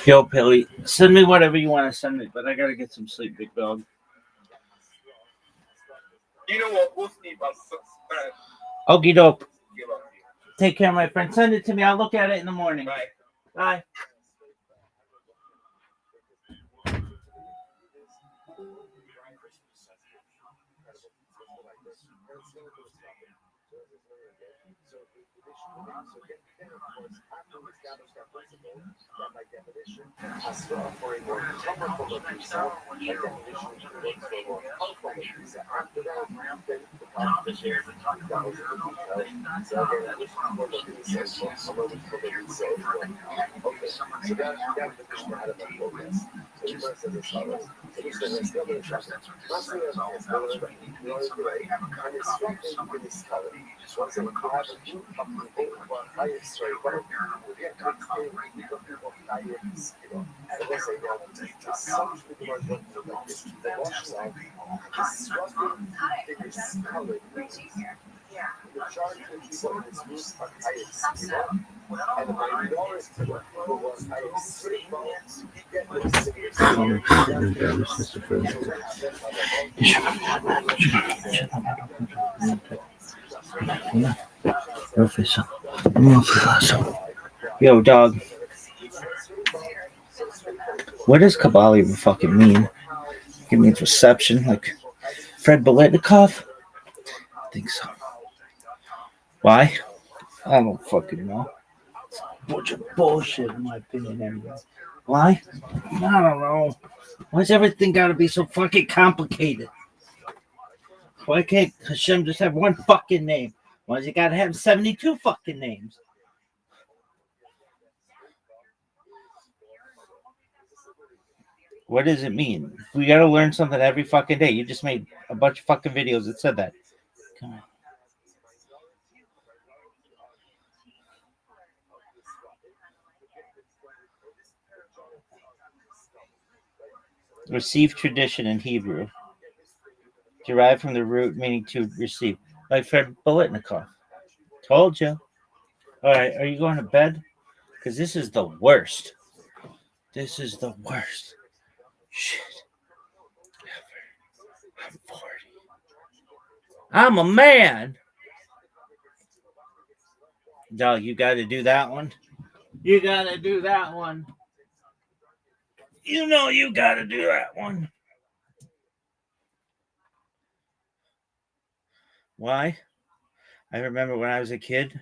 Yo, Pilly, send me whatever you want to send me, but I gotta get some sleep, big dog. You know what? We'll sleep. Okie doke. Take care, my friend. Send it to me. I'll look at it in the morning. Bye. Bye. Yo, dog. What does Kabbalah even fucking mean? It means reception, like Fred Biletnikoff? I think so. Why? I don't fucking know. It's a bunch of bullshit, in my opinion, anyway. Why? I don't know. Why's everything gotta be so fucking complicated? Why can't Hashem just have one fucking name? Why's he gotta have 72 fucking names? What does it mean? We gotta learn something every fucking day. You just made a bunch of fucking videos that said that. Come on. Receive tradition in Hebrew. Derived from the root meaning to receive. Like Fred Biletnikoff. Told you. Alright, are you going to bed? Because this is the worst. This is the worst. Shit. I'm 40. I'm a man. Dog, you got to do that one. You got to do that one. You know you got to do that one. Why? I remember when I was a kid,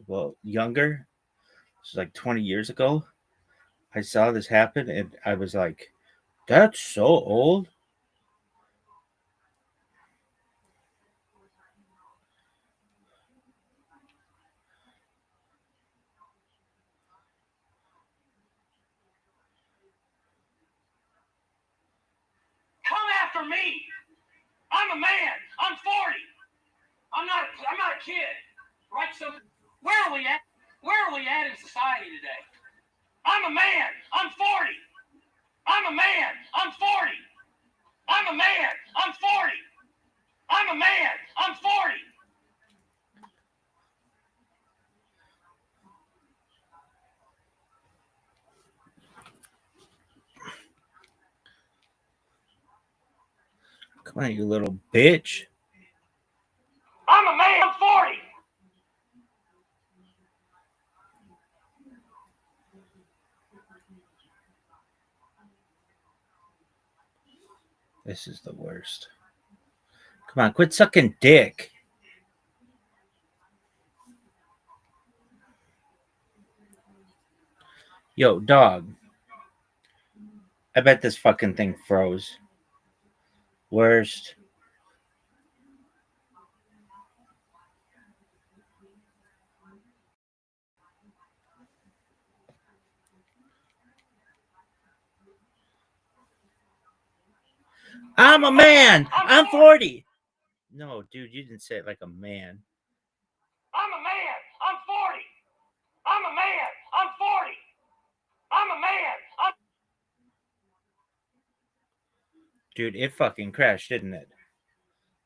well, younger, this was like 20 years ago, I saw this happen and I was like, that's so old. Come after me. I'm a man. I'm 40. I'm not a kid. Right? So where are we at? Where are we at in society today? I'm a man. I'm 40. I'm a man. I'm 40. I'm a man. I'm 40. I'm a man. I'm 40. Come on, you little bitch. I'm a man. I'm 40. This is the worst. Come on, quit sucking dick. Yo, dog. I bet this fucking thing froze. Worst. I'm a man. I'm 40. No, dude, you didn't say it like a man. I'm a man. I'm 40. I'm a man. I'm 40. I'm a man. Dude, it fucking crashed, didn't it?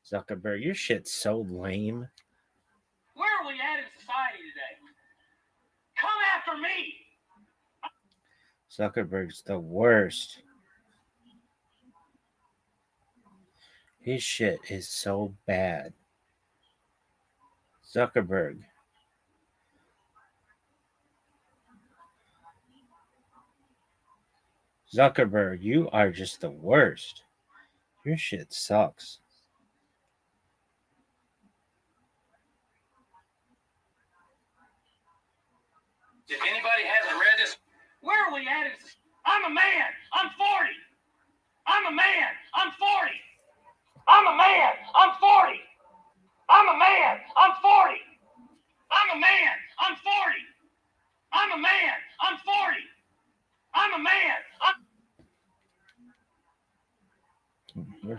Zuckerberg, your shit's so lame. Where are we at in society today? Come after me. Zuckerberg's the worst. His shit is so bad. Zuckerberg. Zuckerberg, you are just the worst. Your shit sucks. If anybody hasn't read this, where are we at? I'm a man. I'm 40. I'm a man. I'm 40. I'm a man. I'm 40. I'm a man. I'm 40. I'm a man. I'm 40. I'm a man. I'm 40. I'm a man.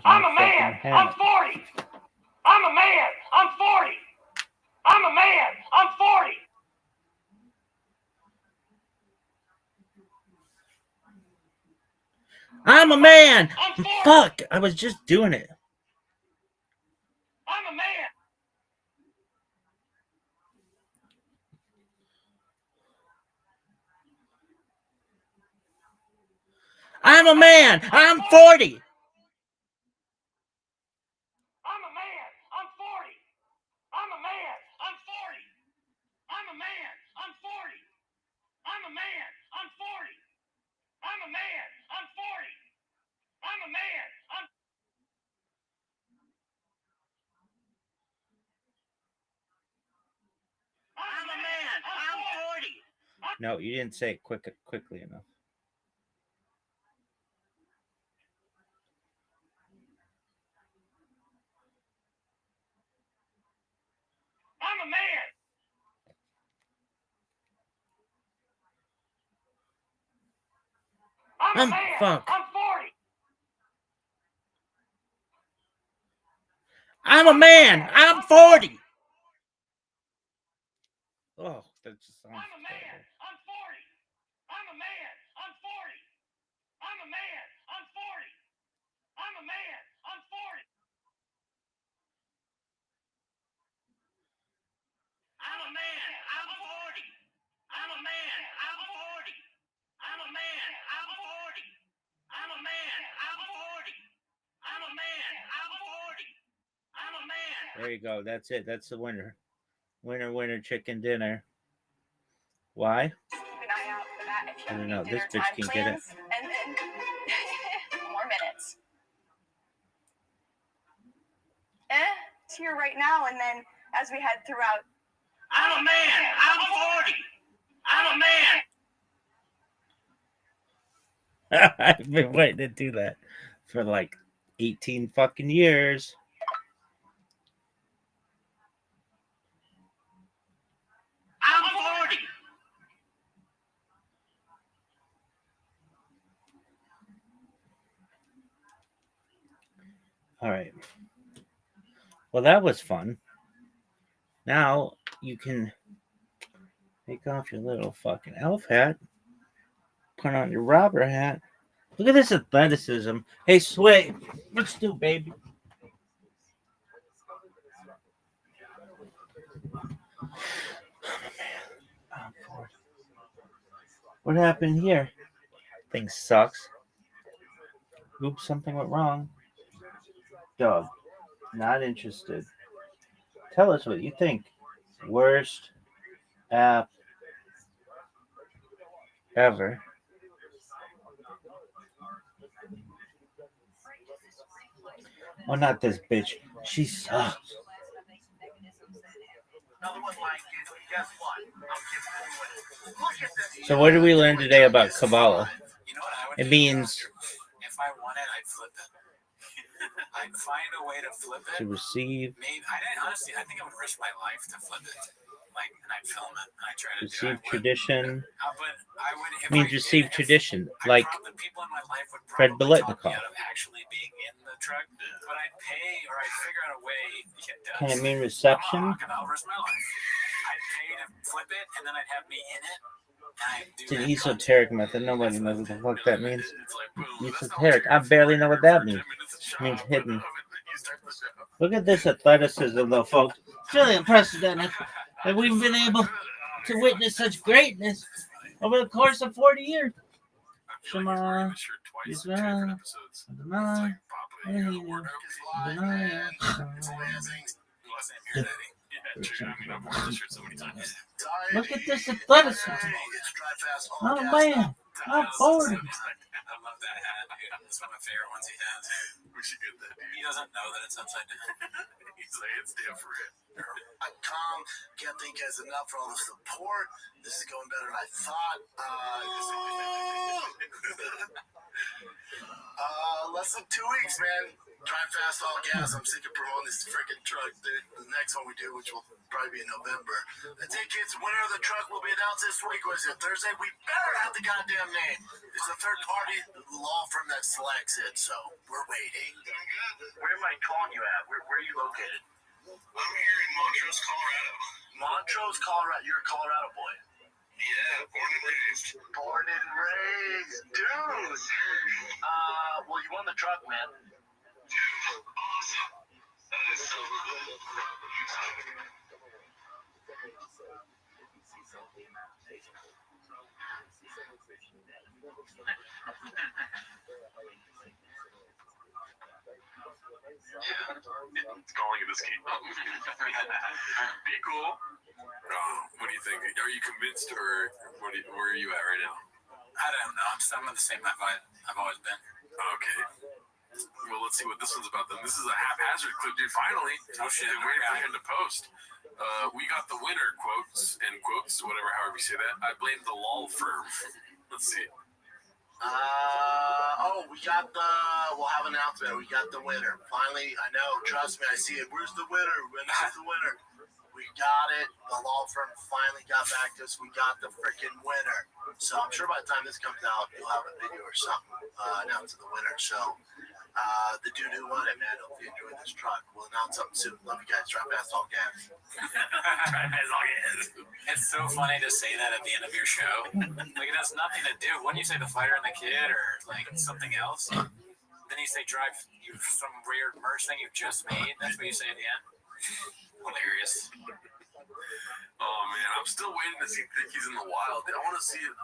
I'm a man. I'm 40. I'm a man. I'm 40. I'm a man. I'm 40. I'm a man. Fuck, I was just doing it. I'm a man. I'm a man. I'm 40. I'm a man. I'm 40. I'm a man. I'm 40. I'm a man. I'm 40. I'm a man. I'm 40. I'm a man. I'm 40. I'm a man. I'm a man. I'm 40. No, you didn't say it quickly enough. I'm a man. I'm a man. Fuck. I'm 40. I'm a man. I'm 40. Oh, that just sounds I'm a man. terrible. I'm 40. I'm a man. I'm 40. I'm a man. I'm 40. I'm a man. I'm 40. I'm a man. I'm 40. I'm a man. I'm 40. I'm a man. I'm 40. I'm a man. I'm 40. I'm a man. I'm 40. I'm a man. There you go. That's it. That's the winner. Winner, winner, chicken dinner. Why? Keep an eye out for that if I you don't need know. This dinner bitch time can get it. plans. And then more minutes. It's here right now, and then as we head throughout. I'm a man. I'm 40. I'm a man. I've been waiting to do that for like 18 fucking years. I'm 40. All right. Well, that was fun. Now you can take off your little fucking elf hat, put on your robber hat. Look at this athleticism. Hey, Sway, let's do, baby. What happened here? Thing sucks. Oops, something went wrong. Dog, not interested. Tell us what you think. Worst app ever. Oh, not this bitch. She sucks. So, what did we learn today about Kabbalah? You know what I would It do? means If I won it, I'd flip it. I'd find a way to flip it. to receive, Maybe I didn't honestly. I think I would risk my life to flip it. Like, and I'd film it. And I'd try to receive do it. tradition. But I would. If Means I receive did, tradition, if, like the people in my life would Fred probably talk me Biletnikoff. out of actually being in the truck. But I'd pay or I'd figure out a way. Can it mean I'm reception? not I'll risk my life. I'd pay to flip it, and then I'd have me in it. It's an esoteric method. Nobody knows what the fuck that means. Esoteric. I barely know what that means. It means hidden. Look at this athleticism, though, folks. It's really unprecedented that we've been able to witness such greatness over the course of 40 years. Shema, Israel, Adonai, Elohim, Adonai. Look at this athleticism. Oh, man. I'm 40. I love that hat, dude. It's one of my favorite ones he has. We should get that. He doesn't know that it's upside down. He's like, it's different. Tom, can't thank you guys enough for all the support. This is going better than I thought. Less than 2 weeks, man. Drive fast, all gas. I'm sick of promoting this freaking truck. The next one we do, which will probably be in November. I think it's winner of the truck will be announced this week. Was it Thursday? We better have the goddamn name. It's a third party law firm that selects it, so we're waiting. Where am I calling you at? Where are you located? I'm here in Montrose, Colorado. Montrose, Colorado. You're a Colorado boy. Yeah, born and raised. Born and raised, dude. Well, you won the truck, man. Dude, awesome. That is so cool. It's calling it escape. Be cool. What do you think? Are you convinced, or where are you at right now? I don't know. I'm in the same vibe I've always been. Okay. Well, let's see what this one's about then. This is a haphazard clip, dude. Finally. Oh, shit. Been waiting for him to post. We got the winner, quotes, whatever, however you say that. I blame the law firm. Let's see. We'll have an announcement. We got the winner. Finally, I know. Trust me, I see it. Where's the winner? Where's the winner? We got it. The law firm finally got back to us. We got the freaking winner. So I'm sure by the time this comes out, you'll have a video or something announcing the winner. So the dude who won it, man, hope you enjoy this truck. We'll announce something soon. Love you guys. Drive fast, all gas. It's so funny to say that at the end of your show. Like, it has nothing to do. Wouldn't you say the fighter and the kid or like something else? Then you say drive you some weird merch thing you've just made. That's what you say at the end. Hilarious. Oh, man. I'm still waiting to see Thickies in the wild. I want to see it,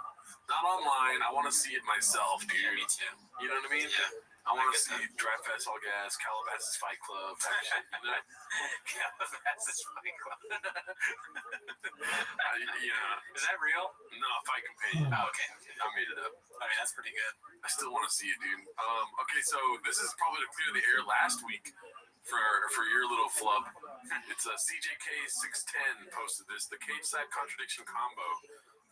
not online. I want to see it myself, dude. Yeah, me too. You know what I mean? Yeah. I want to see Drive Fast All Gas, Calabasas Fight Club, type shit, you know? Calabasas Fight Club. Yeah. Is that real? No, Fight Companion. Oh, okay. I made it up. I mean, that's pretty good. I still want to see it, dude. Okay, so this is probably to clear the air last week for your little flub. It's a CJK610 posted this, the cage side contradiction combo.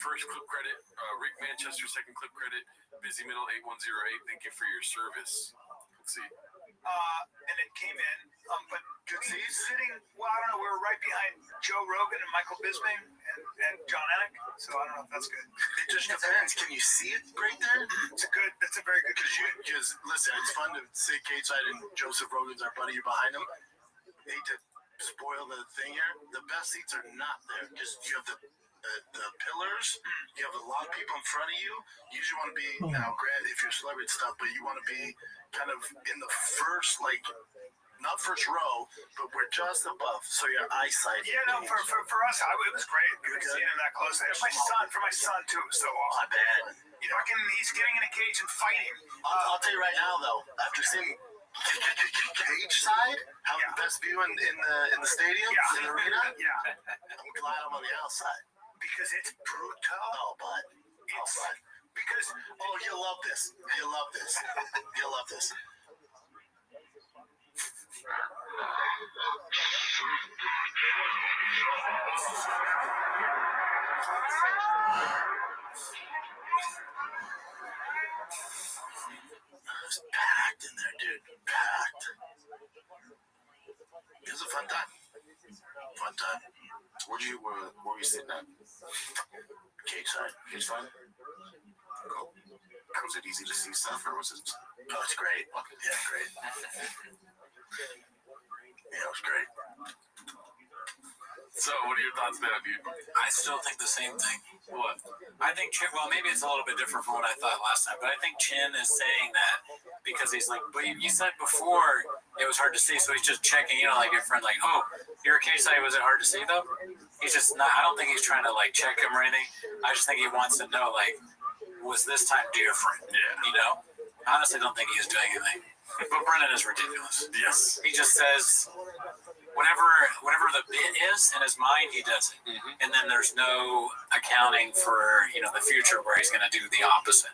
First clip credit, Rick Manchester. Second clip credit, Busy Middle 8108. Thank you for your service. Let's see. And it came in, but he's sitting, well, I don't know, we're right behind Joe Rogan and Michael Bisping and John Anik, so I don't know if that's good. It just depends. Can you see it right there? That's a very good Because listen, it's fun to sit cage side and Joseph Rogan's our buddy behind him. Hate to spoil the thing here. The best seats are not there because you have the pillars. You have a lot of people in front of you. You usually want to be now, granted, if you're celebrity stuff, but you want to be kind of in the first, like, not first row, but we're just above, so your eyesight. Yeah, no, for us, it was great. Good seeing him that close. And for my son too, it was so awesome. I bet. You know, he's getting in a cage and fighting. I'll tell you right now, though, after seeing Cage side? Have the best view in the stadium? Yeah. In the arena? Yeah. I'm glad I'm on the outside. Because it's brutal. Oh, bud. Because You'll love this. You'll love this. You'll love this. It's packed in there, dude. Packed. It was a fun time. Fun time. Where were you sitting at? Cage side. Cage side? Cool. Was it easy to see stuff, or was it? Oh, it's great. Yeah, great. Yeah, it was great. So, what are your thoughts now, dude? I still think the same thing. What? I think Chin, well, maybe it's a little bit different from what I thought last time, but I think Chin is saying that because he's like, but you said before it was hard to see, so he's just checking, like your friend, like, oh, you're a case study, was it hard to see though? He's just not, I don't think he's trying to like check him or anything. I just think he wants to know, like, was this time different? Yeah. I honestly don't think he's doing anything. But Brennan is ridiculous. Yes. He just says whatever the bit is in his mind, he does it. Mm-hmm. And then there's no accounting for, the future where he's going to do the opposite.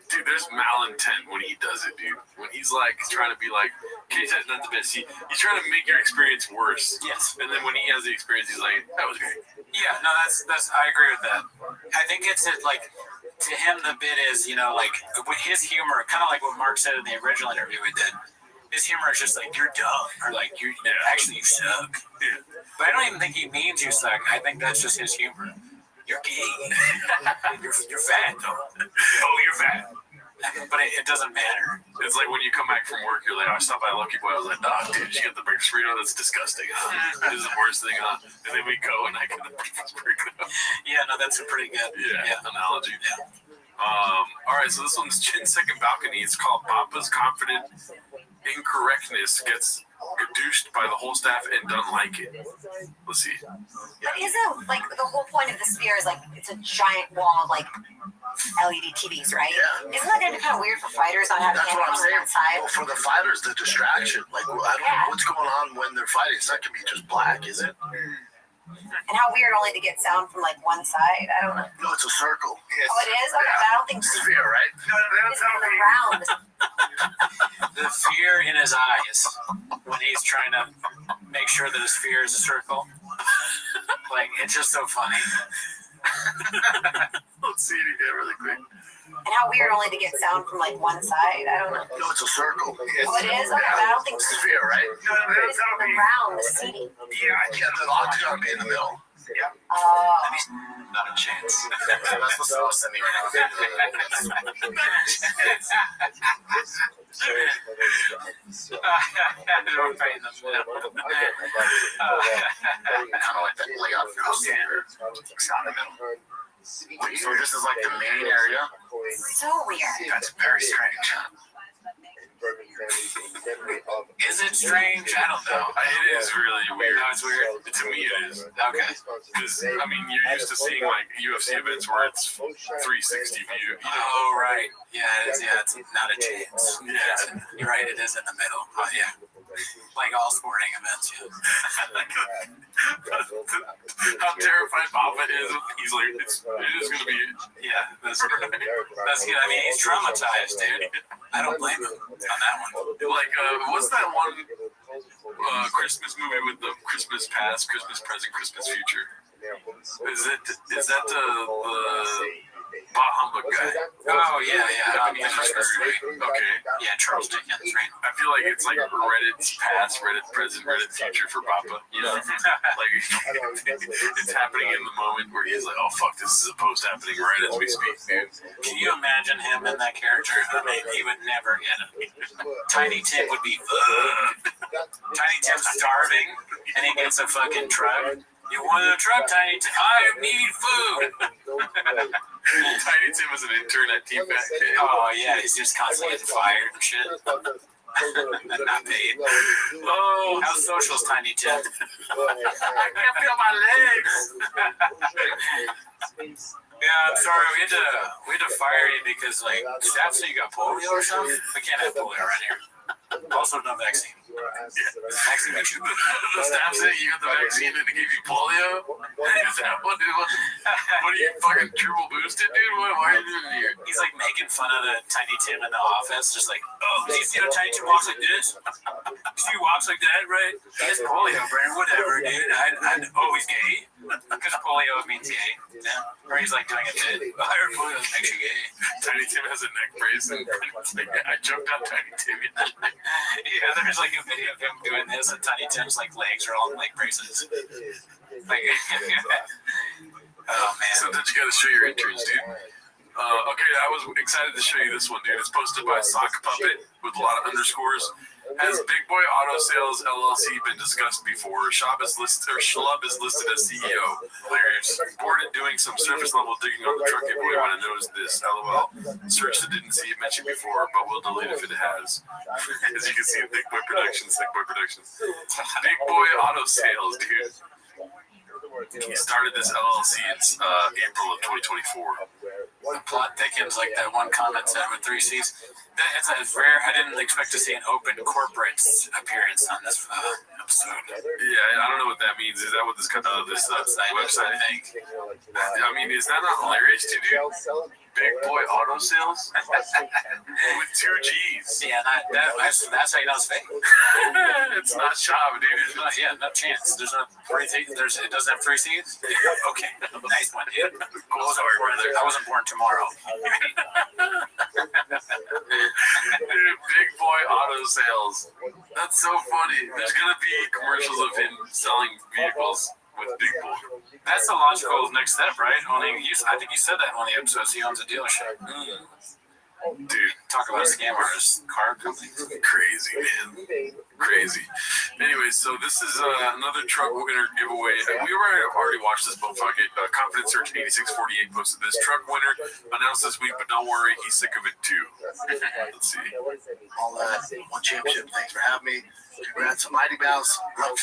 Dude, there's malintent when he does it, dude. When he's like trying to be like, Case has not the best. He's trying to make your experience worse. Yes. And then when he has the experience, he's like, that was great. Yeah, no, that's I agree with that. I think it's like, to him, the bit is, like with his humor, kind of like what Mark said in the original interview we did. His humor is just like, you're dumb, or like, actually you suck. Yeah. But I don't even think he means you suck. I think that's just his humor. You're gay. you're fat, though. Oh, you're fat. But it doesn't matter. It's like when you come back from work, you're like, I stopped by Lucky Boy. I was like, dude, you got the breakfast burrito? That's disgusting, huh? That is the worst thing, huh? And then we go and I get the breakfast burrito. Yeah, no, that's a pretty good analogy. Yeah. All right, so this one's Chin's second balcony. It's called Papa's Confident Incorrectness Gets Gadooshed by the whole staff and doesn't like it. Let's see. But isn't like the whole point of the sphere is like it's a giant wall of like LED TVs, right? Yeah. Isn't that gonna be kind of weird for fighters not having That's what I'm anything on saying. one side? Well, for the fighters, the distraction. Like, I don't know what's going on when they're fighting. It's not going to be just black, is it? And how weird only to get sound from like one side. I don't know. No, it's a circle. Oh, it is? Okay, but I don't think Sphere, right? it's round. The fear in his eyes when he's trying to make sure that his fear is a circle. Like, it's just so funny. Let's see it again really quick. And how weird only to get sound from like one side. I don't know. No, it's a circle. Oh, it is? Okay, but I don't think Sphere, right? it's round, the seating. Yeah, the octagon would be in the middle. Yeah. Not a chance. That's what's so sending kind of like that layout for house here. It's not in the middle. Wait, so this is like the main area? So weird. That's very strange. Is it strange? I don't know. It is really weird. No, it's weird. To me, it is. Okay. Because, I mean, you're used to seeing like UFC events where it's 360 view. Oh, right. Yeah, it is. Yeah, it's not a chance. Yeah, you're right. It is in the middle. Oh, yeah. Like all sporting events. Yeah. How terrified Papa is. He's like, it is going to be. Yeah, that's right. That's good. I mean, he's traumatized, dude. I don't blame him on that one. Like, what's that one Christmas movie with the Christmas past, Christmas present, Christmas future? Is that the Bah Humbug guy? Oh, yeah. Okay. Yeah, Charles Dickens, right? I feel like it's like Reddit's past, Reddit present, Reddit future for Papa. You know, like it's happening in the moment where he's like, "Oh fuck, this is supposed to happening right as we speak." Dude. Can you imagine him in that character? I mean, he would never get it. Tiny Tim would be Tiny Tim's starving, and he gets a fucking truck. You want a truck, Tiny Tim? I need food. Tiny Tim was an intern at Team Fat Kid. Oh yeah, he's just constantly getting fired and shit. Not paid. Oh, how social is Tiny Tim? I can't feel my legs. Yeah, I'm sorry. We had to fire you because like that's so you got polio or something. We can't have polio around here. Also, no vaccine. Vaccine makes you. The staff said you got the vaccine and it gave you polio? Is that what are you fucking triple boosted, dude? Why are you doing here? He's like making fun of the Tiny Tim in the office, just like, oh, do you see how Tiny Tim walks like this? See he walks like that, right? He has polio, Brandon. Whatever, dude. Oh, he's gay? Because polio means gay. Yeah. Or he's like doing a bit. I heard polio makes you gay. Tiny Tim has a neck brace and I jumped on Tiny Tim. Yeah, there's like a video of him doing this, and Tiny Tim's like legs are all in leg braces. Like, oh man. Sometimes you gotta show your interns, dude. Okay, I was excited to show you this one, dude. It's posted by Sock Puppet with a lot of underscores. Has Big Boy Auto Sales LLC been discussed before? Schlub is listed as CEO. Hilarious. Bored at doing some surface level digging on the truck. Boy, want to notice this. LOL. Searched it, didn't see it mentioned before, but we'll delete if it has. As you can see, Big Boy Productions. Big Boy Auto Sales, dude. He started this LLC in April of 2024. The plot thickens, like that one comment said with 3 C's. It's rare. I didn't expect to see an open corporate appearance on this episode. Yeah, I don't know what that means. Is that what this website? I think. I mean, is that not hilarious to do? Big Boy Auto Sales with 2 G's. Yeah, that's how you know it's fake. It's not shop, dude. It's not, yeah, no chance. There's no 3 C's. It doesn't have 3 C's. Okay, nice one, dude. I wasn't born tomorrow. Dude, Big Boy Auto Sales. That's so funny. There's gonna be commercials of him selling vehicles with Big Boy. That's the logical next step, right? I think you said that on the episodes. He owns a dealership. Dude, talk about a scam artist, car company. Crazy, man. Crazy. Anyway, so this is another truck winner giveaway. We already watched this, but fuck it. Confidence Search 8648 posted this. Truck winner announced this week, but don't worry, he's sick of it too. Let's see. All that. One championship. Thanks for having me. Congrats on Mighty Mouse. Love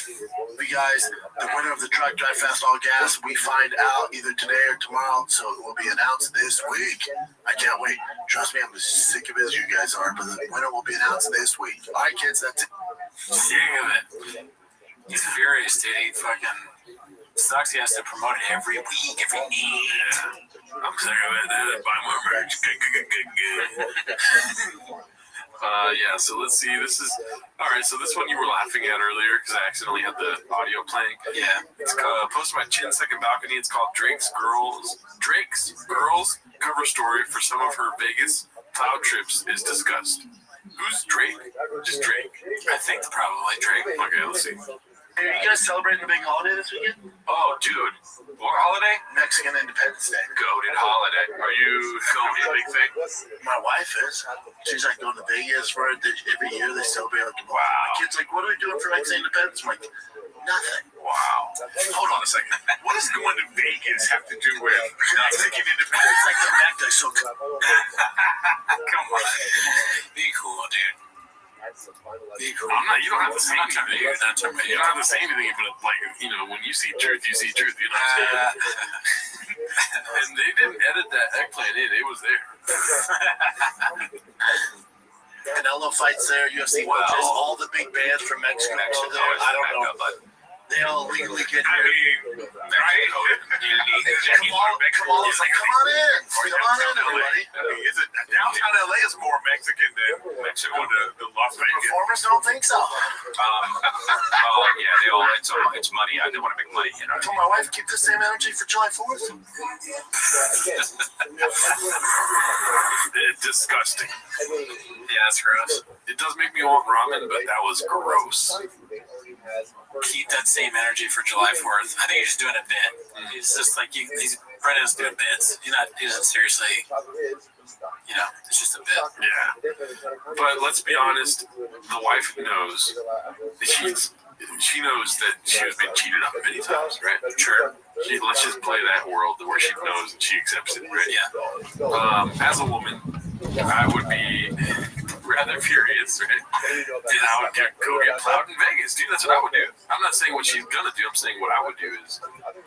you guys. The winner of the truck drive fast all gas. We find out either today or tomorrow, so it will be announced this week. I can't wait. Trust me, I'm as sick of it as you guys are, but the winner will be announced this week. All right, kids, that's it. Sick of it. He's furious, dude. He fucking sucks. He has to promote it every week, every need. Yeah. I'm sick of it. Buy more merch. Yeah, so let's see. This is all right. So this one you were laughing at earlier because I accidentally had the audio playing. Yeah, it's posted by Chin Second Balcony. It's called Drake's Girls cover story for some of her Vegas cloud trips is discussed. Who's Drake? Just Drake. I think probably Drake. Okay, let's see. Hey, are you guys celebrating a big holiday this weekend? Oh, dude. What holiday? Mexican Independence Day. Goated holiday. Are you going to a big thing? My wife is. She's like going to Vegas for it. Every year they celebrate. Like, wow. My kid's like, what are we doing for Mexican Independence? I'm like, nothing. Wow. Hold on a second. What does going to Vegas have to do with Mexican Independence? It's like the Mecca. So come on. Be cool, dude. You don't have to say anything. You don't have to say anything, but when you see truth, you see truth. You know what I'm saying? And they didn't edit that eggplant in; it was there. Canelo fights there. UFC watches all the big bands from Mexico. I don't know, but they all legally get here. Right? Kamala's like, come on in, everybody. Downtown LA is more Mexican than Mexico to Las Vegas. Performers don't think so. Yeah, it's money. They want to make money. I told my wife, keep the same energy for July 4th. It's disgusting. Yeah, that's gross. It does make me want ramen, but that was gross. Keep that same energy for July 4th. I think he's just doing a bit. He's just like Brendan's doing bits. He doesn't seriously. It's just a bit. Yeah. But let's be honest, the wife knows. She knows that she has been cheated on many times, right? Sure. Let's just play that world where she knows and she accepts it, right? Yeah. As a woman, I would be rather furious, right? And I would go get plowed in Vegas, dude. That's what I would do. I'm not saying what she's gonna do. I'm saying what I would do is,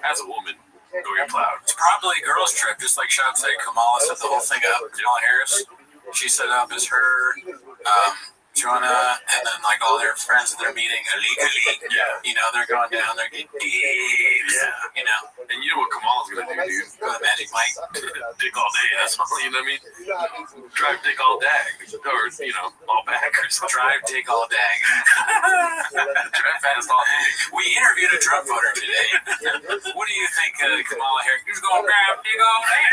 as a woman, go get plowed. It's probably a girls' trip, just like Sean said. Kamala set the whole thing up. Kamala Harris, she set it up as her Jonah, and then like all their friends that they're meeting illegally. Yeah. You know, they're going down there getting deep. Yeah. You know, And you know what Kamal's gonna do, dude? go to Magic Mike. Dick all day. That's all. You know what I mean? Drive dick all dag, or all back or something. Drive, dig all dag. Drive fast all day. We interviewed a Trump voter today. What do you think, Kamala Harris? Who's going to drive, dig all day?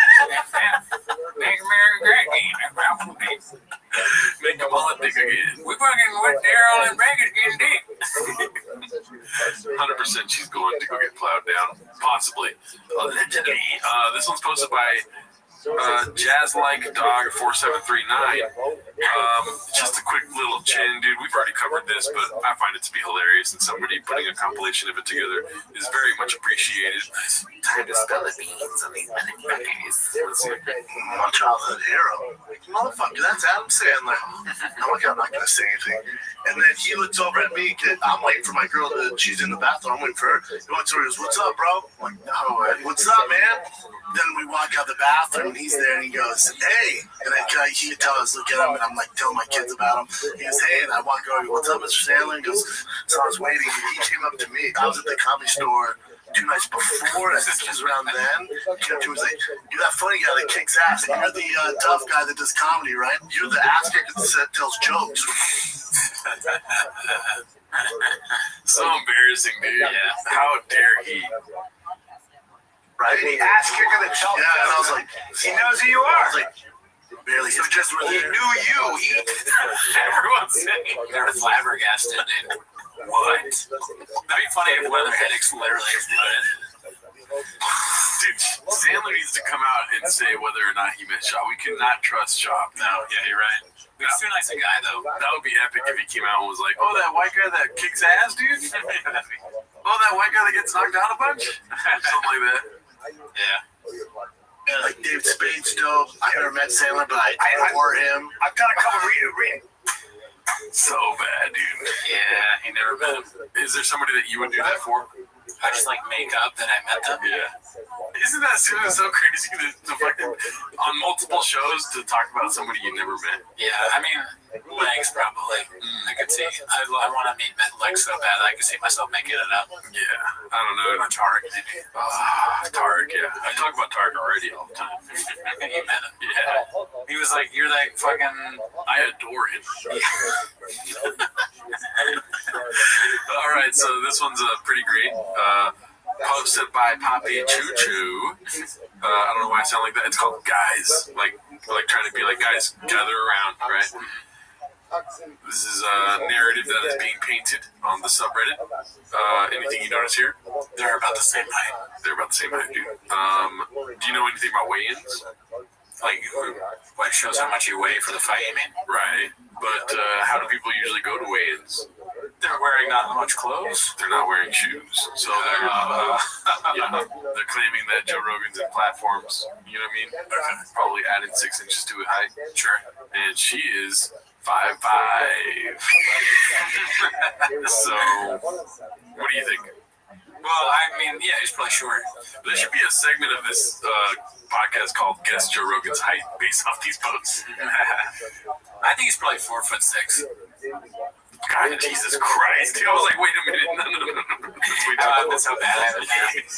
Make America great again. Make Kamala dick again. We fucking went there all in Vegas getting dick. 100% she's going to go get plowed down. Possibly. Allegedly. This one's posted by Jazz Like Dog 4739. Just a quick little chin, dude. We've already covered this, but I find it to be hilarious, and somebody putting a compilation of it together is very much appreciated. Time to spill the beans on these motherfuckers. Let's see. My childhood hero. Motherfucker, that's Adam Sandler. I'm not gonna say anything. And then he looks over at me. I'm waiting for my girl she's in the bathroom. I'm waiting for her. He looks over and goes, "What's up, bro?" I'm like, "No, what's up, man?" Then we walk out the bathroom and he's there and he goes, "Hey," and then he could tell us look at him and I'm like telling my kids about him. He goes, "Hey," and I walk over, "What's up, Mr. Sandler?" He goes, so I was waiting and he came up to me. I was at the Comedy Store 2 nights before, and I think it was around then. He came up to me and was like, "You're that funny guy that kicks ass, and you're the tough guy that does comedy, right? You're the ass kicker that tells jokes." So embarrassing, dude. Yeah. How dare he? Right? The ass kicker that tells Yeah, and I was like, he knows who you I are. was like, barely. He just He really knew you. Everyone's saying. They're flabbergasted, dude. What? That'd be funny if one of their headaches literally exploded. Dude, Sandler needs to come out and say whether or not he met Shaw. We cannot trust Shaw. No, yeah, you're right. He's too nice a guy, though. That would be epic if he came out and was like, "Oh, that white guy that kicks ass, dude? Oh, that white guy that gets knocked down a bunch?" Something like that. Yeah. like David Spade's dope. I never met Sandler, but I adore him. I've done a couple read. So bad, dude. Yeah, he never met him. Is there somebody that you would do that for? I just like make up that I met them. Yeah. Isn't that so crazy to fucking on multiple shows to talk about somebody you never met? Yeah, I mean, Legs probably. I could see. I want to meet Legs so bad I could see myself making it up. Yeah. I don't know. Or Tarek, maybe. Tarek, yeah. I talk about Tarek already all the time. You met him. Yeah. He was like, "You're that fucking." I adore him. All right, so this one's pretty great. Posted by Poppy Choo Choo. I don't know why I sound like that. It's called Guys. Like trying to be like, guys, gather around, right? This is a narrative that is being painted on the subreddit. Anything you notice here? They're about the same height. They're about the same height, dude. Do you know anything about weigh-ins? Like, what shows how much you weigh for the fight, you mean? Right. But how do people usually go to weigh-ins? They're wearing not much clothes. They're not wearing shoes. So they're they're claiming that Joe Rogan's in platforms. You know what I mean? Probably added 6 inches to his height. Sure. And she is 5'5". So, what do you think? Well, I mean, yeah, he's probably short. There should be a segment of this podcast called "Guess Joe Rogan's Height" based off these posts. I think he's probably 4'6". God, Jesus Christ! I was like, wait a minute, no. That's how bad I am.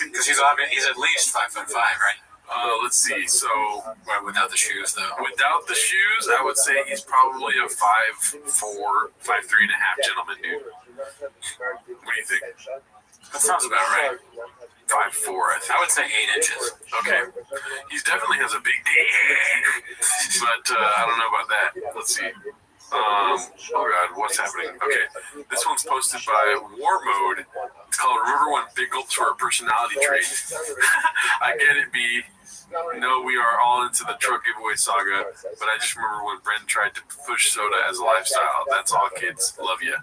Because he's at least 5'5", right? Let's see. So, well, without the shoes, though. Without the shoes, I would say he's probably a 5'4", 5'3.5" gentleman, dude. What do you think? That sounds about right. 5'4", I think. I would say 8 inches. Okay. He definitely has a big dick, but I don't know about that. Let's see. Oh God, what's happening? Okay, this one's posted by War Mode. It's called "River One Big Gulps for a Personality Trait." I get it, B. No, we are all into the truck giveaway saga, but I just remember when Bren tried to push soda as a lifestyle. That's all, kids. Love you.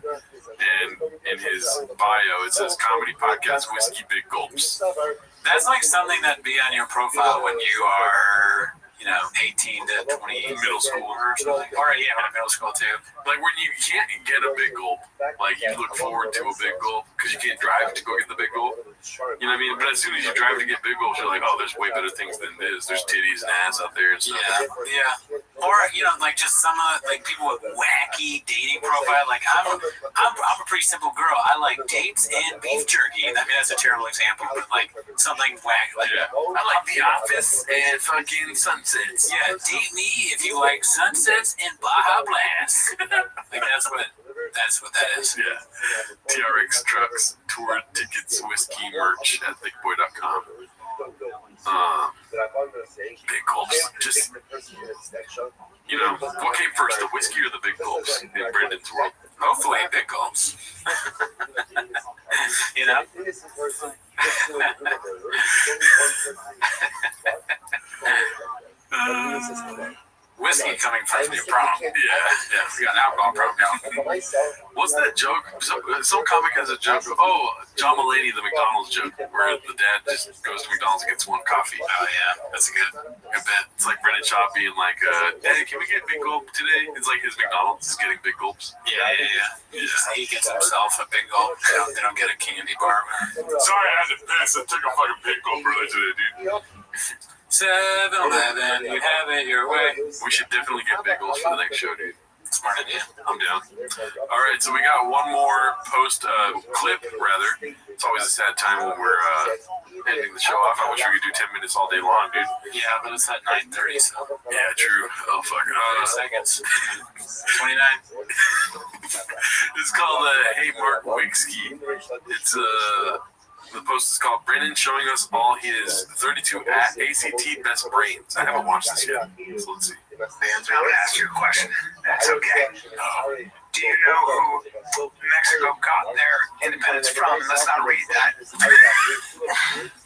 And in his bio, it says "Comedy Podcast, Whiskey Big Gulps." That's like something that'd be on your profile when you are, 18 to 20, middle school or something. Or yeah, middle school too. Like when you can't get a big gulp, like you look forward to a big gulp because you can't drive to go get the big gulp. You know what I mean? But as soon as you drive to get big gulps, you're like, oh, there's way better things than this. There's titties and ass out there and stuff. Yeah. Or like just some like people with wacky dating profile. Like I'm a pretty simple girl. I like dates and beef jerky. I mean that's a terrible example, but like something wacky. Like I like The Office and fucking sunsets. yeah, date me if you like sunsets and Baja Blast. Like that's what that is. Yeah. TRX trucks, tour tickets, whiskey merch at thickboy.com. Big gulps. Just, what came first, the whiskey or the big gulps in Brendan's world? Hopefully big gulps. You know? Whiskey coming first in your prom. Yeah, we got an alcohol problem now. What's that joke? Some comic has a joke. John Mulaney, the McDonald's joke, where the dad just goes to McDonald's and gets one coffee. Oh yeah, that's a good bet. It's like Brendan Shaw being like, "Hey, can we get big gulp today?" It's like his McDonald's is getting big gulps. Yeah. He gets himself a big gulp. They don't get a candy bar. Sorry, I had to piss. I took a fucking big gulp earlier today, dude. 7-Eleven, you have it your way. We should definitely get big gulps for the next show, dude. Smart idea. I'm down. All right, so we got one more clip, rather. It's always a sad time when we're ending the show off. I wish we could do 10 minutes all day long, dude. Yeah, but it's at 9:30, so. Yeah, true. Oh, fuck. 30 seconds. 29. It's called Hey Mark Wigski. It's the post is called Brendan showing us all his 32 at ACT best brains. I haven't watched this yet, so let's see. I'm going to ask you a question. That's okay. Do you know who Mexico got their independence from? Let's not read that.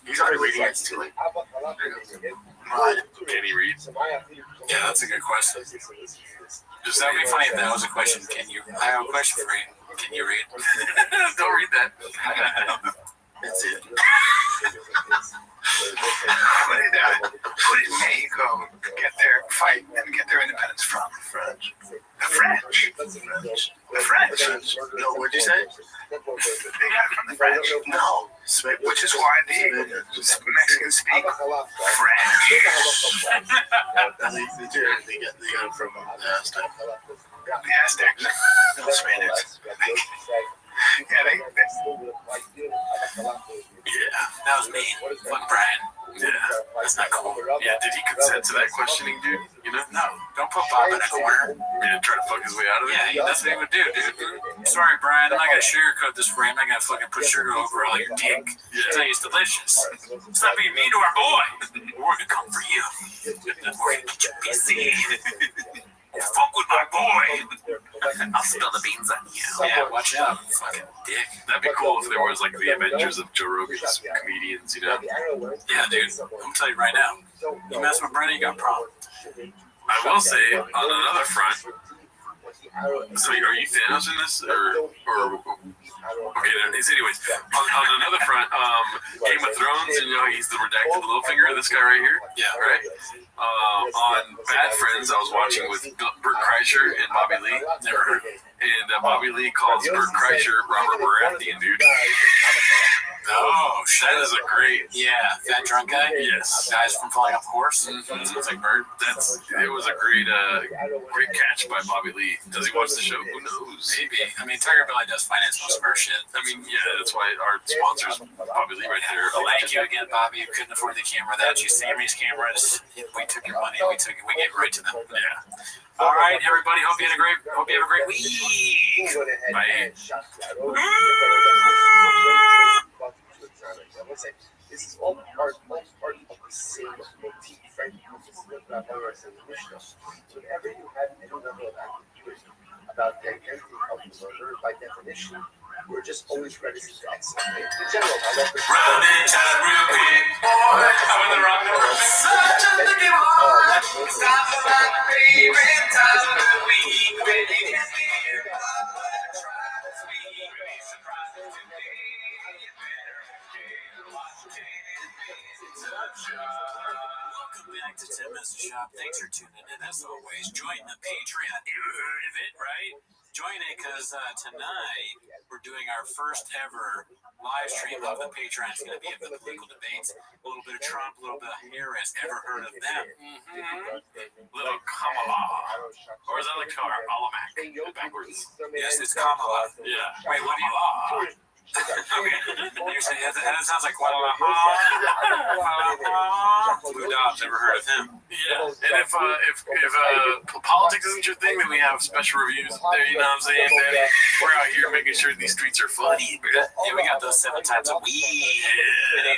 He's already reading it. It's too late. Can he read? Yeah, that's a good question. Just that would be funny if that was a question. I have a question for you. Can you read? Don't read that. That's it. Who did Mexico get their fight and get their independence from? French. The French. The French. No, what'd you say? They got it from the French. No. Which is why the Mexicans speak French. They got it from the Aztec. The Aztecs. No, Spanish. Yeah, Yeah, That was me. Fuck Brian. yeah. That's not cool. Yeah, did he consent to that questioning, dude? No, don't put Bob in a corner. Yeah, try to fuck his way out of it? Yeah, that's what he would do, dude. Sorry, Brian, I'm not gonna sugarcoat this for you. I'm not gonna fucking put sugar over all your dick. Tell you it's delicious. Stop being mean to our boy. We're gonna come for you. We're gonna get you busy. Fuck with my boy. I'll spill the beans on you. Yeah, watch out, fucking dick. That'd be cool if there was like the Avengers of Joe Rogan's comedians, you know? Yeah, dude. I'm gonna tell you right now. You mess with Brennan, you got problems. I will say, on another front, so are you Thanos in this? Or okay, anyways, on another front, Game of Thrones, and he's the redacted Littlefinger, this guy right here? Yeah. Right? On Bad Friends, I was watching with Bert Kreischer and Bobby Lee. Never heard. And Bobby Lee calls Bert Kreischer Robert Baratheon, dude. Oh, shit. That is a great. Yeah, fat drunk guy? Yes. Guys from falling off the horse? Mm-hmm. It's like Bert. It was a great catch by Bobby Lee. Does he watch the show? Who knows? Maybe. I mean, Tiger Belly does finance most of our shit. I mean, yeah, that's why our sponsors, Bobby Lee, right there. Thank you again, Bobby. You couldn't afford the camera. That's you, Sammy's cameras. We took your money. We gave it right to them. Yeah. All right, everybody. Hope you have a great week. Bye. This is all part of the same motif, right? This is what Rabbi Rothschild said in the Mishnah. Whenever you have any level of ambiguity about the identity of the murderer, by definition, we're just always reticent to explain. In general, however, Run it out real quick, boy. I'm in the wrong number. Such a lucky boy. It's time for my favorite time of the week. When you can hear Papa try to speak. Be surprised today. You better watch it. Welcome back to 10 Minutes to Shop. Thanks for tuning in as always. Join the Patreon. You heard of it, right? Join it because tonight we're doing our first ever live stream of the Patreon. It's going to be of the political debates. A little bit of Trump, a little bit of Harris. Ever heard of them? Little Kamala. Or is that like Alamac backwards? Yes, it's Kamala. Yeah. Wait, what do you... You're saying that sounds like Guadalajara. Blue Dobbs, never heard of him. Yeah, and if politics isn't your thing, then we have special reviews there. You know what I'm saying? Then we're out here making sure these streets are funny. Yeah, we got those 7 types of weed.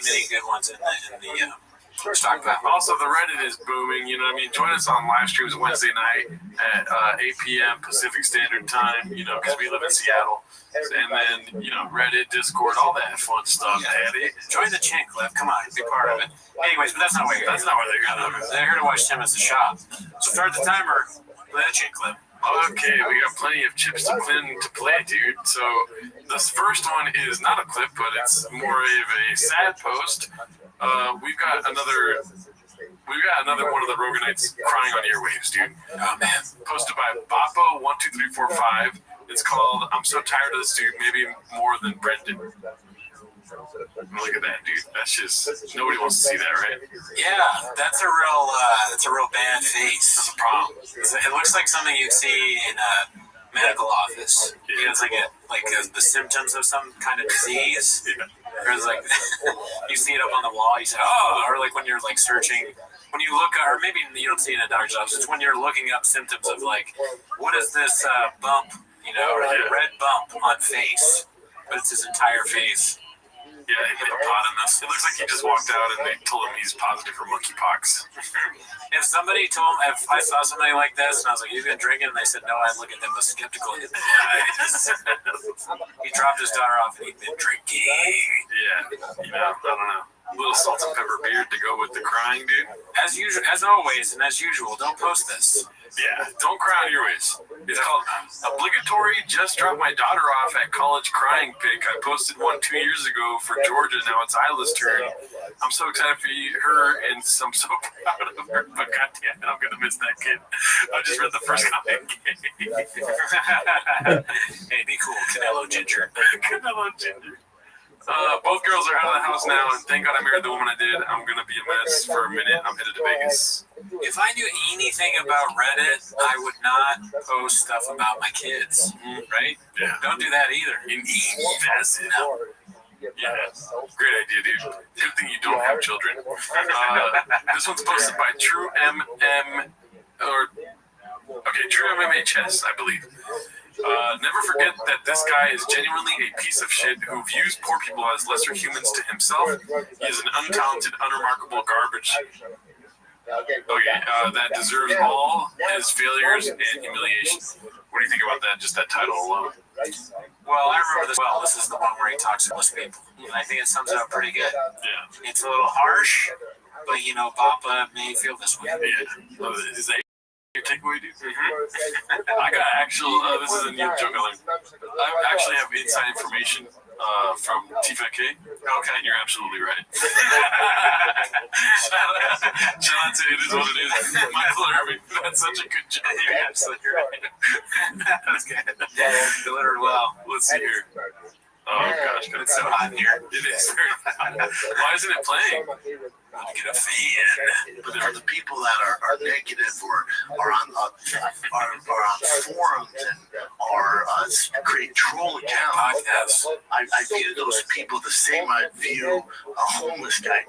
Many good ones in the stock pack. Also, the Reddit is booming. You know what I mean? Join us on live streams Wednesday night at 8 p.m. Pacific Standard Time. You know, because we live in Seattle. And then, you know, Reddit, Discord, all that fun stuff. Yeah. Join the Chin Clip. Come on, be part of it. Anyways, but that's not where they're going. They're here to watch Tim as a shop. So start the timer. Play the Chin Clip. Okay, we got plenty of chips to play, dude. So this first one is not a clip, but it's more of a sad post. We've got another one of the Roganites crying on earwaves, dude. Oh man. Posted by Boppo12345. It's called "I'm so tired of this dude, maybe more than Brendan." Look at that, dude. That's just nobody wants to see that, right? Yeah, that's a real bad face. That's a problem. It looks like something you'd see in a medical office. He has the symptoms of some kind of disease. Yeah. Or it's like you see it up on the wall. You say, "Oh," or like when you're like searching. When you look, or maybe you don't see it in a doctor's office. It's when you're looking up symptoms of like, what is this bump? You know, or like red bump on face, but it's his entire face. Yeah, he put a pot in this. It looks like he just walked out and they told him he's positive for monkeypox. If somebody told him, if I saw somebody like this and I was like, "You've been drinking," and they said no, I'd look at them with skeptical in the eyes. He dropped his daughter off and he'd been drinking. Yeah, you know, I don't know. A little salt and pepper beard to go with the crying, dude. As usual, as always, and as usual, don't post this. Yeah, don't cry on your ways. It's called Obligatory Just Dropped My Daughter Off at College Crying Pic. I posted one 2 years ago for Georgia. Now it's Isla's turn. I'm so excited for her, and I'm so proud of her. But goddamn, I'm going to miss that kid. I just read the first comment. Hey, be cool, Canelo Ginger. Canelo Ginger. Both girls are out of the house now, and thank God I married the woman I did. I'm going to be a mess for a minute. I'm headed to Vegas. If I knew anything about Reddit, I would not post stuff about my kids, right? Yeah. Don't do that either. Invasive. Yeah, great idea, dude. Good thing you don't have children. This one's posted by True MMHS, I believe. Never forget that this guy is genuinely a piece of shit who views poor people as lesser humans to himself. He is an untalented, unremarkable garbage. That deserves all his failures and humiliation. What do you think about that? Just that title alone. Well, I remember this well. This is the one where he talks to most people. I think it sums it up pretty good. Yeah. It's a little harsh, but you know, Papa may feel this way. Yeah. Is that your takeaway, dude? I got actual. This is a new joke I learned. I actually have inside information from TFK. Okay, and you're absolutely right. Shout out to It Is What It Is. Michael Irving. That's such a good joke. You're absolutely right. That's good. Delivered well. Let's see here. Oh gosh, it's so hot in here. It is very hot. Why isn't it playing? I'll get a fan. But there are the people that are negative or are on forums and are create troll accounts. Podcasts. I view those people the same I view a homeless guy.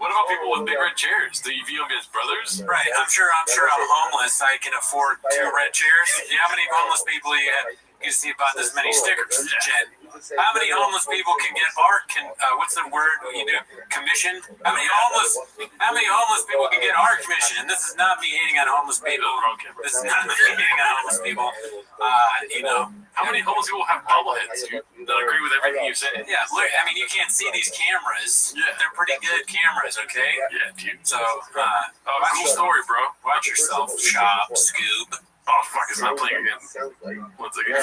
What about people with big red chairs? Do you view them as brothers? Right. I'm sure I'm homeless. I can afford 2 red chairs. You know how many homeless people you see about this many stickers, Jen? How many homeless people can get art? What's the word you do? Commission? How many homeless people can get art commission? And this is not me hating on homeless people. This is not me hating on homeless people. You know, how many homeless people have bobbleheads, dude, that agree with everything you say? Yeah, look, I mean, you can't see these cameras. Yeah. They're pretty good cameras, okay? Yeah, dude. So, cool story, bro. Watch yourself. Shop, Scoob. Oh, fuck, it's not playing again. Once again.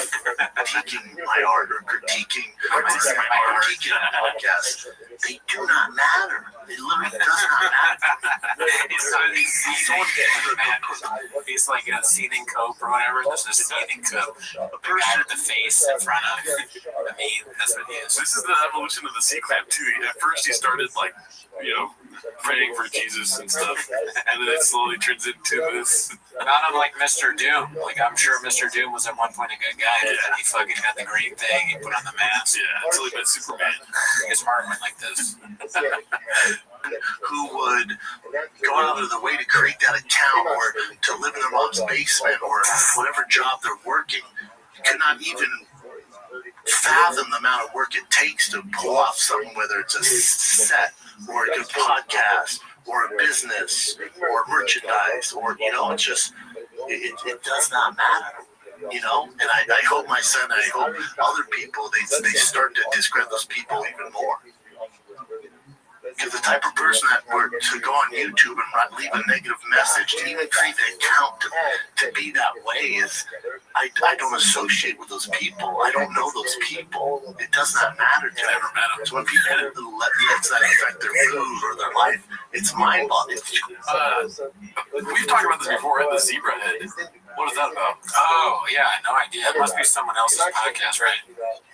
Critiquing my art or critiquing my critiquing a podcast, they do not matter. It literally does not matter. He's like a seething cope or whatever. There's a seething cope. The guy with the face in front of him. I mean, that's what he is. This is the evolution of the C-Clamp, too. At first, he started, like, you know, praying for Jesus and stuff, and then it slowly turns into this. Not unlike Mr. Doom. Like, I'm sure Mr. Doom was at one point a good guy, and then he fucking had the green thing, he put on the mask. Yeah, until he met Superman. His heart went like this. Who would go out of their way to create that account or to live in their mom's basement or whatever job they're working, could not even fathom the amount of work it takes to pull off something, whether it's a set or a good podcast or a business or merchandise or, you know, it's just, it does not matter. You know, and I hope my son, and I hope other people, they start to discredit those people even more. Because the type of person that were to go on YouTube and leave a negative message, to even create an account to be that way is, I don't associate with those people. I don't know those people. It does not matter to me. So when people let that affect their mood or their life, it's mind-boggling. We've talked about this before, the zebra head. What is that about? Oh, yeah, no idea. It must be someone else's podcast, right?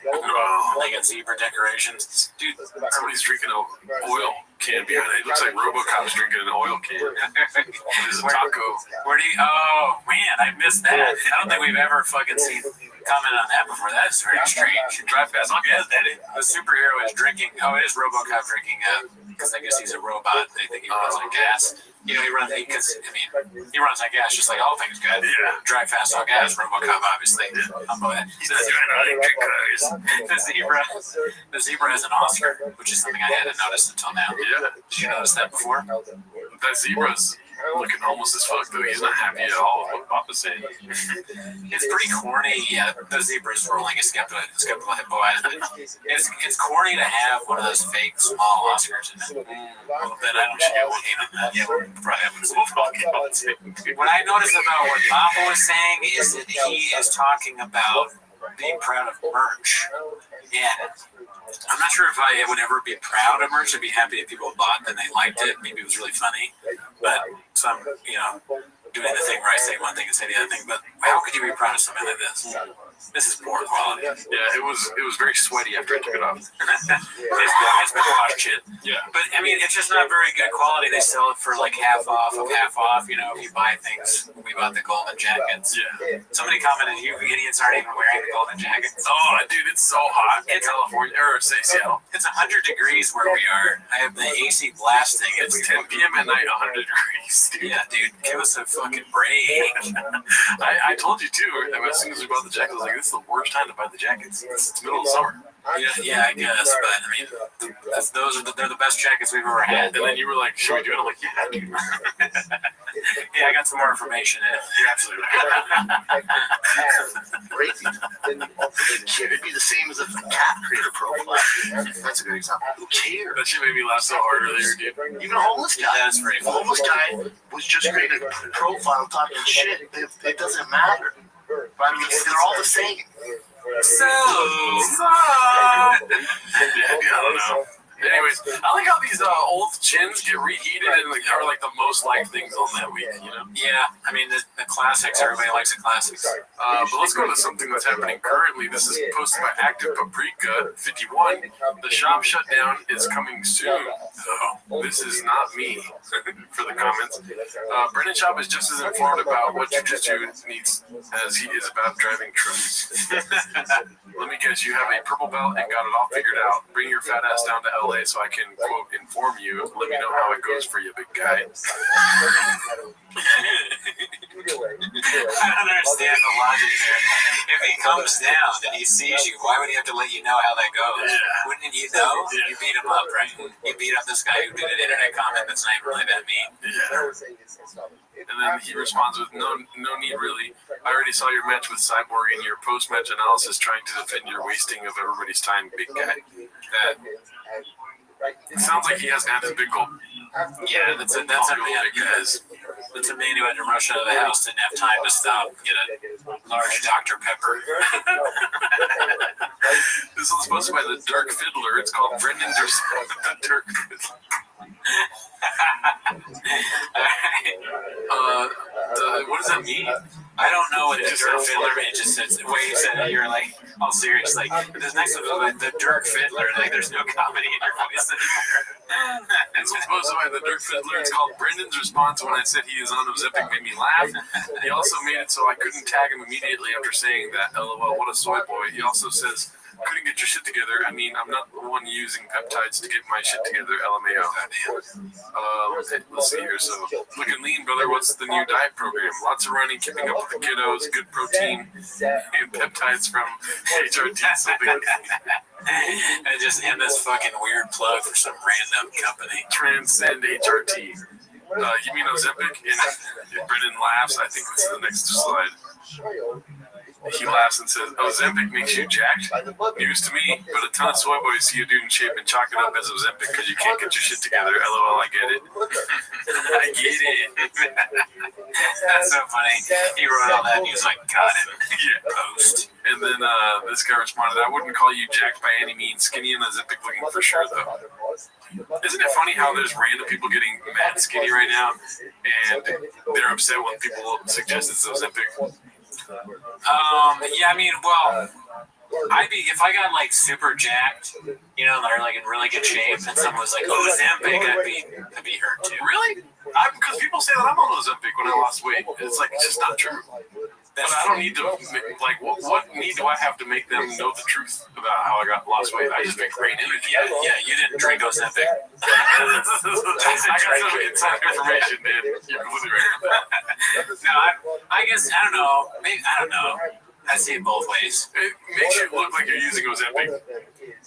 Oh, they got zebra decorations. Dude, somebody's drinking an oil can behind it. It looks like RoboCop's drinking an oil can. There's a taco. Where do you... Oh, man, I missed that. I don't think we've ever fucking seen comment on that before. That's very strange. Drive fast. I'll guess that is. The superhero is drinking... Oh, it is RoboCop drinking... Because I guess he's a robot. They think he runs on gas. You know, he runs on gas just like all things good. Yeah. Drive fast, all gas. RoboCop, obviously. He's not doing electric cars. The zebra has an Oscar, which is something I hadn't noticed until now. Yeah. Did you notice that before? That zebra's looking homeless as fuck, though. He's not happy at all with what Papa's saying. It's pretty corny. Yeah, the zebra's rolling a skeptical hippo. It's corny to have one of those fake small Oscars in it. But I don't know. Yeah, we'll probably have one. What I noticed about what Papa was saying is that he is talking about being proud of merch. And I'm not sure if I would ever be proud of merch. I'd be happy if people bought and they liked it. Maybe it was really funny. But some, you know, doing the thing where I say one thing and say the other thing. But how could you be proud of something like this? This is poor quality. Yeah, it was very sweaty after I took it off. It's been washed shit. Yeah. But I mean, it's just not very good quality. They sell it for like half off. You know, if you buy things, we bought the golden jackets. Yeah. Somebody commented, "You idiots aren't even wearing the golden jackets." Oh, dude, it's so hot in California or say Seattle. It's 100 degrees where we are. I have the AC blasting. It's 10 p.m. at night, 100 degrees. Dude. Yeah, dude, give us a fucking break. I told you too. As soon as we bought the jackets, I was like, this is the worst time to buy the jackets. It's middle of summer. Yeah, I guess, but I mean, they're the best jackets we've ever had. And then you were like, should we do it? I'm like, yeah, dude. Yeah, I got some more information in it. You're absolutely right. Crazy. It'd be the same as if a cat created a profile. That's a good example. Who cares? That shit made me laugh so hard earlier, dude. Even a homeless guy. Yeah, that's very The homeless guy was just creating a profile talking shit. It doesn't matter. I mean, they're all the same. So I don't know. Anyways, I like how these old chins get reheated and are like the most liked things on that week, you know? yeah, I mean the classics. Everybody likes the classics. But let's go to something that's happening currently. This is posted by Active Paprika 51. The shop shutdown is coming soon. So this is not me for the comments. Brennan Shop is just as informed about what Jiu-Jitsu needs as he is about driving trucks. Let me guess, you have a purple belt and got it all figured out. Bring your fat ass down to LA so I can, quote, inform you. Let me know how it goes for you, big guy. I don't understand the logic there. If he comes down and he sees you, why would he have to let you know how that goes? Yeah. Wouldn't you know? You beat him up, right? You beat up this guy who did an internet comment that's not even really that mean. Yeah. And then he responds with, no need really. I already saw your match with Cyborg and your post-match analysis trying to defend your wasting of everybody's time, big guy. It sounds like he hasn't had his big goal. Yeah, that's a big guys. That's a man who had to rush out of the house, didn't have time to stop and get a large Dr. Pepper. This one's supposed to be by the Dirk Fiddler. It's called Brendan's Response to the Dirk Fiddler. What does that mean? I don't know what the Dirk Fiddler means. It just says, the way you said it, you're like, all serious. Like, this next one was like, the Dirk Fiddler. Like, there's no comedy in your voice anymore. It's supposed to be by the Dirk Fiddler. It's called Brendan's Response when I said he is on Ozempic made me laugh. He also made it so I couldn't tag him immediately after saying that. LOL, what a soy boy. He also says, couldn't get your shit together. I mean, I'm not the one using peptides to get my shit together. LMAO. Let's see here. So, looking lean, brother. What's the new diet program? Lots of running, keeping up with the kiddos, good protein, and peptides from HRT. And just end this fucking weird plug for some random company. Transcend HRT. You mean Ozempic? And Brendan laughs. I think this is the next slide. He laughs and says, Ozempic makes you jacked? News to me, but a ton of soy boys see a dude in shape and chalk it up as Ozempic because you can't get your shit together. LOL, I get it. I get it. That's so funny. He wrote all that and he was like, got it. Yeah. Post. And then this guy responded, I wouldn't call you jacked by any means. Skinny and Ozempic looking for sure, though. Isn't it funny how there's random people getting mad skinny right now and they're upset when people suggest it's Ozempic? Yeah, I mean, well, if I got like super jacked, you know, they're like in really good shape, and someone was like, "Oh, Ozempic," I'd be hurt too. Really? Because people say that I'm on Ozempic when I lost weight. It's like, it's just not true. But I don't need to, like, what need do I have to make them know the truth about how I lost weight? I just make brain energy. Yeah, you didn't drink Ozempic. I got some inside information, man. You're completely right. No, I guess, I don't know. Maybe, I don't know. I see it both ways. It makes you look like you're using Ozempic.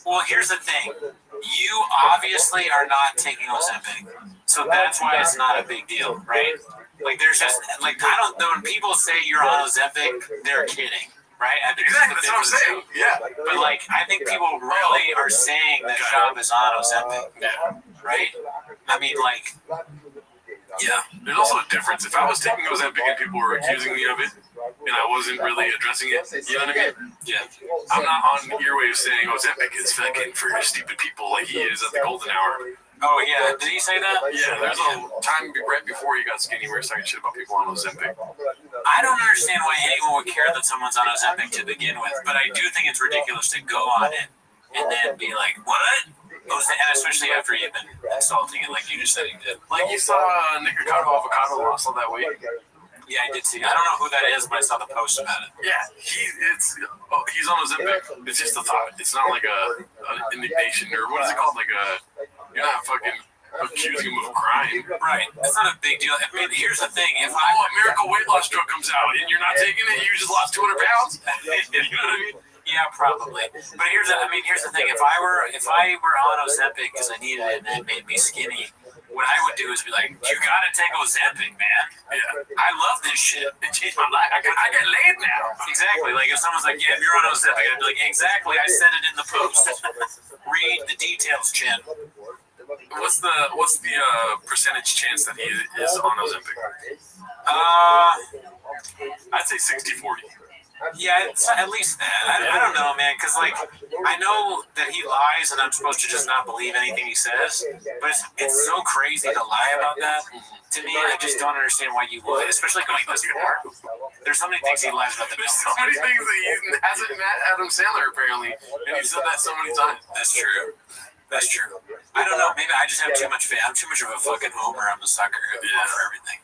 Well, here's the thing. You obviously are not taking Ozempic. So that's why it's not a big deal, right? Like, there's just, like, I don't know, when people say you're on Ozempic, they're kidding, right? I think exactly, that's what I'm saying, yeah. But, like, I think people really are saying that Shab is on Ozempic, right? I mean, like, yeah. There's also a difference. If I was taking Ozempic and people were accusing me of it, and I wasn't really addressing it, you know what I mean? Yeah. I'm not on your way of saying Ozempic is fucking for stupid people like he is at the golden hour. Oh, yeah. Did he say that? Yeah, there's a time right before he got skinny where he was talking shit about people on Ozempic. I don't understand why anyone would care that someone's on Ozempic to begin with, but I do think it's ridiculous to go on it and then be like, what? And especially after you've been insulting it like you just said you did. Like you saw Nick Avocado lost all that weight. Yeah, I did see. I don't know who that is, but I saw the post about it. Yeah, he's on Ozempic. It's just a thought. It's not like a indignation or what is it called? Like you're not fucking accusing him of crime. Right. It's not a big deal. I mean, here's the thing. If a miracle weight loss drug comes out and you're not taking it, you just lost 200 pounds. You know what I mean? Yeah, probably. But here's the thing. If I were on Ozempic because I needed it and it made me skinny, what I would do is be like, you gotta take Ozempic, man. Yeah. I love this shit. It changed my life. I get laid now. Exactly. Like if someone's like, yeah, you're on Ozempic, I'd be like, exactly. I said it in the post. Read the details, Chin. What's the percentage chance that he is on Ozempic? I'd say 60-40. Yeah, it's at least that. I don't know, man, because, like, I know that he lies and I'm supposed to just not believe anything he says, but it's so crazy to lie about that. To me, I just don't understand why you would, especially going this far. There's so many things he lies about that There's so many things that he hasn't met Adam Sandler, apparently, and he said that so many times. That's true. That's true. I don't know. Maybe I just have too much faith. I'm too much of a fucking homer. I'm a sucker for everything.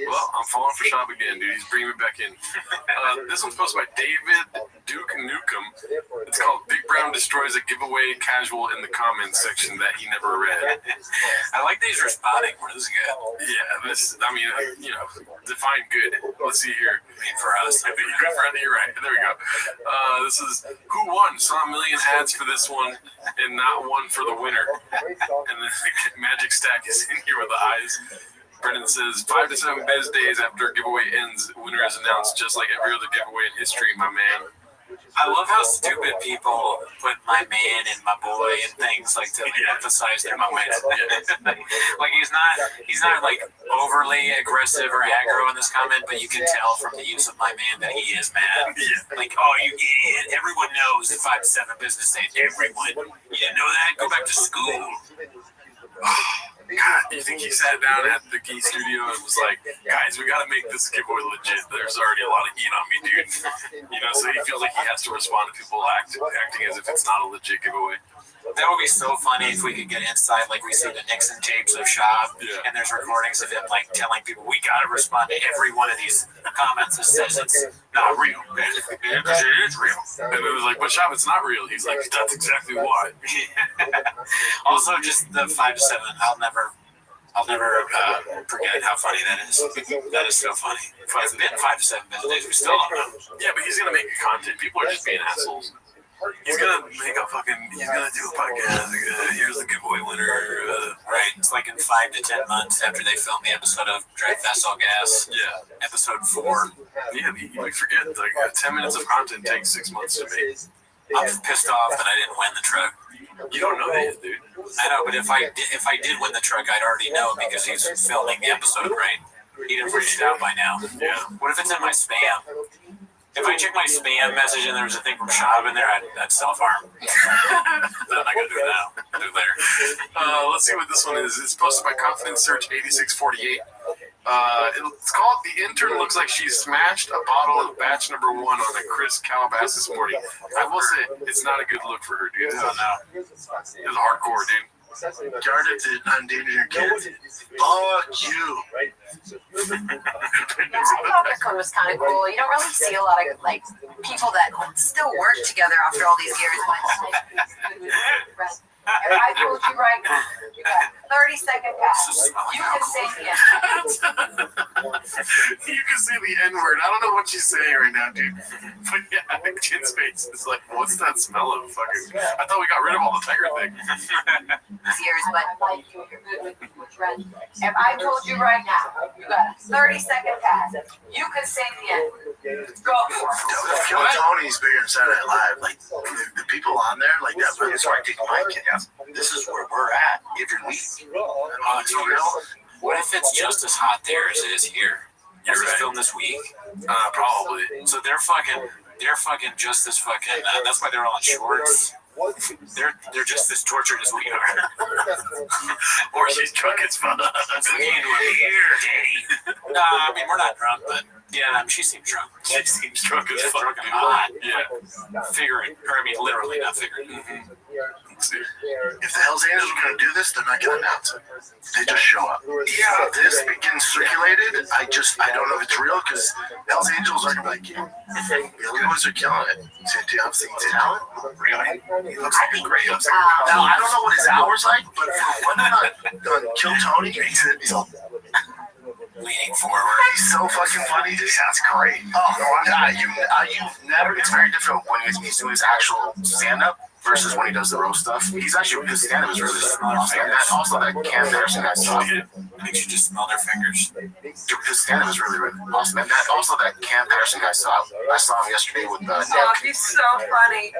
Well, I'm falling for Shab again, dude. He's bringing me back in. This one's posted by David Duke Nukem. It's called Big Brown Destroys a Giveaway Casual in the comments section that he never read. I like that he's responding. This is good. Yeah, define good. Let's see here. I mean, for us. Good friend, you're right. There we go. This is who won. Saw a million ads for this one and not one for the winner. And the magic stack is in here with the eyes. Brendan says 5 to 7 biz days after giveaway ends, winner is announced just like every other giveaway in history, my man. I love how stupid people put my man and my boy and things like to emphasize their points. Like he's not like overly aggressive or aggro in this comment, but you can tell from the use of my man that he is mad. Like, oh, you idiot! Everyone knows 5 to 7 business days. Everyone, you didn't know that? Go back to school. God, you think he sat down at the Key Studio and was like, guys, we got to make this giveaway legit. There's already a lot of heat on me, dude. You know, so he feels like he has to respond to people acting as if it's not a legit giveaway. That would be so funny if we could get inside, like we see the Nixon tapes of Shab, and there's recordings of him like telling people, we got to respond to every one of these comments that says it's not real. Because it is real. And it was like, but Shab, it's not real. He's like, that's exactly why. Also, just the 5 to 7, I'll never forget how funny that is. That is so funny. It's been 5 to 7 business days. We still don't know. Yeah, but he's going to make content. People are just being assholes. He's gonna do a podcast. Here's the giveaway winner. Right. It's like in 5 to 10 months after they film the episode of Drive Fast All Gas. Yeah. Episode 4. Yeah, we forget. Like 10 minutes of content takes 6 months to make. I'm pissed off that I didn't win the truck. You don't know that, dude. I know, but if I did win the truck, I'd already know because he's filming the episode, right? He'd have reached out by now. Yeah. What if it's in my spam? If I check my spam message and there was a thing from Shab in there, I'd self-harm. But I'm not going to do it now. I'll do it later. Let's see what this one is. It's posted by Confidence Search 8648. It's called The Intern Looks Like She Smashed a Bottle of Batch Number 1 on a Chris Calabasas morning. I will say, it's not a good look for her, dude. Oh, no. It's hardcore, dude. Guarded to endanger your kids. Fuck you. I thought this one was kind of cool. You don't really see a lot of like people that still work together after all these years. If I told you right now, you got 30-second pass. You can say the N-word. You can say the N-word. I don't know what she's saying right now, dude. But yeah, Kid's face is like, what's that smell of fucking... I thought we got rid of all the tiger thing. Years, but like you're good with trend. If I told you right now, you got a 30-second pass. You can say the N-word. Go for it. Kill Tony's bigger than Saturday Night Live. Like the people on there, like that. That's where I take my kid. This is where we're at every week. Oh, it's real. What if it's just as hot there as it is here? Is it filmed this week? Probably. So they're fucking just as fucking. That's why they're all in shorts. They're just as tortured as we are. Or she's drunk as fuck. Looking into a beer, Daddy. No, I mean we're not drunk, but yeah, she seems drunk. She seems drunk as fuck. Drunk and hot. Yeah. Figuring, or I mean literally not figuring. Mm-hmm. If the Hells Angels are going to do this, they're not going to announce it. They just show up. Yeah, this begins circulated. I don't know if it's real because Hells Angels are going to be like, yeah, the boys are killing it. Do you have seen talent? Really? He looks like a great. Now, I don't know what his hours like, but for one done Kill Tony, he's Leaning forward. He's so fucking funny. He sounds great. You've never. It's very different when he's doing his actual stand-up versus when he does the roast stuff. He's actually, his stand-up is really awesome. And also that Cam Anderson guy stuff. It makes you just smell their fingers. His stand-up is really, really awesome. And also that Cam Anderson guy stuff. I saw him yesterday with Nick. Oh, he's so funny.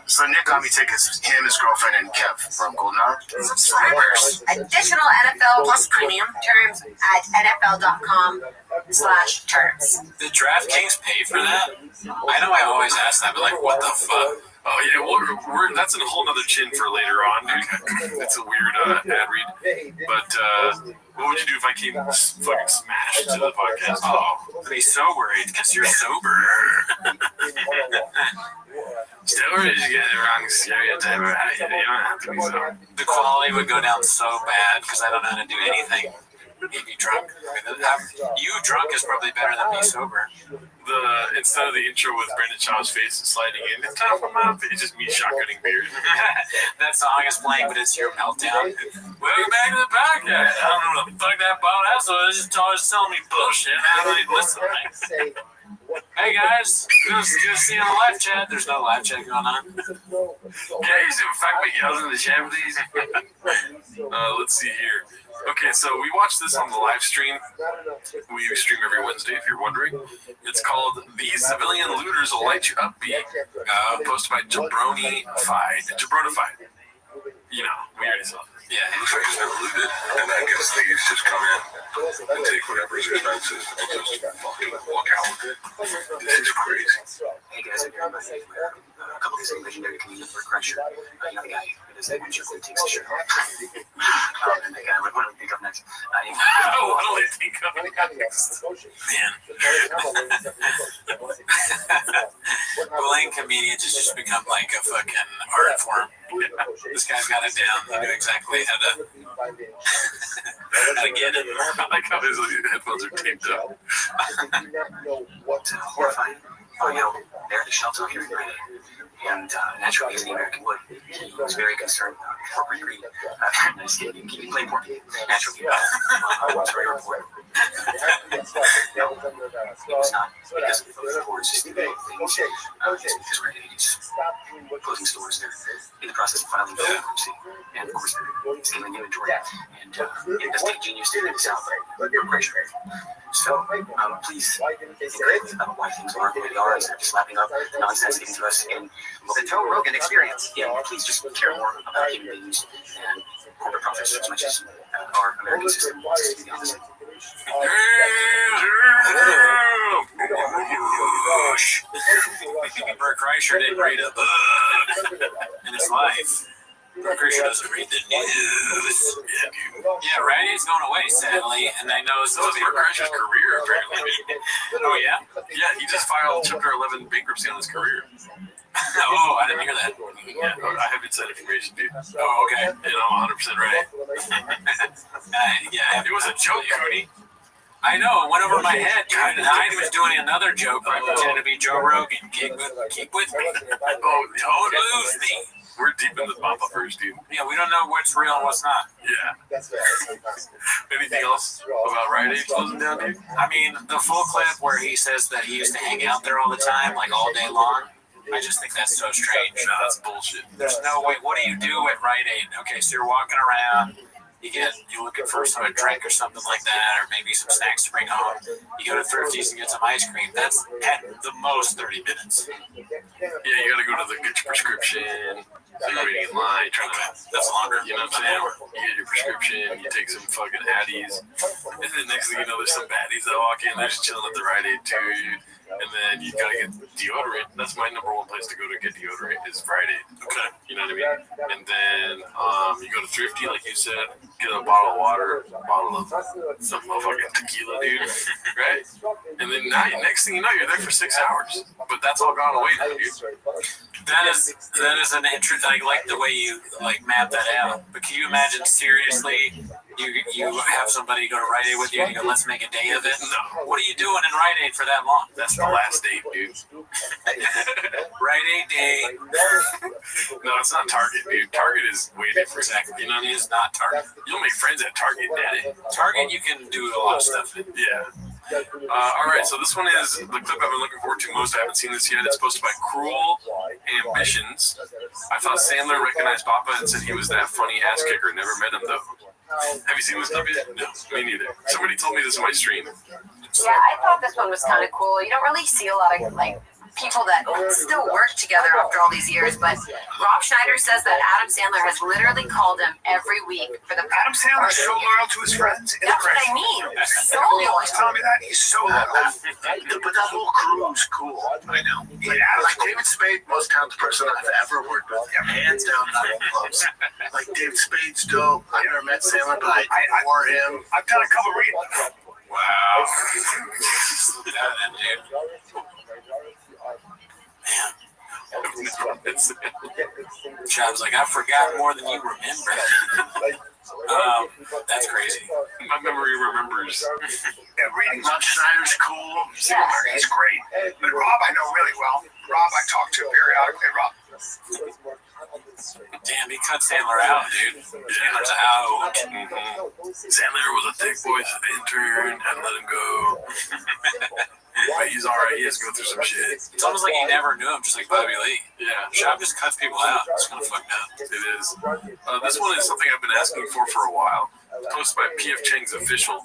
So Nick got me tickets. Him, his girlfriend, and Kev from Golden Hour. Subscribers. Additional NFL Plus premium terms at NFL.com/terms. Did DraftKings pay for that? I know I always ask that, but like, what the fuck? Oh yeah, we're that's a whole nother chin for later on, dude. It's a weird ad read. But what would you do if I came fucking smashed to the podcast? Oh, I'd be so worried because you're sober. Sober is you get the wrong stereotype. You don't have to be sober. The quality would go down so bad because I don't know how to do anything. You'd be drunk. I mean, you drunk is probably better than me sober. Instead of the intro with Brendan Shaw's face sliding in, it's time for my it's just me shotgunning beer. That song is playing, but it's your meltdown. Welcome back to the podcast. I don't know what the fuck that bald asshole is just always telling me bullshit. I don't even listen. Hey guys, go see in the live chat. There's no live chat going on. Can I use the fact that yells in the chat, please? Let's see here. Okay, so we watched this on the live stream. We stream every Wednesday, if you're wondering. It's called The Civilian Looters Will Light You Up Beat, posted by Jabronified. You know, we already saw it. Yeah, looks like it's never looted, and I guess thieves just come in and take whatever's expensive and just fucking walk out. This is crazy. Hey guys, I'm here in my favorite a couple days ago, legendary comedian for Crusher. You know the guy who does that picture where he takes his shirt off. And that guy, what do we think of next? What do I think of next? Man. Bullying comedians has just become like a fucking art form. This guy's got it down. He knew exactly how to get it. I like how his headphones are taped up. Horrifying. Oh, you know, they're at the shelter here in Reading. And naturally, as the American would, he was very concerned about corporate greed. He played more naturally. Sorry, report. No, it was not because of those reports, just the things. Because we're closing stores, they're in the process of filing for bankruptcy. And of course, they're stealing inventory. And as Big Genius did in the South, you're pressure. So, please think critically about why things are the way they are instead of just slapping up the nonsense given to us in the Joe Rogan experience. Yeah, please just care more about human beings and corporate profits as much as our American system wants to be the opposite. Bert Kreischer didn't read a book in his life. Bert Kreischer doesn't read the news. Yeah, Rite Aid's going away, sadly, and I know So is Bert Kreischer's career, apparently. Oh, yeah? Yeah, he just filed Chapter 11 bankruptcy on his career. Oh, I didn't hear that. Yeah, I have inside information, dude. Oh, okay. And I'm 100% right. Yeah, It was a joke, Cody. I know, it went over my head. I was doing another joke where I pretended to be Joe Rogan. Keep with me. Oh, Don't lose me. we're deep in the Papa first, dude. Yeah, we don't know what's real and what's not. Yeah. Anything else about Rite Aid closing down, dude? I mean, the full clip where he says that he used to hang out there all the time, like all day long, I just think that's so strange. No, that's bullshit. There's no way. What do you do at Rite Aid? Okay, so you're walking around. You're looking for a drink or something like that, or maybe some snacks to bring home. You go to Thrifty's and get some ice cream. That's at the most 30 minutes. Yeah, you gotta go to get your prescription. So you're waiting in line, That's longer. You know what I'm saying? You get your prescription, you take some fucking Addies, and then next thing you know, there's some baddies that walk in, they're just chilling at the Rite Aid too, and then you gotta get deodorant. That's my number one place to go to get deodorant is Rite Aid. Okay, you know what I mean? And then you go to Thrifty, like you said, get a bottle of water, a bottle of some motherfucking tequila, dude, right? And then now, next thing you know, you're there for 6 hours, but that's all gone away now, dude. That is an interest. I like the way you map that out. But can you imagine seriously? You have somebody go to Rite Aid with you and you go, let's make a day of it. No. What are you doing in Rite Aid for that long? That's the last date, dude. Rite Aid day. No, it's not Target, dude. Target is way different. Exactly. You know what I mean? It's not Target. You'll make friends at Target, daddy. Target, you can do a lot of stuff in. Yeah. All right, so this one is the clip I've been looking forward to most. I haven't seen this yet. It's posted by Cruel Ambitions. I thought Sandler recognized Papa and said he was that funny ass kicker. Never met him, though. Have you seen this clip yet? No, me neither. Somebody told me this in my stream. Yeah, I thought this one was kind of cool. You don't really see a lot of people that still work together after all these years, but Rob Schneider says that Adam Sandler has literally called him every week for the Adam Sandler's so loyal to his friends. That's what I mean. So Everybody loyal. always tell me that. He's so loyal. But that whole crew is cool. I know. Like David Spade, most talented person I've ever worked with. Hands down, not even close. Like David Spade's dope. I never met Sandler, but I wore him. I've done a couple readings. Wow. Look at that, dude. Man. Chad's like, I forgot more than you remember. That's crazy. My memory remembers. Yeah, reading Rob Schneider's cool. Sandler, he's great. But Rob, I know really well. Rob, I talk to periodically. Rob. Damn, he cut Sandler out, dude. Sandler's out. Mm-hmm. Sandler was a thick boy intern. Had to let him go. But he's alright. He has to go through some shit. It's almost like he never knew him, just like Bobby Lee. Yeah. Shab just cuts people out. It's kind of fucked up. It is. This one is something I've been asking for a while. posted by P.F. Chang's official.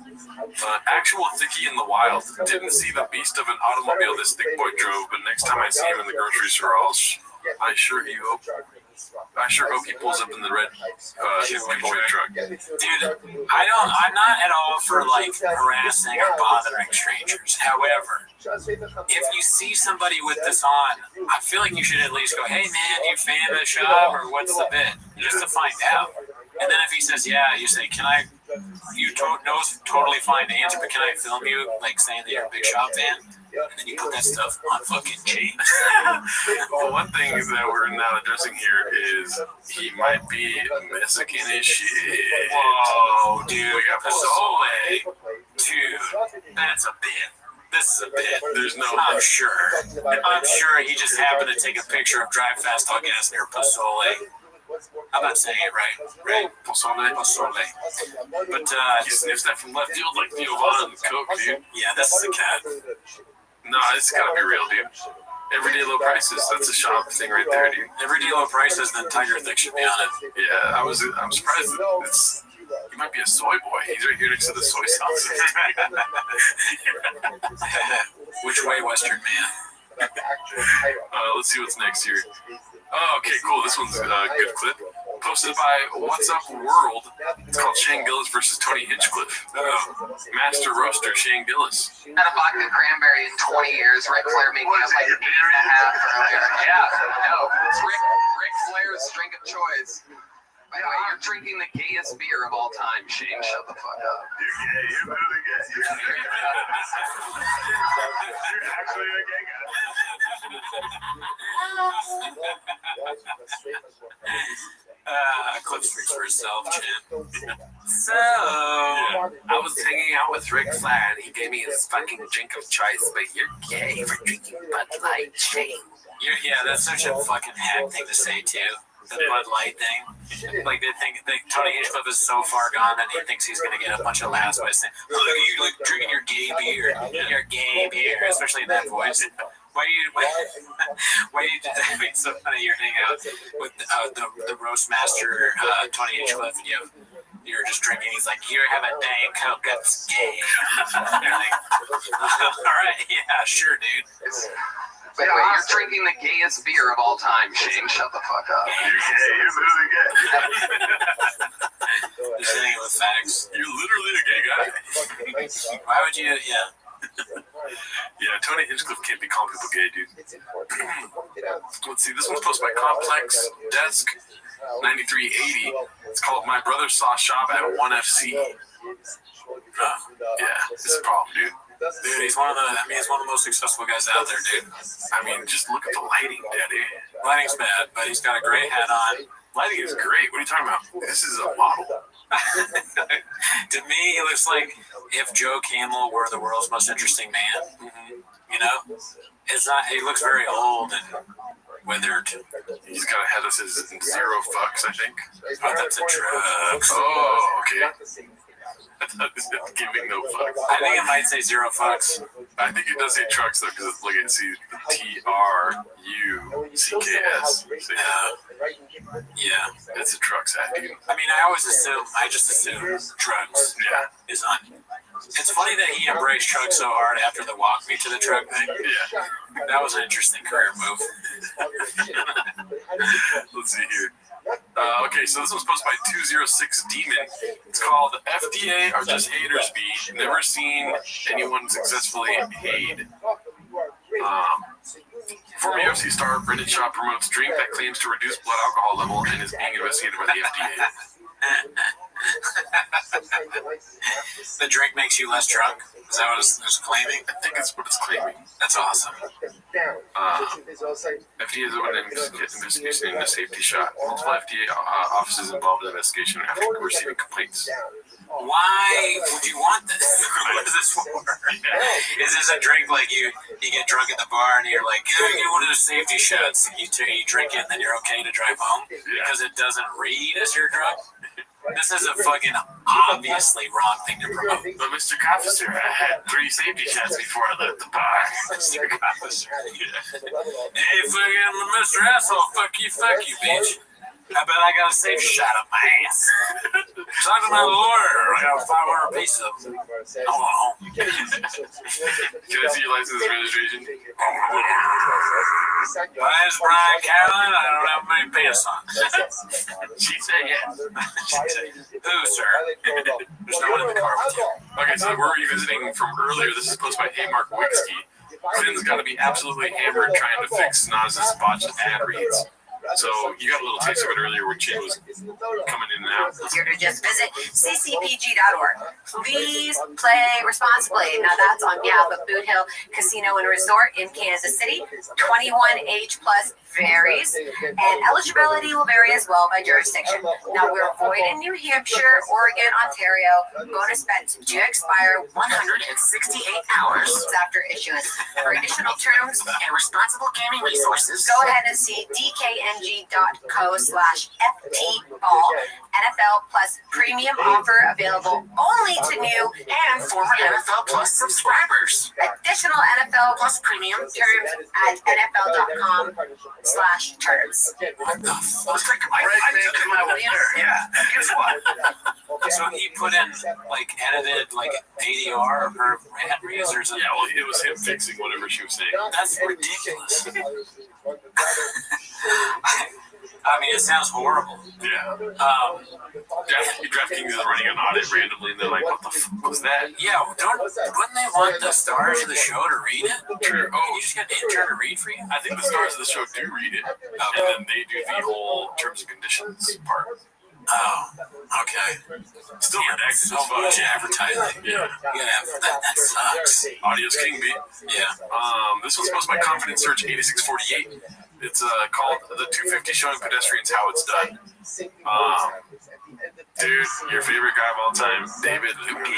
Actual Thicky in the wild. Didn't see the beast of an automobile this thick boy drove, but next time I see him in the grocery store, I sure hope he pulls up in the red truck. Dude, I'm not at all for like harassing or bothering strangers. However, if you see somebody with this on, I feel like you should at least go, hey man, you fan of the shop or what's the bit? Just to find out. And then if he says, yeah, you say, can I, totally fine to answer, but can I film you, like saying that you're a Big Shop fan? And then you put that stuff on fucking chain. Well, one thing that we're not addressing here is he might be Mexican as shit. Whoa, dude. We got Pozole. Dude, that's a bit. This is a bit. There's no. I'm sure he just happened to take a picture of Drive Fast Hug Ass near Pozole. I'm not saying it right? Pozole. But he sniffs that from left field like Theo Vaughn and Coke, dude. Yeah, this is a cat. No, it's gotta be real, dude. Everyday low prices. That's a shop thing right there, dude. Everyday low prices, then Tiger Thick should be on it. Yeah, I'm surprised that he might be a soy boy. He's right here next to the soy sauce. Which way, Western man? Let's see what's next here. Oh, okay, cool. This one's a good clip. Posted by What's Up World. It's called Shane Gillis versus Tony Hinchcliffe. Master roaster Shane Gillis. Had a vodka cranberry in 20 years. Ric Flair making it like 8.5 earlier. Yeah, no. It's Ric Flair's drink of choice. By the way, you're drinking the gayest beer of all time, Shane. Shut the fuck up. You're gay. You're really gay. You're actually a gay guy. Clip speaks for herself, Jim. So, I was hanging out with Ric Flair and he gave me his fucking drink of choice, but you're gay for drinking Bud Light, Shane. Yeah, that's such a fucking hack thing to say, too. The Bud Light thing. Like, they think Tony Hinchcliffe is so far gone that he thinks he's going to get a bunch of laughs by saying, look at you, like, drinking your gay beer. Your gay beer, especially in that voice. Why do you it's so funny you're hanging out with the roast master Tony Hinchcliffe and you're just drinking, he's like, you have a dang Coke, that's gay. You're like, alright, yeah, sure, dude. By the way, you're drinking the gayest beer of all time, Shane. Shut the fuck up. You're gay. You're really gay. Just hitting it with facts. You're literally a gay guy. Why would you, Yeah, Tony Hinchcliffe can't be calling people gay, dude. Let's see, this one's posted by Complex Desk 9380. It's called My Brother Saw Shop at 1FC. Yeah, this is a problem, dude. Dude, he's one of the most successful guys out there, dude. I mean, just look at the lighting, Daddy. Lighting's bad, but he's got a great hat on. Lighting is great. What are you talking about? This is a model. To me, he looks like if Joe Camel were the world's most interesting man. You know? It's not. He looks very old and withered. He's got a head that says 0 fucks, I think. Oh, that's a truck. Oh, okay. I thought it was giving no fucks. I think it might say 0 fucks. I think it does say trucks though, because look at see the TRUCKS. So, yeah, it's a trucks hat, dude. I mean, I just assume drugs. Yeah, is on. It's funny that he embraced trucks so hard after the walk me to the truck thing. Yeah, that was an interesting career move. Let's see here. Okay, so this was posted by 206 Demon. It's called FDA Are Just Haters Be. Never seen anyone successfully hate. Former UFC star Brendan Shaw promotes drink that claims to reduce blood alcohol level and is being investigated by the FDA. The drink makes you less drunk? Is that what it's claiming? I think it's what it's claiming. That's awesome. FDA is opening an investigation into safety shot. Multiple FDA offices involved in the investigation after receiving complaints. Why would you want this? What is this for? Is this a drink like you get drunk at the bar and you're like, you want to do safety shots? You drink it and then you're okay to drive home? Because it doesn't read as you're drunk? This is a fucking obviously wrong thing to promote. But Mr. Officer, I had 3 safety shots before I left the bar. Mr. Officer. Hey, fucking Mr. Asshole, fuck you, bitch. I bet I got a safe shot up my ass. Talk to my lawyer. I got 500 pieces of them. Oh. Can I see your license registration? My name's Brian Caroline. I don't have many pants on. She said yes. Who, sir? There's no one in the car with you. Okay, so we're revisiting from earlier. This is posted by A. Mark Wixky. Finn's got to be absolutely hammered trying to fix Naz's botched ad reads. So you got a little taste of it earlier when Chin was coming in and out. Easier to just visit ccpg.org. Please play responsibly. Now that's on behalf of Boot Hill Casino and Resort in Kansas City. 21 age plus varies, and eligibility will vary as well by jurisdiction. Now we're void in New Hampshire, Oregon, Ontario. Bonus bets do expire 168 hours after issuance. For additional terms and responsible gaming resources, go ahead and see dkng.co/ftball. NFL Plus premium offer available only to new and former NFL Plus subscribers. Additional NFL Plus premium terms at nfl.com/terms. What the fuck? I took my wiener. Yeah. Guess what? So he put in, like, edited, like, ADR of her ad reads, or is it? Yeah, well, it was him fixing whatever she was saying. That's ridiculous. I mean, it sounds horrible. Yeah. DraftKings is running an audit randomly, and they're like, "What the fuck was that?" Yeah, wouldn't they want the stars of the show to read it? True. Oh, you just got an intern to read for you? I think the stars of the show do read it, and then they do the whole terms and conditions part. Oh, okay. Still redacted So as fuck. much advertising. Yeah. Yeah, that sucks. Audio's king, B. Yeah. This one's posted by Confidence Search 8648. It's called The 250 Showing Pedestrians How It's Done. Dude, your favorite guy of all time, David Lucas.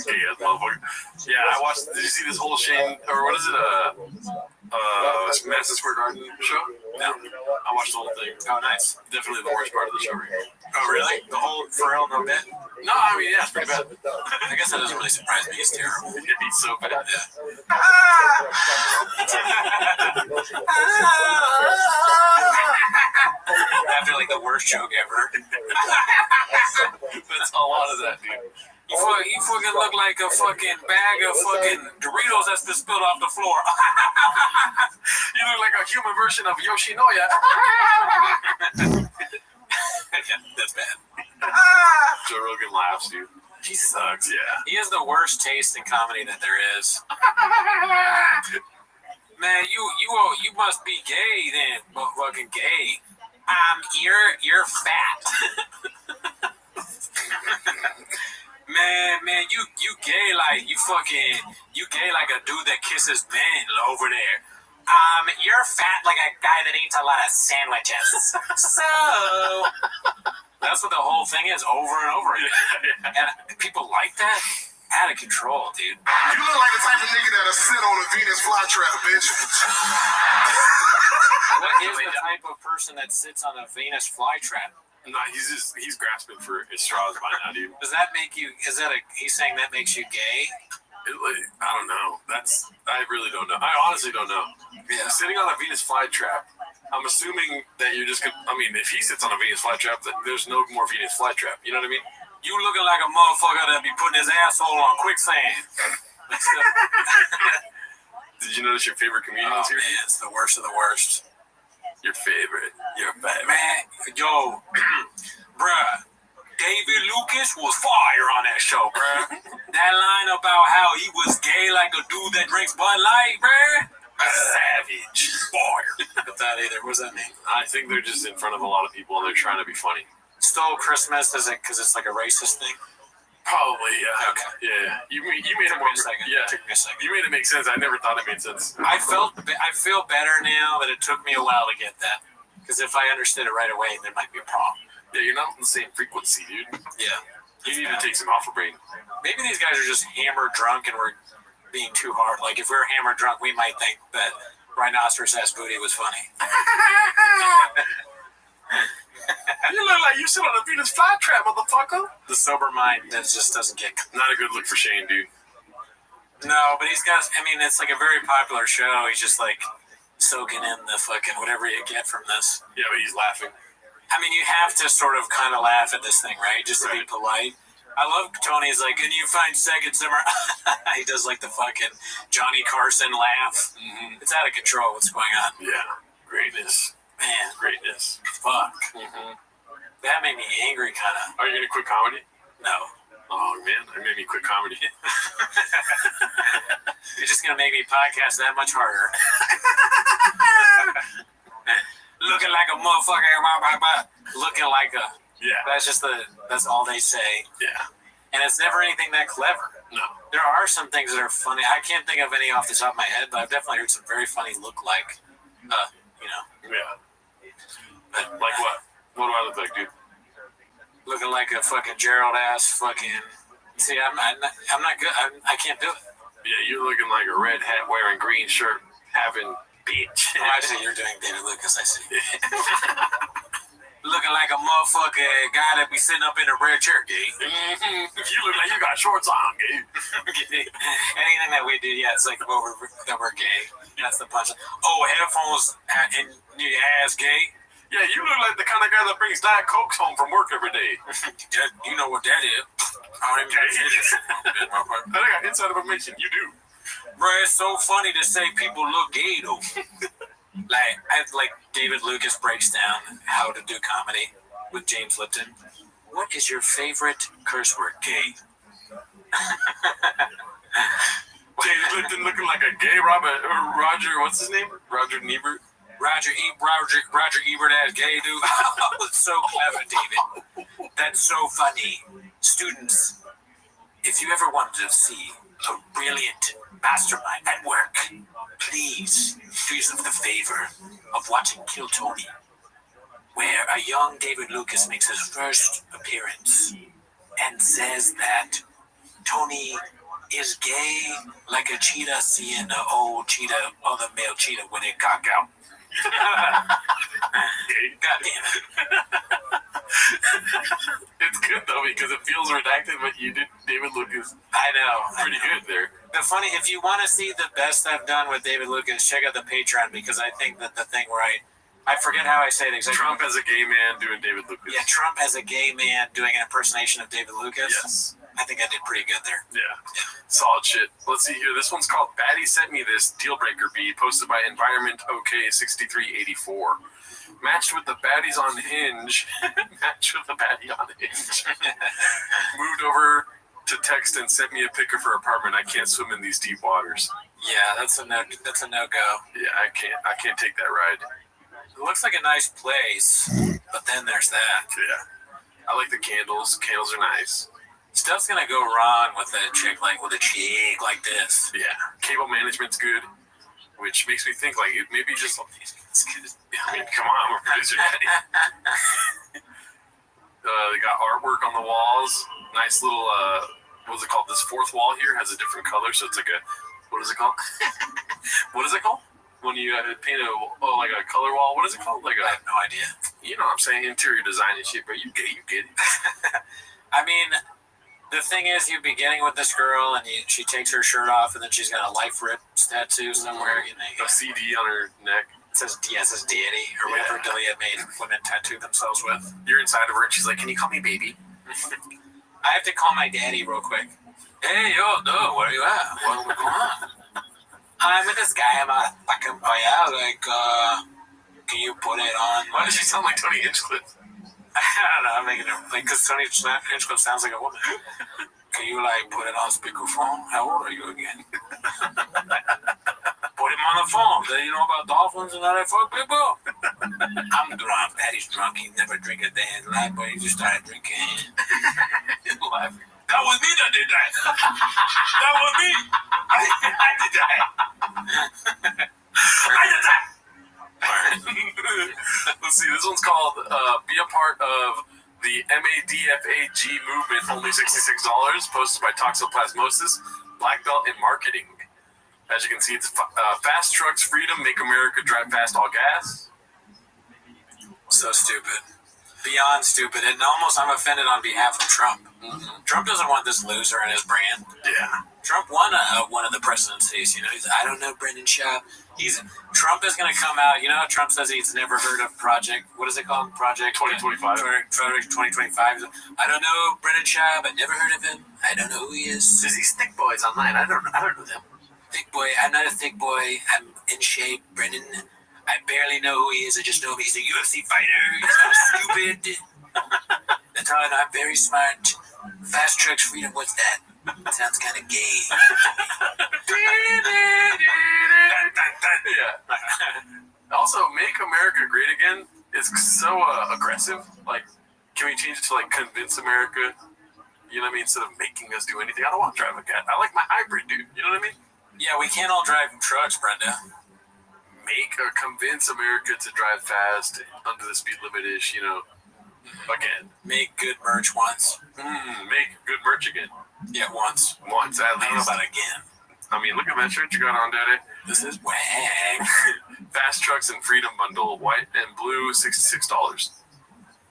Gay-ass motherfucker. Yeah, I watched, did you see this whole Shane, or what is it, Madison Square Garden show? No. I watched the whole thing. Oh, nice. Definitely the worst part of the show right here. Oh, really? The whole, for real, no bit? No, I mean, yeah, it's pretty bad. I guess that doesn't really surprise me. He's terrible. Yeah, he's so bad. Yeah. After, like, the worst joke ever. That's a lot of that, dude. You fucking look like a fucking bag of fucking Doritos that's been spilled off the floor. You look like a human version of Yoshinoya. That's bad. Joe Rogan laughs, dude. He sucks. Yeah. He has the worst taste in comedy that there is. Man, you must be gay then, but fucking gay. You're fat. Man, you gay like you gay like a dude that kisses men over there. You're fat like a guy that eats a lot of sandwiches. So that's what the whole thing is, over and over again. And people like that? Out of control, dude. You look like the type of nigga that'll sit on a Venus flytrap, bitch. What is the type of person that sits on a Venus flytrap? Nah, he's grasping for his straws by now, dude. Does that make you? He's saying that makes you gay? I don't know. I really don't know. I honestly don't know. Yeah. Sitting on a Venus flytrap, I'm assuming that you're just gonna. I mean, if he sits on a Venus flytrap, there's no more Venus flytrap. You know what I mean? You looking like a motherfucker that be putting his asshole on quicksand. Did you notice your favorite comedians Oh, here? man, it's the worst of the worst. Your favorite. Man, yo, bruh, David Lucas was fire on that show, bruh. That line about how he was gay like a dude that drinks Bud Light, bruh. Savage. Fire. Not that either. What does that mean? I think they're just in front of a lot of people and they're trying to be funny. Stole Christmas, is it because it's like a racist thing? Probably, yeah. Okay. Yeah. You made it Took more. me a second. Yeah. Took me a second. You made it make sense. I never thought it made sense. I feel better now that it took me a while to get that. Because if I understood it right away, there might be a problem. Yeah, you're not on the same frequency, dude. Yeah. You need to take some alpha brain. Maybe these guys are just hammered drunk and we're being too hard. Like, if we're hammered drunk, we might think that Rhinoceros ass booty was funny. You look like you sit on a Venus flytrap, motherfucker. The sober mind that just doesn't get. Not a good look for Shane, dude. No, but he's got. I mean, it's like a very popular show. He's just like, soaking in the fucking whatever you get from this. Yeah, but he's laughing. I mean, you have to sort of kind of laugh at this thing, right? Just to be polite. I love Tony's like, can you find second summer? He does like the fucking Johnny Carson laugh. Mm-hmm. It's out of control what's going on. Yeah. Greatness. Man. Greatness. Fuck. Mm-hmm. That made me angry, kind of. Are you going to quit comedy? No. Oh, man. That made me quit comedy. You're just going to make me podcast that much harder. Looking like a motherfucker. Looking like a... Yeah. That's all they say. Yeah. And it's never anything that clever. No. There are some things that are funny. I can't think of any off the top of my head, but I've definitely heard some very funny look like, Yeah. But like what? What do I look like, dude? Looking like a fucking Gerald ass fucking... See, I'm not good. I can't do it. Yeah, you're looking like a red hat wearing green shirt having bitch. Oh, I see you're doing David Lucas, I see. Looking like a motherfucker guy that be sitting up in a red chair, gay. Mm-hmm. You look like you got shorts on, gay. Anything that we do, yeah, it's like that we're gay. That's the punch. Oh, headphones in your ass, gay. Yeah, you look like the kind of guy that brings Diet Cokes home from work every day. You know what that is. I don't even say this. I got inside information. You do. Bro, it's so funny to say people look gay, though. Like David Lucas breaks down how to do comedy with James Lipton. What is your favorite curse word, gay? James Lipton looking like a gay Roger, what's his name? Roger Ebert? Roger Ebert as gay, dude. That's so clever, David. That's so funny. Students, if you ever wanted to see a brilliant mastermind at work, please do yourself the favor of watching Kill Tony, where a young David Lucas makes his first appearance and says that Tony is gay like a cheetah seeing an old cheetah, other male cheetah with a cock out. God damn it. It's good though because it feels redacted, but you did David Lucas. I know. Pretty good there. The funny, if you want to see the best I've done with David Lucas, check out the Patreon because I think that the thing where I forget how I say it exactly. Trump as a gay man doing David Lucas. Yeah, Trump as a gay man doing an impersonation of David Lucas. Yes. I think I did pretty good there. Yeah. Solid shit. Let's see here. This one's called Batty Sent Me This Deal Breaker Bee, posted by Environment OK 6384. Matched with the baddies on Hinge. Matched with the baddie on Hinge. Moved over to text and sent me a pic of her apartment. I can't swim in these deep waters. Yeah, that's a no go. Yeah, I can't take that ride. It looks like a nice place, but then there's that. Yeah. I like the candles. Candles are nice. Stuff's gonna go wrong with a chick like this. Yeah. Cable management's good, which makes me think like maybe just. I mean, come on, we're producer daddy. They got artwork on the walls. Nice little what's it called? This fourth wall here has a different color, so it's like a what is it called? What is it called? When you paint like a color wall, what is it called? I have no idea. You know what I'm saying? Interior design and shit, but you get it. I mean, the thing is, you're beginning with this girl, and she takes her shirt off, and then she's got a life rip tattoo somewhere. A CD on her neck. It says deity, or whatever Delia made women tattoo themselves with. You're inside of her, and she's like, "Can you call me baby?" I have to call my daddy real quick. Hey, yo, dude, where you at? What's going on? I'm with this guy. I'm a fucking can you put it on? Why does she sound like Tony Hinchcliffe? I don't know. I'm making it because Tony Hinchcliffe sounds like a woman. Can you put it on speakerphone? How old are you again? Put him on the phone. Do you know about dolphins and how they fuck people? I'm drunk. Daddy's drunk. He never drink a day in his life, but he just started drinking. Laughing. That was me that did that. That was me. I did that. I did that. Let's see. This one's called "Be a Part of the MADFAG Movement." Only $66. Posted by Toxoplasmosis, Black Belt in Marketing. As you can see, it's Fast Trucks Freedom, Make America Drive Fast All Gas. So stupid. Beyond stupid, and almost I'm offended on behalf of Trump. Mm-hmm. Trump doesn't want this loser in his brand. Yeah. Trump won one of the presidencies. You know, I don't know Brendan Schaub. Trump is going to come out. You know, Trump says he's never heard of Project. What is it called? Project 2025. Project 2025. I don't know Brendan Schaub. I never heard of him. I don't know who he is. There's these thick boys online. I don't know them. Thick boy. I'm not a thick boy. I'm in shape, Brendan. I barely know who he is. I just know him. He's a UFC fighter. He's so stupid. That's all I know. I'm very smart. Fast Trucks Freedom. What's that? Sounds kind of gay. Yeah. Also, Make America Great Again is so aggressive. Like, can we change it to like Convince America? You know what I mean? Instead of making us do anything. I don't want to drive a cat. I like my hybrid, dude. You know what I mean? Yeah, we can't all drive trucks, Brenda. Make or convince America to drive fast, under the speed limit ish, you know. Again. Make good merch once. Make good merch again. Yeah, once. Once, at least. I don't know about again. I mean, look at that shirt you got on, Daddy. This is wag. Fast Trucks and Freedom Bundle, white and blue, $66.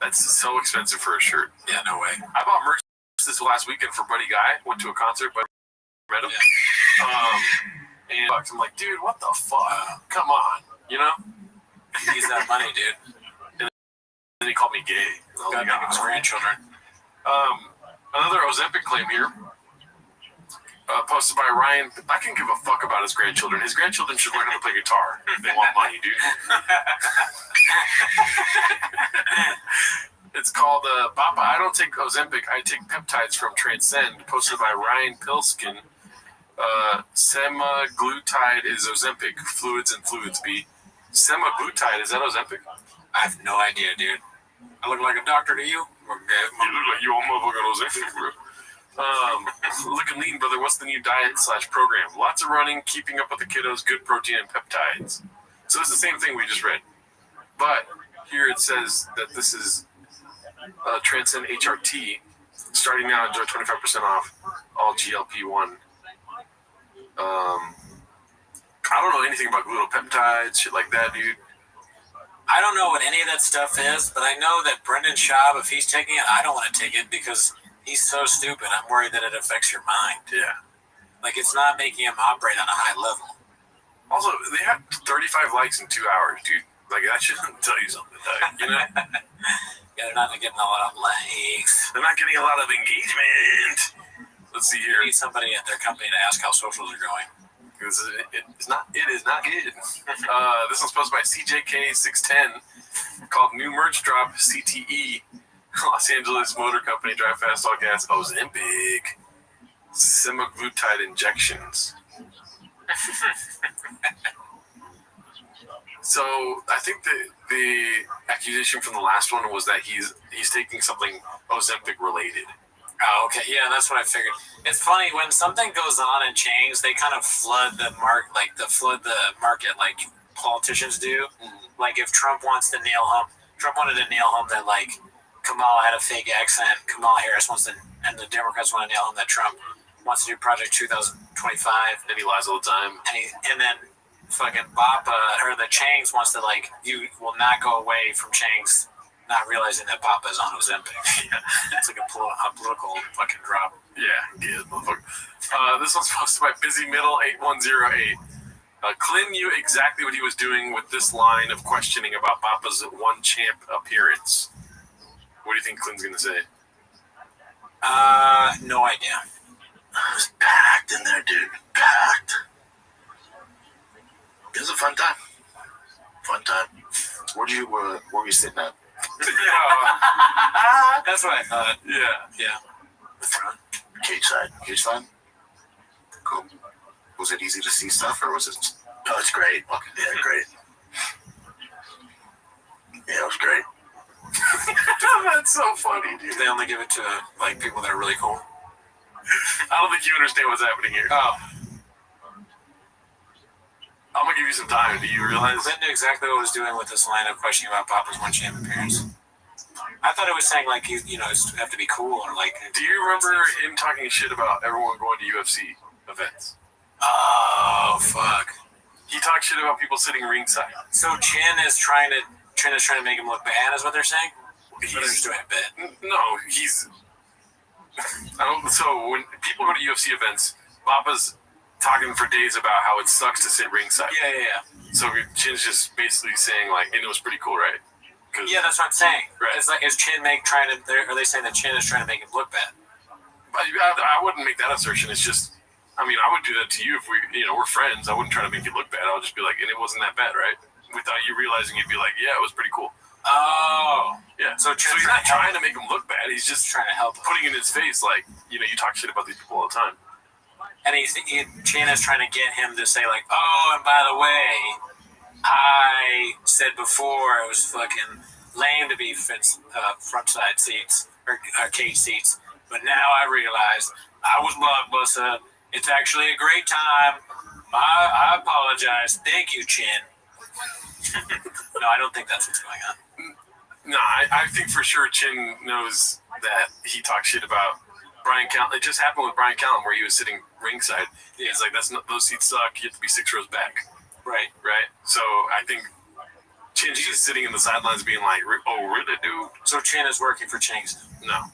That's so expensive for a shirt. Yeah, no way. I bought merch this last weekend for Buddy Guy. Went to a concert, but read him. Yeah. And I'm like, dude, what the fuck? Come on, you know? He needs that money, dude. And then he called me gay. Gotta make his grandchildren. Another Ozempic claim here. Posted by Ryan. I can give a fuck about his grandchildren. His grandchildren should learn how to play guitar. They want money, dude. It's called Papa, I don't take Ozempic, I take peptides from Transcend. Posted by Ryan Pilskin. Semaglutide is Ozempic. Fluids and Fluids B. Semaglutide, is that Ozempic? I have no idea, dude. I look like a doctor to you? Okay. You look like you all motherfucking Ozempic, bro. Looking lean, brother. What's the new diet / program? Lots of running, keeping up with the kiddos, good protein and peptides. So it's the same thing we just read. But here it says that this is Transcend HRT. Starting now, enjoy 25% off all GLP-1. I don't know anything about glutapeptides, shit like that, dude. I don't know what any of that stuff is, but I know that Brendan Schaub, if he's taking it, I don't want to take it because he's so stupid. I'm worried that it affects your mind. Yeah. Like, it's not making him operate on a high level. Also, they have 35 likes in 2 hours, dude. Like, that shouldn't tell you something, you know? Yeah, they're not getting a lot of likes. They're not getting a lot of engagement. Let's see here. They need somebody at their company to ask how socials are going. Because it is not good. This one's posted by CJK610 called New Merch Drop CTE. Los Angeles Motor Company, Drive Fast, All Gas, Ozempic, Semaglutide injections. So I think the accusation from the last one was that he's taking something Ozempic related. Oh, okay. Yeah, that's what I figured. It's funny when something goes on in chains, they kind of flood the market like politicians do. Mm-hmm. Like if Trump wanted to nail home that like Kamala had a fake accent. Kamala Harris and the Democrats want to nail home that Trump wants to do Project 2025, and he lies all the time. And then fucking Bapa or the Changs wants to like you will not go away from Changs. Not realizing that Papa is on Ozempic. Yeah. It's like a political fucking drop. Yeah, motherfucker. This one's posted by Busy Middle 8108. Clint knew exactly what he was doing with this line of questioning about Papa's one champ appearance. What do you think Clint's gonna say? No idea. It was packed in there, dude. Packed. It was a fun time. Where were you sitting at? That's what I thought. Yeah. Cage side. Cage side? Cool. Was it easy to see stuff, or was it... Oh, it's great. Yeah, great. Yeah, it was great. That's so funny, dude. They only give it to like people that are really cool. I don't think you understand what's happening here. Oh. I'm gonna give you some time. Do you realize? Clint knew exactly what I was doing with this line of questioning about Papa's one champ appearance. I thought it was saying like you have to be cool or like. Do you remember him talking shit about everyone going to UFC events? Oh fuck! He talked shit about people sitting ringside. So Chin is trying to make him look bad, is what they're saying? He's doing a bit. No, he's. So when people go to UFC events, Papa's talking for days about how it sucks to sit ringside. Yeah. So Chin's just basically saying like, and it was pretty cool, right? Yeah, that's what I'm saying. Right. It's like, is Chin are they saying that Chin is trying to make him look bad? I wouldn't make that assertion. It's just, I mean, I would do that to you if we're friends. I wouldn't try to make you look bad. I would just be like, and it wasn't that bad, right? Without you realizing, you'd be like, yeah, it was pretty cool. Oh. Yeah. So he's not trying to make him look bad. He's just trying to help him. Putting in his face, like, you talk shit about these people all the time. And Chin is trying to get him to say, like, oh, and by the way, I said before it was fucking lame to be front side seats or cage seats, but now I realize I was Blockbuster. It's actually a great time. I apologize. Thank you, Chin. No, I don't think that's what's going on. No, I think for sure Chin knows that he talks shit about Brian Callen. It just happened with Brian Callen where he was sitting ringside. Yeah. He's like, those seats suck. You have to be 6 rows back. Right. So I think Chin's just sitting in the sidelines being like, oh, really, dude? So Chin is working for Chang's? No.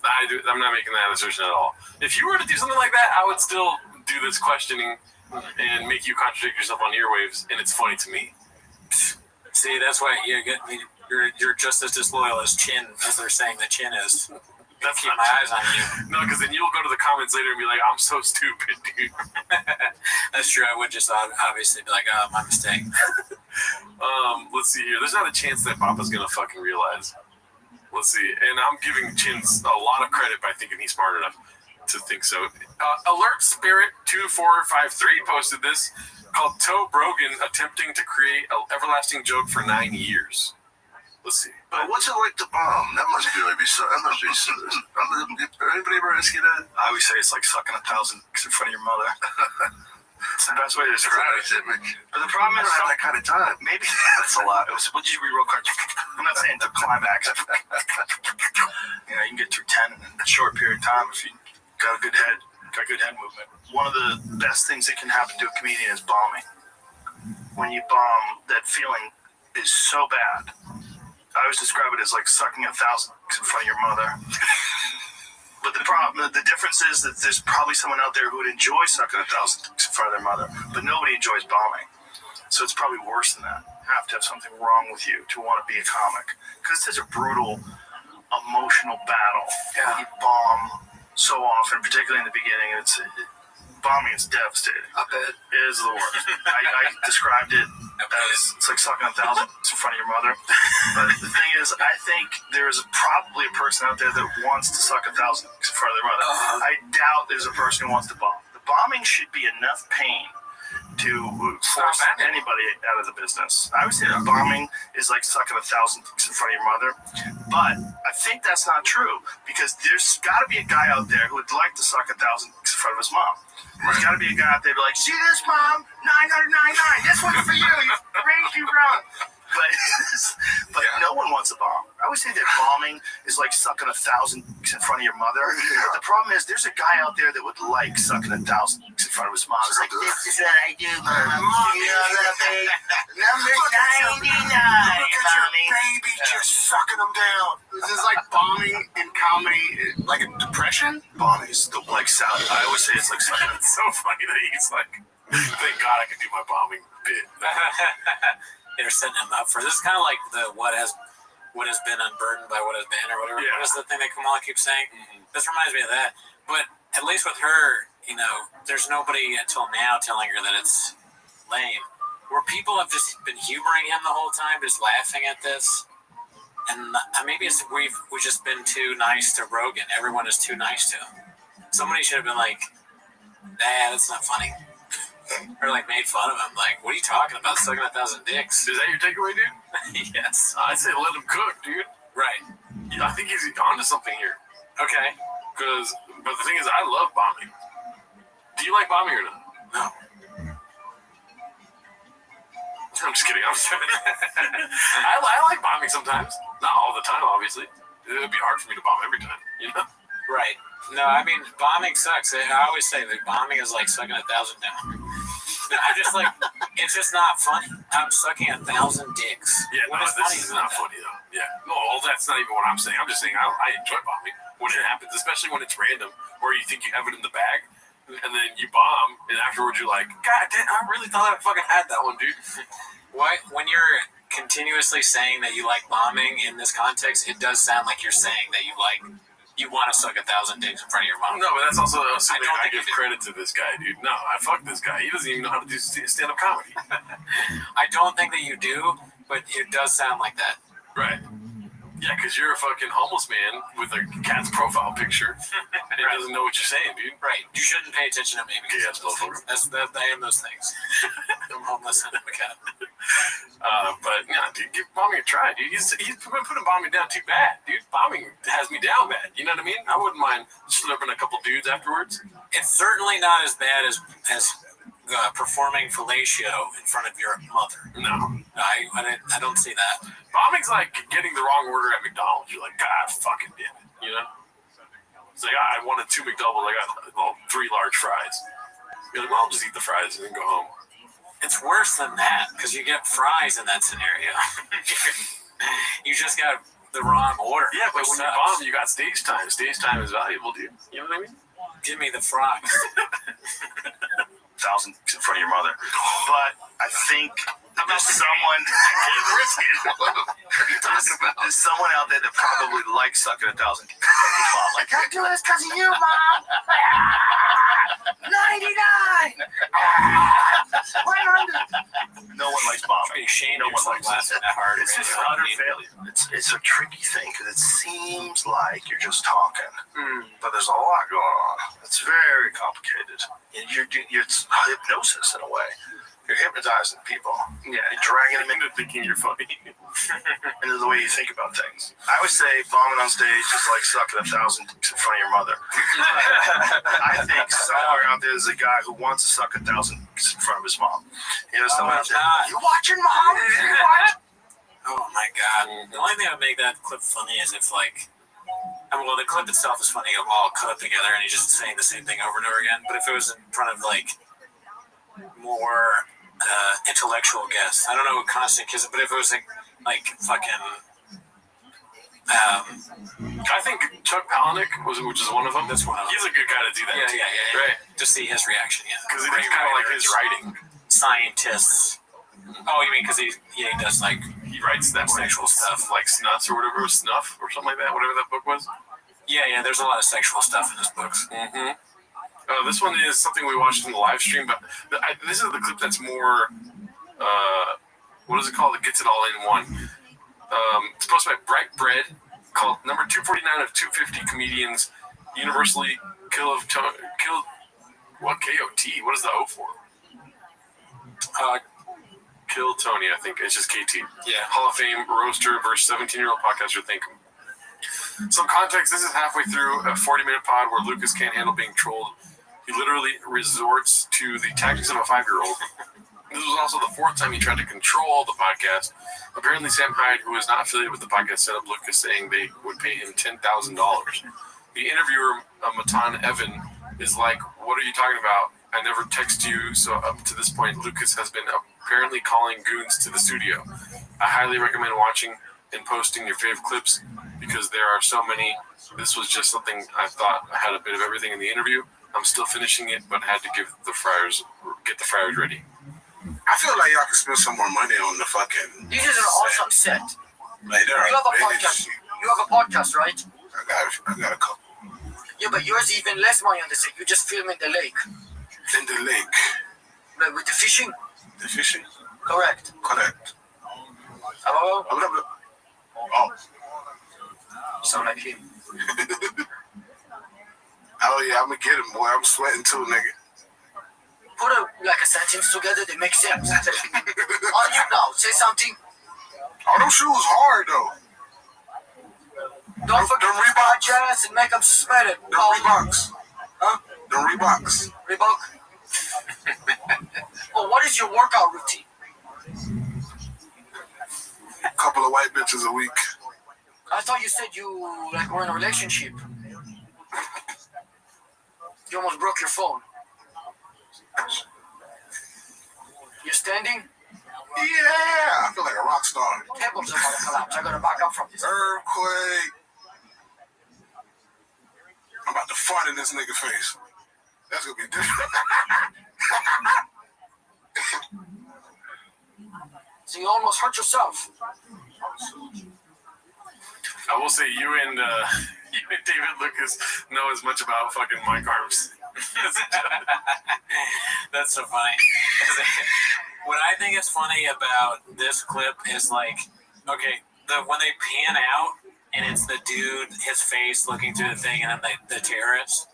I'm not making that assertion at all. If you were to do something like that, I would still do this questioning and make you contradict yourself on earwaves, and it's funny to me. See, that's why you're just as disloyal as Chin, as they're saying that Chin is. That's keep my eyes on you. No, because then you'll go to the comments later and be like, I'm so stupid, dude. That's true. I would just obviously be like, oh, my mistake. Let's see here. There's not a chance that Papa's going to fucking realize. Let's see. And I'm giving Chin's a lot of credit by thinking he's smart enough to think so. Alert Spirit 2453 posted this called Toe Brogan attempting to create an everlasting joke for 9 years. Let's see. But what's it like to bomb? That must be so. Anybody ever ask you that? I always say it's like sucking 1,000 dicks in front of your mother. It's the best way to describe it. But the problem is, I don't have that kind of time. Maybe that's a lot. Would you read real quick? I'm not saying the climax. You can get through 10 in a short period of time if you got a good head, movement. One of the best things that can happen to a comedian is bombing. When you bomb, that feeling is so bad. I always describe it as like sucking 1,000 dicks in front of your mother. But the difference is that there's probably someone out there who would enjoy sucking 1,000 dicks in front of their mother, but nobody enjoys bombing. So it's probably worse than that. You have to have something wrong with you to want to be a comic. Because it's such a brutal, emotional battle. Yeah. You bomb so often, particularly in the beginning. Bombing is devastating. I bet. It is the worst. I described it as it's like sucking 1,000 in front of your mother. But the thing is, I think there is probably a person out there that wants to suck 1,000 in front of their mother. I doubt there's a person who wants to bomb. The bombing should be enough pain to force anybody out of the business. I would say that bombing is like sucking 1,000 dicks in front of your mother, but I think that's not true because there's got to be a guy out there who would like to suck 1,000 dicks in front of his mom. There's got to be a guy out there be like, see this, mom? 999. This one's for you. You raised you wrong. But no one wants a bomb. I would say that bombing is like sucking 1,000 dicks in front of your mother. The problem is there's a guy out there that would like sucking 1,000 dicks in front of his mom. It's like, this is what I do, mom. You love me. Number 99, Look at your baby just sucking them down. Is this like bombing in comedy, like a depression? Bombing is the like sound. I always say it's like sucking. It's so funny that he's like, thank God I could do my bombing bit. They're setting him up for this. Is kind of like the what has been unburdened by what has been, or whatever. Yeah. What is the thing that Kamala keeps saying? Mm-hmm. This reminds me of that. But at least with her, there's nobody until now telling her that it's lame. Where people have just been humoring him the whole time, just laughing at this. And maybe we've just been too nice to Rogan. Everyone is too nice to him. Somebody should have been like, nah, that's not funny. Or like made fun of him. Like, what are you talking about? Sucking 1,000 dicks. Is that your takeaway, dude? Yes. I'd say let him cook, dude. Right. I think he's onto something here. Okay. But the thing is, I love bombing. Do you like bombing or not? No. I'm just kidding. I like bombing sometimes. Not all the time, obviously. It would be hard for me to bomb every time, Right. No, I mean, bombing sucks. I always say that bombing is like sucking 1,000 down. I just like, It's just not funny. I'm sucking 1,000 dicks. Yeah, no, this is not funny though. Yeah, no, that's not even what I'm saying. I'm just saying I enjoy bombing when it happens, especially when it's random, or you think you have it in the bag, and then you bomb, and afterwards you're like, God damn, I really thought I fucking had that one, dude. What? When you're continuously saying that you like bombing in this context, it does sound like you're saying that you want to suck 1,000 dicks in front of your mom. No, but that's also assuming I give credit to this guy, dude. No, I fuck this guy. He doesn't even know how to do stand-up comedy. I don't think that you do, but it does sound like that. Right. Yeah, because you're a fucking homeless man with a cat's profile picture and doesn't know what you're saying, dude. Right. You shouldn't pay attention to me because I am those things. I'm homeless and I'm a cat. But yeah, dude, give bombing a try, dude. He's been putting bombing down too bad, dude. Bombing has me down bad. You know what I mean? I wouldn't mind slurping a couple dudes afterwards. It's certainly not as bad as performing fellatio in front of your mother. No, I don't see that. Bombing's like getting the wrong order at McDonald's. You're like, God, fucking damn it, you know? It's like, I wanted 2 McDoubles. I got 3 large fries. You're like, well, I'll just eat the fries and then go home. It's worse than that because you get fries in that scenario. You just got the wrong order. Yeah, but when you bomb, you got stage time. Stage time is valuable, dude. You know what I mean? Give me the fries. 1,000 in front of your mother. But I think there's someone. There's someone out there that probably likes sucking 1,000 dicks. Like, I do this because of you, Mom. 99. 100. No one likes bombing. No one likes laughing that hard. It's just utter failure. It's a tricky thing because it seems like you're just talking, but there's a lot going on. It's very complicated. And it's hypnosis in a way. You're hypnotizing people. Yeah, you're dragging them into thinking you're funny. Into the way you think about things. I would say bombing on stage is like sucking 1,000 dicks in front of your mother. I think somewhere out there is a guy who wants to suck 1,000 dicks in front of his mom. You know, someone out there. You watching, Mom? You watch? Oh my God. The only thing that would make that clip funny is if well, the clip itself is funny, all cut up together and he's just saying the same thing over and over again. But if it was in front of more intellectual guests, I don't know what Constant Kiss, but if it was like fucking, I think Chuck Palahniuk which is one of them. That's one of them. He's a good guy to do that. Yeah. Right. To see his reaction, yeah. Because it's kind of like his writing. Scientists. Oh, you mean because he does he writes that sexual stuff, like Snuts or whatever, or Snuff or something like that, whatever that book was. Yeah. There's a lot of sexual stuff in his books. Mm-hmm. This one is something we watched in the live stream, but this is the clip that's more. What is it called? It gets it all in one. It's posted by Bright Bread, called number 249 of 250 comedians universally kill. What KOT? What is the O for? Kill Tony, I think. It's just KT. Yeah. Hall of Fame roaster versus 17-year-old podcaster. Think. Some context, this is halfway through a 40-minute pod where Lucas can't handle being trolled. He literally resorts to the tactics of a 5-year-old. This was also the 4th time he tried to control the podcast. Apparently, Sam Hyde, who is not affiliated with the podcast, set up Lucas saying they would pay him $10,000. The interviewer, Matan Evan, is like, "What are you talking about? I never text you." So up to this point, Lucas has been apparently calling goons to the studio. I highly recommend watching and posting your favorite clips because there are so many. This was just something I thought I had a bit of everything in the interview. I'm still finishing it, but had to get the fryers ready. I feel like y'all can spend some more money on the fucking. This is an awesome set. Like, you have a podcast. You have a podcast, right? I got a couple. Yeah, but yours is even less money on the set. You just film in the lake. In the lake. Like with the fishing. The fishing. Correct. Oh. Sound like him. Oh yeah, I'm gonna get him, boy. I'm sweating too, nigga. Put a sentence together that makes sense. On you now. Say something. Oh, them shoes hard though. Don't forget to Reebok your ass and make them smell it. The Reeboks. Huh? The Reeboks. Reebok? Oh, what is your workout routine? A couple of white bitches a week. I thought you said you were in a relationship. You almost broke your phone. You're standing? Yeah, I feel like a rock star. Tables are about to collapse. I gotta back up from this. Earthquake. I'm about to fart in this nigga's face. That's gonna be different. So you almost hurt yourself. I will say you and David Lucas know as much about fucking mic arms. That's so funny. What I think is funny about this clip is like, okay, when they pan out and it's the dude, his face looking through the thing, and then the terrorist,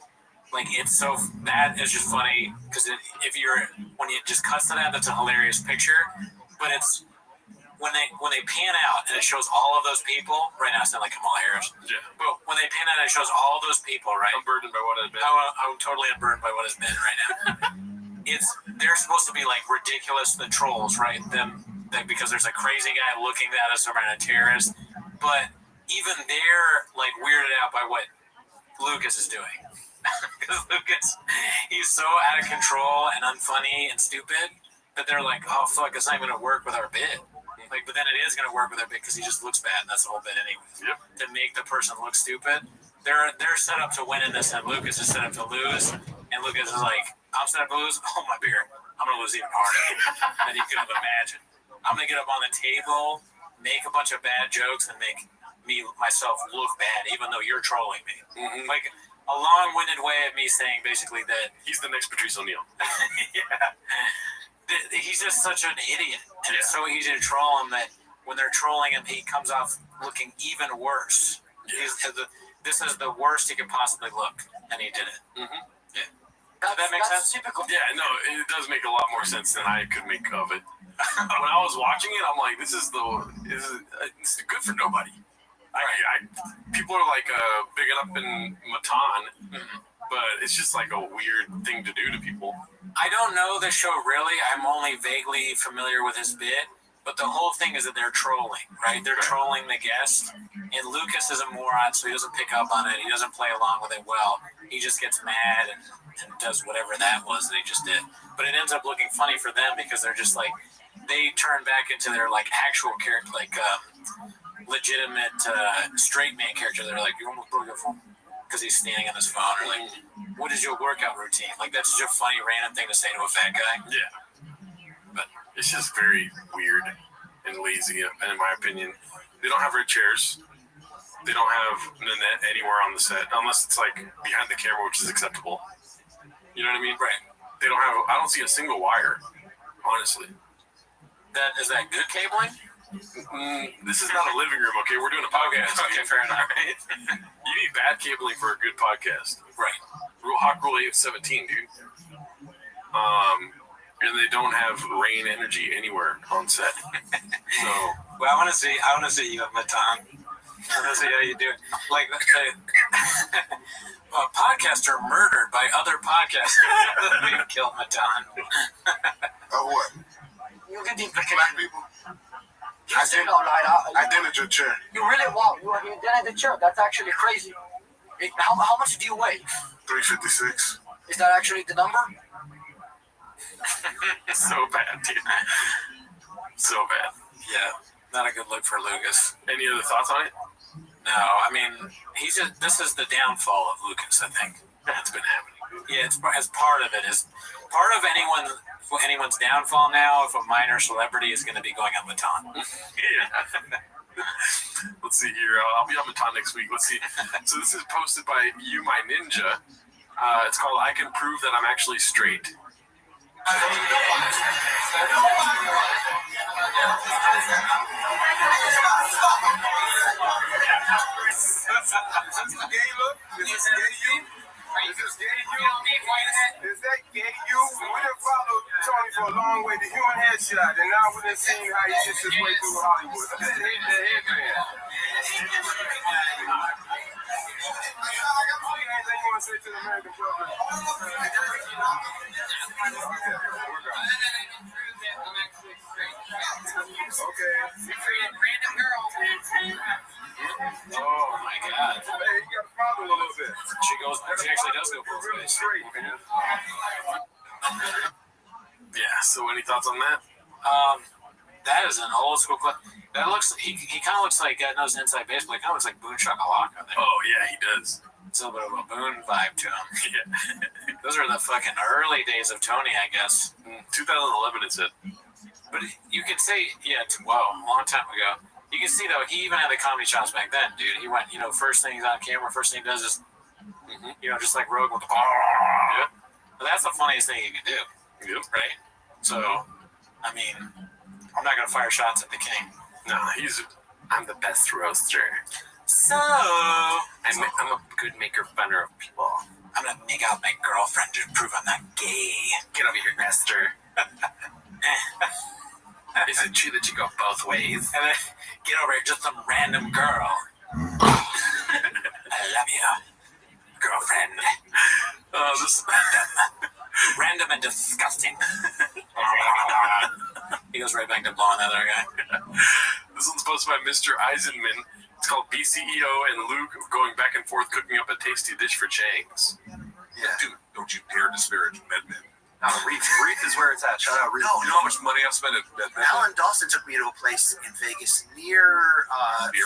like it's so that is just funny because when you just cuts to that, that's a hilarious picture. But it's when they pan out and it shows all of those people. Right now, it's not like Kamala Harris. Yeah. But when they pan out, and it shows all those people. Right. I'm burdened by what has been. I'm totally unburdened by what has been right now. They're supposed to be like ridiculous, the trolls, right? Because there's a crazy guy looking at us around a terrorist, but even they're like weirded out by what Lucas is doing. Because Lucas, he's so out of control and unfunny and stupid that they're like, oh fuck, it's not even gonna work with our bit. Like, but then it is gonna work with our bit because he just looks bad, and that's the whole bit anyway. Yep. To make the person look stupid, they're set up to win in this, and Lucas is set up to lose, and Lucas is like, I'm set up to lose. Oh my beer, I'm gonna lose even harder than you could have imagined. I'm gonna get up on the table, make a bunch of bad jokes, and make myself look bad, even though you're trolling me. Mm-hmm. Like a long-winded way of me saying basically that he's the next Patrice O'Neal. Yeah. He's just such an idiot, and it's so easy to troll him that when they're trolling him, he comes off looking even worse. Yeah. This is the worst he could possibly look, and he did it. Mm-hmm. Yeah. Does that make sense? Typical. Yeah, no, it does make a lot more sense than I could make of it. When I was watching it, I'm like, this is good for nobody. People are like bigging up in Matan, but it's just like a weird thing to do to people. I don't know the show really. I'm only vaguely familiar with his bit, but the whole thing is that they're trolling, right? They're trolling the guest, and Lucas is a moron, so he doesn't pick up on it. He doesn't play along with it well. He just gets mad and does whatever that was that he just did. But it ends up looking funny for them because they're just like, they turn back into their like actual character, like legitimate straight man character. They're like, you almost broke your phone. Because he's standing on his phone, or like, what is your workout routine? Like, that's such a funny, random thing to say to a fat guy. Yeah. But it's just very weird and lazy, in my opinion. They don't have red chairs. They don't have Nanette anywhere on the set, unless it's like behind the camera, which is acceptable. You know what I mean? Right. They don't have, I don't see a single wire, honestly. Is that good cabling? This is not a living room, okay? We're doing a podcast. Okay, fair enough. Right? You need bad cabling for a good podcast. Right. Hawk Rule 817, dude. And they don't have rain energy anywhere on set. So. Well, I want to see you at Matan. I want to see how you do it. Like, a podcaster murdered by other podcasters. We killed Matan. Oh, what? You get the Black people? I did at your chair. You really you did at the chair. That's actually crazy. How much do you weigh? 356. Is that actually the number? So bad, dude. So bad. Yeah, not a good look for Lucas. Any other thoughts on it? No, I mean, this is the downfall of Lucas, I think. That's been happening. Yeah, it's part of it. Is part of anyone's downfall now if a minor celebrity is going to be going on Matan. Yeah. Let's see here. I'll be on Matan next week. Let's see. So this is posted by You My Ninja. It's called I Can Prove That I'm Actually Straight. Is that gay you? We done followed Tony for a long way. The human headshot, and now we done seen how he gets his way through Hollywood. Look at the headband. Anything you want to say to the American public? Okay. Random girl. Oh my God. Hey, you got to follow a little bit. She actually does go both ways. Yeah, so any thoughts thoughts on that? That is an old school clip. That looks. He kind of looks like knows inside baseball. He kind of looks like Boone Shakalaka. Oh yeah, he does. It's a little bit of a Boone vibe to him. Yeah. Those are the fucking early days of Tony, I guess. 2011, it said. But you can say, yeah, wow, a long time ago. You can see though, he even had the comedy chops back then, dude. He went, first thing he's on camera, first thing he does is, just like Rogan with the Yep. But that's the funniest thing you can do. Yep. Right? So, I mean, I'm not gonna fire shots at the king. No, I'm the best roaster. So I'm a good maker funner of people. I'm gonna make out my girlfriend to prove I'm not gay. Get over here, Esther. Is it true that you go both ways? And then get over here, just some random girl. I love you, girlfriend. This Random and disgusting. He goes right back to blowing that other guy. This one's posted by Mr. Eisenman. It's called BCEO and Luke going back and forth cooking up a tasty dish for Chang's. Yeah, dude, don't you dare disparage MedMen. Reef is where it's at. Shout out Reef. No, you know how much money I've spent at MedMen? Alan Dawson took me to a place in Vegas near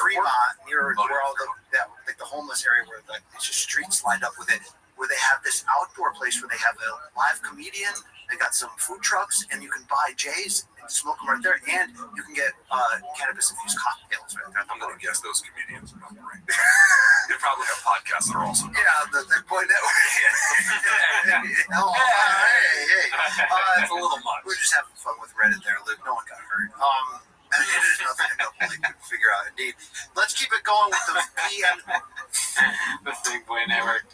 Fremont, near where all the homeless area where it's just streets lined up with it, where they have this outdoor place where they have a live comedian. They got some food trucks, and you can buy J's and smoke them right there, and you can get cannabis-infused cocktails right there. I'm going to guess those comedians are not great. They probably have podcasts that are also not the Thick Boy Network. It's a little much. We're just having fun with Reddit there, Luke. No one got hurt. There's nothing a couple they couldn't figure out. Indeed. Let's keep it going with the PM. The Thick Boy Network.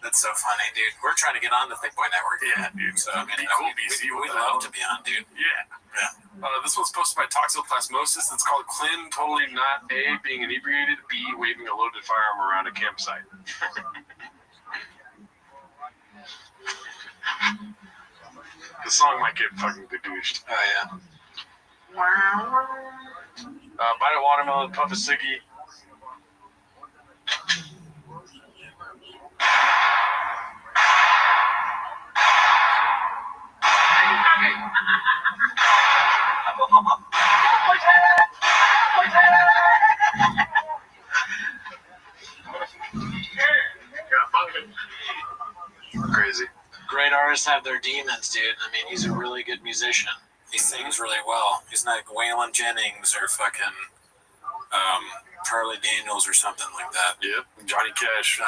That's so funny, dude. We're trying to get on the Thick Boy Network. Yeah, dude. So, I mean, cool, we'd love to be on, dude. Yeah. This one's posted by Toxoplasmosis. It's called Clin totally not A, being inebriated, B, waving a loaded firearm around a campsite. The song might get fucking deduced. Oh, yeah. Bite a watermelon, puff a ciggy. Crazy. Great artists have their demons, dude. I mean, he's a really good musician. He sings really well. He's not like Waylon Jennings or fucking Charlie Daniels or something like that. Yep. Johnny Cash.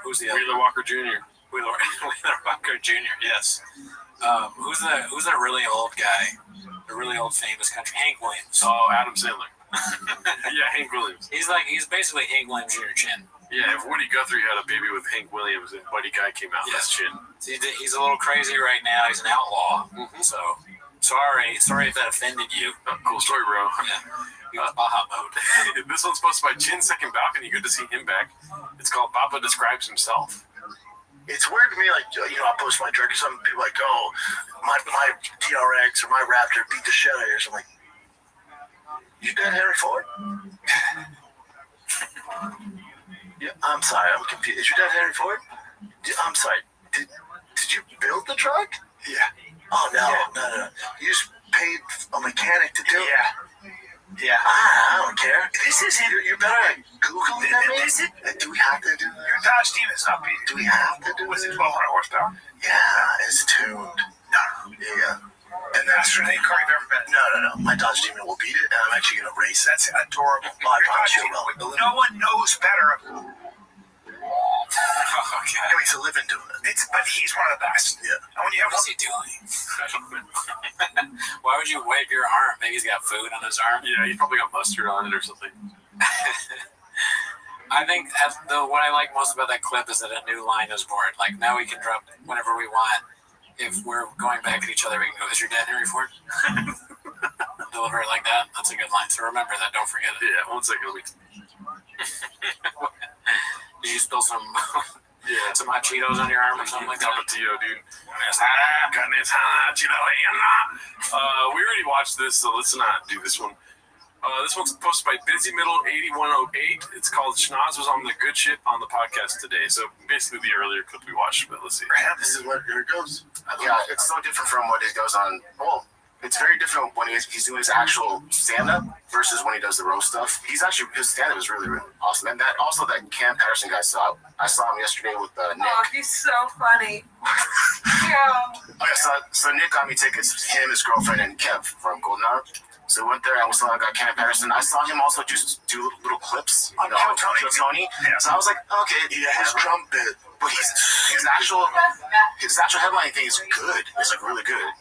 Who's the other? Wheeler Walker Jr. Wheeler Walker Jr. Yes. Who's that really old guy? The really old famous country Hank Williams. Oh, Adam Sandler. Yeah, Hank Williams. He's basically Hank Williams Jr. Chin. Yeah, if Woody Guthrie had a baby with Hank Williams and Buddy Guy came out, that's Chin. He's a little crazy right now. He's an outlaw. So sorry if that offended you. Cool story, bro. Yeah. He was Baja mode. This one's posted by Chin's Second Balcony. Good to see him back. It's called Papa Describes Himself. It's weird to me, like, I'll post my drink, and some people like, oh, my TRX or my Raptor beat the shit out of yours. I'm like, you dead Henry Ford? Yeah, I'm sorry, I'm confused. Is your dad Henry Ford? I'm sorry, did you build the truck? Yeah. Oh, no. You just paid a mechanic to do it? Yeah. I don't care. This is it. You better Google that. Is it? Do we have to do that? Your Dodge Demon is not beat. Do we have to do it? Was it 1,200 horsepower? Yeah, it's tuned. No. Yeah. And that's the thing car you've ever been. No. My Dodge Demon will beat it, and I'm actually going to race it. That's adorable. My Dodge Demon. No one knows better. Okay. I mean, he's a living doing it. But he's one of the best. Yeah. And when you have, what's he doing? Why would you wipe your arm? Maybe he's got food on his arm. Yeah, he probably got mustard on it or something. I think what I like most about that clip is that a new line is born. Like, now we can drop whenever we want. If we're going back at each other, we can go, is your dad Henry Ford? Deliver it like that. That's a good line. So remember that. Don't forget it. Yeah, 1 second. Did you spill some some hot Cheetos on your arm or something like that? Tapatio, dude. We already watched this, so let's not do this one. This one's posted by Busy Middle 8108. It's called Schnoz was on the good shit on the podcast today. So basically the earlier clip we watched, but let's see. Yeah, this is what here it goes. Yeah, it's so different from what it goes on. Well, it's very different when he's doing his actual stand-up versus when he does the roast stuff. His stand-up is really, really awesome. And that Cam Patterson guy I saw him yesterday with Nick. Oh, he's so funny. Yeah. Oh, yeah, so Nick got me tickets, him, his girlfriend, and Kev from Golden Hour. So we went there, and we saw Cam Patterson. I saw him also just do little clips on Tony. Yeah. So I was like, okay, his drum bit, but his actual headline thing is good. It's like really good.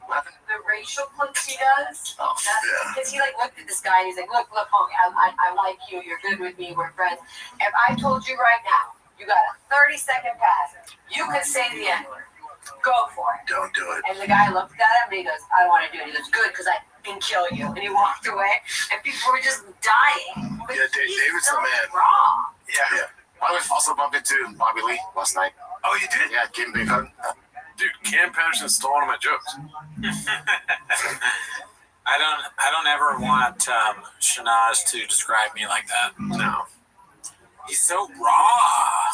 What happened? The racial clips he does. Oh, yeah. Because he looked at this guy and he's like, look, homie, I like you. You're good with me. We're friends. If I told you right now, you got a 30-second pass, you could say the N-word. Go for it. Don't do it. And the guy looked at him and he goes, I don't want to do it. He goes, good, because I can kill you. And he walked away. And people were just dying. But yeah, David's so the man. Raw. Yeah. I also bumped into Bobby Lee last night. Oh, you did? Yeah, gave him a big hug. Dude, Cam Patterson stole one of my jokes. I don't ever want Shanaz to describe me like that. No. He's so raw.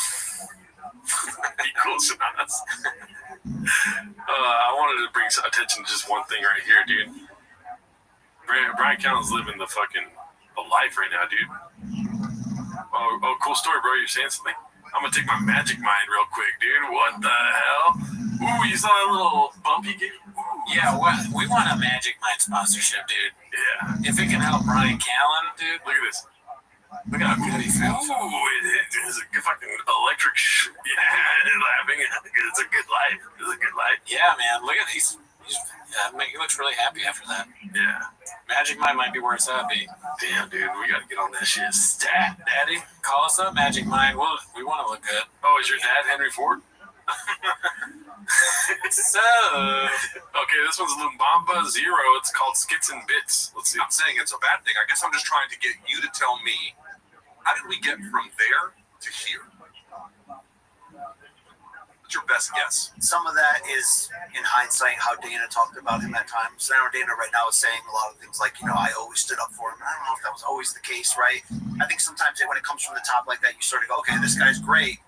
Be cool, Shanaz. I wanted to bring attention to just one thing right here, dude. Brian Callen's living the life right now, dude. Oh, cool story, bro. You're saying something? I'm gonna take my magic mind real quick, dude. What the hell? Ooh, you saw that little bump he gave? Yeah, we want a Magic Mind sponsorship, dude. Yeah. If it can help Brian Callen, dude. Look at this. Look at how good he feels. Ooh, it's a good fucking electric. Laughing. It's a good life. It's a good life. Yeah, man. Look at these. He looks really happy after that. Yeah. Magic Mind might be where it's at, B. Damn, dude. We gotta get on that shit. Stat, daddy. Call us up, Magic Mind. We want to look good. Oh, is your dad Henry Ford? So. Okay, this one's Lumbamba Zero. It's called Skits and Bits. Let's see. I'm not saying it's a bad thing. I guess I'm just trying to get you to tell me, how did we get from there to here? What's your best guess? Some of that is, in hindsight, how Dana talked about him at times. So now Dana right now is saying a lot of things like, I always stood up for him. I don't know if that was always the case, right? I think sometimes when it comes from the top like that, you sort of go, okay, this guy's great,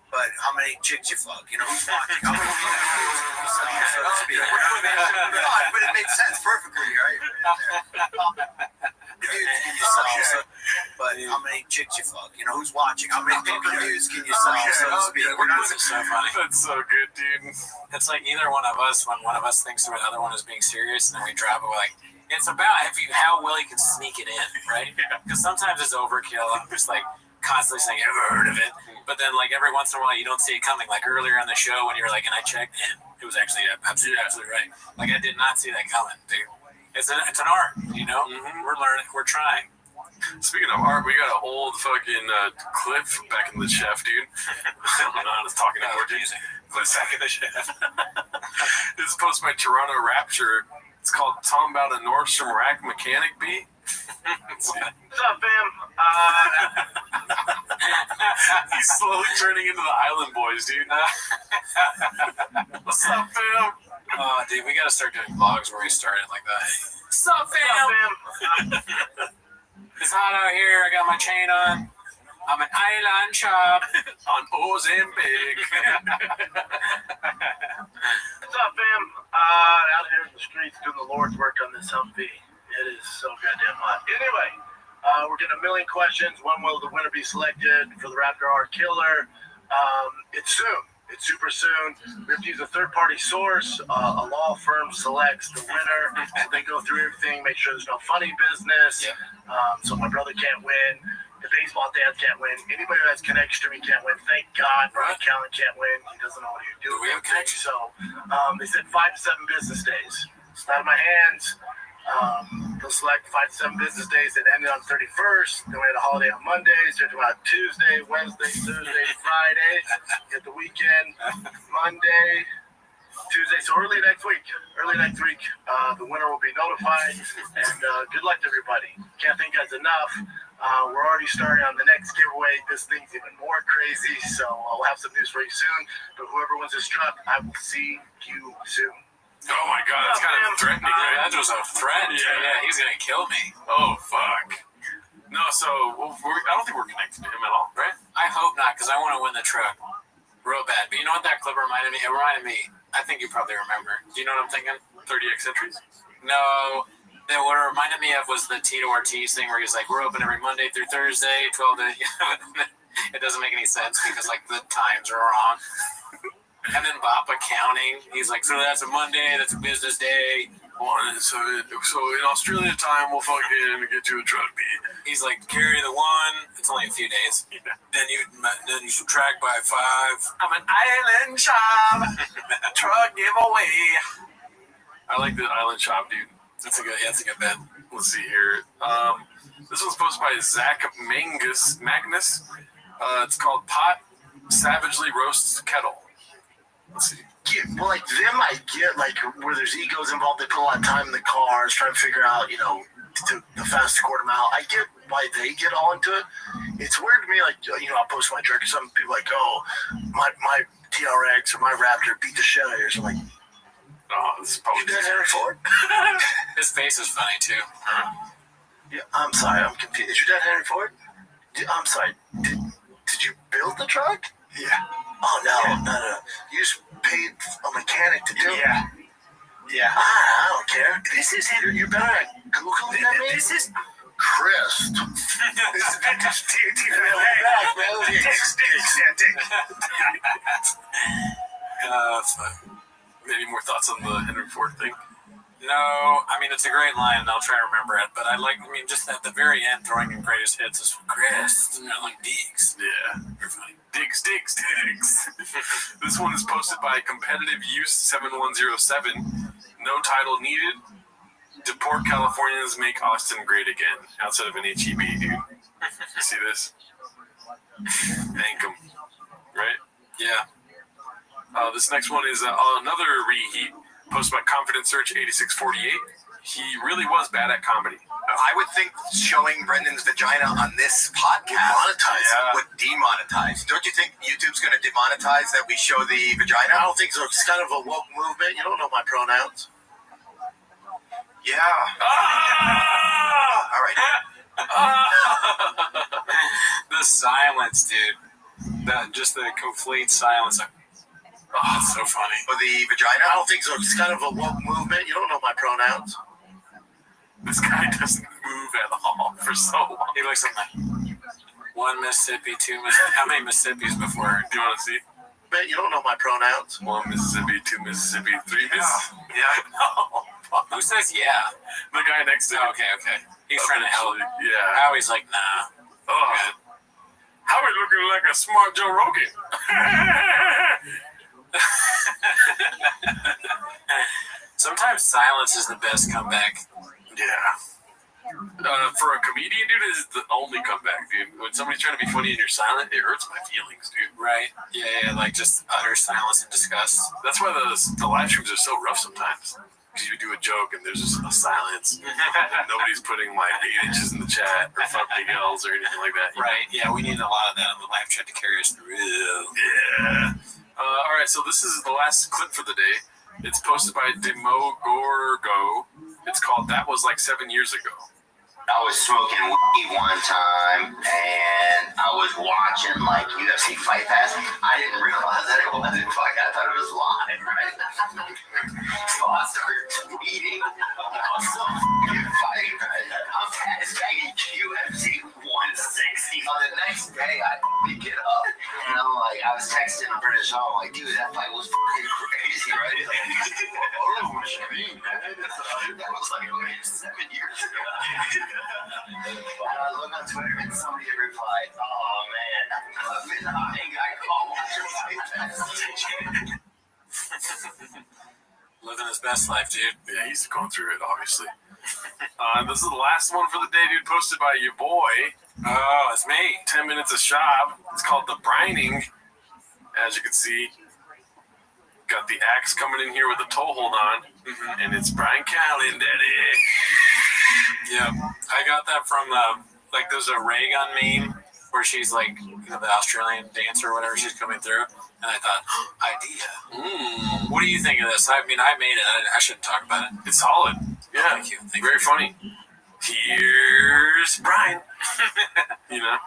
but how many chicks you fuck? Who's watching? How many so to speak. But it makes sense perfectly, right? But how many chicks you fuck? Who's watching? How many pay-per-views can you sell, so to speak? That's so funny. That's so good, dude. It's like either one of us, when one of us thinks the other one is being serious, and then we drop it, we're like, it's about how well you can sneak it in, right? Because sometimes it's overkill. I'm just like constantly saying, ever heard of it? But then every once in a while you don't see it coming. Like earlier on the show when you were like, and I checked, and it was actually absolutely right. I did not see that coming, dude. It's an art, Mm-hmm. We're learning, we're trying. Speaking of art, we got an old fucking clip back in the chef, dude. I don't know how to talk anymore, dude. Clip back in the chef. This is posted by Toronto Rapture. It's called Tom About a Nordstrom Rack Mechanic B. What's up, fam? He's slowly turning into the Island Boys, dude. What's up, fam? Oh, dude, we gotta start doing vlogs where we started like that. What's up, fam? It's hot out here. I got my chain on. I'm an island chop on Ozempic. What's up, fam? Out here in the streets doing the Lord's work on this Humvee. It is so goddamn hot. Anyway, we're getting a million questions. When will the winner be selected for the Raptor R Killer? It's soon. It's super soon. We have to use a third-party source. A law firm selects the winner. So they go through everything, make sure there's no funny business. So my brother can't win. The baseball dad can't win. Anybody who has connection to me can't win. Thank God Brian Callen can't win. He doesn't know what he's doing. We have connection. So they said 5 to 7 business days. It's not in my hands. They'll select 5 to 7 business days that ended on 31st. Then we had a holiday on Mondays. They're doing Tuesday, Wednesday, Thursday, Friday. Get the weekend, Monday, Tuesday. So early next week, the winner will be notified. And good luck to everybody. Can't thank you guys enough. We're already starting on the next giveaway. This thing's even more crazy. So I'll have some news for you soon. But whoever wins this truck, I will see you soon. Oh my God, that's kind of threatening. That was a threat. Yeah, he he's gonna kill me. Oh, fuck. No, so I don't think we're connected to him at all, right? I hope not, because I want to win the truck real bad. But you know what that clip reminded me? It reminded me. I think you probably remember. Do you know what I'm thinking? 30X entries? No. That what it reminded me of was the Tito Ortiz thing where he's like, we're open every Monday through Thursday, 12 to... It doesn't make any sense because, like, the times are wrong. And then Bob accounting, he's like, so that's a Monday, that's a business day. So in Australia time, we'll fucking get you a truck beat. He's like, carry the one. It's only a few days. Yeah. Then you subtract by 5. I'm an island shop. Truck giveaway. I like the island shop, dude. That's a good bet. Let's see here. This one's posted by Zach Magnus. It's called Pot Savagely Roasts Kettle. Let's see. Well, like them, I get like where there's egos involved. They put a lot of time in the cars trying to figure out, the fastest quarter mile. I get why they get all into it. It's weird to me, like I'll post my truck, and some people like, oh, my TRX or my Raptor beat the shit out of yours. I'm like, oh, this is probably you did Henry Ford. His face is funny too. Huh? Yeah, I'm sorry, I'm confused. Is your dad Henry Ford? I'm sorry. Did you build the truck? Yeah. Oh no. You just paid a mechanic to do it. Yeah. I don't care. This is you're better at Googling than me. This is Chris. This is vintage Dicks. Maybe more thoughts on the Henry Ford thing? No, I mean, it's a great line, and I'll try to remember it. But just at the very end, throwing in greatest hits is Chris. Like Deeks. Yeah. You're funny. Digs. This one is posted by Competitive Use 7107. No title needed. Deport Californians make Austin great again. Outside of an HEB, dude. You see this? Thank him. Right? Yeah. This next one is another reheat posted by Confident Search 8648. He really was bad at comedy. I would think showing Brendan's vagina on this podcast would demonetize. Don't you think YouTube's going to demonetize that we show the vagina? I don't think so. It's kind of a woke movement. You don't know my pronouns. Yeah. All right. The silence, dude. Just the complete silence. That's so funny. For the vagina? I don't think so. It's kind of a woke movement. You don't know my pronouns. This guy doesn't move at all for so long. He looks like 1 Mississippi, 2 Mississippi. How many Mississippis before? Do you want to see? Man, you don't know my pronouns. 1 Mississippi, 2 Mississippi, 3 Mississippi. Yeah. No. Who says yeah? The guy next to him. Okay. He's trying to help. Yeah. How he's like, nah. Oh. How are we looking like a smart Joe Rogan? Sometimes silence is the best comeback. Yeah. For a comedian, dude, is the only comeback, dude. When somebody's trying to be funny and you're silent, it hurts my feelings, dude. Right? Yeah, like just utter silence and disgust. That's why the live streams are so rough sometimes. Because you do a joke and there's just a silence. And nobody's putting like 8 inches in the chat or fuck Miguel's or anything like that. Right? Yeah, we need a lot of that on the live chat to carry us through. Yeah. All right, so this is the last clip for the day. It's posted by Demogorgo. It's called That Was Like 7 Years Ago. I was smoking weed one time, and I was watching, like, UFC Fight Pass. I didn't realize that it wasn't fucking. I thought it was live, right? So I started tweeting about some fucking fight, right? I'm hashtagging UFC 160. On the next day, I get up, and I'm like, I was texting a British Hall, like, dude, that fight was fucking crazy, right? Oh, what you mean, man? That was like 7 years ago. And I look on Twitter and somebody replied, "Oh man, I've been high and got caught watching Fight Pass." Living his best life, dude. Yeah, he's going through it, obviously. This is the last one for the day, dude, posted by your boy. Oh, it's me. 10 minutes of shop. It's called The Brining. As you can see, got the axe coming in here with the toe hold on. And it's Brian Callen, daddy. Yeah, I got that from there's a ray gun meme where she's like, the Australian dancer or whatever, she's coming through, and I thought, idea. What do you think of this? I mean, I made it. I shouldn't talk about it. It's solid. Yeah, thank you. Very funny. Here's Brian. You know?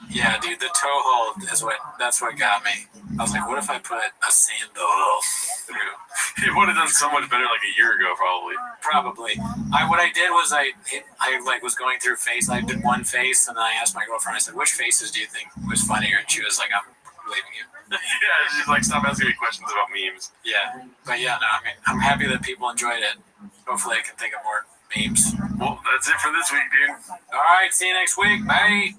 Yeah, dude, the toe hold is that's what got me. I was like, what if I put a sandal? It would have done so much better like a year ago, probably. Probably. What I did was I was going through face. I did one face, and then I asked my girlfriend. I said, "Which faces do you think was funnier?" And she was like, "I'm leaving you." Yeah, she's like, "Stop asking me questions about memes." Yeah, but yeah, no, I mean, I'm happy that people enjoyed it. Hopefully, I can think of more memes. Well, that's it for this week, dude. All right, see you next week. Bye.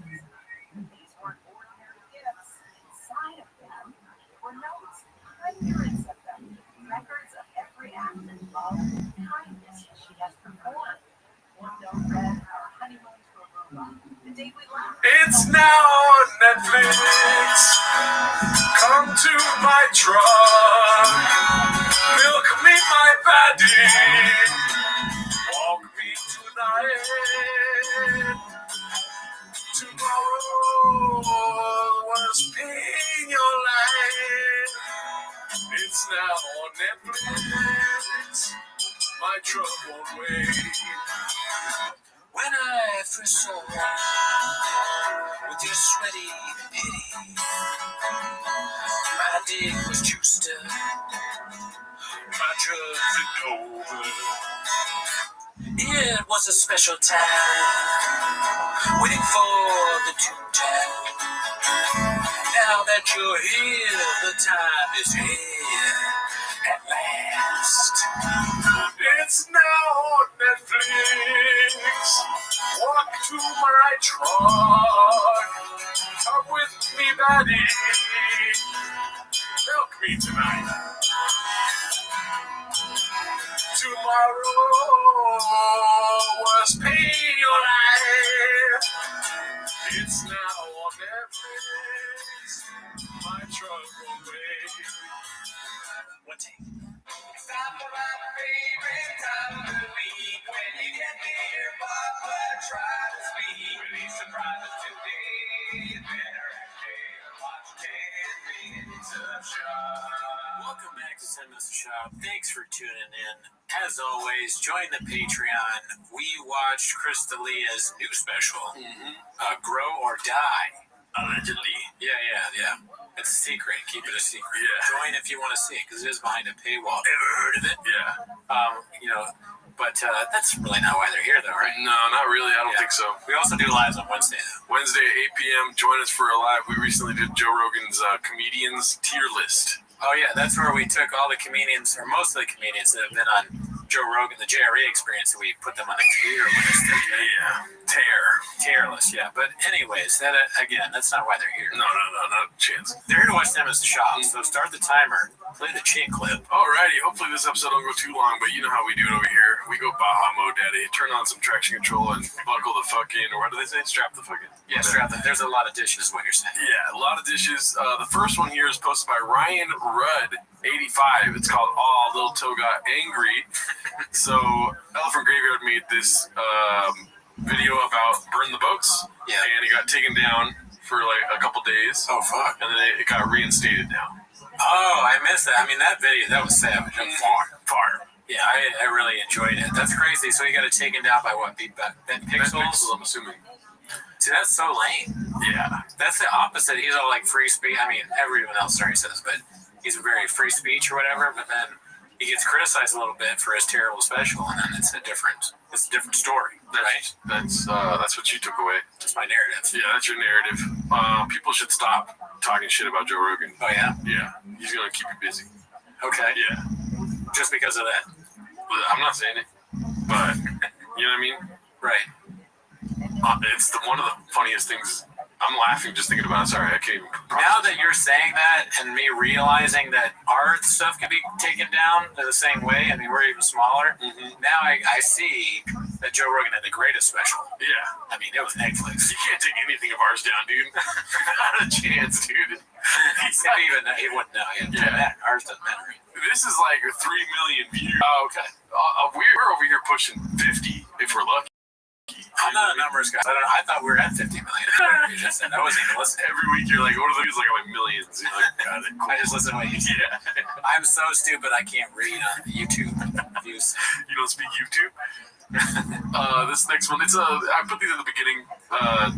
It's now on Netflix. Come to my truck. Milk me my body. Walk me tonight. Tomorrow was paying your life. It's now on Netflix. My truck won't wait. When I first saw you with your sweaty pity, my dick was juiced up, my drug flipped over. It was a special time, waiting for the tune time. Now that you're here, the time is here at last. It's now on Netflix. Walk to my truck. Come with me, buddy. Milk me tonight. Tomorrow was pay your life. It's now on Netflix. My truck will wait. One take. Stop by my favorite time of the week. When you get near Papa, try to speak. Release surprises today. Better watch 10 minutes of shop. Welcome back to 10 Minutes of Shop. Thanks for tuning in. As always, join the Patreon. We watched Chris D'Elia's new special, Grow or Die. Allegedly. Yeah. It's a secret. Keep it a secret. Yeah. Join if you want to see it, because it is behind a paywall. Ever heard of it? Yeah. But that's really not why they're here, though, right? No, not really. I don't think so. We also do lives on Wednesday, though. Wednesday at 8 p.m. Join us for a live. We recently did Joe Rogan's comedians tier list. Oh, yeah. That's where we took all the comedians, or most of the comedians that have been on Joe Rogan, the JRE experience, and we put them on a tier list. Yeah. Tier list, yeah. But anyways, that's not why they're here. No, not a chance. They're here to watch them as the shop. So start the timer. Play the chin clip. Alrighty, hopefully this episode don't go too long, but you know how we do it over here. We go Baja mode, daddy. Turn on some traction control and buckle the fuck in, or what do they say? Strap the fuck in. Yeah, strap the. There's a lot of dishes, is what you're saying. Yeah, a lot of dishes. The first one here is posted by Ryan Rudd, 85. It's called All Little Toe Got Angry. So Elephant Graveyard made this video about burn the boats. Yeah. And it got taken down for like a couple days. Oh, fuck. And then it got reinstated now. Oh, I missed that. I mean, that video, that was savage. Far. Yeah, I really enjoyed it. That's crazy. So he got it taken down by what? Ben Pixels? I'm assuming. See, that's so lame. Yeah. That's the opposite. He's all like free speech. I mean, everyone else already says, but he's very free speech or whatever. But then he gets criticized a little bit for his terrible special, and then it's a different story, right? That's what you took away. That's my narrative. Yeah, that's your narrative. People should stop talking shit about Joe Rogan. Oh, yeah? Yeah. He's going to keep you busy. Okay. Yeah. Just because of that. I'm not saying it, but you know what I mean? Right. It's one of the funniest things. I'm laughing just thinking about it. Sorry, I can't even. Now that you're saying that and me realizing that our stuff can be taken down in the same way, I mean, we're even smaller. Mm-hmm. Now I see that Joe Rogan had the greatest special. Yeah. I mean, it was Netflix. You can't take anything of ours down, dude. Not a chance, dude. He wouldn't know. Yeah. Ours doesn't matter. This is like 3 million views. Oh, okay. We're over here pushing 50 if we're lucky. I'm not a numbers guy. I thought we were at 50 million. I wasn't even listening. Every week you're like, what are the views? Like, I'm like millions. You're like, got it. Cool. I just listen to what you say. Yeah. I'm so stupid I can't read on YouTube use. You don't speak YouTube? This next one, I put these at the beginning.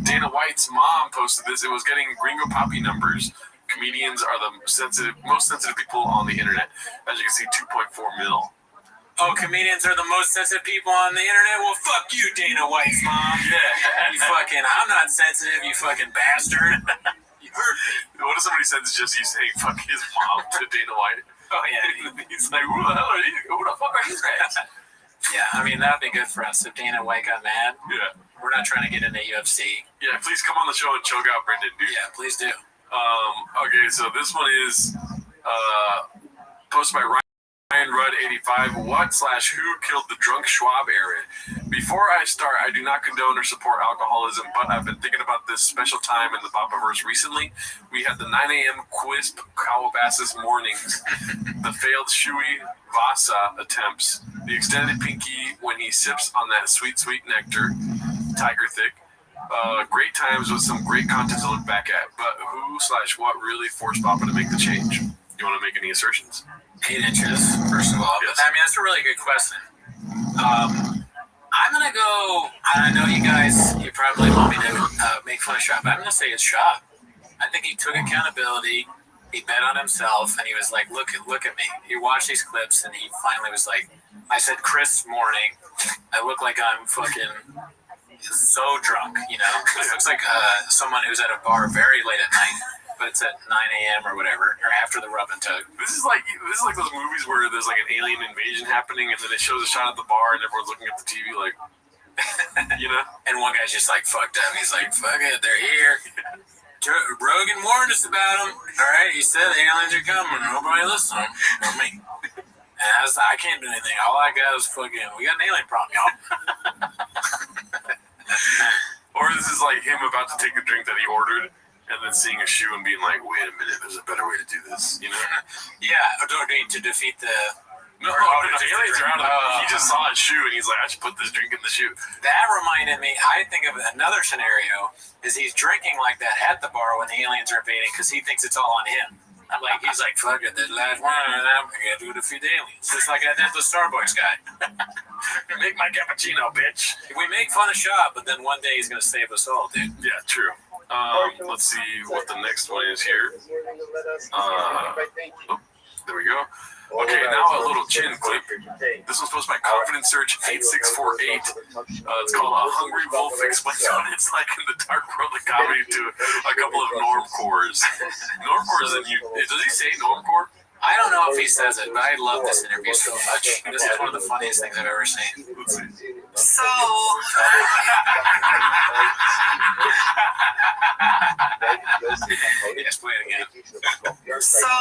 Dana White's mom posted this. It was getting Gringo Poppy numbers. Comedians are the most sensitive people on the internet. As you can see, 2.4 mil. Oh, comedians are the most sensitive people on the internet? Well, fuck you, Dana White's mom. Yeah. You fucking, I'm not sensitive, you fucking bastard. You hurt me. What if somebody sends just you saying fuck his mom to Dana White? Oh, yeah. He's like, who the hell are you? Who the fuck are these guys? Yeah, I mean, that'd be good for us if Dana White got mad. Yeah. We're not trying to get into UFC. Yeah, please come on the show and choke out Brendan, dude. Yeah, please do. Okay, so this one is posted by Ryan Rudd 85. What/who killed the drunk Schwab era? Before I start, I do not condone or support alcoholism, but I've been thinking about this special time in the Papaverse recently. We had the 9 a.m. Quisp Calabasas mornings, the failed Shui Vasa attempts, the extended pinky when he sips on that sweet, sweet nectar, Tiger Thick. Great times with some great content to look back at, but who/what really forced Papa to make the change? You want to make any assertions? 8 inches, first of all. Yes. But, I mean, that's a really good question. I'm going to go, I know you guys, you probably want me to make fun of Schwab, but I'm going to say it's Schwab. I think he took accountability, he bet on himself, and he was like, look at me. He watched these clips, and he finally was like, I said, Chris morning, I look like I'm fucking so drunk, you know? It looks like someone who's at a bar very late at night, but it's at 9 a.m. or whatever, or after the rub and tug. This is like those movies where there's like an alien invasion happening, and then it shows a shot at the bar, and everyone's looking at the TV like, you know? And one guy's just like fucked up. He's like, fuck it, they're here. Rogan warned us about them. All right, he said aliens are coming. Nobody listens to me. And I can't do anything. All I got is fucking, we got an alien problem, y'all. Or this is like him about to take a drink that he ordered, and then seeing a shoe and being like, wait a minute, there's a better way to do this, you know? Yeah, or don't need to defeat the... No, the aliens are out of he just saw a shoe, and he's like, I should put this drink in the shoe. That reminded me, I think of another scenario, is he's drinking like that at the bar when the aliens are invading, because he thinks it's all on him. He's like, fuck it, this last one, and I'm going to do it to feed the aliens. Just like I did the Starbucks guy. Make my cappuccino, bitch. We make fun of Schwab, but then one day he's going to save us all, dude. Yeah, true. Let's see what the next one is here. There we go. Okay, now a little chin clip. This was posted by Confidence Search 8648. It's called A Hungry Wolf Explains What It's Like in the Dark World of Comedy to a couple of normcores. Normcores, and does he say normcore? I don't know if he says it, but I love this interview so much. This is one of the funniest things I've ever seen. Let's see. So... Yes, play it again. So...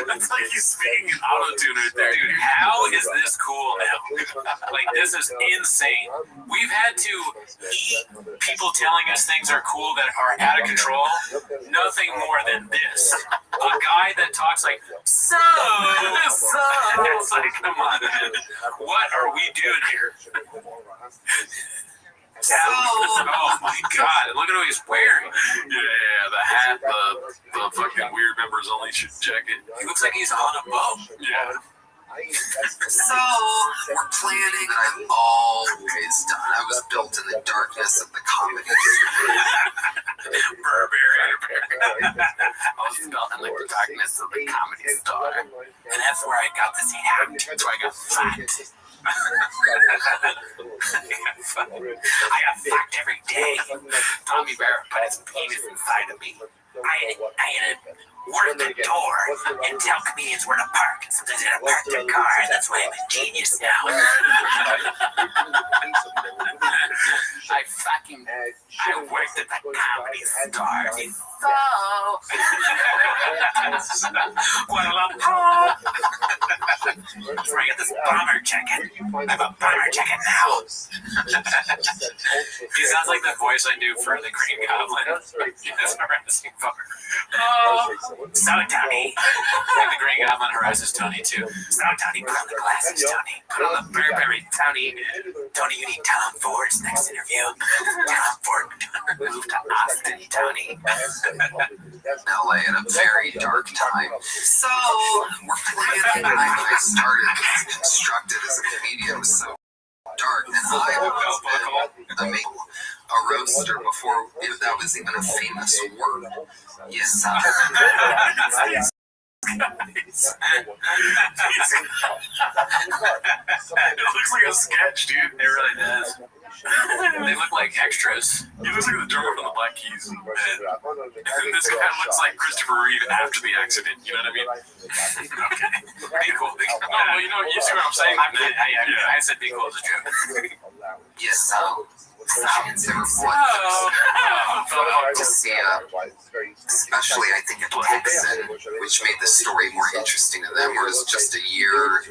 It's like he's speaking in auto-tune right there. Dude, how is this cool now? Like, this is insane. We've had to eat people telling us things are cool that are out of control. Nothing more than this. A guy that talks like, so. It's like, come on, man. What are we doing here? Oh my god, and look at who he's wearing. Yeah, the hat, the fucking weird members only jacket. He looks like he's on a boat. Yeah. So, we're planning. I've always done. I was built in the darkness of the comedy. Burberry. I was built in the darkness of the comedy store. And that's where I got this hat. That's where I got fat. I got fucked every day. Tommy Bear put his penis inside of me. I had to work the door and tell comedians where to park. And sometimes I had to park their car, and that's why I'm a genius now. I worked at the comedy store. So, Kuala Lumpur. Before I get this bomber chicken. I have a bomber chicken now. He sounds like the voice I do for the Green Goblin. He's harassing Bummer. Oh, so Tony. Like the Green Goblin harasses Tony too. So Tony, put on the glasses, Tony. Put on the Burberry, Tony. Tony, you need Tom Ford's next interview. Tom Ford move to Austin, Tony. LA at a very dark time. So we're playing. I started constructed as a comedian was so dark, and I was a roaster before that was even a famous word. Yes, It looks like a sketch, dude. It really does. They look like extras. He looks like the drummer from the Black Keys. And this guy looks like Christopher Reeve after the accident. You know what I mean? Okay. Be cool. No, well, you know, you see what I'm saying? I said be cool as a joke. yes, to see, especially I think at Texan, which made the story more interesting to them, whereas just a year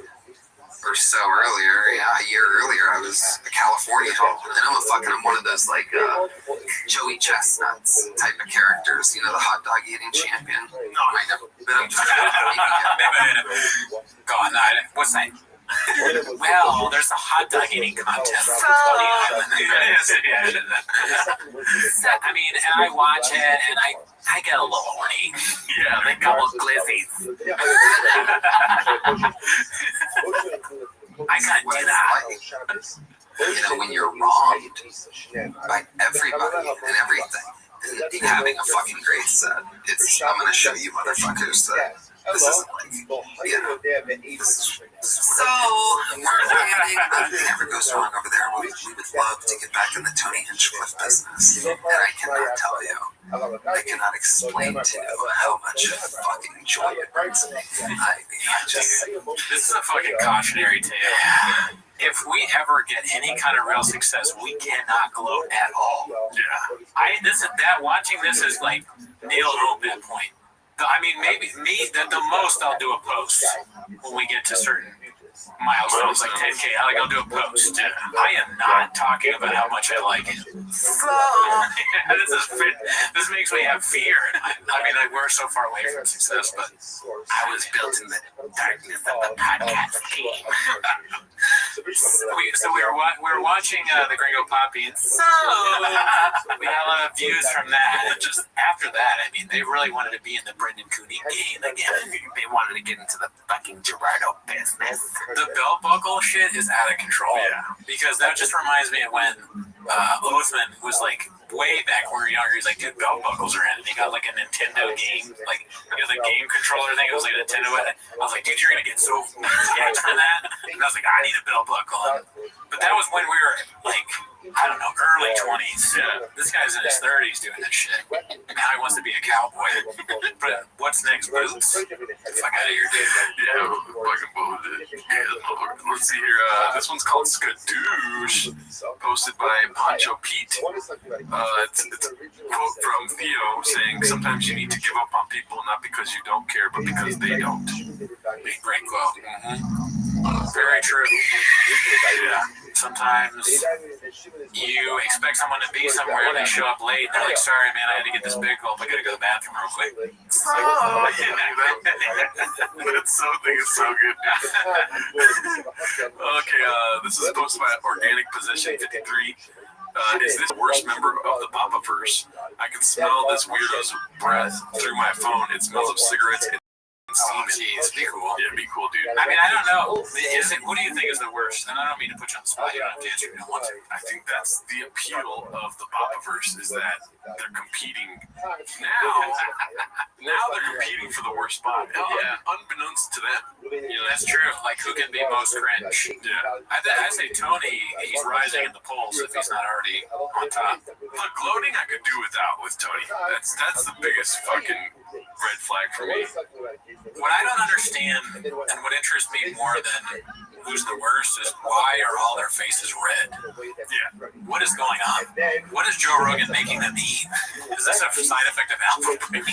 or so earlier, a year earlier, I was a California, and I'm one of those like Joey Chestnuts type of characters, you know, the hot dog eating champion. No, I never been. Go on, what's that? Well, there's a hot dog eating contest. I mean, and I watch it, and I get a little horny. Yeah, they couple of glizzies. I can't do that. You know, when you're wronged by everybody and everything, and having a fucking great set, I'm gonna show you motherfuckers that this isn't like, you know, so we're landing. Nothing ever goes wrong over there. We would love to get back in the Tony Hinchcliffe business, and I cannot tell you, I cannot explain to you how much fucking joy it brings me. This is a fucking cautionary tale. If we ever get any kind of real success, we cannot gloat at all. Yeah. Watching this is like nailed home that point. I mean, maybe the most I'll do a post when we get to certain milestones like 10K. I'll do a post. I am not talking about how much I like it. This makes me have fear. I mean, we're so far away from success, but I was built in the darkness of the podcast game. So we were watching the Gringo Poppy, and so we got a lot of views from that. And just after that, I mean, they really wanted to be in the Brendan Cooney game again. They wanted to get into the fucking Gerardo business. The belt buckle shit is out of control. Yeah. Because that just reminds me of when Othman was like way back when we were younger. He's like, dude, belt buckles are in. And he got like a Nintendo game, like the game controller thing. It was like a Nintendo. I was like, dude, you're gonna get so jacked for that. And I was like, I need a belt buckle. But that was when we were like, I don't know, early 20s. Yeah. This guy's in his 30s doing this shit. Now he wants to be a cowboy. But what's next, boots? Fuck out of here, dude. Yeah, fucking boots. Yeah, let's see here. This one's called Skadoosh, posted by Poncho Pete. It's a quote from Theo saying, sometimes you need to give up on people not because you don't care, but because they don't. Big great quote. Very true. Yeah. Sometimes you expect someone to be somewhere and they show up late and they're like, sorry man, I had to get this big gulp, I gotta go to the bathroom real quick. It's so good. Okay, this is posted by Organic Position 53. Is this the worst member of the Papaverse? I can smell this weirdo's breath through my phone. It smells of cigarettes and semen. Jeez, be cool. Yeah, be cool, dude. I mean, I don't know. What do you think is the worst? And I don't mean to put you on the spot. You don't have to answer if you don't want to. I think that's the appeal of the Papaverse is that they're competing now they're competing for the worst spot. Yeah, unbeknownst to them. You know, that's true. Like, who can be most cringe? Yeah. I say Tony, he's rising in the polls if he's not already on top. The gloating I could do without with Tony. That's the biggest fucking red flag for me. What I don't understand and what interests me more than who's the worst is why are all their faces red? Yeah. What is going on? What is Joe Rogan making them eat? Is this a side effect of alpha brain?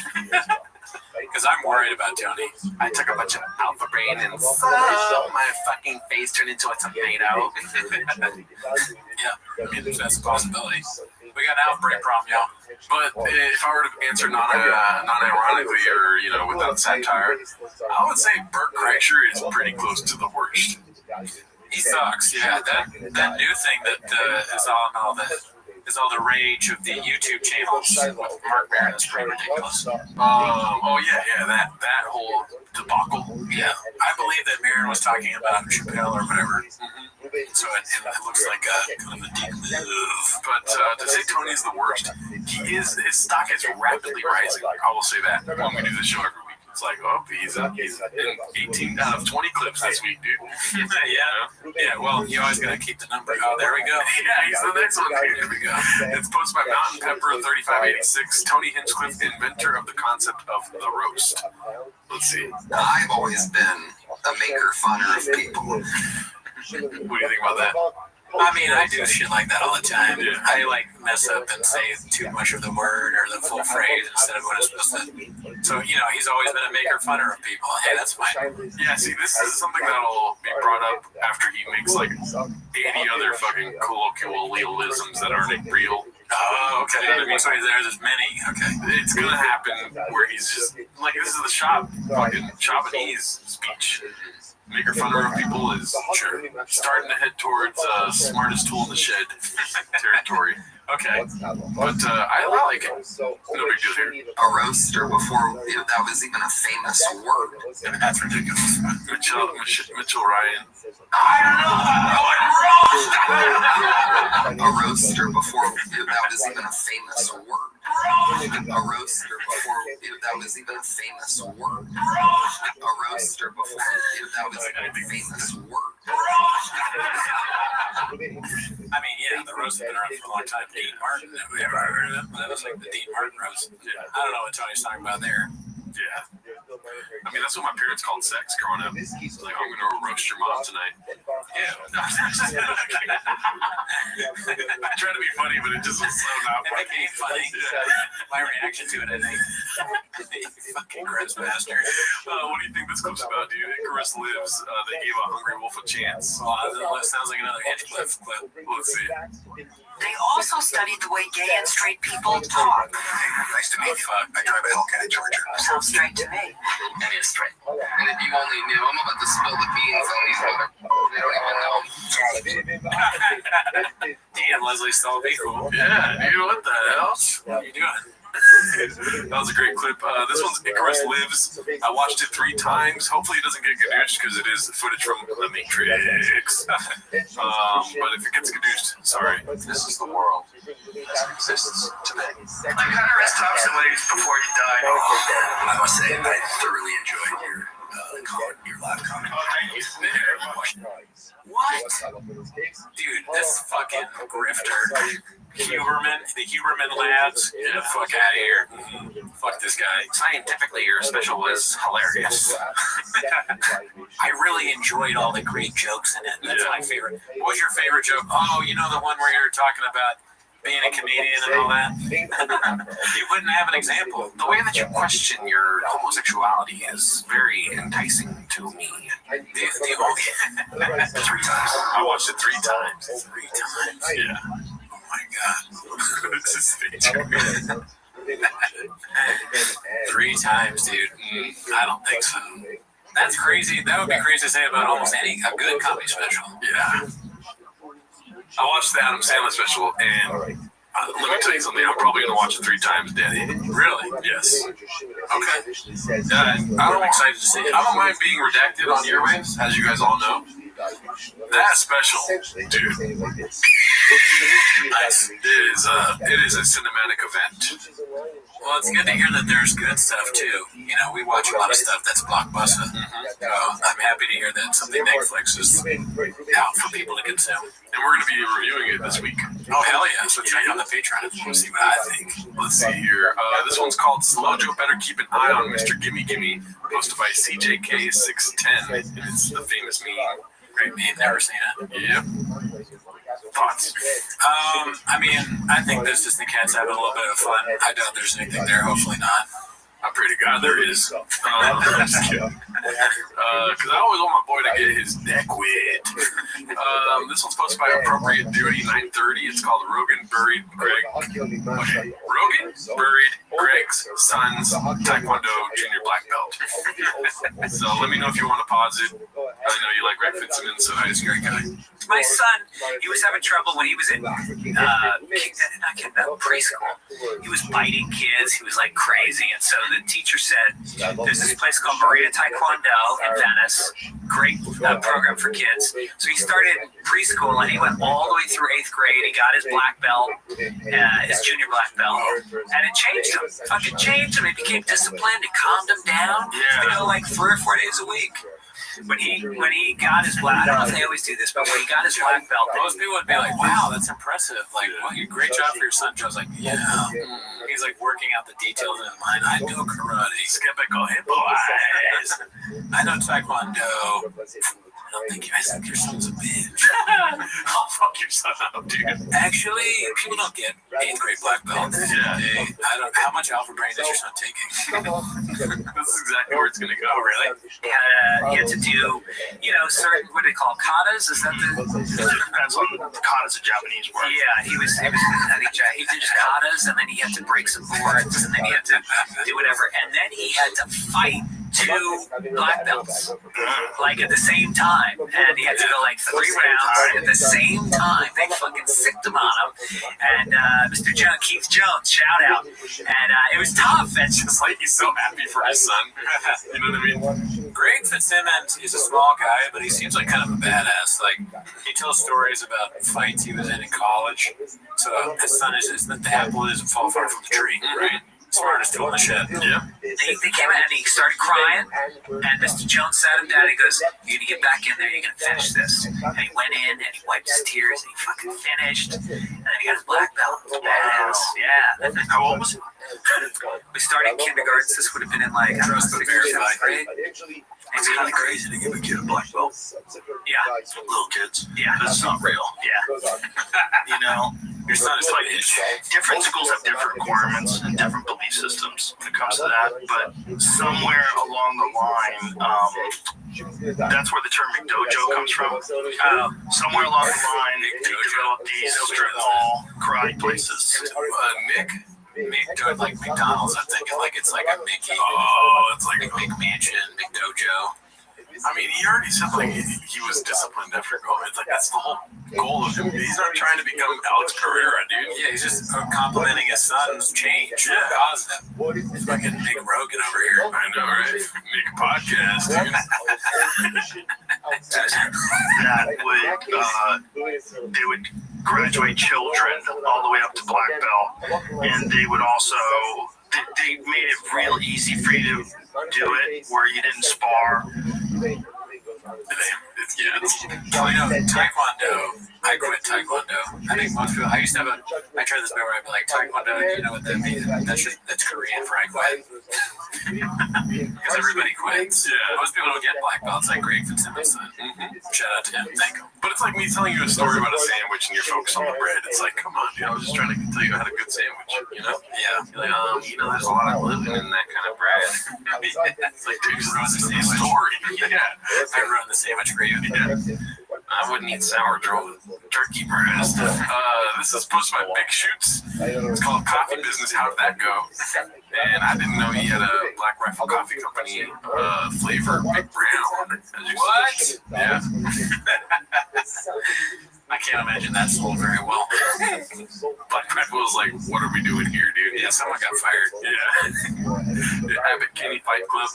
Because I'm worried about Tony. I took a bunch of alpha brain and my fucking face turned into a tomato. Yeah, I mean, that's a possibility. We got an outbreak problem, y'all. But if I were to answer non-ironically or, without satire, I would say Bert Kreischer is pretty close to the worst. He sucks, yeah. That new thing that is all the rage of the YouTube channels with Mark Maron is pretty ridiculous. That whole debacle. Yeah, I believe that Maron was talking about Chappelle or whatever. So it looks like kind of a dick move. But to say Tony's the worst, his stock is rapidly rising. I will say that when we do the show every week. It's like, he's in 18 out of 20 clips this week, dude. Yeah, well, you always got to keep the number. Oh, there we go. Yeah, he's the next one. Here we go. It's posted by Mountain Pepper 3586, Tony Hinchcliffe, inventor of the concept of the roast. Let's see. I've always been a maker funner of people. What do you think about that? I mean, I do shit like that all the time. Yeah. I mess up and say too much of the word or the full phrase instead of what it's supposed to. So, he's always been a maker funner of people. Hey, that's fine. Yeah, see, this is something that'll be brought up after he makes 80 other fucking colloquialisms that aren't real. Oh, okay. I mean, so there's many. Okay. It's gonna happen where he's just this is the Shoppanese speech. Maker funner of people is starting to head towards smartest tool in the shed territory. Okay, but I like it. No big deal here. A roaster before that was even a famous word. That's ridiculous. Mitchell Ryan. I don't know. A roaster before that was even a famous word. A roaster before that was even a famous word. A roaster before that was even a famous word. I mean, yeah, the roast has been around for a long time. Dean Martin, have we ever heard of that? That was like the Dean Martin roast. I don't know what Tony's talking about there. Yeah. I mean, that's what my parents called sex growing up. It's like, I'm going to roast your mom tonight. Yeah. I try to be funny, but it just was so not funny. It became funny. Yeah. My reaction to it, I think. You fucking gross bastard. What do you think this clip's about, dude? Icarus Lives. They gave a hungry wolf a chance. That sounds like another Hinchcliffe clip. Let's see. They also studied the way gay and straight people talk. Nice to meet you. I drive a Hellcat Charger. Sounds straight to me. And it's straight. And if you only knew, I'm about to spill the beans on these they don't even know. Damn, Leslie Stolby, cool. Yeah, dude, what the hell? What are you doing? That was a great clip. This one's Icarus Lives. I watched it 3 times. Hopefully it doesn't get gadooshed because it is footage from The Matrix. But if it gets gadooshed, sorry. This is the world as it exists today. I got to rest talk some ladies before you die. I must say, I thoroughly enjoyed your live comment. Oh, thank you. What? Dude, this fucking grifter. Huberman, the Huberman lads, get the fuck out of here. Fuck this guy. Scientifically, your special was hilarious. I really enjoyed all the great jokes in it. That's my favorite. What was your favorite joke? Oh, you know the one where you're talking about being a comedian and all that? You wouldn't have an example. The way that you question your homosexuality is very enticing to me. The only 3 times. I watched it 3 times. 3 times? Yeah. Oh my God. This is 3 times, dude. I don't think so. That's crazy. That would be crazy to say about almost a good comedy special. Yeah. I watched the Adam Sandler special, and let me tell you something. I'm probably going to watch it 3 times, Daddy. Really? Yes. Okay. I'm excited to see it. I don't mind being redacted on airwaves, as you guys all know. That special, dude. Nice. It is a cinematic event. Well, it's good to hear that there's good stuff too. We watch a lot of stuff that's blockbuster. I'm happy to hear that something Netflix is out for people to consume. And we're going to be reviewing it this week. Oh, hell yeah. So check on the Patreon and see what I think. Let's see here. This one's called Slow Joe Better Keep an Eye on Mr. Gimme Gimme, posted by CJK610. It's the famous meme. Great meme. Never seen it. Yep. Thoughts? I mean, I think this is the cats having a little bit of fun. I doubt there's anything there. Hopefully not. I pray to God there is. I'm just kidding. Because I always want my boy to get his neck wet. This one's posted by Appropriate Duty 930. It's called Rogan Buried Greg. Okay. Rogan buried Greg's son's Taekwondo junior black belt. So let me know if you want to pause it. I know you like Greg Fitzsimmons, so he's a great guy. My son, he was having trouble when he was in preschool. He was biting kids. He was like crazy. And so the teacher said, there's this place called Marina Taekwondo in Venice. Great program for kids. So he started preschool and he went all the way through 8th grade. He got his black belt, his junior black belt. And it changed him. Fucking changed him. He became disciplined. It calmed him down. You know, like 3 or 4 days a week. When he got his black, I don't know if they always do this, but when he got his black belt, Most people would be like, wow, that's impressive. Like, well, great job for your son. Joe's like, yeah. He's like working out the details in his mind. I know karate. Skeptical hip eyes. I know Taekwondo. I think your son's a bitch. I'll fuck your son up, dude. Actually, people don't get 8th grade black belts. Yeah. How much alpha brain is your son taking? This is exactly where it's going to go. Really? He had to do, certain, what do they call katas? Is that the? Depends on kata's a Japanese word. Yeah, he was. I think he did just katas, and then he had to break some boards, and then he had to do whatever, and then he had to fight 2 black belts, like at the same time, and he had to go like 3 rounds at the same time. They fucking sicked him on him, and Mr. Keith Jones, shout out, and it was tough. And It's like he's so happy for his son. You know what I mean? Greg Fitzsimmons is a small guy, but he seems like kind of a badass. Like, he tells stories about fights he was in college. So his son is the apple doesn't fall far from the tree, right? Smartest tool in the shed. Yeah. They came out and he started crying, and Mr. Jones sat him down. He goes, "You need to get back in there. You're gonna finish this." And he went in and he wiped his tears and he fucking finished. And then he got his black belt. It was badass. Yeah. How old was he? We started kindergarten. So this would have been in like Trust the 6th or 7th verify. grade. It's kind of crazy to give a kid a black belt. Yeah. Little kids. Yeah. This is not real. Yeah. Your son is like Different schools have different requirements and different belief systems when it comes to that. But somewhere along the line, that's where the term McDojo comes from. Somewhere along the line, they developed these strip mall karate places. Like McDonald's, I'm thinking like it's like a Mickey. Oh, it's like a big mansion, big dojo. I mean, he already said like he was disciplined after going. It's like that's the whole goal of him. He's not trying to become Alex Pereira, dude. Yeah, he's just complimenting his son's change. Yeah, positive. He's fucking Nick Rogan over here. I know, right? Make a podcast, dude. They would graduate children all the way up to black belt, and they would also they made it real easy for you to do it where you didn't spar. Taekwondo. I quit Taekwondo. I think most people. I used to have I tried this before. I'd be like, Taekwondo. Do you know what that means? That's Korean for I quit. Because everybody quits. Yeah. Most people don't get black belts like Greg Fitzsimmons. Shout out to him. Thank him. But it's like me telling you a story about a sandwich and you're focused on the bread. It's like, come on, dude. I was just trying to tell you how to have a good sandwich. You know? Yeah. You're like, there's a lot of gluten in that kind of bread. It's like, dude, ruin the same story. Yeah. I ruined the sandwich for you. Yeah. I wouldn't eat sourdough with turkey breast. This is posted by Big Shoots. It's called Coffee Business. How did that go? And I didn't know he had a Black Rifle Coffee Company flavor, Big Brown. What? Yeah. I can't imagine that sold very well. Black Rifle was like, what are we doing here, dude? Yeah, someone got fired. Yeah. Abbott Kenny Fight Club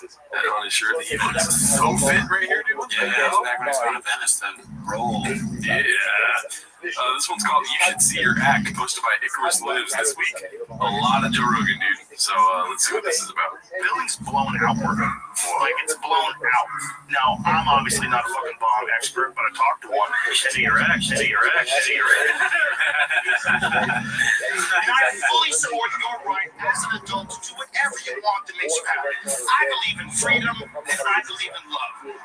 on his shirt. He looks so fit right here, dude. Yeah, that's back when I was going to Venice then. Roll. Yeah. This one's called You Should See Your Act, posted by Icarus Lives this week. A lot of Joe Rogan, dude. So let's see what this is about. Billy's blown outward. Like, it's blown out. Now, I'm obviously not a fucking bomb expert, but I talked to one. Shitty your act, shitty your act, shitty your act. And I fully support your right as an adult to do whatever you want that makes you happy. I believe in freedom and I believe in love.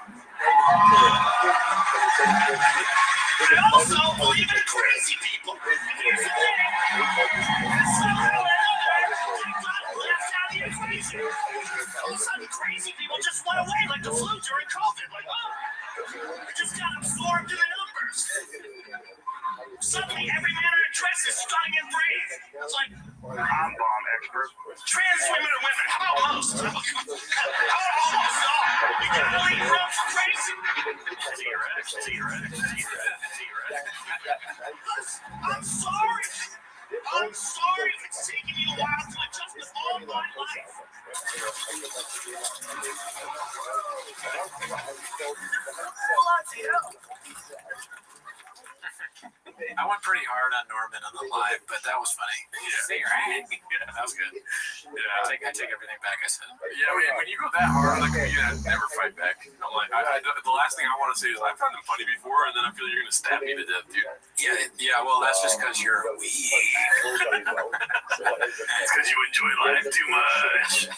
But I also believe in crazy people. Here's the thing. That's so cool. That's out of the equation. got absorbed in the numbers. Suddenly, every man in a dress is stunning and brave. It's like, I'm bomb expert. Trans women are women. How about most? How about almost all? We gotta leave room for crazy. I'm sorry. I'm sorry if it's taken you a while to adjust to all my life. I went pretty hard on Norman on the live, but that was funny. Yeah, that was good. Yeah, I take everything back I said. Yeah, when you go that hard, like you never fight back. I'm like, the last thing I want to say is I found him funny before, and then I feel you're gonna stab me to death, dude. Yeah. Well, that's just because you're weak. It's because you enjoy life too much.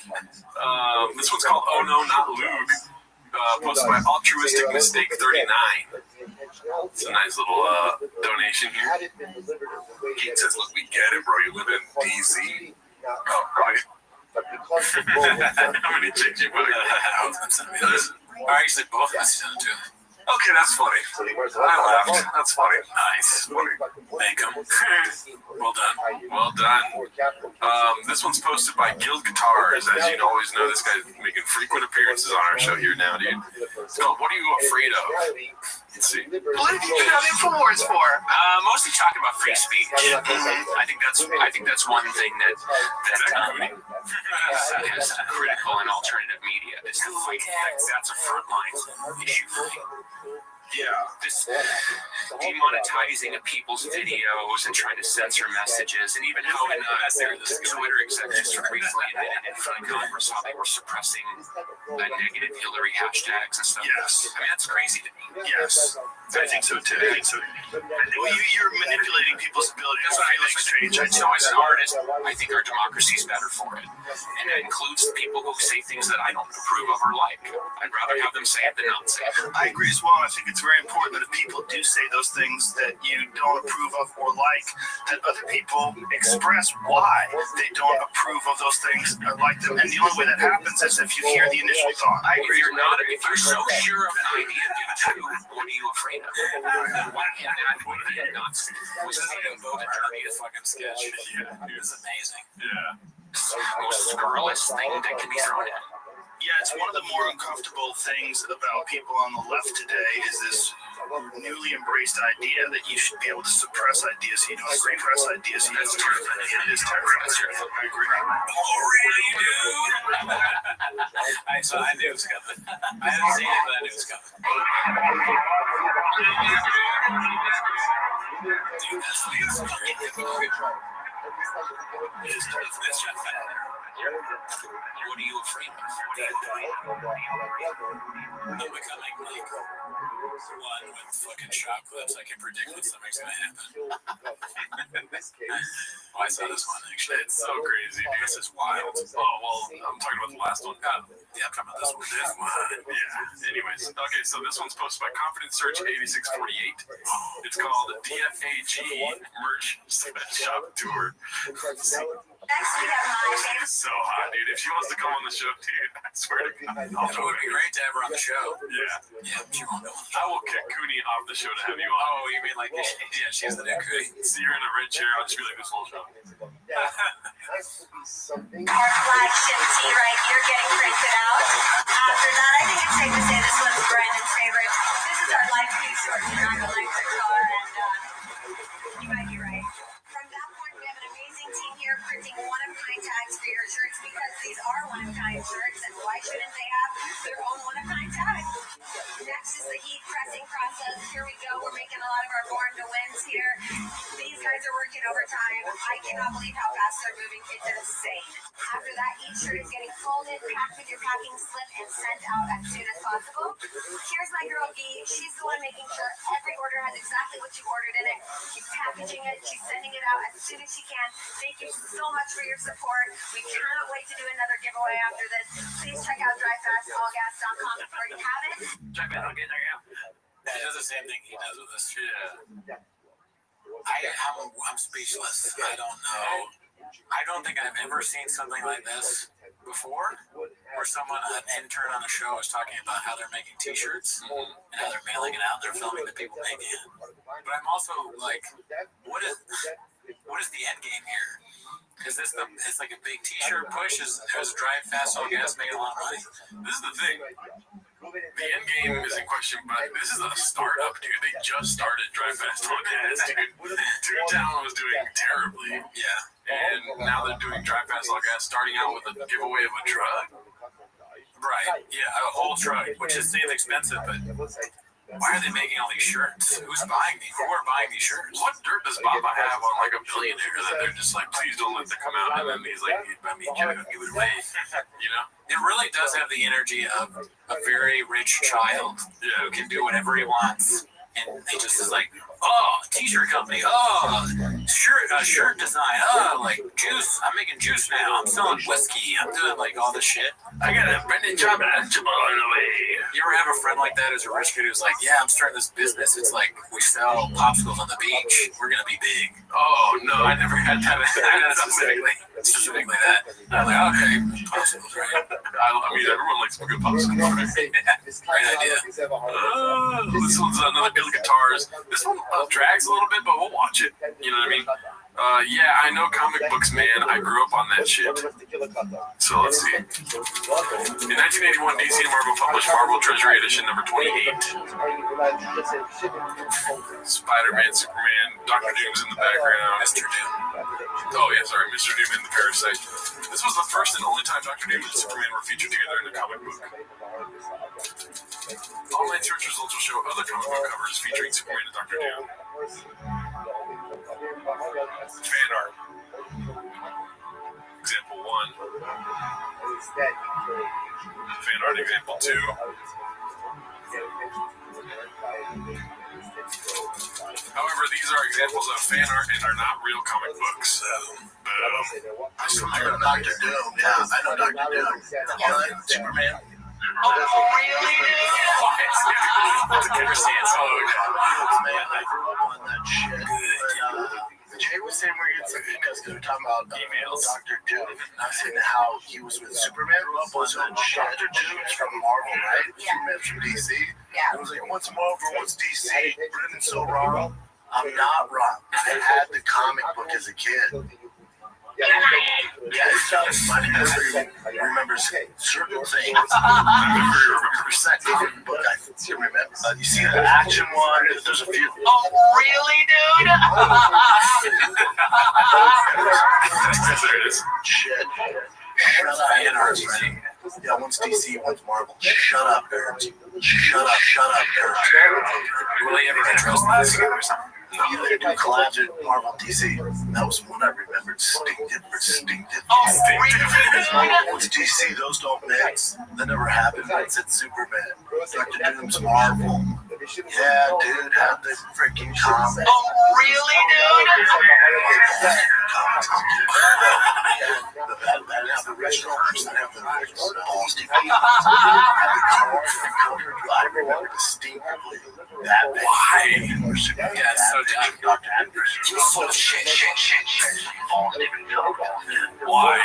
This one's called "Oh No, Not Luke." Posted by Altruistic Mistake 39. It's a nice little donation here. He says, "Look, we get it, bro. You live in DC." Oh, right. How many chicks you fucking? Actually, both of us did it too. Okay, that's funny. I laughed. That's funny. Nice. Thank him. Well done. Well done. This one's posted by Guild Guitars. As you always know, this guy's making frequent appearances on our show here now, dude. It's called "What Are You Afraid Of?" Let's see. What did you have InfoWars for? Mostly talking about free speech. I think that's one thing that is critical in alternative media. Is the fight that's a frontline issue for me. Yeah. This demonetizing of people's videos and trying to censor messages, and even how Twitter executives recently admitted in front of Congress how they were suppressing negative Hillary hashtags and stuff. Yes. I mean, that's crazy to me. Yes. I think so too. You're manipulating people's ability to feel exchange. So as an artist, I think our democracy is better for it. And that includes people who say things that I don't approve of or like. I'd rather have them say it than not say it. I agree as well. I think it's very important that if people do say those things that you don't approve of or like, that other people express why they don't approve of those things or like them. And the only way that happens is if you hear the initial thought. I agree. If you're so sure of an idea, what are you afraid of? Why can't that idea not? Was it a fucking sketch? Yeah, it was amazing. Yeah. Most scurrilous thing that can be thrown at. Yeah, it's one of the more uncomfortable things about people on the left today is this newly embraced idea that you should be able to suppress ideas so you don't agree, suppress ideas so you don't agree. It is terrifying. I agree. Oh, really, dude? I knew it was coming. I haven't seen it, but I knew it was coming. Dude, that's What are you afraid of? I'm becoming like one with fucking chocolates. I can predict what something's gonna happen. Oh, I saw this one actually. It's so crazy, dude. This is wild. Oh, well, I'm talking about the last one. Yeah, I'm talking about this one. Yeah. Anyways, okay, so this one's posted by Confidence Search 8648. It's called DFAG Merch Shop Tour. Next, we have my She's so hot, dude. If she wants to come on the show, dude, I swear to God. It would be great to have her on the show. Yeah. She won't go. I will kick Cooney off the show to have you on. Oh, you mean like, yeah, she's the new Cooney. See her in a red chair, I'll just be like this whole show. our flagship tea right here getting printed out. After that, I think it's safe to say this one's Brandon's favorite. This is our light piece short design electric car, and you might be right. From that point, we have an amazing team here printing one-of-a-kind tags for your shirts because these are one-of-a-kind shirts, and why shouldn't they have their own one-of-a-kind tag? Next is the heat pressing process. Here we go. We're making a lot of our born to wins here. These guys are working overtime. I cannot believe how fast they're moving. It's insane. After that, each shirt is getting folded, packed with your packing slip, and sent out as soon as possible. Here's my girl Gee. She's the one making sure every order has exactly what you ordered in it. She's packaging it. She's sending it out as soon as she can. Thank you so much for your support. We cannot wait to do another giveaway after this. Please check out dryfastallgas.com before you have it. Check that out. Okay, there you go. She does the same thing he does with us. Yeah. I'm speechless. I don't know. I don't think I've ever seen something like this before. where an intern on the show was talking about how they're making T-shirts and how they're mailing it out. They're filming the people making it. But I'm also like, what is the end game here? Is this it's like a big T-shirt push? Is Drive Fast All Gas making a lot of money? This is the thing. The end game is in question, but this is a startup, dude. They just started Drive Fast All Gas, dude. Town was doing terribly. Yeah. And now they're doing Drive Fast All Gas, starting out with a giveaway of a truck. Right. Yeah, a whole truck, which is seems expensive, but why are they making all these shirts? Who's buying these? Who are buying these shirts? What dirt does Baba have on like a billionaire that they're just like, please don't let that come out? And then he's like, I mean, give it away. You know? It really does have the energy of a very rich child who can do whatever he wants. And he just is like, oh, T-shirt company, oh, shirt design, oh, like juice. I'm making juice now. I'm selling whiskey. I'm doing like all this shit. I got a Brendan job at Antimal on the way. You ever have a friend like that who's a rich kid who's like, yeah, I'm starting this business. It's like we sell popsicles on the beach. We're gonna be big. Oh no, I never had that. Specifically that. I'm like, okay, popsicles, right? I mean, everyone likes a good popsicle, right? Great idea. This one's another Bill Guitars. This one drags a little bit, but we'll watch it. You know what I mean? Yeah, I know comic books, man. I grew up on that shit. So let's see. In 1981, DC and Marvel published Marvel Treasury Edition number 28. Spider-Man, Superman, Dr. Doom's in the background. Mr. Doom. Oh, yeah, sorry. Mr. Doom and the Parasite. This was the first and only time Dr. Doom and Superman were featured together in a comic book. Online search results will show other comic book covers featuring Superman and Dr. Doom. Fan art. Example 1. Fan art example 2. However, these are examples of fan art and are not real comic books. I know Dr. Doom. Yeah, I know Dr. Doom. Superman. Oh, really? That's a good stance. Man, I grew up on that shit. Jay was saying because they were talking about emails, Dr. Doom. I was saying how he was with Superman. Was with Dr. Doom's from Marvel, right? Superman's from DC. Yeah. It was like, what's Marvel? What's DC? Brennan's so wrong. I'm not wrong. I had the comic book as a kid. Yeah, it's funny because he remembers certain things. I remember that comic book. I remember. You see the action one? There's a few. Oh, really, dude? There it is. Shit. Shut up. Yeah, one's DC, one's Marvel. Shut up, nerds. Shut up, nerds. Will they ever trust this together or something? No, they do collabs with Marvel DC. That was one I remembered. Distinctive. What's DC? Those don't mix. That never happened. It's at Superman. Dr. Doom's Marvel. Yeah, dude, have the freaking comic. Oh, really, dude? The restaurants that have the balls to I remember distinctively that. Why? Yeah, it's so dumb. Oh, shit. Why?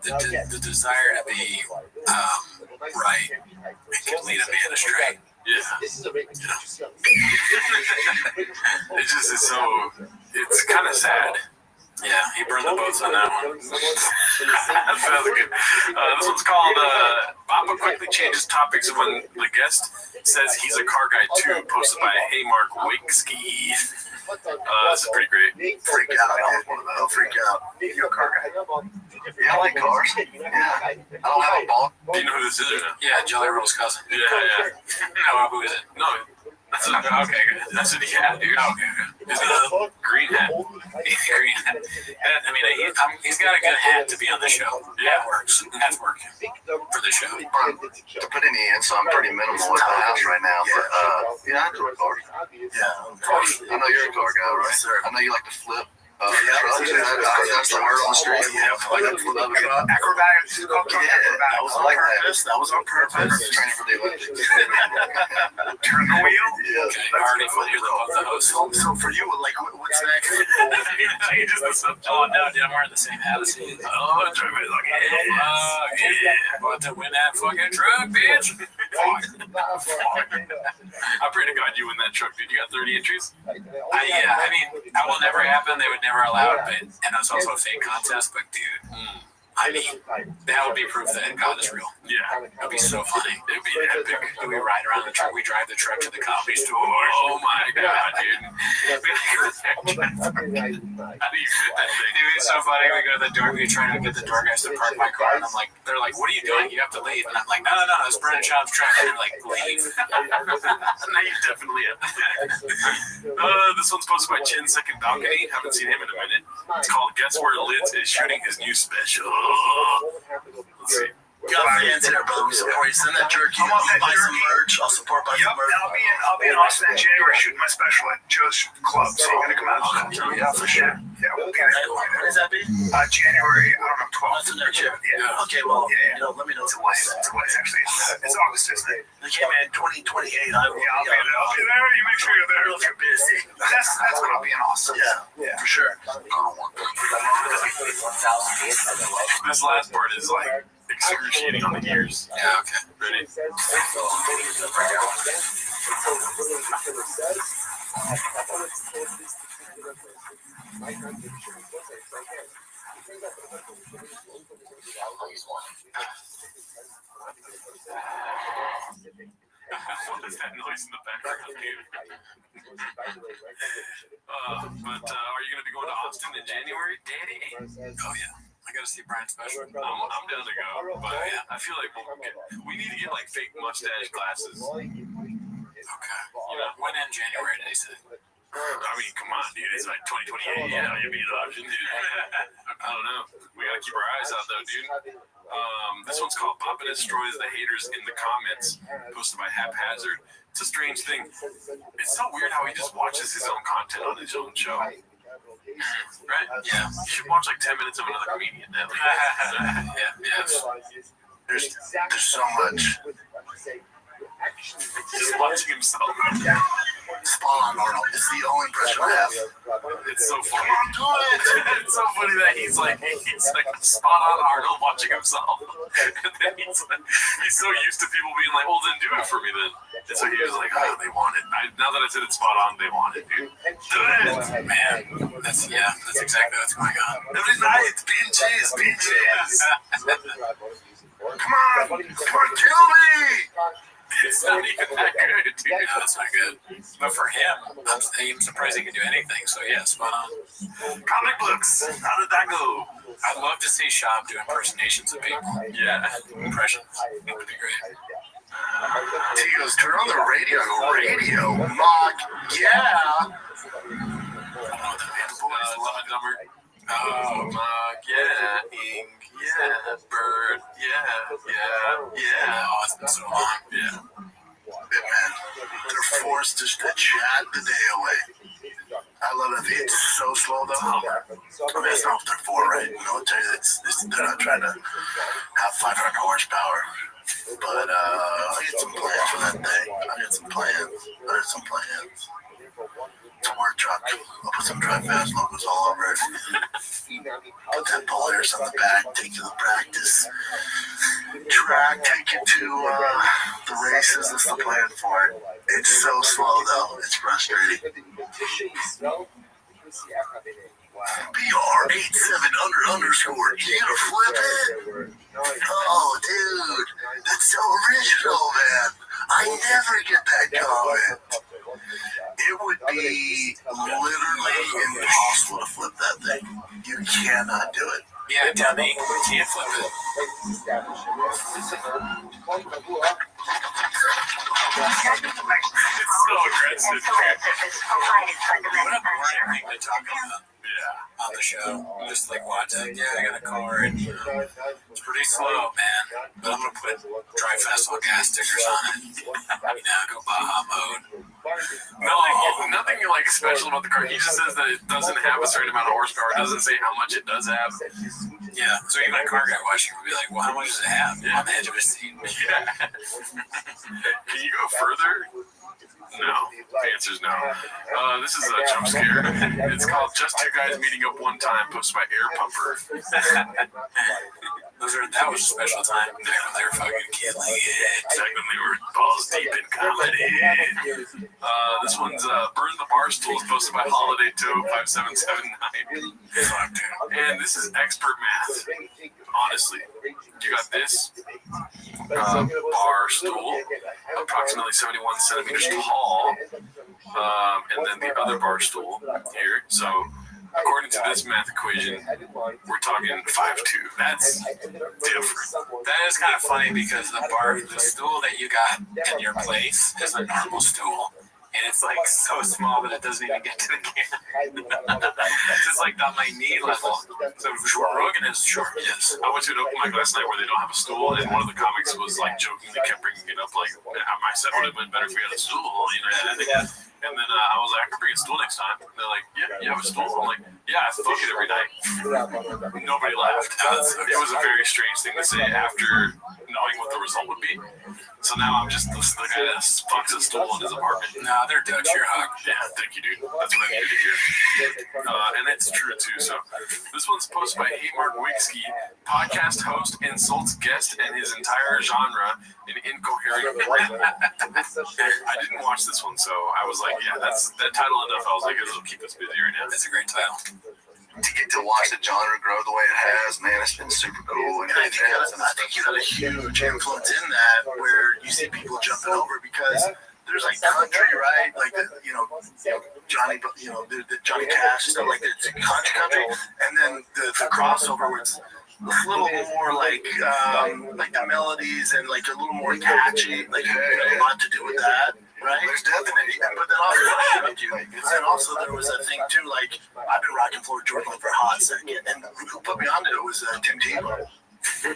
The desire to be right can lead a man astray. Yeah. It's kind of sad. Yeah, he burned the boats on that one. That was good. This one's called Papa quickly changes topics when the guest says he's a car guy too, posted by Hey Mark Wigsky. This is pretty great. Freak out, dude. Don't freak out. You're a car guy. Yeah, I like cars. Yeah. I don't have a ball. Do you know who this is or no? Yeah, Jelly Roll's cousin. Yeah. No, who is it? No. That's okay, good. That's what he had, dude. Okay. Is it a green hat? Green hat. I mean, he's got a good hat to be on the show. Yeah, it works. That's working for the show. To put any in, so I'm pretty minimal at the house right now. But, yeah, I do a car. Yeah, I know you're a car guy, right? Sir. I know you like to flip. That's the word on the street. Yeah, acrobatics. That was on purpose. That was on purpose. Training for the Olympics. Turn the wheel. Okay, already familiar with the host. So for you, like, what's next? Changes the subject. Oh no, dude, I'm wearing the same hat as you. Oh, drive it like yeah. About to win that fucking truck, bitch. I pray to God you win that truck, dude. You got 30 entries? Yeah, I mean, that will never happen. They would never allow it, but and it's also a fake contest. But dude, I mean, that would be proof that God is real. Yeah, that'd be so funny. It'd be epic. Do we ride around the truck? We drive the truck to the comedy store. Oh my God, dude. How do you fit that thing? Dude, it's so funny. We go to the door. We try to get the door guys to park my car, and I'm like, they're like, "What are you doing? You have to leave." And I'm like, "No, it's Brennan Schaub's truck." And they're like, "Leave." Now you definitely have. This one's posted by Chin Second Balcony. Haven't seen him in a minute. It's called "Guess Where Liz is Shooting His New Special." Let's see. Got fans there, brother. We support you. Send that jerky. Buy some merch. I'll support by some merch. I'll be in Austin in January shooting my special at Joe's Club. So you're gonna come out? Yeah, for sure. Yeah, we'll be there. When does that be? January. I don't know, 12th. That's in there, too. Yeah. Okay, well, Yeah. let me know. It's actually. It's August, isn't it? They came in 2028. I will be I'll be there. You make sure you're I don't know there. if you're busy. That's when I'll be in Austin. Yeah, for sure. This last part is like excruciating on the ears. Yeah, okay. Ready? What is that noise in the background, dude? But are you going to be going to Austin in January, Daddy? Oh yeah, I gotta see Brian's special. I'm down to go, but I feel like we need to get like fake mustache glasses. Okay. You know, When in January, they say. I mean, come on, dude. It's like 2028. Yeah, you'll be an option, dude. I don't know. We gotta keep our eyes out, though, dude. This one's called Papa Destroys the Haters in the Comments, posted by Haphazard. It's a strange thing. It's so weird how he just watches his own content on his own show. Right? Yeah. You should watch like 10 minutes of another comedian at least. Yeah. There's so much. Just watching himself. Spot on, Arnold. It's the only impression I have. It's so funny. It's so funny that he's like spot on Arnold watching himself. And then he's so used to people being like, well, then do it for me then. And so he was like, oh, they want it. Now that I said it's spot on, they want it, dude. Do it! Man, that's exactly what's going on. Every night, pinches. Come on, kill me! It's not even that good, dude. Yeah, that's not good. But for him, I'm surprised he can do anything. So yeah, spot on. Comic books. How did that go? I'd love to see Schaub do impersonations of people. Yeah. Impressions. That would be great. He goes, turn on the radio. Mock, yeah. Love and Dumber. Oh, Mock, yeah. Ink, yeah. Bird, yeah. Oh, it's been so long. Yeah. Man, they're forced to chat the day away. I love it. It's so slow though. I mean, that's not what they're for, right? Military, they're not trying to have 500 horsepower. But I got some plans for that thing. I got some plans. It's a work truck. I'll put some Drive Fast logos all over it. Put that Polaris on the back, take it to the practice track, take it to the races. That's the plan for it. It's so slow though. It's frustrating. BR87__. You gonna flip it? Oh, dude, that's so original, man. I never get that comment. It would be literally impossible to flip that thing. You cannot do it. Yeah, dummy. You can't flip it. It's so aggressive. What a boring thing to talk about. Yeah. On the show. Just like watch it. Yeah, I got a car and it's pretty slow, man. But I'm gonna put Drive Fast all gas stickers on it. Go Baja mode. Nothing like special about the car. He just says that it doesn't have a certain amount of horsepower. It doesn't say how much it does have. Yeah. So even a car guy watching would be like, well, how much does it have on the edge of his seat? Yeah. Can you go further? No. The answer is no. This is a jump scare. It's called Just Two Guys Meeting Up One Time, posted by Air Pumper. That was a special time when they were fucking killing it. Back when they were balls deep in comedy. This one's Burn the Barstool, posted by Holiday Toe 5779. And this is expert math. Honestly, you got this bar stool, approximately 71 centimeters tall, and then the other bar stool here. So, according to this math equation, we're talking 5'2". That's different. That is kind of funny because the stool that you got in your place is a normal stool. And it's like so small that it doesn't even get to the camera. It's just like on my knee level. So Rogan is short, yes. I went to an open mic last night where they don't have a stool, and one of the comics was like jokingly kept bringing it up, like, my set would have been better if we had a stool, you know. And then I was like, I can bring a stool next time. And they're like, yeah, you have a stool? I'm like, yeah, I fuck it every night. Nobody laughed. It was a very strange thing to say after knowing what the result would be. So now I'm just the guy that fucks a stool in his apartment. Nah, they're Dutch. You're hug. Yeah, thank you, dude. That's what I needed to hear. And it's true, too. So this one's posted by Hate Mark Wigsky. Podcast host insults guest and his entire genre in incoherent way. I didn't watch this one, so I was like, yeah, that's that title enough. I was like, it'll keep us busy right now. That's a great title. To get to watch the genre grow the way it has, man, it's been super cool. And I think you got a huge influence in that, where you see people jumping over because there's like country, right? Like Johnny, the Johnny Cash stuff like that. It's country, and then the crossover where it's a little more like the melodies and like a little more catchy, like a lot to do with that. Right, there's definitely, but then also there was a thing too. Like I've been rocking Florida Georgia for a hot second, and who put me onto it was Tim Tebow. Yeah,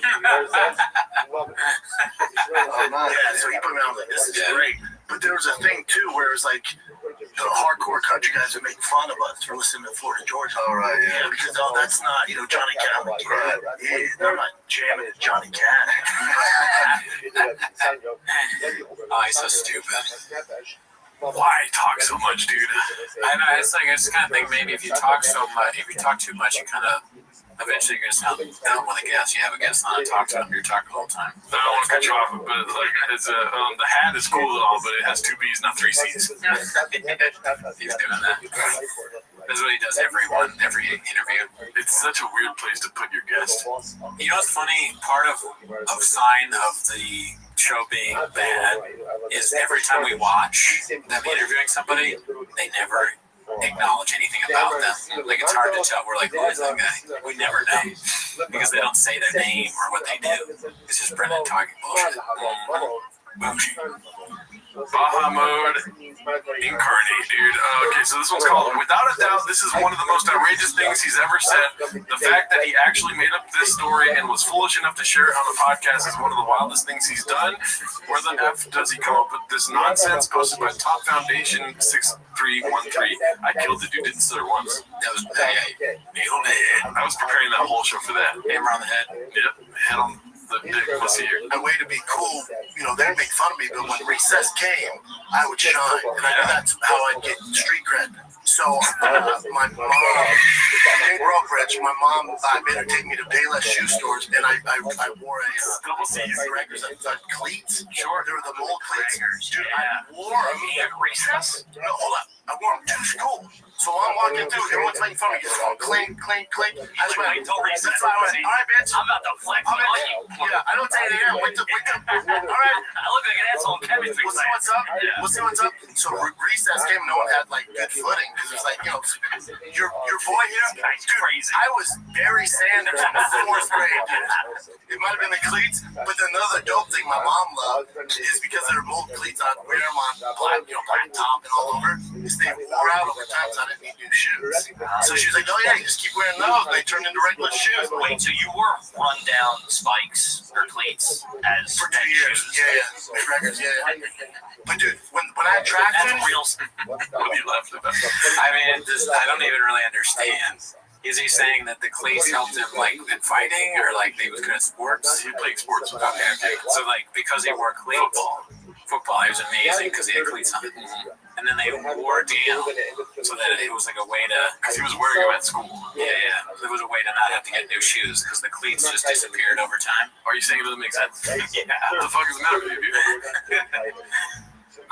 so he put me on like this is great. But there was a thing too where it was like the hardcore country guys would make fun of us for listening to Florida Georgia. All right, yeah. Because that's not Johnny Cash. Right. Yeah, I'm not jamming to Johnny Cash. Oh, he's so stupid. Why talk so much, dude? I know. It's like I just kind of think maybe if you talk too much, you kind of eventually you're gonna sound down with a guest. You have a guest on and talk to them. You're talking the whole time. I don't want to cut you off, but like it's the hat is cool and all, but it has 2 B's, not 3 C's. He's doing that. That's what he does every interview. It's such a weird place to put your guest. You know what's funny? Part of sign of the show being bad is every time we watch them interviewing somebody, they never acknowledge anything about them. Like, it's hard to tell. We're like, who is that guy? We never know because they don't say their name or what they do. It's just Brennan talking bullshit. Baja mode incarnate, dude. Okay, so this one's called Without a Doubt, this is one of the most outrageous things he's ever said. The fact that he actually made up this story and was foolish enough to share it on the podcast is one of the wildest things he's done. Where the F does he come up with this nonsense? Posted by Top Foundation 6313. I killed the dude, didn't stutter once. That was nailed it. I was preparing that whole show for that. Hammer on the head. Yep, head on the dick. Let's see here. A way to be cool, they'd make fun of me, but when recess came, I would shine, and I knew that's how I'd get street cred. So my mom, in Brokerage, my mom made her take me to Payless shoe stores, and I wore a double C records, cleats. Sure, they were the mold cleats. Dude, I wore them at recess. No, hold up. I wore them to school. So I'm walking through, everyone's making fun of me. Just going clink, clink, clink. I just went, all right, bitch. I'm about to flex on you. Yeah, I don't tell you there. Wait till. All right. I look like an asshole chemistry. We'll see what's up. Yeah. We'll see what's up. So recess came, no one had like good footing because it was like, your boy here, dude, crazy. I was Barry Sanders in the 4th grade. It might have been the cleats, but another dope thing my mom loved is because there were mold cleats, I'd wear them on black top and all over. Is they wore out over time, so I didn't need new shoes. So she was like, oh yeah, you just keep wearing those. They turned into regular shoes. Wait, so you wore run down spikes or cleats as for 2 years? Yeah. Records, yeah. But dude, when When I had traction, That's real. What are you laughing about? I mean, I don't even really understand. Is he saying that the cleats helped him like in fighting, or like he was good at sports? He played sports. Okay. So like because he wore cleats, football, he was amazing because he had cleats on. And then they wore down so that it was like a way to. Because he was wearing them at school. Yeah. It was a way to not have to get new shoes because the cleats just disappeared over time. Are you saying it doesn't make sense? Yeah. What the fuck is the matter with you, dude?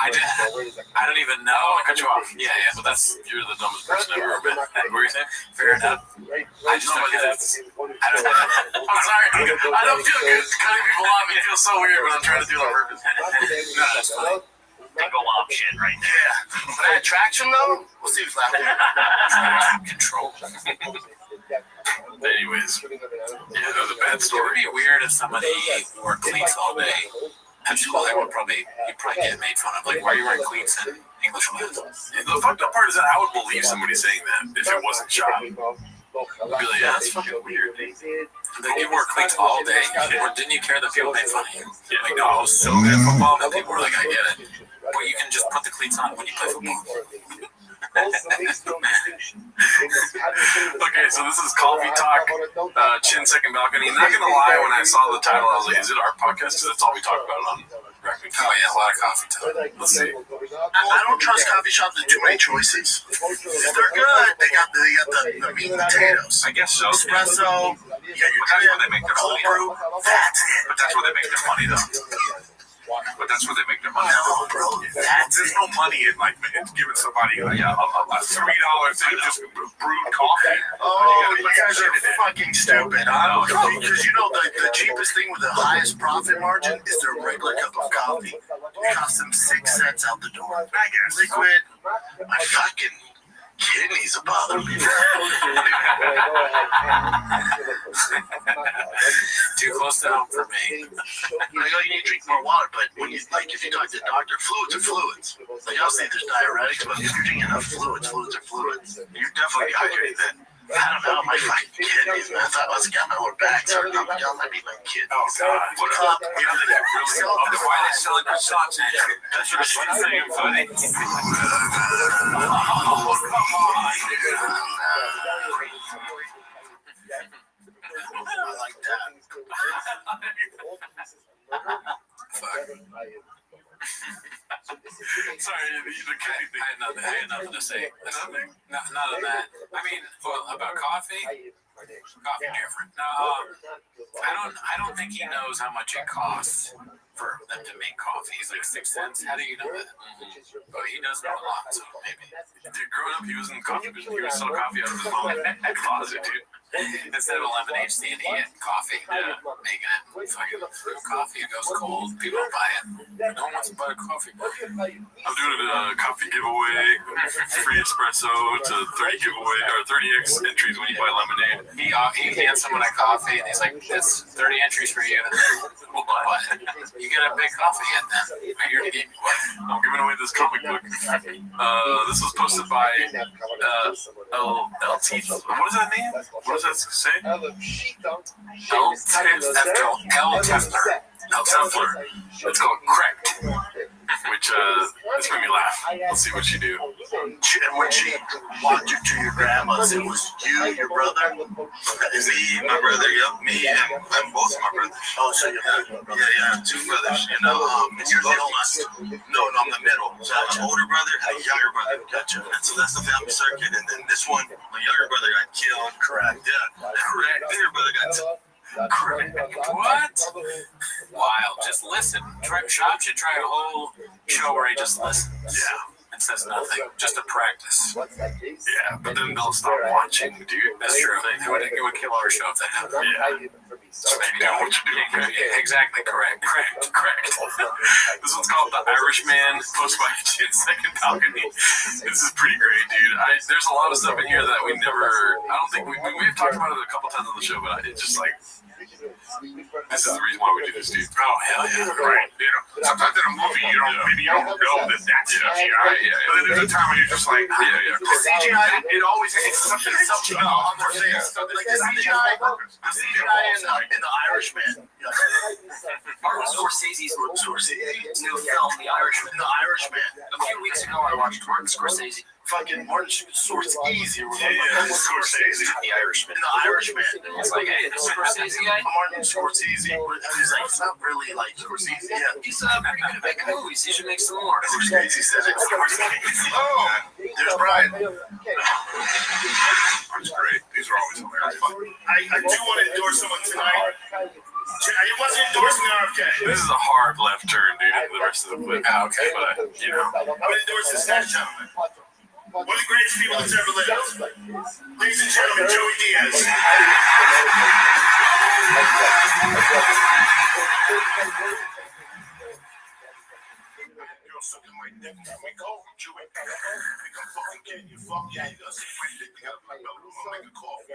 I don't even know. I cut you off. Yeah, but You're the dumbest person I've ever met. what were you saying? Fair enough. I just don't get it. I don't know. I'm sorry. I don't feel good cutting people off. It feels so weird, but I'm trying to do it on purpose. No, that's fine. Big ol' op shit right there. yeah. When I had traction, though, we'll see who's laughing. Control. Anyways, yeah, that was a bad It story. would be weird if somebody wore cleats all day. At school, you'd probably get made fun of. Like, why are you wearing cleats in English class? The fucked up part is that I would believe somebody saying that if it wasn't shop. I'd be like, yeah, that's fucking weird. Like, you wore cleats all day. Or didn't you care that people made fun of you? Like, no, I was so good at football that people were like, I get it. But you can just put the cleats on when you play football. Okay, so this is Coffee Talk, Chin Second Balcony. Not gonna lie, when I saw the title, I was like, is it our podcast? Because that's all we talk about on Raccoon Oh, yeah, a lot of coffee talk. Let's see. I don't trust coffee shops with too many choices. If they're good, they got the meat and potatoes. I guess so. Espresso, you got your But that's where they make their cold money. brew. That's it. But that's where they make their money, though. But that's where they make their money. No, bro. There's no money in like giving somebody a $3 thing just brewed coffee. Oh, you guys are fucking stupid. Because you know the cheapest thing with the highest profit margin is their regular cup of coffee. It costs them 6 cents out the door. I guess. Liquid. My fucking kidneys are bothering me. Too close to home for me. I know you need to drink more water, but when you if you talk to the doctor, fluids are fluids. Like obviously there's diuretics, but if you're drinking enough fluids are fluids. You're definitely hydrated then. I don't know, my fucking kidneys, man. I thought I was got my lower back starting to down. Might be my kidneys. Oh God! What up? You know they really up. Why are they selling croissants? That's what I'm saying, buddy. Oh, come on! I like that. Sorry, I had nothing to say. None of that. I mean, about coffee. Coffee different. No, I don't think he knows how much it costs for them to make coffee. He's like 6 cents. How do you know that? But he does know a lot, so maybe. Dude, growing up, he was in coffee business. He would sell coffee out of his mom's closet, dude. Instead of a lemonade stand, he had coffee. Yeah. Making it fucking coffee. It goes cold. People don't buy it. No one wants to buy coffee. I'm doing a coffee giveaway, free espresso to 30 giveaway or 30x entries when you buy lemonade. He hands someone a coffee and he's like, "That's 30 entries for you." What? You get a big coffee at then. I'm giving away this comic book. This was posted by LT. What is that name? What does that say? L Tefler. It's called Cracked. Which this made me laugh. Let's see what you do. And when she walked you to your grandma's, it was you, your brother? Is he my brother? Yep, me and both of my brothers. Oh, so you're Yeah, 2 brothers. And you're the oldest. No, I'm the middle. So I have an older brother and a younger brother. Gotcha. And so that's the family circuit. And then this one, my younger brother got killed. Correct. Yeah. Correct. Bigger brother got What? Wild. Just listen. Shop should try a whole show where he just listens. Yeah. And says nothing. Just a practice. Yeah, but then they'll stop watching, dude. That's true. It would kill our show if that happened. Yeah. So they know what you're doing. Yeah, exactly. Correct. This one's called The Irishman, posted by Chin Second Balcony. This is pretty great, dude. There's a lot of stuff in here that we never, I don't think, we may have talked about it a couple times on the show, but it's just like, This is the reason why we do this, dude. Oh, hell yeah. Right. You know, sometimes in a movie, you don't maybe you don't know that that's CGI. But then there's a time when you're just like, the CGI, it always it's something. No, I'm not saying like the CGI in the Irishman. Martin Scorsese's new film, The Irishman. The Irishman. A few weeks ago, I watched Martin Scorsese. Fucking Martin Scorsese. Scorsese. The Irishman. The Irishman. It's like, hey, the Scorsese guy. Martin Scorsese. He's like, it's not really like Scorsese. Yeah. He's pretty good at making movies. He should make some more. Scorsese said it. Scorsese. Oh, there's Brian. It's great. These are always hilarious. I do want to endorse someone tonight. He wasn't endorsing RFK. This is a hard left turn, dude, into the rest of the clip. Okay. But, you know. I'm going to endorse this next gentleman. One of the greatest people that's ever lived. Ladies and gentlemen, Joey Diaz. You're sucking my dick. We go from Joey. We can fucking get you. Fuck yeah, you gotta suck my dick. We gotta make a coffee.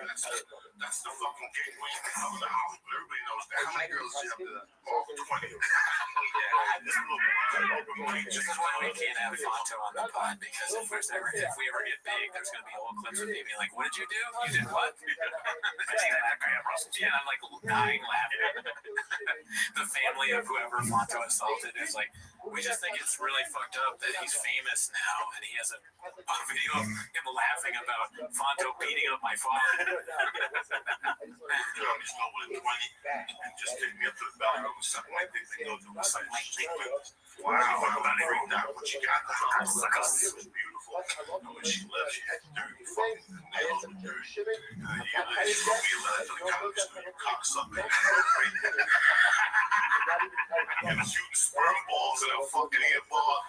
That's the fucking gateway of the house. Everybody knows that. How many girls did you have to that? Oh, 20. This is why we can't have Fonto on the pod, because if we ever get big, there's going to be old clips of me being like, what did you do? You did what? Yeah, I'm like dying laughing. The family of whoever Fonto assaulted is like, we just think it's really fucked up that he's famous now and he has a video of him laughing about Fonto beating up my father. And just take me up to the belly room and suck my dick. They go to the suck my dick. Wow, I'm not even that. What you got? It was beautiful. And when she left, she had dirty fucking nails and dirty. She wrote me a letter to the cops. You cocksucker. And shooting sperm balls in a fucking ball.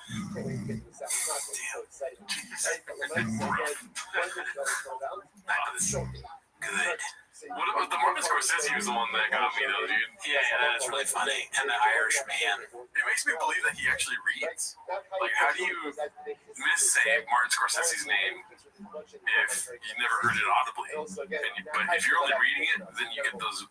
Good. What about the Martin Scorsese was the one that got me though, dude? Yeah, that's really funny. And the Irishman. It makes me believe that he actually reads. Like, how do you missay Martin Scorsese's name if you never heard it audibly? But if you're only reading it, then you get those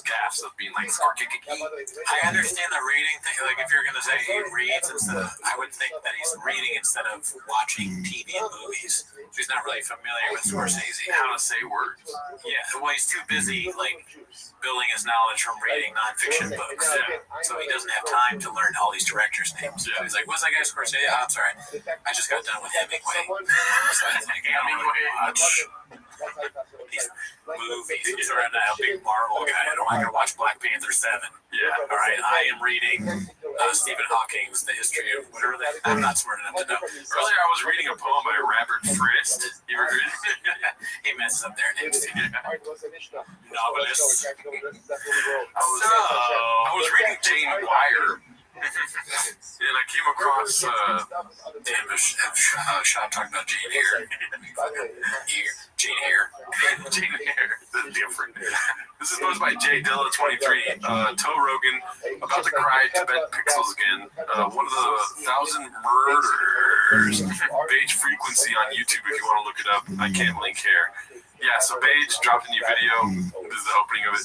gaffes of being like scorkikiki. I understand the reading thing. Like, if you're gonna say he reads instead of, I would think that he's reading instead of watching TV and movies. He's not really familiar with Scorsese. How to say words? Yeah, well, he's too busy like building his knowledge from reading nonfiction books. Yeah. So he doesn't have time to learn all these directors' names. Yeah. He's like, what's that guy Scorsese? Oh, I'm sorry, I just got done with Hemingway. So I think I don't really watch these movies. Or I'm not a big Marvel guy. I don't want to watch Black Panther 7. Yeah. All right, I am reading Stephen Hawking's The History of whatever that. I'm not smart enough to know. Earlier, I was reading a poem by Robert Frist. You ever read it? He messes up their names. Novelist. I was reading Jane Eyre. And I came across damn, Sean talking about Jane Eyre. Jane Eyre. Jane Eyre. That's different. This is posted by J Dilla 23. Toe Rogan about to cry Tibet pixels again. One of the 1,000 murders. Beige frequency on YouTube if you want to look it up. I can't link here. Yeah, so Beige dropped a new video. This is the opening of it.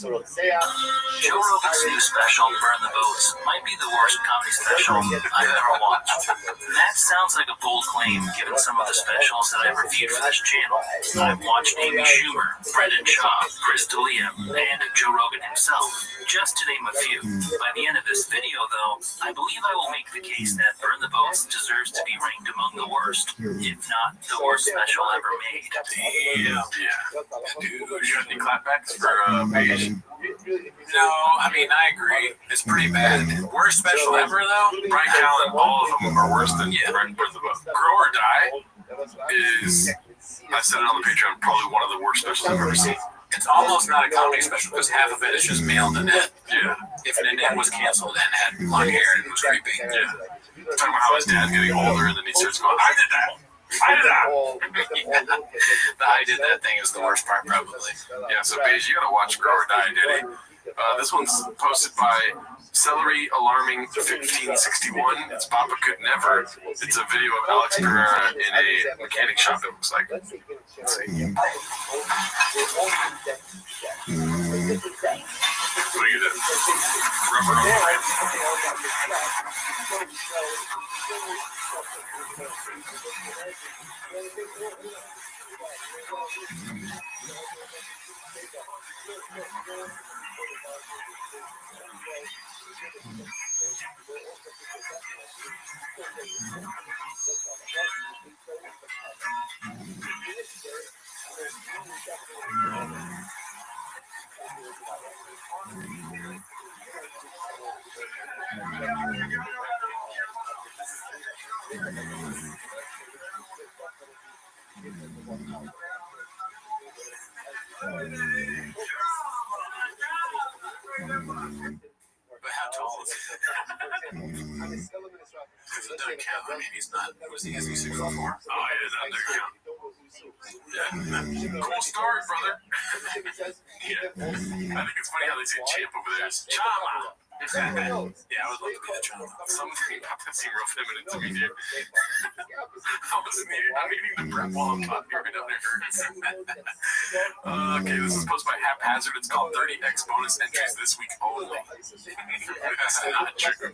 Joe Rogan's new special, Burn the Boats, might be the worst comedy special I've ever watched. That sounds like a bold claim given some of the specials that I've reviewed for this channel. I've watched Amy Schumer, Brendan Schaub, Chris D'Elia, and Joe Rogan himself, just to name a few. By the end of this video, though, I believe I will make the case that Burn the Boats deserves to be ranked among the worst, if not the worst special ever made. Yeah. Dude, you got any clapbacks for Beige? No, I mean, I agree. It's pretty bad. Worst special ever, though? Brian Callen, all of them are worse than Burn the Boat. Grow or Die is, I said it on the Patreon, probably one of the worst specials I've ever seen. It's almost not a comedy special because half of it is just male Nanette. Yeah. If Nanette was canceled and had long hair and was creepy. Yeah. Talking about how his dad's getting older and then he starts going, I did that. The I did that thing is the worst part, probably. Yeah, so Beige, you gotta watch Grow or Die, Diddy. This one's posted by Celery Alarming 1561. It's Papa Could Never. It's a video of Alex Pereira in a mechanic shop, it looks like. Let's see. What do you do? But how tall is he? Because it doesn't count. I mean, he's not. Was he? Is he 6'4"? Oh, yeah, that doesn't count. Yeah. Cool start, brother. Yeah. I think it's funny how they say champ over there. It's Chama. Yeah, I would love to be the Chama. Something about that seemed real feminine to me, dude. I'm eating the bread while I'm talking right now. It hurts. Okay, this is posted by Haphazard. It's called 30x bonus entries this week only. That's not true.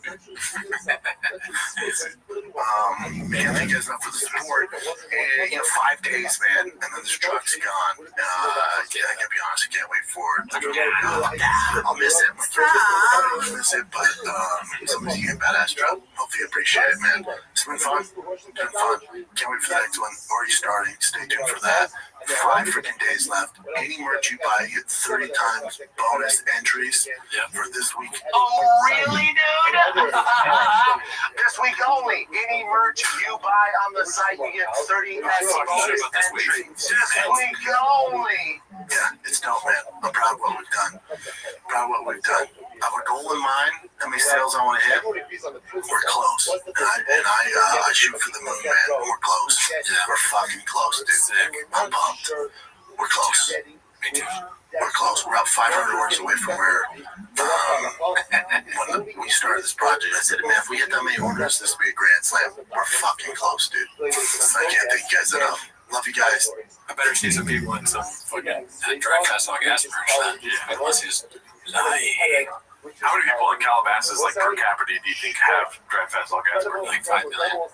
Man, thank you guys enough for the support. 5 days, man, and then this truck's gone. I gotta be honest, I can't wait for it. I'll miss it. I'll miss it, but somebody's getting a badass truck. Hopefully you appreciate it, man. It's been fun. Can't wait for the next one. Already starting. Stay tuned for that. 5 freaking days left. Any merch you buy, you get 30 times bonus entries for this week. Oh, really, dude? This week only. Any merch you buy on the site, you get 30 bonus entries. This week only. Yeah, it's dope, man. I'm proud of what we've done. I have a goal in mind. How many sales I want to hit? We're close. And I shoot for the moon, man. We're close. Yeah, we're fucking close, dude. I'm pumped. We're close. Me too. We're close. We're about 500 orders away from where when we started this project. I said, man, if we hit that many orders, this will be a grand slam. We're fucking close, dude. I can't thank you guys enough. Love you guys. I better see some people in some fucking Drive Fast All Gas merch then. Yeah. Unless he's lying. How many people in Calabasas, like per capita, do you think have Drive Fast All Gas merch? Like 5 million.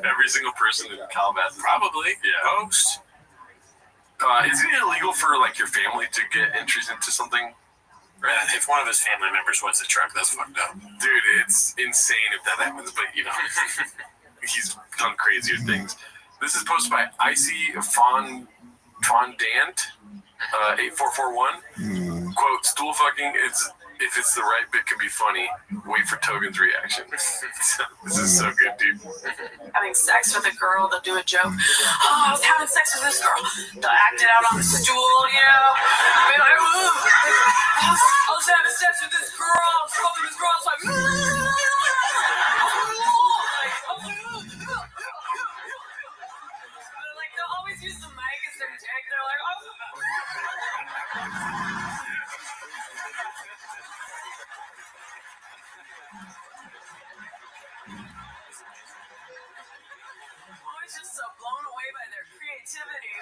Every single person in Calabasas. Probably. Yeah. Most. Is it illegal for like your family to get entries into something? Right. If one of his family members wins the truck, that's fucked up. Dude, it's insane if that happens, but he's done crazier things. This is posted by Icy Fondant, 8441. Quote, stool fucking, if it's the right bit, can be funny. Wait for Togen's reaction. This is so good, dude. Having sex with a girl, they'll do a joke. Oh, I was having sex with this girl. They'll act it out on the stool, I'll be like, I was having sex with this girl. I was fucking this girl. I was like, they'll always use the mic as their dick. They're like, oh. Always just so blown away by their creativity.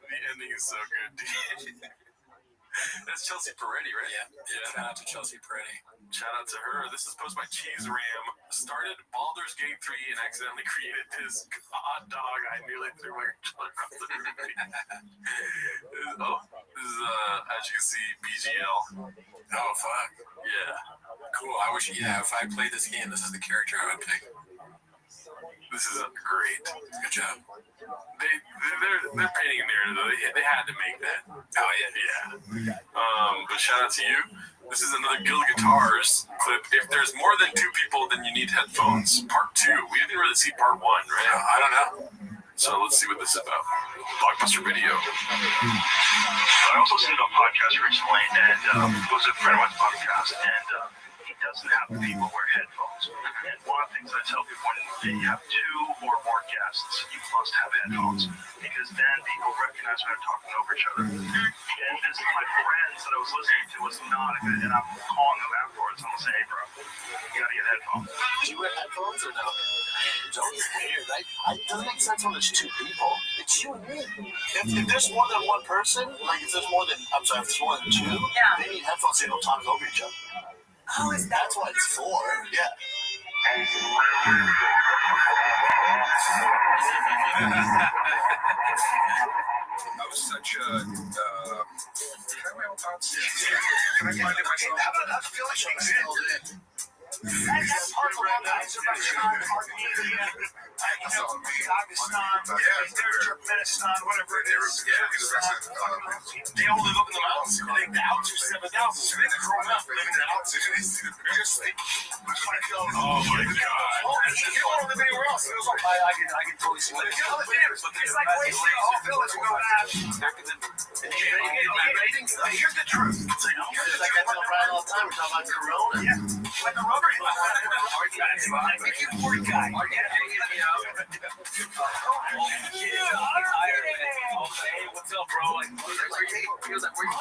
The ending is so good, dude. That's Chelsea Peretti, right? Yeah. Shout out to Chelsea Peretti. Shout out to her. This is posted by Cheese Ram. Started Baldur's Gate 3 and accidentally created this hot dog. I nearly threw my controller across the room. This is as you can see, BGL. Oh fuck. Yeah. Cool. I wish. Yeah. If I played this game, this is the character I would pick. This is great. Good job. They're painting a narrative though. They had to make that. Oh yeah. But shout out to you. This is another Guild Guitars clip. If there's more than 2 people, then you need headphones. Part 2. We didn't really see part 1, right? I don't know. So let's see what this is about. Blockbuster Video. I also listened to a podcast recently, and it was a friend of mine's podcast, and he doesn't have people wear headphones. And one of the things I tell people when you have 2 or more guests, you must have headphones because then people recognize when they're talking over each other. And this is my friends that I was listening to was not a good, and I'm calling them afterwards. I'm gonna say, hey, bro, you gotta get headphones. Do you wear headphones or no? Joey's weird. It doesn't make sense when there's 2 people. It's you and me. If there's more than one person, like if there's more than 2, they need headphones so they don't talk over each other. Oh, is that? That's what it's for. Yeah. I was such a. Can I have my own thoughts? Can I find it myself? How about that feeling still in? That's part of the Azerbaijan, Armenia, Dagestan, Turkmenistan, whatever it is. They all live up in the mountains. The Alps are 7,000, so they grow up living in the Alps. Oh my God. You don't want to live anywhere else. I can totally see what it is. It's like wasting a whole village to go back. Here's the truth. Like I tell Brian all the time, we're talking about Corona. Yeah. Like a rubber make you a poor guy. Hey, what's up, bro? Like, he was like, where you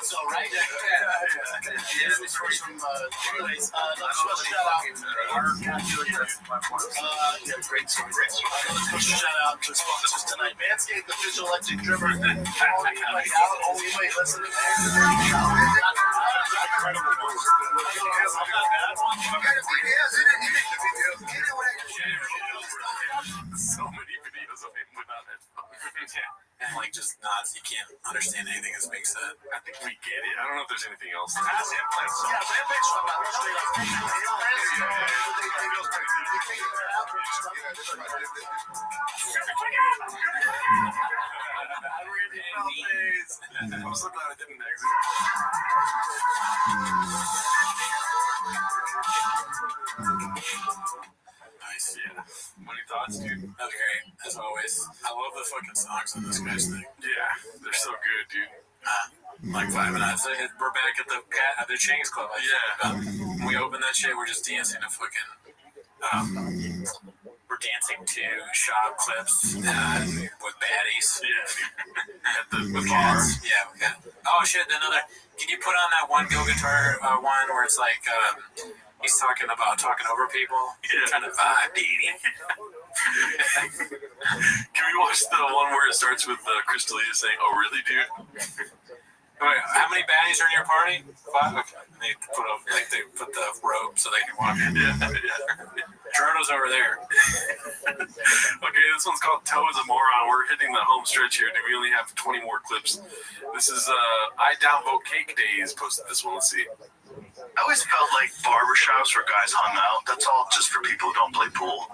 So, right? This was from, anyways, let's go shout out our great story. Let's go shout out to sponsors tonight. Manscaped, official electric trimmer. Oh, you might listen to So many videos of him without headphones. and like just nods. You can't understand anything as Mick said. I think we get it. I don't know if there's anything else. I'm so glad I didn't exit. Nice, yeah. What are your thoughts, dude? That was great, as always. I love the fucking songs on this guy's thing. Yeah, they're so good, dude. Like 5 minutes. We're back at the Chang's Club. When we open that shit, we're just dancing to fucking. We're dancing to shop clips with baddies. Yeah. With bars. Yeah. Oh shit! Another. Can you put on that one Go Guitar one where it's like he's talking over people? Yeah. Trying to vibe, dude. Can we watch the one where it starts with Crystalia saying, "Oh, really, dude"? Wait, how many baddies are in your party? 5. Okay. They put the robe so they can walk in. Yeah. Gerardo's over there. Okay, this one's called Toe is a Moron. We're hitting the home stretch here. We only have 20 more clips. This is I Downvote Cake Days posted this one. Let's see. I always felt like barbershops where guys hung out. That's all just for people who don't play pool.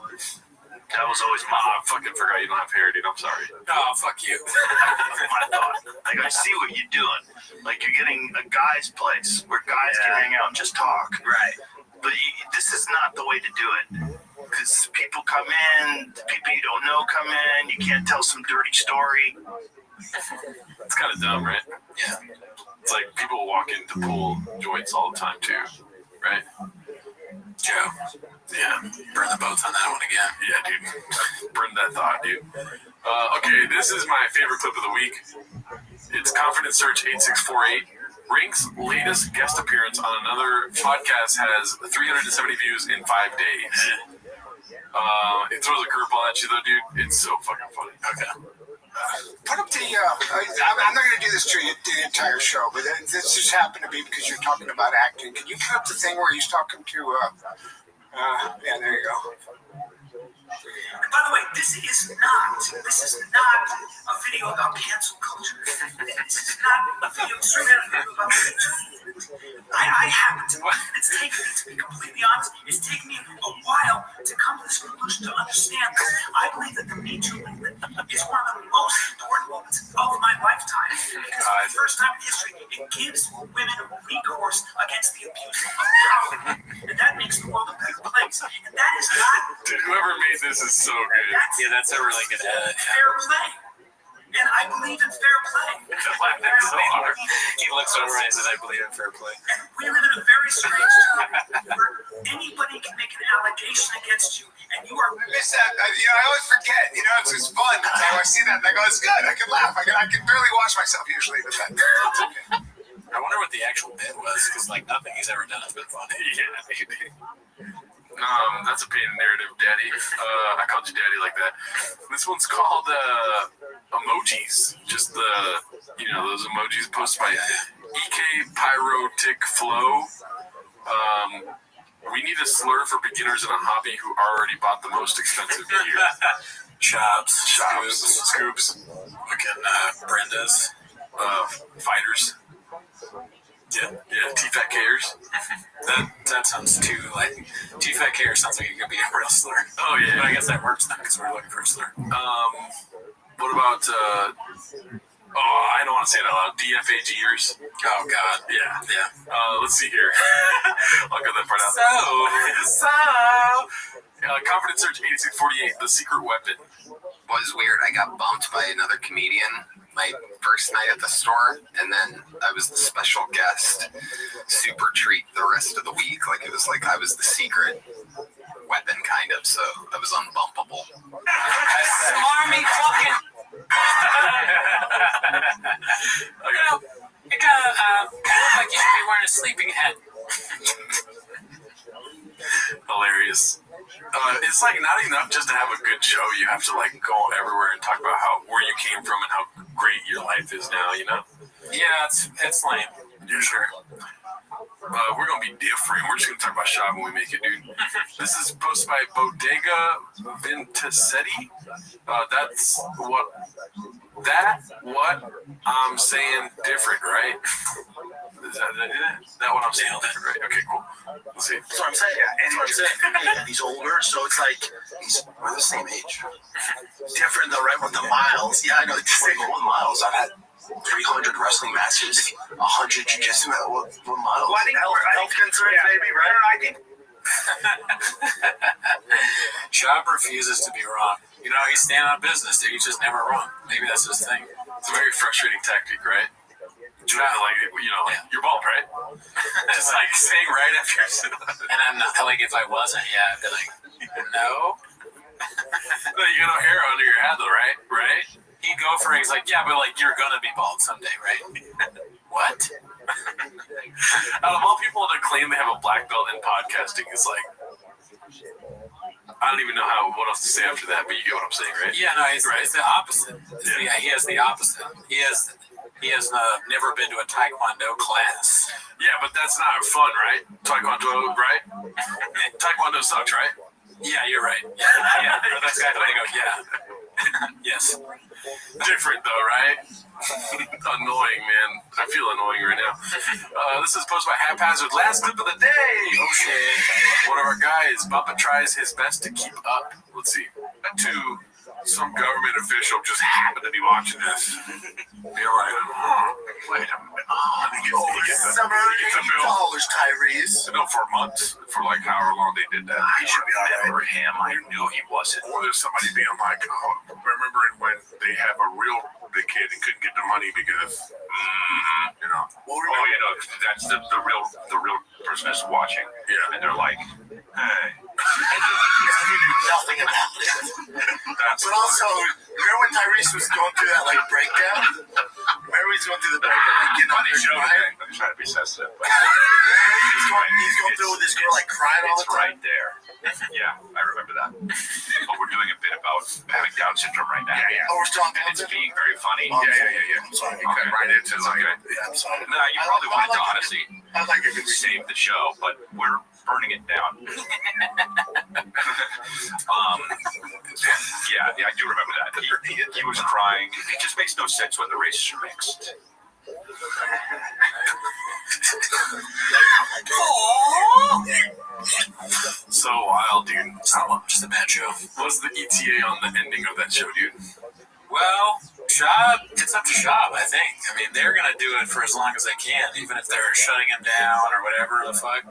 That was always my I fucking forgot you don't have hair, dude. I'm sorry. Oh, fuck you. my thought. Like, I see what you're doing. Like, you're getting a guy's place where guys can hang out and just talk. Right. But this is not the way to do it. Because people come in, people you don't know come in, you can't tell some dirty story. It's kind of dumb, right? Yeah. It's like people walk into pool joints all the time, too. Right? Joe. Yeah. Burn the boats on that one again. Yeah, dude. Burn that thought, dude. Okay, this is my favorite clip of the week. It's Confidence Search 8648. Rink's latest guest appearance on another podcast has 370 views in 5 days. It throws a curveball at you, though, dude. It's so fucking funny. Okay. Put up the, I'm not going to do this to you the entire show, but this just happened to be because you're talking about acting. Can you put up the thing where he's talking to, yeah, there you go. And by the way, this is not a video about cancel culture. This is not a video about I happen to. It's taken me, to be completely honest, it's taken me a while to come to this conclusion to understand this. I believe that the Me Too movement is one of the most important moments of my lifetime. Because for the first time in history, it gives women recourse against the abuse of power. And that makes the world a better place. And that is not... Dude, whoever made this is so good. Yeah, that's a really good edit. Fair play. And I believe in fair play. So hard. He looks over and says, I believe in fair play. And we live in a very strange time where anybody can make an allegation against you, and you are. I always forget. It's just fun. I see that and I go, it's good. I can laugh. I can barely watch myself usually, but that's okay. I wonder what the actual bit was, because nothing he's ever done has been funny. That's a painted narrative, Daddy. I called you Daddy like that. This one's called emojis. Just those emojis posted by EK Pyrotic Flow. We need a slur for beginners in a hobby who already bought the most expensive gear. Chops, Scoops, fucking Brenda's, fighters. Yeah, T-Fat Kers. That sounds too T-Fat K sounds like it could be a real slur. Oh yeah, but I guess that works now because we're looking for a slur. What about I don't want to say it out loud. DFAGers. Oh God, yeah. Let's see here. I'll get that part out. Confidence Search 8648. The secret weapon was weird. I got bumped by another comedian my first night at the store, and then I was the special guest, super treat the rest of the week. It was like I was the secret weapon, kind of. So I was unbumpable. Smarmy fucking. It kind of look like you should be wearing a sleeping head. Hilarious. It's not enough just to have a good show. You have to go everywhere and talk about where you came from and how great your life is now. Yeah, it's lame. Yeah, sure. We're gonna be different. We're just gonna talk about shop when we make it, dude. This is posted by Bodega Vintasetti. That's what I'm saying different, right? Is that what I'm saying different, right? Okay, cool. Let's see. So I'm saying, he's older, so it's we're the same age. Different though, right? With the miles. Yeah, I know. It's the same with miles. I've had 300 wrestling matches, 100 jiu-jitsu. What miles? Well, I think health concerns, maybe, right? I think. Shop refuses to be wrong. He's standing on business. He's just never wrong. Maybe that's his thing. It's a very frustrating tactic, right? You're bald, right? Just saying right after you're sitting. And I'm not if I wasn't, I'd be like, no. No, you got no hair under your head, though, right? Right? He'd go for it. He's like, yeah, but you're gonna be bald someday, right? What? Out of all people to claim they have a black belt in podcasting, it's I don't even know what else to say after that, but you get what I'm saying, right? Yeah, no, it's the opposite. He has the opposite. He has never been to a Taekwondo class. Yeah, but that's not fun, right? Taekwondo, right? Taekwondo sucks, right? Yeah, you're right. Yeah. That's kind of yeah. Yes. Different though, right? Annoying, man. I feel annoying right now. This is posted by Haphazard. Last clip of the day. Oh shit. One of our guys, Bubba, tries his best to keep up. Let's see. Some government official just happened to be watching this. You're like, wait a minute. He gets $780, Tyrese. No, for months. For however long they did that. He should be all right. Him, I knew he wasn't. Or there's somebody being like, remembering when they have a real big kid and couldn't get the money because, that's the real person is watching. Yeah. And they're like, hey. Nothing about it. But also, remember when Tyrese was going through that breakdown? Remember he's going through the breakdown, getting on his crying? I'm trying to be sensitive. But he's going through with this girl crying all the time. Right there. Yeah, I remember that. But we're doing a bit about having Down syndrome right now. Yeah. Oh, we're still on Down syndrome? It's being very funny. Oh, Yeah. I'm sorry. Okay. Right into it. Okay. Yeah, I'm sorry. No, you probably wanted to honestly save the show, but we're burning it down. Yeah, I do remember that. He was crying. It just makes no sense when the races are mixed. So wild, dude. Just a bad show. What's the ETA on the ending of that show, dude? Well, Shab, it's up to Shab, I think. I mean, they're going to do it for as long as they can, even if they're shutting him down or whatever the fuck.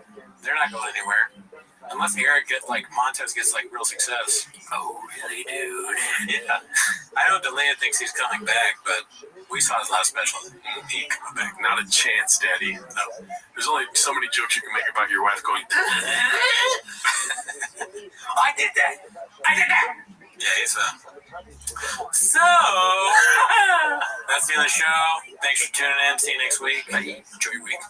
They're not going anywhere. Unless Eric gets like Montez gets like real success. Oh, really, dude? Yeah. I know Delia thinks he's coming back, but we saw his last special. He ain't coming back. Not a chance, Daddy. No. There's only so many jokes you can make about your wife going. I did that. Yeah, he's So that's the end of the show. Thanks for tuning in. See you next week. Enjoy your week.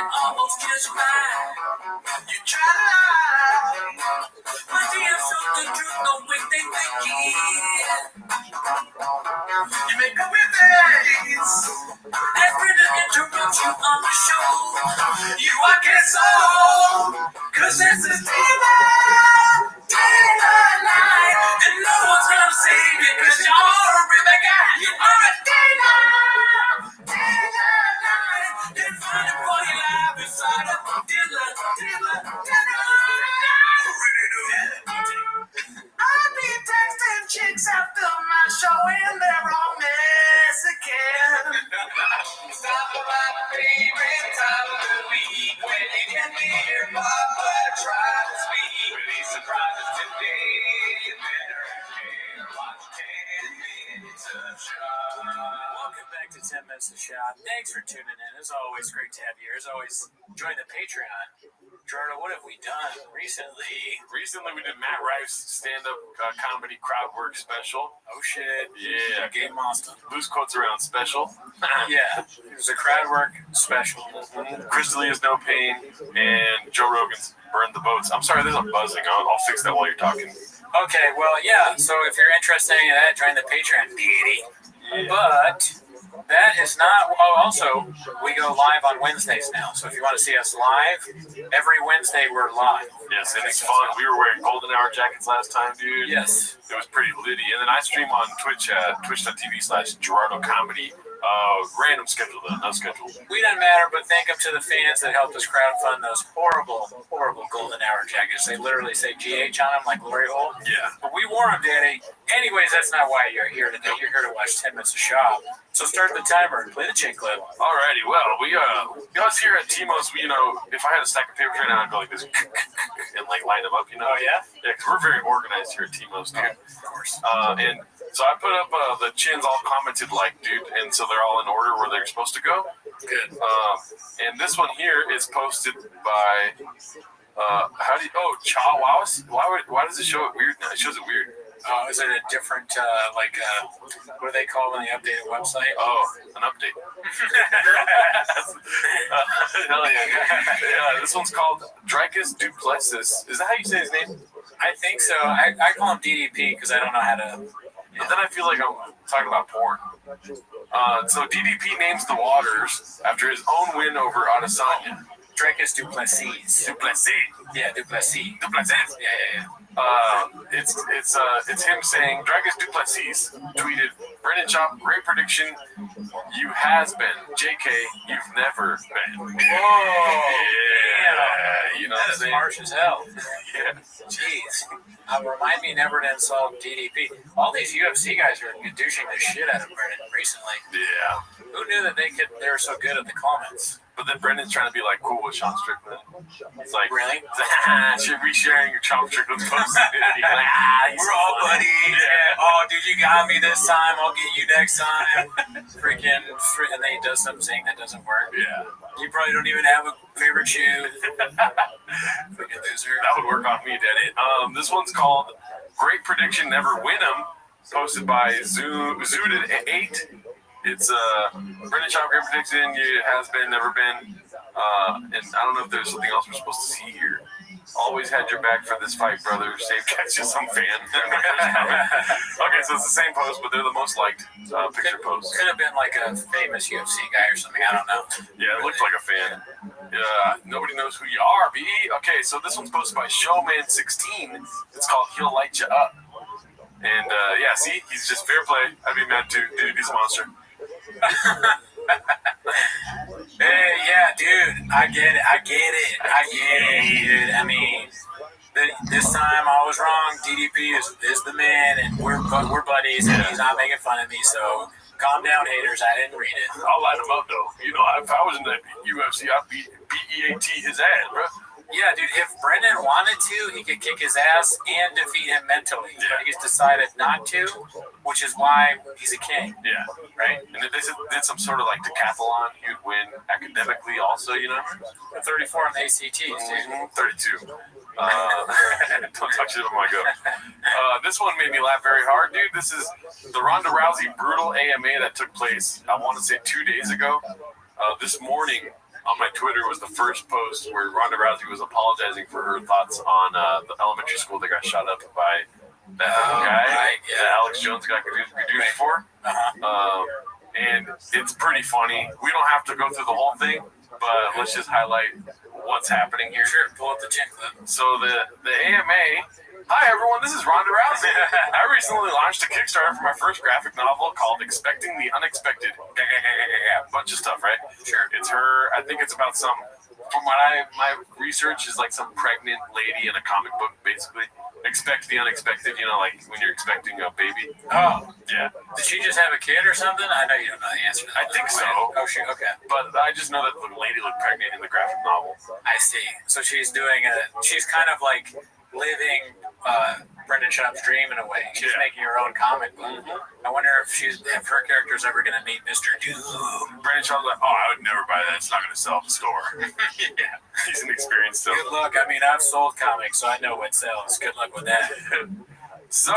Almost just right. You try to lie, but the answer the truth, no way they think it. You make up your face, after to interrupt you on the show. You are canceled, cause this is daylight, and no one's gonna save you, cause you're a river guy. You are a daylight. You're fighting for your life inside of dealer. I'll be texting chicks after my show and they're all Mexican. Stop by my favorite time of the week when you can hear Papa try to speak. Release surprises today. You better watch 10 minutes of show. Welcome back to 10 Minutes of Shot. Thanks for tuning in. As always, great to have you. As always, join the Patreon. Jordan, what have we done recently? Recently, we did Matt Rife's stand-up comedy crowd work special. Oh, shit. Yeah. Game monster. Loose Quotes Around special. Yeah. It was a crowd work special. Chris D'Elia's No Pain and Joe Rogan's Burn the Boats. I'm sorry, there's a buzzing. I'll fix that while you're talking. Okay, well, yeah. So if you're interested in that, join the Patreon, deity. Yeah. But that is not. Oh, also, we go live on Wednesdays now. So if you want to see us live, every Wednesday we're live. Yes, and it's fun. We were wearing golden hour jackets last time, dude. Yes. It was pretty litty. And then I stream on Twitch at twitch.tv/Gerardo Comedy. Random schedule, though, no schedule. We doesn't matter, but thank them to the fans that helped us crowdfund those horrible golden hour jackets. They literally say GH on them like Lori Holt. Yeah. But we wore them, Danny. Anyways, that's not why you're here today. You're here to watch 10 Minutes of Shop. So start the timer and play the chick clip. Alrighty, well, we us here at Timo's, we, if I had a stack of papers right now, I'd go like this and like line them up, Oh, yeah? Yeah, because we're very organized here at Timo's, dude. Of course. And so I put up the chins all commented like, dude, and so they're all in order where they're supposed to go. Good. And this one here is posted by, Chawas? Why does it show it weird now? It shows it weird. Is it a different, what do they call when they update a website? Oh, an update. Hell yeah. Yeah, this one's called Dricus Duplessis. Is that how you say his name? I think so. I call him DDP because I don't know how to. But then I feel like I'm talking about porn. So DDP names the waters after his own win over Adesanya. Dricus Duplessis. Yeah, Duplessis. Yeah. It's him saying Dricus Duplessis tweeted, Brendan Chop, great prediction. You has been. JK, you've never been. Whoa. Yeah. You know that what I'm is saying? harsh as hell. Yeah. Jeez. Remind me never to insult DDP. All these UFC guys are douching the shit out of Brendan recently. Yeah. Who knew that they were so good at the comments? But then Brendan's trying to be like cool with Sean Strickland. It's like, really? Should be sharing your Sean Strickland post. Like, we're all buddies. Yeah. Oh, dude, you got me this time. I'll get you next time. And then he does something that doesn't work. Yeah. You probably don't even have a favorite shoe. Freaking loser. That would work on me, Daddy. This one's called Great Prediction Never Win 'Em, posted by Zooded8. It's Brendan Chop, great prediction. You has been, never been. And I don't know if there's something else we're supposed to see here. Always had your back for this fight, brother. Safe catch, just some fan. Okay, so it's the same post, but they're the most liked picture posts. Could have been like a famous UFC guy or something. I don't know. Yeah, it looked like a fan. Yeah, nobody knows who you are, B. Okay, so this one's posted by Showman16. It's called He'll Light You Up. And yeah, see, he's just fair play. I'd be mad too. Dude, he's a monster. Hey, yeah, dude, I get it, dude. I mean, this time I was wrong. DDP is the man, and we're buddies, and he's not making fun of me, so calm down, haters. I didn't read it. I'll light him up, though. You know, if I was in the UFC, I'd beat his ass, bro. Yeah, dude, if Brendan wanted to, he could kick his ass and defeat him mentally. Yeah. But he's decided not to, which is why he's a king. Yeah. Right? And if they did some sort of like decathlon, he'd win academically also, you know? 34 on the ACTs, dude. 32. Don't talk shit about my go. This one made me laugh very hard, dude. This is the Ronda Rousey brutal AMA that took place, I want to say 2 days ago. This morning, on my Twitter was the first post where Ronda Rousey was apologizing for her thoughts on the elementary school that got shot up by that guy that Alex Jones got produced for. And it's pretty funny. We don't have to go through the whole thing, but let's just highlight what's happening here. Sure, pull up the chin clip. So the AMA... Hi everyone, this is Ronda Rousey. I recently launched a Kickstarter for my first graphic novel called Expecting the Unexpected. Bunch of stuff, right? Sure. It's her, I think it's about some, from what my research is like some pregnant lady in a comic book, basically. Expect the unexpected, you know, like when you're expecting a baby. Oh. Yeah. Did she just have a kid or something? I know you don't know the answer to that. I think so. Oh, shoot, okay. But I just know that the lady looked pregnant in the graphic novel. I see. So she's she's kind of like living Brendan Schaub's dream in a way. She's making her own comic book. I wonder if her character's ever going to meet Mr. Doom. Brendan Schaub's like, oh, I would never buy that. It's not going to sell at the store. Yeah. He's an experienced still. Good luck. I mean, I've sold comics, so I know what sells. Good luck with that. So,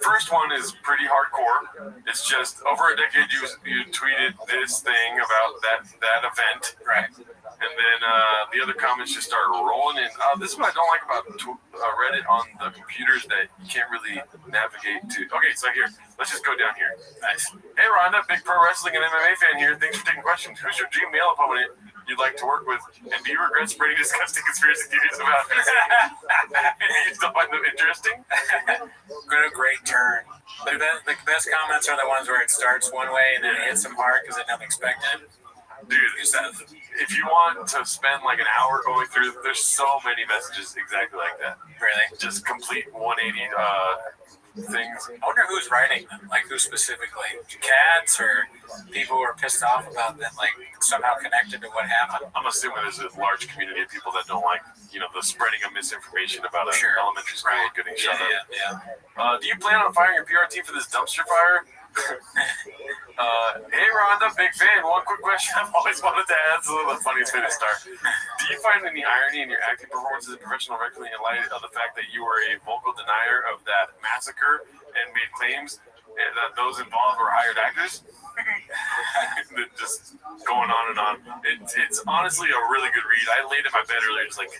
first one is pretty hardcore. It's just over a decade you tweeted this thing about that event. Right. And then the other comments just started rolling in. This is what I don't like about Reddit on the computers that you can't really navigate to. Okay, so here, let's just go down here. Nice. Hey, Rhonda, big pro wrestling and MMA fan here. Thanks for taking questions. Who's your dream male opponent you'd like to work with? And do you regret spreading disgusting conspiracy theories about this? You still find them interesting? Great turn. The best comments are the ones where it starts one way and then it hits them hard because they don't expect it. Dude, if you want to spend like an hour going through, there's so many messages exactly like that. Really? Just complete 180 things. I wonder who's writing them, like who specifically? Cats or people who are pissed off about them, like somehow connected to what happened? I'm assuming there's a large community of people that don't like, you know, the spreading of misinformation about an elementary school getting shut up. Yeah. Do you plan on firing your PR team for this dumpster fire? Hey Rhonda, big fan. One quick question I've always wanted to ask. The funniest way to start. Do you find any irony in your acting performance as a professional wrestler in light of the fact that you were a vocal denier of that massacre and made claims that those involved were hired actors? Just going on and on. It's honestly a really good read. I laid in my bed earlier just like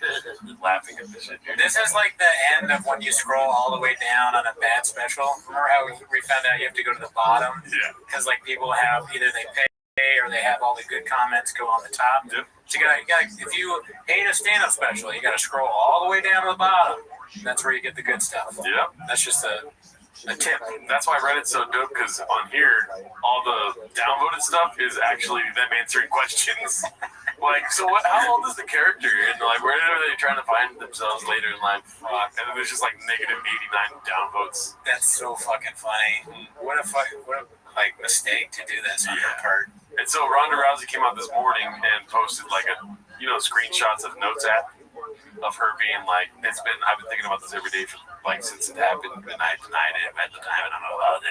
laughing at this shit. This is like the end of when you scroll all the way down on a bad special. Remember how we found out you have to go to the bottom? Yeah. Because like people have either they pay or they have all the good comments go on the top. Yep. So you gotta if you hate a stand-up special, you gotta scroll all the way down to the bottom. That's where you get the good stuff. Yeah. That's just a tip. That's why Reddit's so dope, because on here, all the downvoted stuff is actually them answering questions. Like, so how old is the character? And like, where are they trying to find themselves later in life? And then there's just like negative 89 downvotes. That's so fucking funny. What a like mistake to do this on her part. And so Ronda Rousey came out this morning and posted like screenshots of notes app of her being like, I've been thinking about this every day since it happened, and I denied it at the time, and I'm like,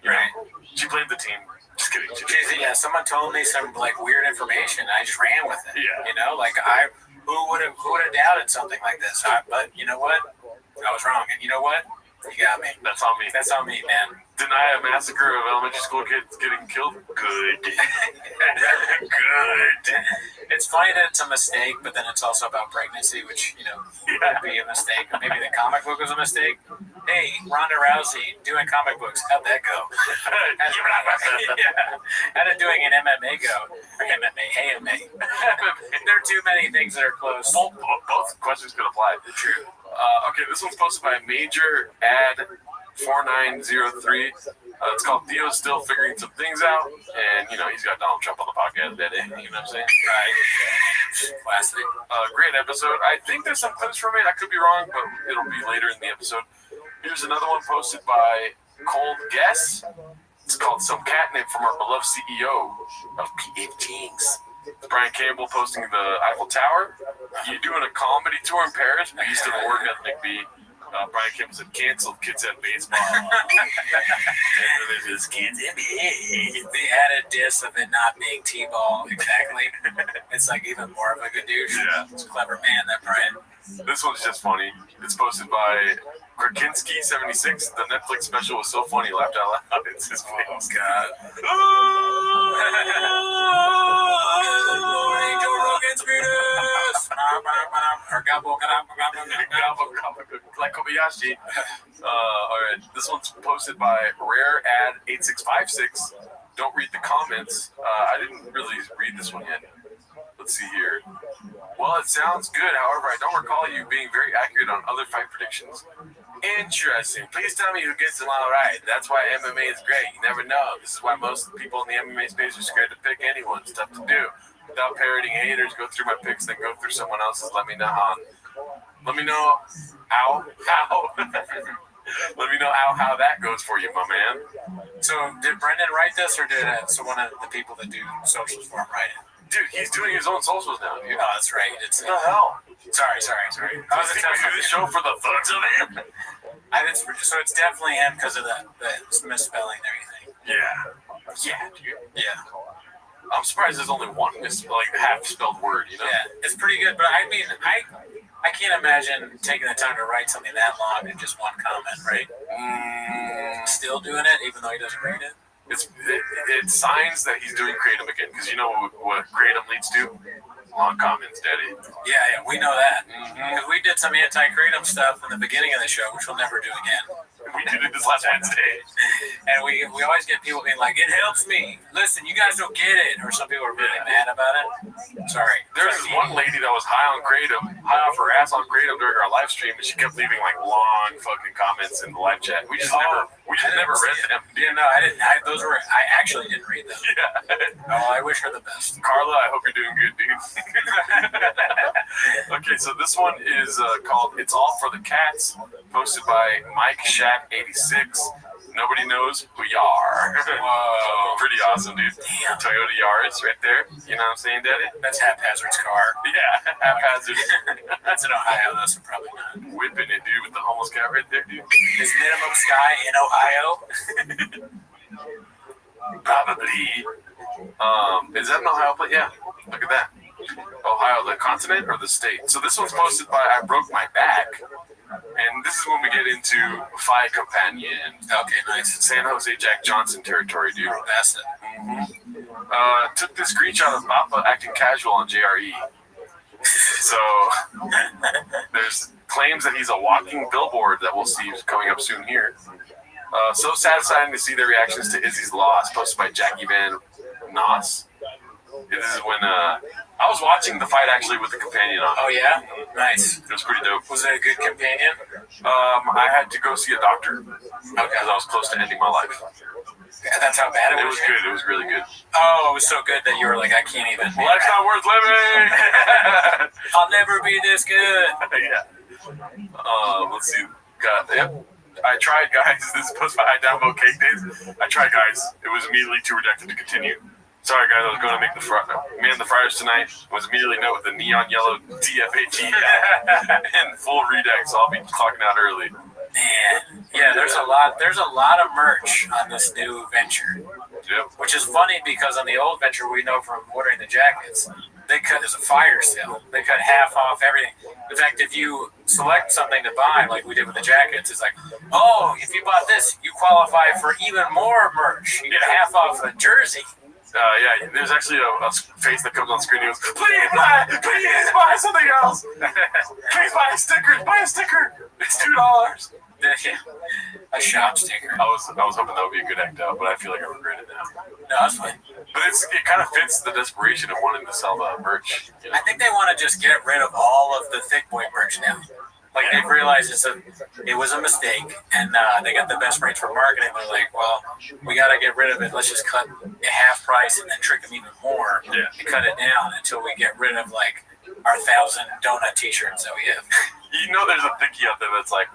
right? She blamed the team. Just kidding. Someone told me some like weird information. I just ran with it. Yeah. You know, like who would have doubted something like this? But you know what? I was wrong. And you know what? You got me. That's on me. That's on me, man. Deny a massacre of elementary school kids getting killed? Good. Good. It's funny that it's a mistake, but then it's also about pregnancy, which, could be a mistake. Maybe the comic book was a mistake. Hey, Ronda Rousey doing comic books. How'd that go? How did doing an MMA go? Or AMA. There are too many things that are close. Both questions could apply. True. Okay, this one's posted by Major Ad 4903. It's called Theo's Still Figuring Some Things Out. And, he's got Donald Trump on the podcast that day. You know what I'm saying? Right. Classic. Great episode. I think there's some clips from it. I could be wrong, but it'll be later in the episode. Here's another one posted by Cold Guess. It's called Some Catnip from Our Beloved CEO of PF Kings. Brian Campbell posting the Eiffel Tower. You doing a comedy tour in Paris, but you still work at McBee. Brian Campbell said canceled. Kids at baseball. There's kids in it. They had a diss of it not being T-ball exactly. It's like even more of a good douche. Yeah. It's a clever man, that Brian. This one's just funny. It's posted by Krakinski76. The Netflix special was so funny, laughed out loud. It's his face. Oh, God. Joe Rogan's penis! Like Kobayashi. Alright, this one's posted by Rare Ad 8656. Don't read the comments. I didn't really read this one yet. Let's see here. Well, it sounds good. However, I don't recall you being very accurate on other fight predictions. Interesting. Please tell me who gets them all right. That's why MMA is great. You never know. This is why most people in the MMA space are scared to pick anyone. It's tough to do. Without parroting haters, go through my picks, then go through someone else's. Let me know how. Let me know how. Let me know how that goes for you, my man. So, did Brendan write this, or did one of the people that do socials for him write it? Dude, he's doing his own socials now, dude. Oh, that's right. It's what the hell? Sorry. I was think we do this show for the thugs of him. So it's definitely him because of the misspelling and everything. Yeah, dude. Yeah. I'm surprised there's only one half-spelled word, Yeah, it's pretty good, but I mean, I can't imagine taking the time to write something that long in just one comment, right? Still doing it, even though he doesn't read it? It signs that he's doing Kratom again, because you know what Kratom leads to? Long comments, Daddy. Yeah, we know that. Because we did some anti-Kratom stuff in the beginning of the show, which we'll never do again. We did it this last Wednesday. And we always get people being like, it helps me. Listen, you guys don't get it. Or some people are really mad about it. Sorry. There's this one lady that was high off her ass on Kratom during our live stream, and she kept leaving long fucking comments in the live chat. We just never read them. Yeah, no, I didn't. I actually didn't read them. Yeah. Oh, I wish her the best. Carla, I hope you're doing good, dude. Okay, so this one is called It's All for the Cats, posted by Mike Shack 86. Nobody knows who you are. Whoa. Pretty awesome, dude. Damn. Toyota Yaris right there. You know what I'm saying, Daddy? That's Haphazard's car. Yeah, Haphazard. That's in Ohio, though, so probably not. Whipping it, dude, with the homeless cat right there, dude. Is Minimum Sky in Ohio? Probably. Is that an Ohio plate? Yeah. Look at that. Ohio, the continent or the state? So this one's posted by I Broke My Back. And this is when we get into Fi Companion. Okay, nice. San Jose Jack Johnson territory, dude. That's it. Took this screenshot of Papa acting casual on JRE. So there's claims that he's a walking billboard that we'll see coming up soon here. So satisfying to see the reactions to Izzy's loss, posted by Jackie Van Noss. This is when I was watching the fight actually with the companion on. Oh yeah, nice. It was pretty dope. Was it a good companion? I had to go see a doctor because I was close to ending my life. Yeah, that's how bad it was. It was good. It was really good. Oh, it was so good that you were like, I can't even. Life's not worth living. I'll never be this good. Yeah. Let's see. Yep. I tried, guys. This is posted by I Downvote Cake Days. I tried, guys. It was immediately too rejected to continue. Sorry, guys. I was going to make the fryers tonight. Was immediately note with the neon yellow DFAT and full redeck, so I'll be clocking out early. Man, yeah. There's a lot of merch on this new venture. Yep. Which is funny because on the old venture, we know from ordering the jackets, they cut as a fire sale. They cut half off everything. In fact, if you select something to buy, like we did with the jackets, it's like, oh, if you bought this, you qualify for even more merch. You get half off a jersey. Yeah, there's actually a face that comes on screen. He goes, please buy something else. Please buy a sticker. Buy a sticker. It's $2. Yeah, a shop sticker. I was hoping that would be a good act out, but I feel like I regret it now. No, that's fine. But it kind of fits the desperation of wanting to sell the merch. You know? I think they want to just get rid of all of the Thick Boy merch now. Like, they've realized it was a mistake, and they got the best rates for marketing. They're like, well, we got to get rid of it. Let's just cut it half price and then trick them even more to cut it down until we get rid of, like, our 1,000 donut T-shirts that we have. You know there's a thickie out there that's like,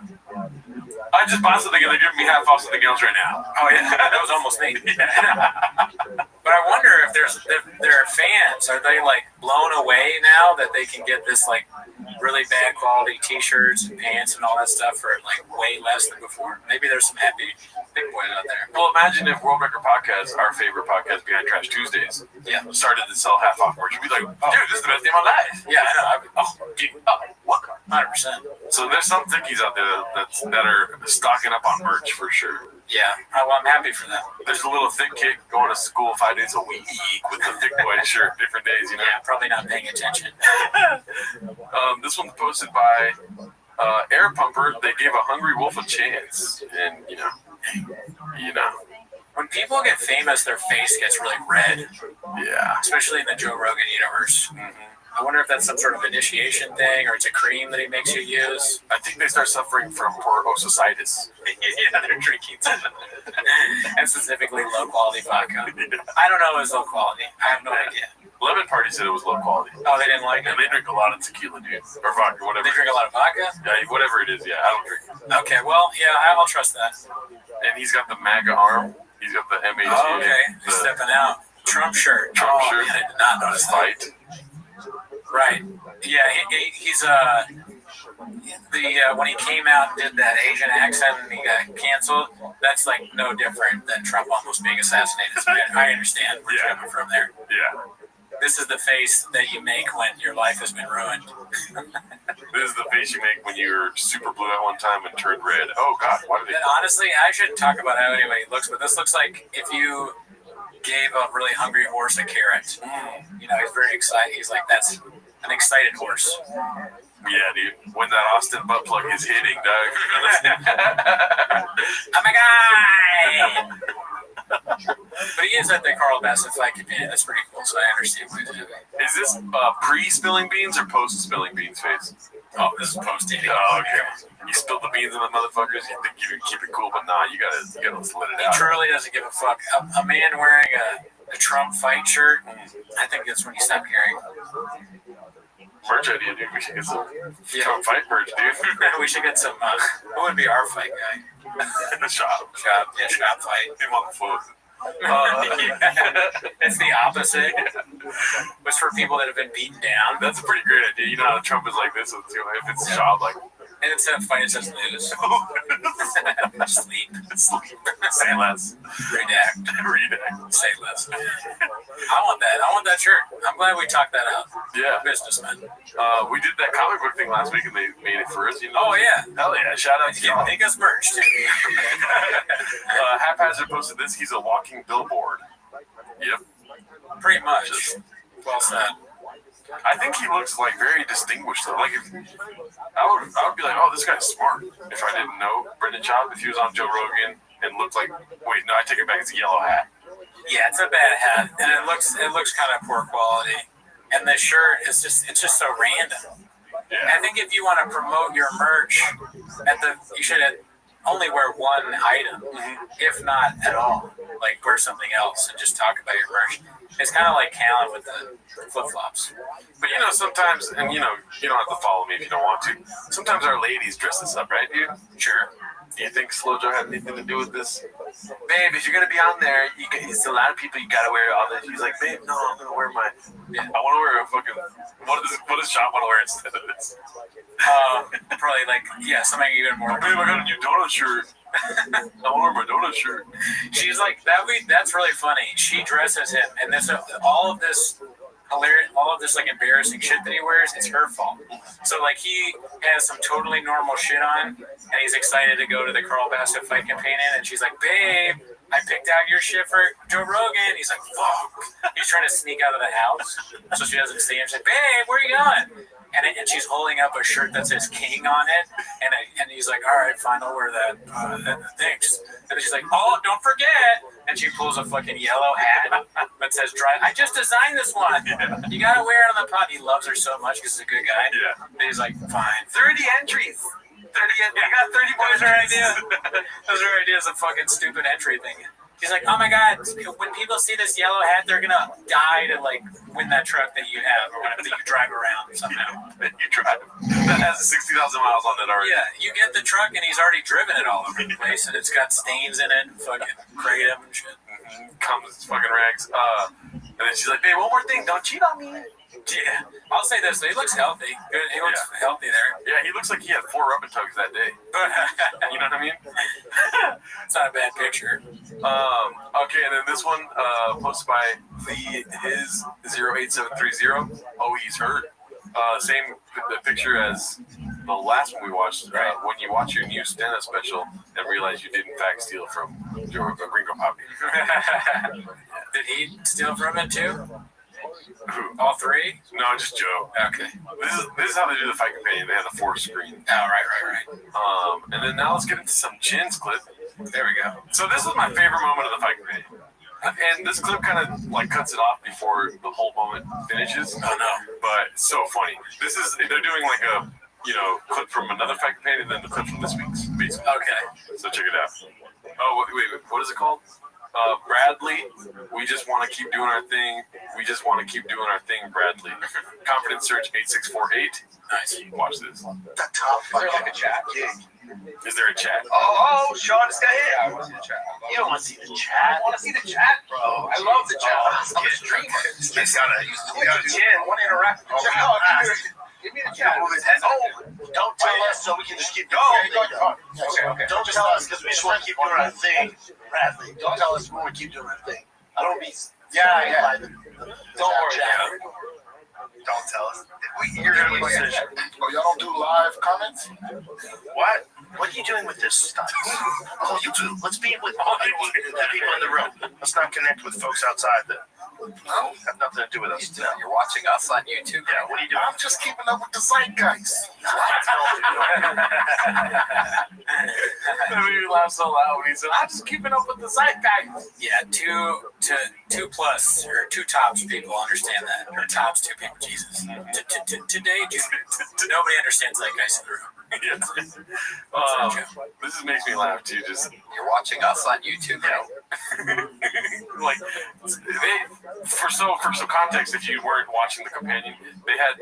I just bought something and they're giving me half off something else right now. Oh, yeah. That was almost me. But I wonder if their fans, are they, like, blown away now that they can get this, like, really bad quality T-shirts and pants and all that stuff for, like, way less than before? Maybe there's some happy big boys out there. Well, imagine if World Record Podcast, our favorite podcast behind Trash Tuesdays, started to sell half off merch. You'd be like, dude, this is the best day of my life. Yeah, I know. What? 100%. So there's some thickies out there that are stocking up on merch for sure. Yeah, well, I'm happy for them. There's a little thick kid going to school 5 days a week with the thick boy shirt, different days, you know? Yeah, probably not paying attention. This one's posted by Air Pumper. They gave a hungry wolf a chance, and you know. When people get famous, their face gets really red. Yeah. Especially in the Joe Rogan universe. Mm-hmm. I wonder if that's some sort of initiation thing, or it's a cream that he makes you use. I think they start suffering from porositis. Yeah, they're drinking and specifically low-quality vodka. I don't know if it's low quality. I have no idea. Lemon Party said it was low quality. Oh, they didn't like it? And they drink a lot of tequila, dude. Or vodka, whatever. They drink a lot of vodka? Yeah, whatever it is, yeah. I don't drink it. Okay, well, yeah, I'll trust that. And he's got the MAGA arm. He's got the MAGA. Oh, okay. He's stepping out. Trump shirt. Trump shirt. Man, I did not notice that. Fight. Right. Yeah, he's when he came out and did that Asian accent and he got canceled, that's like no different than Trump almost being assassinated. So I understand where you're coming from there. Yeah. This is the face that you make when your life has been ruined. This is the face you make when you're super blue at one time and turned red. Oh, God. Why did they... Honestly, I shouldn't talk about how anybody looks, but this looks like if you gave a really hungry horse a carrot. You know, he's very excited. He's like, that's an excited horse. Yeah, dude. When that Austin butt plug is hitting, dog. I'm a guy! But he is at the Carl Bassett flag campaign. That's pretty cool, so I understand what he's doing. Is this pre-spilling beans or post-spilling beans face? Oh, this is post-dating. Oh, okay. You spilled the beans on the motherfuckers, you think you can keep it cool, but nah, you gotta let it out. He truly doesn't give a fuck. A man wearing a Trump fight shirt, I think that's when you stop caring. Merch idea, dude. We should get some Trump fight merch, dude. We should get some, who would be our fight guy? Shop fight. Him on the floor. It's the opposite. It's for people that have been beaten down. That's a pretty great idea. You know how Trump is like this, if it's shop, like. And instead of fight, it says lose. Sleep. Say less. Redact. Say less. I want that. I want that shirt. I'm glad we talked that out. Yeah. Businessmen. We did that comic book thing last week and they made it for us. You know? Oh, yeah. Hell yeah. Shout out to y'all. Make us merch, dude. Haphazard posted this. He's a walking billboard. Yep. Pretty much. Well said. I think he looks like very distinguished though. Like if I would be like, oh, this guy's smart. If I didn't know Brendan Schaub, if he was on Joe Rogan and looked like, wait, no, I take it back. It's a yellow hat. Yeah, it's a bad hat, and it looks kind of poor quality. And the shirt is it's just so random. Yeah. I think if you want to promote your merch, you should only wear one item, if not at all. Like wear something else and just talk about your merch. It's kind of like Callan with the flip-flops. But you know, sometimes, and you know, you don't have to follow me if you don't want to. Sometimes our ladies dress us up, right, dude? Sure. Do you think Slow Joe had anything to do with this? Babe, if you're going to be on there, it's a lot of people, you got to wear all this. He's like, babe, no, I'm going to wear my, I want to wear a fucking, what does Shop want to wear instead of this? Probably like, something even more. Babe, I got a new donut shirt. I want to wear my donut shirt. She's like, that's really funny. She dresses him, and all of this hilarious, all of this like embarrassing shit that he wears, it's her fault. So like he has some totally normal shit on, and he's excited to go to the Carl Bassett fight companion, and she's like, "Babe, I picked out your shit for Joe Rogan." He's like, "Fuck!" He's trying to sneak out of the house so she doesn't see him. She's like, "Babe, where are you going?" And she's holding up a shirt that says King on it, and he's like, "All right, fine, I'll wear that. Thanks." And then she's like, "Oh, don't forget!" And she pulls a fucking yellow hat that says "Dry." I just designed this one. You gotta wear it on the pod. He loves her so much because he's a good guy. Yeah. And he's like, "Fine." 30 entries. 30. I got 30 boys. Her idea. That was her idea. Is a fucking stupid entry thing. He's like, "Oh my God, when people see this yellow hat, they're going to die to like win that truck that you have or whatever that you drive around somehow." That you drive. That has 60,000 miles on it already. Yeah, you get the truck and he's already driven it all over the place and it's got stains in it and fucking kratom and shit. Comes fucking rags. And then she's like, "Babe, one more thing. Don't cheat on me." Yeah, I'll say this. He looks healthy. He looks healthy there. Yeah, he looks like he had 4 rub and tugs that day. You know what I mean? It's not a bad picture. Okay, and then this one posted by his 08730. Oh, he's hurt. Same the picture as the last one we watched. When you watch your new stand-up special and realize you did in fact steal from your Gringo Poppy. Did he steal from it too? All 3? No, just Joe. Okay. This is how they do the fight companion. They have the 4 screen. Oh, right. And then now let's get into some Jin's clip. There we go. So this was my favorite moment of the fight companion. And this clip kind of like cuts it off before the whole moment finishes. Oh no. But it's so funny. They're doing like a clip from another fight companion and then the clip from this week's basically. Okay. So check it out. Oh wait, what is it called? Bradley, we just want to keep doing our thing. We just want to keep doing our thing, Bradley. Confidence search 8648. Nice. Watch this. The top fucking like a chat. Is there a chat? Oh, Sean just got hit. I want to see the chat. You don't want to see the chat. I want to see the chat, bro. I love the chat. I'm a streamer. You gotta do one interact with the chat. Give me the chat. Don't tell us so we can just keep going. Okay. Don't tell us because we just want to keep doing our thing. Bradley, don't tell us we want to keep doing our thing. I don't be. Yeah. Don't worry. Don't tell us. You're going to be decision. Oh, y'all don't do live comments? What? What are you doing with this stuff? Oh, YouTube. Let's be with all the people in the room. Let's not connect with folks outside that have nothing to do with us. You're watching us on YouTube? Yeah, what are you doing? I'm just keeping up with the zeitgeist. That made me laugh so loud when he said, "I'm just keeping up with the zeitgeist." Yeah, two plus or 2 tops people understand that. Or tops 2 people, Jesus. Today, nobody understands zeitgeist in the room. This makes me laugh too. Just you're watching us on YouTube now. Like for some context, if you weren't watching the companion, they had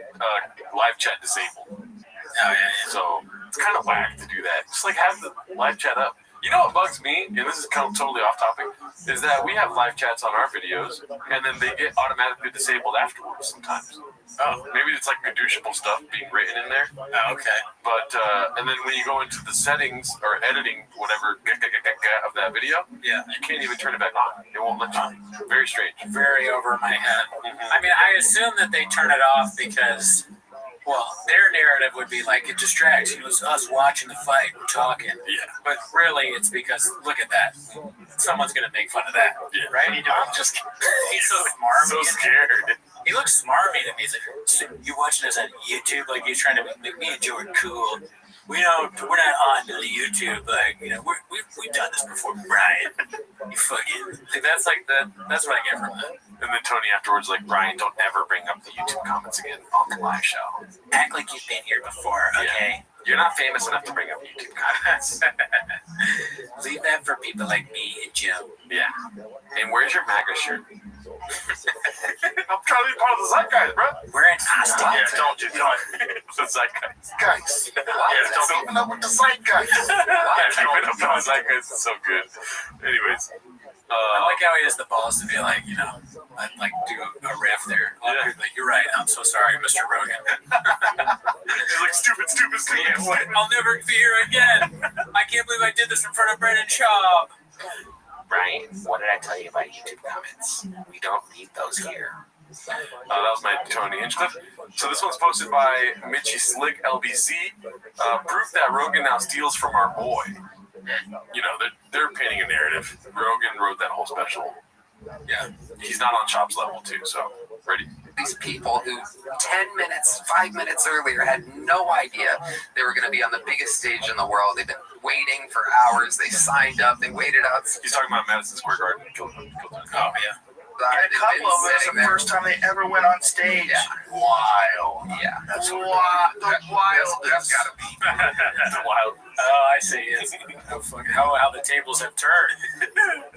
live chat disabled. Oh yeah. So it's kind of whack to do that. Just like have the live chat up. You know what bugs me, and this is kind of totally off topic, is that we have live chats on our videos, and then they get automatically disabled afterwards sometimes. Oh, maybe it's like Gadooshable stuff being written in there. Oh, okay. But, and then when you go into the settings or editing, whatever, of that video, you can't even turn it back on. It won't let you. Very strange. Very over my head. I mean, I assume that they turn it off because, well, their narrative would be like, it distracts you. It's us watching the fight, we're talking. Yeah. But really, it's because, look at that. Someone's going to make fun of that. Yeah. Right? I'm just he's so smarmy. So scared. He looks smarmy to me. He's like, so you're watching us on YouTube? Like, he's trying to make me and Joe are cool. We're not on the YouTube. Like, you know, we've done this before, Brian. You fucking. Like, that's what I get from that. And then Tony afterwards, like, Brian, don't ever bring up the YouTube comments again on the live show. Act like you've been here before, okay? Yeah. You're not famous enough to bring up YouTube comments. Leave that for people like me and Joe. Yeah. And where's your MAGA shirt? I'm trying to be part of the zeitgeist, bro. We're in Austin. Yeah, don't do it. The zeitgeist. Guys. Don't keeping up with the zeitgeist. Keeping up with the zeitgeist is so good. Anyways. I like how he has the balls to be like, you know, like do a riff there. Yeah. Like, you're right. I'm so sorry, Mr. Rogan. He's like, stupid. I'll never be here again. I can't believe I did this in front of Brendan Schaub. Brian, what did I tell you about YouTube comments? We don't need those here. That was my Tony Hinchcliffe. So this one's posted by Mitchy Slick LBC. Proof that Rogan now steals from our boy. You know, they're painting a narrative. Rogan wrote that whole special. Yeah, he's not on Chop's level too, so ready. These people who 10 minutes, 5 minutes earlier had no idea they were going to be on the biggest stage in the world. They've been waiting for hours. They signed up. They waited out. He's talking about Madison Square Garden. Oh, yeah. And a couple of us, the first time they ever went on stage. Yeah. Wild. Yeah. That's wild. That's got to be. the wild. Oh, I see. It's how the tables have turned.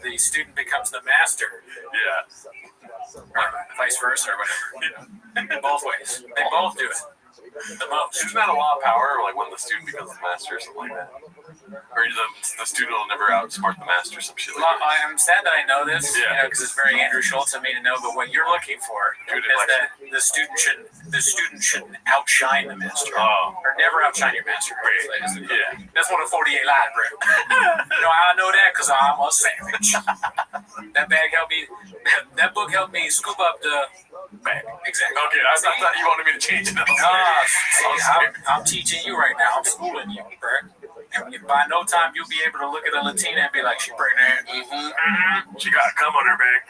The student becomes the master. Yeah. Or vice versa, or whatever. Both ways. They both do it. The most. Isn't that a law of power, like when the student becomes the master or something like that? Or the student will never outsmart the master or some shit like that? I'm sad that I know this, because it's very Andrew Schultz of me to know, but what you're looking for is that the student shouldn't outshine the master. Or never outshine your master. Yeah. That's what a 48 lied, bro. I know that because I'm a savage. That book helped me scoop up the bag. Exactly. Okay, I thought you wanted me to change it. I'm teaching you right now. I'm schooling you, bro. And by no time you'll be able to look at a Latina and be like, she pregnant. Mm-hmm. She got a cum on her back.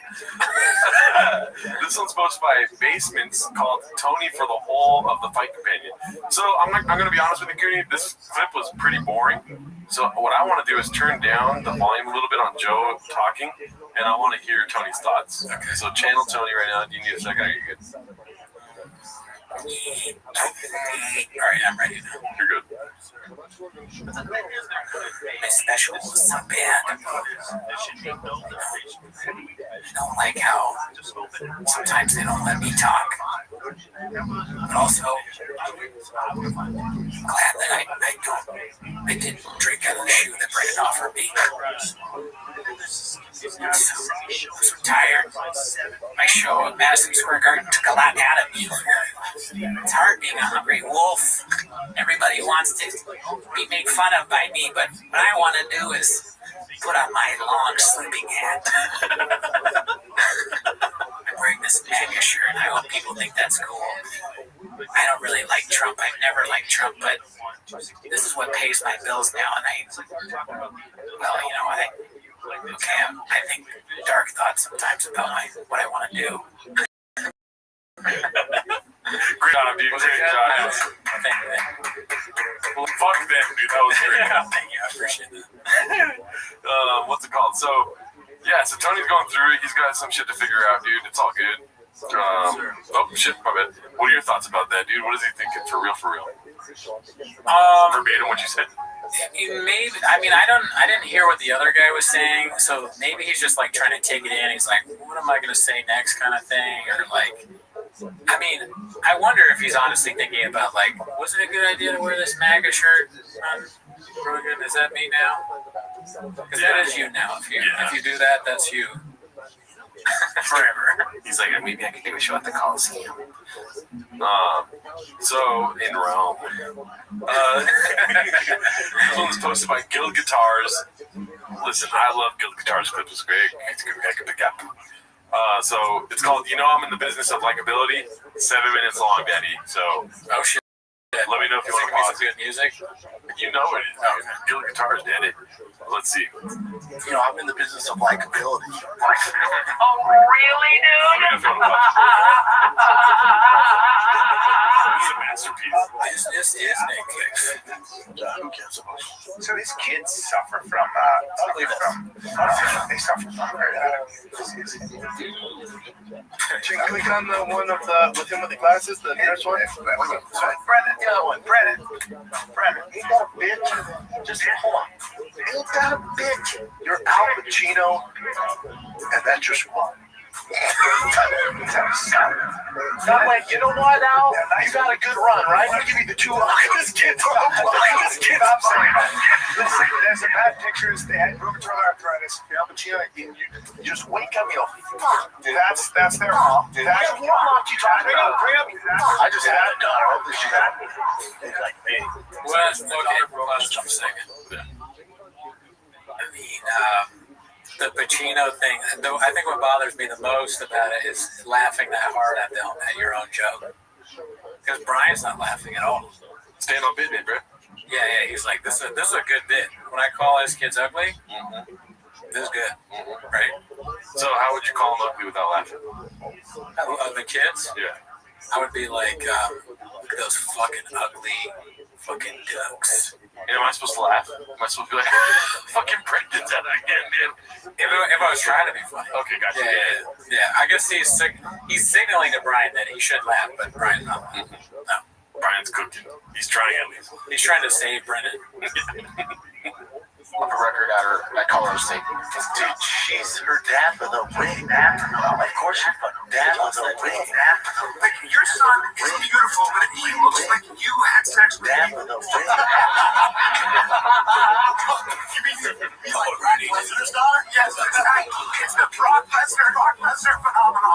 This one's posted by Basements called Tony for the whole of the fight companion. So I'm going to be honest with you, Cooney. This clip was pretty boring. So what I want to do is turn down the volume a little bit on Joe talking, and I want to hear Tony's thoughts. Okay. So channel Tony right now. Do you need a second? Are you good? All right, I'm ready now. You're good. My special was so bad. I don't like how sometimes they don't let me talk. But also, I'm glad that I didn't drink out of the shoe that Brandon offered me. I'm so tired. My show at Madison Square Garden took a lot out of me. It's hard being a hungry wolf. Everybody wants to be made fun of by me, but what I want to do is put on my long sleeping hat. I'm wearing this MAGA shirt, and I hope people think that's cool. I don't really like Trump. I've never liked Trump, but this is what pays my bills now, and I think dark thoughts sometimes about what I want to do. Great job, dude. Great job. Thank you. Well, fuck them, dude. That was great. Thank you. I appreciate that. What's it called? So Tony's going through it. He's got some shit to figure out, dude. It's all good. Oh, shit, my bad. What are your thoughts about that, dude? What is he thinking? For real? Verbatim what you said? Maybe. I mean, I didn't hear what the other guy was saying, so maybe he's just like trying to take it in. He's like, what am I going to say next kind of thing? Or like, I mean, I wonder if he's honestly thinking about like, was it a good idea to wear this MAGA shirt on Rogan? Is that me now? Because that is you now. If you do that, that's you. Forever. He's like, maybe I could do a show at the Coliseum. So in Rome. This one was posted by Guild Guitars. Listen, I love Guild Guitars. Clip was great. It's a good pick up. So it's called I'm in the business of likability. 7 minutes long, Daddy. So oh shit. Let me know if you want to pause. Good music. You know it. Guild Guitars, Daddy. Let's see. I'm in the business of likability. Oh, really, dude? This is a masterpiece. This is Netflix. Who cares about it? So these kids suffer from, they suffer from click on the one with him with the glasses, the nurse one. Brennan, the other one. Brennan. Ain't that a bitch? Just hold on. Ain't that a bitch? You're Al Pacino, and that's just one. Not like, you know what, Al? You got a good run, right? I'll give you the 2. Look at this kid. I'm saying. Listen, there's some bad pictures. They had rheumatoid arthritis. Al Pacino, you just wake up, fuck. That's their mom. That's what mom you talking about. I just had it done. All this shit. Like me. Well, okay, hold on just a second. I mean, the Pacino thing. Though I think what bothers me the most about it is laughing that hard at your own joke. Because Brian's not laughing at all. Stand on business, bro. Yeah. He's like, this is a good bit. When I call his kids ugly, this is good, right? So how would you call them ugly without laughing? The kids? Yeah. I would be like, look at those fucking ugly fucking ducks. And am I supposed to laugh? Am I supposed to be like, fucking Brendan's at it again, dude? If I was trying to be funny. Okay, gotcha. Yeah. I guess he's signaling to Brian that he should laugh, but Brian's not laughing. No. Brian's cooking. He's trying at least. He's trying to save Brendan. Off a record at Colorado State. Dude, she's her dad with a wig. Of course she fucking dad with a wig. Like, your son is beautiful, but he looks like you had sex with Dad him. with a wig. You mean Randy Lesnar's daughter? Yes, that's right. It's the Brock Lesnar phenomenon.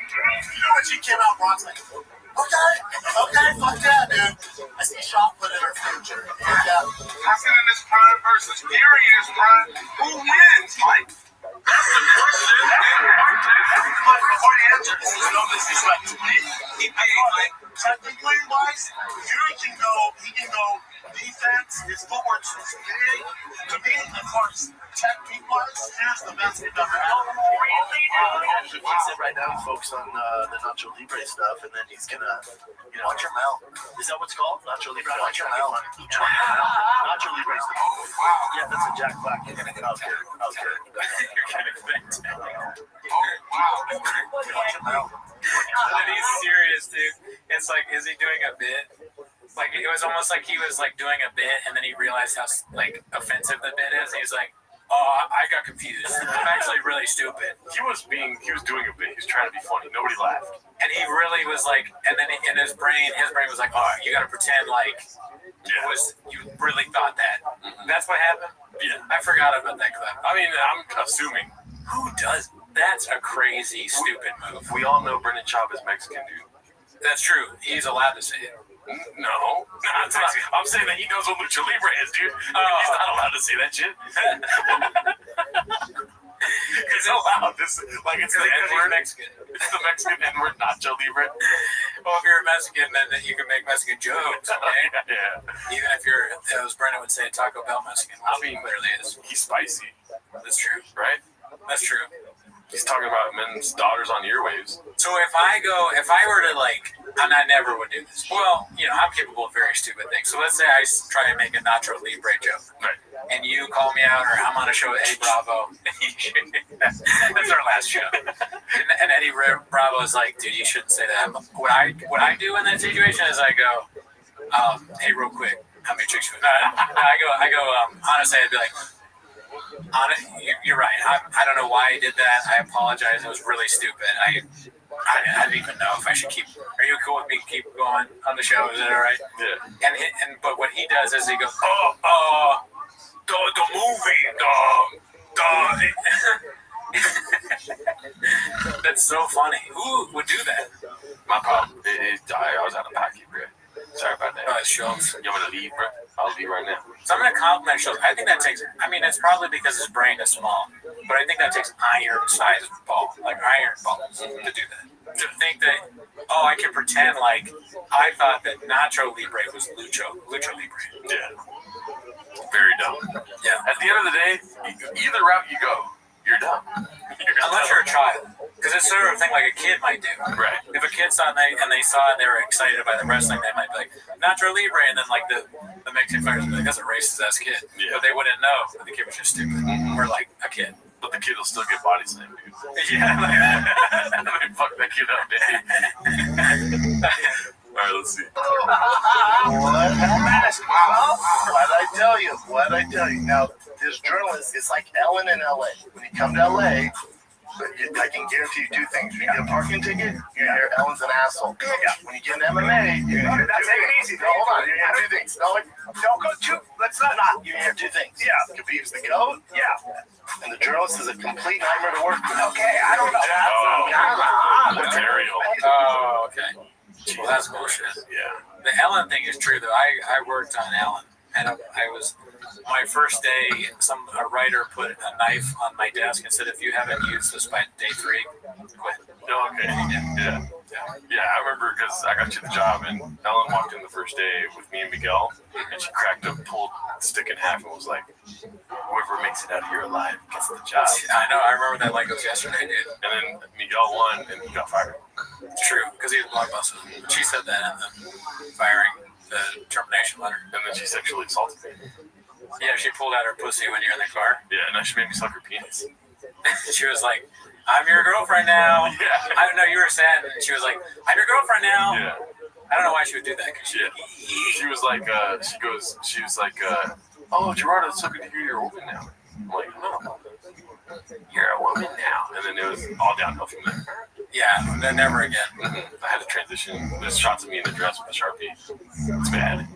You know when she came out, Brock's like, okay, fuck that, dude. I see shot put in her future. Yeah. Hassan in his prime versus Fury in his prime. Who wins, Mike? That's the question. Before the answer, this is no disrespect to me. Technically wise, Fury can go defense, his footwork is big. To me, of course, technique wise, here's the best we've ever had. He's right now, he's focused on the Nacho Libre stuff, and then he's gonna, watch your mouth. Is that what's called? Nacho Libre? Watch your mouth. Nacho Libre is the Yeah, that's a Jack Black. Okay. You're kind of convinced. But he's serious, dude. It's like, is he doing a bit? Like, it was almost like he was like doing a bit, and then he realized how like offensive the bit is. And he's like, "Oh, I got confused. I'm actually really stupid." He was doing a bit. He was trying to be funny. Nobody laughed. And he really was like, and then in his brain was like, "Oh, you got to pretend like it was you really thought that." That's what happened. Yeah, I forgot about that clip. I mean, I'm assuming. Who does? That's a crazy, stupid move. We all know Brendan Schaub is Mexican, dude. That's true. He's allowed to say it. No, I'm saying that he knows what Lucha Libre is, dude. He's not allowed to say that shit. He's allowed to say, like, it's the N-word. Mexican. It's the Mexican N-word, Nacho Libre. Well, if you're a Mexican, then you can make Mexican jokes, okay? Yeah. Even if you're, as Brendan would say, Taco Bell Mexican. I mean, clearly is. He's spicy. That's true. Right? That's true. He's talking about men's daughters on earwaves. So if I were to and I never would do this. Well, I'm capable of very stupid things. So let's say I try to make a Nacho Libre joke. Right. And you call me out, or I'm on a show with Eddie Bravo. That's our last show. And Eddie Bravo is like, dude, you shouldn't say that. What I do in that situation is I go, hey, real quick, how many chicks you with? I go, honestly, I'd be like, you're right. I don't know why I did that. I apologize. It was really stupid. I didn't even know if I should keep. Are you cool with me keep going on the show? Is that all right? Yeah. But what he does is he goes, the movie, That's so funny. Who would do that? My problem. I was out of pocket, bro. Sorry about that. Oh, it shows. You want me to leave, bro? I'll leave right now. So I'm going to compliment Schultz. I think that takes, it's probably because his brain is small, but I think that takes iron-sized balls, like iron balls, to do that. To think that, I can pretend like I thought that Nacho Libre was Lucha Libre. Yeah. Very dumb. Yeah. At the end of the day, either route you go, you're dumb. Unless you're a child. Because it's sort of a thing like a kid might do. Right. If a kid saw it and they saw it and they were excited by the wrestling, they might be like, Nacho Libre, and then like the Mexican fighters would be like, that's a racist ass kid. Yeah. But they wouldn't know that the kid was just stupid. Or like a kid. But the kid will still get body slammed, dude. Yeah, like that. They fuck that kid up, dude. All right, let's see. What'd I tell you? Now, this journalist is like Ellen in LA. When you come to LA, I can guarantee you two things. When you get a parking ticket, you're gonna hear Ellen's an asshole. When you get an MMA, you're gonna hear two things. No, hold on, you're gonna hear two things. Don't go too. Let's not. You're gonna hear two things. Yeah, Khabib's the GOAT. Yeah. And the journalist is a complete nightmare to work with. Okay, I don't know. Material. Oh, okay. Well, that's bullshit. Yeah. The Ellen thing is true, though. I worked on Ellen, and I was my first day, a writer put a knife on my desk and said, "If you haven't used this by day 3, quit." Oh, okay. Yeah, I remember because I got you the job, and Ellen walked in the first day with me and Miguel, and she cracked a pulled stick in half and was like, "Whoever makes it out of here alive gets the job." I know. I remember that like it was yesterday, dude. And then Miguel won, and he got fired. It's true, because he was blockbuster. She said that in the firing, the termination letter. And then she sexually assaulted me. Yeah, she pulled out her pussy when you're in the car. Yeah, and then she made me suck her penis. She was like, "I'm your girlfriend now." Yeah. I don't know, you were sad. And she was like, "I'm your girlfriend now." Yeah. I don't know why she would do that. Cause she was like, "Oh, Gerardo, it's so good to hear you're a woman now." I'm like, "No, you're a woman now." And then it was all downhill from there. Yeah, then never again. I had to transition. There's shots of me in the dress with a Sharpie. It's bad.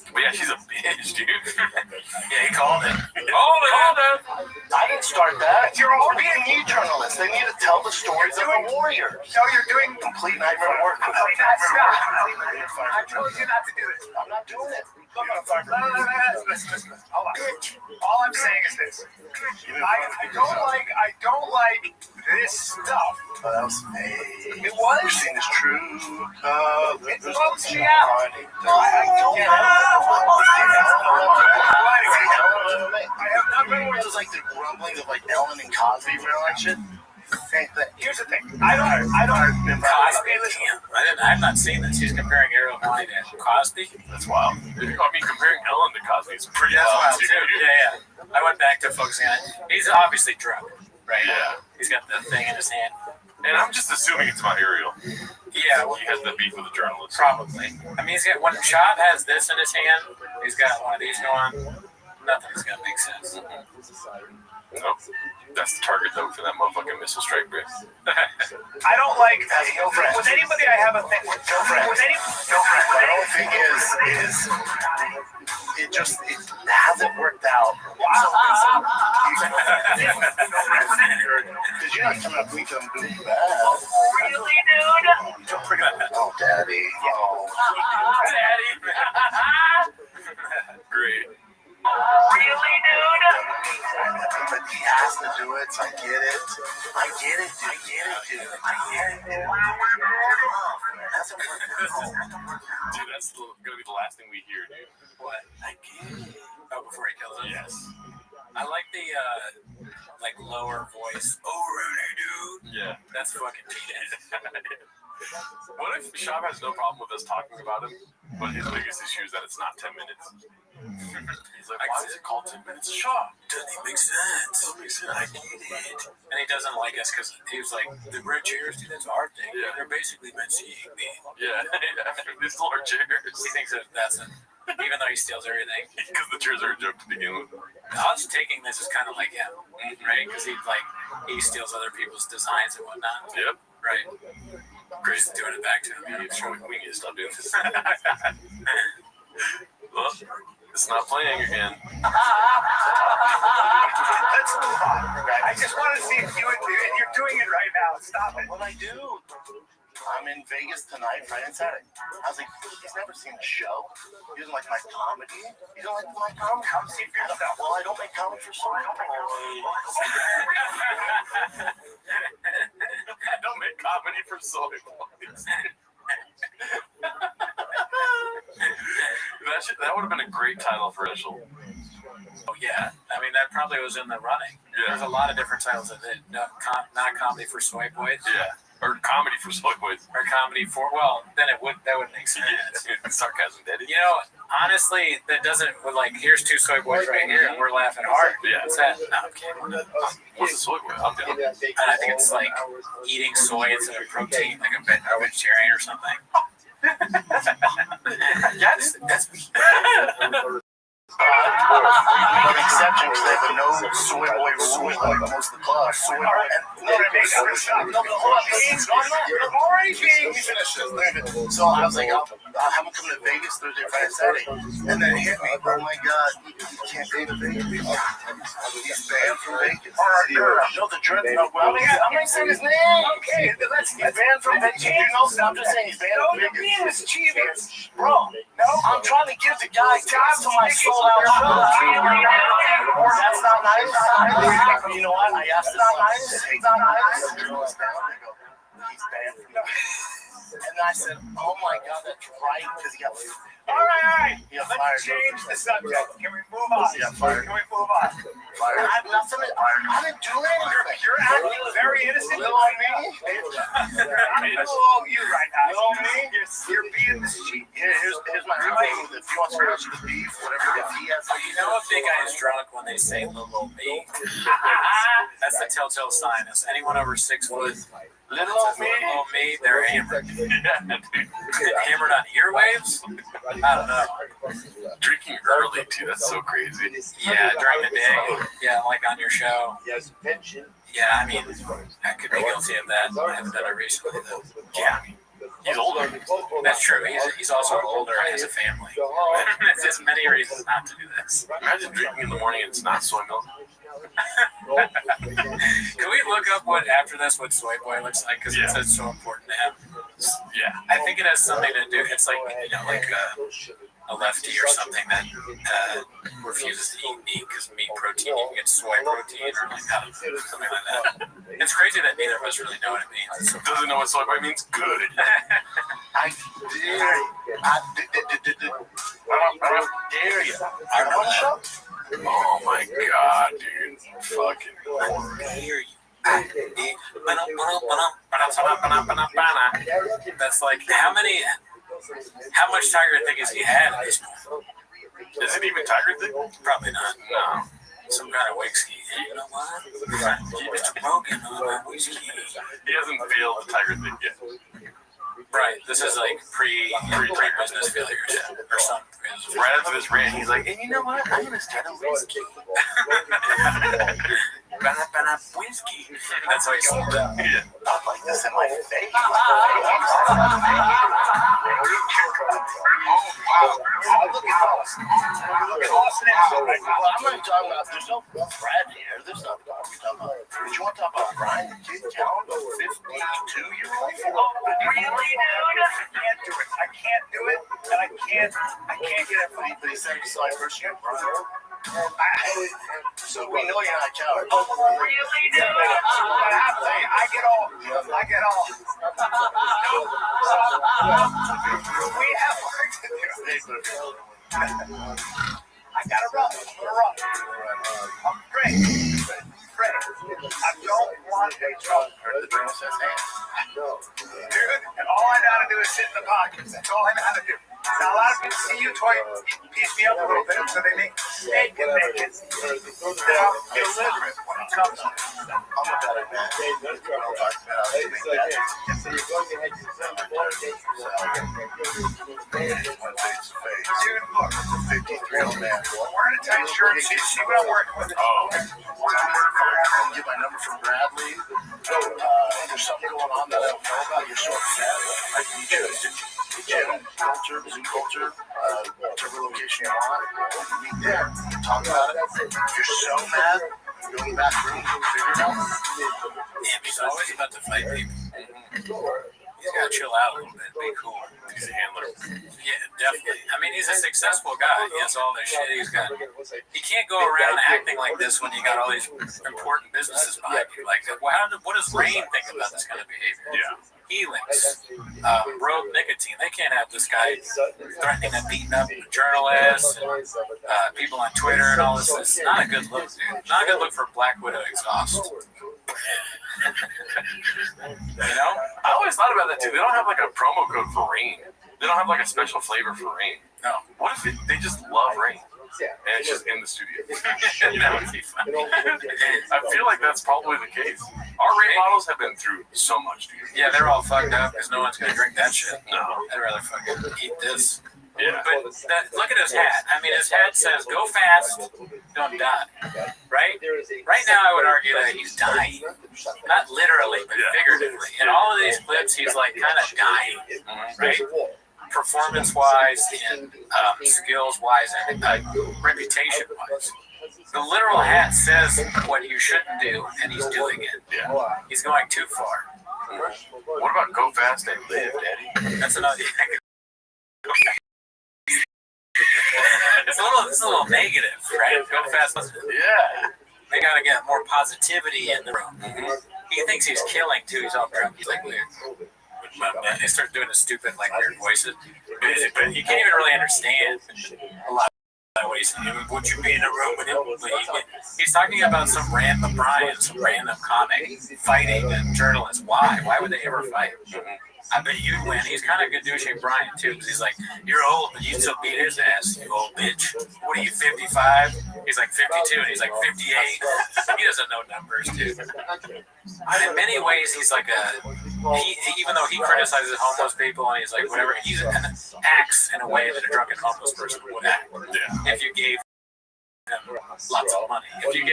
But yeah, she's a bitch, dude. Yeah, he called it. Called it. I didn't start that. You're all being journalists. They need to tell the stories of the warriors. No, you're doing complete nightmare work. I told you not to do this. I'm not doing it. Listen. Hold on. All I'm saying is this. I don't like this stuff. But that was fake. It was? Your scene is true. It bums me out. I don't know. I have not been one of those like the grumblings of like Ellen and Cosby shit. Here's the thing. I don't. Cosby. I've not seen this. He's comparing Ariel Honey to Cosby. That's wild. I mean, comparing Ellen to Cosby is pretty wild too. Yeah. I went back to focusing on it. He's obviously drunk, right? Yeah. He's got the thing in his hand. And I'm just assuming it's about Ariel. Yeah. He has the beef with the journalist. Probably. I mean, when Chop has this in his hand, he's got one of these going. Nothing's gonna make sense. Nope. That's the target though for that motherfucking missile strike, bro. I don't like with anybody I have a thing with. The whole thing is it hasn't worked out. Did you not come up with them doing bad? Really, dude? Oh, daddy. Oh. Daddy. Great. Really, dude? But he has to do it, so I get it. Dude. Dude, that's gonna be the last thing we hear, dude. What? I get it. Oh, before he kills him? Yes. I like the lower voice. Oh, really, dude? Yeah. That's fucking dead. What if Shab has no problem with us talking about him, but his biggest issue is that it's not 10 minutes? He's like, why is it called 10 minutes of Shab? Doesn't even make sense. I get it. And he doesn't like us because he was like, the red chairs, dude, that's our thing. Yeah. They're basically meant seeing me. Yeah, these little chairs. He thinks that that's it. Even though he steals everything. Because the chairs are a joke to begin with. I was taking this as kind of like him, right? Because he steals other people's designs and whatnot. Yep. Right. Grace is doing it back to him. We need to stop doing this. Well, it's not playing again. Let's move on. I just want to see if you're doing it right now. Stop it. What I do? I'm in Vegas tonight, Friday and Saturday. I was like, he's never seen the show. He doesn't like my comedy. You don't like my comedy? Come see for yourself. Well, I don't make comedy for soy boys. I don't make comedy for soy boys. That would have been a great title for Rachel. Oh, yeah. I mean, that probably was in the running. Yeah. There's a lot of different titles of it. Not comedy for soy boys. Yeah. Or comedy for soy boys. Or comedy for, well, then that would make sense. Yeah, sarcasm, daddy. You know, honestly, that doesn't, here's two soy boys right here, and we're laughing hard. Yeah. What's that? No, I'm kidding. What's a soy boy? I'm down. And I think it's like eating soy instead of protein, like a vegetarian or something. That's But exception because they have a no soy boy rule like most of the clubs. Soy boy. No, but hold on. You're already being finished. So I was like, I'll have him come to Vegas Thursday, Friday, Saturday. And then it hit me. Oh my God. You can't go to Vegas. He's banned from Vegas. No, the dread. No, I'm not saying his name. Okay, he's banned from Vegas. I'm just saying he's banned from Vegas. Mischievous. Bro, no, I'm trying to give the guy gas to my soul out. That's not nice. You know what? I asked, it's not nice. It's not nice. He's banned from the And I said, oh my God, that's right, because he got All right. He got Let's fired. change the subject. Can we move on? He got fired. Can we move on? Fired. I have nothing. I didn't do anything. You're acting very innocent. Little me. Little you right now. Little me. You're being the sheep. Here's my thing with it. If you want to watch the beef, whatever if he has. You know a big guy is drunk when they say little me. That's the telltale sign. Is anyone over 6 foot? Little me, they're hammered. Hammered on earwaves? I don't know. Drinking early too. That's so crazy. Yeah, during the day. Yeah, like on your show. Yeah, I mean, I could be guilty of that. I haven't done it recently though. Yeah, he's older. That's true. He's also older and has a family. There's many reasons not to do this. Imagine drinking in the morning and it's not soy milk. Can we look up what after this what soy boy looks like? Because it says so important to him. Yeah, I think it has something to do. It's like like a lefty or something that refuses to eat meat because meat protein you can get soy protein or like I don't know, something like that. It's crazy that neither of us really know what it means. So doesn't know what soy boy means? Good. I dare you. I want to. Oh my God, dude! Fucking hear you. That's like how much Tiger Thick has he had at this point? Is it even Tiger Thick? Probably not. No. Some kind of whiskey. You know what? Mr. Brogan on my whiskey. He hasn't failed the Tiger Thick yet. Right. This is like pre-business failures or something. Right after this rant, he's like, and you know what? I'm gonna start a whiskey. Whiskey. That's how he sold it. Yeah. Not like this in my face. Oh, wow. Look at us. Look at us now. Well, I'm not talking about, there's no Brad here. There's no talking about, but you want to talk about Brian, the kid count, a 52-year-old? Really, dude? I can't do it. I can't do it, and I can't get it. But he said he saw it first year, Brian. So we know you're not counting. Really, dude? I get all. We have work to do. I gotta run. I'm great. I don't want to trouble. The drone says hands. Dude, and all I gotta do is sit in the pocket. That's all I know how to do. Now, a lot of people see you piece me up a little bit, so they make mistake and make it illiterate when it comes to it. I'm a better man. Dude, look, 53-year-old man. I'm wearing a tight shirt, so you see what I'm working with. Oh. I'll get my number from Bradley. There's something going on that I don't know about. You're so upset. I need you to gym culture, Zoom culture, whatever location you want. Meet there. Talk about it. If you're so mad, go in the back room, figure it out. Yeah, he's always about to fight people. He's got to chill out a little bit, be cool. He's a handler. Yeah, definitely. I mean, he's a successful guy. He has all this shit. He can't go around acting like this when you got all these important businesses behind you. Like, what does Rain think about this kind of behavior? Yeah. Helix, Rogue Nicotine. They can't have this guy threatening and beating up journalists, and, people on Twitter and all this. It's not a good look, dude. Not a good look for Black Widow exhaust. You know? I always thought about that too. They don't have like a promo code for Rain. They don't have like a special flavor for Rain. No. What if they just love Rain? And it's just in the studio. That would be funny. I feel like that's probably the case. Our Rain models have been through so much, dude. Yeah, they're all fucked up because no one's going to drink that shit. No. I'd rather fucking eat this. Yeah. But look at his hat. I mean, his hat says, go fast, don't die. Right? Right now, I would argue that he's dying. Not literally, but figuratively. In all of these clips, he's like kind of dying. Right? Performance-wise and skills-wise and reputation-wise. The literal hat says what you shouldn't do, and he's doing it. Yeah. He's going too far. What about go fast and live, Daddy? That's another. a little negative, right? Go fast. Yeah. They gotta get more positivity in the room. He thinks he's killing too. He's all drunk. He's like weird. He starts doing his stupid, like weird voices, but you can't even really understand a lot of what he's saying. Would you be in a room with him? He's talking about some random Brian, some random comic fighting a journalist. Why? Why would they ever fight? I bet you'd win. He's kind of good douchey Brian too, because he's like, you're old, but you still beat his ass, you old bitch. What are you, 55? He's like 52, and he's like 58. He doesn't know numbers, dude. In many ways, he's like even though he criticizes homeless people and he's like whatever, he acts in a way that a drunken homeless person would act. Yeah. If you gave him lots of money, if you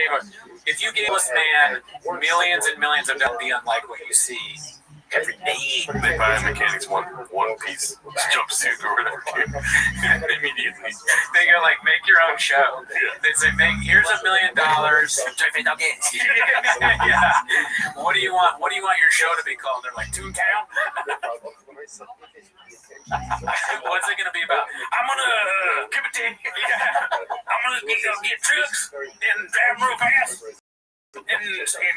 gave this man millions and millions of dollars, be unlike what you see every day. They buy a mechanic's one piece jumpsuit or whatever. Immediately. They go like, make your own show. They say, here's $1 million. Yeah. What do you want? What do you want your show to be called? They're like, Toontown? What's it gonna be about? I'm gonna give it to you. I'm gonna get trucks and drive them real fast and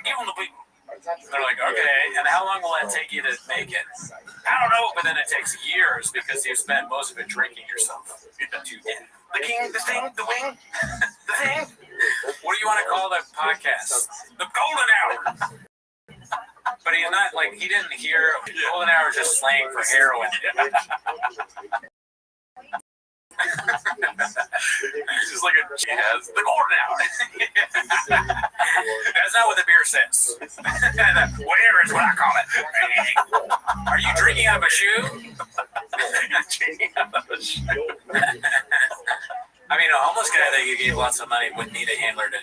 give them to people. They're like, okay, and how long will that take you to make it? I don't know, but then it takes years because you spend most of it drinking yourself. The king, the thing, the wing, the thing. What do you want to call the podcast? The Golden Hour. But he's not like, he didn't hear Golden Hour is just slang for heroin. It's just like a jazz. The Golden Hour. That's not what the beer says. Whatever is what I call it. Are you drinking out of a shoe? Drinking out of a shoe. I mean, a homeless guy that you gave lots of money would need a handler to,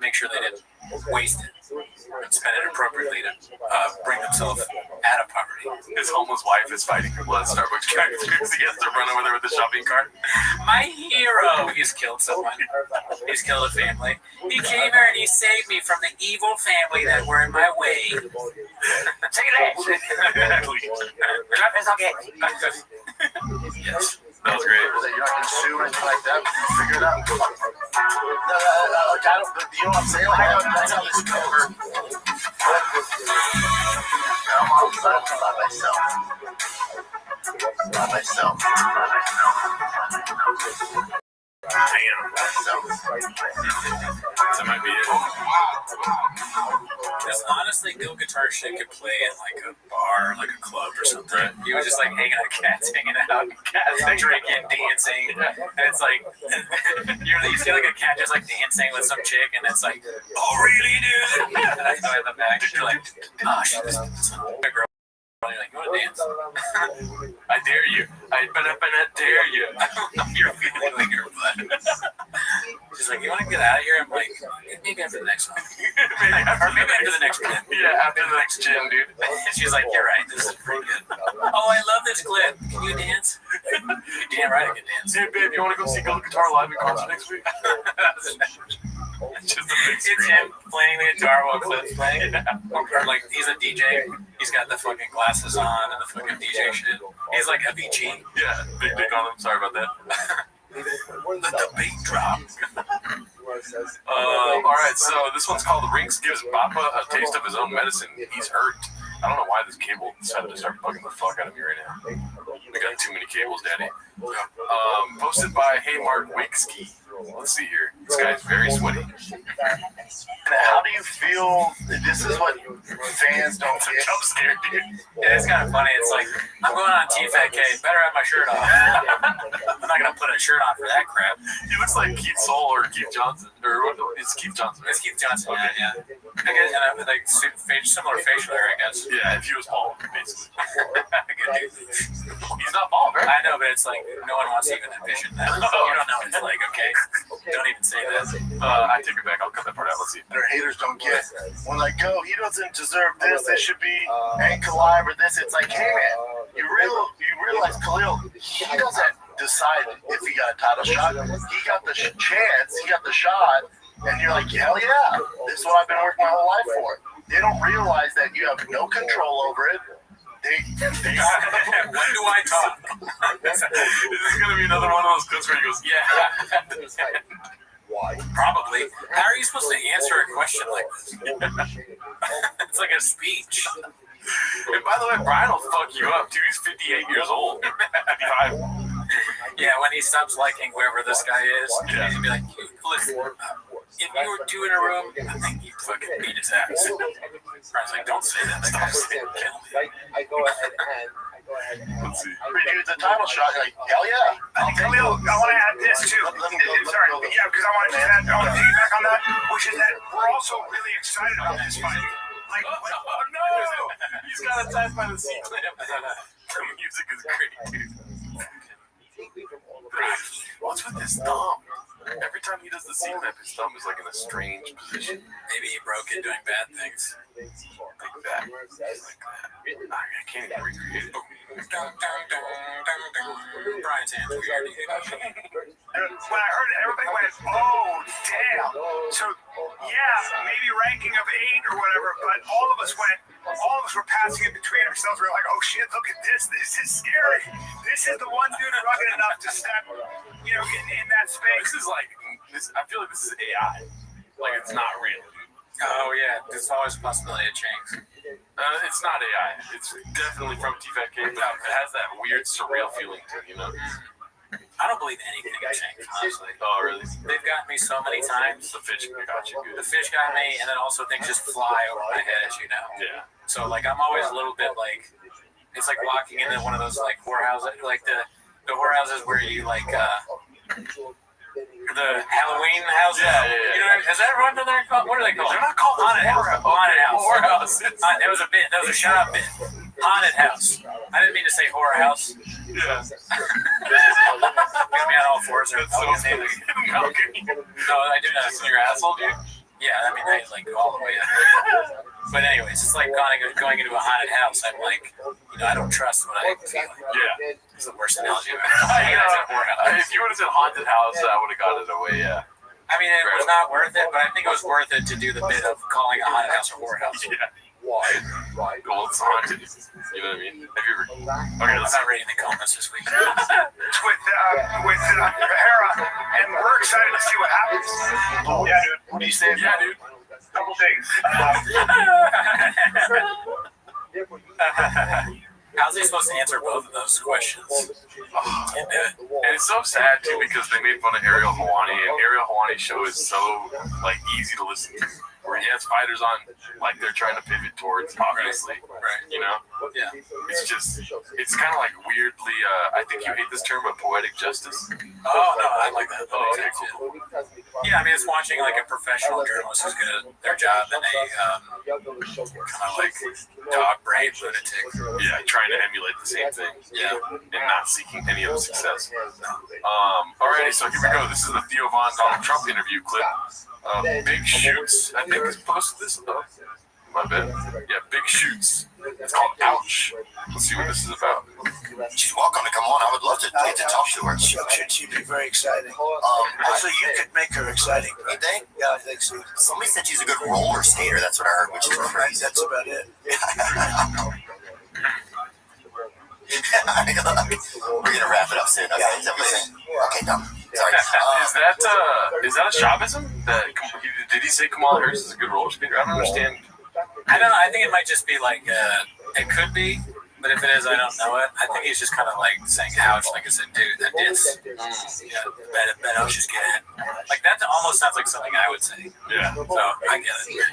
make sure they didn't waste it and spend it appropriately to bring themselves out of poverty. His homeless wife is fighting people at Starbucks because he has to run over there with the shopping cart. My hero! He's killed someone. He's killed a family. He came here and he saved me from the evil family that were in my way. Take it out! Yes. That was great. You're not going to sue or anything like that. Figure it out. You know what I'm saying? Like, that's how this is over. I'm all by myself. By myself. That might be it. Because honestly, Gil Guitar shit could play in like a bar, like a club or something. You was just like hanging out, cats hanging out, cats drinking, dancing, and it's like you see like a cat just like dancing with some chick, and it's like, oh really, dude? And I know in the back, you're like, oh shit, this is a girl. You're like, you want to dance? I dare you. I dare you. You're feeling like your butt. She's like, you want to get out of here? I'm like, maybe after the next one. maybe after the next gym. Yeah, after the next gym, dude. She's like, you're right. This is pretty good. Oh, I love this clip. Can you dance? You damn right I can dance. Hey, babe, you want to go see Gil Guitar live in concert next week? It's just a big screen. It's him playing the guitar while Clip's playing. Or like, he's a DJ. He's got the fucking glasses on and the fucking DJ shit. He's like Avicii. Yeah, big dick on him. Sorry about that. The beat drop. All right, so this one's called "Rinks Gives Papa a Taste of His Own Medicine." He's hurt. I don't know why this cable decided to start bugging the fuck out of me right now. I got too many cables, Daddy. Posted by Hey Mark Wakeski. Let's see here. This guy's very sweaty. How do you feel that this is what fans don't get? Jump scare, dude. Yeah, it's kind of funny. It's like, I'm going on TFAK, better have my shirt off. I'm not going to put a shirt on for that crap. He looks like Keith Soul or Keith Johnson. Or it's Keith Johnson, right? It's Keith Johnson, okay. Yeah. I guess, and I'm like similar facial hair, I guess. Yeah, if he was bald, basically. He's not bald, right? I know, but it's like, no one wants to even envision that. You don't know what it's like, okay? Don't even say that. I take it back. I'll cut that part out. Let's see. Their haters don't get when like, oh, he doesn't deserve this. This should be ankle live or this. It's like, hey man, you realize Khalil, he doesn't decide if he got a title shot. He got the chance. He got the shot, and you're like, hell yeah, this is what I've been working my whole life for. They don't realize that you have no control over it. When do I talk? This is gonna be another one of those clips where he goes, yeah. Why? Probably. How are you supposed to answer a question like this? It's like a speech. And by the way, Brian will fuck you up, dude. He's 58 years old. 55. Yeah, when he stops liking whoever this guy is, Yeah. he'll be like, listen, if you were two in a room, I think you'd fucking beat his ass. Brian's like, don't say that. That guy's kill me. I go ahead and Let's see. Redo the title shot. Like, hell yeah. I think Khalil, I want to add this too. Sorry, yeah, because I want to just add, I want to piggyback on that, which is that we're also really excited about this fight. Like, Oh no! He's got attacked by the C-clamp. The music is great, dude. What's with his thumb? Every time he does the C-clamp, his thumb is like in a strange position. Maybe he broke it doing bad things. Like that. Just like that. I can't even recreate it. Brian's hands weird. when I heard it, everybody went, oh, damn. So, yeah, maybe ranking of 8 or whatever, but all of us were passing it between ourselves. We were like, oh shit, look at this. This is scary. This is the one dude rugged enough to step, in that space. This is like, I feel like this is AI. Like, it's not real. Oh, yeah. There's always a possibility of change. It's not AI. It's definitely from TFK, but it has that weird, surreal feeling to it, I don't believe anything can change, honestly. Oh, really? They've gotten me so many times. The fish got you good. The fish got me, and then also things just fly over my head, as you know. Yeah. So, like, I'm always a little bit like, it's like walking into one of those, like, whorehouses, like the whorehouses where you, like, the Halloween houses. Yeah. You know, has that everyone been there? What are they called? They're not called Haunted house. Haunted house. Whorehouse. It was a bit. That was a shut-up bit. Haunted house. I didn't mean to say horror house. Yeah. Get me on all fours. That's so funny. No, I do not. In your asshole, dude? Yeah, I mean, I like go all the way up. But anyways, it's like going into a haunted house. I'm like, I don't trust what I feel. Yeah. It's the worst analogy I've ever. If you would have said haunted house, I would have got it away, yeah. I mean, it was not worth it, but I think it was worth it to do the bit of calling a haunted house a whorehouse. Yeah. Why? Well, it's haunted. You know what I mean? Have you ever... Okay, I'm not reading the comments this week. with Hera, and we're excited to see what happens. Yeah, dude. What do you say? Yeah, dude. Couple things. How's he supposed to answer both of those questions? And it's so sad, too, because they made fun of Ariel Hawani, and Ariel Hawani's show is so, easy to listen to. Where he has fighters on, they're trying to pivot towards, obviously, right? Yeah. It's kind of weirdly, I think you hate this term, but poetic justice. Oh, no, I like that. Oh, okay, cool. Yeah, I mean, it's watching, a professional journalist who's good at their job and a, kind of dog brain lunatic. Yeah, trying to emulate the same thing. Yeah. And not seeking any of the success. Alrighty, so here we go. This is the Theo Von Donald Trump interview clip. Big Shoots, I think, is posted this. My bad. Yeah, Big Shoots. It's called Ouch. Let's see what this is about. She's welcome to come on. I would love to get to talk to her. She'd be very exciting. Also, you could make her exciting. You think? Yeah, I think so. Somebody said she's a good roller skater. That's what I heard, which is crazy. That's about it. We're gonna wrap it up soon. Okay, is that what you're saying? Okay, done. Sorry. Is that a Chauvism? Did he say Kamala Harris is a good roller skater? I don't understand. I don't know. I think it might just be it could be, but if it is, I don't know it. I think he's just kind of saying ouch, like I said, dude, that is, bet ouch is getting it. That almost sounds like something I would say. Yeah. So I get it.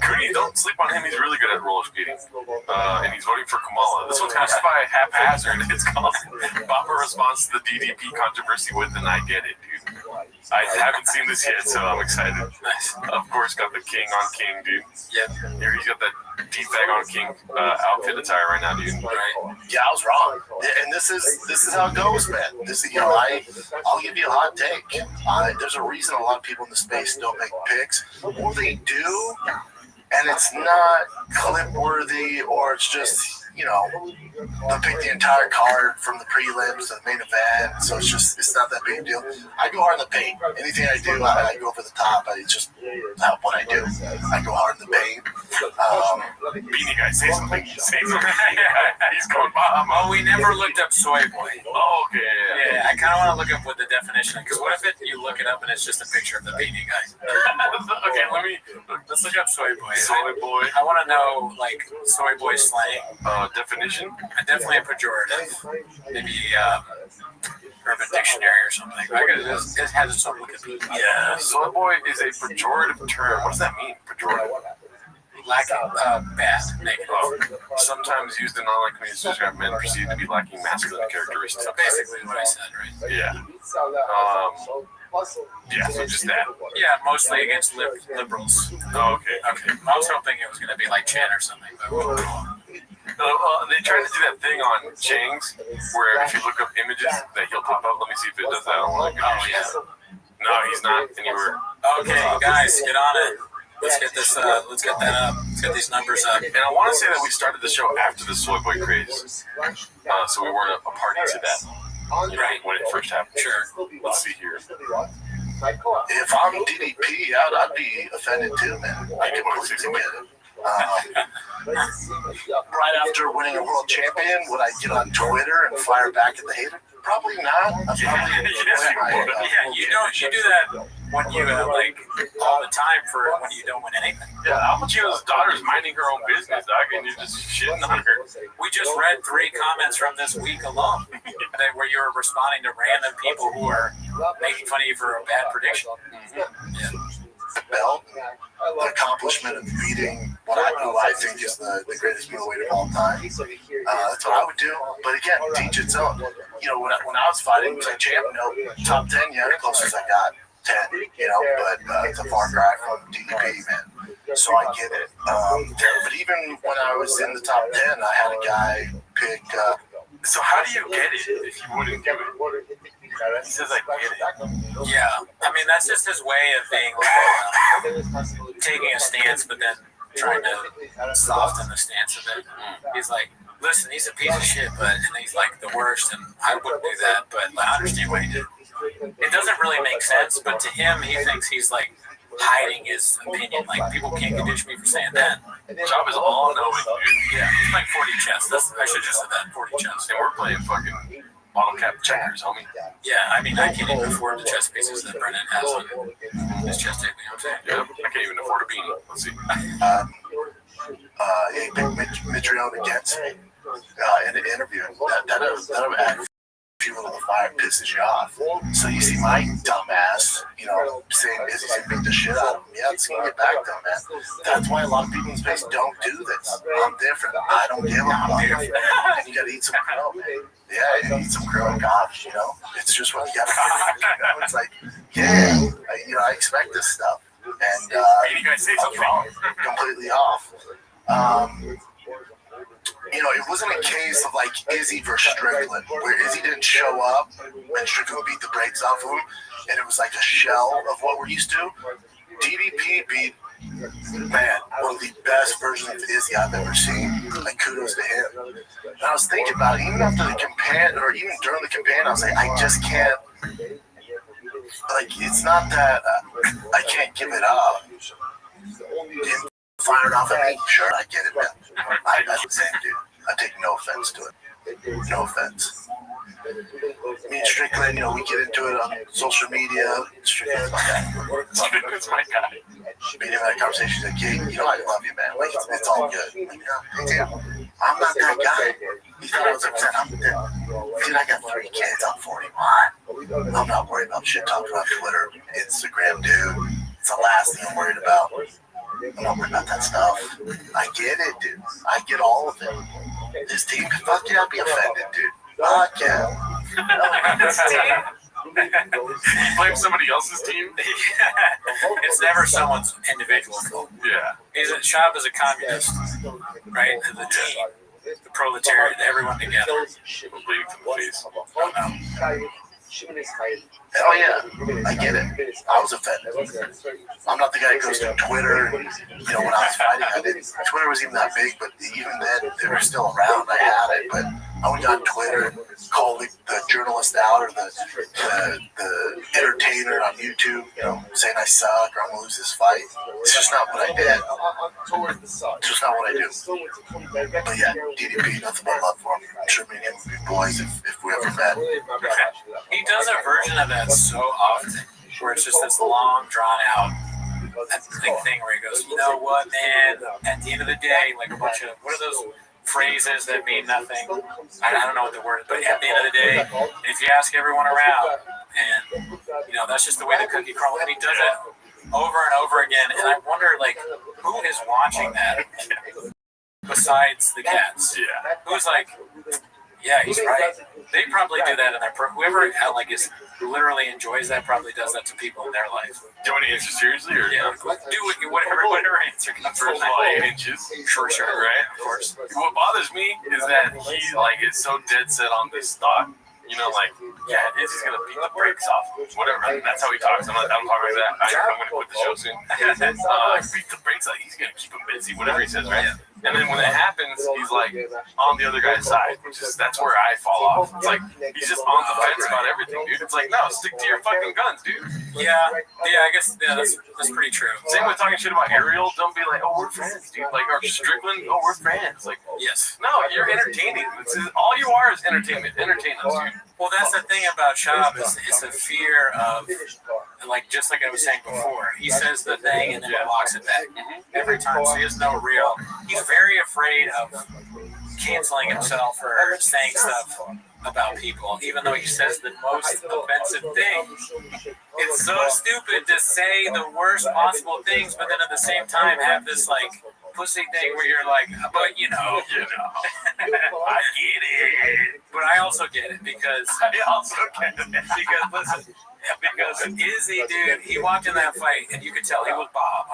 Cooney, don't sleep on him. He's really good at roller skating. And he's voting for Kamala. This one's hosted by haphazard. It's called Obama Response to the DDP Controversy with, and I get it, dude. I haven't seen this yet, so I'm excited. Nice. Of course, got the King on King, dude. Yeah. Here, he's got that D-Bag on King outfit attire right now, dude. Right. Yeah, I was wrong. And this is how it goes, man. I'll give you a hot take. There's a reason a lot of people in the space don't make picks, or they do, and it's not clip worthy, or it's just they'll pick the entire card from the prelims to the main event, so it's not that big a deal. I go hard in the paint. Anything I do, I go over the top. It's just not what I do. I go hard in the paint. Beanie guy, say something. He's going bomb. Oh, we never looked up soy boy. Oh, okay. Yeah, I kind of want to look up what the definition. Because what if you look it up and it's just a picture of the beanie guy? Okay, let's look up soy boy. Soy boy. I want to know like soy boy slang. Definition. Definitely a pejorative. Maybe Urban Dictionary or something. It has its own Wikipedia. Yeah, soy boy is a pejorative term. What does that mean? Pejorative. Lacking bad, negative. Sometimes used in non-like communities to describe men perceived to be lacking masculine characteristics. So basically what I said, right? Yeah. Yeah, so just that. Yeah, mostly against liberals. Oh, okay. I was hoping it was going to be like Chen or something. But they tried to do that thing on Chang's where if you look up images that he'll pop up. Let me see if it does that on like. Oh yeah. No, he's not anywhere. Okay, guys, get on it. Let's get this. Let's get that up. Let's get these numbers up. And I want to say that we started the show after the soy boy craze, so we weren't a party to that. Right when it first happened. Sure. Let's see here. If I'm DDP, I'd be offended too, man. I completely get it. Right after winning a world champion, would I get on Twitter and fire back at the hater? Probably not. You do that when you like all the time for when you don't win anything. Yeah, Al Pacino's daughter's minding her own business, dog, and you're just shitting on her. We just read 3 comments from this week alone where you were responding to random people who are making fun of you for a bad prediction. Yeah. The belt, the accomplishment of beating who I think is the greatest middleweight of all time. That's what I would do. But again, teach its own. When I was fighting, it was like champ, top 10, yeah, the closest I got, 10, but it's a far cry from DDP, man. So I get it. But even when I was in the top 10, I had a guy pick. So how do you get it if you wouldn't do it? He says I get it. Yeah, I mean that's just his way of being taking a stance, but then trying to soften the stance of it. He's like, listen, he's a piece of shit, and he's like the worst, and I wouldn't do that, but I understand what he did. It doesn't really make sense, but to him, he thinks he's like hiding his opinion. Like people can't condition me for saying that. Job is all knowing, dude. Yeah, he's playing 40 chess. I should just have said that 40 chess. And we're playing fucking bottle cap checkers, homie. Yeah, I mean, I can't even afford the chess pieces that Brennan has on his chess table. You know what I'm saying? Yeah, I can't even afford a beanie. Let's see. He picked Mitrione against me in an interview. That'll add fuel to the fire, pisses you off. So you see my dumbass, saying, is he gonna beat the shit out of him? Yeah, it's gonna get back to him, man. That's why a lot of people in space don't do this. I'm different. I don't give a fuck. And you gotta eat some crow, man. Yeah, you eat some crow and gosh, it's just what you gotta do. It's like, I expect this stuff. And you guys say something wrong. Completely off. It wasn't a case of like Izzy versus Strickland, where Izzy didn't show up and Strickland beat the brakes off of him, and it was like a shell of what we're used to. DDP beat, man, one of the best versions of Izzy I've ever seen. Like, kudos to him. And I was thinking about it, even after the campaign, or even during the campaign, I was like, I just can't, like, it's not that I can't give it up. Him firing off at me, sure, I get it, man. I'm the same dude. I take no offense to it. No offense. Me and Strickland, we get into it on social media. Strickland's my guy. It's my guy. Being in that conversation, he's like, yeah, I love you, man. Like, it's all good. Like, damn, I'm not that guy. He thought I was upset. Dude, I got 3 kids. I'm 41. I'm not worried about shit talking on Twitter, Instagram, dude. It's the last thing I'm worried about. I'm not worried about that stuff. I get it, dude. I get all of it. This team, fuck yeah, I'd be offended, dude. Fuck yeah. This team? Blame somebody else's team? It's never someone's individual fault. Yeah. Shop is a communist, right? The team, the proletariat, everyone together. Bleeding from the face. Oh yeah, I get it. I was offended. I'm not the guy who goes to Twitter. When I was fighting, Twitter was even that big, but even then, they were still around. I had it, but I went on Twitter, called the journalist out or the entertainer on YouTube, saying I suck or I'm gonna lose this fight. It's just not what I did. It's just not what I do. But yeah, DDP, nothing but love for him. I'm sure me and him would be boys if we ever met. He does a version of that so often, where it's just this long, drawn out thing where he goes, you know what, man? At the end of the day, like a bunch of what are those phrases that mean nothing? I don't know what the word is, but at the end of the day, if you ask everyone around, and that's just the way the cookie crumbles, and he does it over and over again, and I wonder, like, who is watching that besides the cats? Yeah. Who's like, yeah, he's right. They probably do that in their whoever is literally enjoys that probably does that to people in their life. Do you want to answer seriously or do whatever answer comes first of all, 8 inches? Sure, right? Of course. What bothers me is that he is so dead set on this thought. Izzy's gonna beat the brakes off. Whatever. That's how he talks. I'm talking like that. I'm gonna quit the show soon. Beat the brakes off. He's gonna keep him busy. Whatever he says, right? And then when it happens, he's like on the other guy's side, that's where I fall off. It's like he's just on the fence about everything, dude. It's like, no, stick to your fucking guns, dude. Yeah, I guess that's pretty true. Same with talking shit about Ariel. Don't be like, oh, we're friends, dude. Like, or Strickland, oh, we're friends. Like, yes. No, you're entertaining. All you are is entertainment. Entertain us, dude. Well, that's the thing about Shab is it's a fear of, just like I was saying before, he says the thing and then he walks it back every time. So he has no real. He's very afraid of canceling himself or saying stuff about people, even though he says the most offensive thing. It's so stupid to say the worst possible things, but then at the same time have this pussy thing where you're like, but I get it. But I also get it because listen, because Izzy, dude, he walked in that fight and you could tell he was Bob.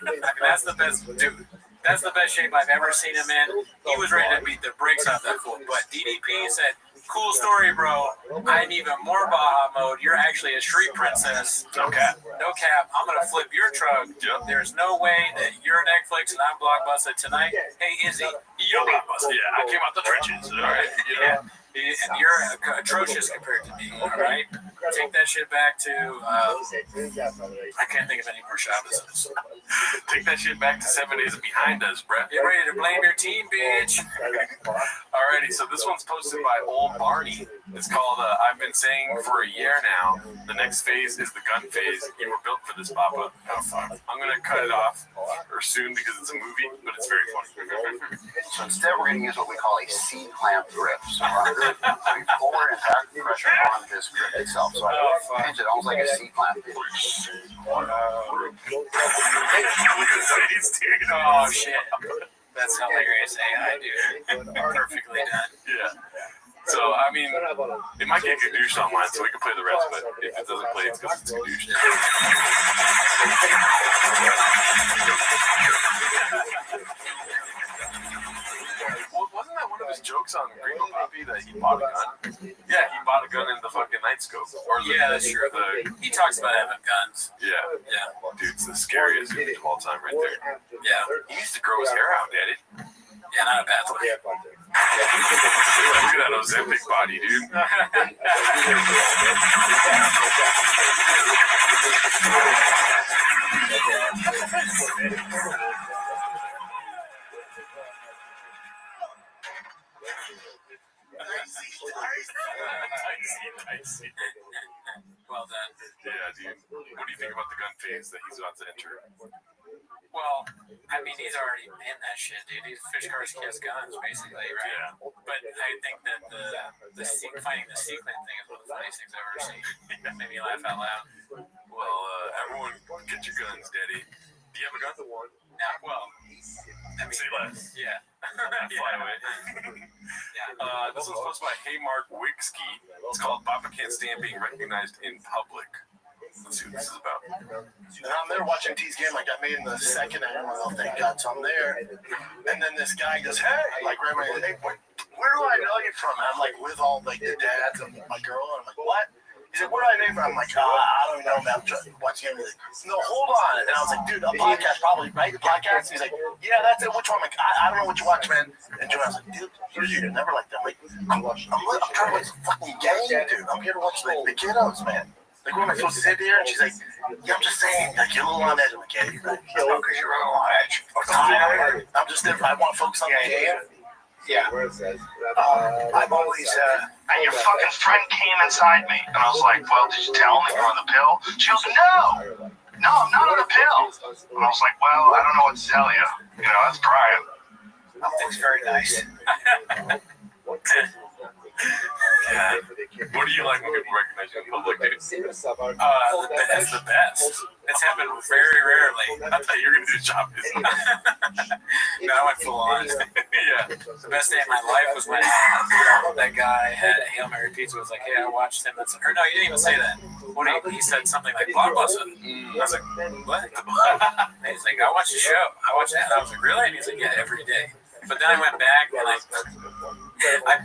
Right? That's the best dude. That's the best shape I've ever seen him in. He was ready to beat the brakes off that fool. But DDP said, cool story, bro. I'm even more Baja mode. You're actually a street princess. No cap. I'm going to flip your truck. Yep. There's no way that you're Netflix and I'm Blockbuster tonight. Hey, Izzy. You're Blockbuster. Yeah, I came out the trenches. All right. Yeah. And you're atrocious compared to me, all right? Take that shit back to, I can't think of any more Shabbos. Take that shit back to 7 days behind us, Brett. Get ready to blame your team, bitch. Alrighty, so this one's posted by Old Barney. It's called, I've been saying for a year now, the next phase is the gun phase. You were built for this, Papa. Oh, fuck. I'm going to cut it off soon because it's a movie, but it's very funny. So instead, we're going to use what we call a C-clamp grip. So we forward and back pressure on this grip itself. So I pinch it almost like a C-clamp. Oh, shit. That's hilarious. AI, dude. Perfectly done. Yeah. So, I mean, it might get Gadoosh online, so we can play the rest, but if it doesn't play, it's because it's Gadoosh. Wasn't that one of his jokes on Gringo Poppy that he bought a gun? Yeah, he bought a gun in the fucking night scope. That's true. He talks about having guns. Yeah. Dude's the scariest image of all time right there. Yeah. He used to grow his hair out, Daddy. Yeah, not a bad one. Look at that Ozempic body, dude. Well done. Yeah, dude. What do you think about the gun phase that he's about to enter? Well, I mean, he's already in that shit, dude. He's fish cars, kiss guns, basically, right? Yeah. But I think that finding the sequin thing is one of the funniest things I've ever seen. That made me laugh out loud. Well, everyone get your guns, Daddy. Do you have a gun? Nah, well, I mean, say less. Yeah. Fly away. Yeah. This one's posted by Hey Mark Wigski. It's called Papa Can't Stand Being Recognized in Public. Let's see what this is about. And I'm there watching T's game. I got made in the second half. Oh, thank God. So I'm there. And then this guy goes, hey, right away, hey, where do I know you from? And I'm with all the dads and my girl. And I'm like, what? He's like, "What do I name for?" I'm like, "I don't even know, man. I'm just watching him." He's like, "No, hold on." And I was like, "Dude, a podcast probably, right? The podcast." He's like, "Yeah, that's it. Which one?" I'm like, I don't know what you watch, man." And Joanne's like, "Dude, usually you're never like that." I'm like, I'm trying to watch the fucking game, dude. I'm here to watch the kiddos, man. Like, what am I supposed to sit here? And she's like, "Yeah, I'm just saying, like, you're a little on edge." I'm like, "Yeah, you're right." Because you're on edge. I'm just there. I want to focus on the game. Yeah. I've always, And your fucking friend came inside me. And I was like, "Well, did you tell him that you're on the pill?" She goes, "No, I'm not on the pill." And I was like, "Well, I don't know what to tell you. You know, that's Brian." That's very nice. What do you like when people recognize you in public, dude? It's the best. It's happened very rarely. I thought you were going to do a job. No, I went full on. Yeah. The best day of my life was when that guy had a Hail Mary pizza. Was like, "Hey, I watched him." Or no, he didn't even say that. He said something like Blockbuster. I was like, "What?" And he's like, "I watched the show. I watched that." And I was like, "Really?" And he's like, "Yeah, every day." But then I went back and I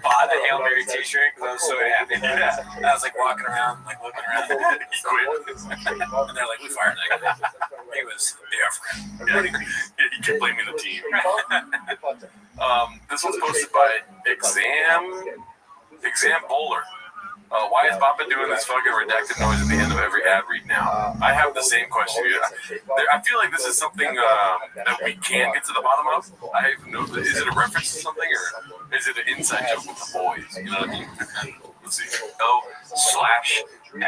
bought the Hail Mary t-shirt because I was so happy. Yeah. And I was like walking around, like looking around. He quit. And they're like, "We fired that guy." He was different. Yeah, he kept blaming the team. This one's posted by Exam Bowler. Why is Papa doing this fucking redacted noise at the end of every ad read now? I have the same question. I feel like this is something that we can't get to the bottom of. I have no. Is it a reference to something, or is it an inside joke with the boys? You know what I mean? Let's see. /MMA.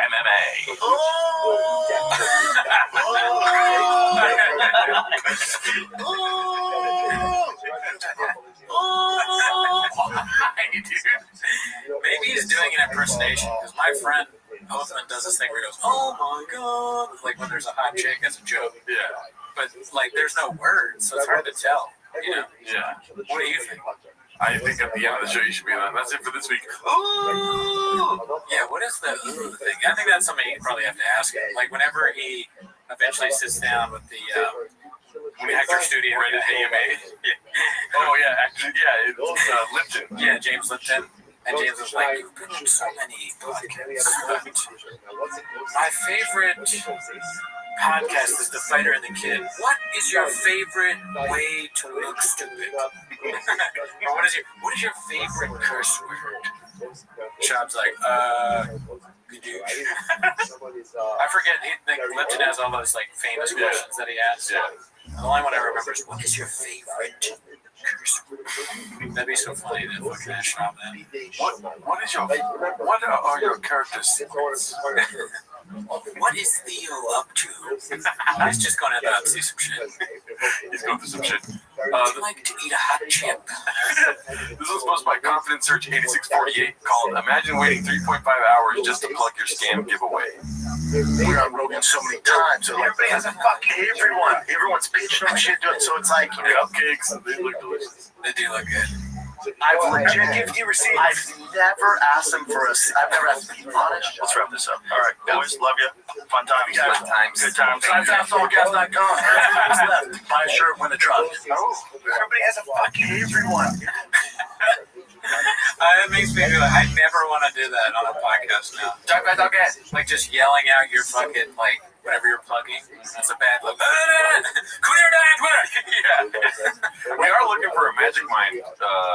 Maybe he's doing an impersonation because my friend Othman does this thing where he goes, "Oh my god," like when there's a hot chick as a joke. Yeah. But like there's no words, so it's hard to tell. You know? Yeah. What do you think? I think at the end of the show you should be like, "That's it for this week." Ooh! Yeah, what is the ooh thing? I think that's something you probably have to ask him. Like whenever he eventually sits down with the actor studio, Rated AMA. Oh yeah, actually, yeah, it's Lipton. Yeah, James Lipton. And James was like, "You've been on so many podcasts, but my favorite podcast is The Fighter and the Kid. What is your favorite way to look stupid?" Or what is your favorite curse word? Chop's like, gadoosh. I forget, Lipton has all those like famous questions that he asks. Yeah. The only one I remember is, "What is your favorite curse word?" That'd be so funny to fucking ask Chop that. What are your character secrets? What is Theo up to? He's just going to see some shit. He's going through some shit. Would you like to eat a hot chip? This was posted by Confident Search 8648 called "Imagine waiting 3.5 hours just to plug your scam giveaway." We're on Rogan so many times, so everybody has a fucking everyone's pitching on shit, dude. So it's like cupcakes, they look delicious. They do look good. I've legit gift you received. I've never asked them for I've never asked them to be honest. Let's wrap this up. All right, boys, love you. Fun times. Good times. Left. Buy a shirt, win a truck. Oh, everybody has a fucking everyone. It makes me feel like I never want to do that on a podcast now. Like just yelling out your fucking like whatever you're plugging. That's a bad look. Clear down Twitter. Yeah. We are looking for a Magic Mind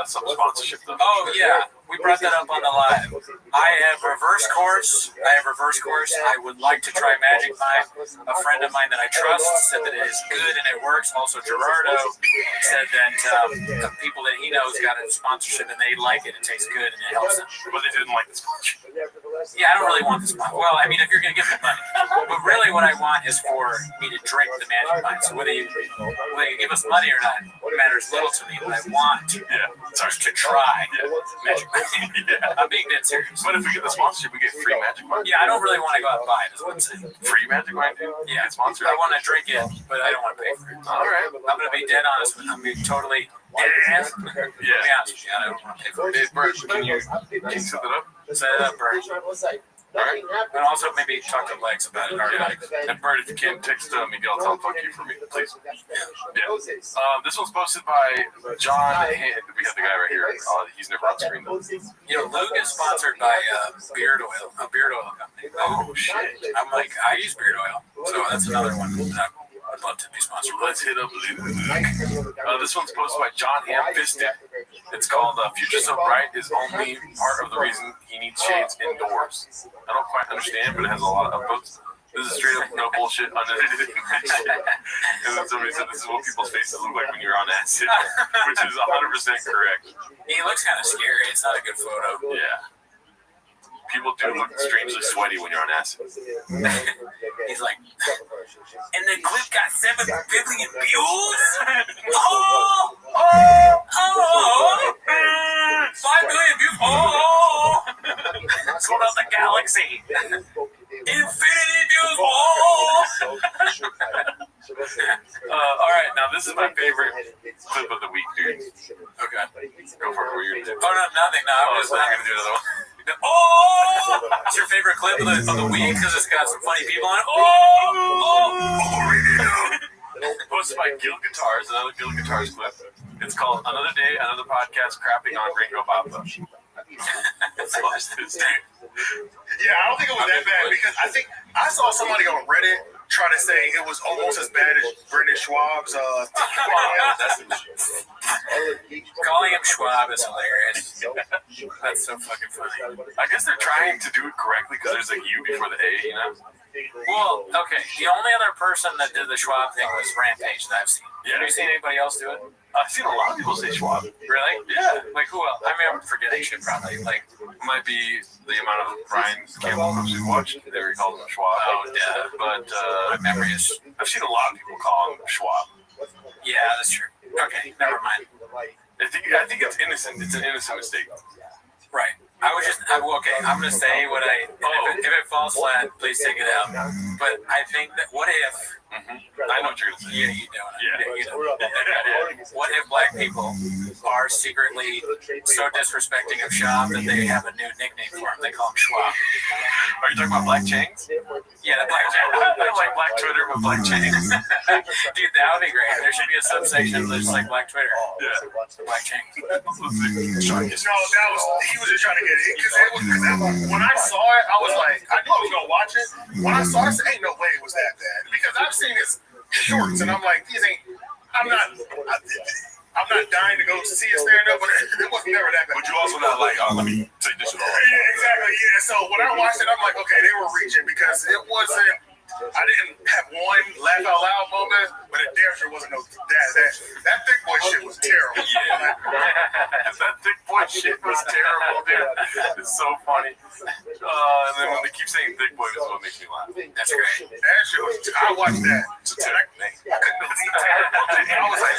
some sponsorship though. Oh yeah. We brought that up on the live. I have reverse course. I would like to try Magic Mind. A friend of mine that I trust said that it is good and it works. Also, Gerardo said that people that he knows got a sponsorship and they like it. It tastes good and it helps them. But they didn't like the sponsorship. Yeah, I don't really want this. Well, I mean, if you're going to give me money. But really what I want is for me to drink the Magic Mind. So whether you give us money or not matters little to me. What I want is to try Magic Mind. Yeah. I'm being dead serious. But if we get the sponsorship, we get free Magic Mind. Yeah, I don't really want to go out and buy it, is what I'm saying. Free Magic Mind, dude? Yeah, sponsored. I want to drink it, but I don't want to pay for it. All right. I'm going to be dead honest with you. I'm going to be totally dead ass. Yeah. Let me honest with you. I don't want to pay for it. Hey, Bert, can you set that up? Set it up, Bert. Alright. And also maybe talk to Lex about it. And Bert, if you can text Miguel, tell him fuck you for me, please. Yeah. This one's posted by John. We have the guy right here. He's never on screen though. Luke is sponsored by Beard Oil, a beard oil company. Oh shit! I'm like, I use beard oil, so that's another one that I'd love to be sponsored. Let's hit up Luke. This one's posted by John Ham-Fisted. It's called "Future So Bright" is only part of the reason he needs shades indoors. I don't quite understand, but it has a lot of upvotes. This is straight up no bullshit, unedited. And then somebody said this is what people's faces look like when you're on acid, which is 100% correct. He looks kind of scary. It's not a good photo. Yeah. People do look strangely sweaty when you're on acid. He's like, and the clip got 7 billion views? Oh! 5 billion views? Oh! It's going out the galaxy. Infinity views? Oh! Alright, now this is my favorite clip of the week, dude. Okay. Go for it. What are you going to do? Oh, no, nothing. No, I'm not going to do another one. Oh! It's your favorite clip of the week because it's got some funny people on it. Posted by Guild Guitars, another Guild Guitars clip. It's called "Another Day, Another Podcast Crapping on Ringo Papa." Yeah, I don't think it was that bad because I think I saw somebody on Reddit trying to say it was almost as bad as Brendan Schwab's. Calling him Schwab is hilarious. That's so fucking funny. I guess they're trying to do it correctly because there's a U before the A, you know? Well, okay. The only other person that did the Schwab thing was Rampage that I've seen. Yeah. Have you seen anybody else do it? I've seen a lot of people say Schwab. Really? Yeah. Like who else? I mean, I'm forgetting shit probably. Like, might be the amount of Brian Campbell clips we watched. They were calling him Schwab. Oh, yeah. But my memory is. I've seen a lot of people call him Schwab. Yeah, that's true. Okay, never mind. I think it's innocent. It's an innocent mistake. Right. Okay, I'm going to say what if it falls flat, please take it out. But I think that what if... I know what you're going to say. Yeah, you know it. Yeah. You know. What if black people are secretly so disrespecting of Schwab that they have a new nickname for him? They call him Schwab. Are you talking about Black Changs? Yeah, the Black Changs. Like Black Twitter, but Black Changs. Dude, that would be great. There should be a subsection that's like Black Twitter. Yeah. Black Changs. No, he was just trying to get it because when I saw it, I was like, I knew I was gonna watch it. When I saw it, I said, ain't no way it was that bad because I've seen his shorts and I'm like, these ain't. I'm not dying to go see a stand up, but it was never that bad. But you also not like, let me take this shit off. Yeah, exactly. Yeah. So when I watched it, I'm like, okay, they were reaching because it wasn't. I didn't have one laugh out loud moment, but it damn sure wasn't no that thick boy shit was terrible. Yeah. That thick boy shit was terrible, dude. It's so funny. And then when they keep saying thick boy, that's what makes me laugh. That's great. That shit was. I watched that. It's a terrible thing. I couldn't believe it. I was like,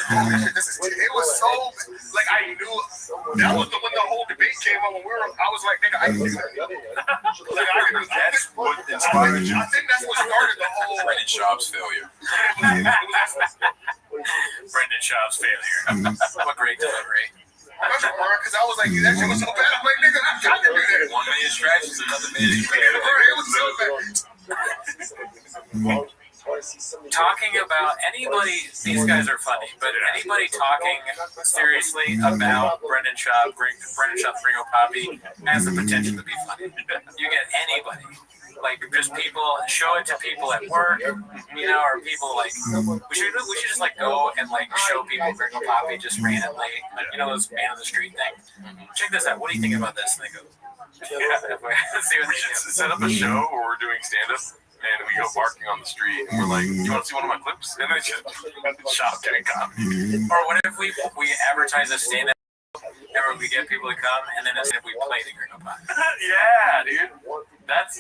it was so like I knew that was when the whole debate came up when we were. I was like, nigga, I can do that. Like I can do that. That's what inspired you. I think that's what started the whole. Brendan Schaub's failure. Brendan Schaub's failure. What great delivery. Because I was like, that shit was so bad. I'm like, nigga, I can do that. 1 million scratches, another million. It was so bad. Talking about anybody, these guys are funny, but anybody talking seriously about Brendan Schaub, Ringo Poppy has the potential to be funny. You get anybody. Like just people, show it to people at work, you know, or people like we should just like go and like show people Ringo Poppy just randomly, you know, those man on the street thing. Check this out. What do you think about this? And they go, see what We should set up a show where we're doing stand-up and we go barking on the street and we're like, "You want to see one of my clips?" And then it's just shop getting comedy. Or what if we advertise a stand-up and where we get people to come and then if we play the Ringo Poppy? Yeah, dude. That's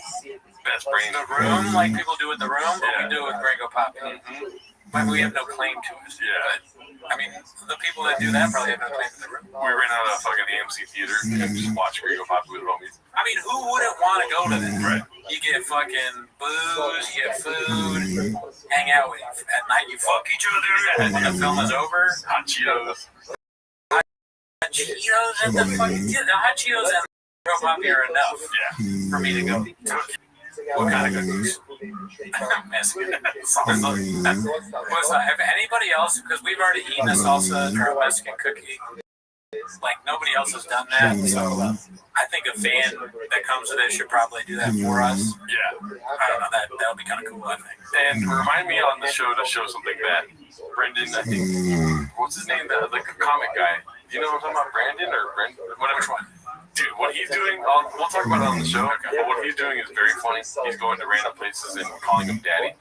best brain. The room, like people do with the room, but we do it with Ringo Poppy. But we have no claim to it. Yeah. But, I mean, the people that do that probably have no claim to the room. We ran out of fucking AMC theater and just watch Ringo Poppy with homies. I mean, who wouldn't want to go to that? Right. You get fucking booze, you get food, hang out with at night, you fuck each other. When the film is over, Hot Cheetos. Hot Cheetos and the fucking the Hot Cheetos and real popular enough for me to go. What kind of cookies? Mexican salsa. If anybody else, because we've already eaten a salsa or a Mexican cookie, like nobody else has done that, so I think a fan that comes to this should probably do that for us. Yeah. I don't know, that'll be kind of cool, I think. And remind me on the show to show something that Brendan, I think, what's his name? The comic guy. Do you know what I'm talking about? Brandon or Brent? Whatever. Which one? Dude, what he's doing, we'll talk about it on the show, but what he's doing is very funny. He's going to random places and calling him daddy.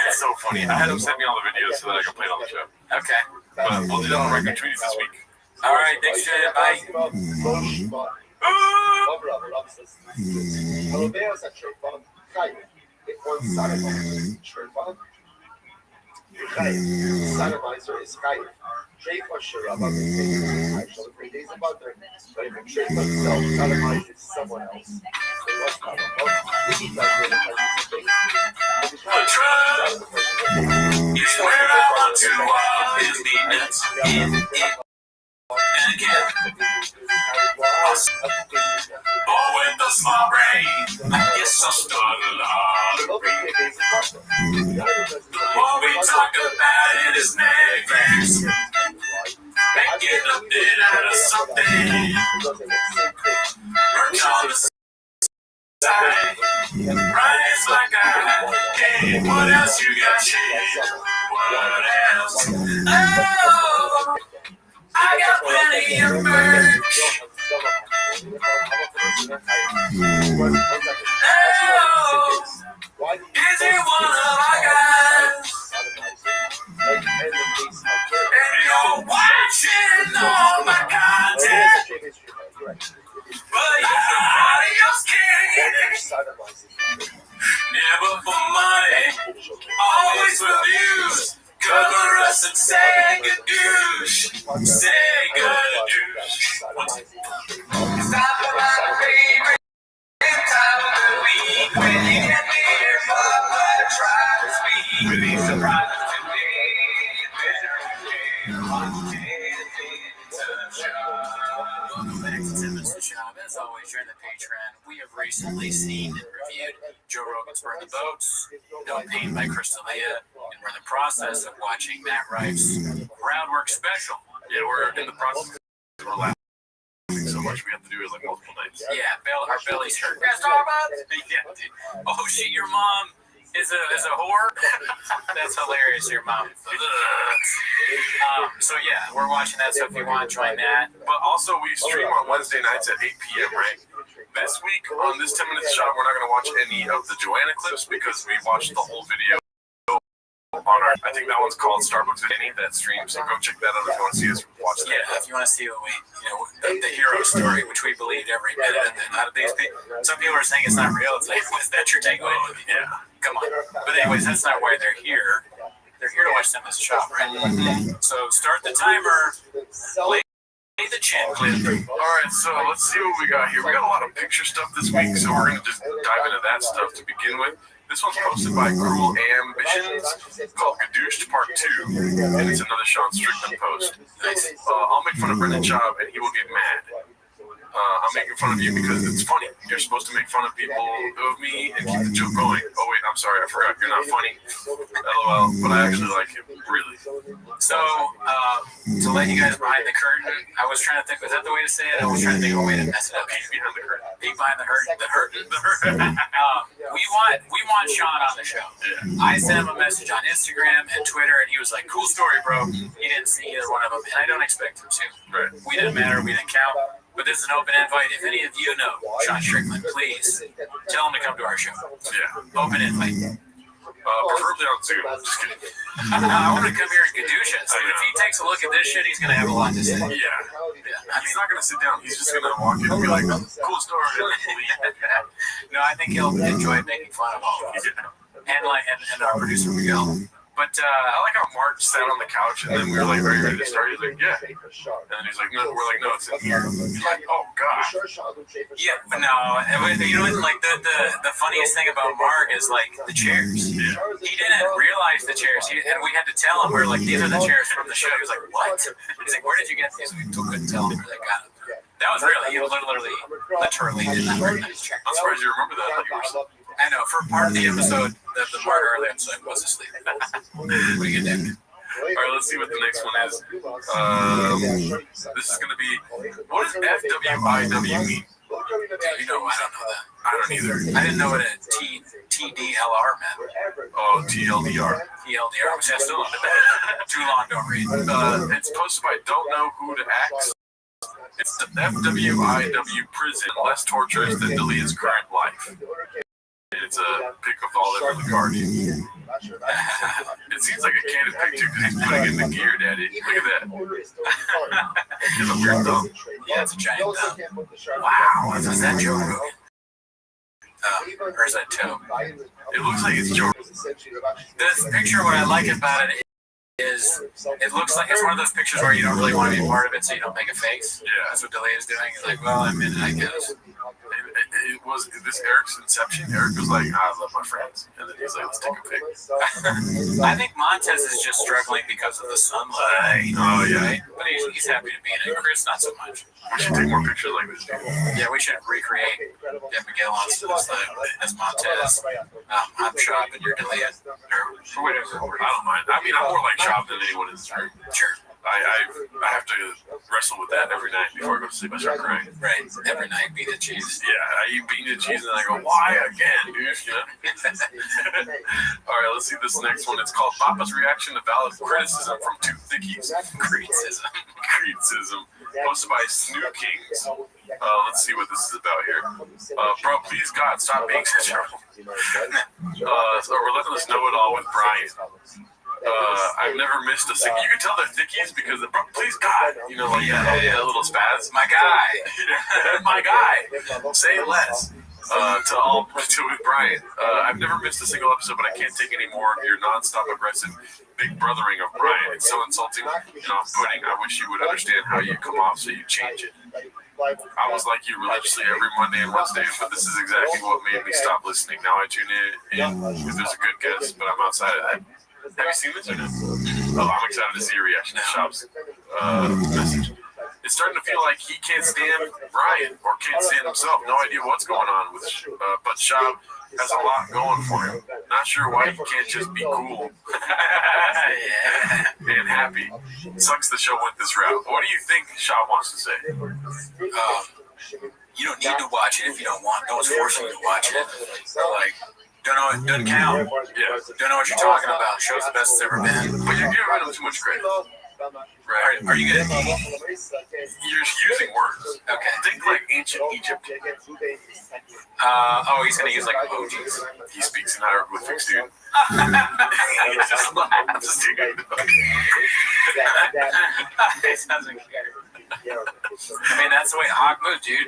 It's so funny. I had him send me all the videos so that I can play it on the show. Okay. But we'll do that on Record Treaties this week. All right, thanks, bye. Sodomizer is Chayiv. Sheifa Shirabah is actually 3 days about there, but if a Sheifa itself sodomizes someone else, they must have It's where I want to always be next. And again, oh, with the small brain, I guess I'll start a lottery. The more we talk about it is Netflix. Making a bit out of something. Merch on the side. Rise like hey, what else you got, shit? What else? Oh, I got plenty of merch. Oh, is he one of our guys? And you're watching all my content, but you're out of your skin. Never for money, always for views. Cover us and say good douche. Say good douche. Stop my favorite time of the week. When you get me here, but try to speak. With these surprises to me. As always, during the Patreon, we have recently seen and reviewed Joe Rogan's Burn the Boats, No Pain by Crystalia, and we're in the process of watching Matt Rife's Groundwork Special. Yeah, we're in the process. We're laughing so much we have to do it like multiple nights. Yeah, our belly's hurt. Starbucks? Yeah, dude. Oh shit, your mom is a whore? That's hilarious, your mom. So yeah, we're watching that, so if you want to join that. But also we stream on Wednesday nights at 8 p.m., right? This week on this 10 minutes shot, we're not going to watch any of the Joanna clips because we watched the whole video on our, I think that one's called Starbucks Vinny, that stream, so go check that out if you want to see us watch that. Yeah, if you want to see what we, the hero story, which we believed every minute, and then out of these people, some people are saying it's not real. It's like, is that your takeaway? Yeah, come on. But anyways, that's not why they're here. They're here to watch them as a shop, right? So start the timer. Play the chin clip. All right, so let's see what we got here. We got a lot of picture stuff this week, so we're going to just dive into that stuff to begin with. This one's posted by Cruel Ambitions, called Gadooshed Part 2, and it's another Sean Strickland post. I'll make fun of Brendan Schaub, and he will get mad. I'm making fun of you because it's funny. You're supposed to make fun of people, of me, and keep the joke going. Oh, wait, I'm sorry, I forgot. You're not funny. LOL, but I actually like him, really. So, to let you guys behind the curtain, I was trying to think, was that the way to say it? I was trying to think of a way to mess it up. Peek behind the curtain. Peek behind the curtain. We want Sean on the show. Yeah. I sent him a message on Instagram and Twitter, and he was like, cool story, bro. He didn't see either one of them, and I don't expect him to. Right. We didn't matter, we didn't count. But this is an open invite. If any of you know Sean Strickland, please tell him to come to our show. Yeah. Open invite. Preferably on Zoom. Just kidding. I want to come here and gadoosh it. So if he takes a look at this shit, he's going to have a lot to say. Yeah. He's not going to sit down. He's just going to walk in and be like, cool story. No, I think he'll enjoy making fun of all of us. And our producer, Miguel. But I like how Mark sat on the couch and then we were like, are you ready to start? He's like, yeah. And then he's like, no. We're like, no, it's in here. Like, oh, God. Yeah, but no. You know, like the funniest thing about Mark is like the chairs. Yeah. He didn't realize the chairs. And we had to tell him, we're like, these are the chairs from the show. He was like, what? He's like, where did you get these? We couldn't tell him where they got them. That was real. He literally did that. I'm surprised you remember that. Like you were, I know. For part of the episode, the part earlier, I was asleep. What do you get there? all right, let's see what the next one is. This is going to be, what does FWIW mean? You know, I don't know that. I don't either. I didn't know what a TDLR meant. Oh, TLDR. TLDR, which I still don't know. Too long, don't read. It's posted by Don't Know Who to Axe. It's the FWIW prison, less torturous than Delia's current life. It's a pic of all the early Guardians. It seems like a candid pic too, because he's putting in the gear, Daddy. Look at that. He's a weird thumb. Yeah, it's a giant thumb. Wow, is that Joe Rogan? Or is that Toe? It looks like it's Joe. This picture, what I like about it is it looks like it's one of those pictures where you don't really want to be part of it, so you don't make a face. Yeah. That's what Delia is doing. He's like, well, I'm in it, I guess. It was this Eric's inception. Eric was like, I love my friends. And then he's like, let's take a pic. I think Montez is just struggling because of the sunlight. Oh, yeah. Right? But he's happy to be in it. Chris, not so much. We should take more pictures like this. Yeah, we should recreate Miguel on this as Montez. I'm Shop and you're Delia. Or whatever. I don't mind. I mean, I'm more like Shop than anyone in this room. Sure. I have to wrestle with that every night before I go to sleep. I start crying. Right. Every night, bean and cheese. Yeah, I eat bean and cheese and I go, why again, dude? You know? All right, let's see this next one. It's called Papa's Reaction to Valid Criticism from Two Thickies. Criticism. Posted by Snoo Kings. Let's see what this is about here. Bro, please, God, stop being such a... So we're letting us know it all with Brian. I've never missed a single. You can tell they're thickies because, please God, you know, like a little spaz. My guy, my guy. Say less. To Brian. I've never missed a single episode, but I can't take any more of your nonstop aggressive big brothering of Brian. It's so insulting and off-putting. I wish you would understand how you come off, so you change it. I was like you religiously every Monday and Wednesday, but this is exactly what made me stop listening. Now I tune in because there's a good guest, but I'm outside of that. Have you seen this or no? Oh, I'm excited to see your reaction to Shop's message. It's starting to feel like he can't stand Brian or can't stand himself. No idea what's going on with but Shop has a lot going for him. Not sure why he can't just be cool and happy. Sucks the show went this route. What do you think Shop wants to say? You don't need to watch it if you don't want. No one's forcing you to watch it. Like, don't know, it doesn't count. Yeah. Don't know what you're talking about. Show's the best it's ever been. But you're giving him too much credit. Right. Are you good? You're using words. Okay. Think like ancient Egypt. He's going to use like emojis. He speaks in hieroglyphics, dude. I mean, that's the way Hawk moves, dude.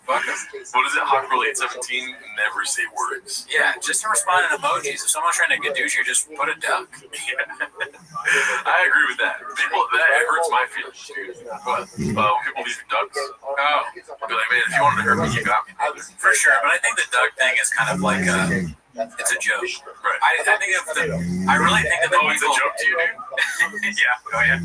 Fuck him. What is it? Hawk Rule 817? Never say words. Yeah, just respond in emojis. If someone's trying to gadoosh you, just put a duck. Yeah. I agree with that. That hurts my feelings, dude. But when people leave ducks, I'll be like, man, if you wanted to hurt me, you got me. For sure, but I think the duck thing is kind of like it's a joke. Right. I really think that it's a joke to you, dude? Yeah. Oh, yeah.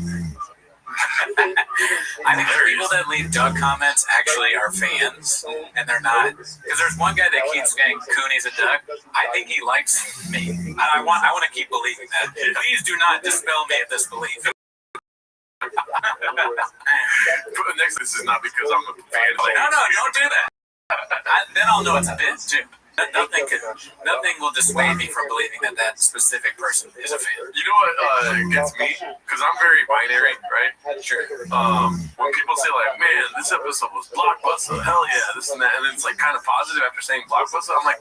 I think the people that leave Doug comments actually are fans, and they're not. Because there's one guy that keeps saying Cooney's a Doug. I think he likes me. And I want to keep believing that. Please do not dispel me of this belief. Next, this is not because I'm a fan. No, don't do that. Then I'll know it's a bit too. Nothing will dissuade me from believing that specific person is a fan. You know what gets me? Because I'm very binary, right? Sure. When people say like, man, this episode was blockbuster, hell yeah, this and that, and then it's like kind of positive after saying blockbuster, I'm like,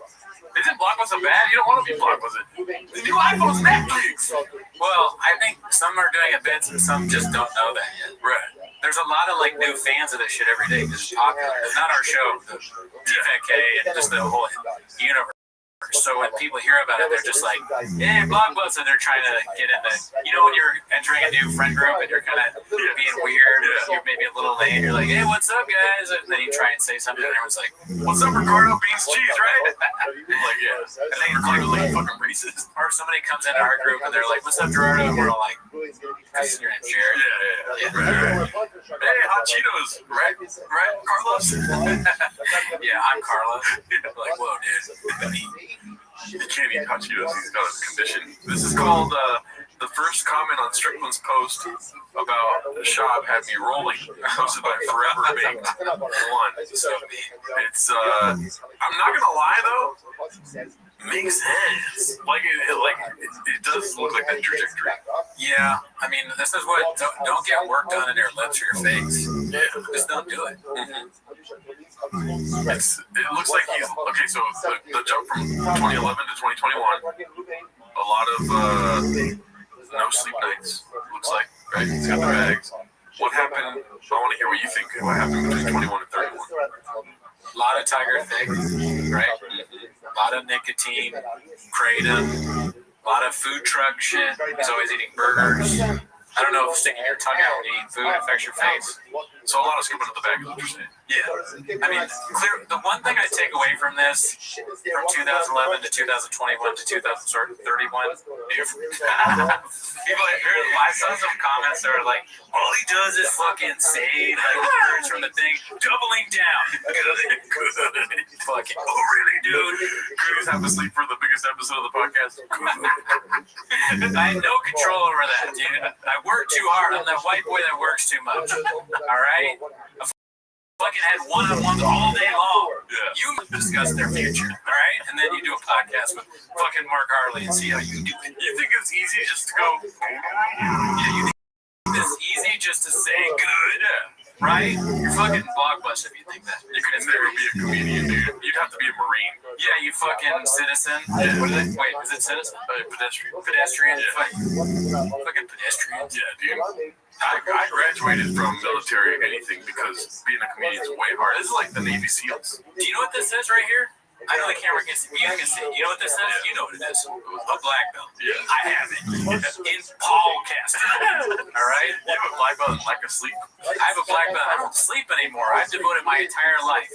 isn't blockbuster bad? You don't want to be blockbuster. The new iPhone's Netflix. Well, I think some are doing it bits and some just don't know that yet. Right. There's a lot of like new fans of this shit every day because it's popular. It's not our show, the TFK and just the whole universe. So when people hear about it, they're just like, "Hey, Blockbuster!" They're trying to get into, when you're entering a new friend group and you're kind of being weird, you're maybe a little late. You're like, "Hey, what's up, guys?" And then you try and say something, and everyone's like, "What's up, Ricardo? Beans, cheese, right?" I'm like, yeah. And then you're like fucking racist. Or somebody comes into our group and they're like, "What's up, Gerardo?" And we're all like, Because your name's Jared. Yeah. Right. Hey, hot Cheetos, right, Carlos? Yeah, I'm Carlos. Like, whoa, dude. He can't eat hot Cheetos. He's got a condition. This is called the first comment on Strickland's post about the shop had me rolling. Posted by Forever Baked One. So it's I'm not gonna lie though. Makes sense. Like it does look like that trajectory. Yeah, I mean, this is what don't get work done in your lips or your face. Yeah, just don't do it. It looks like he's okay. So the jump from 2011 to 2021, a lot of no sleep nights. Looks like, right? He's got the bags. What happened? I want to hear what you think. What happened between 21 and 31? A lot of Tiger Thick, right? A lot of nicotine, kratom, a lot of food truck shit. He's always eating burgers. I don't know if sticking your tongue out when you eat food affects your face. So a lot of scooping up the bag is what you're saying. Yeah. I mean, the one thing I take away from this, from 2011 to 2021 to 2031, people, I saw some comments that were like, all he does is fucking say like words from the thing, doubling down. Good. Fucking, oh really, dude? Cruz have to sleep for the biggest episode of the podcast. I had no control over that, dude. I work too hard. I'm that white boy that works too much. All right? I fucking had one-on-ones all day long. Yeah. You discuss their future, all right? And then you do a podcast with fucking Mark Harley and see how you do it. You think it's easy just to go? Yeah, you think it's easy just to say good, right? You're fucking blockbuster if you think that. You could never be a comedian, dude. You'd have to be a Marine. Yeah, you fucking citizen. Yeah. What is it? Wait, is it citizen? Pedestrian. Pedestrian? Yeah. Fucking pedestrian. Yeah, dude. I graduated from military anything because being a comedian is way hard. This is like the Navy SEALs. Do you know what this is right here? I know the camera can see. You can see. You know what this is? Yeah. You know what it is. A black belt. Yeah. I have it. In Paul casting. All right? You have a black belt and lack of sleep? I have a black belt. I don't sleep anymore. I've devoted my entire life.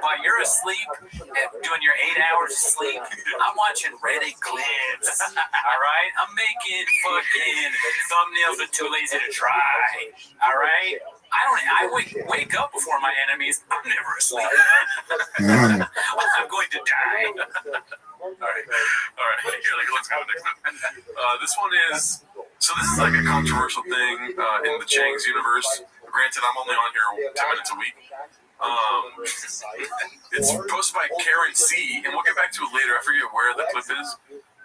While you're asleep, doing your 8 hours of sleep, I'm watching Reddit clips. All right? I'm making fucking thumbnails with Too Lazy to Try. All right? I wake up before my enemies. I'm never asleep. I'm going to die. All right. Here, let's go next one. This one is like a controversial thing in the Chang's universe. Granted, I'm only on here 10 minutes a week. It's posted by Karen C, and we'll get back to it later. I forget where the clip is.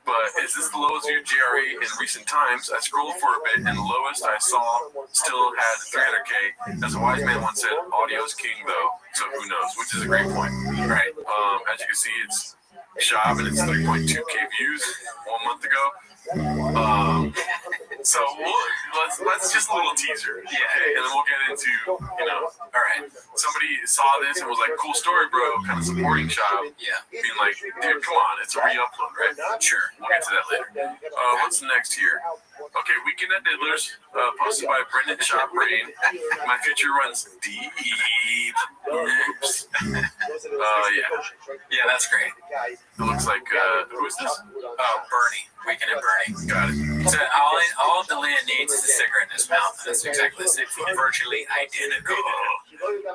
But is this the lowest viewed GRE in recent times? I scrolled for a bit, and the lowest I saw still had 300K. As a wise man once said, audio is king, though, so who knows? Which is a great point, right? As you can see, it's shop, and it's 3.2K views 1 month ago. So let's just a little teaser, okay? And then we'll get into, all right, somebody saw this and was like, cool story, bro, kind of supporting shop. Yeah. Being like, dude, come on, it's a re-upload, right? Sure. We'll get to that later. What's next here? Okay, Weekend at Diddlers, posted by Brendan Shop Brain. My future runs deep. Oops. Yeah, that's great. It looks like, who is this? Bernie. Weekend at Bernie. Got it. So all Delia needs is a cigarette in his mouth. That's exactly the same thing. Virtually identical.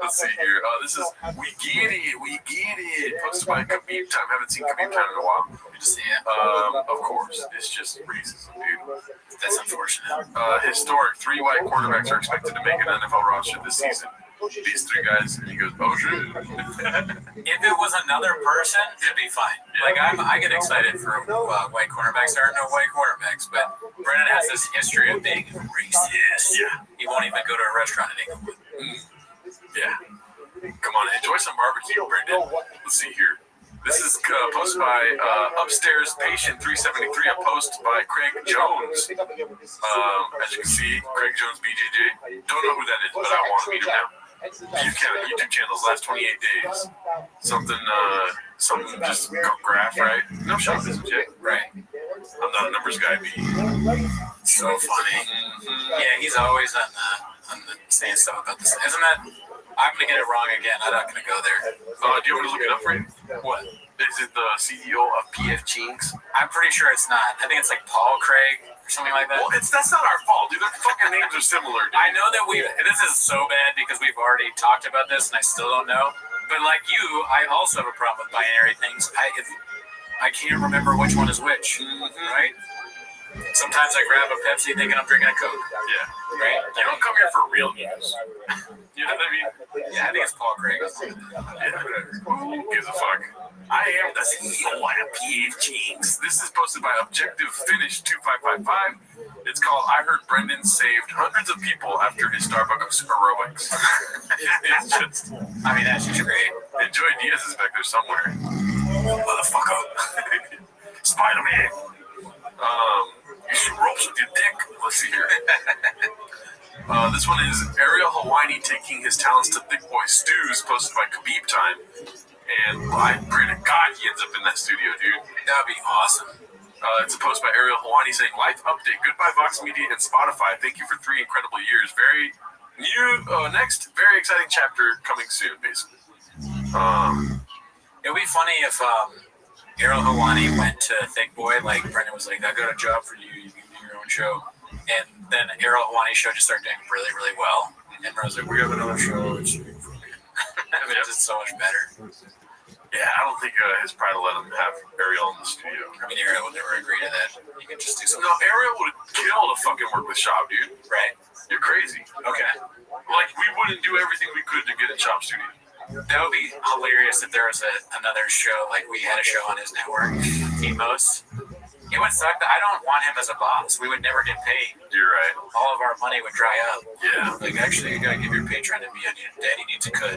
Let's see here. This is We Get It. Posted by Khabib Time. Haven't seen Khabib Time in a while. Good to see it. Of course. It's just racism, dude. That's unfortunate. Historic. 3 white quarterbacks are expected to make an NFL roster this season. These 3 guys, and he goes, oh shit. If it was another person, it'd be fine. Like I get excited for white cornerbacks. There are no white cornerbacks, but Brennan has this history of being racist. Yeah. He won't even go to a restaurant in England. Yeah. Come on, enjoy some barbecue, Brendan. Let's see here. This is posted by Upstairs Patient 373, a post by Craig Jones. As you can see, Craig Jones, BJJ. Don't know who that is, but I want to meet him now. You can YouTube channels last 28 days. Something just graph, right? No shot, isn't it? Right. I'm not a numbers guy, B. So funny. Mm-hmm. Yeah, he's always on the saying stuff about this. Isn't that? I'm gonna get it wrong again. I'm not gonna go there. Do you want me to look it up for you? What? Is it the CEO of PF Chinks? I'm pretty sure it's not. I think it's like Paul Craig. or something like that. Well, that's not our fault, dude. Their fucking names are similar, dude. I know that this is so bad because we've already talked about this and I still don't know. But like you, I also have a problem with binary things. I can't remember which one is which, right? Sometimes I grab a Pepsi thinking I'm drinking a Coke. Yeah. Right? You don't come here for real news. You know what I mean? Yeah, I think it's Paul Craig. Yeah, who gives a fuck? I am the CEO of PF Jeans. This is posted by Objective Finish 2555. It's called I Heard Brendan Saved Hundreds of People After His Starbucks Aerobics. It's just, I mean, that's just great. Enjoy Diaz is back there somewhere. Motherfucker. Spider-Man. You shoot ropes with your dick. Let's see here. This one is Ariel Hawani taking his talents to Thick Boy Stews, posted by Khabib Time. And I pray to God he ends up in that studio, dude. That'd be awesome. It's a post by Ariel Hawani saying, Life update. Goodbye, Vox Media and Spotify. Thank you for 3 incredible years. Very very exciting chapter coming soon, basically. It would be funny if Ariel Hawani went to Thick Boy, like Brendan was like, I got a job for you, you can do your own show. And then Ariel Hawani's show just started doing really, really well. And Brendan was like, we have another show. It's just so much better. Yeah, I don't think his pride will let him have Ariel in the studio. I mean, Ariel would never agree to that. He could just do something. No, Ariel would kill to fucking work with Shop, dude. Right. You're crazy. Okay. Like, we wouldn't do everything we could to get in Shop studio. That would be hilarious if there was another show, like we had a show on his network, Emos. It would suck that I don't want him as a boss. We would never get paid. You're right. All of our money would dry up. Yeah. Like, actually, you gotta give your Patreon to me. Daddy needs a cut.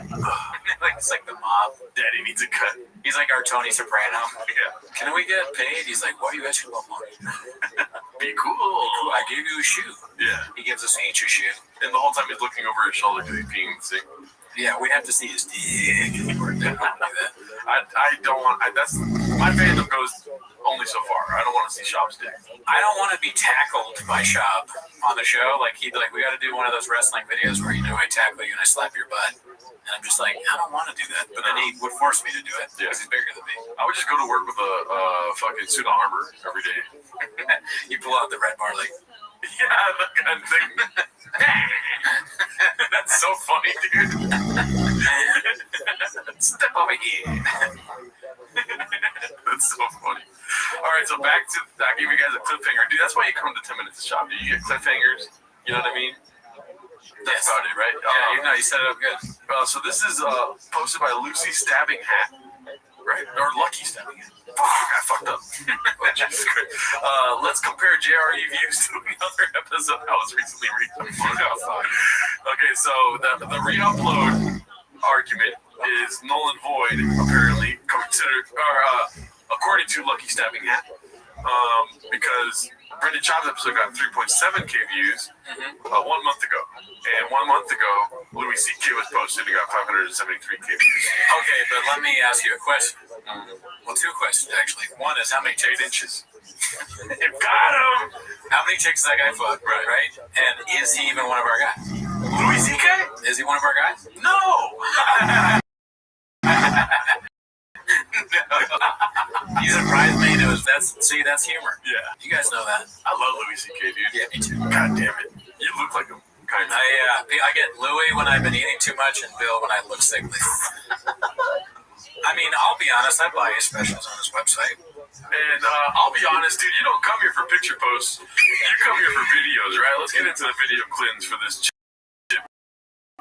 Like, it's like the mob. Daddy needs a cut. He's like our Tony Soprano. Yeah. Can we get paid? He's like, why are you asking about money? Be cool. I gave you a shoe. Yeah. He gives us each a shoe. And the whole time he's looking over his shoulder because he's peeing the sink. Yeah, we'd have to see his dick. I don't want. That's my fandom goes only so far. I don't want to see Shop's dick. I don't want to be tackled by Shop on the show. Like he'd be like, we got to do one of those wrestling videos where I tackle you and I slap your butt. And I'm just like, I don't want to do that. But then he would force me to do it because he's bigger than me. I would just go to work with a fucking suit of armor every day. You pull out the red bar like. Yeah, that kind of thing. That's so funny, dude. Step over here. That's so funny. All right, so back to, I gave you guys a cliffhanger. Dude, that's why you come to 10 Minutes to Shop. Dude, you get cliffhangers. You know what I mean? That's about it, right? Yeah, you set it up good. So this is posted by Lucy Stabbing Hat, right? Or Lucky Stabbing Hat. Fuck, I fucked up. Oh, Jesus Christ. Let's compare JRE views to another episode that was recently Okay, so the re-upload argument is null and void, apparently, according to Lucky Stabbing Hat, because Brendan Chop's episode got 3.7K views 1 month ago. And 1 month ago, Louis C.K. was posted and got 573K views. Okay, but let me ask you a question. Well, 2 questions, actually. One is, how many chicks? 8 inches. You got him! How many chicks does that guy fuck? Right? And is he even one of our guys? Louis C.K.? Is he one of our guys? No! You surprised me. That's humor. Yeah. You guys know that. I love Louis C.K., dude. Yeah, me too. God damn it. You look like him. Kind of. I get Louis when I've been eating too much and Bill when I look sickly. I mean, I'll be honest, I buy his specials on his website. And I'll be honest, dude, you don't come here for picture posts. You come here for videos, right? Let's get into the video cleanse for this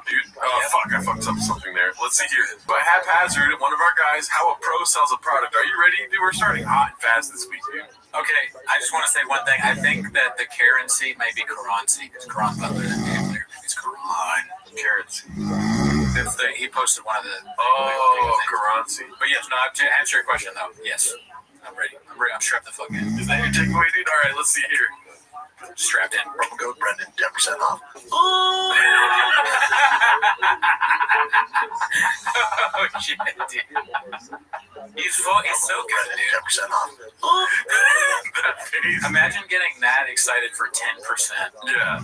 dude. Oh, fuck, I fucked up something there. Let's see here. But haphazard, one of our guys, how a pro sells a product. Are you ready? Dude, we're starting hot and fast this week, dude. Okay, I just want to say one thing. I think that the currency may be currency. It's Karan Butler, the game player. It's Karan. Currency. He posted one of the... currency. But yes, no, to answer your question, though, yes. I'm ready. I'm strapped the fuck in. Is that your takeaway, dude? All right, let's see here. Strapped in. Promo code Brendan, 10% off. Oh, shit, dude. He's so good, dude. 10% off. Imagine getting that excited for 10%. Yeah.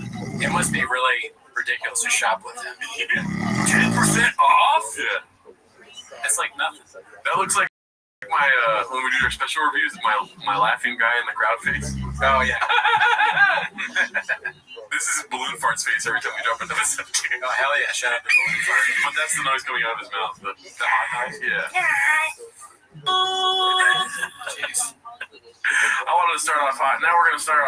It must be really ridiculous to shop with him. 10% off? Yeah. That's like nothing. That looks like my when we do our special reviews, my laughing guy in the crowd face. Oh yeah. This is Balloon Fart's face every time we jump into this episode. Oh hell yeah! Shout out to Balloon Fart. But that's the noise coming out of his mouth. The hot noise. Yeah. Jeez. I wanted to start off hot. Now we're gonna start.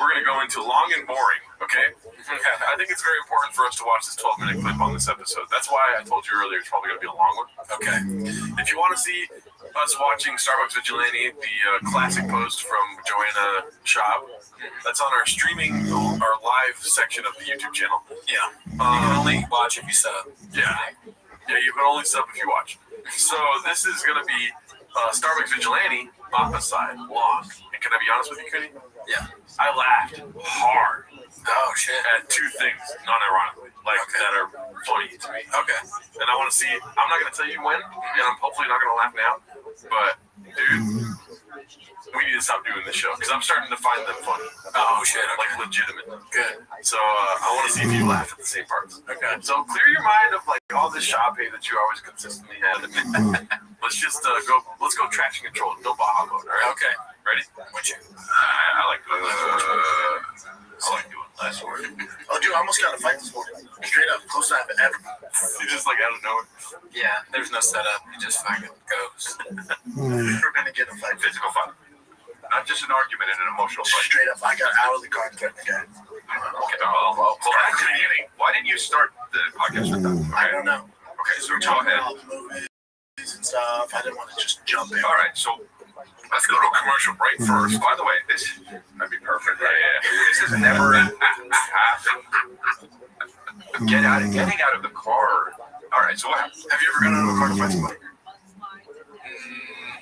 We're gonna go into long and boring. Okay. I think it's very important for us to watch this 12-minute clip on this episode. That's why I told you earlier it's probably gonna be a long one. Okay. If you want to see us watching Starbucks Vigilante, the classic post from Joanna Schaub, that's on our streaming, our live section of the YouTube channel. Yeah. You can only watch if you sub. Yeah. Yeah. You can only sub if you watch. So this is gonna be Starbucks Vigilante. Opposite long. And can I be honest with you, Kenny? Yeah. I laughed hard. Oh shit. At two things, non-ironically, that are funny to me. Okay. And I want to see. I'm not gonna tell you when, and I'm hopefully not gonna laugh now. But dude, we need to stop doing this show because I'm starting to find them funny. Oh shit. Okay. Like legitimate. Good. So I want to see if you laugh at the same parts. Okay. So clear your mind of like all this shop hate that you always consistently have. Let's just go. Let's go traction control. No Baja mode. All right. Okay. Ready? What's you? I like doing less work. Oh, dude, I almost got a fight this morning. Straight up, close I've ever. You just like out of nowhere. Yeah. There's no setup. It just fucking goes. We're gonna get a fight. Physical fight. Not just an argument and an emotional fight. Straight up, I got out of the car and threatened the guy. Okay, well, back to the beginning. Why didn't you start the podcast with that? I don't know. Okay, so go ahead. Movies and stuff. I didn't want to just jump in. All right, so let's go to a commercial break first. By the way, this might be perfect. Yeah. This has never happened. Getting out of the car. All right, so what happened? Have you ever gotten out of a car to fight somebody?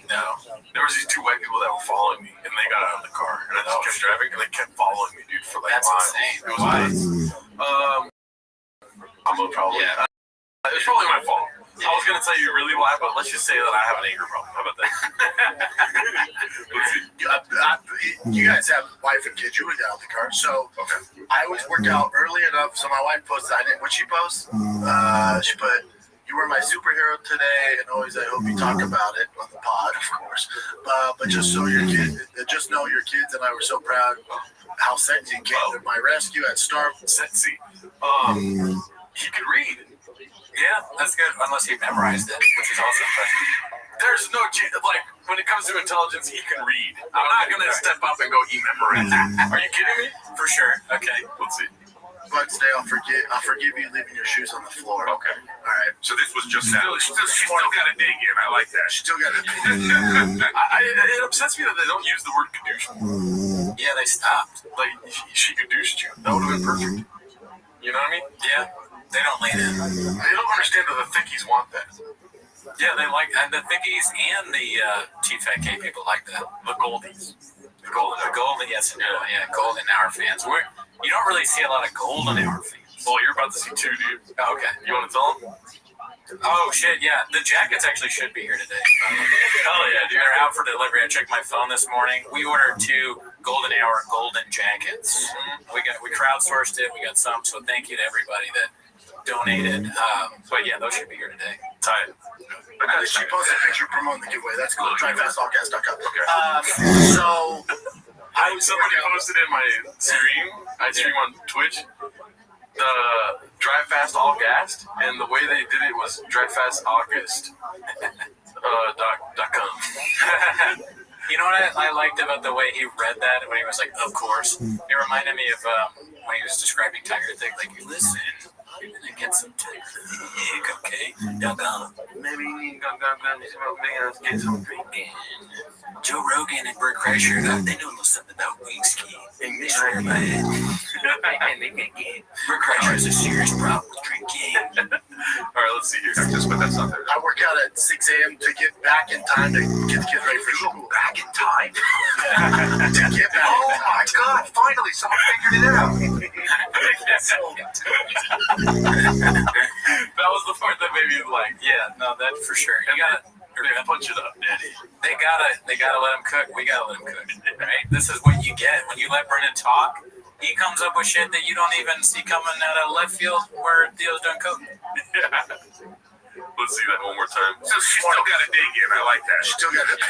No. There was these two white people that were following me, and they got out of the car, and I just kept driving, and they kept following me, dude, for like That's miles. insane. It was nice. I'm probably. Yeah. It's probably my fault. I was gonna tell you really why, but let's just say that I have an anger problem. How about that? You guys have wife and kids. You would get out of the car. So I always work out early enough. So my wife posted. What she post? She put, "You were my superhero today, and always I hope you talk about it on the pod, of course. But just so your kids, just know your kids and I were so proud how sexy came to my rescue at Starbucks. Sexy. He could read. Yeah, that's good. Unless he memorized it, which is also impressive. There's no like when it comes to intelligence, he can read. I'm not gonna step up and go he memorized. Are you kidding me? For sure. Okay. Let's see. But today I'll forgive you leaving your shoes on the floor. Okay. All right. So this was just that. She still got a dig in. I like that. She still got a dig in. It upsets me that they don't use the word kadoosh. Yeah, they stopped. Like she kadooshed you. That would have been perfect. You know what I mean? Yeah. They don't lean in. They don't understand that the thickies want that. Yeah, they like and the thickies and the T-Fat-K people like that. The goldies. The golden, yes, and no, yeah, golden hour fans. You don't really see a lot of golden hour fans. Well, you're about to see two, dude. Oh, okay. You want to tell them? Oh shit, yeah. The jackets actually should be here today. Hell yeah, dude. They're out for delivery. I checked my phone this morning. We ordered 2 golden hour golden jackets. We crowdsourced it. We got some. So thank you to everybody that donated. But yeah, those should be here today. Tight. She posted a picture promoting the giveaway. That's cool. TryFastAllGas.com. Okay. So somebody posted in my stream. I stream on Twitch. The Drive Fast All Gassed, and the way they did it was DriveFastAugust.com. You know what I liked about the way he read that when he was like, "Of course." It reminded me of when he was describing Tiger Thick. Like, listen, you're gonna get some Tiger Thick, okay? Maybe you need to get some drinking. Joe Rogan and Bert Kreischer, they know something about whiskey. And they swear by it. Bert Kreischer has a serious problem with drinking. All right, let's see here. But that's not there. I work out at 6 a.m. to get back in time to get the kids ready for school. Back in time? To get back. Oh my God! Finally, someone figured it out. That was the part that made me like, yeah, no, that for sure. You gotta punch it up, daddy. They gotta let him cook. We gotta let him cook, right? This is what you get when you let Brennan talk. He comes up with shit that you don't even see coming out of left field where Theo's done cooking. Let's see that one more time. So she still got a dig in. I like that. She still got a dig.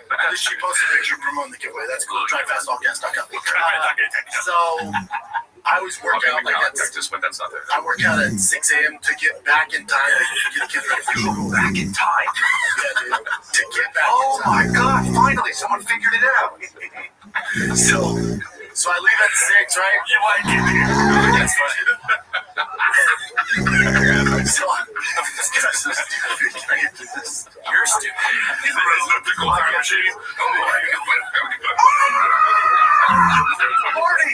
At least she posted a picture promoting the giveaway. That's cool. DriveFastAllGas.com. So I always work out like at Texas, but that's not there. I work out at 6 a.m. to get back in time to get the kids ready for school. Back in time? Yeah, dude. To get back Oh in time. my God! Finally, someone figured it out. So I leave at 6, right? You like it, dude. That's funny. So You're stupid. He's an elliptical time machine. Marty!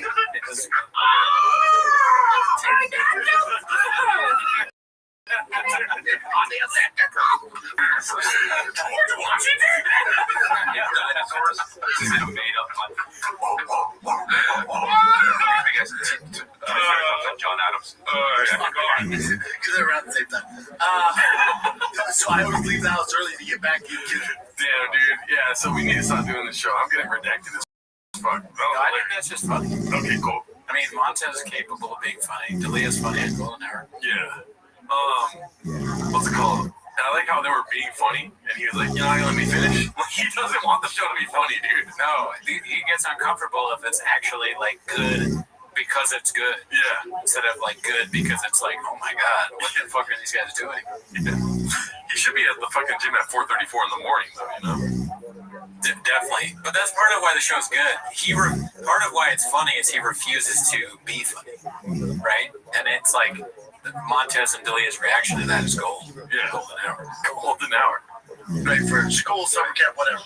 John Adams. Because they're around the same time. So I always leave the house early to get back to the kids. Damn, dude. Yeah, so we need to stop doing this show. I'm getting redacted as fuck. No, I think that's just funny. Okay, cool. I mean, Montez is capable of being funny. Delia's funny at Golden Hour. Yeah. What's it called? And I like how they were being funny, and he was like, you're not gonna let me finish? Like, he doesn't want the show to be funny, dude. No, he gets uncomfortable if it's actually like good because it's good. Yeah. Instead of like good because it's like, oh my God, what the fuck are these guys doing? Yeah. He should be at the fucking gym at 4:34 in the morning, though, you know? Definitely. But that's part of why the show's good. Part of why it's funny is he refuses to be funny, right? And it's like Montez and Delia's reaction to that is gold. Yeah. Golden Hour. Golden Hour. Right, for school, summer camp, whatever.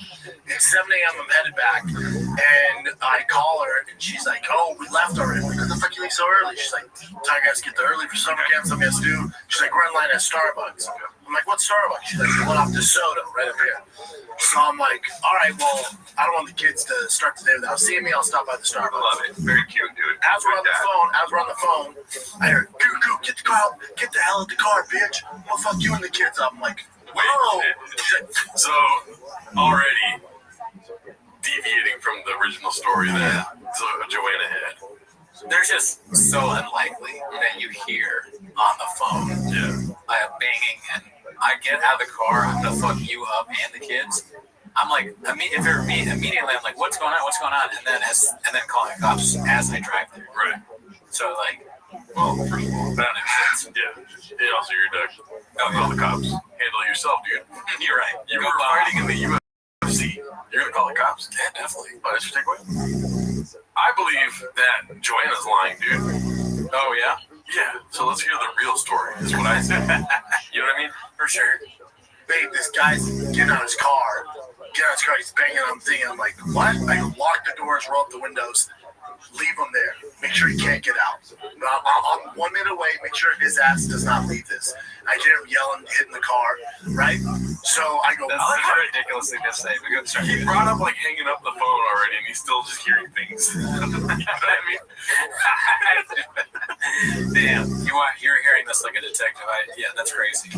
It's 7 a.m. I'm headed back, and I call her, and she's like, "Oh, we left already." I'm like, "What the fuck you leave so early?" She's like, "Tiger has to get there early for summer camp. Something has to do." She's like, "We're in line at Starbucks." I'm like, "What Starbucks?" She's like, "The one off the soda right up here." So I'm like, "All right, well, I don't want the kids to start the day without seeing me. I'll stop by the Starbucks." I love it. Very cute, dude. As we're on the phone, I heard, "Goo, get the car out. Get the hell out the car, bitch. I'll fuck you and the kids up." I'm like, Wait, so already deviating from the original story that Joanna had. They're just so unlikely that you hear on the phone. Yeah. Banging, and I get out of the car, I'm gonna fuck you up and the kids. I'm like, if they're me, immediately I'm like, what's going on? And then calling the cops as I drive there. Right. So like, well, first of all, that makes sense. Yeah. And also your duck. Call the cops. Handle it yourself, dude. You're right. You were fighting in the UFC. You're gonna call the cops? Yeah, definitely. Oh, that's your takeaway? I believe that Joanna's lying, dude. Oh yeah? Yeah. So let's hear the real story, is what I said. You know what I mean? For sure. Babe, this guy's getting out of his car. He's banging on the thing. I'm like, what? I go, lock the doors, roll up the windows, leave him there. Make sure he can't get out. I'm 1 minute away. Make sure his ass does not leave this. I hear him yelling, hitting the car, right? So I go, that's such a ridiculous thing to say. He brought up like hanging up the phone already, and he's still just hearing things. You know what I mean? Damn, you're hearing this like a detective. Yeah, that's crazy.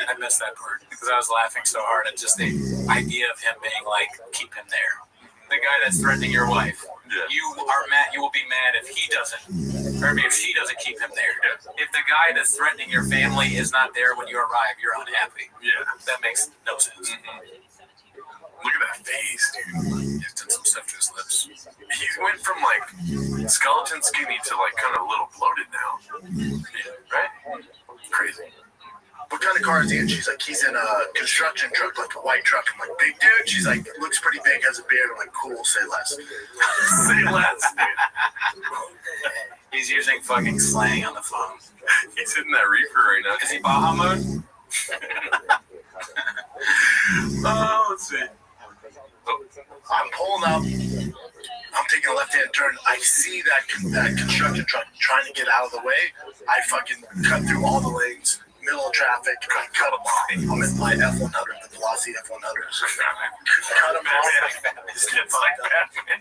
I missed that part because I was laughing so hard at just the idea of him being like, keep him there. The guy that's threatening your wife. Yeah. You are mad. You will be mad if he doesn't, or if she doesn't keep him there. Yeah. If the guy that's threatening your family is not there when you arrive, you're unhappy. Yeah, that makes no sense. Mm-hmm. Look at that face, dude. He's done some stuff to his lips. He went from like skeleton skinny to like kind of a little bloated now. Yeah, right? Crazy. What kind of car is he in? She's like, he's in a construction truck, like a white truck. I'm like, big dude? She's like, looks pretty big, has a beard. I'm like, cool, say less. Say less, dude. He's using fucking slang on the phone. He's hitting that reefer right now. Is he Baja mode? Let's see. I'm pulling up. I'm taking a left-hand turn. I see that construction truck trying to get out of the way. I fucking cut through all the lanes. Middle of traffic, I cut them off. I'm in my F100, the Velocity F100. Cut them off. It's like Batman.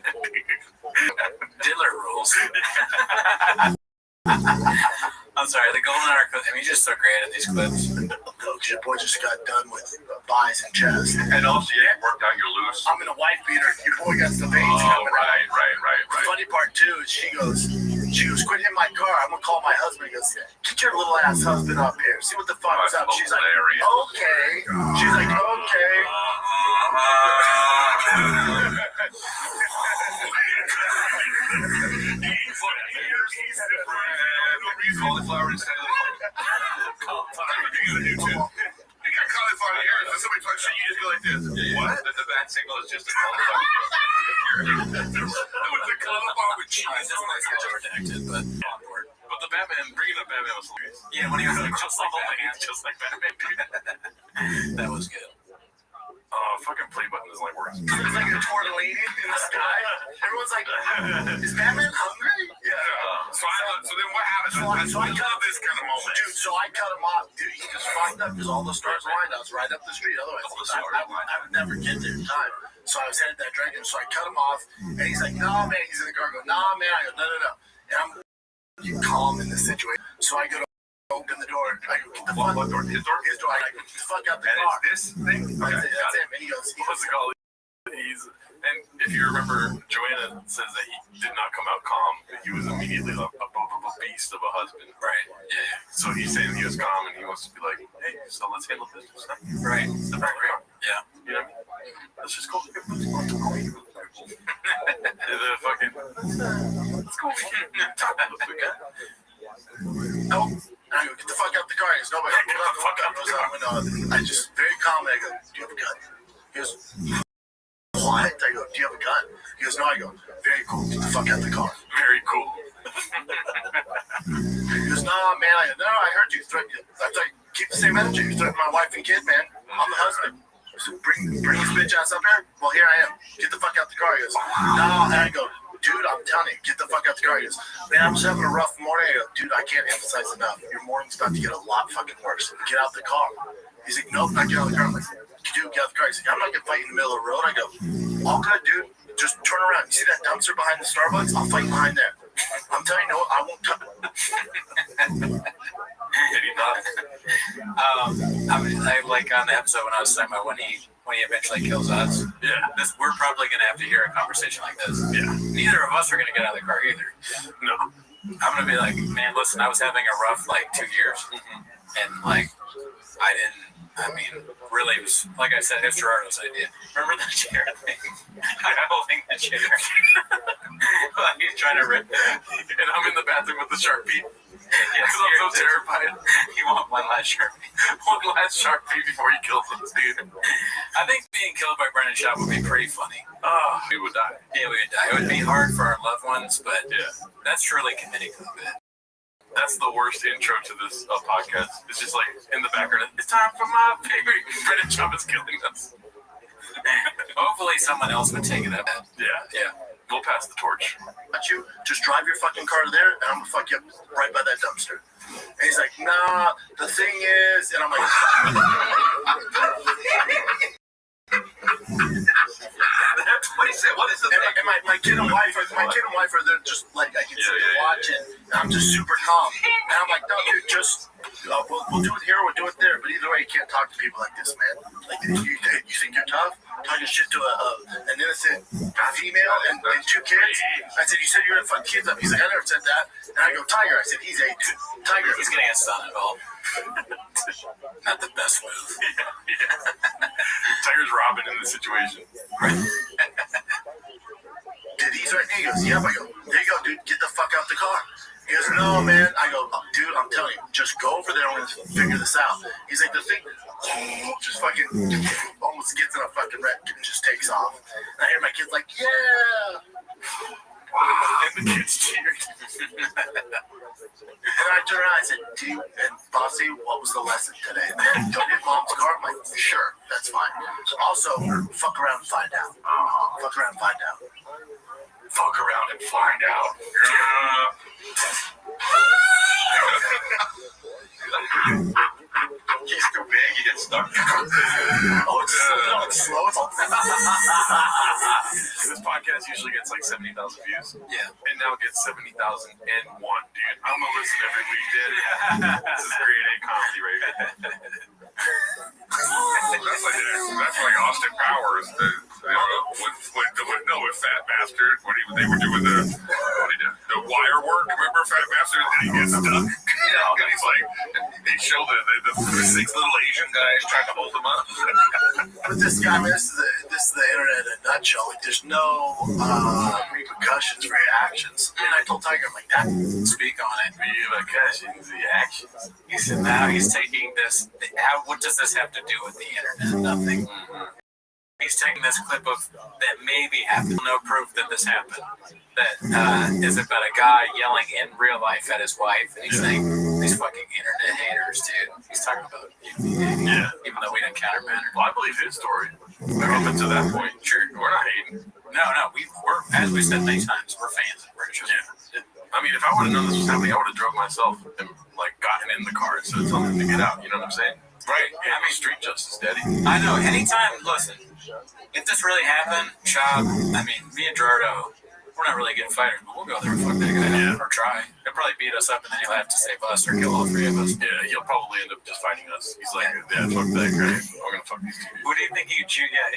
Diddler rules. I I'm sorry. The golden hour clip. I mean, you're just so great at these clips. Because your boy just got done with buys and chest. And also, you worked out your loose. I'm in a wife beater. Your boy got the veins coming out. The funny part too is she goes, quit hitting my car. I'm gonna call my husband. He goes, get your little ass husband up here. See what the fuck's up. She's like, okay. She's like, okay. Cauliflower instead of cauliflower. You got cauliflower here. If somebody talks shit, you just go like this. What? The bat signal is just a cauliflower. With the cauliflower with cheese. That's not redacted, but on board. But the Batman, bringing up Batman was hilarious. Yeah, when he was like, just like Batman. That was good. Fucking play button doesn't like works. There's like a tortellini in the sky. Everyone's like, is Batman hungry? Yeah. So then what happens? So I cut this kind of moment. Dude, so I cut him off. Dude, he just fucked up because all the stars aligned. I was right up the street. Otherwise, I would never get there in time. So I was headed that direction. So I cut him off. And he's like, no, man. He's in the car. I go, no, man. I go, no. And I'm calm in this situation. So I go to open the door. I go, get the fuck out. His door. I go, get the fuck out the car. This thing? Okay, that's him. And he goes, what's it called? And if you remember, Joanna says that he did not come out calm. He was immediately a beast of a husband. Right. Yeah. So he's saying he was calm and he wants to be like, hey, so let's handle this. Right. Yeah. You know? Let's just go. The fucking. Let's go. No. I go, get the fuck out the car. He goes, nobody. Get the fuck out the car. I just very calmly, I go, do you have a gun? He goes, what? I go, do you have a gun? He goes, no. I go, very cool. Get the fuck out the car. Very cool. He goes, no, man. I go, no, I heard you threaten. I thought you keep the same energy. You threatened my wife and kid, man. I'm the husband. So bring his bitch ass up here. Well, here I am. Get the fuck out the car. He goes, no. And I go, dude, I'm telling you, get the fuck out the car. He goes, man, I'm just having a rough morning. I go, dude, I can't emphasize enough. Your morning's about to get a lot fucking worse. Get out the car. He's like, nope, not get out of the car. I'm like, dude, get out the car. He's like, I'm not gonna fight in the middle of the road. I go, all good, dude. Just turn around. You see that dumpster behind the Starbucks? I'll fight behind there. I'm telling you, no, I won't touch it. I mean, like on the episode when I was talking about when he eventually kills us. Yeah. We're probably gonna have to hear a conversation like this. Yeah. Neither of us are gonna get out of the car either. No. I'm gonna be like, man, listen, I was having a rough 2 years, and really, it was like I said, it's Gerardo's idea. Remember that chair thing? I'm holding the chair. He's trying to rip it, and I'm in the bathroom with the Sharpie. Yes, I'm so terrified. You want one last Sharpie? One last Sharpie before he kills us, dude. I think being killed by Brendan Schaub would be pretty funny. We would die. Yeah, we would die. It would be hard for our loved ones, but that's truly committing to the bit. That's the worst intro to this podcast. It's just like in the background. It's time for my favorite. Brendan Schaub is killing us. Hopefully, someone else would take it up. Yeah. We'll pass the torch. But you just drive your fucking car there, and I'm gonna fuck you up right by that dumpster. And he's like, nah. The thing is, and I'm like. That's what he said. What is the thing? And my kid and wife are there just like I can sit and watch it, and I'm just super calm. And I'm like, no, dude, just we'll do it here, we'll do it there. But either way, you can't talk to people like this, man. Like you think you're tough, talking shit to an innocent female and 2 kids. I said, you said you were gonna fuck kids up. He's like, I never said that. And I go, Tiger. I said, he's a dude. Tiger. He's getting a son involved. Not the best move. Tiger's Robin in this situation. Did he threaten me? He goes, yeah. I go, there you go, dude. Get the fuck out the car. He goes, no, man. I go, dude, I'm telling you, just go over there and we'll figure this out. He's like, the thing just fucking almost gets in a fucking wreck and just takes off. And I hear my kids like, yeah. Wow. And the kids cheered. And I turned around, I said, and Bossy, what was the lesson today? Don't hit mom's car? I'm like, sure, that's fine. Also, fuck around and find out. Fuck around and find out. Fuck around and find out. He's too big, he gets stuck. It's slow. It's all. This podcast usually gets 70,000 views. Yeah. And now it gets 70,001, dude. I'm gonna listen every week, Daddy. This is grade A comedy right here. That's like Austin Powers. With Fat Bastard when they were doing the wire work. Remember Fat Bastard? And he gets stuck. And he's like, they show the 6 little Asian guys trying to hold him up. But this guy, man, this is the internet in a nutshell. Like, there's no repercussions for your actions. And I told Tiger, I'm like, that. Speak on it. Repercussions, the actions. He said now he's taking this. What does this have to do with the internet? Nothing. He's taking this clip of that maybe happened. No proof that this happened. That is about a guy yelling in real life at his wife, and he's saying these fucking internet haters, dude. He's talking about yeah. Even though we didn't countermeasure. Well, I believe his story. Up until that point, sure, we're not hating. No, we're as we said many times, we're fans of British. Yeah. I mean, if I would have known this was happening, I would have drove myself and like gotten in the car instead of telling him to get out. You know what I'm saying? Right. Yeah, I mean, street justice, Daddy. I know. Anytime, listen, if this really happened, Shab, I mean, me and Gerardo, we're not really good fighters, but we'll go there and fuck that guy or try. He'll probably beat us up, and then he'll have to save us or kill all 3 of us. Yeah, he'll probably end up just fighting us. He's like, yeah, fuck that guy. I'm gonna fuck these 2 dudes. Who do you think he'd choose? Yeah,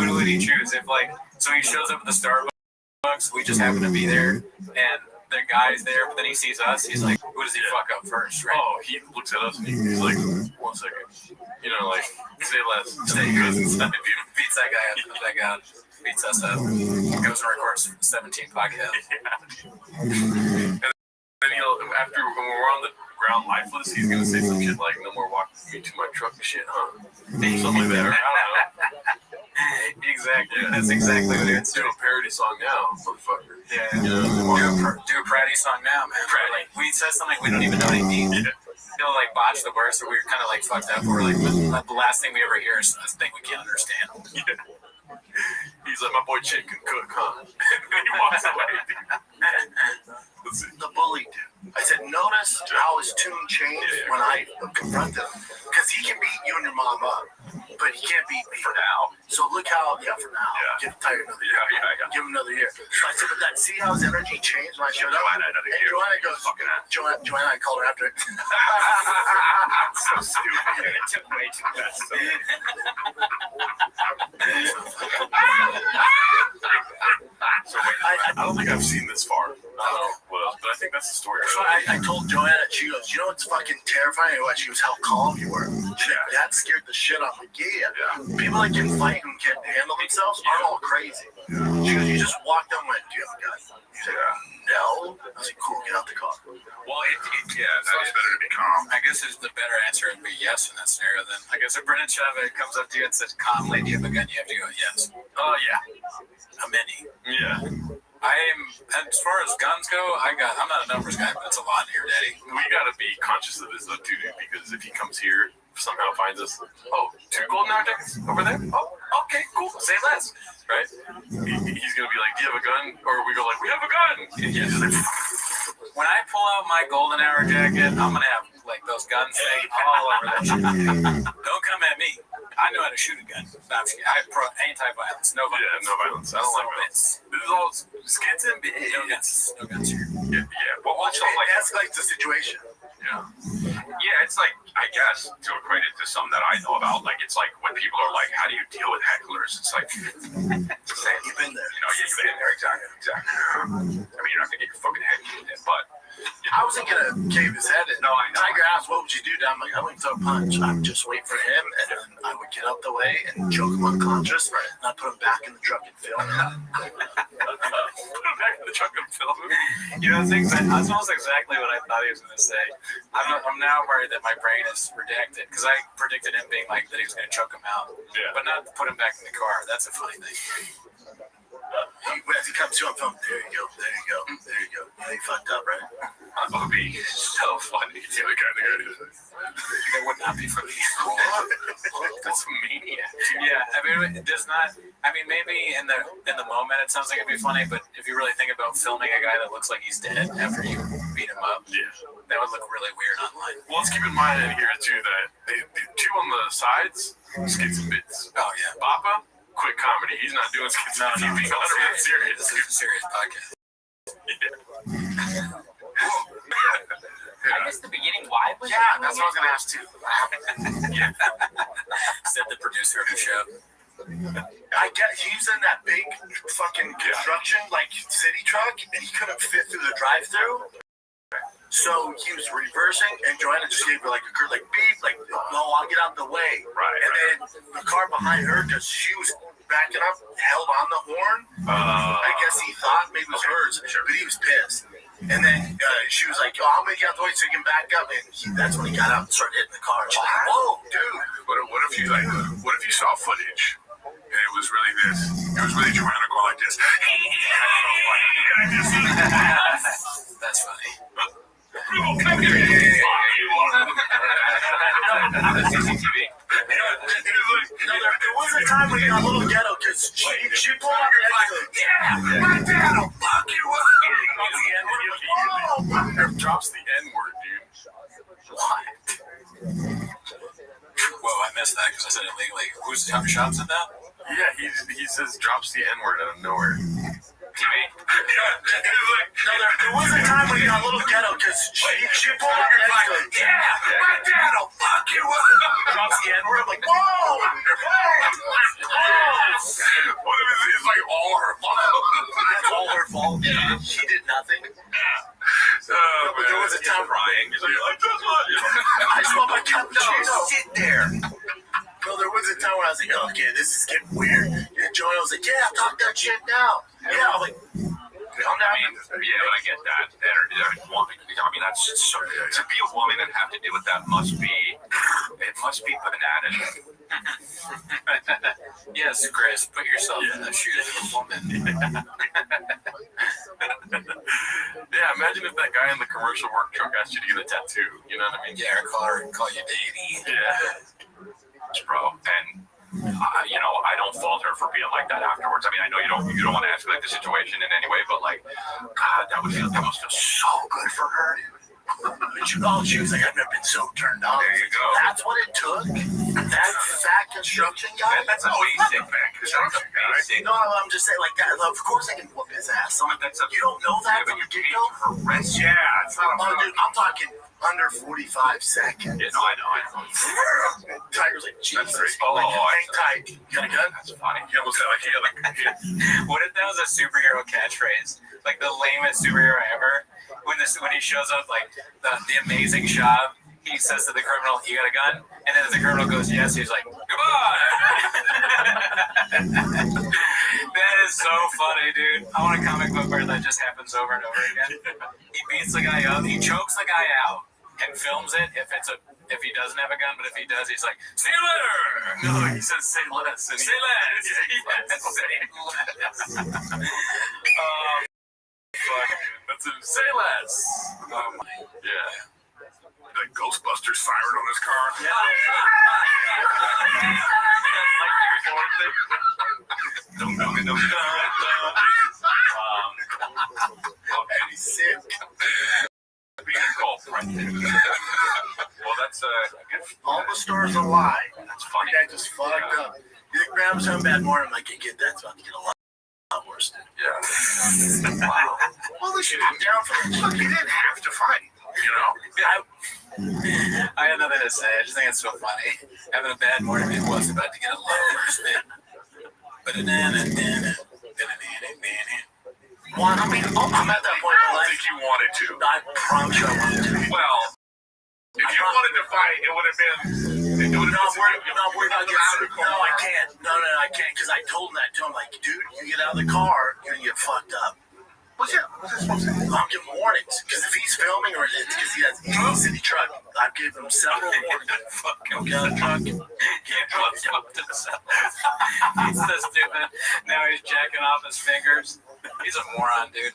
who would he choose? If like, so he shows up at the Starbucks, we just happen to be there, and the guy's there, but then he sees us, he's like, who does he fuck up first, right? Oh, he looks at us and he's like, 1 second. You know, like, say less, stay good. Beats that guy up, that guy beats us up. Goes and records 17 podcasts. And then he'll, after, when we're on the ground lifeless, he's gonna say some shit like, no more walking me to my truck and shit, huh? Something like that, or I don't know. Exactly. Yeah. That's exactly what it's doing. Do a parody song now, motherfucker. Yeah. Do a parody song now, man. Like, we said something we don't even know what he means. Yeah. He'll like botch the words, so we were kind of like fucked up. We're like, the last thing we ever hear is a thing we can't understand. Yeah. He's like, my boy Chick can cook, huh? And then he walks away. The bully dude. I said, notice how his tune changed when I confronted him. Because he can beat you and your mom up, but he can't beat me. For now. So look how, for now. Yeah. Give Tiger another year. Yeah. Give him another year. So I said, but that, see how his energy changed when I showed up? Joanna goes, Joanna, I called her after it. So stupid. It took way too fast. So wait, I don't think I've seen this far. I don't know what else, but I think that's the story. So I told Joanna, she goes, you know what's fucking terrifying? She goes, how calm you were. That scared the shit out of me. Yeah. People that can fight and can't handle themselves aren't all crazy. She goes, you just walked on and went, do you have a gun? He said, no. I was like, cool, get out the car. Well, it's better to be calm. I guess the better answer would be yes in that scenario then. I guess if Brendan Chavez comes up to you and says, calmly, do you have a gun? You have to go, yes. Oh, yeah. A mini. Yeah. As far as guns go, I'm not a numbers guy, but it's a lot here, Daddy. We gotta be conscious of this though, too, dude, because if he comes here, somehow finds us, 2 golden hour tickets over there? Oh, okay, cool, say less. Right? He's gonna be like, do you have a gun? Or we go like, we have a gun! Yeah. Like, when I pull out my golden hour jacket, I'm gonna have like those guns all over that shit. Don't come at me. I know how to shoot a gun. I pro anti-violence. No violence. Yeah, no violence. I don't like violence. This is all skits and bits. No guns here. Yeah. Well, watch out. That's like the situation. Yeah, it's like, I guess, to equate it to some that I know about, like, it's like when people are like, how do you deal with hecklers? It's like, you've been there. You've been there, exactly. I mean, you're not going to get your fucking head kicked in, but. I wasn't going to cave his head in. No, I know. Tiger asked, what would you do? I'm like, I wouldn't throw a punch. I would just wait for him, and then I would get out the way and choke him unconscious, and I'd put him back in the truck and film him. Put him back in the truck and film him? You know, that's almost exactly what I thought he was going to say. I'm now worried that my brain is redacted, because I predicted him being like that he was going to choke him out, but not put him back in the car. That's a funny thing. As he comes to him, film, there you go. Yeah, he fucked up, right? That would be so funny. Yeah, the kind of guy who's It would not be funny. That's maniac. Yeah, I mean, it does not. I mean, maybe in the moment it sounds like it'd be funny, but if you really think about filming a guy that looks like he's dead after you beat him up, that would look really weird online. Well, let's keep in mind in here too that the 2 on the sides, skits and bits. Oh yeah, Bappa, quick comedy. He's not doing skits and bits. He's being 100% serious. This is a serious podcast. Yeah. I missed the beginning. Why? Yeah, that's what I was gonna ask too. Yeah. Said the producer of the show. I get he was in that big fucking construction like city truck, and he couldn't fit through the drive-through. So he was reversing, and Joanna just gave her like a like beep, like no, I'll get out the way. Right. And then the car behind her, because she was backing up, held on the horn. I guess he thought maybe it was hers, but he was pissed. And then she was like, "Oh, I'll make you out the way so you can back up." And that's when he got out and started hitting the car. She's like, "Whoa, dude!" What if you saw footage and it was really this? It was really Joanna going like this. That's funny. There was a time when he got a little ghetto because she pulled out her like, "Yeah, my dad will fuck you up." Drops the N-word, dude. Why? Whoa, I missed that because I said it legally. Who's Tom Shop said that? Yeah, he says drops the N-word out of nowhere. There was a time when he got a little ghetto because she pulled out her like, "Yeah, my dad will fuck you up." Drops the N-word. I'm like, whoa! It's like all her fault. That's all her fault. Yeah. She did nothing. But there was a time crying. He's like, I just want my cappuccino. Sit there. No, there was a time when I was like, okay, this is getting weird. And Joanna was like, yeah, talk that shit now. Yeah, I'm like, calm down. But I get that. I mean, that's so, to be a woman and have to deal with that must be bananas. Yes, Chris, put yourself in the shoes of a woman. Yeah, imagine if that guy in the commercial work truck asked you to get a tattoo. You know what I mean? Yeah, or call you baby. Yeah. Bro, and I don't fault her for being like that afterwards. I mean, I know you don't want to escalate the situation in any way, but like, God, that must feel so good for her, dude. She was like, I've never been so turned on. There you go. That's what it took? That fat construction guy? That's a basic fat construction guy. No, I'm just saying, like, that. Of course I can whoop his ass. You don't know that from your get-go? Yeah, it's not a dude, I'm talking under 45 seconds. Yeah, no, I know. Tiger's like, Jesus. Oh, hang tight. You got a gun? That's funny. He almost got What if that was a superhero catchphrase? Like the lamest superhero ever? When he shows up, like the amazing shop, he says to the criminal, "You got a gun?" And then the criminal goes, "Yes." He's like, "Goodbye." That is so funny, dude. I want a comic book where that just happens over and over again. He beats the guy up, he chokes the guy out, and films it if he doesn't have a gun, but if he does, he's like, "See you later." No, he says, "Say less." Say less. Say less. Fuck. That's a say less. Oh my. Yeah. The Ghostbusters siren on his car. Yeah. Okay, sick. Well, that's all the stars a lie. That's funny. That just fucked up. You think grabs home bad morning, I'm like, you get that's about to get a lot worse, dude. Yeah. Wow. Well, at least you didn't down for it. Look, you didn't have to fight. You know? I have nothing to say. I just think it's so funny. Having a bad morning, it was about to get a lot worse. Well, I mean, I'm at that point in I life. think you wanted to. I promise you I wanted to. Well, if you wanted to fight, it would have been. No, I'm worried about getting out of the car. No, I can't. No, I can't because I told him that to him. Like, dude, you get out of the car, you're gonna get fucked up. What's that supposed to do? I'm giving warnings because if he's filming or it's because he has a city truck, I've given him several warnings. Fucking gun truck. He's so stupid. Now he's jacking off his fingers. He's a moron, dude.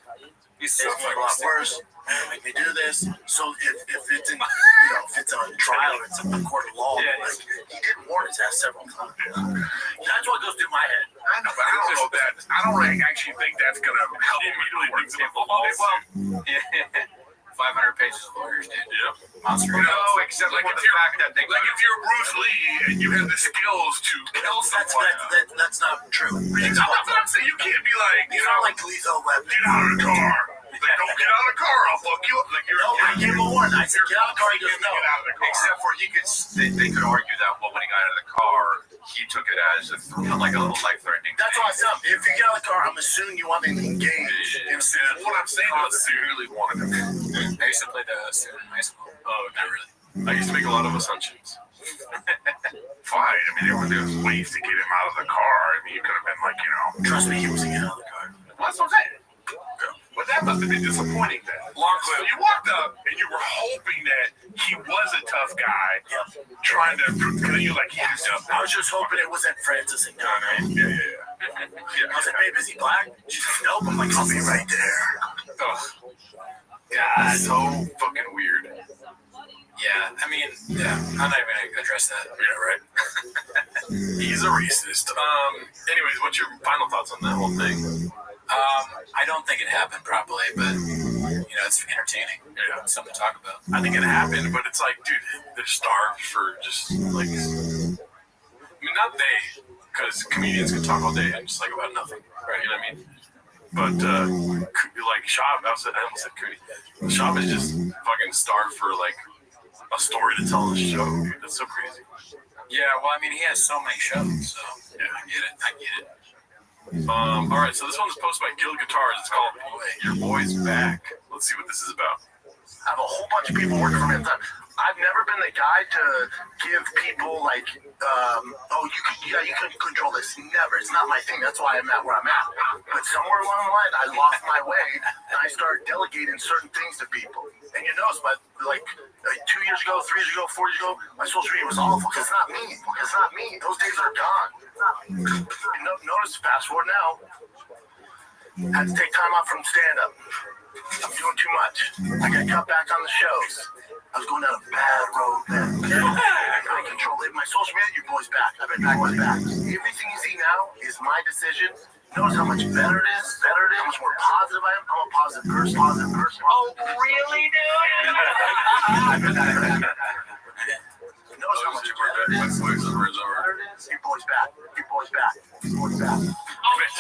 He's so It's fucking a lot stupid. worse. Make me do this. So if it's in if it's on trial, it's in the court of law. Yeah, like he did warn his ass several times. That's what goes through my head. I know, but I don't know that. I don't really actually think that's gonna help him immediately work Well, yeah. 500 pages of lawyers, dude. Yeah. Monster. No, except like if you're if you're Bruce Lee and you have the skills to kill someone. That's not true. I'm not saying you can't be like, It's not like Lethal Weapon. Get out of the car. Don't get out of the car. I'll fuck you up. Like, I gave him a warning. I said, get out of the car. He goes, no. Get out of the car. Except for they could argue that when he got out of the car, he took it as like a little life-threatening. That's why I said, if you get out of the car, I'm assuming you want to engage. What I'm saying is, I really wanted to. I used to play the suit in high school. Oh, not really. I used to make a lot of assumptions. Fine. I mean, there was ways to get him out of the car. I mean, you could have been like, Trust me, he wasn't getting out of the car. Well, that's what I'm saying. But that must have been disappointing then. So you walked up and you were hoping that he was a tough guy, trying to prove, because you're like, yeah, tough. I was just hoping it wasn't Francis and Gunnar. Yeah. I was like, babe, is he black? She's like, nope. I'm like, I'll be right there. God, so fucking weird. Yeah, I mean, I'm not even gonna address that. Yeah, right. He's a racist. Anyways, what's your final thoughts on that whole thing? I don't think it happened properly, but it's entertaining. Yeah, something to talk about. I think it happened, but it's like, dude, they're starved for just like. I mean, not they, because comedians can talk all day and just like about nothing, right? You know what I mean? But like Shab, I almost said Cootie. Shab is just fucking starved for like a story to tell on the show. Dude, that's so crazy. Yeah, well, I mean, he has so many shows, so yeah, I get it. All right, so this one's posted by Guild Guitars. It's called Your Boy's Back. Let's see what this is about. I have a whole bunch of people working for me at the time. I've never been the guy to give people like, you can control this. Never. It's not my thing. That's why I'm at where I'm at. But somewhere along the line, I lost my way and I started delegating certain things to people. And you notice, but like 2 years ago, 3 years ago, 4 years ago, my social media was awful. It's not me. It's not me. Those days are gone. Notice, fast forward now, had to take time off from stand-up. I'm doing too much. I got cut back on the shows. I was going down a bad road then. I control it. My social media, your boy's back. I've been back with back. Everything you see now is my decision. Notice how much better it is. How much more positive I am. I'm a positive person. Oh, really, dude? Notice how much better it is. Your boy's back. Your boy's back. Your boy's back. Oh, really?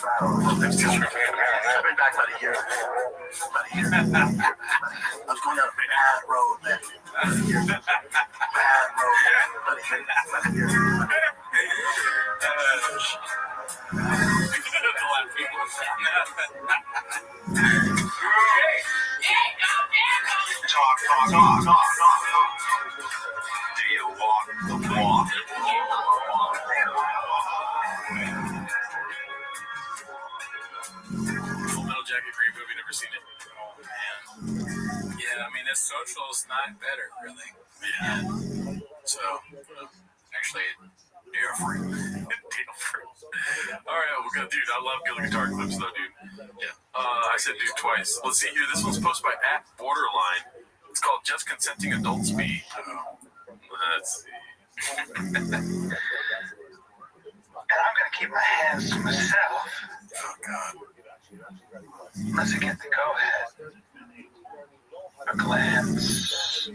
I've been back about a year. I was going down a bad road, man. Bad road. About a year. Talk. Do you walk the walk? Full Metal Jacket, great movie, never seen it. Oh, man. Yeah, I mean, this social's not better, really. Yeah. So, actually, different. All right, we're good, dude. I love Guild Guitar clips, though, dude. Yeah. I said dude twice. Let's see here. This one's posted by @Borderline. It's called Just Consenting Adults Be. Let's see. And I'm gonna keep my hands to myself. Oh God. Unless I get the go-ahead. A glance. A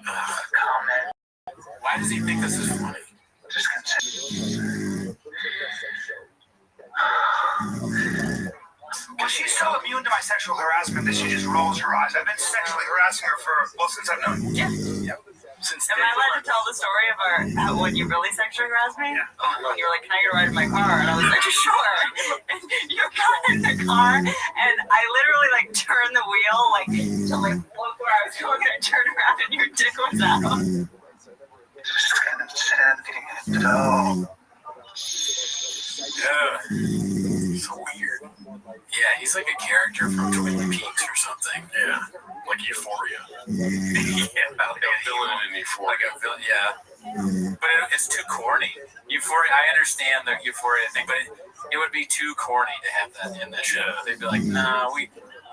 comment. Why does he think this is funny? Just consent. Well, she's so immune to my sexual harassment that she just rolls her eyes. I've been sexually harassing her since I've known her. Yeah. Since Am I allowed to tell the story of when you really sexually harassed me? Yeah. When you were like, can I get a ride in my car? And I was like, sure. And you got in the car, and I literally like turned the wheel to like look where I was going, and I turned around, and your dick was out. Just kind of sending it down. Yeah. So weird. Yeah, he's like a character from Twin Peaks or something. Yeah. Like Euphoria. Yeah, like a villain in Euphoria. Like a villain, yeah. But it's too corny. Euphoria, I understand the Euphoria thing, but it would be too corny to have that in the show. They'd be like, nah,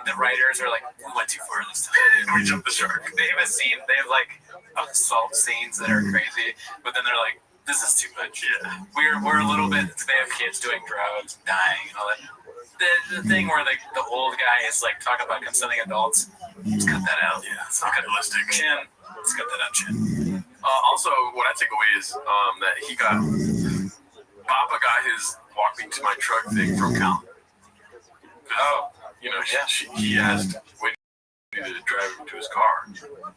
the writers are like, we went too far this time. We jumped the shark. They have like assault scenes that are crazy, but then they're like, this is too much. Yeah. We're a little bit, they have kids doing drugs, dying, and all that. The thing where the old guy is like talking about consenting adults, let's cut that out. Yeah, it's not realistic. Chin, let's cut that out, Chin. Also, what I take away is that Papa got his walk me to my truck thing from Cal. Oh, you know, he asked, wait, to drive him to his car,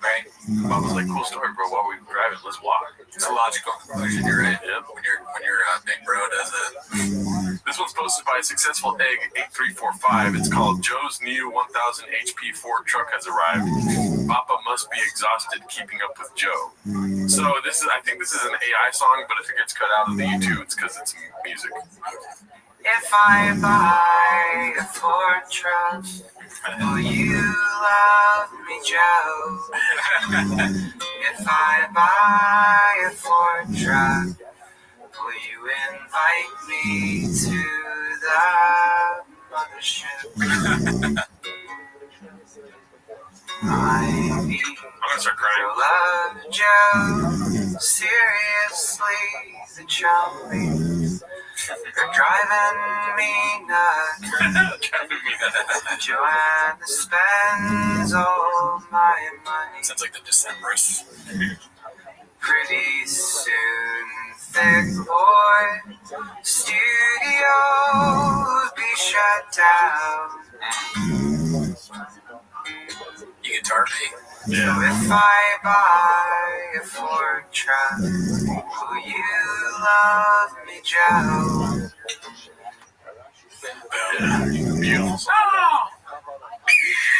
right? Bob was like, cool story, bro. While we were driving, let's walk. It's a logical conclusion, you're right. Yep. When your big bro does it. This one's posted by Successful Egg 8345. It's called Joe's new 1000 HP Ford truck has arrived. Papa must be exhausted keeping up with Joe. So I think this is an AI song, but if it gets cut out of the YouTube, it's because it's music. If I buy a Ford truck, will you love me, Joe? If I buy a Ford truck, will you invite me to the mothership? I need your love, Joe. Seriously, the charming. You're driving me nuts. Joanna spends all my money. Sounds like the Decemberists. Pretty soon, thick boy, studios be shut down. You guitar me. So if I buy a Ford truck, will you love me, Joe? Beautiful song.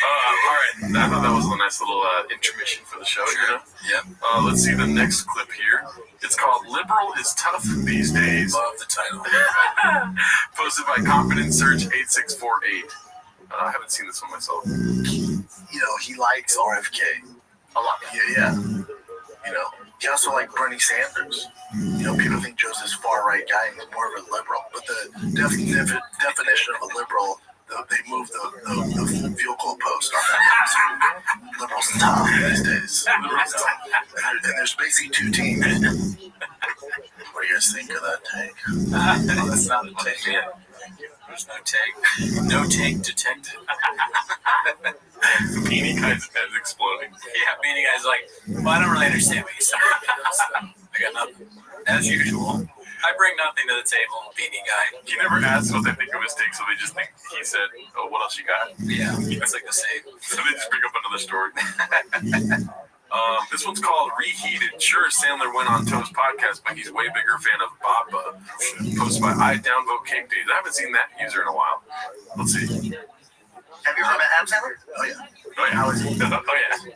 All right, I thought that was a nice little intermission for the show. You know? Yep. Let's see the next clip here. It's called "Liberal is Tough These Days." Love the title. Posted by Confidence Search 8648. I haven't seen this one myself. You know, he likes RFK a lot. Yeah. You know, he also likes Bernie Sanders. You know, people think Joe's this far-right guy and he's more of a liberal. But the definition of a liberal, they moved the fuel goalpost on that. Liberals tough these days. Liberals tough. And there's basically two teams. What do you guys think of that take? Oh, that's not a take yet. There's no take. No take detected. Beanie Guy's head's exploding. Yeah, Beanie Guy's like, well, I don't really understand what you're saying. So, I got nothing. As usual. I bring nothing to the table, Beanie Guy. He never asks what they think of his take, so they just think he said, oh, what else you got? Yeah, it's like the same. So they just bring up another story. This one's called Reheated. Sure, Sandler went on Toe's podcast, but he's way bigger fan of Baba. Posted by I Downvote Cake Days. I haven't seen that user in a while. Let's see. Have you ever met Adam Sandler? Oh, yeah. Oh, yeah. How is he? Oh, yeah.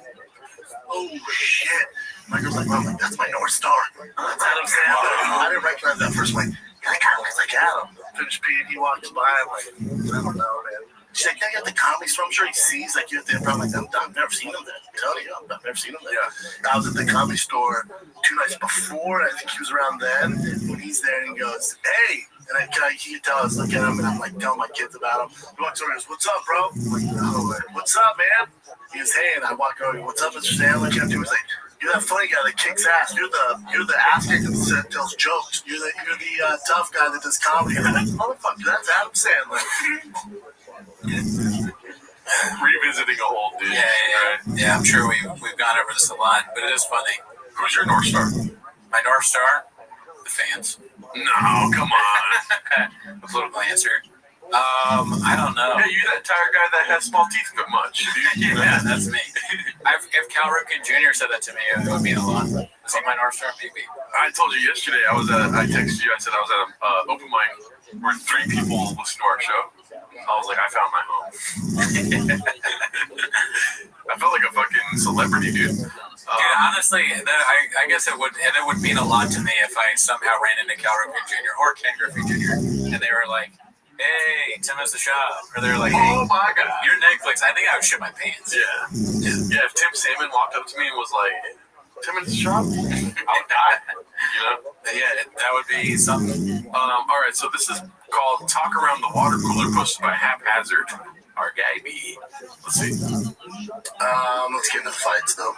Oh, shit. My girl's like, well, that's my North Star. That's Adam Sandler. I didn't recognize that first. I'm like, that guy looks like Adam. Finished peeing, he walks by. I'm like, I don't know, man. She's like, yeah, you have the comics from. I'm sure he sees, like, you have the improv. I'm like, I've never seen him there. I'm telling you, I've never seen him there. Yeah. I was at the comedy store 2 nights before, and I think he was around then. When he's there, and he goes, hey. And he could tell I was looking at him, and I'm like telling my kids about him. He walks over and goes, what's up, bro? I'm like, oh, what's up, man? He goes, hey, and I walk over, what's up, Mr. Sandler? He's like, you're that funny guy that kicks ass. You're the ass kicker that tells jokes. You're the tough guy that does comedy. And I'm like, motherfucker, that's Adam Sandler. Revisiting a whole dude. Yeah, I'm sure we've gone over this a lot, but it is funny. Who's your North Star? My North Star? The fans. No, come on. A political answer. I don't know. Yeah, you're that tired guy that has small teeth but much. Yeah, that's me. If Cal Ripken Jr. said that to me, it would mean a lot. Is he my North Star? Maybe. I told you yesterday, I texted you, I said I was at an open mic where 3 people listened to our show. I was like, I found my home. I felt like a fucking celebrity, dude. Dude, honestly, I guess it would mean a lot to me if I somehow ran into Cal Ripken Jr. or Ken Griffey Jr. and they were like, hey, Tim has the shop. Or they're like, hey, oh my God, you're Netflix. I think I would shit my pants. Yeah, if Tim Salmon walked up to me and was like, Tim has the shop, I would die. You know? Yeah, that would be something. All right, so this is called Talk Around the Water Cooler, posted by Haphazard. Our guy B. Let's see. Let's get into the fights, though.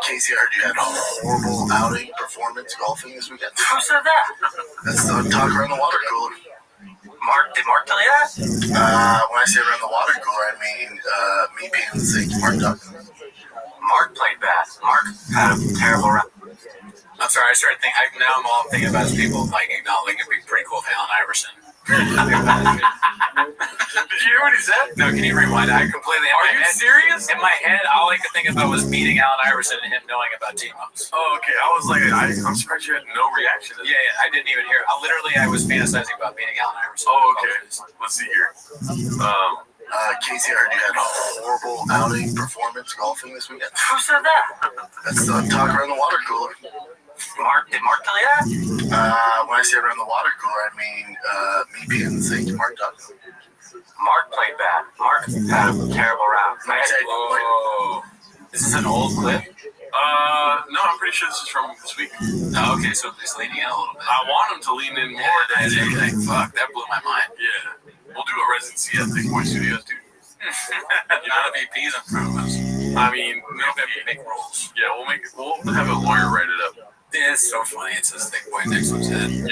Casey, I heard you had a horrible outing performance golfing this weekend. Who said that? That's the Talk Around the Water Cooler. Did Mark tell you that? When I say around the water cooler, I mean me being the same Mark Duck. Mark played bad. Mark had a terrible round. I'm sorry, I started thinking. Now I'm all thinking about people like acknowledging it'd be pretty cool if Allen Iverson. Did you hear what he said? No, can you rewind? I completely. Are you serious? In my head, all I could think about was meeting Allen Iverson and him knowing about T-Mo's. Oh, okay. I was like, I'm surprised you had no reaction to that. Yeah, I didn't even hear it. I was fantasizing about meeting Allen Iverson. Oh, okay. Let's see here. Casey, I heard you had a horrible outing performance golfing this weekend. Who said that? That's the talk around the water cooler. Did Mark tell you that? When I say around the water cooler, I mean me being the Mark Duggan. Mark played bad. Mark had a terrible round. Whoa. Is this an old clip? No, I'm pretty sure this is from this week. Oh, okay, so he's leaning in a little bit. I want him to lean in more. Fuck, that blew my mind. Yeah. We'll do a residency at Thick Boy Studios, dude. You know, VPs in front of us. I mean, We'll make rules. yeah, we'll have a lawyer write it up. Yeah, it's so funny. It says Thick Boy next to his head. Yeah.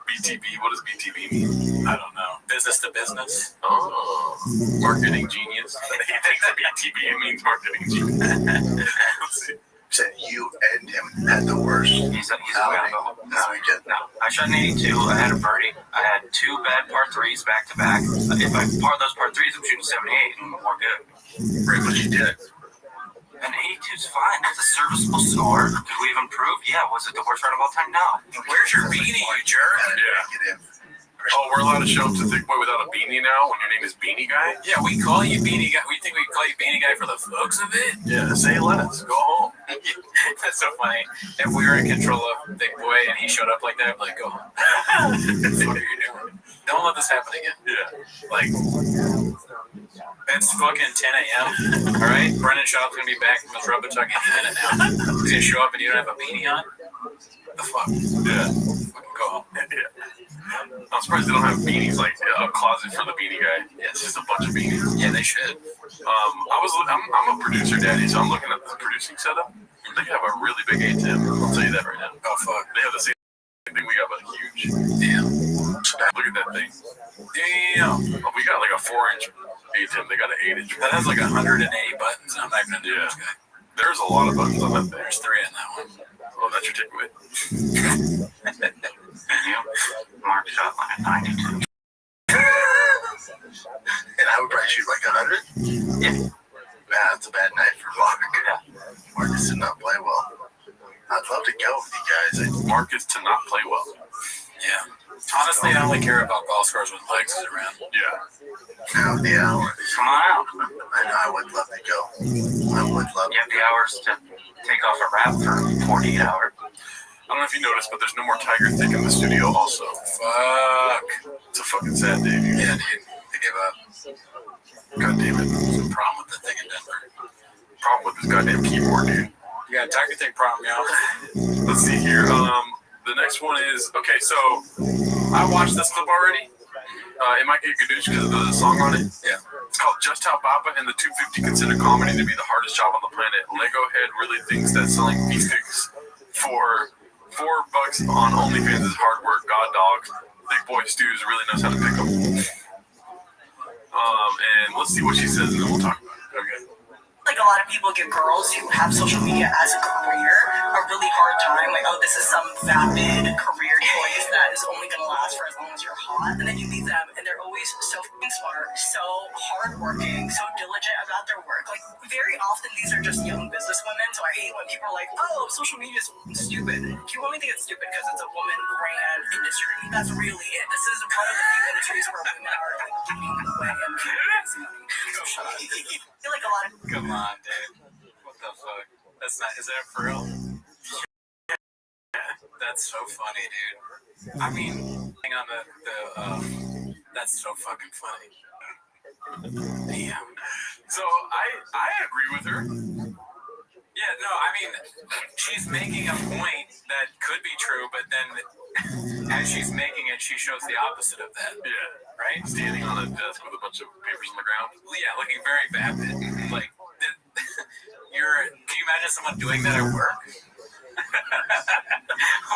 BTB, what does BTB mean? I don't know. Business to business. Oh. Marketing genius. He thinks BTB means marketing genius. Let's see. Said you and him had the worst. He's outing this weekend. No, I shot an 82. I had a birdie. I had 2 bad par 3s back to back. If I par those par 3s, I'm shooting 78 and more good. Right, but you did it. An 82's fine. It's a serviceable score. Could we have improved? Yeah. Was it the worst round of all time? No. Where's your beanie, you jerk? Yeah. Oh, we're allowed to show up to Thick Boy without a beanie now when your name is Beanie Guy? Yeah, we call you Beanie Guy. We think we call you Beanie Guy for the looks of it? Yeah, say less. Go home. That's so funny. If we were in control of Thick Boy and he showed up like that, I'd be like, go home. What are you doing? Don't let this happen again. Yeah. Like, it's fucking 10 a.m. All right? Brendan Schaub's going to be back from his rubber tuck any minute now. He's going to show up and you don't have a beanie on? What the fuck? Yeah. Fucking go home. Yeah. I'm surprised they don't have beanies, like a closet for the Beanie Guy. Yeah, it's just a bunch of beanies. Yeah, they should. I'm a producer daddy, so I'm looking at the producing setup. They have a really big ATEM. I'll tell you that right now. Oh fuck, they have the same thing we got, but huge. Damn. Look at that thing. Damn. Oh, we got like a 4-inch ATEM. They got an 8-inch. That has like 180 buttons. I'm not gonna do this guy. There's a lot of buttons on that thing. There's 3 in that one. Oh, that's your takeaway. Mark shot like a 92. And I would probably shoot like 100? Yeah. That's a bad night for Mark. Yeah. Marcus did not play well. I'd love to go with you guys. Marcus to not play well. Yeah. Honestly, I only care about golf scores when Legs is around. Yeah. Yeah. Come on out. I know. I would love to go. I would love to. You have the hours to take off a wrap for 48 hours. I don't know if you noticed, but there's no more Tiger Thick in the studio also. Fuck. It's a fucking sad day, dude. Yeah, dude. They gave up. God damn it. There's a problem with the thing in Denver. Problem with this goddamn keyboard, dude. You got a Tiger Thick problem, yo. Let's see here. The next one is, okay, so I watched this clip already. It might get Gadoosh because of the song on it. Yeah. It's called Just How Baba and the 250 consider comedy to be the hardest job on the planet. Lego Head really thinks that selling beef sticks for $4 on OnlyFans is hard work. God dog. Big Boy Stews really knows how to pick them. And let's see what she says and then we'll talk about it. Okay. Like a lot of people give girls who have social media as a career a really hard time. Like, oh, this is some vapid career choice that is only going to last for as long as you're hot. And then you meet them and they're always so fucking smart, so hardworking, so diligent about their work. Like, very often these are just young businesswomen. So I hate when people are like, oh, social media is stupid. You only think it's stupid because it's a woman-ran industry. That's really it. This is one of the few industries where women are competing away and making money. So shut up. I feel like a lot of... Come on, dude. What the fuck? That's not... Is that for real? That's so funny, dude. I mean, hang on that's so fucking funny. Damn. So I agree with her. Yeah, no, I mean, she's making a point that could be true, but then as she's making it, she shows the opposite of that. Yeah. Right? Standing on a desk with a bunch of papers on the ground. Yeah, looking very vapid. Like, can you imagine someone doing that at work?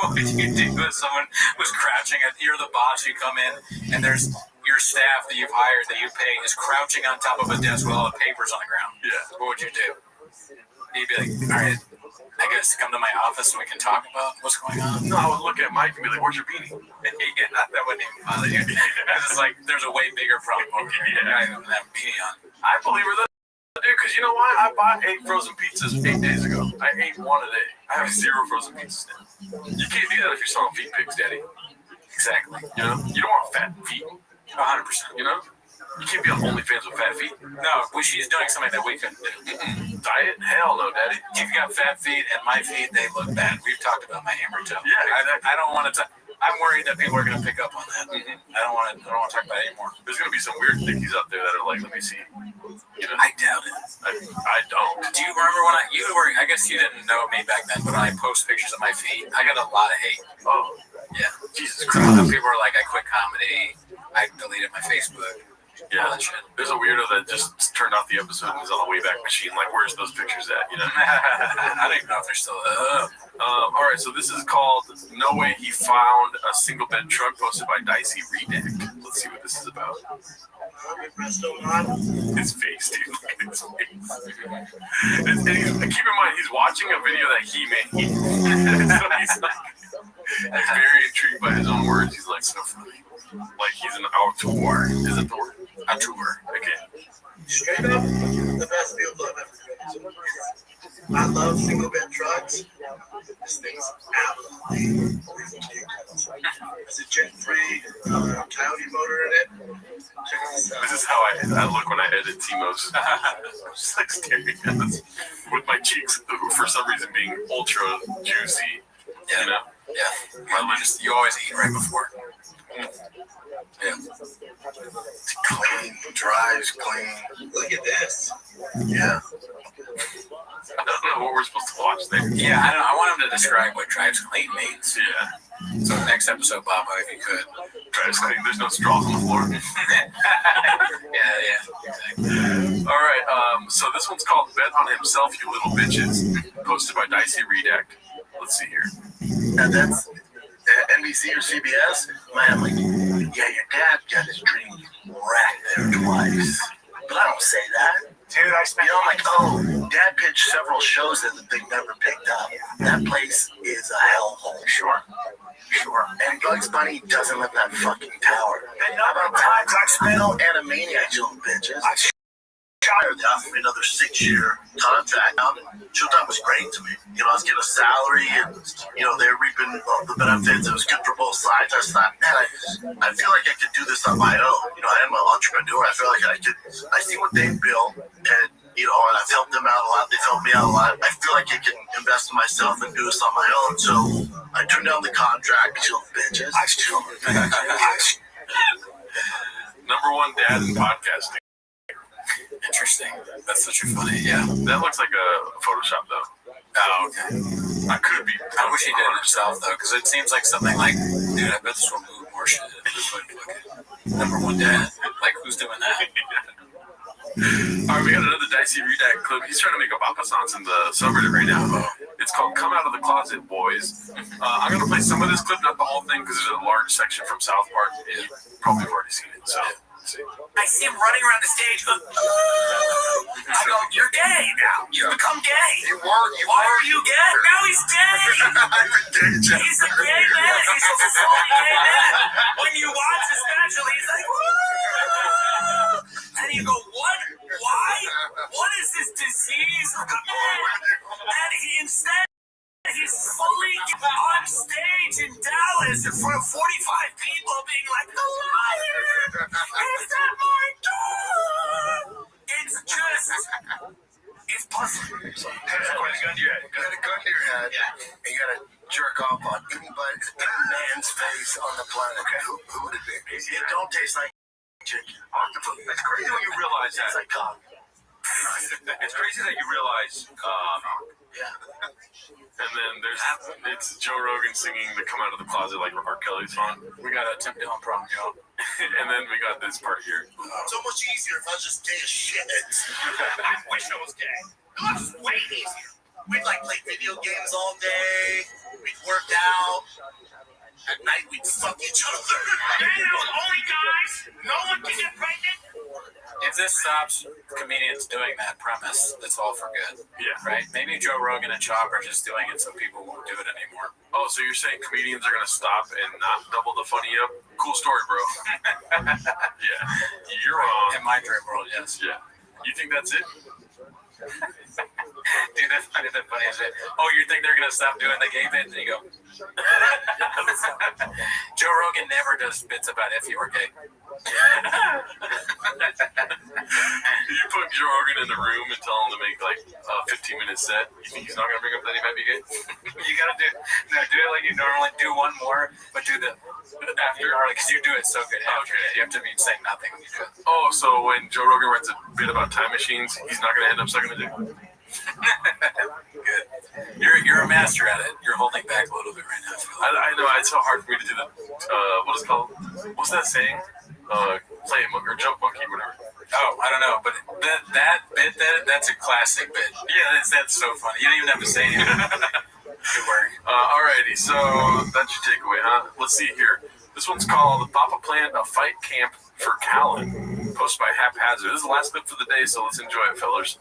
What would you do if someone was crouching you're the boss, you come in, and there's your staff that you've hired, that you pay, is crouching on top of a desk with all the papers on the ground? Yeah. What would you do? You'd be like, all right, I guess come to my office so we can talk about what's going on. No, I would look at Mike and be like, "Where's your beanie?" Yeah, that wouldn't even bother you. It's like there's a way bigger problem. Okay, I don't have a beanie on. I believe her, dude, because you know why? I bought 8 frozen pizzas 8 days ago. I ate 1 a day. I have 0 frozen pizzas now. You can't do that if you're selling feet pics, Daddy. Exactly. You know, you don't want fat feet. 100%. You know, you can't be on OnlyFans with fat feet. No, she's doing something that we couldn't do. Diet? Hell no, Daddy. You've got fat feet, and my feet, they look bad. We've talked about my hammer toe. Yeah, exactly. I don't want to. I'm worried that people are going to pick up on that. I don't want to talk about it anymore. There's going to be some weird dickies out there that are like, let me see. You know, I doubt it. I don't. Do you remember when you were? I guess you didn't know me back then, but when I post pictures of my feet, I got a lot of hate. Oh, yeah. Jesus Some Christ. people were like, I quit comedy. I deleted my Facebook. Yeah, there's a weirdo that just turned off the episode and is on the Wayback Machine. Like, where's those pictures at? You know? I don't even know if they're still up. All right, so this is called "No Way He Found a Single Bed Truck," posted by Dicey Redact. Let's see what this is about. His face, dude. Look at his face. And keep in mind, he's watching a video that he made. So he's very intrigued by his own words. He's like, so funny. Like he's an auteur. Is it the word? Auteur. Okay. Straight up, the best field I've ever been to. I love single bed trucks. This thing's out of the line. It's a Jet 3 Coyote motor in it. Check this out. This is how I look when I edit Timo's. Just like staring at this with my cheeks for some reason being ultra juicy. Yeah. You know? Yeah. You always eat right before. Yeah. It's clean, drives clean. Look at this. Yeah. I don't know what we're supposed to watch there. Yeah, I want him to describe what drives clean means. Yeah. So next episode, Bob, if you could. Drives clean. There's no straws on the floor. Yeah. Exactly. All right. So this one's called "Bet on Himself, You Little Bitches," posted by Dicey Redact. Let's see here. And that's NBC or CBS. Man, like, yeah, your dad got his dream wrecked there twice. But I don't say that. Dude, I'm like, oh, dad pitched several shows that they never picked up. That place is a hellhole. Sure. And Bugs Bunny doesn't live in that fucking tower. And how about times I spent on Animaniacs, you little bitches. They offered me another 6-year contract. Showtime was great to me. You know, I was getting a salary and, you know, they're reaping the benefits. It was good for both sides. I just thought, man, I feel like I could do this on my own. You know, I am an entrepreneur. I feel like I see what they built and, you know, and I've helped them out a lot. They've helped me out a lot. I feel like I can invest in myself and do this on my own. So I turned down the contract, you little bitches. Number 1 dad in podcasting. Interesting. That's such a funny. Yeah. That looks like a Photoshop, though. Oh, okay. I could be. I wish he did it himself, though, because it seems like something like, dude, I bet this will move more shit. Number 1 dad. Like, who's doing that? All right, we got another Dicey Redact clip. He's trying to make a Papa Sans in the subreddit right now. It's called "Come Out of the Closet, Boys." I'm going to play some of this clip, not the whole thing, because there's a large section from South Park. You probably have already seen it, so... I see him running around the stage. I go, you're gay now. You've become gay. You were. Why are you gay? Now he's gay. He's a gay man. He's a fully gay man. When you watch his special, he's like, whoa. And you go, what? Why? What is this disease of a man? And he's fully on stage in Dallas in front of 45 people being like, the liar! Is that my dog? It's just, it's puzzling. You got a gun to your head. And you got to jerk off on any man's face on the planet. Okay. Who would it be? It don't taste like chicken. Octopus. It's crazy when you realize that. It's like cock. It's crazy that you realize, yeah. And then it's Joe Rogan singing the "Come Out of the Closet" like R. Kelly song. We got a Tim Dillon problem, yo. And then we got this part here. So much easier if I was just gay as shit. I wish I was gay. It was way easier. We'd like play video games all day. We'd work out. At night we'd fuck each other. And it was only guys. No one can get pregnant. If this stops comedians doing that premise, that's all for good. Yeah. Right? Maybe Joe Rogan and Chop are just doing it so people won't do it anymore. Oh, so you're saying comedians are going to stop and not double the funny up? Cool story, bro. Yeah. You're wrong. In my dream world, yes. Yeah. You think that's it? Dude, that's funny. The funniest shit. Oh, you think they're gonna stop doing the gay bit? And you go. Joe Rogan never does bits about if you were gay. You put Joe Rogan in the room and tell him to make like a 15-minute set. You think he's not gonna bring up that he might be gay? You gotta do it like you normally do one more, but do the after because you do it so good. After it. You have to be saying nothing when you do it. Oh, so when Joe Rogan writes a bit about time machines, he's not gonna end up sucking a dick. Good. You're a master at it. You're holding back a little bit right now. I know it's so hard for me to do the what is it called? What's that saying? Play a monkey or jump monkey, whatever. Oh, I don't know, but that bit that's a classic bit. Yeah, that's so funny. You don't even have to say anything. Good work. Alrighty, so that's your takeaway, huh? Let's see here. This one's called Papa Planned a Fight Camp for Callan, posted by Haphazard. This is the last clip for the day, so let's enjoy it, fellas.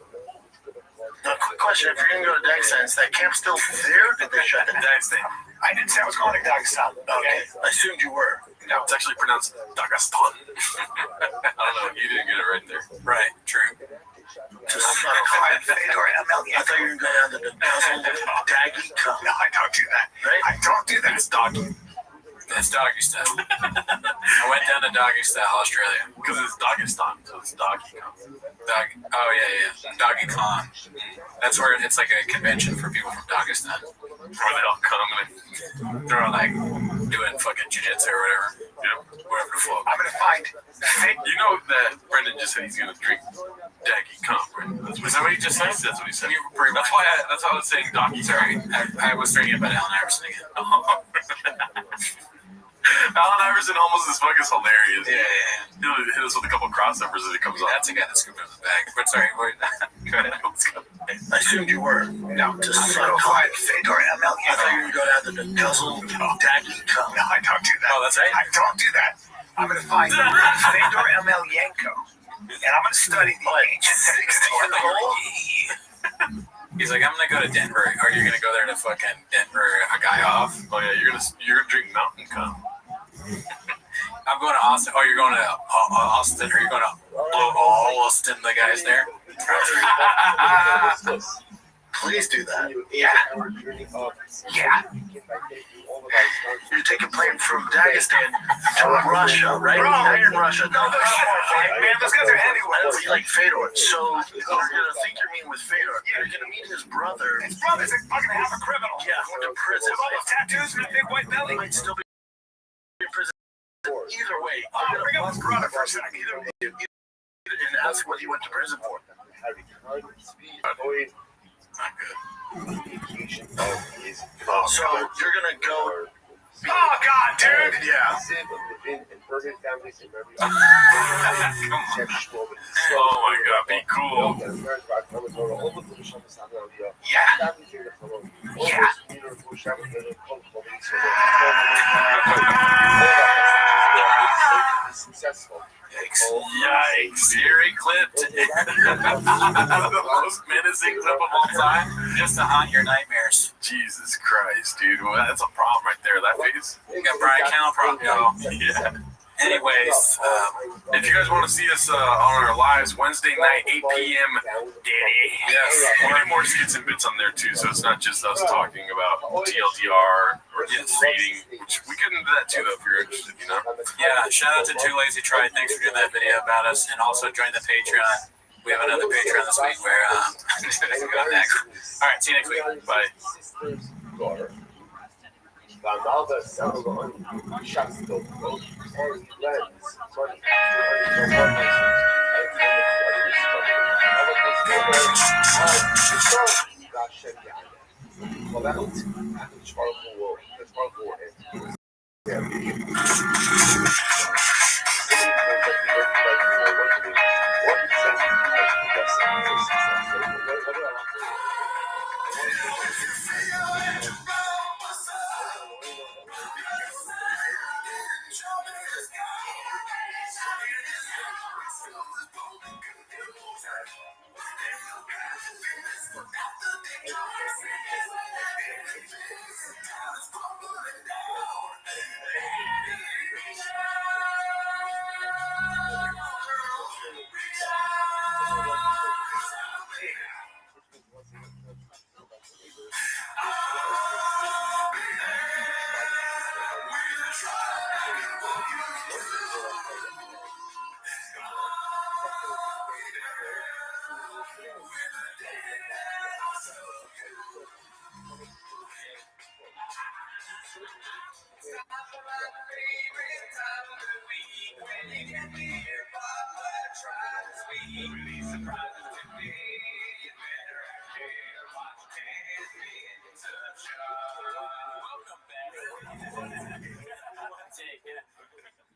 Now, quick question: if you're gonna go to Dagestan, is that camp still there? Or did they shut it down? Dagestan. I didn't say I was going to Dagestan. Okay, I assumed you were. No, it's actually pronounced Dagestan. I don't know. You didn't get it right there. Right. True. Just I thought you were gonna go down to the Guzzle Daggy Cup. No, I don't do that. Right? I don't do that. It's doggy. That's doggy style. I went down to doggy style Australia because it's Dagestan, so it's doggy. Doggy. Oh yeah. Doggy Con. That's where it's like a convention for people from Dagestan. Where they all come and they're all like doing fucking jiu-jitsu or whatever. Yeah. Whatever the fuck. I'm gonna find. You know that Brendan just said he's gonna drink Daggy cum, right? Is that what he just said? That's what he said. That's why I was saying doggy. Sorry, I was thinking about Allen Iverson again. Allen Iverson almost as fuck is hilarious. Yeah. He'll hit us with a couple crossovers as he comes on. That's a guy that scooped up the bag. But sorry, go ahead. I assumed you were. No, just find Fedor ML. I thought you were gonna go down to the Guzzle Daggy Cup. No, I don't do that. Oh, that's right. I don't do that. I'm gonna find Fedor Emelianenko, and I'm gonna study the ancient texts. He's like, I'm gonna go to Denver. Are you gonna go there to fucking Denver a guy off? Oh yeah, you're gonna drink mountain cum. I'm going to Austin. Oh, you're going to Austin. Are you going to blow Austin? The guys there. Please do that. Yeah. You're taking plane from Dagestan to Russia, right? Bro. Now you're in Russia. No, Man, those guys are heavyweights. That's like Fedor. So you're gonna think you're meeting with Fedor. You're gonna meet his brother. His brother's a fucking half a criminal. Yeah, went to prison. With all those tattoos and a big white belly. He might still be in prison. Either way, I'll bring up his brother for a second. and ask what he went to prison for. So you're gonna go. Oh God, dude! Yeah. Oh my God, be cool. Yikes. Eerie clipped. The most menacing clip of all time. Just to haunt your nightmares. Jesus Christ, dude. Well, that's a problem right there. That face. You got Brian Cannell problem, y'all. Yeah. Anyways, if you guys want to see us on our lives, Wednesday night, 8 p.m. Danny. Yes. We'll do more skits and bits on there too, so it's not just us talking about TLDR or reading, which we could do that too, though, if you're interested, you know? Yeah, shout out to Too Lazy Try. Thanks for doing that video about us, and also join the Patreon. We have another Patreon this week where go next. All right, see you next week. Bye.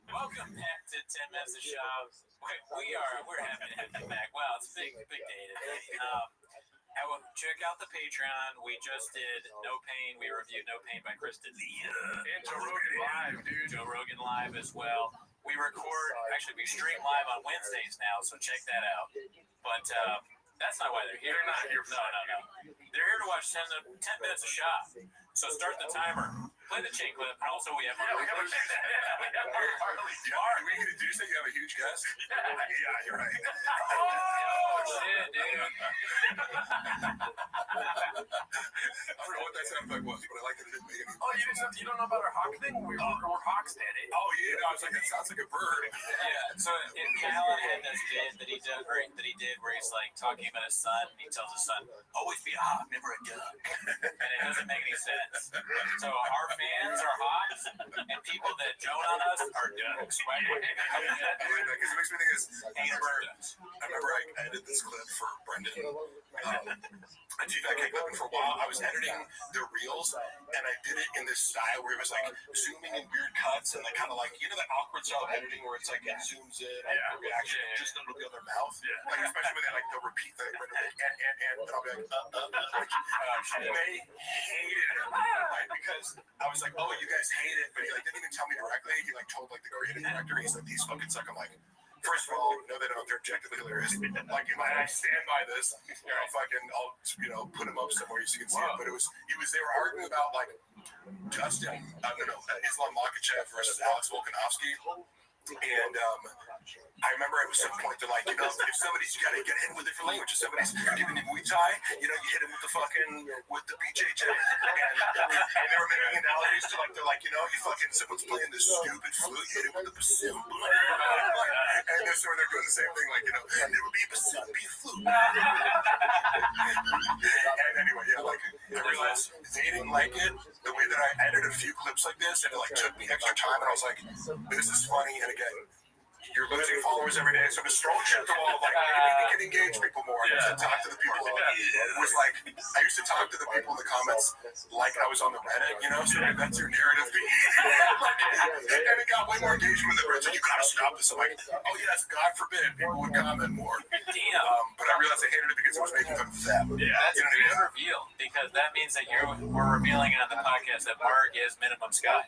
Welcome back to 10 Minutes of Shop. We're happy to have you back. Wow, it's a big day today. Check out the Patreon. We just did No Pain. We reviewed No Pain by Kristen Lee. And Joe Rogan Live, dude. Joe Rogan Live as well. We stream live on Wednesdays now, so check that out. But that's not why they're here. They're not here for No. They're here to watch 10 minutes of Shop. So start the timer. Play the chain clip. And also we have Harley. Are we going to do something? You have a huge guest? Yeah, you're right. Oh, shit, dude. I don't know what that sounded like, but I like that it didn't make any. Oh, you don't know about our hawk thing? We're hawks, Daddy. Oh, yeah. No, it's like, it sounds like a bird. Yeah. So Callan had this bit that he did where he's like talking about his son, and he tells his son, always be a hawk, never a duck. And it doesn't make any sense. So our fans are hawks, and people that joan on us are ducks. Right? I like that because it makes me think I remember I edited this clip for Brendan. I did that clip, and for a while I was editing the reels, and I did it in this style where it was like zooming in weird cuts and like kind of like that awkward style of editing where it's like it zooms in on the reaction just a little bit on their mouth. Like especially when they like they'll repeat that and I'll be like they hated it, right? Because I was like, oh, you guys hate it, but he like didn't even tell me directly. He like told like the creative director, he's like, these fucking suck. I'm like, first of all, no, they don't. They're objectively hilarious. Like, I stand by this. I'll put him up somewhere so you can see it. But they were arguing about like Islam Makhachev versus Alex Volkanovski. And I remember at some point they're like, if somebody's got to get hit with different language, if somebody's giving you Muay Thai, you hit him with the BJJ. And they were making analogies to someone's playing this stupid flute, you hit him with the bassoon. And they're doing the same thing, like, it would be a bassoon, be a flute. And anyway, I realized they didn't like it, the way that I edited a few clips like this, and it took me extra time, and I was like, this is funny, and again, you're losing followers every day, so just throw shit at the wall, maybe we can engage people more. I used to talk to the people, I used to talk to the people in the comments like I was on the Reddit, so that's your narrative. And it got way more engagement than so you gotta stop this. I'm like, oh yes, God forbid people would comment more. But I realized I hated it because it was making fun of them. That's a good reveal, because that means that we're revealing on the podcast that Mark is Minimum Sky.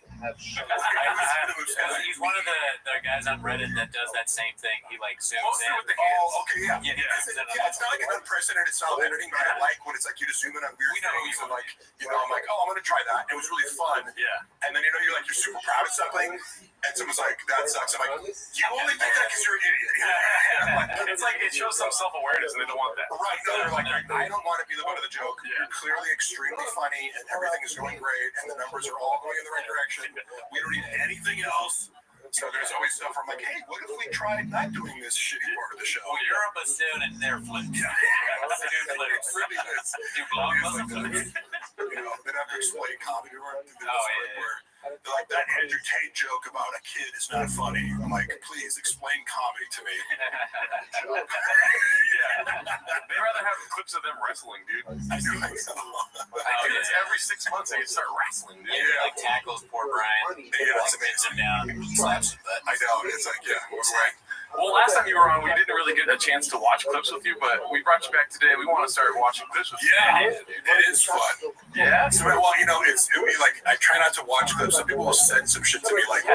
He's one of the guys on Reddit that does that same thing. He zooms in with the hands. Oh, okay, yeah. It's not like an unprecedented style of editing, but I like when it's like you just zoom in on weird things and I'm like, oh, I'm gonna try that. It was really fun. Yeah. And then you're super proud of something, and someone's like, that sucks. I'm like, you only think that because you're an idiot. It's like it shows some self-awareness, and they don't want that. Right. No, they're like, I don't want to be the butt of the joke. You're clearly extremely funny, and everything is going great, and the numbers are all going in the right direction. We don't need anything else. So there's always stuff where I'm like, hey, what if we tried not doing this shitty part of the show? Well, you're a bassoon and they're flips. Yeah. It's really good. They have to explain comedy. Where they're like, that Andrew Tate joke about a kid is not funny. I'm like, please explain comedy to me. They'd rather have clips of them wrestling, dude. I know. It's every 6 months they start wrestling, dude. Yeah, tackles poor Brian. It's him down, slaps him. I know. It's like, what's right? Well, last time you were on, we didn't really get a chance to watch clips with you, but we brought you back today. We want to start watching clips with you. Yeah, it is fun. Yeah. So, well, it'll be like, I try not to watch clips. Some people will send some shit to me, like,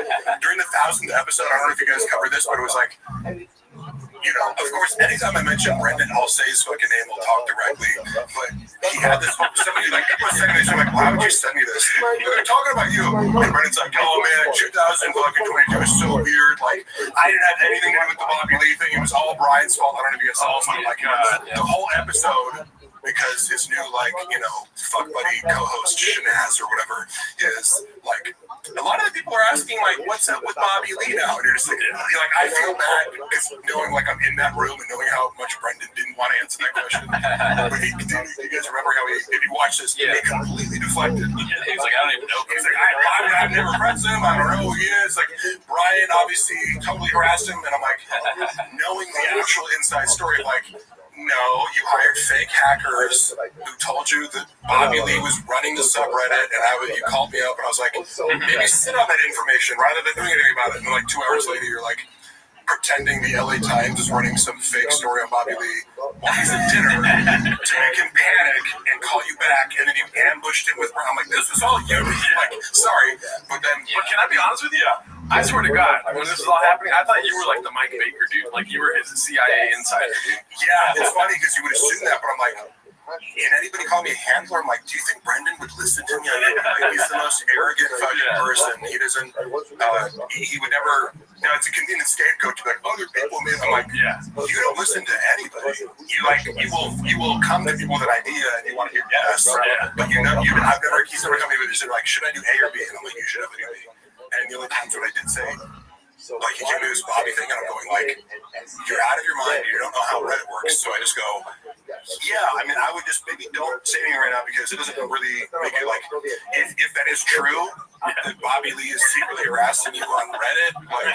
during the 1000th episode, I don't know if you guys covered this, but it was like, of course, anytime I mention Brendan, I'll say his fucking name. I'll talk directly, but he had this. Somebody like people were sending this. I'm like, why would you send me this? They're talking about you. And Brendan's like, oh man, 2022 is so weird. Like, I didn't have anything to do with the Bobby Lee thing. It was all Brian's fault. I don't know if you guys saw it. Like, the whole episode, because his new, like, you know, fuck buddy co-host Shanaz or whatever is like, a lot of the people are asking, like, what's up with Bobby Lee now? And you're just like, I feel bad because knowing, like, I'm in that room and knowing how much Brendan didn't want to answer that question. But he did. You guys remember how if you watch this, he completely deflected. He was like, I don't even know. He's like, I've never met him. I don't know who he is. Like, Brian obviously totally harassed him. And I'm like, knowing the actual inside story, like, no, you hired fake hackers who told you that Bobby Lee was running the subreddit, and you called me up, and I was like, maybe sit on that information rather than doing anything about it. And like 2 hours later, you're like, pretending the LA Times is running some fake story on Bobby Lee while he's at dinner to make him panic and call you back, and then you ambushed him with Brown. I'm like, this was all you. Like, sorry, but then. But can I be honest with you? I swear to God, when this was all happening, I thought you were like the Mike Baker dude. Like you were his CIA insider dude. Yeah, it's funny because you would assume that, but I'm like, and anybody call me a handler, I'm like, do you think Brendan would listen to me? Like, he's the most arrogant fucking person. He doesn't, he would never, it's a convenient scapegoat to be like, other people, man. I'm like, you don't listen to anybody. You will come to people with an idea and you want to hear yes. But he's never come to me with this, like, should I do A or B? And I'm like, you should have a B. And the only times when I did say, like, he gave me this Bobby thing, and I'm going, like, you're out of your mind, you don't know how Reddit works, so I just go, yeah, I mean, I would just maybe don't say anything right now, because it doesn't really make it, like, if that is true, that Bobby Lee is secretly harassing you on Reddit, like,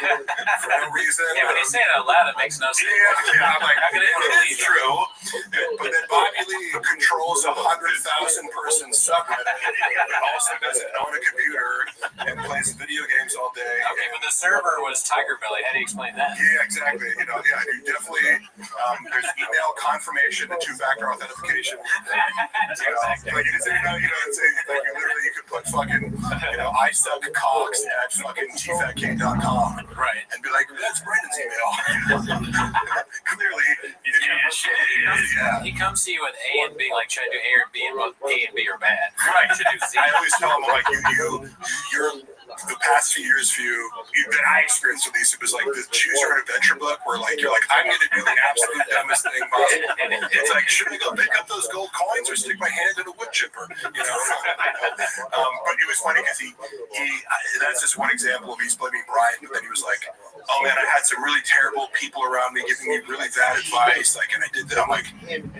for no reason. Yeah, when you say it out loud, it makes no sense. Yeah, I'm like, it is true, but then Bobby Lee controls a 100,000-person subreddit, but also doesn't own a computer and plays video games all day. Okay, but the server was Tiger Belly. How do you explain that? Yeah, exactly. You definitely, there's email confirmation and two-factor authentication. Like, it's literally, you could put fucking, I suck cocks at fucking tfatk.com. Right. And be like, that's Brendan's email. Clearly, he comes to you with A and B, like, should I do A or B, and both A and B are bad. Right. I always tell him, like, you're the past few years that I experienced with these, it was like the choose your own adventure book where like you're like, I'm going to do the absolute dumbest thing possible. It's like, should I go pick up those gold coins or stick my hand in a wood chipper? But it was funny because that's just one example of he's blaming Brian, but then he was like, oh man, I had some really terrible people around me giving me really bad advice, like, and I did that. I'm like,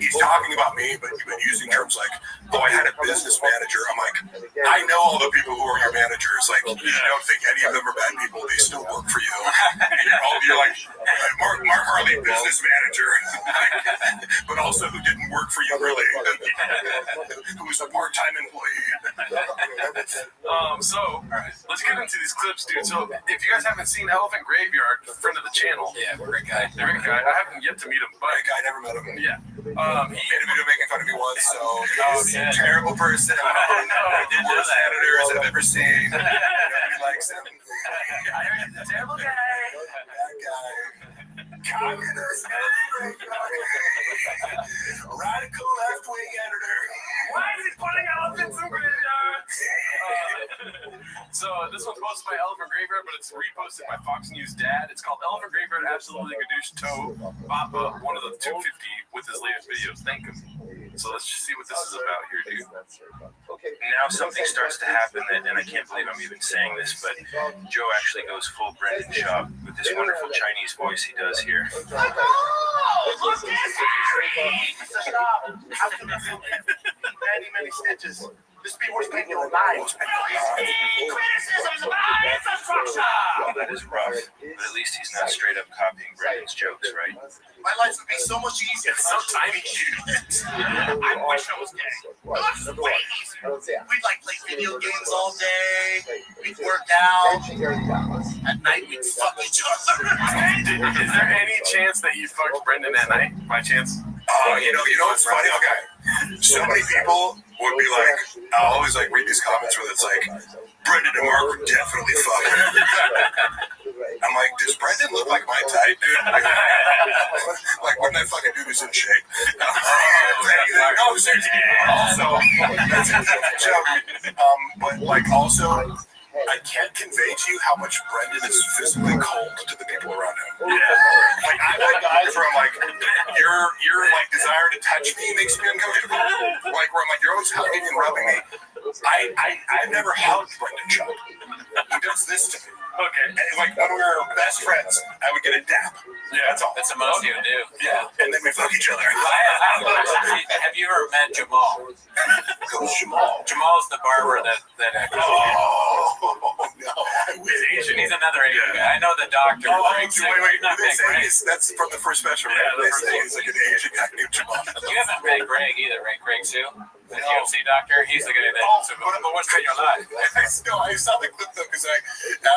he's talking about me, but you've been using terms like, oh, I had a business manager. I'm like, I know all the people who are your managers. Like, you don't think any of them are bad people. They still work for you. And you're like, Mark Harley, business manager, but also who didn't work for you really, who was a part-time employee. So, let's get into these clips, dude. So, if you guys haven't seen Elephant Graveyard, friend of the channel. Yeah, great guy. Great guy. I haven't yet to meet him, but I never met him. Yeah. He made a video making fun of me once, so he's a terrible person. The worst editors I've ever seen. Nobody likes him. Terrible guy. That guy. Communist. Radical left-wing editor. Why is he putting elephants in graveyards? So this one's posted by Elephant Graveyard, but it's reposted by Fox News Dad. It's called Elephant Graveyard Absolutely Gadoosh Toe Papa, one of the 250 with his latest videos. Thank him. So let's just see what this is about here, dude. Now something starts to happen, and I can't believe I'm even saying this, but Joe actually goes full Brendan Schaub with this wonderful Chinese voice he does here. Many stitches. This be worse than your life. Criticisms about infrastructure. Well, that is rough, but at least he's not straight up copying Brendan's jokes, right? My life would be so much easier. It's so tiny, dude. I wish I was gay. My life is way easier. We'd like play video games all day. We'd work out. At night we'd fuck each other. Is there any chance that you fucked Brendan at night, by chance? You know what's funny? Okay. So many people would be like, I'll always like read these comments where it's like, Brendan and Mark would definitely fuck. I'm like, does Brendan look like my type, dude? Like, wouldn't that fucking dude who's in shape? Also, that's a joke. But like also, I can't convey to you how much Brendan is physically cold to the people around him. Yeah. Like I like guys where I'm like, your like desire to touch me makes me uncomfortable. Like where I'm like, you're always hugging and rubbing me. I've never hugged Brendan Schaub. He does this to me. Okay. And like when we were best friends, I would get a dap. Yeah, that's all. That's the most you would do. Yeah. And then we fuck each other. Have you ever met Jamal? Who's Jamal? Jamal's the barber that Oh no. He's another Asian guy. I know the doctor. Wait. That's from the first special. Yeah, they say he's like an Asian guy named Jamal. You haven't met Greg either, right? Greg Sue? The UFC doctor? He's the guy that. But what's in your life? I saw the clip though, because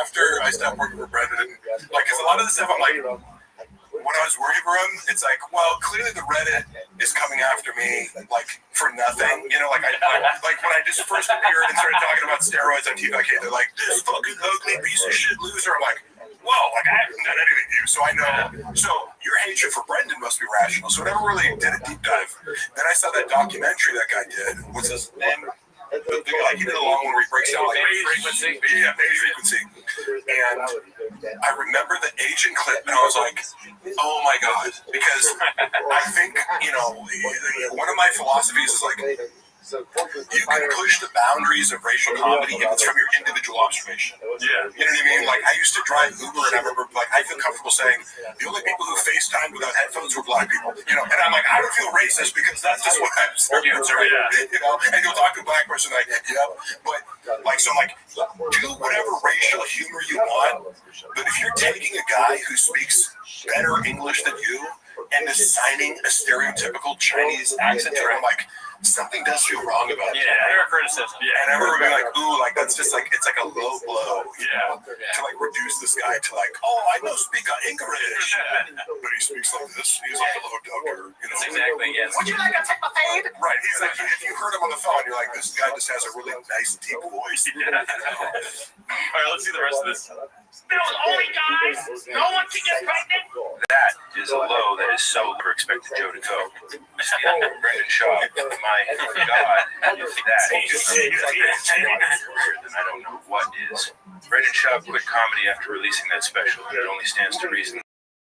after I stopped working for Brendan, like, because a lot of the stuff I'm like, when I was working for him, it's like, well, clearly the Reddit is coming after me, like, for nothing. You know, like, like when I just first appeared and started talking about steroids on TV, okay, they're like, this fucking ugly piece of shit loser. I'm like, whoa, like, I haven't done anything to you, so I know. So your hatred for Brendan must be rational. So I never really did a deep dive. Then I saw that documentary that guy did. What's his name? Like he did a long one where he breaks down like frequency. Yeah, phase frequency. And I remember the Asian clip, and I was like, oh my god, because I think, you know, one of my philosophies is like, you can push the boundaries of racial comedy if it's from your individual observation. Yeah. You know what I mean? Like, I used to drive Uber, and I remember, like, I feel comfortable saying the only people who FaceTime without headphones were black people. You know, and I'm like, I don't feel racist because that's just what I'm saying. You know, and you'll talk to a black person, like, yeah. But, like, so I'm like, do whatever racial humor you want, but if you're taking a guy who speaks better English than you and assigning a stereotypical Chinese accent to him, like, something does feel wrong about it. Yeah, fair criticism. Yeah, and I remember being like, ooh, like that's just like, it's like a low blow, you know, to like reduce this guy to like, oh, I know speak English, but he speaks like this. He's like, hello, doctor. You know, that's exactly, yes. Would you like to take my fade? Right. He's like, if you heard him on the phone, you're like, this guy just has a really nice deep voice. Yeah. All right, let's see the rest of this. Those only guys, no one can get pregnant. That is a low that is so never expected Joe to go. Brendan Schaub, my God, if that is career, then I don't know what is. Brendan Schaub quit comedy after releasing that special, and it only stands to reason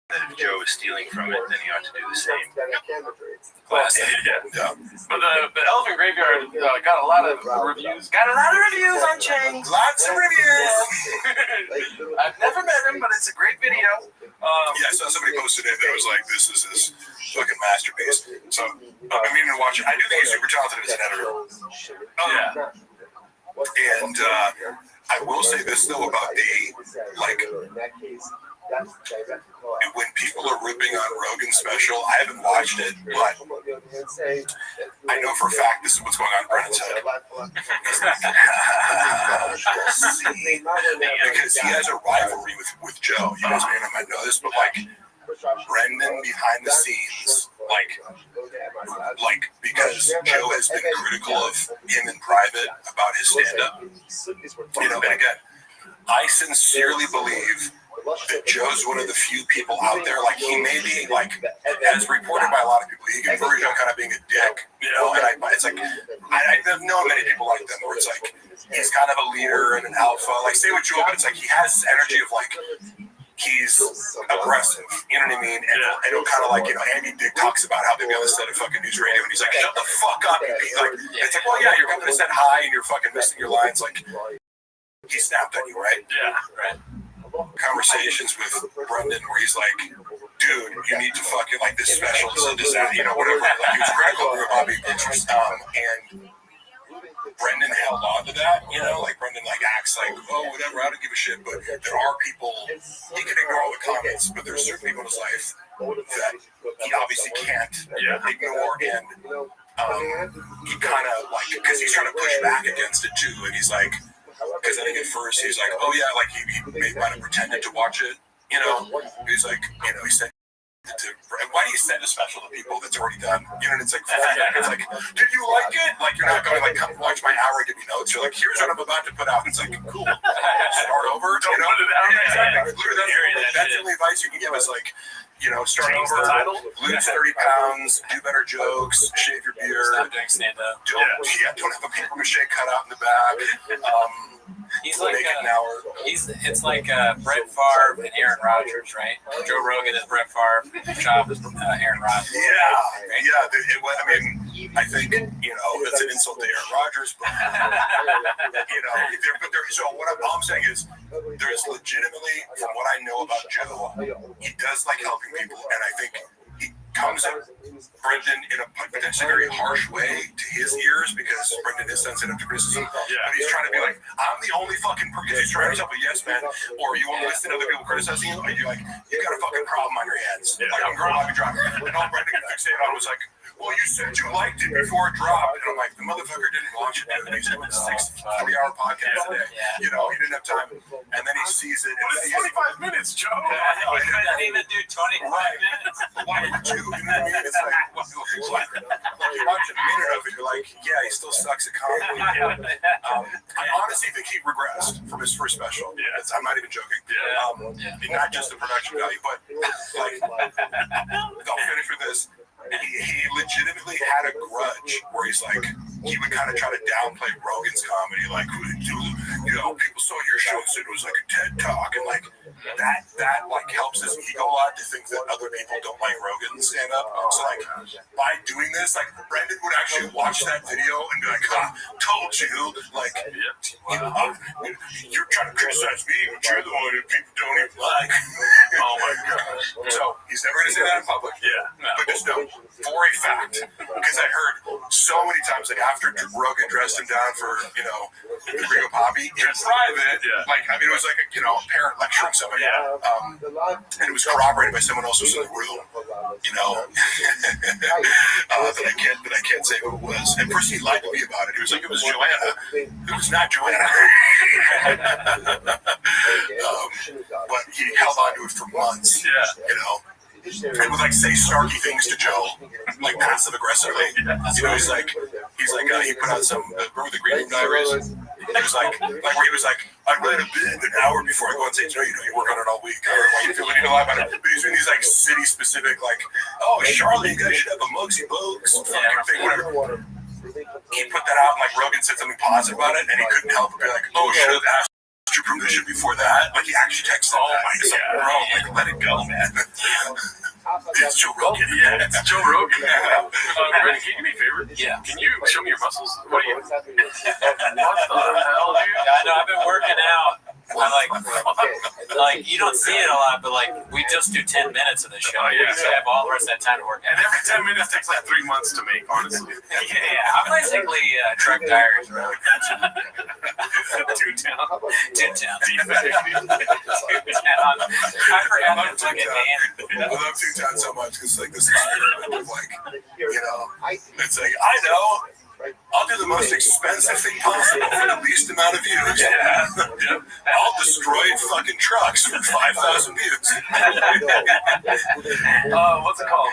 that if Joe is stealing from it, then he ought to do the same. Classic. Yeah. But the Elephant Graveyard got a lot of reviews. Got a lot of reviews on Chang. Lots of reviews. I've never met him, but it's a great video. Yeah, I saw somebody posted it that was like, this is his fucking masterpiece. So I'm meaning to watch it. I do think he's super talented as an editor. And I will say this though about the like. When people are ripping on Rogan's special, I haven't watched it, but I know for a fact this is what's going on in Brennan's head. Because he has a rivalry with Joe. You guys may or may not know this, but like Brendan behind the scenes, like because Joe has been critical of him in private about his stand-up. You know, and again, I sincerely believe that Joe's one of the few people out there, like he may be, like, as reported by a lot of people, he can verge on kind of being a dick, you know, and it's like, I've known many people like them, where it's like, he's kind of a leader and an alpha, like, say what Joe, but it's like, he has this energy of, like, he's aggressive, you know what I mean, and it'll kind of like, you know, Andy Dick talks about how they be on the set of fucking news radio, and he's like, shut the fuck up, and he's like, it's like, well, yeah, you're coming to set high, and you're fucking missing your lines, like, he snapped on you, right? Yeah, right. Conversations with Brendan where he's like, dude, you need to fucking, like, this special is a disaster, you know, whatever. Like, he was critical of Bobby, and Brendan held on to that, you know, like Brendan like acts like, oh, whatever, I don't give a shit, but there are people, he can ignore all the comments, but there's certain people in his life that he obviously can't ignore, and he kind of like, because he's trying to push back against it too, and he's like, because I think at first he's like, oh yeah, like he might have pretended to watch it, you know. He's like, you know, he said, why do you send a special to people that's already done? You know, and it's like, it's like, did you like it? Like you're not going to like come watch my hour and give me notes. You're like, here's what I'm about to put out. It's like, cool. Start over. Don't put it out. Exactly. That's the only advice you can give is like, start Change over, the title? lose 30 pounds, do better jokes, shave your beard. Stop doing stand-up. Don't have a paper mache cut out in the back. He's like make it an hour. it's like Brett Favre and Aaron Rodgers, right? Joe Rogan is Brett Favre, Chop is Aaron Rodgers. Yeah. I mean, I think that's an insult to Aaron Rodgers, but so what I'm saying is, there's legitimately, from what I know about Joe, he does like helping people, and I think he comes at Brendan in a potentially very harsh way to his ears because Brendan is sensitive to criticism. But he's trying to be like, I'm the only fucking person. He's trying to tell me, yes, man. Or you want to listen to other people criticizing you? Are you like, you got a fucking problem on your hands? Like, I'm ViralRabbi dropping. And all Brendan got fixated on was like, well, you said you liked it before it dropped. And I'm like, the motherfucker didn't launch it, dude. He's doing 6 3-hour podcasts a day. He didn't have time. And then he sees it. Well, it's 25 minutes, Joe. He couldn't even do 25 minutes. Why would you? You know what I mean? It's like, you watch a minute of it, you're like, yeah, he still sucks at comedy. I honestly think he regressed from his first special. I'm not even joking. Not just the production value, but like, I'll finish with this. He legitimately had a grudge where he's like, he would kind of try to downplay Rogan's comedy, like, people saw your show and said it was like a TED Talk, and like that like helps his ego a lot to think that other people don't like Rogan stand up. So like, by doing this, like, Brendan would actually watch that video and be like, told you, like, you're trying to criticize me, but you're the one that people don't even like. Oh my gosh. So he's never gonna say that in public. But just know, for a fact, because I heard so many times, like, after Rogan dressed him down for, the Ringo Poppy, in private, like, I mean, it was like a, parent lecturing somebody, and it was corroborated by someone else who was in the room, that I can't say who it was. And first he lied to me about it. He was like, it was Joanna. It was not Joanna. But he held on to it for months, and would like say snarky things to Joe, like passive aggressively. He's like, he put out some, remember the Green Room Diaries? He was like, where he was like, I read a bit an hour before I go on stage. No, you work on it all week. Why you feel you lie about it? But he's doing these like city specific, like, oh, Charlotte, you guys should have a Muggsy Bogues fucking thing, whatever. He put that out, and like Rogan said something positive about it, and he couldn't help but be like, oh, should have asked your permission before that. Like, he actually texted that. Bro, like, let it go, man. It's Joe Rogan. It's Joe Rogan. Brandon, can you do me a favor? Can you show me your muscles? What are you? What the hell, dude? I know, I've been working out. Like you don't see it a lot, but like we just do 10 minutes of the show. So I have all the rest of that time to work out. And every 10 minutes takes like 3 months to make, honestly. I'm basically truck tires, bro. Two-town. I forgot to look at man. I love Two-Town so much because like this experiment of like, it's like, I know. I'll do the most expensive thing possible for the least amount of views. I'll destroy fucking trucks for 5,000 views. What's it called?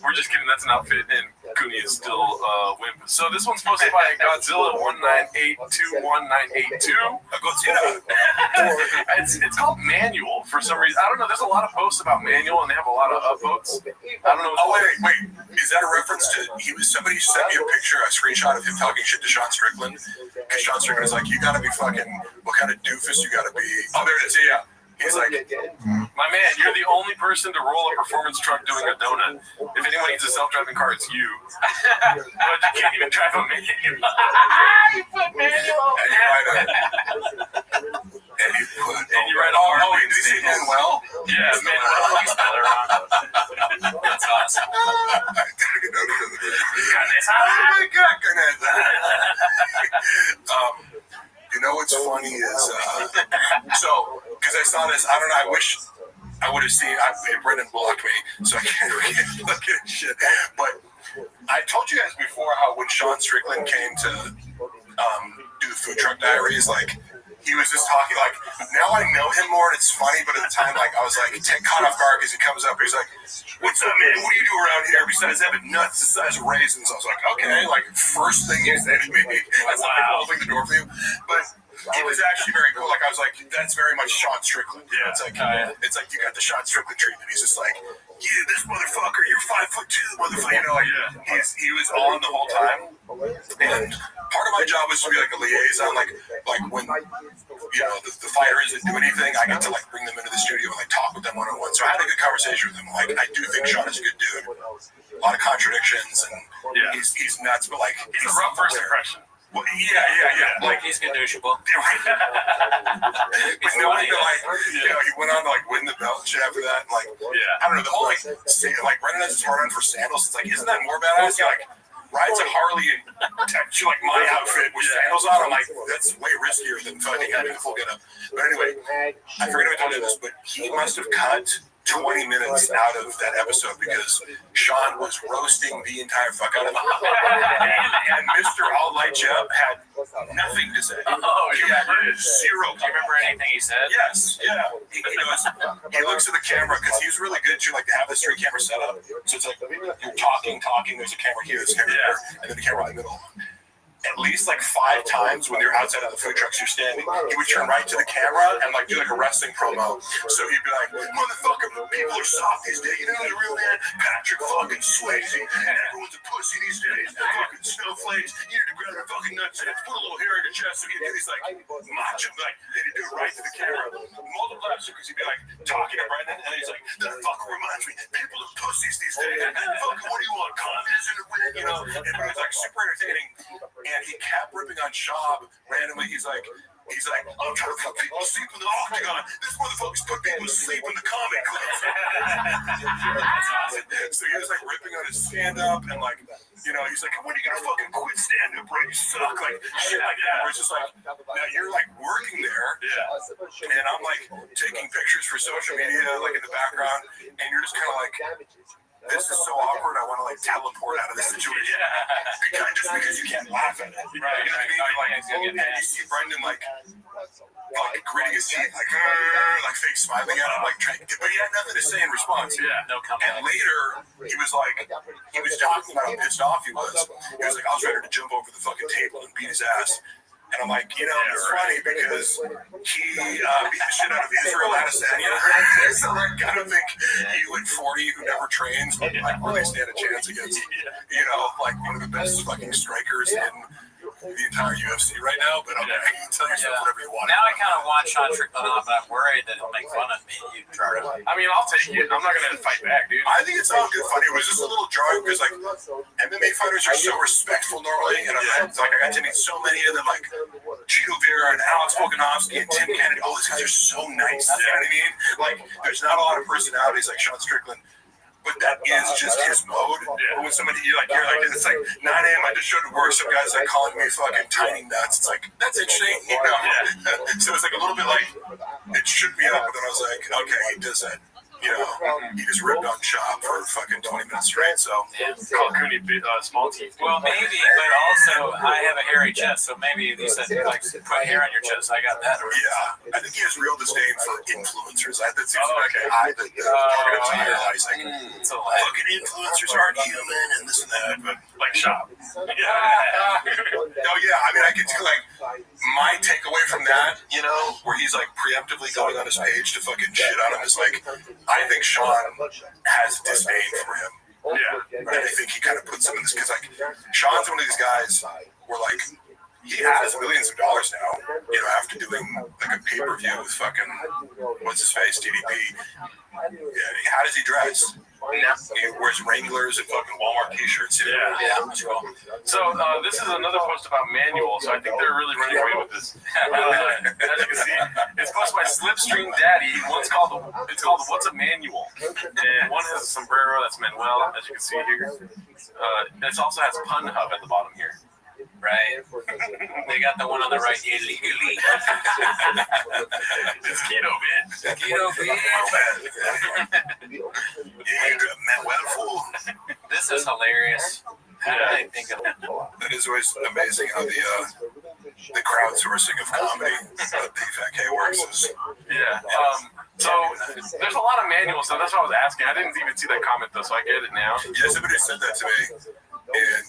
We're just kidding. That's an outfit, and Cooney is still wimp. So this one's posted by Godzilla 19821982. Godzilla. It's called Manual for some reason. I don't know. There's a lot of posts about Manual, and they have a lot of upvotes. I don't know. Wait. Is that a reference to somebody sent me a picture, a screenshot of him talking shit to Sean Strickland? Because Sean Strickland is like, you gotta be fucking, what kind of doofus you gotta be? Oh, there it is. Yeah. He's like, my man, you're the only person to roll a performance truck doing a donut. If anyone needs a self-driving car, it's you. But you can't even drive a manual. You put manual. And you write a hard did you say Manuel? Yeah, Manuel. That's awesome. You know what's funny is, because I saw this, I don't know, I wish I would have seen, Brendan blocked me, so I can't look at shit, but I told you guys before how when Sean Strickland came to do the Food Truck Diaries, like, he was just talking, like, now I know him more, and it's funny, but at the time, like, I was, like, caught off guard because he comes up, he's like, what's up, man, what do you do around here besides having nuts the size of raisins? I was like, okay, like, first thing you said to me, that's like opening the door for you, but he was actually very cool. Like I was like, that's very much Sean Strickland. Yeah, it's like you got the Sean Strickland treatment. He's just like, you, this motherfucker, you're 5'2", motherfucker. You know, like he was on the whole time. And part of my job was to be like a liaison, like when the fighter isn't doing anything, I get to like bring them into the studio and like talk with them one-on-one. So I had a good conversation with him. Like I do think Sean is a good dude. A lot of contradictions and he's nuts, but like he's a rough first impression. Well, yeah. Like he's conditionable. But no, like, he went on to like win the belt and shit after that. And like, I don't know, the whole like Brendan has his heart on for sandals. It's like, isn't that more badass? He like rides a Harley and like my outfit with sandals on. I'm like, that's way riskier than fucking having a full get up. But anyway, I forget if I told you this, but he must have cut 20 minutes out of that episode because Sean was roasting the entire fuck out of him. And Mr. I'll Light You Up had nothing to say. He had zero. Do you remember anything he said? Yes, yeah. He looks at the camera because he was really good to like have this 3-camera setup. So it's like you're talking, there's a camera here, there's a camera there, and then the camera in the middle. At least like 5 times when you're outside of the food trucks you're standing, he would turn right to the camera and like do like a wrestling promo. So he'd be like, motherfucker, people are soft these days. You know the real man? Patrick fucking Swayze. And everyone's a pussy these days. Fucking snowflakes. You need to grab their fucking nuts and put a little hair in your chest so you get these like macho. Like, then he'd do it right to the camera. Multiple episodes because he'd be like talking to Brendan and he's like, that fucker reminds me, people are pussies these days. Fucking what do you want? Communism, you know? And it was like super entertaining. And he kept ripping on Schaub randomly. He's like, I'm trying to put people to sleep in the octagon. This motherfucker's put people to sleep in the comic clubs. So he was like ripping on his stand-up and like, he's like, when are you gonna fucking quit stand-up, bro? You suck, like shit like that. Where it's just like, now you're like working there, and I'm like taking pictures for social media, like in the background, and you're just kind of like, this is so awkward. I want to like teleport out of this situation because you can't laugh at it. Right. You know what I mean? Like, you see Brendan like gritting his teeth, like fake smiling at him, like trying to get, but he had nothing to say in response. Yeah, no comment. And later he was talking about how pissed off he was. He was like, I was ready to jump over the fucking table and beat his ass. And I'm like, it's funny because he beat the shit out of Israel Adesanya. So like, I don't think you at 40 who never trains would like really stand a chance against, like one of the best fucking strikers in the entire UFC right now. But okay, tell yourself whatever you want. Now I kind of want Sean Strickland off, but I'm worried that he'll make fun of me. I mean, I'll take it. I'm not gonna fight back, dude. I think it's all good fun. It was just a little jarring because like MMA fighters are so respectful normally, and I got to meet so many of them, like Cheeto Vera and Alex Volkanovski and Tim Kennedy. All these guys are so nice. You know what I mean? Like, there's not a lot of personalities like Sean Strickland. But that is just his mode. But when somebody you're like, it's like 9 a.m. I just showed up to work. Some guys like calling me fucking tiny nuts. It's like, that's interesting, So it's like a little bit like it shook me up, but then I was like, okay, he does that. He just ripped on Schaub for fucking 20 minutes straight. So call Cooney small teeth. Well, maybe, but also I have a hairy chest, so maybe he said like put hair on your chest. I got that. Yeah, I think he has real disdain for influencers. That seems like he's like, fucking influencers aren't human and this and that, but like Schaub. I mean, I could do like my takeaway from that, where he's like preemptively going on his page to fucking shit on him is like, I think Sean has disdain for him. Yeah. Right? I think he kind of puts him in this because like Sean's one of these guys where like he has millions of dollars now, after doing like a pay-per-view with fucking what's his face, TDP. Yeah, how does he dress? He wears Wranglers and fucking Walmart t-shirts. Yeah. So this is another post about manual. So I think they're really running away with this. As you can see, it's posted by Slipstream Daddy. It's called What's a Manual? And one has a sombrero. That's Manuel, as you can see here. It also has Pun Hub at the bottom here. Right. They got the one on the right illegally. It's keto, bitch. Keto, bitch. This is hilarious. How did I think of that? That is always amazing how the crowdsourcing of comedy that PFK works is. Yeah. So there's a lot of manuals, so that's what I was asking. I didn't even see that comment though, so I get it now. Yeah, somebody said that to me. And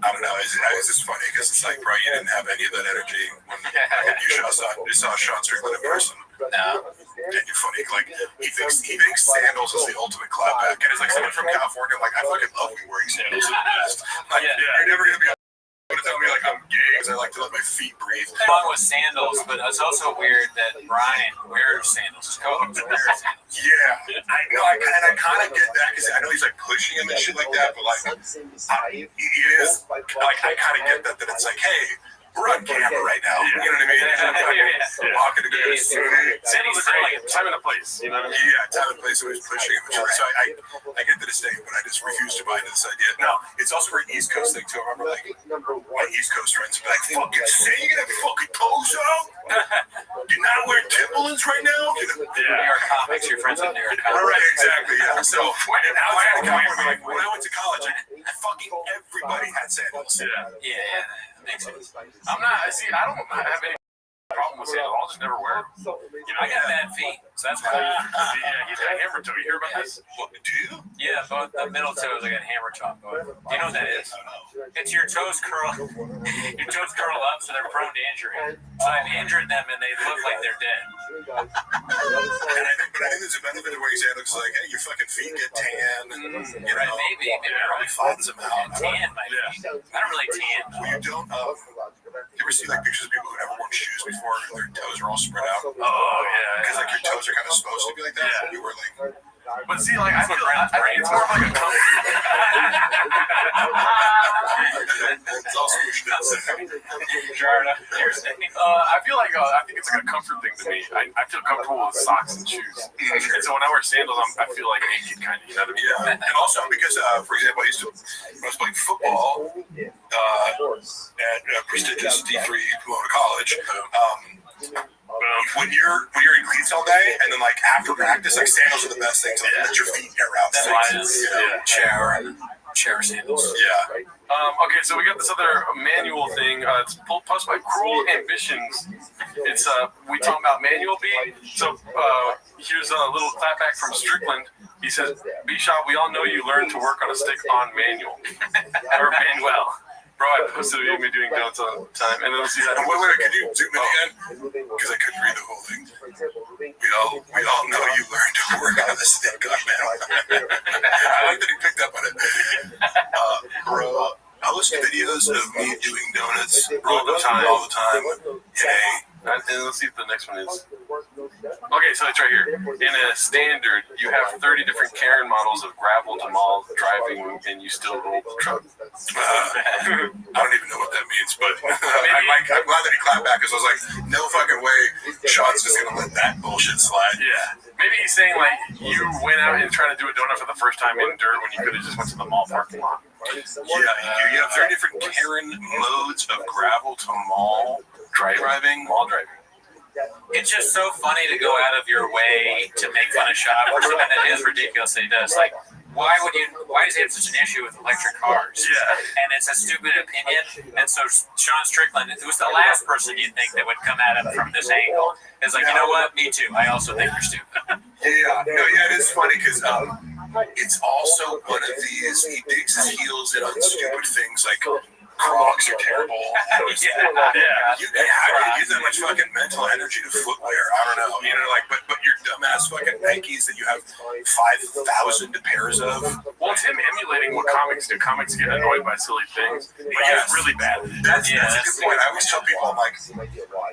I don't know. It's just funny because it's like, bro, you didn't have any of that energy when you saw Sean Strickland in person. No. And you're funny. Like he thinks sandals is the ultimate clapback, and it's like someone from California. Like I fucking love me wearing sandals. They're the best. Like, you're never gonna be able to tell me like I'm gay because I like to let my feet breathe. Along with sandals, but it's also weird that Brian wears sandals. His co-host wears sandals. Yeah, I know. I kind of get that because I know he's like pushing him and shit like that. But like, it is like I kind of get that it's like, hey, we're on camera right now. You know what I mean? Walking to go to Sandals are great. Time and a place. You know what I mean? Yeah, time and place. So he's pushing him. So I get that it's staying, but I just refuse to buy into this idea. No, it's also for East Coast thing too. I remember like my East Coast friends would be like, fucking say you got fucking toes out? You're not wearing Timberlands right now? New York comics, your friends in New York comics. Right, exactly. Yeah. So when I went to college, fucking everybody had sandals. Yeah, that makes sense. I'm not. See, I don't have any problem with sandals. I'll just never wear them. You know, I got bad feet, so that's why. Yeah, he's got hammer toe. You hear about this? What, do you? Yeah, both the middle toes I got hammer toe. Do you know what that is? It's your toes curl. Your toes curl up, so they're prone to injury. So I've injured them, and they look like they're dead. But I think there's a benefit of wearing sandals. Like, hey, your fucking feet get tan, and you know, maybe it probably flattens them out. Tan my feet. I don't really tan. Well, you don't. You ever see like pictures of people who never worn shoes before? Their toes are all spread out. Oh yeah. Because like your toes are kind of supposed to be like that. Yeah. You were like. But see, like I feel it's more of like a comfort. It's also I feel like I think it's like a comfort thing to me. I feel comfortable with socks and shoes, and so when I wear sandals, I feel like naked, kind of. You know what I mean? Yeah, and also because, for example, when I was playing football at a prestigious D3 Pomona College. When you're in cleats all day, and then like after practice, like sandals are the best thing to like, let your feet air out. Chair sandals. Yeah. Okay, so we got this other manual thing. It's posted by Cruel Ambitions. It's we talking about manual beat. So here's a little clapback from Strickland. He says, "B-Shop, we all know you learned to work on a stick on manual or Manuel." Bro, I posted a video of me doing donuts all the time, and then we'll see that. Wait, can you zoom in again? Because I couldn't read the whole thing. We all know you learned to work on the stick on manual. I like that he picked up on it. Bro, I post videos of me doing donuts all the time. Hey. And let's see if the next one is. Okay, so it's right here. In a standard, you have 30 different Karen models of gravel to mall driving, and you still roll the truck. I don't even know what that means, but I'm glad that he clapped back because I was like, no fucking way Sean's just going to let that bullshit slide. Yeah. Maybe he's saying, like, you went out and tried to do a donut for the first time in dirt when you could have just went to the mall parking lot. Yeah, you have 30 different Karen modes of gravel to mall driving. Mall driving. It's just so funny to go out of your way to make fun of Shop for something that is ridiculous that he does. Like, why does he have such an issue with electric cars? Yeah. And it's a stupid opinion. And so Sean Strickland, who's the last person you'd think that would come at him from this angle, is like, you know what? Me too. I also think you're stupid. Yeah, it is funny because it's also one of these, he digs his heels in on stupid things like Crocs are terrible. How do you use that much fucking mental energy to footwear? I don't know. You know, like, but your dumbass fucking Nikes that you have 5,000 pairs of. Well, it's him emulating what comics do. Comics get annoyed by silly things, but it's really bad. That's a good point. I always tell people, I'm like,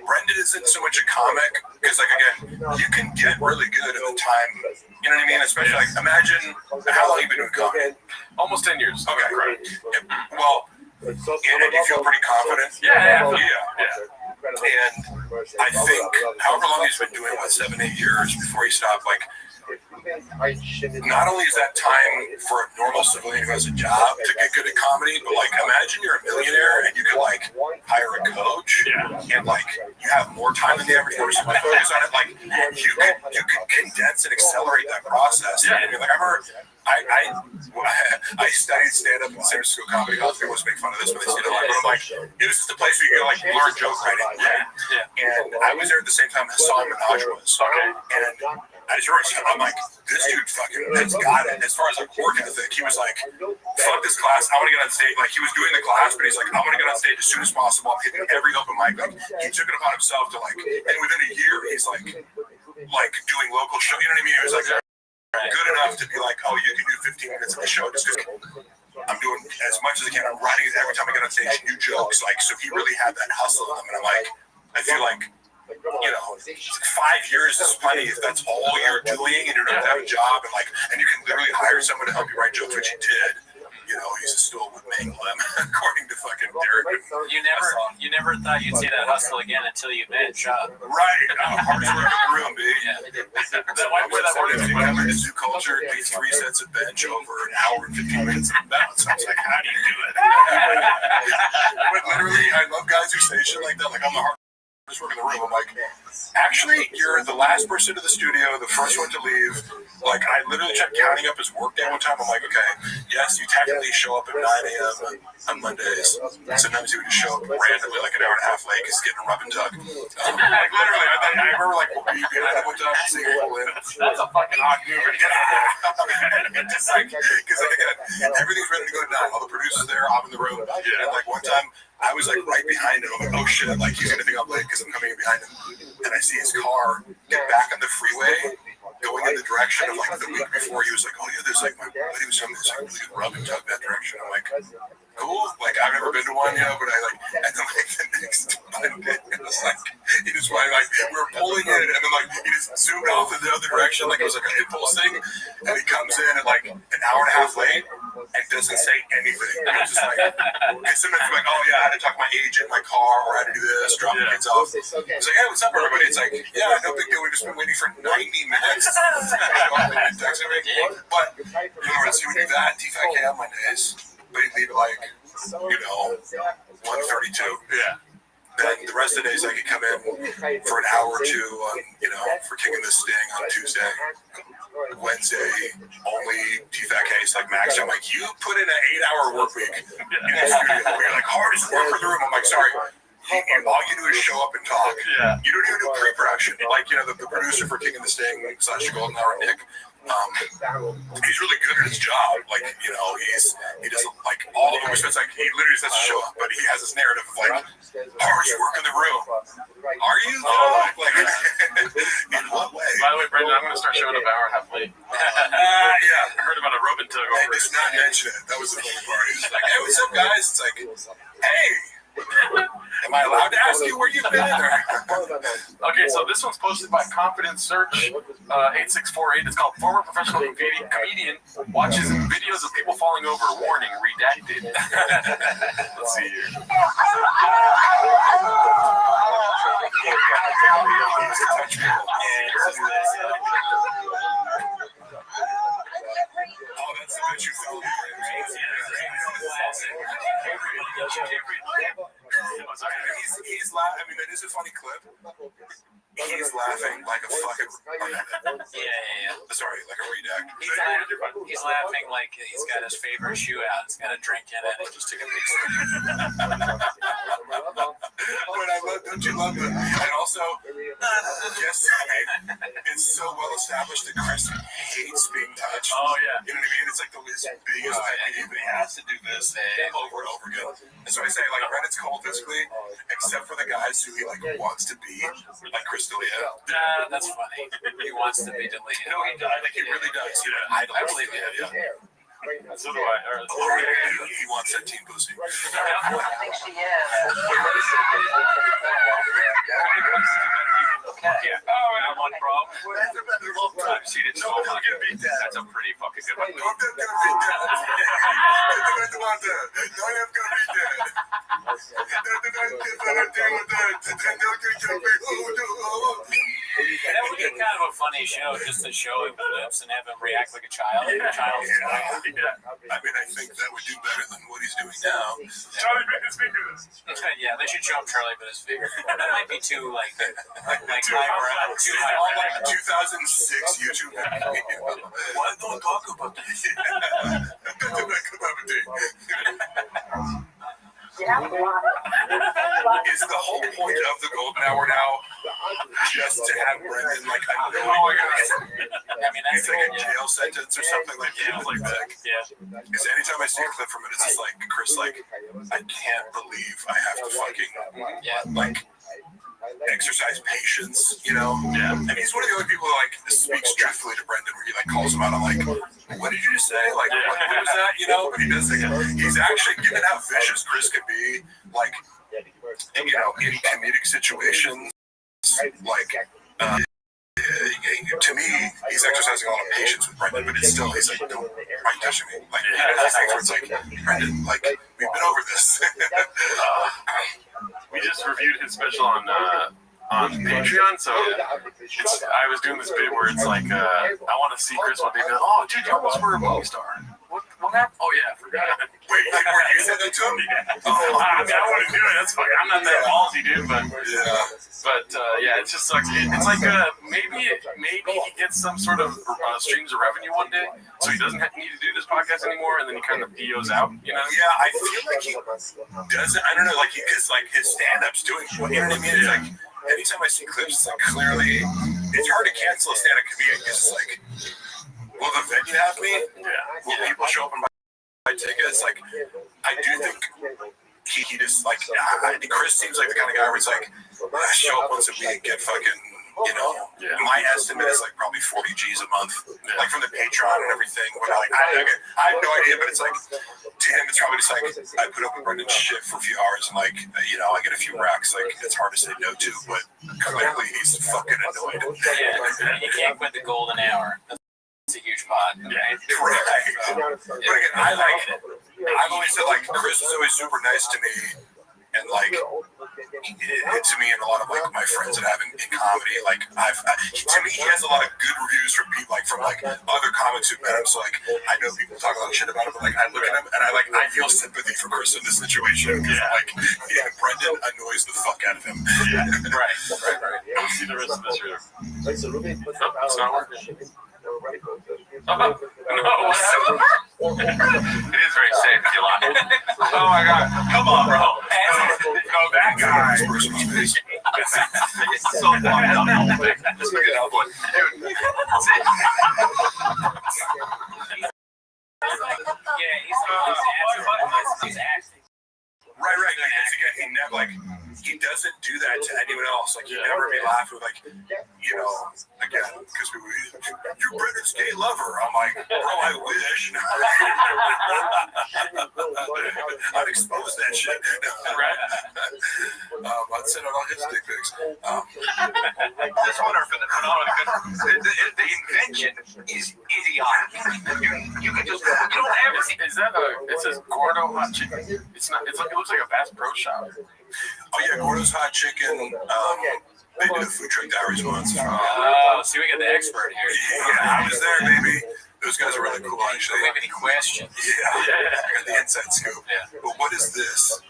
Brendan isn't so much a comic because, like, again, you can get really good at the time. You know what I mean? Especially like, imagine how long you've been doing comedy. Almost 10 years. Okay, great. Well. And you feel pretty confident? Yeah. And I think, however long he's been doing it, 7-8 years before he stopped, like, not only is that time for a normal civilian who has a job to get good at comedy, but like imagine you're a millionaire and you could like hire a coach and like you have more time than the average person to focus on it. Like you could condense and accelerate that process. I mean, like I remember I studied stand-up in the San Francisco Comedy House. People always make fun of this when they see it. But I'm like, it was just a place where you could like learn joke writing. And I was there at the same time Hassan Minaj was. And I just remember, I'm like, this dude fucking has got it. As far as like work ethic, he was like, fuck this class. I want to get on stage. Like he was doing the class, but he's like, I want to get on stage as soon as possible. I'm hitting every open mic. Like he took it upon himself to like, and within a year, he's like doing local show. You know what I mean? He was like good enough to be like, oh, you can do 15 minutes of the show just because I'm doing as much as I can. I'm writing every time I get on stage new jokes. Like, so he really had that hustle in him. And I'm like, I feel like, 5 years is plenty if that's all you're doing and you don't have a job and you can literally hire someone to help you write jokes, which he did. He's a stool with mangle him, according to fucking Derek. You never thought you'd see that hustle again until you met Shop. Right. Hardest work in the room, B. That might be that word. If you come into zoo culture, be 3 sets of bench over an hour and 15 minutes of bounce. I was like, how do you do it? But literally, I love guys who say shit like that. Like, I'm the hardest work in the room. I'm like, actually, you're the last person to the studio, the first one to leave. Like, I literally checked counting up his work day one time. I'm like, okay, yes, you technically show up at 9 a.m. on Mondays. Sometimes you would just show up randomly, like an hour and a half late, because he's getting a rub and tug. Like, literally, I remember, like, behind one time, seeing people in. That's a fucking hot dude. Just like, because, like, again, everything's ready to go down. All the producers there, I'm in the room. And, like, one time, I was, like, right behind him. I'm like, oh, shit, like, he's going to think I'm late because I'm coming in behind him. And I see his car get back on the freeway, going in the direction of, like, the week before. He was like, oh, yeah, there's, like, my buddy was telling me there's, like, really good rub and tug that direction. I'm like, cool. Like, I've never been to one, but I, like, and then, like, the next Monday, it was, like, he just went, like, we were pulling in, and then, like, he just zoomed off in the other direction, like, it was, like, an impulse thing, and he comes in at, like, an hour and a half late, and doesn't say anything. It was just, like, and sometimes I'm like, oh, yeah, I had to talk to my agent in my car, or I had to do this, drop the kids off. It's like, hey, what's up, everybody? It's like, yeah, no big deal, we've just been waiting for 90 minutes. But, when you would do that, TFK on Mondays, but he'd leave at, like, 1:32. Yeah. Then the rest of the days I could come in for an hour or two on, for King of the Sting on Tuesday. Wednesday, only TFAT's like max. I'm like, you put in an 8-hour work week in the studio. You're like, hardest work in the room. I'm like, sorry. All you do is show up and talk. Yeah. You don't even do pre-production. Like, the producer for King of the Sting / Golden Hour, Nick, he's really good at his job. Like, he does like all of them. It's like he literally just has to show up, but he has this narrative of like, hardest work in the room. Are you? Like, in what way? By the way, Brendan, I'm going to start showing up an hour and a half late. Yeah. I heard about a rub and tug over. Just not mention it. That was the funny part. He's like, hey, what's up, guys? It's like, hey. Am I allowed to ask you where you've been? Okay, so this one's posted by Confidence Search 8648. It's called Former Professional Comedian Watches Videos of People Falling Over. Warning, redacted. Let's see here. Oh, that's the bitch you fell in. He's laughing. I mean, that is a funny clip. He's laughing like a fucking. Yeah. Sorry, like a redact. He's laughing like he's got his favorite shoe out. He's got a drink in it and just took a big swig. But I love, don't you love it? And also, yes, it's so well established that Chris hates being touched. Oh, yeah. You know what I mean? It's like his biggest pet peeve, but he has to do this over and over again. And so I say, like, Reddit's cold physically, except for the guys who he, like, wants to be, like Chris D'Elia. That's funny. He wants to be deleted. No, he does. Like, he really does. Yeah. I believe it. Yeah. So do I. He wants that team pussy. I think she is. Yeah. Oh, I have one problem. I've seen it so much. That's a pretty fucking good one. That would be kind of a funny show, just to show him clips and have him react like a child. I mean, I think that would do better than what he's doing now. Charlie made his fingers. Yeah, they should show him Charlie but his figure. That might be too like too high. 2006 YouTube. Why don't talk about this? Is the whole point of the golden hour now just to have Brendan like annoyed. Oh my God. I mean, that's it's like a jail sentence or something like that. Like that. Yeah. Because anytime I see a clip from it, it's just like Chris, like I can't believe I have to fucking like exercise patience, you know? Yeah. And he's one of the only people who like speaks truthfully to Brendan, where he like calls him out on like, what did you just say? Like, what was that? You know? But he does think he's actually given how vicious Chris could be, like, you know, in comedic situations, like. To me, he's exercising a lot of patience with Brendan, but it's still, he's like, don't, why are you touching me? Like, those things where it's like, Brendan, like, we've been over this. We just reviewed his special on Patreon, so I was doing this bit where it's like, I want to see Chris one day, be like, oh, dude, you almost were a movie star. What happened? Oh, yeah, I forgot. Wait, like, where you said that to him? Yeah. I mean, I wouldn't do it. That's fucking, I'm not that ballsy, dude, but yeah, it just sucks. It's like maybe he gets some sort of streams of revenue one day, so he doesn't need to do this podcast anymore, and then he kind of POs out, you know? Yeah, I feel like he doesn't. I don't know, like, because like his stand-up's doing, you know what I mean? It's like anytime I see clips, it's like clearly it's hard to cancel a stand-up comedian because it's like, will the venue have me? Yeah. Will people show up and buy tickets? Like, I do think he just like Chris seems like the kind of guy where it's like, show up once a week, get fucking, you know. Yeah. My estimate is like probably 40 G's a month, like from the Patreon and everything. But like, I have no idea, but it's like to him, it's probably just like I put up with Brendan's shit for a few hours and like, you know, I get a few racks. Like, it's hard to say no to, but clearly he's fucking annoyed. Yeah, you can't quit the golden hour. It's a huge pod, right? Right. But again, I've always said like Chris is always super nice to me, and like to me and a lot of like my friends that I have in comedy, like to me he has a lot of good reviews from people, like from like other comics who've met him. So like I know people talk a lot of shit about him, but like I look at him and I feel sympathy for Chris in this situation. Yeah. Like Brendan annoys the fuck out of him. Yeah. Right. Let's see the rest of this here. It's not working. No. It is very safe if you lie. Oh my God. Come on, bro. Go back, guys. It's so funny. Let's look at Elwood. He's acting. Right. Because again, he doesn't do that to anyone else. Like, he never made me laugh with, like, you know, again, because you're Brendan's gay lover. I'm like, bro, I wish. I'd expose that shit. Right. I'd send out all his dick pics. This one are for the phenomenon. The invention is idiotic. You can just, you don't have it. Is that it says Gordo Hot Chicken? It's not, it's like, it looks like a Bass Pro Shop. Oh yeah, Gordo's Hot Chicken. They did a Food Truck Diaries once. Oh, see, we got the expert here. Yeah, I was there, baby. Those guys are really cool, actually. Do we have any questions? Yeah, I got the inside scoop. Yeah. But what is this?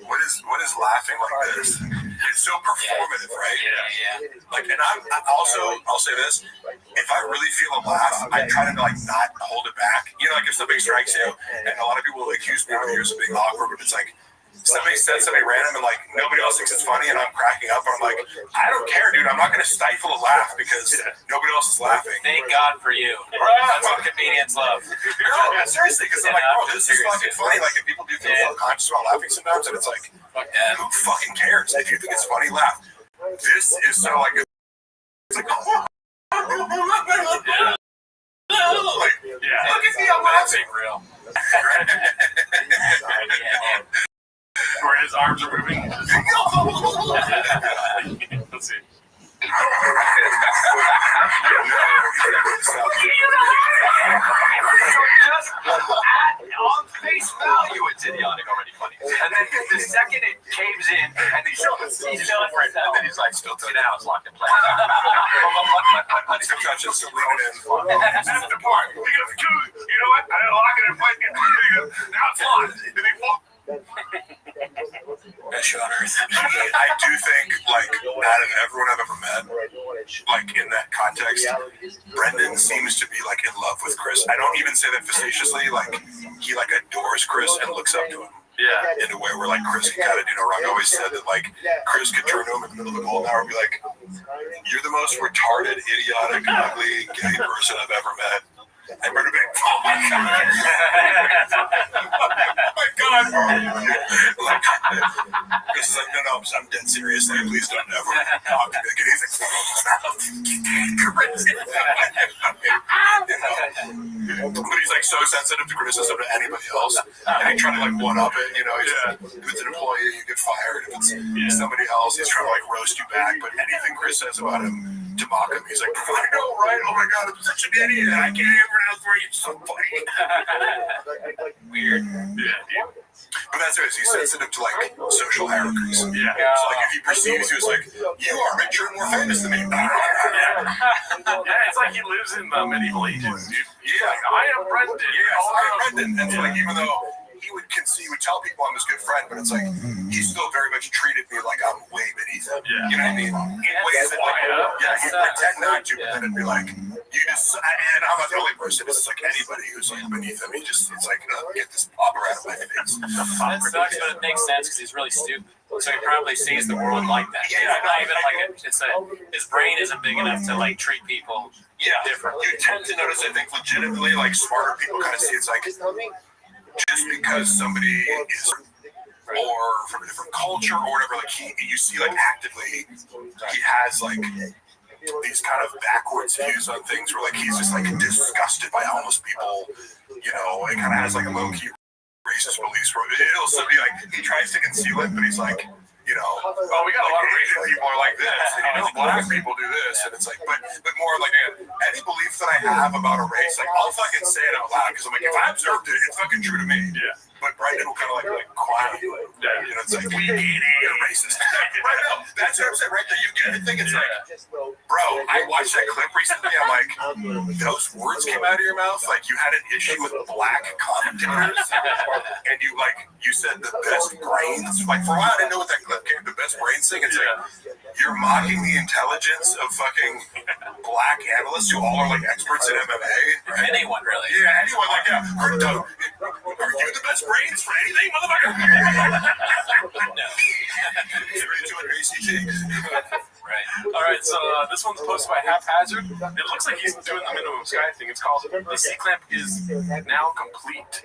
What is laughing like this? It's so performative, right? Yeah. Like, and I'll say this: if I really feel a laugh, I try to like not hold it back. You know, like if something strikes you, and a lot of people accuse me over the years of being awkward, but it's like somebody said something random and like nobody else thinks it's funny, and I'm cracking up, and I'm like, I don't care, dude. I'm not going to stifle a laugh because nobody else is laughing. Thank God for you. That's what comedians love. No, seriously, because I'm like, bro, this is fucking funny. Like, if people do feel self-conscious about laughing sometimes, and it's like, who fucking cares? If you think it's funny, laugh. This is so like, it's like, look at me, I'm laughing. Real. Where his arms are moving. Let's see. Just on face value, it's idiotic already funny. And then the second it caves in, and he's different, and then he's like, still now it's locked in place. Still touching, still leaning in. That's the part. You know what? I didn't lock it in place. Now it's locked. Did he fall? Best show on earth. I do think, like, out of everyone I've ever met, like, in that context, Brendan seems to be, like, in love with Chris. I don't even say that facetiously. Like, he, like, adores Chris and looks up to him. Yeah. In a way where, like, Chris can kind of do no wrong. I always said that, like, Chris could turn to him in the middle of the golden hour and be like, you're the most retarded, idiotic, ugly, gay person I've ever met. And we're gonna be, oh my god, oh my god, like, Chris is like, no, I'm dead serious. Like, please don't ever talk to me. And he's like, but he's like so sensitive to criticism to anybody else, and he trying to like one up it. You know, if it's an employee, you get fired. If it's somebody else, he's trying to like roast you back. But anything Chris says about him, to mock him, he's like, I know, right? Oh my god, I'm such an idiot. I can't even pronounce where you're so funny. Weird. Yeah. But that's it. He's sensitive to like social hierarchies. Yeah. So like if he perceives you as like, you are richer and more famous than me. Yeah, it's like he lives in medieval ages, dude. Yeah, like, I am Brendan. Yeah, I am Brendan. And so like even though he would tell people I'm his good friend, but it's like he still very much treated me like I'm way beneath him. Yeah. You know what I mean? In ways that like, he'd pretend not to, but then it'd be like, you just, and I'm not the only person, it's like anybody who's like beneath him, he just, it's like, get this popper out of my face. That sucks, but it makes sense because he's really stupid. So he probably sees the world like that. Yeah, it's not even like his brain isn't big enough to like treat people differently. You tend to notice, I think, legitimately, like smarter people kind of see it's like, just because somebody is or from a different culture or whatever, like you see like actively he has like these kind of backwards views on things where like he's just like disgusted by homeless people, you know, it kind of has like a low-key racist beliefs where it'll still be like he tries to conceal it, but he's like, you know, we got a lot of Asian people are like this, and you know, black people do this, and it's like, but more like any belief that I have about a race, like I'll fucking say it out loud because I'm like, if I observed it, it's fucking true to me. Yeah. But Brendan will kind of like quietly, you know, it's like we get it, you're racist. Right now, that's what I'm saying right there. You get it? Think it's like, bro, I watched that clip recently. I'm like, those words came out of your mouth like you had an issue with black commentators, and you said the best brains. Like for a while, I didn't know what that clip came. The best brains thing. It's like you're mocking the intelligence of fucking black analysts who all are like experts in MMA. Right? Anyone really? Yeah, anyone like are you the best brains for anything, motherfucker? No. Right. All right. So this one's posted by Haphazard. It looks like he's doing the minimum sky thing. It's called "The C clamp is now complete."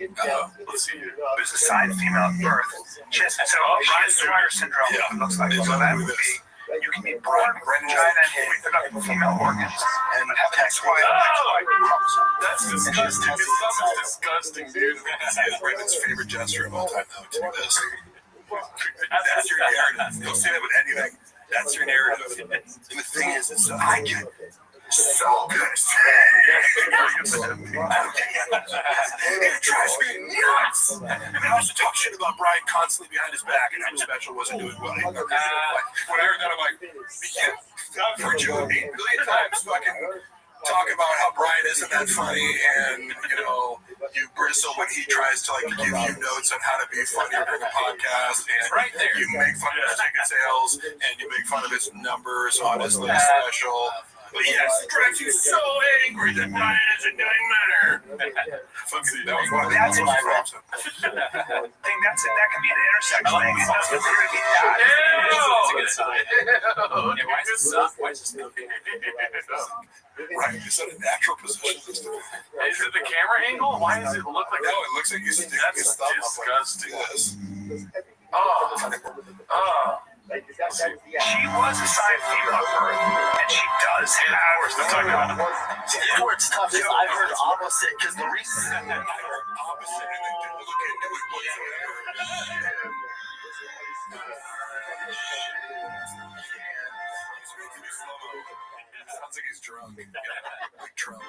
Let's see here. There's a side female at birth. She has Ryan syndrome. Yeah, it looks like so that would be. You can be born with vagina and reproductive female organs and have an XY chromosome. That's disgusting. His thumb is disgusting, dude. It's Brendan's favorite gesture of all time, though, to do this. That's your narrative. You'll say that with anything. That's your narrative. And the thing is, I get so good. It drives me nuts. And I also talk shit about Brian constantly behind his back and how his special wasn't doing well. When I heard that, I'm like, I've heard you 8 billion times fucking talk about how Brian isn't that funny, and you know, you bristle when he tries to like give you notes on how to be funny during a podcast, and right there. You make fun of his ticket sales, and you make fun of his numbers on his little special. But yes, it drives you so angry that Brian isn't doing better. That was one of the most problems. I think that can be an intersection thing. It doesn't appear to be that. It's a good sign. Yeah, why is it suck? Why is it smoking? Right, is that a natural position? Is it the camera angle? Why does it look like that? No, it looks like he's sticking his thumb up like this. She was a side female at birth, and she does have. Of course, they're talking about it's tough because I've heard opposite. Because the reason I heard opposite, and they didn't look into it whatsoever. Sounds like he's drunk. Like drunk.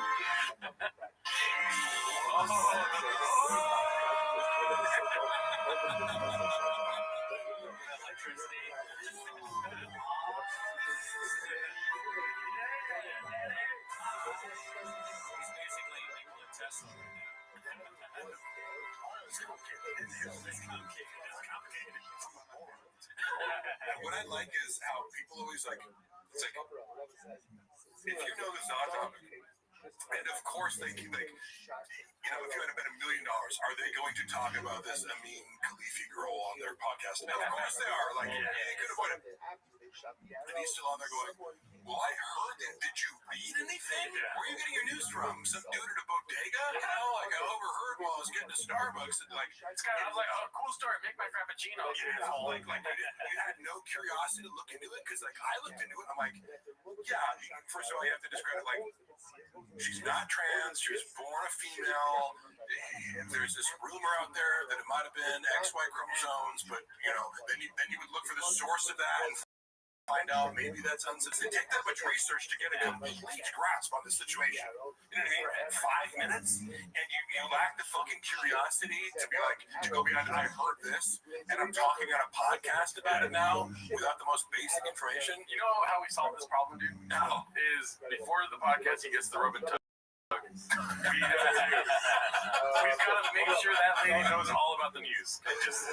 What I like is how people always like, it's like, if you know the Zatomic, and of course they keep like, you know, if you had bet $1 million, are they going to talk about this Amin Khalifi girl on their podcast? No, of course they are. Like, they could avoid it. And he's still on there going, well, I heard that. Did you read anything? Yeah. Where are you getting your news from? Some dude at a bodega? You know, like I overheard while I was getting to Starbucks. And like, It's kind of, I was like, oh, cool story. Make my frappuccino. yeah, like you had no curiosity to look into it because like I looked into it. And I'm like, yeah. First of all, you have to describe it like she's not trans. She was born a female. There's this rumor out there that it might have been XY chromosomes, but you know, then you would look for the source of that and find out maybe that's unsuccessful. It takes that much research to get a complete grasp on the situation. You know what I mean? 5 minutes, and you lack the fucking curiosity to be like, to go beyond, I heard this, and I'm talking on a podcast about it now without the most basic information. You know how we solve this problem, dude? No. Is before the podcast, he gets the rub and tug. We've got to make sure that lady knows all about the news. Because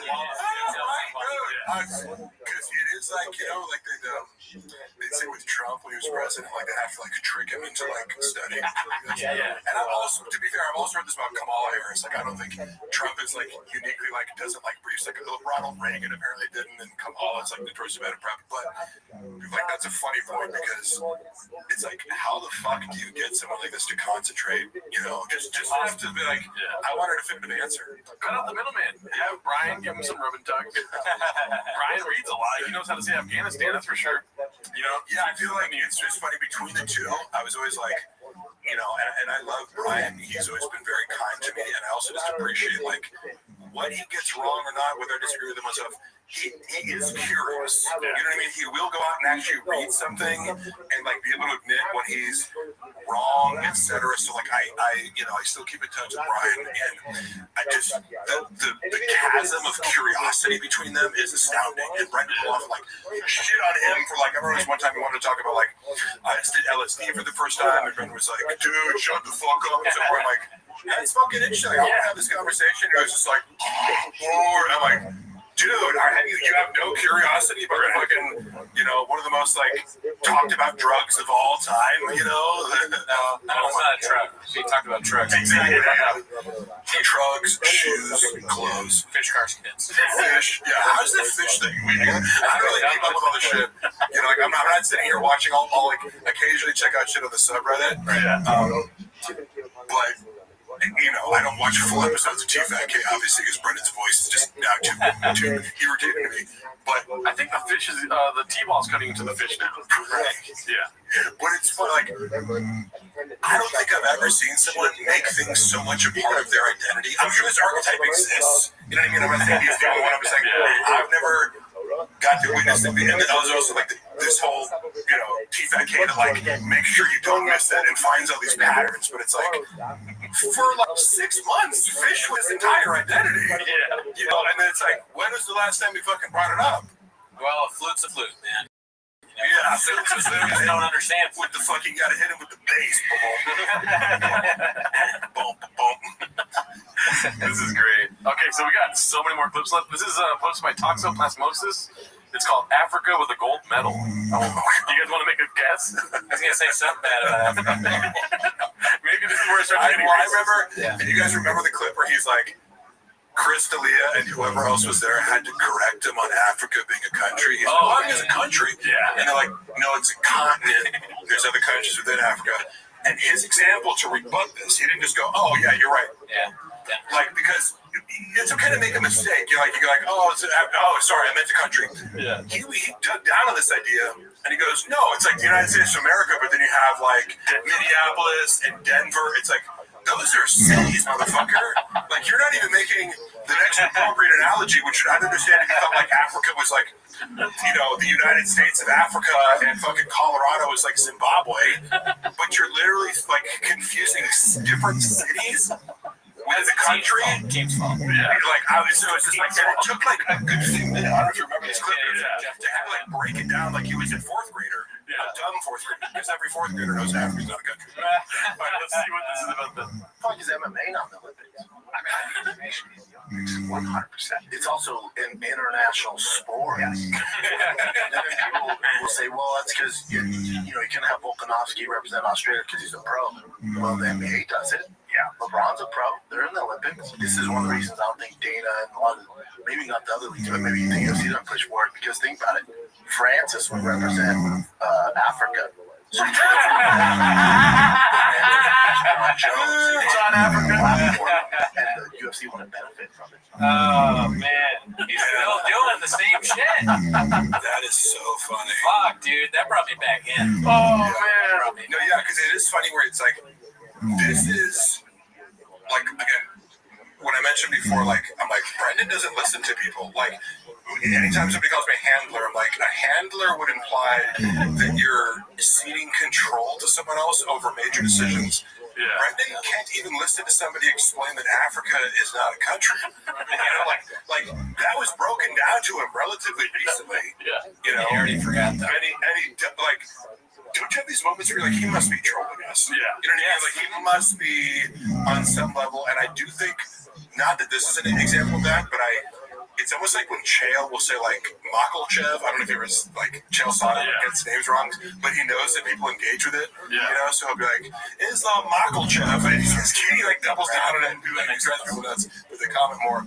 it is like, you know, like they'd say with Trump when he was president, like they have to like trick him into like studying. And I've also, to be fair, I've also heard this about Kamala Harris. Like I don't think Trump is like uniquely like doesn't like briefs. Like Ronald Reagan apparently didn't, and Kamala's like notoriously bad at prep. But like that's a funny point because it's like, how the fuck do you get someone like this to concentrate? You know, just have to be like, I want her to fit an answer. Cut out the middleman. Have Brian give him some rub and tug. Brian reads a lot. He knows how to say Afghanistan, that's for sure. You know, yeah, I feel like it's just funny between the two. I was always like, you know, and I love Brian. He's always been very kind to me, and I also just appreciate like what he gets wrong or not, whether I disagree with him or stuff. He is curious. You know what I mean? He will go out and actually read something and like be able to admit when he's wrong, etc. So like I you know, I still keep in touch with Brian, and I just the chasm of curiosity between them is astounding. And Brendan will often like shit on him for like, I remember one time he wanted to talk about like I did LSD for the first time, and Brendan was like, dude, shut the fuck up. And so I'm like, that's fucking interesting. I want to have this conversation. He was just like, I'm like, dude, you have no curiosity about fucking, you know, one of the most like talked about drugs of all time, you know? No, it's not a drug. He talked about drugs. Exactly. Drugs, shoes, clothes, fish cars, kids. Fish. Yeah. How's the fish thing? I don't really keep up with all this shit. You know, like I'm not sitting here watching all like occasionally check out shit on the subreddit. But you know, I don't watch full episodes of T-Fat-K, obviously, because Brendan's voice is just now too irritating to me. But I think the fish is, the T-ball's cutting into the fish now. Right. Yeah. But it's fun, like, I don't think I've ever seen someone make things so much a part of their identity. I'm sure this archetype exists. You know what I mean? I'm not saying he's the only one. I'm just saying, I've never got to witness it. And then I was also like, this whole, you know, T-Fat-K to like make sure you don't miss it and finds all these patterns. But it's like, for like 6 months, fish was his entire identity. Yeah. You know, and then it's like, when was the last time we fucking brought it up? Well, a flute's a flute, man. Yeah, so I don't understand. What the fuck, you gotta hit him with the bass. Boom, boom. This is great. Okay, so we got so many more clips left. This is posted by Toxoplasmosis. It's called Africa with a gold medal. Oh, you guys want to make a guess? I was going to say something bad about Africa. Maybe this is where it starts getting I remember, and you guys remember the clip where he's like, Chris D'Elia and whoever else was there had to correct him on Africa being a country. He's like, it's a country. Yeah. And they're like, no, it's a continent. There's other countries within Africa. And his example to rebut this, he didn't just go, oh, yeah, you're right. Yeah. Like, because it's okay to make a mistake. You're like, oh, sorry, I meant the country. Yeah. He dug down on this idea, and he goes, no, it's like the United States of America, but then you have like Minneapolis and Denver. It's like, those are cities, motherfucker. Like, you're not even making the next appropriate analogy, which I'd understand if you felt like Africa was like, you know, the United States of Africa and fucking Colorado is like Zimbabwe. But you're literally like confusing different cities with a country. Yeah. Like, so it's just like, and it took like a good thing. I don't know if you remember this clip. To have like break it down like he was a fourth grader. Yeah. A dumb fourth grader. Because every fourth grader knows Africa's not a country. All right, let's see what this is about then. Fuck is MMA not the Olympics? I mean, 100%. It's also an international sport. Yes. And then people will say, well, that's because you know you can have Volkanovski represent Australia because he's a pro. Well, the NBA does it. Yeah, but LeBron's a pro. They're in the Olympics. This is one of the reasons I don't think Dana and a lot of, maybe not the other leagues, but maybe the UFC don't push for it. Because think about it, Francis would represent Africa. So John Africa, and the UFC want to benefit from it. Oh man, he's still doing the same shit. That is so funny. Fuck, dude, that brought me back in. Oh man. No, yeah, because it is funny where it's like, this is like, again, when I mentioned before, like, I'm like, Brendan doesn't listen to people. Like, anytime somebody calls me a handler, I'm like, a handler would imply that you're ceding control to someone else over major decisions. Yeah. Brendan can't even listen to somebody explain that Africa is not a country. You know, like that was broken down to him relatively recently. Yeah. You know, I already forgot that. And he like, don't you have these moments where you're like, he must be trolling us? Yeah. You know what I mean? Like, he must be on some level, and I do think, not that this is an example of that, but it's almost like when Chael will say, like, Makalchev, I don't know if he was, like, Chael Sonnen gets names wrong, but he knows that people engage with it, you know, so he'll be like, Islam Makalchev, and he like, doubles down on it and be like, drives people nuts, but they comment more.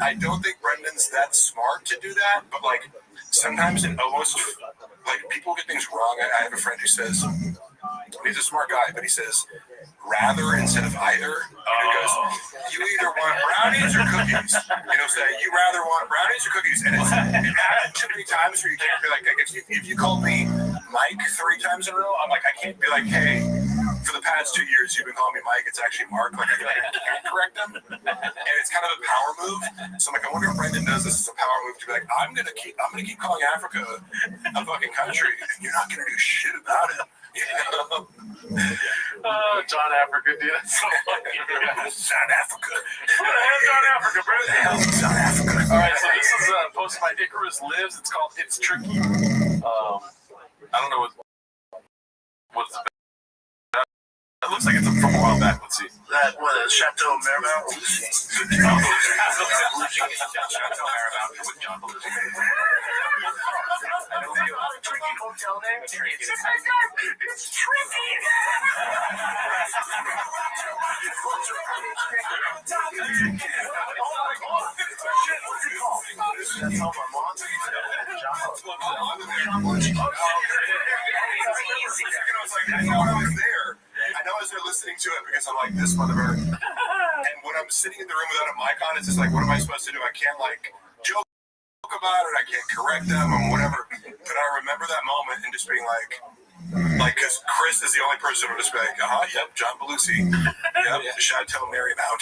I don't think Brendan's that smart to do that, but, like, sometimes it almost, like, people get things wrong. I have a friend who says, he's a smart guy, but he says, rather instead of either. And he goes, you either want brownies or cookies. And he'll say, you rather want brownies or cookies. And it happened too many times where you can't be like, if you called me Mike 3 times in a row, I'm like, I can't be like, hey, for the past 2 years, you've been calling me Mike. It's actually Mark. Like, I can't correct him. And it's kind of a power move. So I'm like, I wonder if Brendan does this as a power move to be like, I'm gonna keep calling Africa a fucking country, and you're not gonna do shit about it. John Africa, dude. That's so funny. South Africa. John Africa, bro. South Africa. All right, so this is posted by Icarus Lives. It's called It's Tricky. I don't know what's the it looks like it's from a while back. Let's see. That was Chateau Marmont. Chateau Marmont with John Belushi. Tricky hotel there. It's tricky. That's how my mom I know as they're listening to it because I'm like, this motherfucker. And when I'm sitting in the room without a mic on, it's just like, what am I supposed to do? I can't like joke about it. I can't correct them or whatever. But I remember that moment and just being like, because Chris is the only person who would just be like, yep, John Belushi. Yep, Chateau Marymount.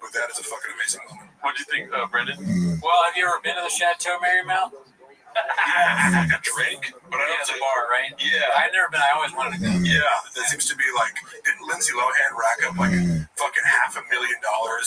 But that is a fucking amazing moment. What do you think, Brendan? Well, have you ever been to the Chateau Marymount? Yeah, a drink, but I don't the bar, right? Yeah, I've never been. I always wanted to go. Yeah, that seems to be like. Didn't Lindsay Lohan rack up like fucking $500,000?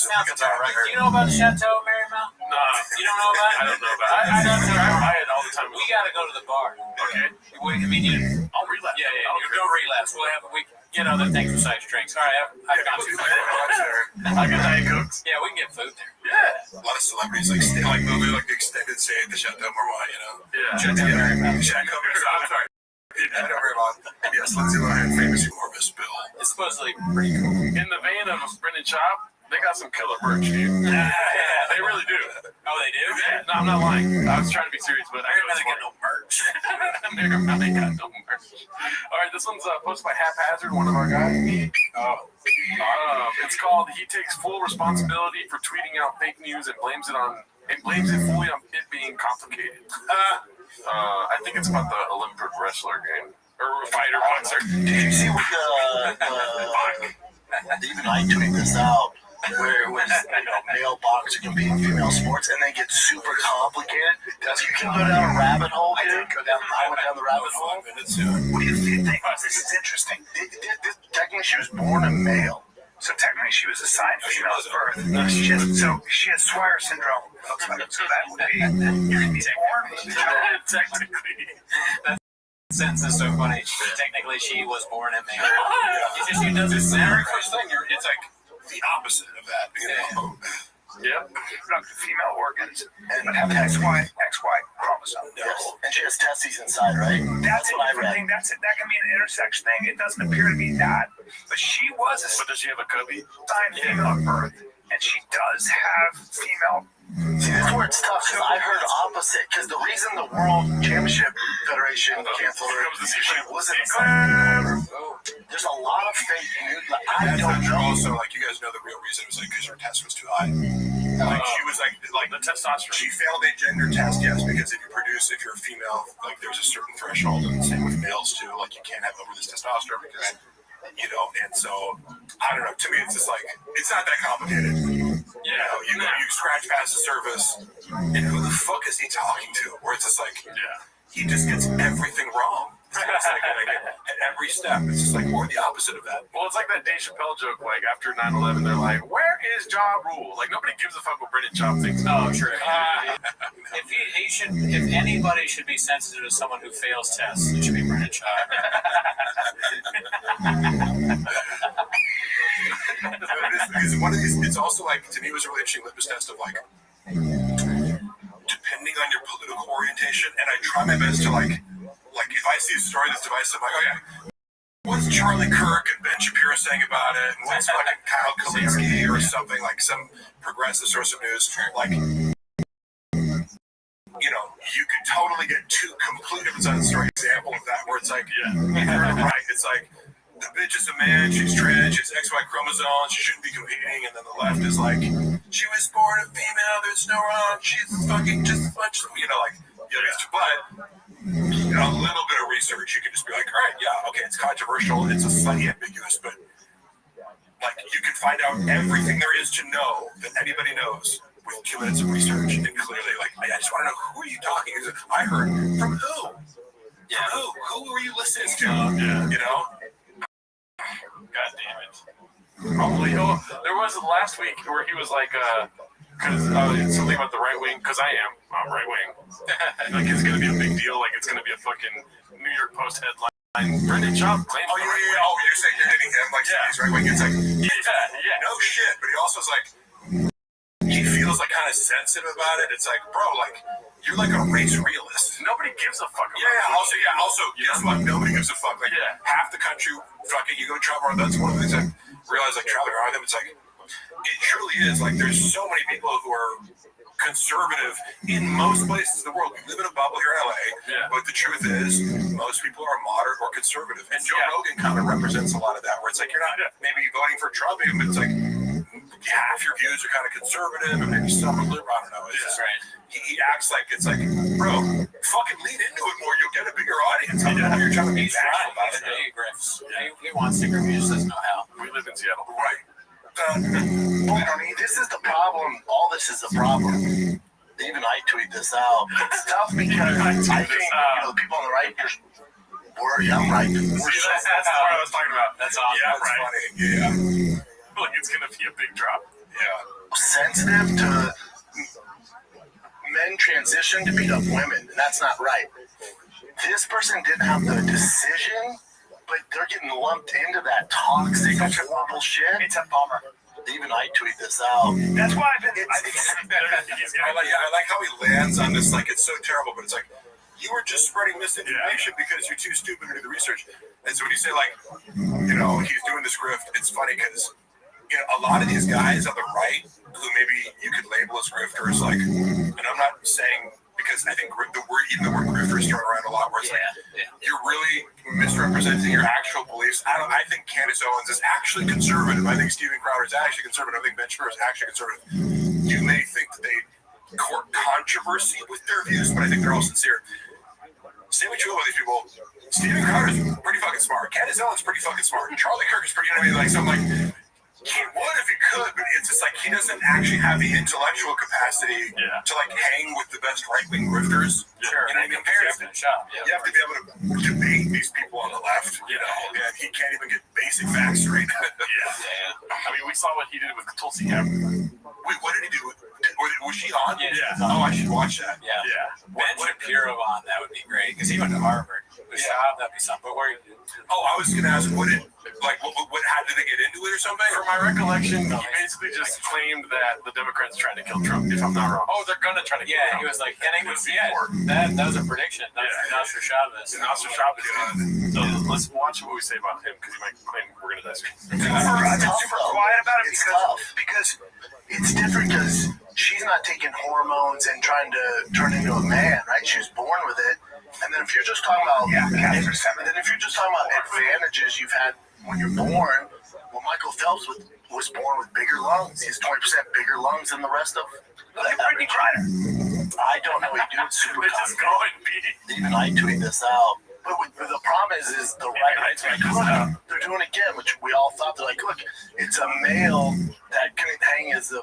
Sounds about right. Do you know about the Chateau Marymount? No, you don't know about it. I don't know about it. I buy it all the time. We got to go to the bar. Okay. I mean, I'll relapse. Yeah. Don't relapse. We'll have get other things besides drinks. All right, I've got you. I get Diet Cokes. Yeah, we can get food there. Yeah. A lot of celebrities like movie like the extended stay at the Chateau Marmont, you know. Yeah. Chateau Marmont. I'm sorry. Chateau Marmont. Yes, Lindsay Lohan, famous humorous Bill. It's supposedly pretty cool. In the vein of Brendan Chop, they got some killer merch, dude. Yeah, they really do. Oh, they do? Yeah. No, I'm not lying. I was trying to be serious, but I didn't really get no merch. Never really got no merch. All right, this one's posted by Haphazard, one of our guys. It's called "He Takes Full Responsibility for Tweeting Out Fake News and blames it fully on it being complicated." I think it's about the Olympic wrestler game or fighter boxer. Did you see what even I tweeted this out? Where it was, male boxer competing female sports, and they get super complicated. You can go down a rabbit hole. I went down the rabbit hole. What do you think? This is interesting. Technically, she was born a male. So technically, she was assigned female at birth. She has Swire syndrome. So that would be born. Technically, that sentence is so funny. Technically, she was born a male. She doesn't the sound very right. first thing. It's like the opposite of that. You know? yeah. Female organs, but have XY chromosome. Yes. And she has testes inside, right? That's what I a different read. thing. That can be an intersex thing. It doesn't appear to be that. But she was But does she have a cubby? assigned female at birth. And she does have female. See, this is where it's tough, because I heard opposite. Because the reason the World Championship Federation canceled her she wasn't assigned. There's a lot of fake news. Like, I don't know. Also, like, you guys know the real reason was like because her test was too high. Like, she was like the testosterone. She failed a gender test, yes, because if you're a female, like there's a certain threshold, and the same with males too. Like, you can't have over this testosterone because, you know, and so I don't know. To me, it's just like it's not that complicated. You know, you scratch past the surface, and who the fuck is he talking to? Where it's just like, he just gets everything wrong. It's like at every step, it's just like more the opposite of that. Well, it's like that Dave Chappelle joke, like after 9/11, they're like, where is Ja Rule? Like, nobody gives a fuck what Brendan Schaub thinks. Oh, true. If anybody should be sensitive to someone who fails tests, it should be Brendan Schaub. Because one of these, it's also like, to me, it was a really interesting litmus test of like, depending on your political orientation, and I try my best to like if I see a story that's divisive, I'm like, oh yeah, what's Charlie Kirk and Ben Shapiro saying about it, and what's fucking Kyle Kalinske or something, like some progressive source of news, like, you know, you could totally get two completely different story example of that, where it's like, right, it's like, the bitch is a man, she's trans, she's XY chromosome, she shouldn't be competing, and then the left is like, she was born a female, there's no wrong, she's fucking just a bunch of, you know, like, but you know, a little bit of research, you can just be like, all right, yeah, okay, it's controversial, it's a slightly ambiguous, but like, you can find out everything there is to know that anybody knows with 2 minutes of research, and clearly, like, I just want to know, who are you talking to? I heard from who? Yeah, who were you listening to? You know? God damn it. Probably. Oh, there was last week where he was like, because something about the right wing, because I'm right wing. Like, it's going to be a big deal. Like, it's going to be a fucking New York Post headline. Brendan Schaub claims. Oh, you're saying you're hitting him like he's right wing. It's like, no shit. But he also is like, he feels like kind of sensitive about it. It's like, bro, like, you're like a race realist. Nobody gives a fuck about it. Also, guess what? Nobody gives a fuck. Like, half the country, fucking, you go to travel around, that's one of the things I realize, like, traveling around them, it's like, it truly is, like, there's so many people who are conservative in most places in the world. We live in a bubble here in LA, but the truth is, most people are moderate or conservative. And Joe Rogan kind of represents a lot of that, where it's like, you're not maybe voting for Trump, but it's like, half your views are kind of conservative, and maybe some are liberal. I don't know. It's just, he acts like it's like, bro, fucking lean into it more. You'll get a bigger audience. I know you're trying to be bashful about it. He wants to agree, just doesn't know how. We live in Seattle. Right. This is the problem. All this is the problem. Even I tweet this out. It's tough because I think, you know, the people on the right, I'm right. That's what I was talking about. That's awesome. Yeah, that's funny. Yeah. Like, it's going to be a big drop. Yeah. Sensitive to men transition to beat up women, and that's not right. This person didn't have the decision, but they're getting lumped into that toxic bullshit. It's a bummer. Even I tweet this out. That's why I like how he lands on this, like, it's so terrible, but it's like, you were just spreading misinformation because you're too stupid to do the research. And so when you say, like, you know, he's doing this grift, it's funny because, you know, a lot of these guys on the right who maybe you could label as grifters, like, and I'm not saying, because I think the word grifter is thrown around a lot, where it's like, you're really misrepresenting your actual beliefs. I think Candace Owens is actually conservative. I think Steven Crowder is actually conservative. I think Ben Shapiro is actually conservative. You may think that they court controversy with their views, but I think they're all sincere. Same with two of these people. Steven Crowder's pretty fucking smart. Candace Owens is pretty fucking smart. Charlie Kirk is pretty, you know what I mean? Like, so I'm like, he would if he could, but it's just like he doesn't actually have the intellectual capacity to like hang with the best right-wing grifters. Sure. You know, you have to be able to debate these people on the left, you know, and he can't even get basic facts straight. I mean, we saw what he did with Tulsi Gabbard. Wait, what did he do? Was she on? Yeah. Oh, I should watch that. Yeah. Ben Shapiro on, that would be great, because he went to Harvard. With Schaub, that'd be something. But where? Oh, I was going to ask, what did Like, how did they get into it or something? From my recollection, he basically just claimed that the Democrats tried to kill Trump, if I'm not wrong. Oh, they're gonna try to kill Trump. He was like, and he was, that was a prediction. That was Nostradamus. So let's watch what we say about him, because he might claim we're gonna die soon. I'm super quiet about it because it's different because she's not taking hormones and trying to turn into a man, right? She was born with it. And then if you're just talking about advantages you've had when you're born, well, Michael Phelps was born with bigger lungs. He has 20% bigger lungs than the rest of Brittany Griner. I don't know. He do it super confident. Even I tweet this out. But the problem is the right. They're doing it again, which we all thought. They're like, look, it's a male that can hang as a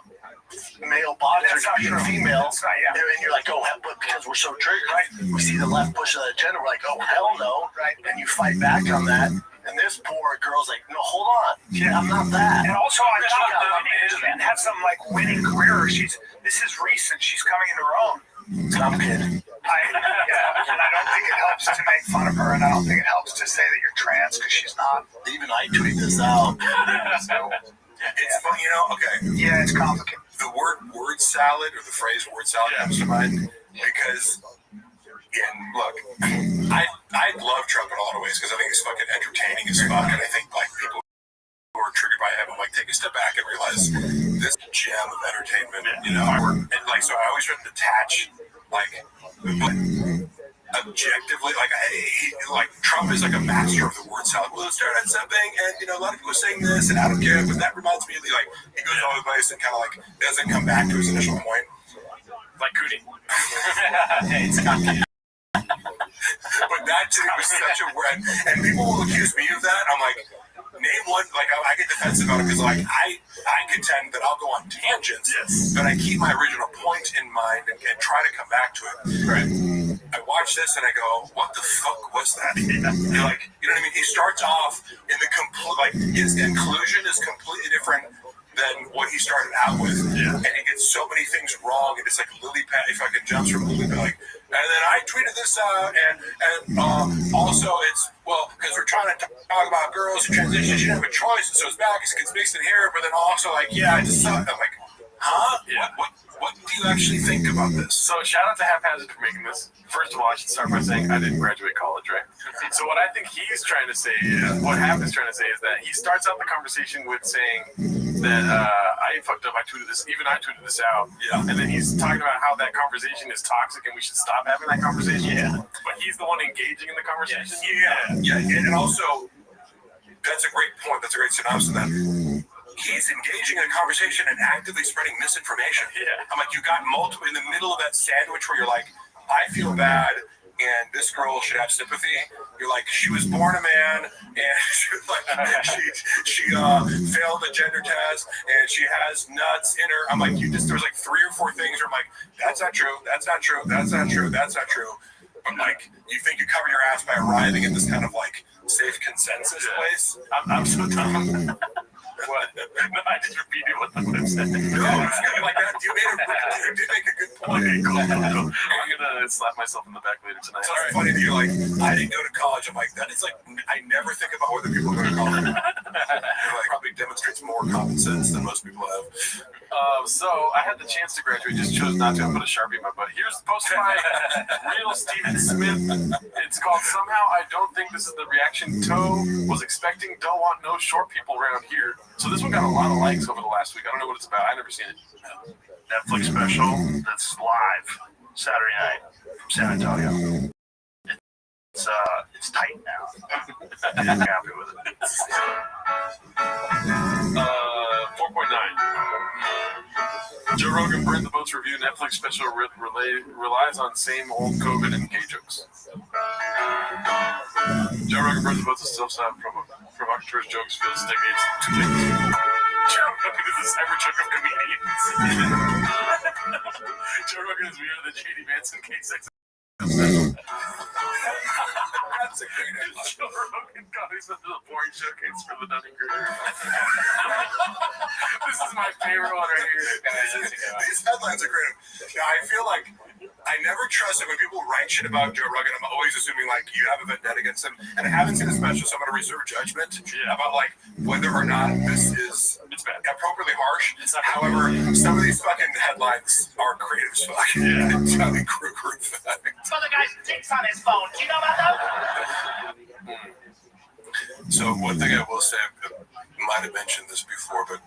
male boxer to be a female. And you're like, oh, but because we're so triggered, right? We see the left push of the agenda. We're like, oh, hell no. Right? And you fight back on that. And this poor girl's like, no, hold on. Yeah, I'm not that. And also on top of it, she didn't have some like winning career. This is recent. She's coming into her own. I'm kidding. And I don't think it helps to make fun of her, and I don't think it helps to say that you're trans because she's not. Even I tweet this out. It's fun, okay. Yeah, it's complicated. The word salad or the phrase word salad comes to mind because, look, I love Trump in a lot of ways because I think he's fucking entertaining as fuck, and I think like people who are triggered by him, I'm like, take a step back and realize this gem of entertainment, and like, so I always try to detach, like, objectively, like Trump is like a master of the word salad. Well, let's start on something, and a lot of people are saying this, and I don't care, but that reminds me of like he goes all over the place and kind of like doesn't come back to his initial point, like Cootie. But that too was such a word, and people will accuse me of that. I'm like, name one. Like I get defensive about it because like I contend that I'll go on tangents, but I keep my original point in mind and try to come back to it. Right. I watch this and I go, what the fuck was that? You're like, you know what I mean? He starts off in the complete, like his inclusion is completely different than what he started out with, and he gets so many things wrong, and it's like lily pad. He fucking jumps from lily pad, like, and then I tweeted this out, and also it's because we're trying to talk about girls who transition, she didn't have a choice, and so his back is gets mixed in here, but then also like, I just saw it. I'm like, huh? Yeah. What do you actually think about this? So shout out to Haphazard for making this. First of all, I should start by saying I didn't graduate college, right? So what I think he's trying to say what Hap is trying to say is that he starts out the conversation with saying that I fucked up, I tweeted this out. Yeah. And then he's talking about how that conversation is toxic and we should stop having that conversation. Yeah. But he's the one engaging in the conversation. Yeah. And also, that's a great point. That's a great synopsis of that. He's engaging in a conversation and actively spreading misinformation. Yeah. I'm like, you got multiple in the middle of that sandwich where you're like, I feel bad and this girl should have sympathy. You're like, she was born a man and she failed the gender test and she has nuts in her. I'm like, there's like 3 or 4 things where I'm like, that's not true. That's not true. That's not true. That's not true. But like, you think you cover your ass by arriving at this kind of like safe consensus place? I'm so dumb. What? No, I just repeated what the clip said. No, it's good like that. You did make a good point. Okay, cool. I'm gonna slap myself in the back later tonight. So it's funny that you're like, I didn't go to college. I'm like, that is like, I never think about whether people go to college. It like probably demonstrates more common sense than most people have. So I had the chance to graduate, just chose not to. I put a Sharpie in my butt. Here's the post by real Steven Smith. It's called Somehow I Don't Think This Is the Reaction Toe Was Expecting. Don't Want No Short People Around Here. So this one got a lot of likes over the last week. I don't know what it's about. I've never seen it. Netflix special that's live Saturday night from San Antonio. It's tight now. I'm happy with it. 4.9. Joe Rogan burned the boats review. Netflix special relies on same old COVID and gay jokes. Joe Rogan burns the boats is still sad provocateur jokes feels stagnates too late. Joe Rogan is a cyber chunk of comedians. Joe Rogan is weirder than J.D. Vance and K6. That's a great idea. Joe Rogan comes into the boring showcase for the Dunning-Kruger. This is my favorite one right here. These headlines are great. Now, I feel like I never trust it when people write shit about Joe Rogan. I'm always assuming like you have a vendetta against him, and I haven't seen a special, so I'm gonna reserve judgment about like whether or not this is appropriately harsh. However, some of these fucking headlines are creative as fuck. Johnny Kruger effect. So the guy's dicks on his phone. Do you know about that? So one thing I will say, I might have mentioned this before, but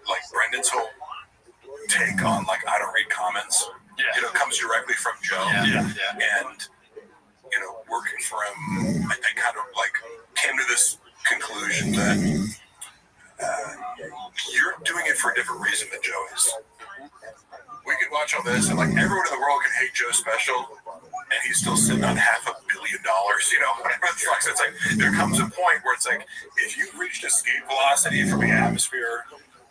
like Brendan's whole take on like I don't read comments. You know, comes directly from Joe. And, you know, working for him, I kind of like came to this conclusion that you're doing it for a different reason than Joe is. We could watch all this and like everyone in the world can hate Joe Special and he's still sitting on $500 million, you know, whatever the fuck. So it's like there comes a point where it's like if you've reached escape velocity from the atmosphere,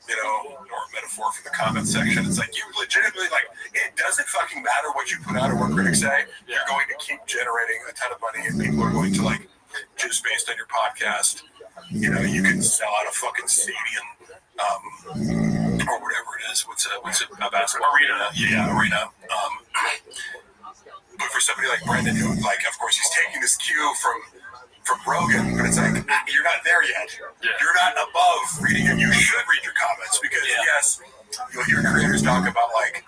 you know, or metaphor for the comment section, it's like you legitimately like it doesn't fucking matter what you put out or what critics say. You're going to keep generating a ton of money, and people are going to like just based on your podcast. You know, you can sell out a fucking stadium, or whatever it is. What's a basketball arena? Arena. But for somebody like Brendan, who like, of course, he's taking this cue from Rogan, but it's like you're not there yet. You're not above reading it. You should read your comments because yes, you'll hear creators talk about like,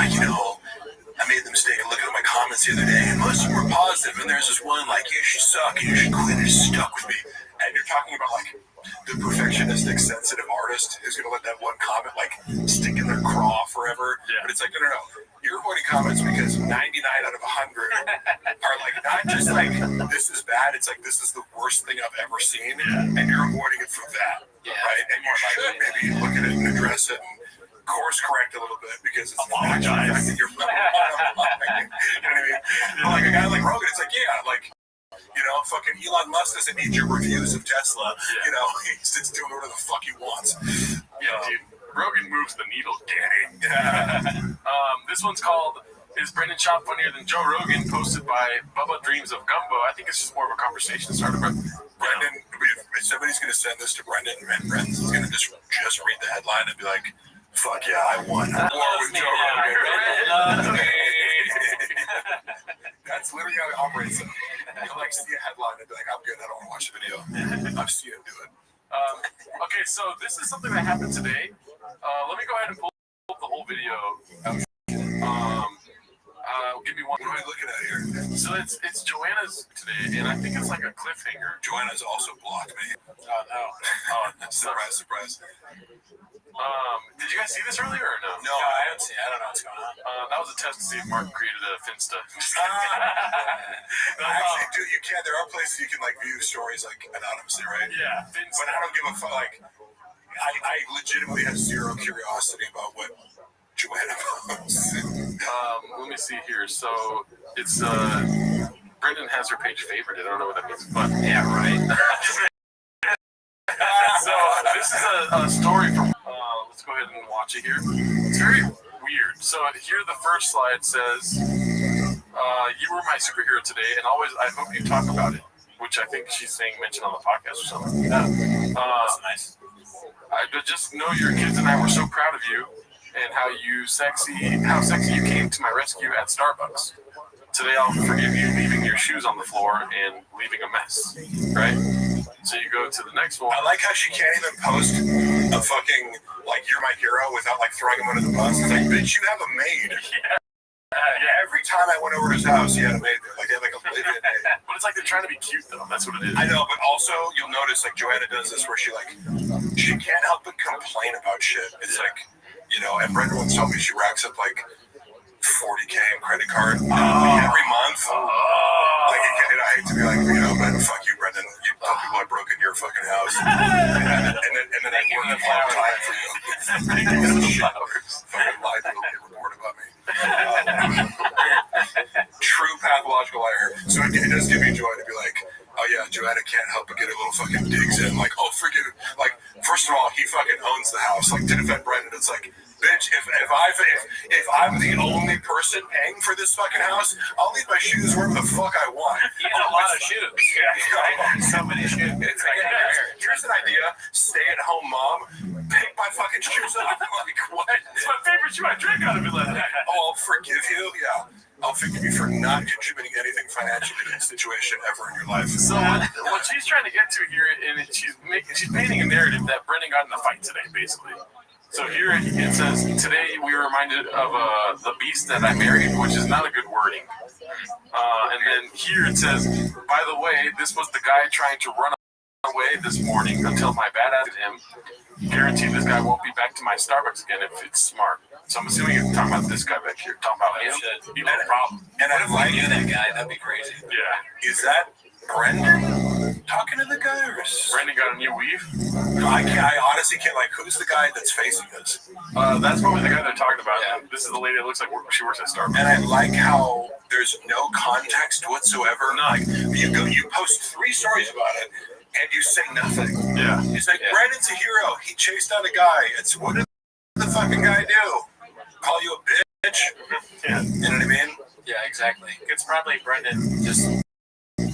you know, I made the mistake of looking at my comments the other day, and most of them were positive, and there's this one like, you should suck, and you should quit, and it stuck with me. And you're talking about like the perfectionistic, sensitive artist who's gonna let that one comment like stick in their craw forever. But it's like, no. You're avoiding comments because 99 out of 100 are like not just like this is bad. It's like this is the worst thing I've ever seen, and you're avoiding it for that, right? And you should maybe look at it and address it and course correct a little bit because it's not the fact that you're you know what I mean? But like a guy like Rogan, it's like like. You know, fucking Elon Musk doesn't need your reviews of Tesla. You know, he's just doing whatever the fuck he wants. Dude. Rogan moves the needle, Danny. This one's called "Is Brendan Schaub Funnier Than Joe Rogan?" Posted by Bubba Dreams of Gumbo. I think it's just more of a conversation starter. But Brendan, if somebody's going to send this to Brendan, and Brendan's going to just read the headline and be like, "Fuck yeah, I won." War with Joe Rogan. That's literally how he operates. He'll like see a headline and be like, "I'm good. I don't want to watch the video." I've seen him do it. Okay, so this is something that happened today. Let me go ahead and pull up the whole video. Give me one. What am I looking at here? So it's Joanna's today, and I think it's like a cliffhanger. Joanna's also blocked me. Oh no! Surprise. Did you guys see this earlier or no? No, I haven't seen it. I don't know what's going on. That was a test to see if Mark created a Finsta. Actually, dude, you can. There are places you can like view stories like anonymously, right? Yeah, Finsta. But I don't give a fuck. Like, I legitimately have zero curiosity about what Joanna posts. Let me see here. So it's Brendan has her page favorited. I don't know what that means, but yeah, right. So this is a story from. Let's go ahead and watch it here. It's very weird. So here the first slide says, "You were my superhero today, and always I hope you talk about it." Which I think she's saying mentioned on the podcast or something. That's nice. But just know your kids and I were so proud of you, and how sexy you came to my rescue at Starbucks. Today I'll forgive you leaving your shoes on the floor and leaving a mess. Right? So you go to the next one. I like how she can't even post a fucking like "you're my hero" without like throwing him under the bus. It's like, bitch, you have a maid. Every time I went over to his house, he had a maid there. Like they had like a live-in maid. But it's like they're trying to be cute though. That's what it is. I know, but also you'll notice like Joanna does this where she can't help but complain about shit. It's like, you know, and Brenda once told me she racks up like $40K in credit card every month. Like, I hate to be like, you know, but fuck you, Brendan. You tell people I broke into your fucking house, and then I work part time for you. Fucking lied to the report about me. True pathological liar. So it does give me joy to be like, oh yeah, Joanna can't help but get her little fucking digs in. Like, oh, forget it. Like, first of all, he fucking owns the house. Like, to defend Brendan, it's like, bitch, if I'm the only person paying for this fucking house, I'll leave my shoes wherever the fuck I want. He has a lot of shoes. Yeah, so many shoes. It's like, here's an idea. Stay-at-home mom. Pick my fucking shoes up. Like, what? It's my favorite you my drink out of it last night. Oh, I'll forgive you. Yeah, I'll forgive you for not contributing anything financially to the situation ever in your life. So what she's trying to get to here, and she's painting a narrative that Brendan got in a fight today, basically. So here it says, today we were reminded of the beast that I married, which is not a good wording. And then here it says, by the way, this was the guy trying to run away this morning until my bad ass him. Guarantee this guy won't be back to my Starbucks again if it's smart. So I'm assuming you're talking about this guy back here. Talking about him. He no problem. And I like knew that guy. That'd be crazy. Yeah. Is that Brendan talking to the guy? Or Brendan got a new weave? I honestly can't, like, who's the guy that's facing this? That's probably the guy they're talking about. Yeah. This is the lady that looks like she works at Starbucks. And I like how there's no context whatsoever. Like, you post 3 stories about it, and you say nothing. Yeah. He's like, Brendan's a hero. He chased out a guy. It's, what did the fucking guy do? Call you a bitch? Yeah. You know what I mean? Yeah, exactly. It's probably Brendan just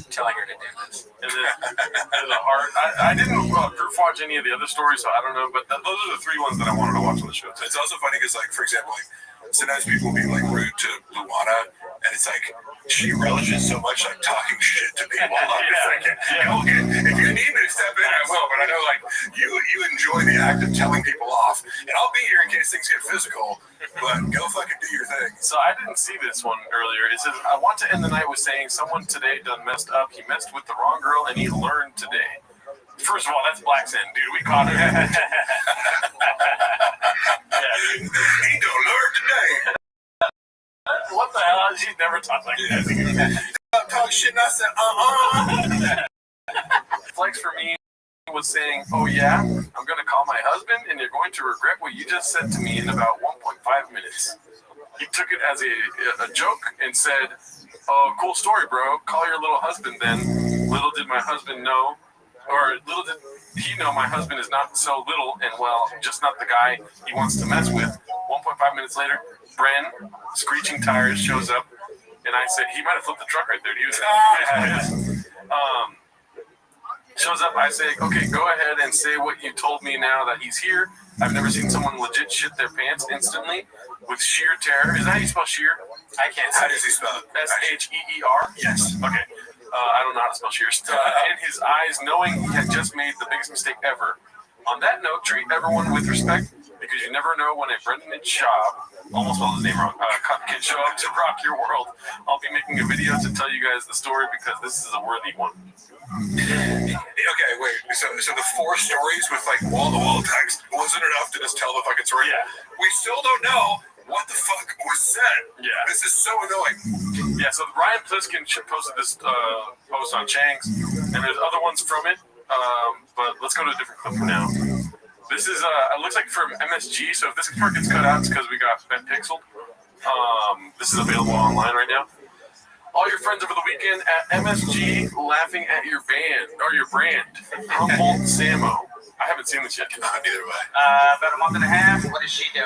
telling her to do this. And then there's a heart. I didn't proof watch any of the other stories, so I don't know. But those are the 3 ones that I wanted to watch on the show. It's also funny because, like, for example, like, sometimes people will be like rude to Luana, and it's like she relishes so much like talking shit to people. If you need me to step in, I will. But I know, like, you enjoy the act of telling people off, and I'll be here in case things get physical. But go fucking do your thing. So I didn't see this one earlier. It says, I want to end the night with saying someone today done messed up. He messed with the wrong girl, and he learned today. First of all, that's Black Sand, dude. We caught him. Yeah, dude. He don't learn today. What the hell? She's never talked like that. Talk shit, and I said, Flex for me was saying, oh yeah, I'm going to call my husband, and you're going to regret what you just said to me in about 1.5 minutes. He took it as a joke and said, oh, cool story, bro. Call your little husband then. Little did my husband know, or little did he know my husband is not so little and, well, just not the guy he wants to mess with. 1.5 minutes later, Bren, screeching tires, shows up, and I said, he might have flipped the truck right there. He was shows up, I say, okay, go ahead and say what you told me now that he's here. I've never seen someone legit shit their pants instantly with sheer terror. Is that how you spell sheer? I can't say. How does he spell it? S-H-E-E-R? Yes. Okay. I don't know how to spell sheer. In his eyes, knowing he had just made the biggest mistake ever. On that note, treat everyone with respect, because you never know when a Brendan and Schaub, almost spelled his name wrong, can show up to rock your world. I'll be making a video to tell you guys the story because this is a worthy one. Okay, wait. So the 4 stories with like wall-to-wall text wasn't enough to just tell the fucking story? Yeah. We still don't know what the fuck was said. Yeah. This is so annoying. Yeah, so Ryan Pliskin posted this post on Chang's, and there's other ones from it, but let's go to a different clip for now. This is, it looks like from MSG, so if this part gets cut out, it's because we got Ben Pixel. This is available online right now. All your friends over the weekend at MSG laughing at your band, or your brand, Humboldt Samo. I haven't seen this yet. Neither way. About a month and a half. What does she do?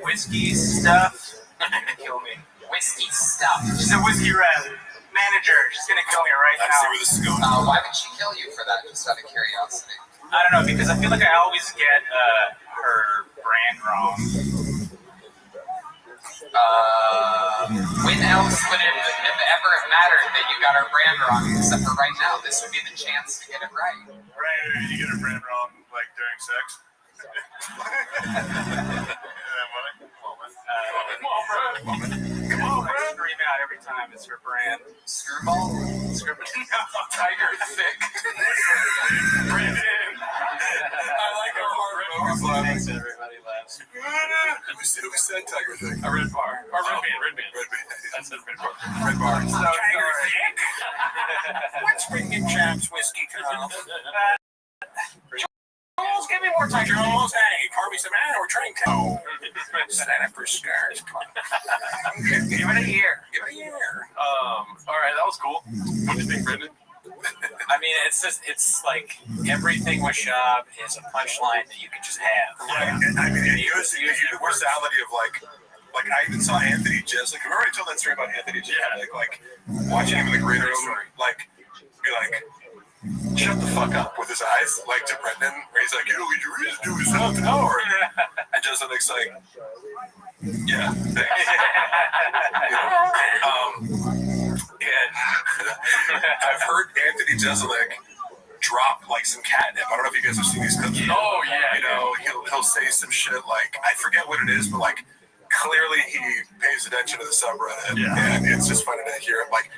Whiskey stuff. Kill me. Whiskey stuff. She's a whiskey rep manager. She's gonna kill me right now. I see where this is going. Why would she kill you for that? Just out of curiosity. I don't know, because I feel like I always get her brand wrong. When else would it have ever mattered that you got our brand wrong, except for right now? This would be the chance to get it right. Right, you get her brand wrong, like during sex. Come on, bro. Scream out every time. It's her brand. Screwball? Screwball? No, Tiger Thick. Brandon. I like our hard focus. Thanks, everybody laughs. Who said Tiger Thick? A Red Bar. Or Red Band. That's it, Red Bar. Red Bar. Tiger Thick? What's bringing Champs whiskey, Carl? Jules, give me more Tiger Thick. Jules, hey, Harvey Savannah, we're trying to... Oh. Stand up for scars. Give it a year. Give it a year. All right, that was cool. What do you think, Brendan? I mean, it's like everything with Schaub is a punchline that you can just have. Right. I mean, it goes to the universality of like I even saw Anthony Jess. Like, remember I told that story about Anthony Jess? Yeah. Like watching him in the green room, like be like, shut the fuck up with his eyes, like to Brendan, where he's like, you know what you really do is half an hour. And just in Jeselnik's like, yeah, thanks. And I've heard Anthony Jeselnik drop like some catnip. I don't know if you guys have seen these clips. Oh yeah. You know, he'll say some shit like, I forget what it is, but like clearly he pays attention to the subreddit, and it's just funny to hear it. Like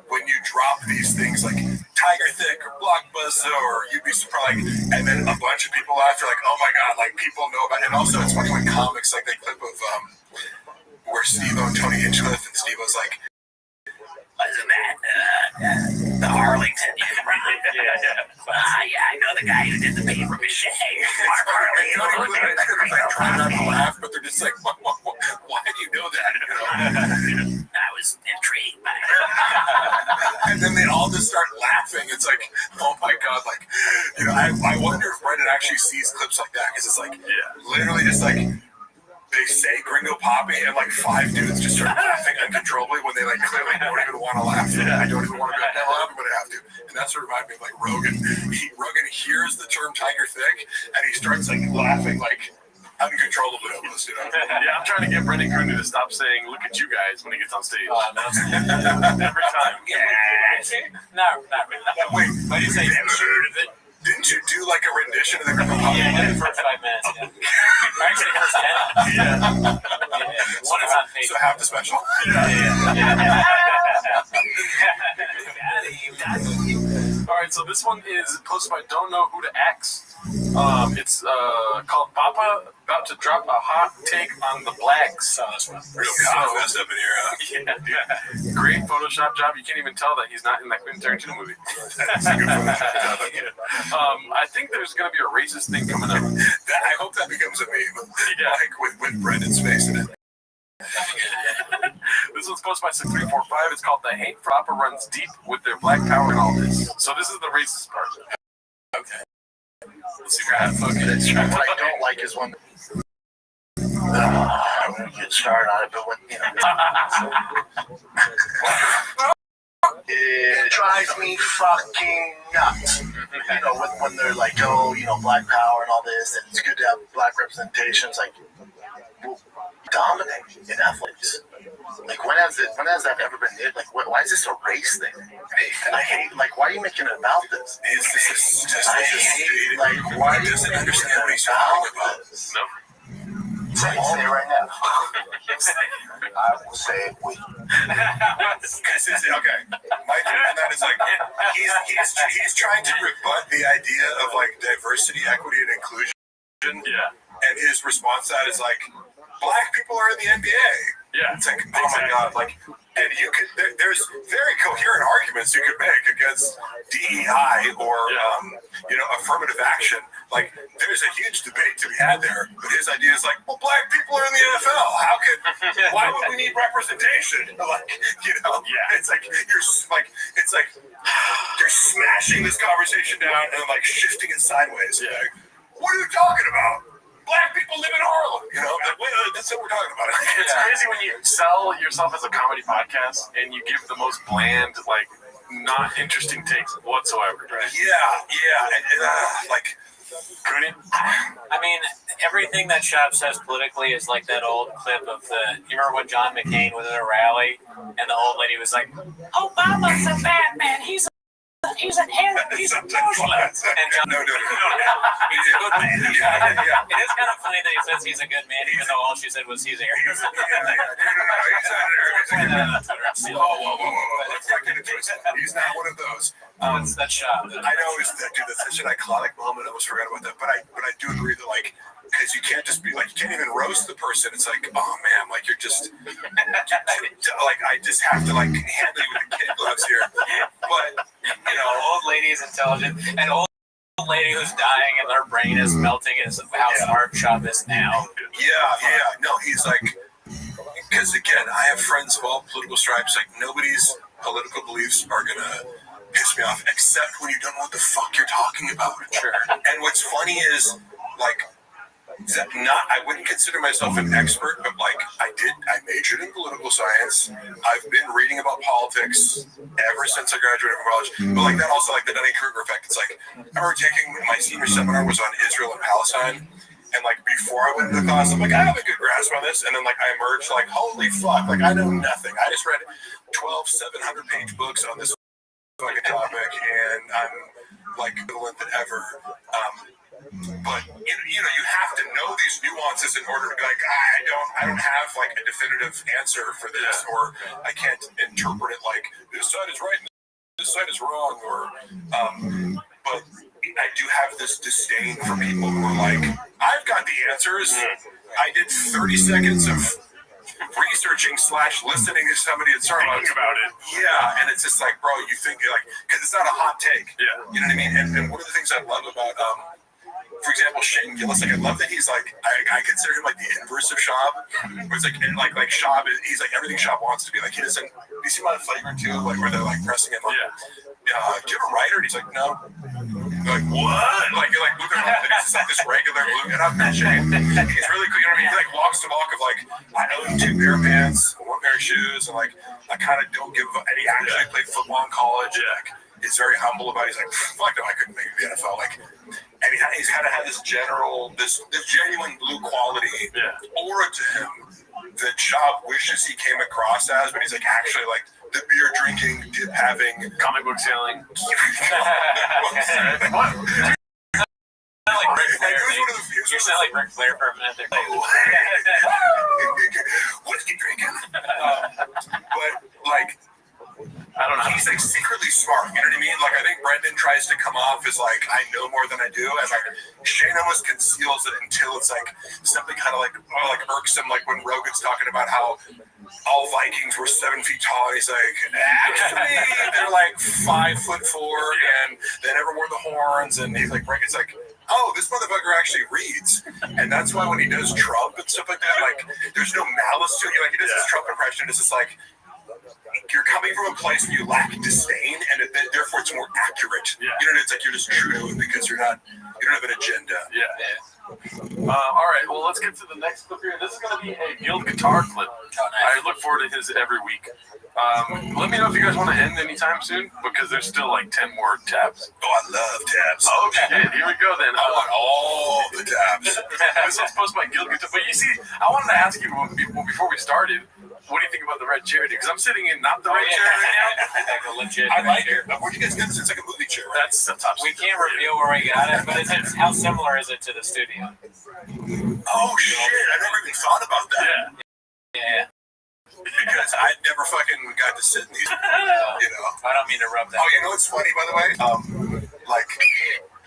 when you drop these things like Tiger Thick or Blockbuster or You'd Be Surprised, and then a bunch of people after like, oh my god, like people know about it. And also it's funny when comics like that clip of where Steve-O and Tony Hinchcliffe, and Steve-O's like, wasn't that the Arlington? Yeah, I know the guy who did the paper mache. Like trying not to laugh, but they're just like, why do you know that? You know? I was intrigued by it. And then they all just start laughing. It's like, oh my god, like, you know, I wonder if Brendan actually sees clips like that, because it's like, literally just like, they say Gringo Poppy, and like 5 dudes just start laughing uncontrollably when they like clearly don't even want to laugh. I don't even want to be like, no, I'm going to have to. And that's what reminded me of like Rogan. Rogan hears the term Tiger Thick, and he starts like laughing like uncontrollably almost, you know? Yeah, I'm trying to get Brendan Crooner to stop saying, look at you guys, when he gets on stage. Every time. No, not really. Wait, what do you say? Didn't you do like a rendition of the Gringo Poppy? Yeah, the first 5 minutes. Actually, first 10. One is on page. So half the special. All right, so this one is posted by Don't Know Who to Axe. It's called Papa about to drop a hot take on the blacks. Real contest up in here, huh? Yeah, dude. Great Photoshop job. You can't even tell that he's not in that Quentin Tarantino movie. That's a good Photoshop job. I think there's going to be a racist thing coming up. I hope that becomes a meme. Yeah. Like with Brendan's face in it. This one's posted by 6345. It's called The Hate for Papa Runs Deep with Their Black Power and All This. So this is the racist part. Okay. Let's see what happens. What I don't like is when I won't get started on it, but when it drives me fucking nuts. You know, when they're like, oh, you know, black power and all this, and it's good to have black representation. It's like, well, dominate in athletics. Like, when has that ever been? Like, why is this a race thing? And I hate, like, why are you making it about this? Like, why doesn't understand what he's talking about? No. Say it right now. I will say it with you. Okay. My take on that is like, he's trying to rebut the idea of like diversity, equity, and inclusion. Yeah. And his response to that is like, black people are in the NBA. Yeah. It's like, oh my god, like, and you could, there's very coherent arguments you could make against DEI or, you know, affirmative action. Like, there's a huge debate to be had there, but his idea is like, well, black people are in the NFL. How could, why would we need representation? Like, you know, it's like, you're smashing this conversation down and like shifting it sideways. Yeah. Like, what are you talking about? Black people live in Harlem, you know. That's what we're talking about. It's crazy when you sell yourself as a comedy podcast and you give the most bland, like, not interesting takes whatsoever, right? Yeah, and like, Cooney? I mean, everything that Shop says politically is like that old clip of you remember when John McCain was at a rally and the old lady was like, Obama's a bad man, he's a Arab, he's a Muslim. And John, no. He's a good man. Yeah. It is kind of funny that he says he's a good man, even though all she said was he's Arab. Whoa. Let's not get into it. He's not one of those. That's Shop. I know, dude, that's such an iconic moment. I almost forgot about that. But I do agree that, like, because you can't just be like, you can't even roast the person. It's like, oh man, like you're just like, I just have to like handle you with the kid gloves here. But you know, old lady is intelligent, and old lady who's dying and her brain is melting is how smart Shop is now. Yeah. No, he's like, because again, I have friends of all political stripes. Like, nobody's political beliefs are gonna piss me off except when you don't know what the fuck you're talking about. Sure. And what's funny is, like, I wouldn't consider myself an expert, but like I majored in political science. I've been reading about politics ever since I graduated from college. But like that also, like the Dunning-Kruger effect. It's like I remember taking my senior seminar was on Israel and Palestine, And like before I went into the class, I'm like, I have a good grasp on this. And then like I emerged like, holy fuck, like I know nothing. I just read 12 700-page books on this fucking topic, and I'm like equivalent than ever. But you know, you have to know these nuances in order to be like, I don't have like a definitive answer for this, or I can't interpret it like this side is right and this side is wrong, or but I do have this disdain for people who are like, I've got the answers. I did 30 seconds of researching / listening to somebody at Starbucks about it. Yeah, and it's just like, bro, you think like, because it's not a hot take. Yeah, you know what I mean. And one of the things I love about for example, Shane Gillis, like I love that he's like, I consider him like the inverse of Shab, where it's like Shab, he's like everything Shab wants to be. Like he doesn't. You see him on the Flagrant too, like where they're like pressing him. Like, do you have a writer? And he's like, no. They're like, what? Like you're like looking around, and he's just like this regular blue. And I'm not Shane. He's really cool. You know what I mean? He like walks the walk of like, I own 2 pair of pants, 1 pair of shoes, and like I kind of don't give. And he actually played football in college. Like he's very humble about it. He's like, fuck no, I couldn't make the NFL. Like. And he's kind of had this genuine blue quality aura to him that Shab wishes he came across as, but he's like actually like the beer drinking, dip having, comic book selling. You sound like Ric Flair for a minute there. Whiskey drinking. But like, I don't know. He's like secretly smart, you know what I mean? Like I think Brendan tries to come off as like I know more than I do, and like Shane almost conceals it until it's like something kind of like irksome, like when Rogan's talking about how all Vikings were 7 feet tall. He's like, actually, they're like 5'4", and they never wore the horns. And he's like, it's like, oh, this motherfucker actually reads. And that's why when he does Trump and stuff like that, like there's no malice to it. Like he does his Trump impression, it's just like. You're coming from a place where you lack disdain, and therefore it's more accurate. Yeah. You know, it's like you're just true to it because you don't have an agenda. Yeah. All right. Well, let's get to the next clip here. This is going to be a Guild guitar clip. I look forward to his every week. Let me know if you guys want to end anytime soon, because there's still like 10 more tabs. Oh, I love tabs. Okay, here we go then. I want all the tabs. This was posted by Guild guitar. But you see, I wanted to ask you before we started. What do you think about the red chair? Because I'm sitting in not the red chair right now. Like a legit I like it. Where'd you guys get this? It's like a movie chair, right? That's the top. We can't reveal where we got it, but how similar is it to the studio? Oh shit! I never even thought about that. Yeah. Because I never fucking got to sit in these. You know. I don't mean to rub that. Oh, you know what's funny, by the way? Like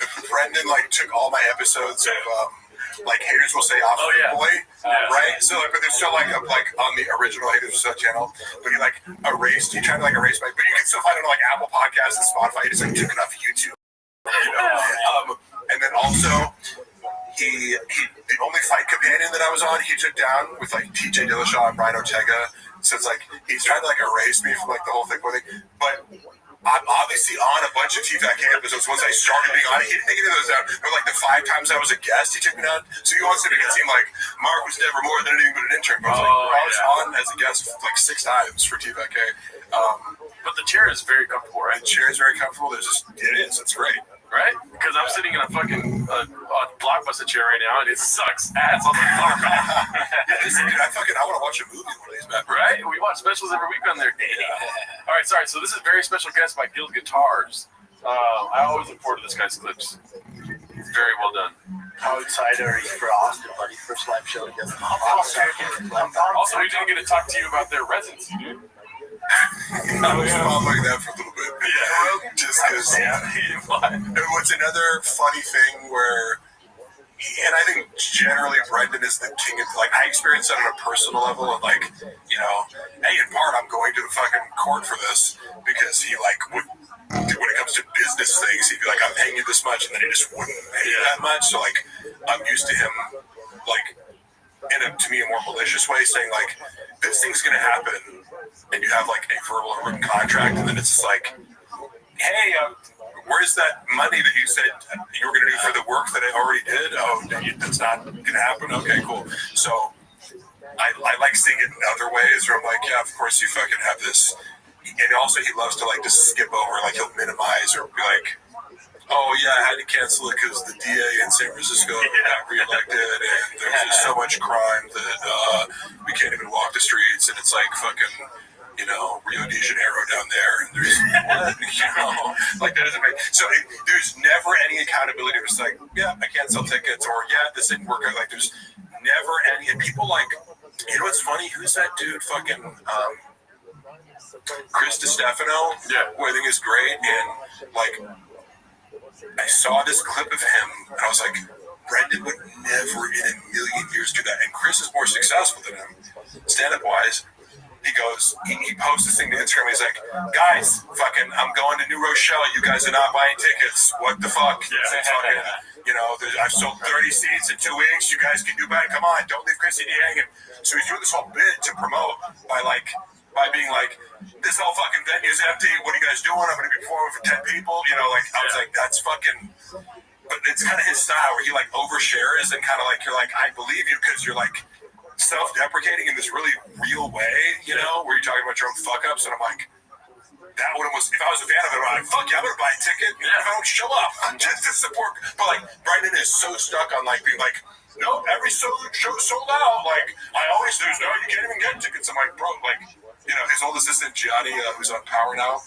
Brendan took all my episodes of like Haters Will Say Off Boy, right? So like, but they're still like on the original Haters Will Say channel. But he erased. He tried to erase my. But you can still find it on like Apple Podcasts and Spotify. He just took it off YouTube. You know. And then also. The only fight companion that I was on, he took down with TJ Dillashaw and Brian Ortega. So it's like he's trying to erase me from the whole thing with it. But I'm obviously on a bunch of TFAC episodes. Once I started being on it, he didn't take any of those down. But the 5 times I was a guest, he took me down. So he wants to make it seem like Mark was never more than anything but an intern. But I was on as a guest 6 times for TFAC. But the chair is very comfortable, right? The chair is very comfortable. It is. It's great. Right? Because I'm sitting in a fucking Blockbuster chair right now, and it sucks ass on the floor. I want to watch a movie one of these, man. Right? We watch specials every week on there. All right, sorry. So this is a very special guest by Guild Guitars. I always look forward to this guy's clips. Very well done. How excited are you for Austin, buddy? First live show together. Also, we didn't get to talk to you about their residency, dude. I was following that for a little bit. Yeah. Just because. It was another funny thing where, and I think generally Brendan is the king of, I experienced that on a personal level of hey, in part I'm going to the fucking court for this because he would, when it comes to business things, he'd be like, I'm paying you this much, and then he just wouldn't pay you that much. So I'm used to him in to me a more malicious way saying this thing's gonna happen, and you have a verbal or written contract, and then it's just hey, where's that money that you said you were gonna do for the work that I already did? Oh, that's not gonna happen. Okay, cool. So I like seeing it in other ways where I'm yeah, of course you fucking have this. And also he loves to just skip over, he'll minimize or be Oh yeah, I had to cancel it because the DA in San Francisco got reelected, and there's just so much crime that we can't even walk the streets, and it's like fucking, you know, Rio de Janeiro down there, and there's you know, like that doesn't make so. There's never any accountability. It's like, yeah, I can't sell tickets, or yeah, this didn't work out. Like there's never any. And people like, you know what's funny? Who's that dude? Fucking Chris DiStefano, who I think is great, and like. I saw this clip of him, and I was like, Brendan would never in a million years do that. And Chris is more successful than him, stand-up wise. He goes, he posts this thing to Instagram. He's like, guys, fucking, I'm going to New Rochelle. You guys are not buying tickets. What the fuck? It's fucking, you know, I've sold 30 seats in 2 weeks. You guys can do better. Come on, don't leave Chrissy D hanging. So he's doing this whole bit to promote by being like, this whole fucking venue's empty. What are you guys doing? I'm going to be performing for 10 people. You know, like, I was like, that's fucking, but it's kind of his style where he like overshares and kind of like, you're like, I believe you because you're like self-deprecating in this really real way, you know, where you're talking about your own fuck-ups. And I'm like, that one was, if I was a fan of it, I'm like, fuck yeah, I'm going to buy a ticket. Even if I don't show up, just to support. But like, Brendan is so stuck on like being like, nope, every show sold out. Like, I always do. No, you can't even get tickets. I'm like, bro, like, you know, his old assistant, Gianni, who's on Power now,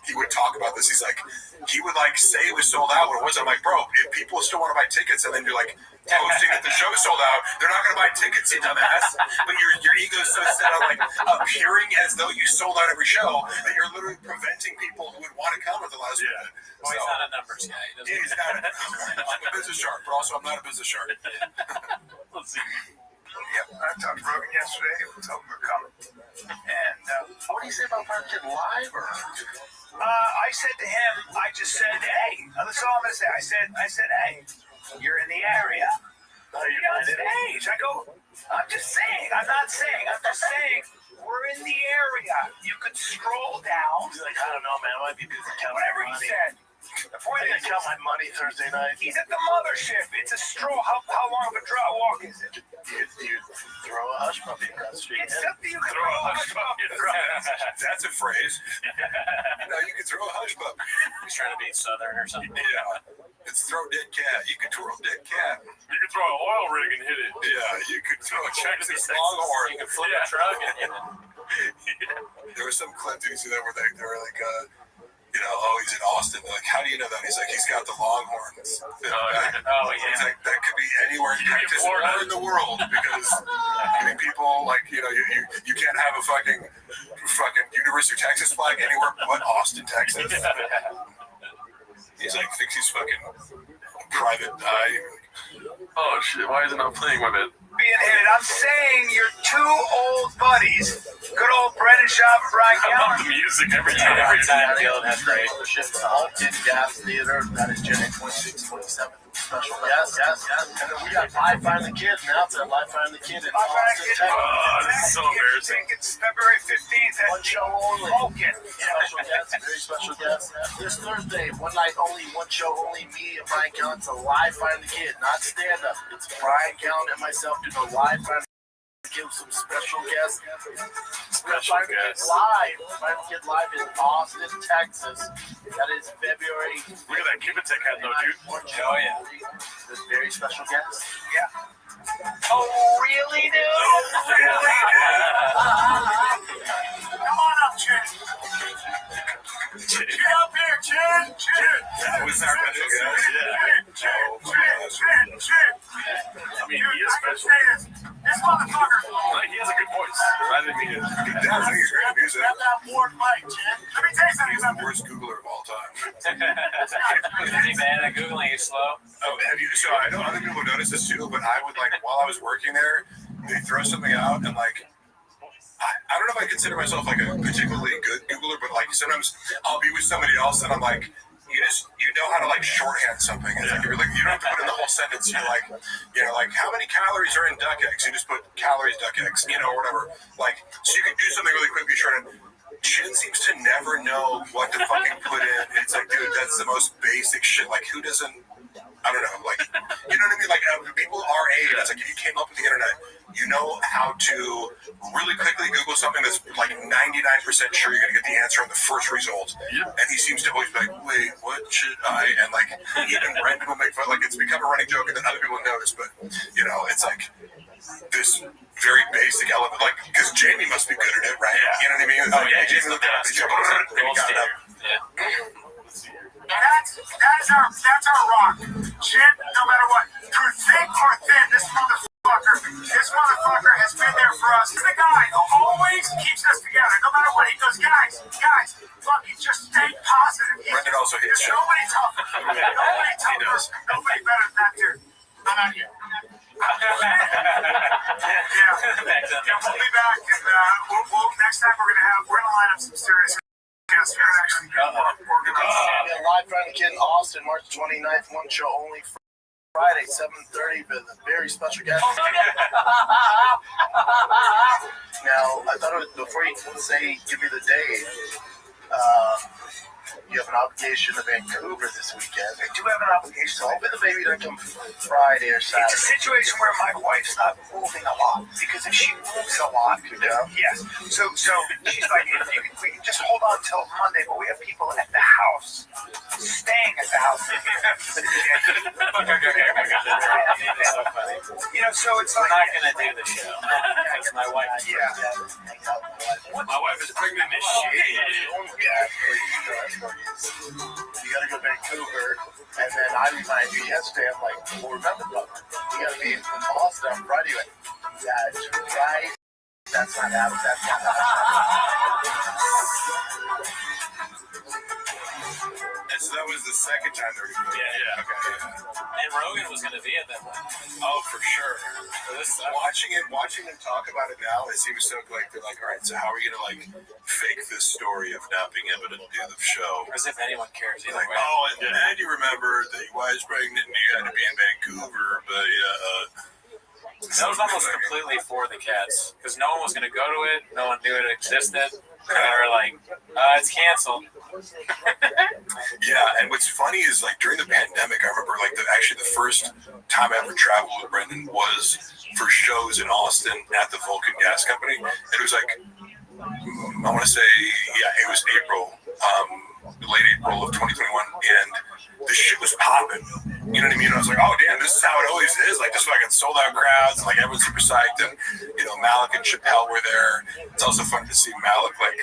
he would talk about this. He's like, he would like say it was sold out when it was. I'm like, bro, if people still want to buy tickets and then you're like posting that the show sold out, they're not going to buy tickets, you dumbass. But your ego's so set on like appearing as though you sold out every show that you're literally preventing people who would want to come at the last minute. Well, he's not a numbers guy. He's not. I'm a business shark, but also I'm not a business shark. Let's see. Yep, I talked to Rogan yesterday. We told him to come. And what do you say about Parkton Live? Or I said to him, I just said, hey, that's all I'm gonna say. I said, hey, you're in the area. You're on stage. I go, I'm just saying. I'm not saying. I'm just saying. We're in the area. You could stroll down. He's like, I don't know, man. I might be busy counting whatever he said. Before I count my money Thursday night. He's at the mothership. It's a stroll. How long of a walk is it? You throw a hush puppy across the street. It's something you can throw a hush puppy across. That's a phrase. No, you can throw a hush puppy. He's trying to be Southern or something. Yeah. It's throw dead cat. You can twirl dead cat. You can throw an oil rig and hit it. Yeah, you could throw a Texas longhorn. You can flip a truck and hit it. There was some clip you see that where they were like, you know, oh, he's in Austin. They're like, how do you know that? He's like, he's got the Longhorns. Oh, yeah. He's like, that could be anywhere in Texas or in the world because I mean, people like, you know, you can't have a fucking University of Texas flag anywhere but Austin, Texas. He's like, thinks he's fucking private eye. Oh shit! Why is it not playing? My bad. Being hit. I'm saying you're two old buddies. Good old Brendan Schaub and Brian I love the music every time. That's great. Alton Gas Theater. That is January 26th, 27th. Special. Yes. And then we got Live Find the Kid now. It's Live Find the Kid in Austin, Texas. Oh, this is so embarrassing. It's February 15th. One show only. Okay. Special guest, very special guest. This Thursday, one night only, one show only. Me and Brian Callen. It's a Live Find the Kid, not stand up. It's Brian Callen and myself doing a Live Find the Kid. Give some special guests. Special guests. Live. Find the Kid live in Austin, Texas. That is February. Look at that Kibitek hat though, dude. Oh yeah. This very special guest. Yeah. Oh really, dude? Oh really? Come on up, Chin. Get up here, Chin. That was our special guest. Chin. I mean, he is special. This motherfucker. He has a good voice. I didn't mean it. I think he's great music. Grab that board mic, Chin. Let me tell you something. He's the worst Googler of all time. Is he bad at Googling? He's slow. Oh, so I know other people notice this too, but I would like while I was working there, they throw something out and like I don't know if I consider myself like a particularly good Googler, but like sometimes I'll be with somebody else and I'm like, you know how to like shorthand something. It's like you don't have to put in the whole sentence. You're like, like how many calories are in duck eggs? You just put calories duck eggs, or whatever. Like so you can do something really quickly short. Chin seems to never know what to fucking put in. It's like, dude, that's the most basic shit. Like who doesn't? I don't know, like, you know what I mean? Like, people our age, it's like if you came up with the internet, you know how to really quickly Google something that's like 99% sure you're going to get the answer on the first result. And he seems to always be like, wait, what should I? And like, even Brendan will make fun, like it's become a running joke and then other people notice, but you know, it's like this very basic element, like, because Jamie must be good at it, right? You know what I mean? Oh, yeah, Jamie looked at it, That's our rock. Shit, no matter what. Through thick or thin, this motherfucker has been there for us. He's the guy who always keeps us together, no matter what. He goes, guys, fucking just stay positive. Brendan also hates shit. Nobody tougher. Nobody better than that dude. I'm out here. Yeah, we'll be back, and we'll next time we're gonna line up some serious guests. We're gonna actually get more organized. Live from the kid in Austin, March 29th. One show only Friday, 7:30 with a very special guest. Now, I thought it was, before you say give me the day, you have an obligation to Vancouver this weekend. I do have an obligation. So hopefully the baby doesn't come Friday or Saturday. It's a situation where my wife's not moving a lot, because if she moves a lot, yes. So she's like, we can just hold on till Monday, but we have people at the house, staying at the house. You know, so it's We're not gonna do the show because my wife. My wife is pregnant as shit. You gotta go to Vancouver, and then I remind you yesterday, I'm like, well, remember, you gotta be in Austin on Friday. Like, that's right. That's not happening. And so that was the second time they were doing it. Yeah. Okay. And Rogan was gonna be at that one. Oh, for sure. So Watching them talk about it now, it seems so like they're like, all right, so how are we gonna like fake this story of not being able to do the show? As if anyone cares either like, way. oh, and then you remember that your wife's pregnant and you had to be in Vancouver, but that was almost completely for the cats because no one was gonna go to it. No one knew it existed. And they were like, it's canceled. Yeah, and what's funny is like during the pandemic, I remember like actually the first time I ever traveled with Brendan was for shows in Austin at the Vulcan Gas Company. It was like, I want to say, it was April, late April of 2021, and the shit was popping. You know what I mean? I was like, oh damn, this is how it always is. Like just fucking sold out crowds, and like everyone's super psyched, and you know Malik and Chappelle were there. It's also fun to see Malik like.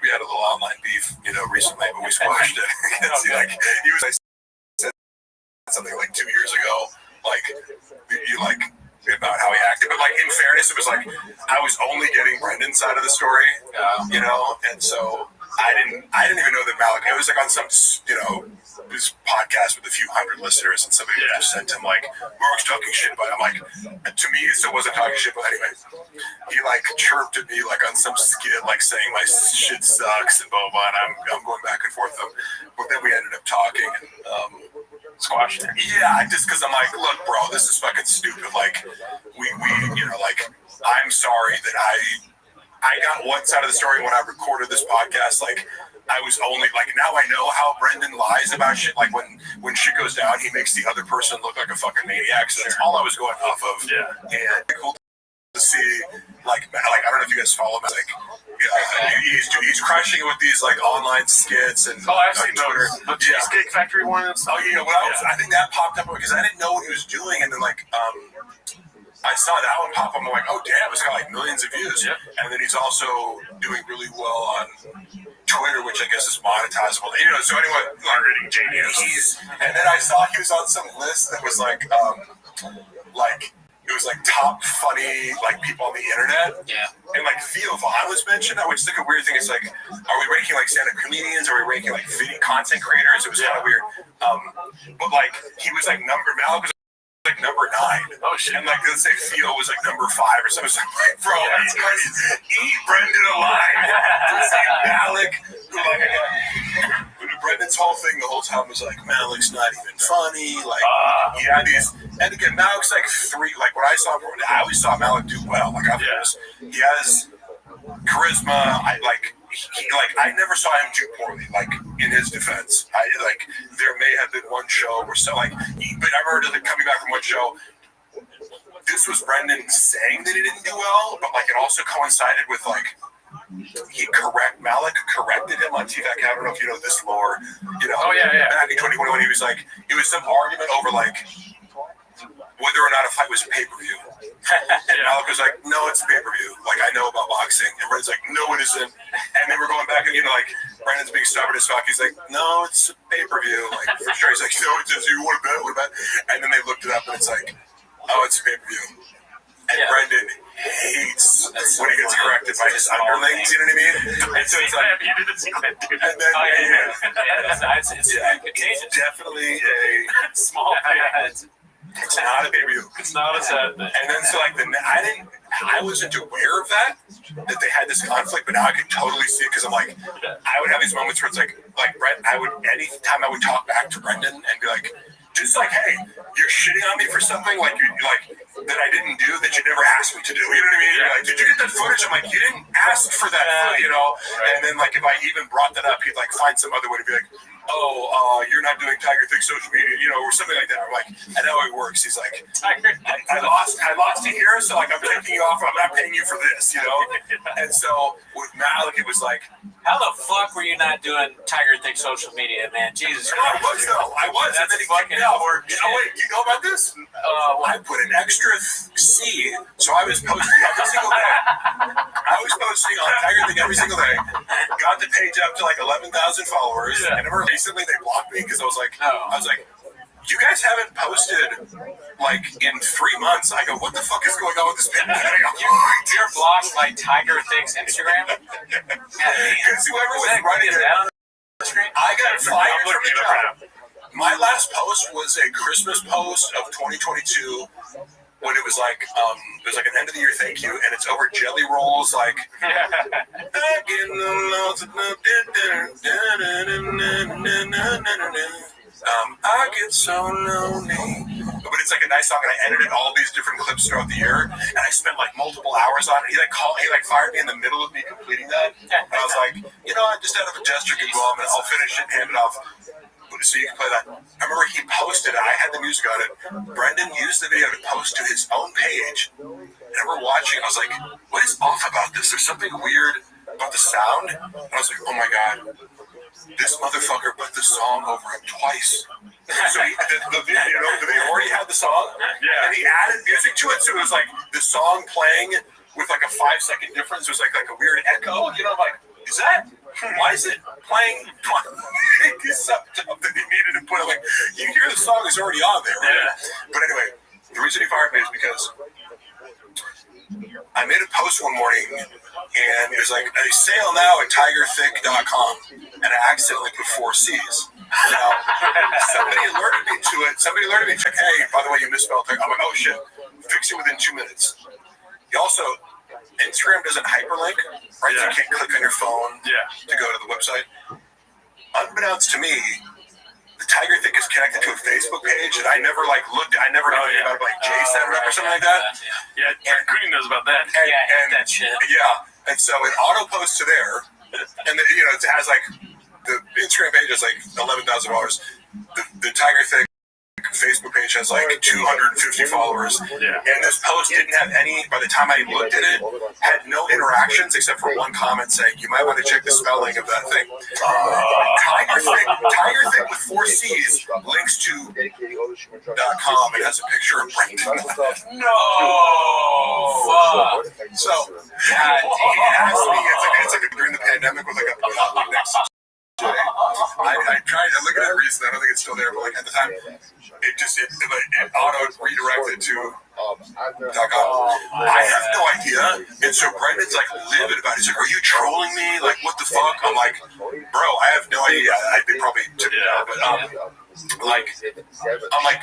We had a little online beef, you know, recently, but we squashed it. Like he was, I said something like 2 years ago, like you like about how he acted, but like in fairness, it was like I was only getting Brendan's side of the story, you know, and so I didn't even know that Malik. It was like on some, you know, this podcast with a few hundred listeners, and somebody just sent him like, "Mark's talking shit," but I'm like, to me, it still wasn't talking shit. But anyway, he like chirped at me like on some skit, like saying my shit sucks and blah blah. And I'm going back and forth, but then we ended up talking and squashed it. Yeah, just because I'm like, look, bro, this is fucking stupid. Like, we you know, like, I'm sorry that I got one side of the story when I recorded this podcast. Like, I was only like, now I know how Brendan lies about shit. Like when shit goes down, he makes the other person look like a fucking maniac. So that's all I was going off of. Yeah. And cool to see, like I don't know if you guys follow him. Like, he's crushing it with these like online skits and I've seen Twitter. The Cheesecake Factory one. Oh yeah. Well, I think that popped up because I didn't know what he was doing, and then like I saw that one pop up. I'm like, oh damn, it's got like millions of views. Yeah. And then he's also doing really well on Twitter, which I guess is monetizable. You know, so anyway, marketing genius. And then I saw he was on some list that was like it was like top funny like people on the internet. Yeah. And like Theo Vaughn was mentioned, which is like a weird thing. It's like, are we ranking like stand-up comedians? Are we ranking like video content creators? It was kind of weird. But like he was like Malik was like number 9. Oh shit! And like let's say Theo was like number 5 or something. So I'm like, bro, that's crazy. Eat Brendan alive. Malik, Brendan's whole thing the whole time was like, Malik's not even funny. Like, he had these, and again, Malik's like 3. Like when I saw him, I always saw Malik do well. Like he has charisma. I never saw him do poorly. Like in his defense, there may have been one show where but I remember coming back from one show. this was Brendan saying that he didn't do well, but like it also coincided with like Malik corrected him on TVAC. I don't know if you know this lore. You know, back in 2021, he was like, it was some argument over like whether or not a fight was a pay-per-view. And Malik was like, no, it's pay-per-view. Like, I know about boxing. And Brendan's like, no, it isn't. And they were going back and, like, Brendan's being stubborn as fuck. He's like, no, it's a pay-per-view. Like, for sure. He's like, no, it's just, you want to bet? What about? And then they looked it up and it's like, oh, it's a pay-per-view. And Brendan hates when he gets corrected by his underlings, you know what I mean? And so it's like, and then, it's definitely a small thing. It's not a pay-per-view. It's not a sad thing. And then so like I wasn't aware of that they had this conflict, but now I could totally see it because I'm like, I would have these moments where it's like Brent, anytime I would talk back to Brendan and be like, just like, hey, you're shitting on me for something like that I didn't do that you never asked me to do. You know what I mean? You're like, did you get that footage? I'm like, you didn't ask for that, you know? And then like if I even brought that up, he'd like find some other way to be like, oh, you're not doing Tiger Thick social media, you know, or something like that. I'm like, I know it works. He's like, I lost you here, so like I'm taking you off. I'm not paying you for this, you know. And so with Malik, it was like, how the fuck were you not doing Tiger Thick social media, man? Jesus Christ. I was though. I was. That's and then he kicked me out. You know, wait, you know about this? I put an extra C, so I was posting every single day. I was posting on Tiger Thick every single day. Got the page up to like 11,000 followers. And recently they blocked me because I was like, you guys haven't posted like in 3 months. I go, what the fuck is going on with this page? You're blocked by Tiger Thick's Instagram? Because whoever was running it, I got fired from the job. My last post was a Christmas post of 2022 when it was like an end of the year thank you, and it's over jelly rolls like I get so lonely. But it's like a nice song, and I edited all these different clips throughout the year, and I spent like multiple hours on it. He fired me in the middle of me completing that, and I was like, you know, I just out of a gesture goodwill, I'll finish it and hand it off. So you can play that. I remember he posted it. I had the music on it. Brendan used the video to post to his own page. And I remember watching. I was like, what is off about this? There's something weird about the sound. And I was like, oh my God. This motherfucker put the song over him twice. So they already had the song. Yeah. And he added music to it. So it was like the song playing with like a 5-second difference. It was like a weird echo. You know, like, is that? Why is it playing? It's something that they needed to put it like, you hear the song is already on there, right? Yeah. But anyway, the reason he fired me is because I made a post one morning and it was like, a sale now at tigerthick.com, and I accidentally put 4 C's. You know, somebody alerted me to it. Somebody alerted me, like, hey, by the way, you misspelled it. I'm like, oh shit, fix it within 2 minutes. He also, Instagram doesn't hyperlink, right? Yeah. So you can't click on your phone to go to the website. Unbeknownst to me, the Tiger Thick is connected to a Facebook page that I never looked at. I never knew anything about like Jay set it up or something like that. Yeah, Green knows about that. And that shit. Yeah, and so it auto posts to there, and then, you know, it has like the Instagram page is like $11,000. The Tiger Thick Facebook page has like 250 followers, and this post didn't have any. By the time I looked at it, had no interactions except for one comment saying, "You might want to check the spelling of that thing." Tiger Thick with 4 C's links to .com. It has a picture of Brendan. No, fuck. So he asked me. It's like during the pandemic with like a next. I tried to look at it recently. I don't think it's still there, but like at the time, it auto redirected to .com. I have no idea. And so Brendan's like livid about it. He's like, "Are you trolling me? Like, what the fuck?" I'm like, "Bro, I have no idea." They probably took it out, but like, I'm like,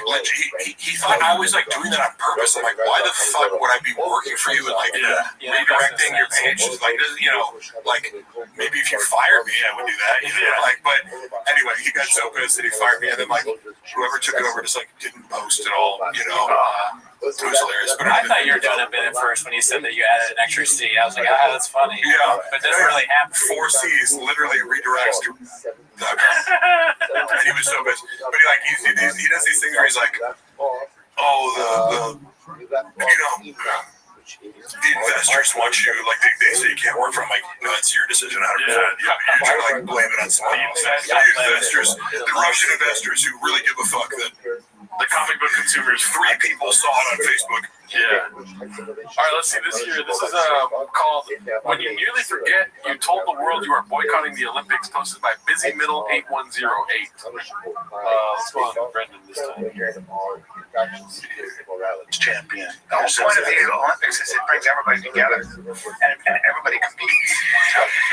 he thought I was like doing that on purpose. I'm like, why the fuck would I be working for you and like redirecting your page? Like, you know, like maybe if you fired me, I would do that. You know, like, but anyway, he got so pissed that he fired me, and then like whoever took it over just like didn't post at all. You know, it was hilarious. But I thought you were doing a bit at first when you said that you added an extra C. I was like, that's funny. Yeah, but it doesn't really happen. 4 C's literally redirects to. And he was so pissed. But he does these things where he's like, oh, you know, the investors want you, like they say you can't work from, like, no, it's your decision 100%. Yeah. You're trying to like blame it on somebody else. The investors, the Russian investors who really give a fuck that the comic book consumers. 3 people saw it on Facebook. Yeah. All right, let's see this here. This is called "When You Nearly Forget You Told the World You Are Boycotting the Olympics," posted by Busy Middle 8108. Let's go on Brendan this time. Champion. The whole point of the Olympics is it brings everybody together, and everybody competes.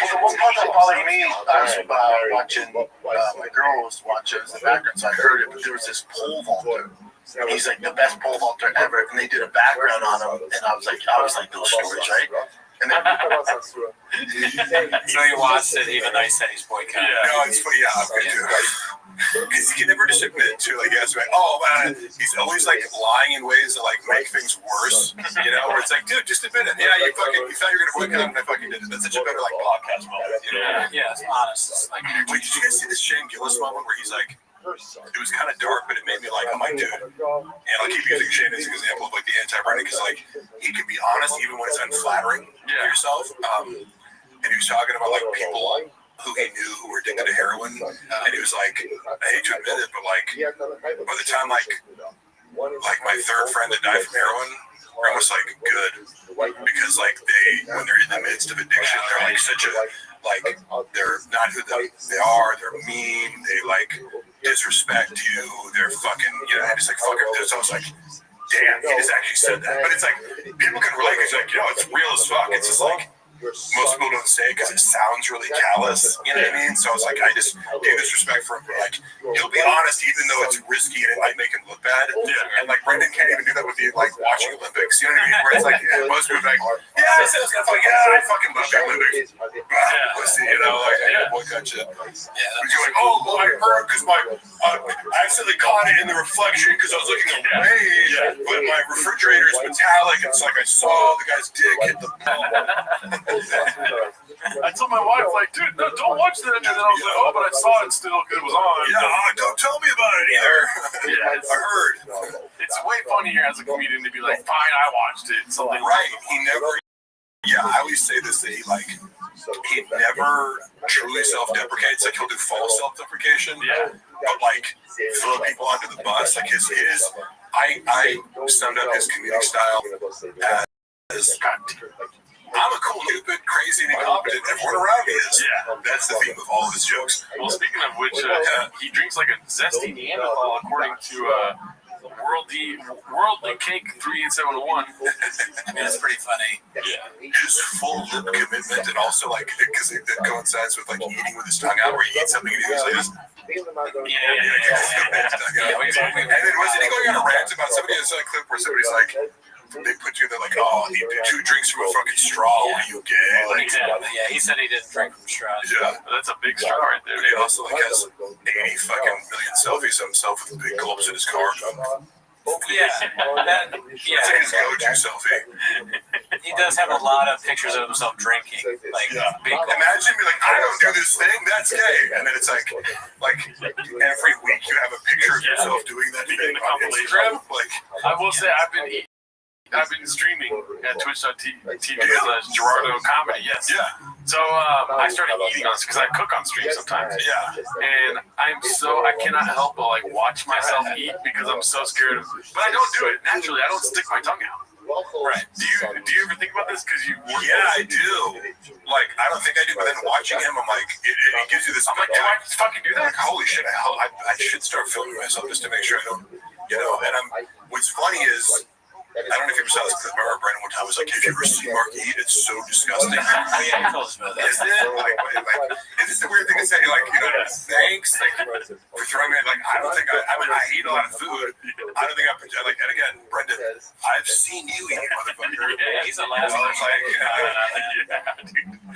Well, the one part that bothered me, I was watching, my girl was watching in the background, so I heard it, but there was this pole vaulter. He's like the best pole vaulter ever, and they did a background on him, and I was like those stories, right? And then so you watched it, even though he said he's boycotting. Yeah, no, it's funny. Yeah, I'm good too. Because he can never just admit to, like, yes, like, oh man, he's always like lying in ways that like make things worse. You know, where it's like, dude, just admit it. Yeah, you thought you were gonna boycott him, and I fucking did it. That's such a better like podcast moment. You know? Yeah, it's honest. It's like, wait, did you guys see this Shane Gillis moment where he's like, it was kind of dark, but it made me like, I'm like, dude. And I'll keep using Shane as an example of like the anti-Brendan, because like he can be honest even when it's unflattering to yourself. And he was talking about like people who he knew who were addicted to heroin, and he was like, I hate to admit it, but like by the time like my third friend that died from heroin, we're almost like good, because like when they're in the midst of addiction, they're like such a like they're not who they are. They're mean. They like disrespect you. They're fucking, you know, just like fuck it. So I was like, damn, he just actually said that. But it's like people can relate. It's like, you know, it's real as fuck. It's just like most people don't say it because it sounds really callous. You know what I mean? So I was like, I just gave this respect for him. Like, he'll be honest even though it's risky and it might make him look bad. And like Brendan can't even do that with you, like watching Olympics. You know what I mean? Where it's like most people are like, yeah, I said it's gonna fuck. Yeah, I fucking love the Olympics. Pussy, you know, like I boycott shit. Yeah. But you're like, oh, well, I heard because I accidentally caught it in the reflection because I was looking away, but my refrigerator is metallic. It's like I saw the guy's dick hit the. I told my wife, like, dude, no, don't watch that. And then I was like, oh, but I saw it still because it was on. Yeah, don't tell me about it either. Yeah, I heard. It's way funnier as a comedian to be like, fine, I watched it. Something right. He never. Yeah, I always say this, that he never truly self-deprecates. Like, he'll do false self-deprecation. Yeah. But like throw people under the bus. Like I summed up his comedic style as I'm a cool, stupid, crazy, and incompetent. Everyone around me is. Yeah. That's the theme of all of his jokes. Well, speaking of which, he drinks like a zesty Neanderthal, according to Worldly Cake 3871. That's pretty funny. Yeah. His full lip commitment, and also like because it coincides with like eating with his tongue out, where he eats something and he's like this. And then wasn't he going on a rant about somebody? There's a clip where somebody's like, they put you there like, oh, he did 2 drinks from a fucking straw. What are you gay? Like, yeah, he said he didn't drink from straws. Yeah, that's a big straw right there. And he also like has 80 fucking million selfies of himself with big gulps in his car. Yeah, that's like his go-to selfie. He does have a lot of pictures of himself drinking. Like, big. Imagine me like, I don't do this thing. That's gay. And then it's like every week you have a picture of yourself doing that thing on Instagram. Like, I will say I've been streaming at twitch.tv/Gerardo Comedy. Yes. Yeah. So I started eating on because I cook on stream sometimes. Yeah. And I cannot help but like watch myself eat because I'm so scared of. But I don't do it naturally. I don't stick my tongue out. Right. Do you ever think about this? Because you. Yeah, I do. Like I don't think I do, but then watching him, I'm like, it gives you this. I'm like, do I fucking do that? Like, holy shit! I should start filming myself just to make sure I don't, you know. And what's funny is. I don't know if you ever saw this clip where Brendan one time was like, have you ever seen Mark eat? It's so disgusting. Yeah, you told us about that. Isn't it? Like, it's just a weird thing to say, like, you know, thanks, like, for throwing me, like, I don't think I eat a lot of food. I don't think like, and again, Brendan, I've seen you eat, motherfucker. Yeah, he's a last one.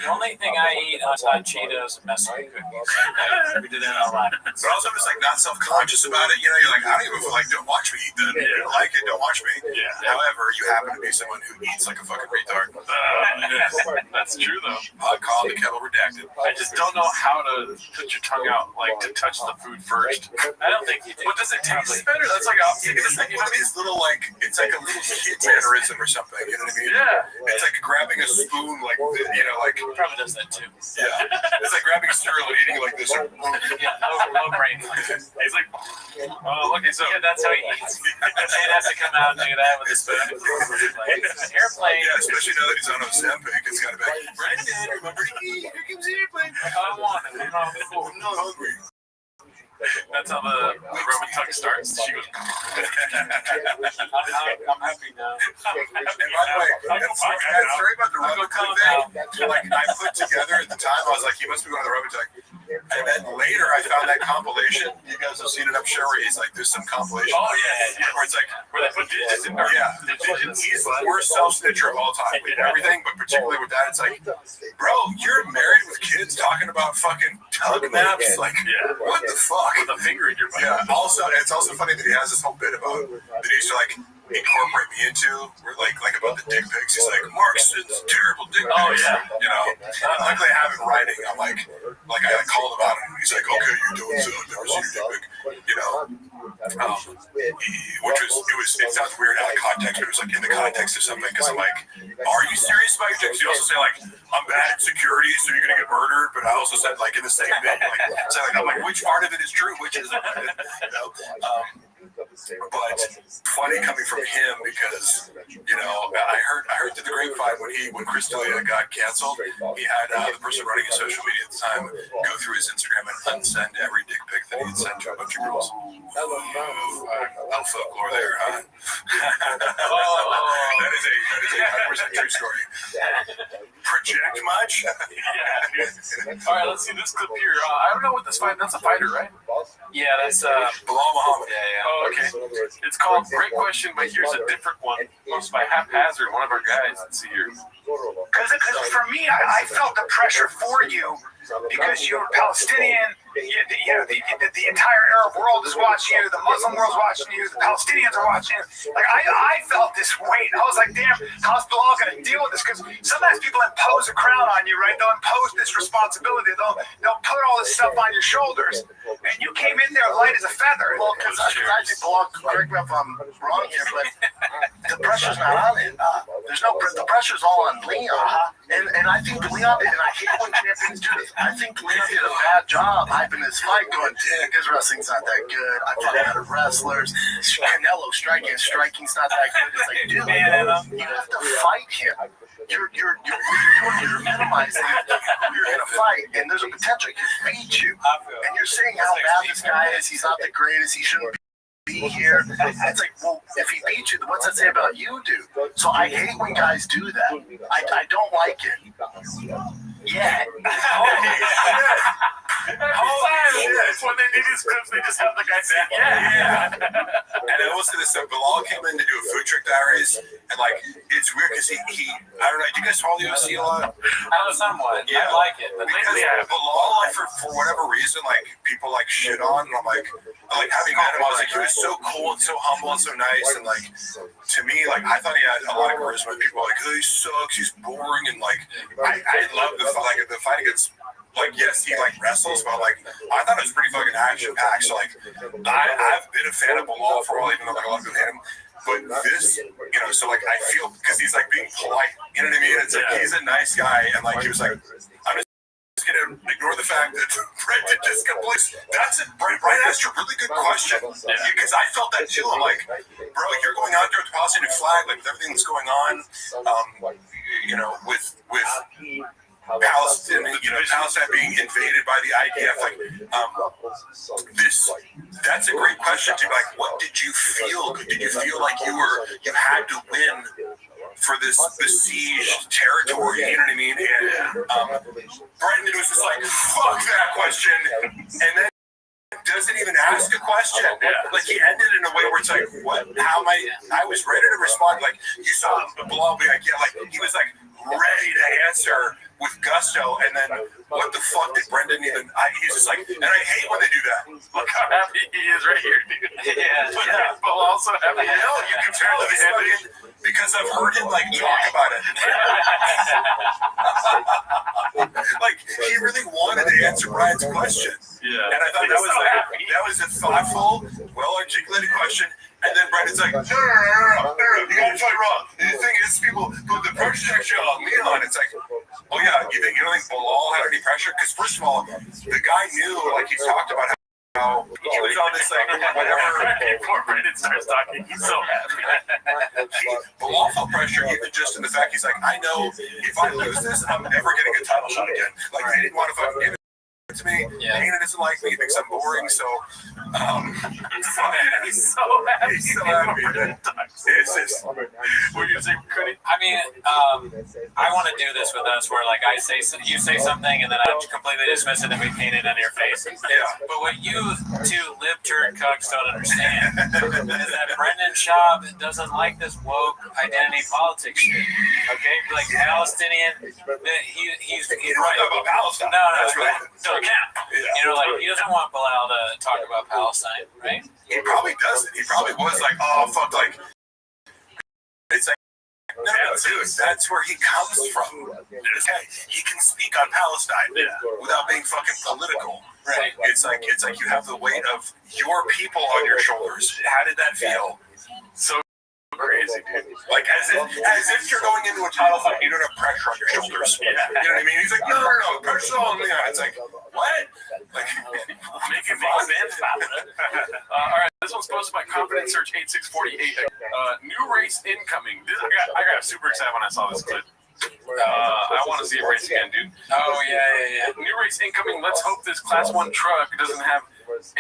The only thing I eat is hot Cheetos and Mexican cookies. We did that all right. But also, I'm just, like, not self-conscious about it. You know, you're like, I don't even feel like, don't watch me eat that. If you don't like it, don't watch me. Yeah. However, you happen to be someone who eats like a fucking retard. That's true, though. Call the kettle we're redacted. I just don't know how to put your tongue out, like to touch the food first. I don't think you do. What does it taste better? That's like I'm thinking this thing. You know what I mean? It's little like it's like a little kid mannerism or something. You know what I mean? Yeah. It's like grabbing a spoon, like you know, like Probably does that too. yeah. It's like grabbing a cereal and eating it like this. Yeah, low brain. He's like, oh, okay, so Yeah, that's how he eats. He'd have to come out and do that with his spoon. Like, airplane. Yeah, especially now that he's on Ozempic, it's gotta be like, Brendan, remember to eat? Here comes the airplane. I want it. I'm not hungry. that's how the Roman tongue starts. She goes, I'm happy now. And by the way, that's that story about the Roman tongue thing. Like I put together at the time, I was like, he must be going to the Roman tongue. And then later, I found that compilation. You guys have seen it, I'm sure. Where he's like, "There's some compilation." oh yeah, Where it's like, where they put digits in there. yeah, he's the worst self-snitcher of all time with everything, but particularly with that, it's like, bro, you're married with kids talking about fucking tug maps. Like, what the fuck? With a finger in your butt. Yeah. Also, it's also funny that he has this whole bit about that he used to like incorporate me into, where like about the dick pics. He's like, Mark sends terrible dick pics. Oh, yeah. You know. And luckily, I have it in writing. I'm like I called him out, and he's like, okay, you're doing so. I've never seen your dick pic. You know. It sounds weird out of context, but it was like in the context of something. Because I'm like, are you serious about your dicks? You also say like, I'm bad at security, so you're gonna get murdered. But I also said like in the same bit, like, so like I'm like, which part of it is true, which isn't? You know. But funny coming from him because you know I heard through the grapevine when Chris D'Elia got canceled, he had the person running his social media at the time go through his Instagram and unsend every dick pic that he had sent to a bunch of girls. Little folklore there, huh? That is a 100% true story. Project much? Yeah. All right, let's see this clip here. I don't know what this fight. That's a fighter, right? Yeah, that's Bilal Muhammad. Yeah. Oh, okay. It's called Great Question, but here's a different one. Posted by Haphazard, one of our guys. Let's see here. Because for me, I felt the pressure for you because you're Palestinian. The entire Arab world is watching you. The Muslim world's watching you. The Palestinians are watching you. Like I felt this weight. I was like, damn, how's Bilal going to deal with this? Because sometimes people impose a crown on you, right? They'll impose this responsibility. They'll put all this stuff on your shoulders, and you came in there light as a feather. Well, because actually, Bilal, correct me if I'm wrong here, but the pressure's not on him. The pressure's all on Leon. And I think Leon, and I hate when champions do this, I think Leon did a bad job hyping his fight, going, "Dick, his wrestling's not that good. I fought better wrestlers. Canelo striking's not that good." It's like, dude, you have to fight him. You're minimizing who you're going to fight, and there's a potential he could beat you. And you're saying how bad this guy is. He's not the greatest. He shouldn't be here. It's like, well, if he beat you, what's that say about you, dude? So I hate when guys do that. I don't like it. Yeah. When they do these clips, they just have the guy say, yeah. And I will say this, so Bilal came in to do a Food Trick Diaries, and like, it's weird because he I don't know, do you guys follow the UFC a lot? Somewhat. Yeah. I like it. But Because Bilal, like, for whatever reason, like, people like shit on, and I'm like having met him, I was like, he was so cool and so humble and so nice, and like, to me, like, I thought he had a lot of charisma. People were like, oh, he sucks, he's boring, and like, I love the fight against. Like, yes, he like wrestles, but like I thought it was pretty fucking action packed. So like I've been a fan of Bilal for a while, even though like a lot of people hate him. But this, you know, so like I feel because he's like being polite, you know what I mean? It's like he's a nice guy, and like he was like, I'm just gonna ignore the fact that Brent just completely. That's it. Brian asked you a really good question because I felt that too. I'm like, bro, you're going out there with the Palestinian flag, like with everything that's going on, you know, with Palestine, you know, Palestine being invaded by the IDF, like, that's a great question too. Like, what did you feel? Did you feel like you had to win for this besieged territory? You know what I mean? And Brendan was just like, fuck that question, and then doesn't even ask a question. Like, he ended in a way where it's like, what? How am I was ready to respond. Like, you saw Bilal be like, yeah, like, he was like ready to answer with gusto, and then what the fuck did Brendan even? He's just like, and I hate when they do that. Look how happy he is right here, dude. Yeah. But also happy. No, you can tell he's fucking, because I've heard him like talk about it. Like he really wanted to answer Brian's question. Yeah. And I thought that was a thoughtful, well-articulated question. And then Brendan's like, no, you got it wrong. And the thing is, people put the pressure on me on. It's like, oh yeah, you don't think Bilal had any pressure? Because first of all, the guy knew, like he talked about how he was on this like whatever. Before Brendan starts talking, he's so happy. Bilal felt pressure even just in the fact he's like, I know if I lose this, I'm never getting a title shot again. Like they didn't want to fucking give it to me. Dana doesn't like me. He thinks I'm boring. So, he's so happy. He's so happy. It's just, what do you say, Cody? I mean, I want to do this with us where, like, you say something and then I completely dismiss it and we paint it on your face. Yeah. But what you two lib-turd cucks don't understand is that Brendan Schaub doesn't like this woke identity politics shit. Okay? Like, Palestinian, he's right about Palestine. No, that's right. So, yeah. You know, like, he doesn't want Bilal to talk about Palestine, right? He probably doesn't. He probably was like, oh, fuck, like, it's like, no, dude, that's where he comes from. Okay, he can speak on Palestine without being fucking political. Right. It's like you have the weight of your people on your shoulders. How did that feel? So crazy, dude. Like as if you're going into a title fight, you don't have pressure on your shoulders. Yeah. You know what I mean? He's like, no, pressure's on me. It's like, what? Like, making sense about it. All right, this one's posted by Confidence Search 8648. New race incoming. I got super excited when I saw this clip. I want to see it race again, dude. Oh, yeah. New race incoming. Let's hope this Class 1 truck doesn't have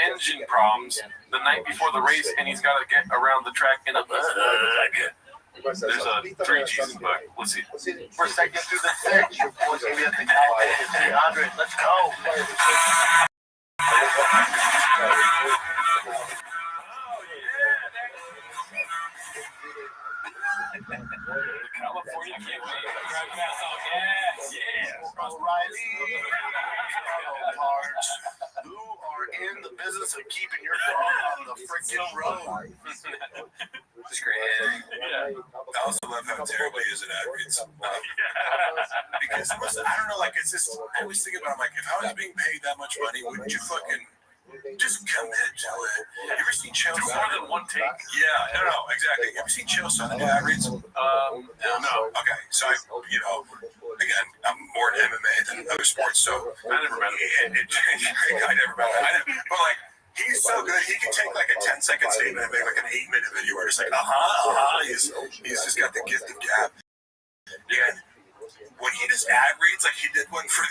engine problems the night before the race, and he's got to get around the track in a bug. There's a 3 G's in bug. Let's see. We're second through the 6. Your boys going to be at the 300. Let's go. California can't wait. Drive fast on gas. Yeah. O'Reilly. Cards. Who are in the business of keeping your dog on the freaking road? It's great. I also love how terrible he is at ad reads. Because it was, I don't know, like it's just, I always think about, like, if I was being paid that much money, wouldn't you fucking just commit to it? You ever seen Chael Do more than one take? Yeah, no, exactly. You ever seen Chael Sonnen do ad reads? No. Okay, so again, I'm more into MMA than other sports, so I never met him. I never met him. But like, he's so good. He can take like a 10-second statement and make like an 8-minute video where it's like, He's just got the gift of gab. And when he does ad reads, like he did one for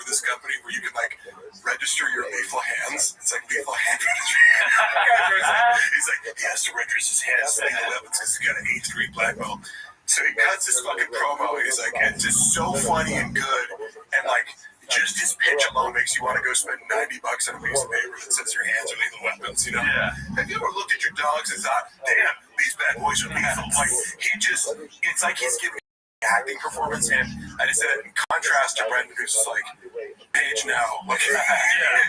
this company where you can like register your lethal hands. It's like lethal hand registry. He's like, he has to register his hands for lethal weapons because he's got an 8th degree black belt. So he cuts this fucking promo. He's like, it's just so funny and good, and like just his pitch alone makes you want to go spend $90 on a piece of paper that says your hands are lethal weapons. You know? Yeah. Have you ever looked at your dogs and thought, damn, these bad boys are lethal? Like it's like he's giving acting performance, and I just said it in contrast to Brendan, who's just like Page now. Like,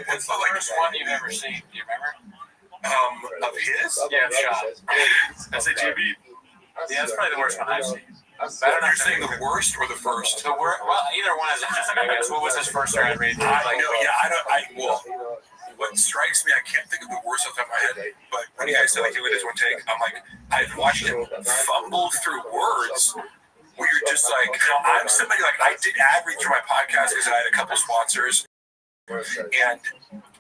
What's the worst one you've ever seen? Do you remember? Of his? Yeah, shot. SATB. Yeah, that's probably the worst one I've seen. You're saying the worst or the first? The worst. Well, either one is interesting. I guess. What was his first ad read? What strikes me, I can't think of the worst off the top of my head, but when you guys said like, with this one take, I'm like, I've watched him fumble through words where you're just like, I'm somebody like, I did ad reads for my podcast because I had a couple sponsors, and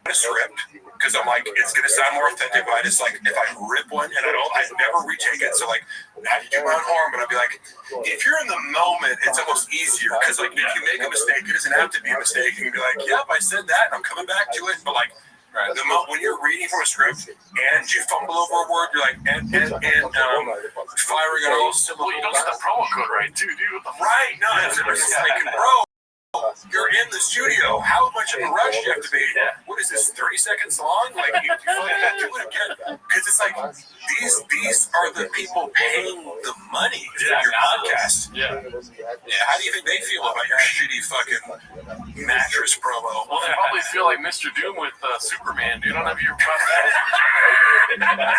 a script, because I'm like, it's going to sound more authentic, but I just like, if I rip one, and I never retake it, so like, I do my own harm, but I'd be like, if you're in the moment, it's almost easier, because like, if you make a mistake, it doesn't have to be a mistake, you can be like, yep, I said that, and I'm coming back to it, but like, the moment when you're reading from a script, and you fumble over a word, you're like, and firing on all syllables. Well, you don't get the promo code right, too, dude. Right, no, it's like, bro, you're in the studio. How much of a rush do you have to be? Yeah. What is this 30 seconds long? Like, you fucking do it again. Because it's like, these are the people paying the money for your podcast. Yeah. How do you think they feel about your shitty fucking mattress promo? Well, they probably feel like Mr. Doom with Superman, dude. I don't know if you're about that.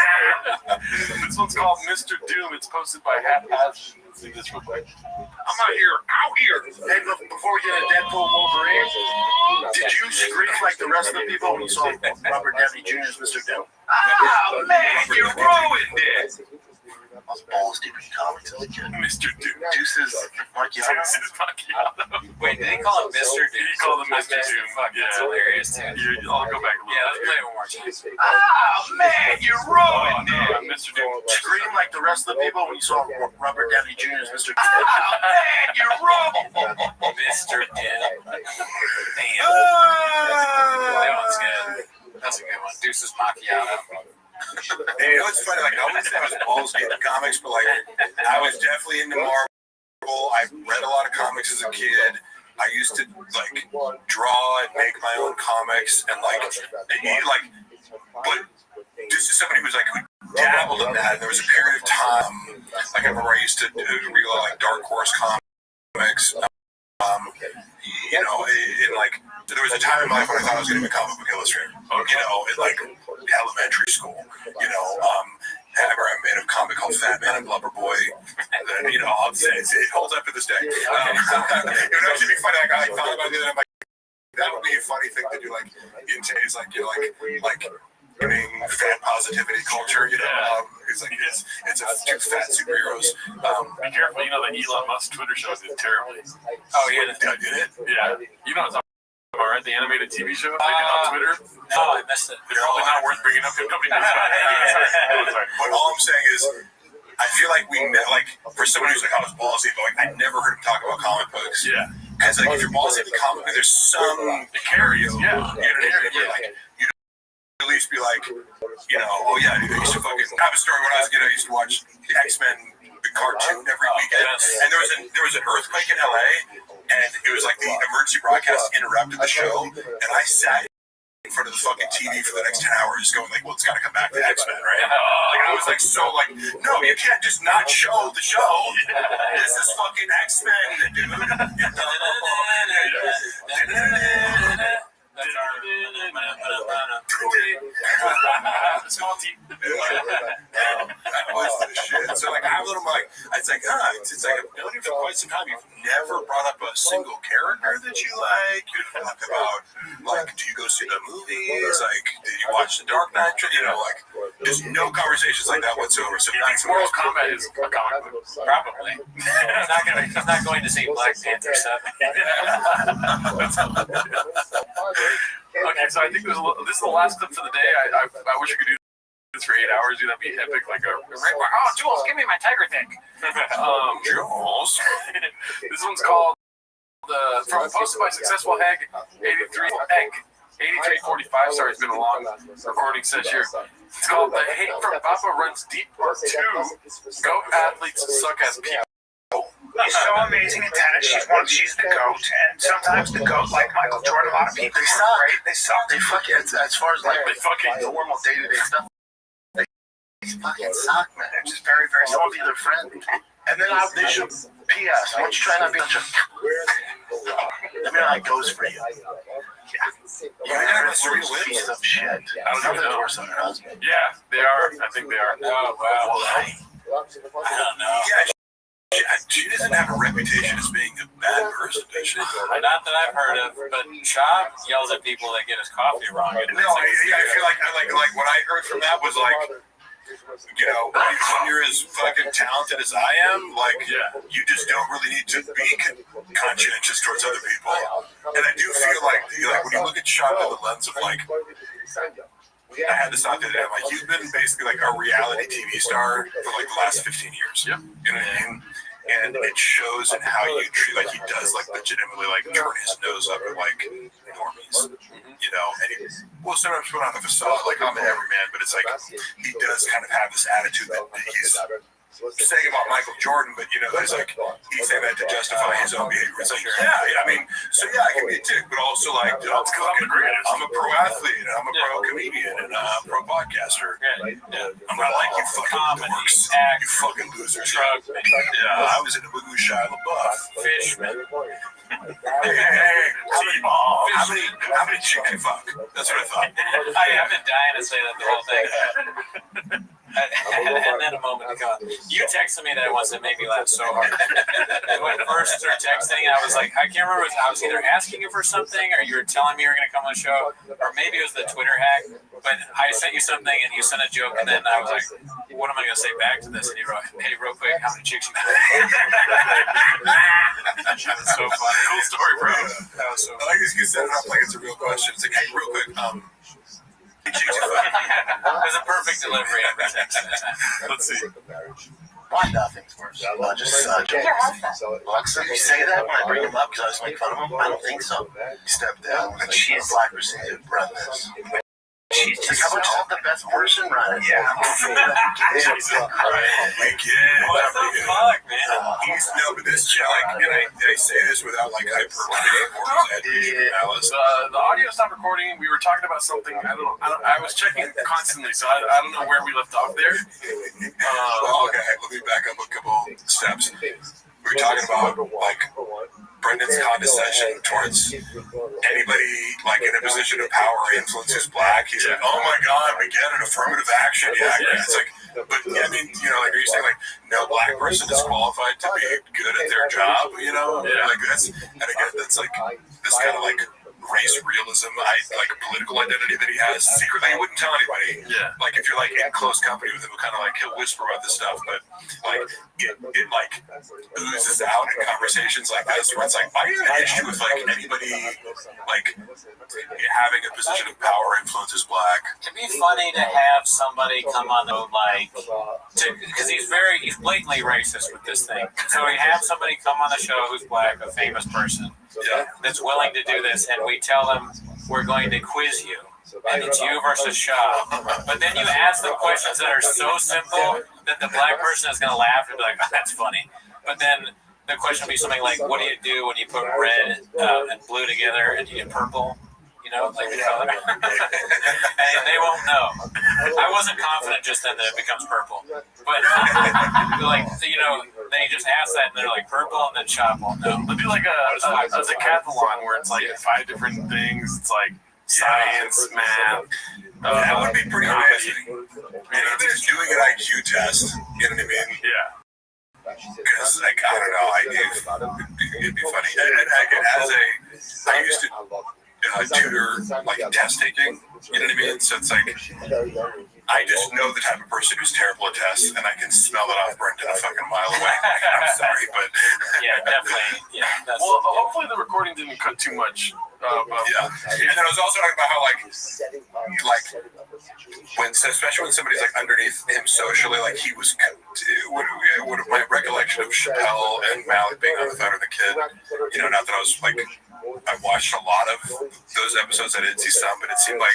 This one's called Mr. Doom. It's posted by Haphazard. Let's see this real quick. I'm out here. Hey, before we get to Deadpool Wolverine, did you scream like the rest of the people when you saw Robert Downey Jr.'s Mr. Doom? Oh, man, you ruined it. I was balls deep in comics as a kid. Mr. Doom. Deuces Macchiato. Wait, did he call him Mr. Doom? He called him Mr. Doom. Fuck, that's hilarious, too. I'll go back a little let's play it one more time. Oh, man, you ruined it. Mr. Doom. Scream like the rest of the people when you saw Robert Downey Jr.'s Mr. Doom. Oh, man, you ruined it. Mr. Doom. Damn. That one's good. That's a good one. Deuces Macchiato. And you know what's funny? Like, I wouldn't say I was balls deep in comics, but like, I was definitely into Marvel. I read a lot of comics as a kid. I used to like draw and make my own comics, and like, but just as somebody who's like who dabbled in that, there was a period of time. Like, I remember I used to read a lot of like Dark Horse comics. You know, in like, there was a time in my life when I thought I was going to be a comic book illustrator. You know, in like elementary school. You know, I remember I made a comic called Fat Man and Blubber Boy. And then, you know, it holds up to this day. It would actually be funny. Like, I thought about it, and I'm like, that would be a funny thing to do. Like, in today's like, you know, like giving fan positivity culture. You know, it's like it's two fat superheroes. Be careful. You know that Elon Musk Twitter show did terribly. Oh, yeah. Did it? Yeah. You know what I'm talking about, right? The animated TV show they did on Twitter. No, I missed it. It's probably not worth bringing up. Nobody knows about it. But all I'm saying is, I feel like like, for someone who's like, I was ballsy, but like, I never heard him talk about comic books. Yeah. Because like, if you're ballsy in the comic book, there's some carries. Yeah. You know what I mean? Like, you at least be like, you know, oh yeah, I used to fucking have a story when I was a kid. I used to watch the X-Men, the cartoon every weekend, and there was an earthquake in LA, and it was like the emergency broadcast interrupted the show, and I sat in front of the fucking TV for the next 10 hours going like, well, it's got to come back to X-Men, right? Like, I was like, so like, no, you can't just not show the show. This is fucking X-Men, dude. Small team. That was the shit. So like, I'm a little like, it's like, it's like, I've known you for quite some time. You've never brought up a single character that you like. You talk about like, do you go see the movies? Like, did you watch The Dark Knight? You know, like, there's no conversations like that whatsoever. So Mortal Kombat is a comic book. Probably. He's not going to see Black Panther 7. Okay, so I think this is the last clip for the day. I wish I could do this for 8 hours. Dude, that'd be epic. Like Jules, give me my tiger thing. Jules. This one's called posted by Successful Heg 8345. Sorry, it's been a long recording session here. It's called The Hate from Papa Runs Deep Part 2. Goat athletes suck as people. She's so amazing at tennis. She's the GOAT, and sometimes the GOAT, like Michael Jordan, a lot of people they suck. They fucking, as far as like normal day-to-day stuff, they fucking suck, man. They're just very, very. Someone be their friend, and then they should. P.S. Why don't you try not to be such a? Let me know how it goes for you. Yeah, you're a piece of shit. I don't know. Worse than her husband. Yeah, they are. I think they are. Oh wow. I don't know. Yeah. She doesn't have a reputation as being a bad person, does she? Not that I've heard of, but Chop yells at people that get his coffee wrong. No, I feel like what I heard from that was like, you know, when you're as fucking talented as I am, like, you just don't really need to be conscientious towards other people. And I do feel like when you look at Chop through the lens of like, I had this thought the other day, like, you've been basically like a reality TV star for like the last 15 years. Yep. You know what I mean? And it shows in how you treat, like, he does like legitimately like turn his nose up at like normies, you know. And he will sometimes put on the facade like I'm an everyman, but it's like he does kind of have this attitude that he's saying about Michael Jordan, but he's like he's saying that to justify his own behavior. It's like, I mean, so I can be a dick, but also like, I'm the greatest. I'm a pro athlete, and I'm a pro comedian, and I'm a pro podcaster. I'm not like you fucking dorks, you fucking losers. I was in a movie with Shia LaBeouf. Fishman. Hey, how many chicks you fuck? That's what I thought. I've been dying to say that the whole thing. And then a moment ago, you texted me that once, it made me laugh so hard. And when I first started texting, I was like, I can't remember, I was either asking you for something, or you were telling me you were going to come on the show, or maybe it was the Twitter hack, but I sent you something and you sent a joke, and then I was like, what am I going to say back to this? And you wrote, hey, real quick, how many chicks you got? That shit was so funny. Cool story, bro. That was so funny. I like you set it up like it's a real question. It's like, hey, real quick, it was a perfect delivery every text. Let's see. Why nothing's worse? I'll just Alexa, you say that when I bring him up because I was making fun of him? I don't think so. Step down. And she's a black person who run this. She's just how much have the best person run it? Yeah. Jesus Christ. What the fuck, man? But this chick, and I say this without like hyperbole or exaggeration or malice. The audio stopped recording. We were talking about something. I was checking constantly, so I don't know where we left off there. Okay, let me back up a couple steps. We were talking about like Brendan's condescension towards anybody like in a position of power or influence who's black. He's like, oh my God, we get an affirmative action. Yeah, it's like, but I mean, like, are you saying like no black person is qualified to be good at their job? Like that's, and again, that's like this kind of like race realism, like political identity that he has secretly. He wouldn't tell anybody. Like if you're like in close company with him, kind of like he'll whisper about this stuff, but like it like oozes out in conversations like this where it's like, I have an issue with like anybody like having a position of power influences black. It'd be funny to have somebody come on the because he's blatantly racist with this thing. So we have somebody come on the show who's black, a famous person, that's willing to do this, and we tell them we're going to quiz you, and it's you versus Shaw. But then you ask them questions that are so simple that the black person is going to laugh and be like, oh, that's funny. But then the question will be something like, what do you do when you put red and blue together and you get purple? Like the color. And they won't know. I wasn't confident just then that it becomes purple. But, they just ask that and they're like purple and then Chop won't know. It'd be like a decathlon where it's like 5 different things. It's like science, math. That would be pretty amazing. Maybe they're doing an IQ test. You know what I mean? Yeah. Because, like, I don't know, it'd be funny. And again, I used to tutor, like, test taking, you know what I mean? So it's like, I just know the type of person who's terrible at tests, and I can smell it off Brendan a fucking mile away. I'm sorry, but... Yeah, definitely. Yeah. Well, hopefully the recording didn't cut too much. And then I was also talking about how, especially when somebody's, like, underneath him socially, like, he was... What my recollection of Chappelle and Malik being on the phone with the kid, not that I was, like... I watched a lot of those episodes. I didn't see some, but it seemed like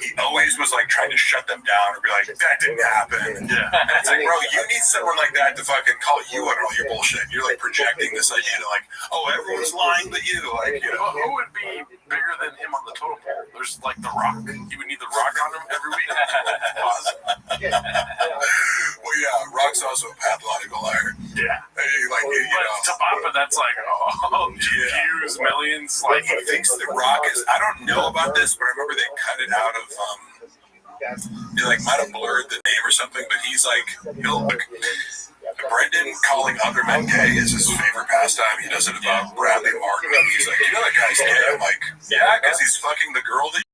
he always was like trying to shut them down or be like, that didn't happen. Yeah. And it's like, bro, you need someone like that to fucking call you on all your bullshit. You're like projecting this idea to like, oh, everyone's lying but you. Like, Well, who would be bigger than him on the totem pole? There's like The Rock. You would need The Rock on him every week. Well, yeah, Rock's also a pathological liar. Yeah. But that's like, views, millions. Like, he thinks The Rock is, I don't know about this, but I remember they cut it out of, they like might have blurred the name or something, but he's like, Brendan calling other men gay is his favorite pastime. He does it about Bradley Martin. He's like, that guy's gay? I'm like, yeah, because he's fucking the girl that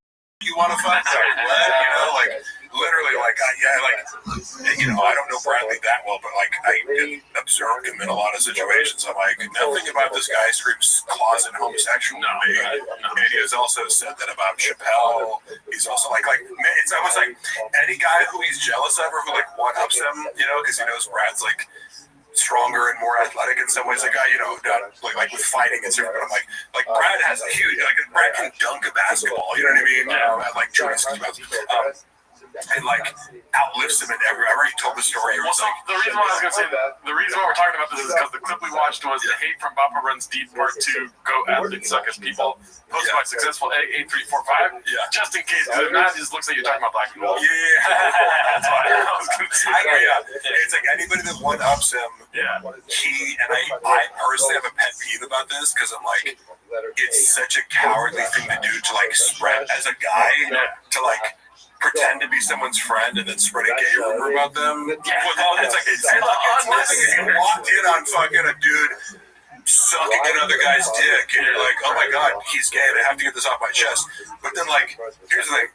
you want to fuck? Literally, I don't know Bradley that well, but like I observed him in a lot of situations. I'm like, nothing about this guy screams closet homosexual to me. And he has also said that about Chappelle. He's also like it's almost like any guy who he's jealous of or who like one-ups him, because he knows Brad's like stronger and more athletic in some ways, like like with fighting and stuff. But I'm like Brad has a huge, Brad can dunk a basketball. You know what I mean? Like Jordan. and like outlifts him in every. I already told the story. Well, so the reason why I was gonna say the reason why we're talking about this is because the clip we watched was the Hate from Bappa Runs Deep Part 2. Go athletes suck as people. Posted by Successful Egg 8345. Yeah. Just in case, because if not, it just looks like you're talking about black people. Yeah. That's why I was gonna say. It's like anybody that one ups him. Yeah. I personally have a pet peeve about this because I'm like, it's such a cowardly thing to do to like spread as a guy to like pretend to be someone's friend and then spread a gay rumor about them. With all it's like it's nothing if you walked in on fucking a dude sucking another guy's dick and you're like, oh my god, he's gay and I have to get this off my chest. But then like, here's the thing.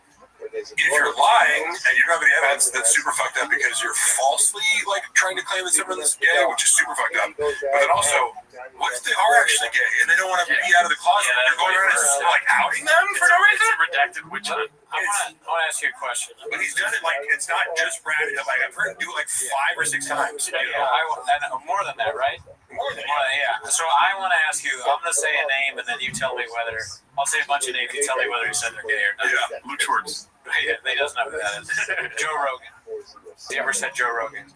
If you're lying and you don't have any evidence, that's super fucked up because you're falsely like trying to claim that someone's gay, which is super fucked up. But then also, what if they are actually gay and they don't want to be out of the closet? You're going around and like outing them for no reason? It's a redacted witch hunt. I want to ask you a question. But he's done it like it's not just Brad. Like I've heard him do it like 5 or 6 times. You know? And more than that, right? More than yeah. So I want to ask you. I'm going to say a name, and then you tell me whether. I'll say a bunch of names. You tell me whether you said they're gay or not. Yeah. Luke Schwartz. Yeah, they doesn't know who that is. Joe Rogan. You ever said Joe Rogan?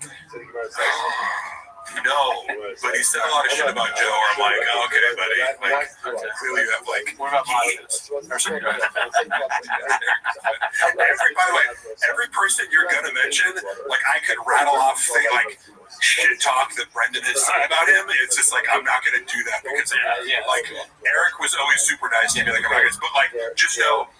No, but he said a lot of shit about Joe. I'm like, oh, okay, buddy. Like, clearly you have like. What about Monsters? By the way, every person you're gonna mention, like I could rattle off like shit talk that Brendan has said about him. It's just like I'm not gonna do that because like Eric was always super nice to me, like but like just know,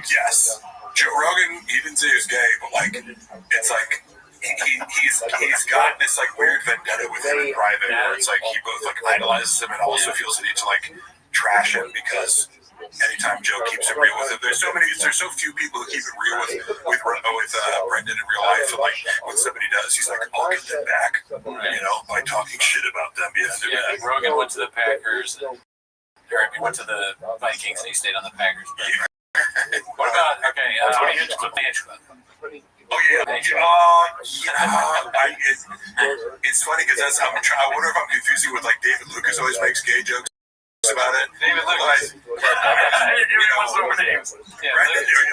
yes, Joe Rogan, he didn't say he was gay, but like it's like. He's got this like weird vendetta with him in private where it's like he both like idolizes him and also feels the need to like trash him because anytime Joe keeps it real with him, there's so few people who keep it real with Brendan in real life. And like when somebody does, he's like, I'll get them back, you know, by talking shit about them. Yeah, Rogan went to the Packers. He went to the Vikings and he stayed on the Packers. What about Tony Hinchcliffe? Oh yeah, it's funny because I wonder if I'm confusing with like David Lucas always makes gay jokes about it. David Lucas.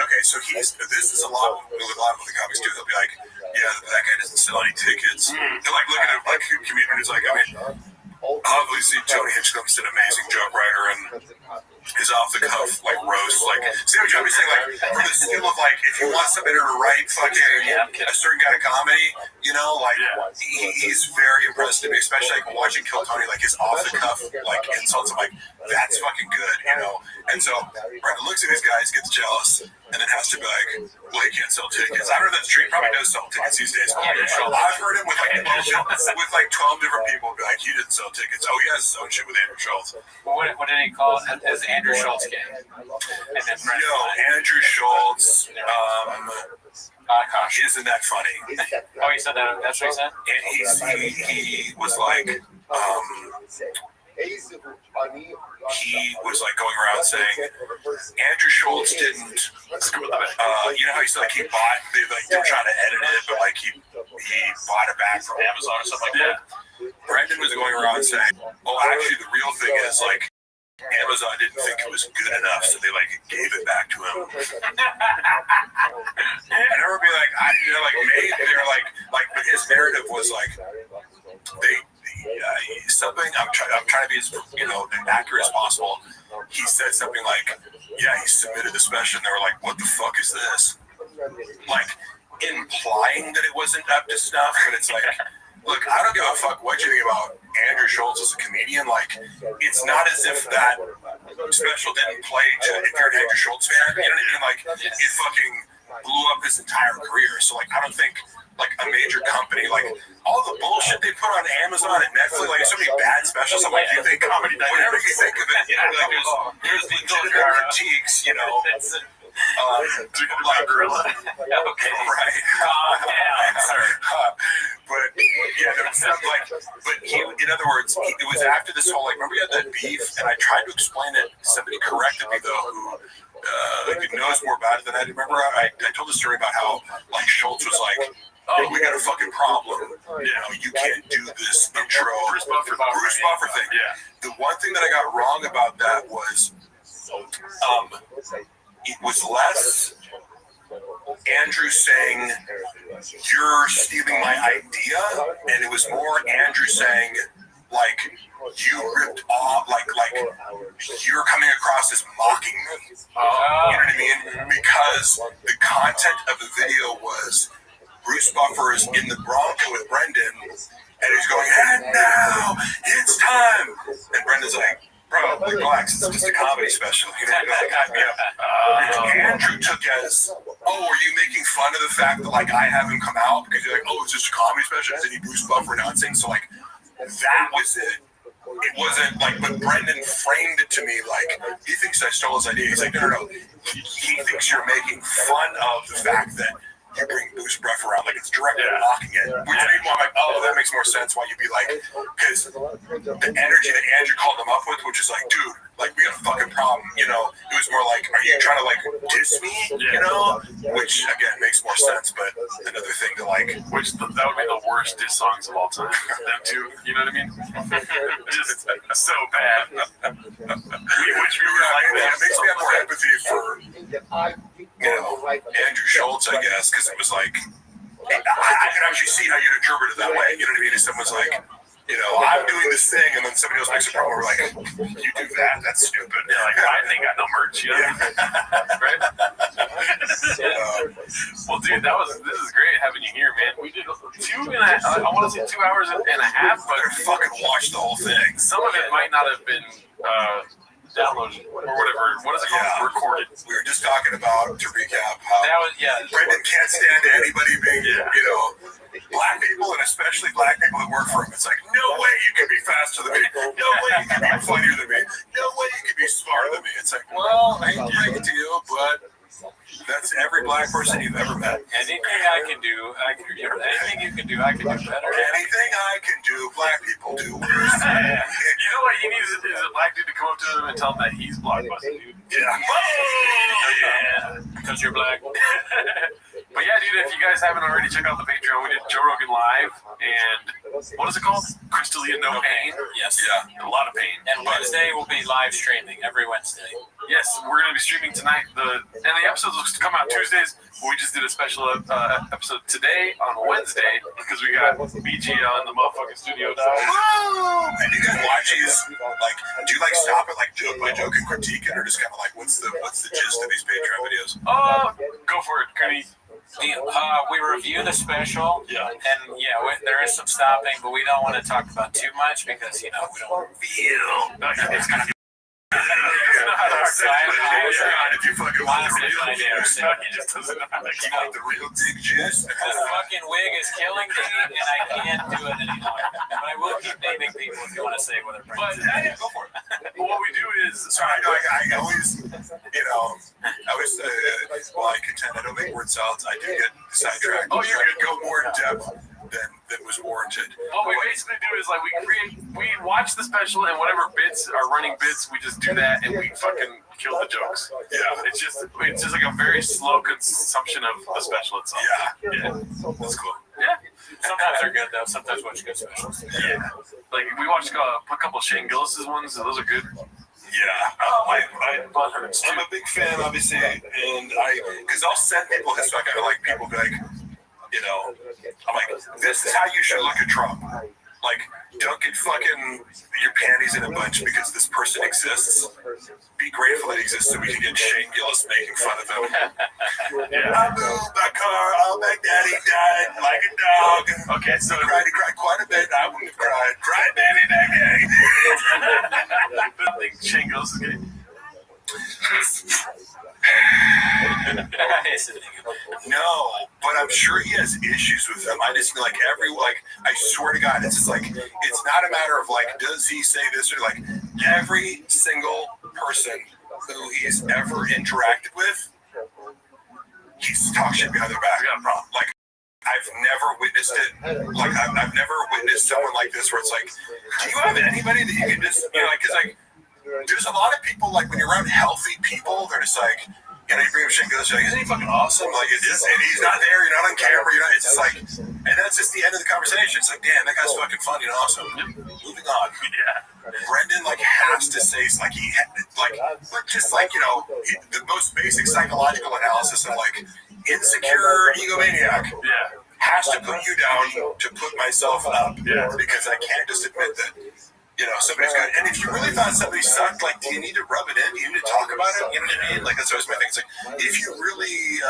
Okay, so this is a lot with a lot of the comics too. They'll be like, yeah, that guy doesn't sell any tickets. They're like looking at like comedians like, I mean, obviously Tony Hinchcliffe's an amazing joke writer and his off the cuff like roast, like see what I'm saying, like from the skill of like if you want somebody to write fucking a certain kind of comedy, you know, like he's very impressive to me, especially like watching Kill Tony, like his off the cuff like insults. I'm like, that's fucking good, you know. And so Brendan looks at these guys, gets jealous, and then has to be like, well, he can't sell tickets. I don't know if that's true. He probably does sell tickets these days. I've heard him with like 12 different people be like, he didn't sell tickets. Oh, he has his own shit with Andrew Schultz. Well, what did he call it? As Andrew Schultz game? Andrew Schultz. Gosh, isn't that funny? Oh, he said that. That's what he said. And he was like, he was like going around saying Andrew Schultz didn't. You know how he said like he bought they were trying to edit it, but like he bought it back from Amazon or something like that. Brendan was going around saying, oh, actually the real thing is like Amazon didn't think it was good enough, so they like gave it back to him. And I remember being like, maybe they're like, but his narrative was like, something. I'm trying to be as accurate as possible. He said something like, yeah, he submitted the special, and they were like, what the fuck is this? Like implying that it wasn't up to snuff, but it's like. Look, I don't give a fuck what you think about Andrew Schultz as a comedian. Like, it's not as if that special didn't play to, if you're an Andrew Schultz fan, you know what I mean? Like, it fucking blew up his entire career. So, like, I don't think, like, a major company, like, all the bullshit they put on Amazon and Netflix, like, so many bad specials. I'm like, you think comedy, whatever you think of it, you know, like, there's legitimate critiques, you know. Like gorilla. Okay, right. But yeah, there was something like, but he, in other words, it was after this whole like, remember we had that beef, and I tried to explain it. Somebody corrected me though, who knows more about it than I did. Remember, I told the story about how like Schultz was like, oh, we got a fucking problem. You know, you can't do this intro. Bruce Buffer thing. Yeah. The one thing that I got wrong about that was, it was less Andrew saying, "You're stealing my idea," and it was more Andrew saying, like, "You ripped off, like you're coming across as mocking me." You know what I mean? Because the content of the video was Bruce Buffer is in the Bronco with Brendan, and he's going, "And now it's time," and Brendan's like, "Bro, like, relax, it's just a comedy special." You know, like, Andrew took as, "Oh, are you making fun of the fact that like I haven't come out because you're like, oh, it's just a comedy special? Is any Bruce Buffer announcing?" So like that was it. It wasn't like, but Brendan framed it to me like he thinks I stole his idea. He's like, no. He thinks you're making fun of the fact that you bring Bruce Buffer around, like it's directly mocking it. Which made me like, oh, that makes more sense why you'd be like, because the energy that Andrew called him up with, which is like, dude, like we got a fucking problem, you know. It was more like, are you trying to like diss me, you know? Which again makes more sense, but another thing to like, which that would be the worst diss songs of all time. Them two, you know what I mean? Just so bad. Which we were like, it makes me have more empathy for, you know, Andrew Schultz, I guess, because it was like, I could actually see how you'd interpret it that way. You know what I mean? If someone's like, you know, I'm doing this thing, and then somebody else makes a problem, we're like, you do that? That's stupid. Yeah, like, I think I know merch, you know? Right? Well, dude, this is great having you here, man. We did 2.5, I want to say 2 hours and a half, but fucking watch the whole thing. Some of it might not have been downloaded or whatever. What is it called? Yeah. Recorded. We were just talking about, to recap, how Brendan can't stand anybody being, you know, black people, and especially black people that work for him. It's like, no way you can be faster than me. No way you can be funnier than me. No way you can be smarter than me. It's like, well, I hate to break it to you, but that's every black person you've ever met. Anything I can do, anything you can do, I can do better. Anything I can do, black people do worse. You know what he needs is a black dude to come up to him and tell him that he's blockbuster, dude. Yeah. Because you're black. But yeah, dude, if you guys haven't already, check out the Patreon. We did Joe Rogan Live, and what is it called? Crystalia No Pain? Yes. Yeah, a lot of pain. And Wednesday will be live streaming, every Wednesday. Yes, we're going to be streaming tonight. And the episodes will come out Tuesdays, but we just did a special episode today on Wednesday, because we got BG in the motherfucking studio. And you guys watch these, like, do you like stop it, like joke by joke and critique it, or just kind of like, what's the gist of these Patreon videos? Go for it, Kenny. We review the special, and there is some stopping, but we don't want to talk about too much because, you know, we don't reveal. It's going to be if you fucking want the real juice, he just doesn't know how to keep the real dick juice. This fucking wig is killing me, and I can't do it anymore. But I will keep naming people if you want to say what they're bringing. But go for it. What we do is, sorry, I always, you know, while I contend I don't make word salads, I do get sidetracked. Oh, you're good. Go more in depth than was warranted. What we basically do is like we watch the special, and whatever bits are running bits, we just do that, and we fucking kill the jokes. Yeah, it's just like a very slow consumption of the special itself. Yeah, that's cool. Yeah, sometimes they're good though. Sometimes watch good specials. Yeah, like we watched a couple of Shane Gillis's ones, and those are good. Yeah, I'm a big fan, obviously, and because I'll send people his stuff. I like people be like, you know, I'm like, this is how you should look at Trump. Like, don't get fucking your panties in a bunch because this person exists. Be grateful that he exists so we can get Shane Gillis making fun of him. I moved my car, oh, my daddy died like a dog. Okay, so he cried quite a bit. I wouldn't have cried. Cried baby that day. I think Shane Gillis is getting. No, but I'm sure he has issues with them. I just feel like I swear to God, it's just like, it's not a matter of like, does he say this, or like every single person who he's ever interacted with, he's talking shit behind their back. Like, I've never witnessed it. Like, I've never witnessed someone like this where it's like, do you have anybody that you can just, you know, like, because like, there's a lot of people, like, when you're around healthy people, they're just like, you know, you bring up Shane Gillis, like, isn't he fucking awesome? Like, it's just, and he's not there, you're not on camera, it's just like, and that's just the end of the conversation. It's like, damn, that guy's fucking funny and awesome. Moving on. Yeah. Brendan, like, has to say, like, but just like, you know, the most basic psychological analysis of, like, insecure egomaniac Yeah. has to put you down to put myself up. Yeah. Because I can't just admit that, somebody's good. And if you really thought somebody sucked, like, do you need to rub it in? Do you need to talk about it? You know what I mean? Like, that's always my thing. It's like, if you really,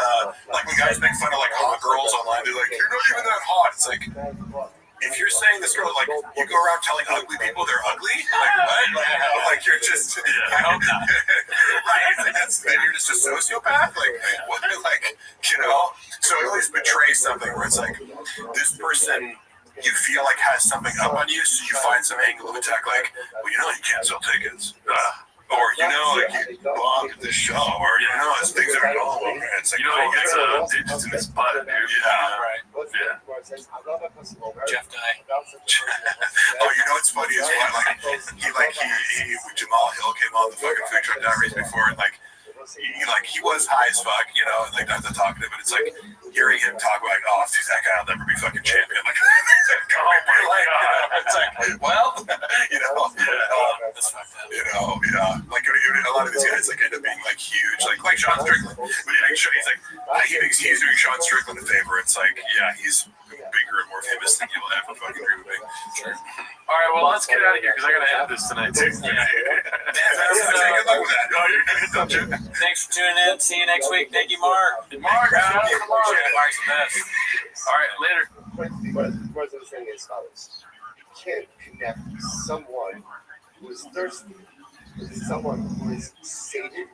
like, when guys make fun of, like, hot girls online, they're like, you're not even that hot. It's like, if you're saying this girl, like, you go around telling ugly people they're ugly, like, what? Like you're just, I hope not. right? Like, then you're just a sociopath? Like, what? Like, so at least betray something where it's like, this person you feel like has something up on you, so you find some angle of attack, like, well, you can't sell tickets. Or, like, you bombed at this show, or, it's things that are going on. It's like, he gets digits in his butt, dude. Yeah. Right. Yeah. Jeff Dye. What's funny is when, Jamal Hill came on the fucking Food Truck Diaries before, and, like, he was high as fuck, like, not to talk to him, but it's like, hearing him talk about, dude, that guy will never be fucking champion. Like, it's like, well, like, a lot of these guys, like, end up being, like, huge, like Sean Strickland. But he's like, he thinks he's doing Sean Strickland a favor. It's like, he's bigger and more famous than you'll ever fucking dream of being. Sure. All right, well, let's get out of here because I got to edit this tonight, too. Good luck with that. No, you're good. Don't you? Thanks for tuning in. See you next week. Thank you, Mark. Mark, Mark's the best. All right, later. What's the thing is, you can't connect someone who is thirsty with someone who is sated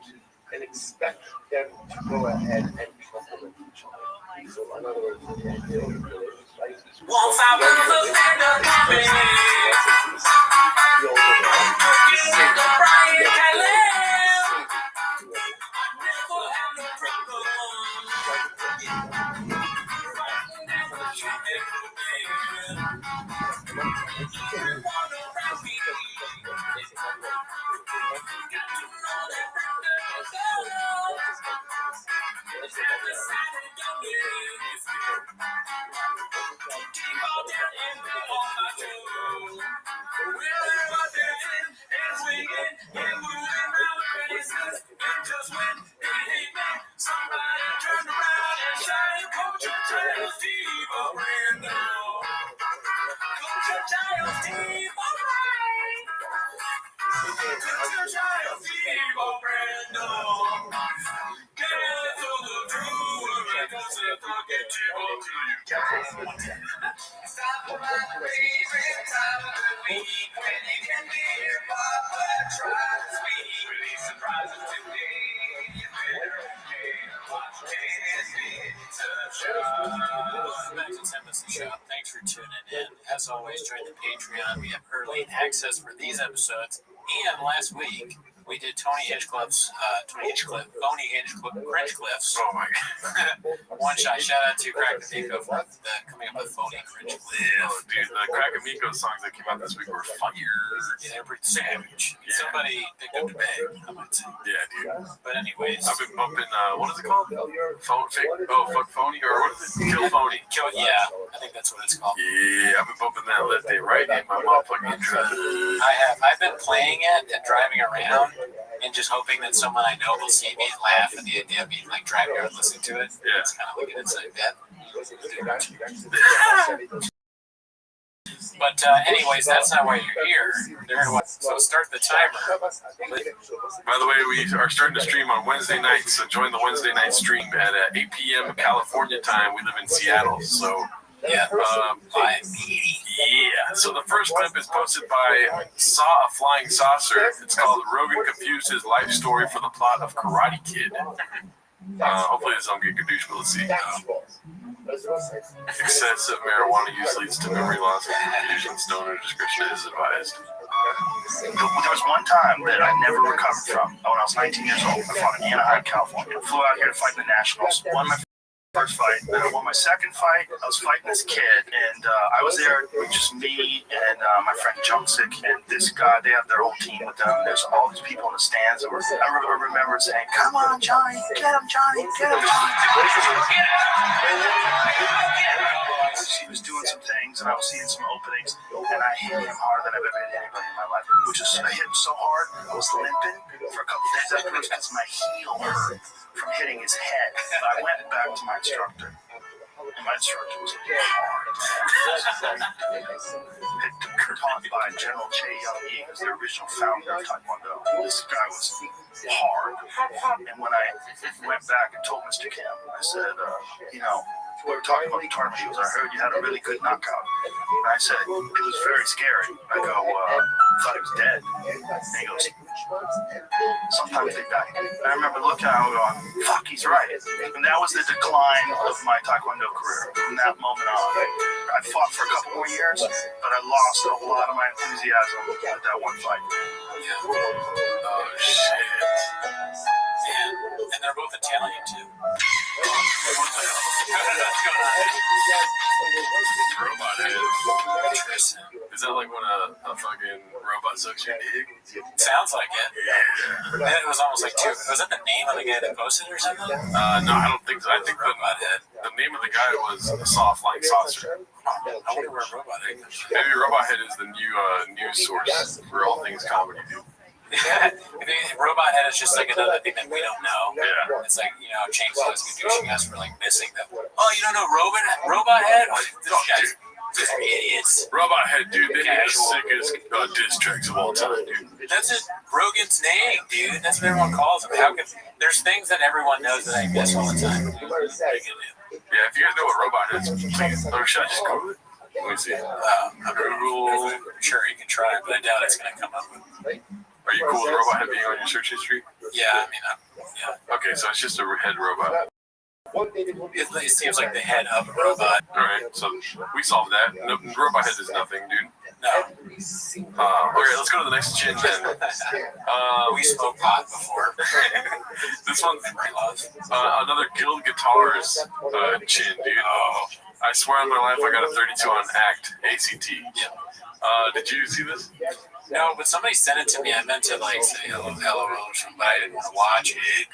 and expect them to go ahead and compliment each other. So, in other words, Thanks for tuning in. As always, join the Patreon. We have early access for these episodes. And last week, we did Tony Hinchcliffe's, Phony Hinchcliffe's. Oh my God. One shot. Shout out to Crack Amico for coming up with Phony Hinchcliff. Yeah, dude, the Crack Amico songs that came out this week were fire. Yeah, they're pretty savage. Yeah. Somebody picked up the bag, I might say. Yeah, dude. But anyways. I've been bumping, what is it called? Fuck Phony, or what is it? Kill Phony. Yeah, I think that's what it's called. Yeah, I've been bumping that left and right in my motherfucking truck. I've been playing it and driving around and just hoping that someone I know will see me and laugh at the idea of me like driving around listening to it. Yeah. It's kind of like it's like that. But anyways, that's not why you're here. So start the timer. By the way, we are starting to stream on Wednesday nights, so join the Wednesday night stream at 8 p.m. California time. We live in Seattle, so yeah. So the first clip is posted by a Flying Saucer. It's called "Rogan Confused His Life Story for the Plot of Karate Kid." Hopefully this don't get gadoosh, but let's see. Excessive marijuana use leads to memory loss and confusion. Stoner discretion is advised. There was one time that I never recovered from. When I was 19 years old, I fought in Anaheim, California. Flew out here to fight in the Nationals. Won my first fight. Then I won my second fight. I was fighting this kid, and I was there with just me and my friend Jumsick and this guy. They have their whole team with them. There's all these people in the stands. I remember saying, "Come on, Johnny, get him, Johnny, get him, Johnny." he was doing some things, and I was seeing some openings, and I hit him harder than I've ever hit anybody in my life. Which is, I hit him so hard, I was limping for a couple days afterwards because my heel hurt from hitting his head. But I went back to my instructor. And my instructor was hard. Taught by General Che Young-yi, who's the original founder of Taekwondo. This guy was hard. And when I went back and told Mr. Kim, I said, we were talking about the tournament. He goes, I heard you had a really good knockout. And I said, it was very scary. I go, thought he was dead. And he goes, sometimes they die. And I remember looking at him going, fuck, he's right. And that was the decline of my Taekwondo career. From that moment on, I fought for a couple more years, but I lost a lot of my enthusiasm at that one fight. Yeah. Oh, shit. And they're both Italian, too. Robot head. Is that like when a fucking robot sucks your dick? Sounds like it. Yeah. And it was almost like two. Was that the name of the guy that posted or something? No, I don't think so. I think the name of the guy was a soft flying saucer. I wonder where Robot Head is. Maybe Robot Head is the new news source for all things comedy, dude. Robot Head is just like another thing that we don't know. Yeah. It's like, Chainsaw is douching us for like missing them. Oh, you don't know Robot Head? Oh, these are idiots. Robot Head, dude. They are the sickest diss tracks of all time, dude. That's just Rogan's name, dude. That's what everyone calls him. There's things that everyone knows that I miss all the time. Yeah, if you guys know what Robot Head is, please. Or should I just Google it? Let me see. Google. Sure, you can try it, but I doubt it's going to come up with. Are you cool with Robot Head being on your search history? Yeah, I mean, yeah. Okay, so it's just a head robot. It seems like the head of a robot. Alright, so we solved that. No, Robot Head is nothing, dude. No. Okay, let's go to the next chin then. We smoked pot before. This one's another Guild Guitars chin, dude. Oh, I swear on my life I got a 32 on ACT. Yeah. Did you see this? No, but somebody sent it to me. I meant to like say LOL or something, but I didn't want to watch it.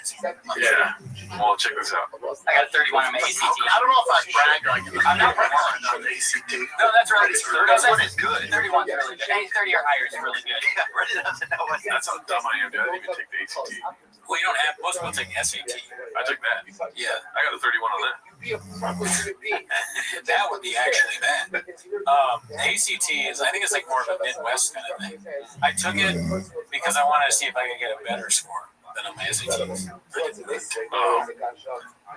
Yeah. Well, check this out. I got 31 on my ACT. I don't know if I brag like I'm not bragging on the ACT. No, that's really true. 31 is good. 31 is really good. Any 30 or higher is really good. Really doesn't know what that's how dumb I am, dude. I didn't even take the ACT. Well, you don't have, most people take SAT. I took that. Yeah. I got a 31 on that. That would be actually bad. ACT is, I think it's like more of a Midwest kind of thing. I took it because I wanted to see if I could get a better score than on my SATs.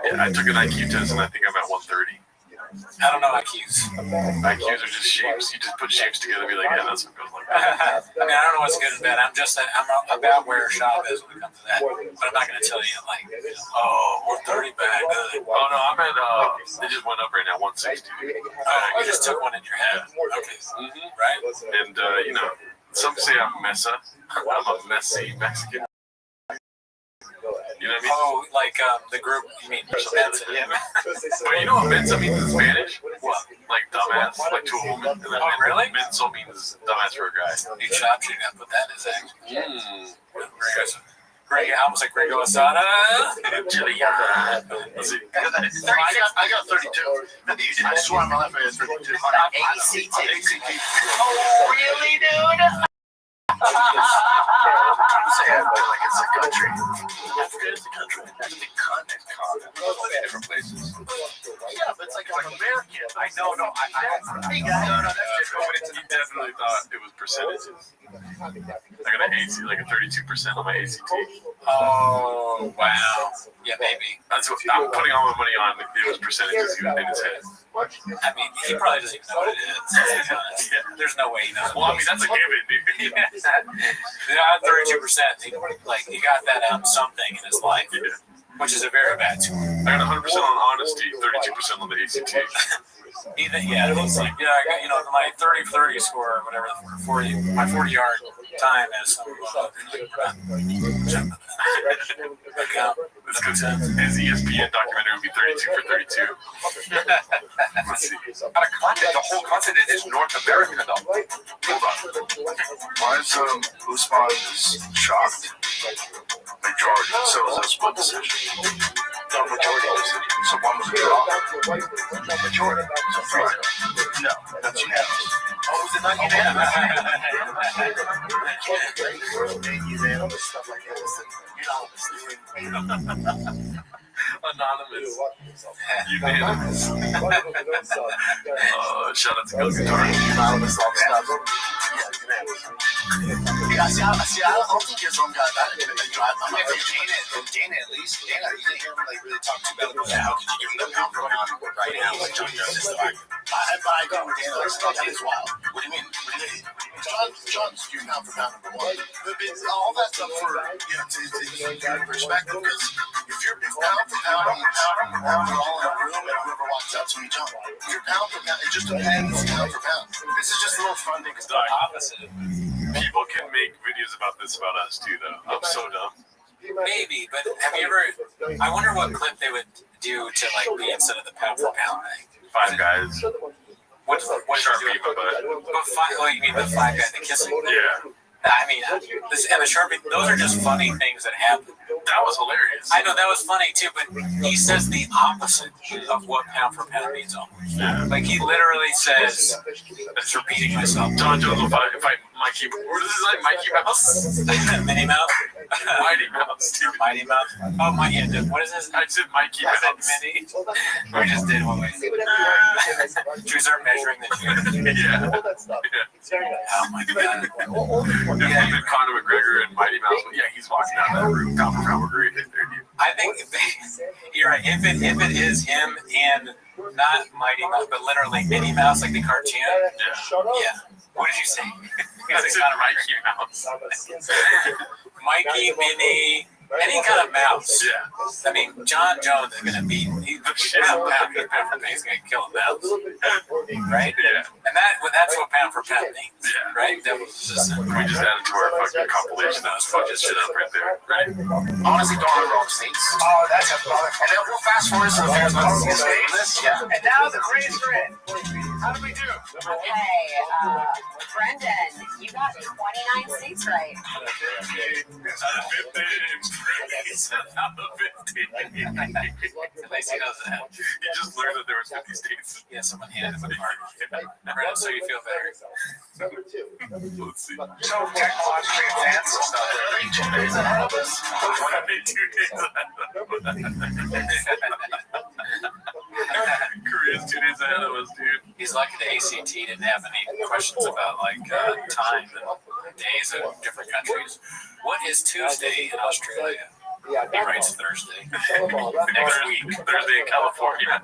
Yeah, I took an IQ test and I think I'm at 130. I don't know IQs. IQs are just shapes. You just put shapes together and be like, yeah, that's what goes like that. I mean, I don't know what's good and bad. I'm about where shop is when it comes to that. But I'm not going to tell you, like, we're 30 bad. Good. Oh, no, I'm at, it just went up right now, 160. You just took one in your head. Okay. Mm-hmm. Right? And, some say I'm Mesa. I'm a messy Mexican. You know what I mean? Oh, like the group, you mean Mensa? Yeah. But you know what Mensa means in Spanish? What? Like dumbass, like to a woman. And then really? Menso means dumbass for a guy. You chopped, you got to put that in his act. Greg, almost like Grego Asada. Let's see. I got 32. I swear on my life I got 32. On ACT. Oh, really, dude? Say I feel like it's a country. Africa is a country. That's the continent. Different places. Yeah, but it's like American. I know. No, You definitely thought it was percentages. I got an AC, like a 32% on my ACT. Oh, wow. Yeah, maybe. That's what I'm putting all my money on. It was percentages in his head. I mean, he probably doesn't even know what it is. There's no way he knows. Well, I mean, that's a given, dude. Yeah, 32%. He got that something in his life, which is a very bad score. I got 100% on honesty, 32% on the ACT. He's like, I got, my 30-30 score or whatever, my 40-yard time is Let's go to his ESPN documentary would be 32 for 32. Let's see. The whole continent is North America, though. Hold on. Why is Usman is shocked? Majority. So is a split decision. don't majority was so one was a draw. Majority. So free throw. No, that's unanimous. Oh, was it not unanimous? Unanimous stuff like that. Listen, unanimous. Anonymous. Unanimous. Shout out to Gil Guitar. Anonymous all the stuff. Yeah, see, I don't think his own guy back. I'm not Dana at least. Dana, you didn't hear him like really talk too bad about that. How could you give him the pound for pound right now? Like John Jones is like, but I go with Dana. Like, that is wild. What do you mean? John's you pound for pound number one. All that stuff for to give perspective, because if you're pound for pound, we're all in a room and whoever walks up to me, John. If you're pound for pound, it just depends pound for pound. This is just a little fun thing. It's the opposite. People can make videos about this about us too, though. I'm so dumb. Maybe, but have you ever? I wonder what clip they would do to like be instead of the pound for pound thing. Five Guys. What's Sharpie, but oh, you mean the Five Guys, the kissing? Yeah. I mean, this and the Sharpie. Those are just funny things that happen. That was hilarious. I know that was funny too, but he says the opposite of what pound for pound means almost. Yeah. Like he literally says, "It's repeating myself." John Jones will fight Mikey. What is his name? Mikey Mouse? Minnie Mouse? Mighty Mouse. Dude. Mighty Mouse? Oh, my, yeah, what is this? I said Mikey Mouse. Minnie? We just did one way. Should we start measuring the Jews? Yeah. Oh my god. If we Conor McGregor and Mighty Mouse, yeah, he's walking out of that room. Pound for pound, we're great. I think you're right. If it is him and not Mighty Mouse, but literally Minnie Mouse, like the cartoon. Yeah. What did you say? I said Mikey Mouse. Mikey, Minnie, any kind of mouse. Yeah. I mean, John Jones is going to beat. He's pound for pound. He's going to kill a mouse. Right? Yeah. And that's what pound for pound means. Yeah. Right? That was just, we just added to our fucking compilation. That was fucking shit up right there. Right? Honestly, don't remember all the states. Oh, that's a bummer. And then we'll fast forward to the fans on the states. Yeah. And now the craze for it. How do we do? Okay, Brendan, you got 29 states right. Lacey knows that. He just learned that there was 50 states. Yeah, someone handed him a card. Brendan, so you feel better. Let's see. So technologically advanced stuff. 2 days ahead of us. 2 days ahead of us. Korea's 2 days ahead of us, dude. He's lucky the ACT didn't have any questions about like time and days of different countries. What is Tuesday in Australia? He writes Thursday. Next week. Thursday in California.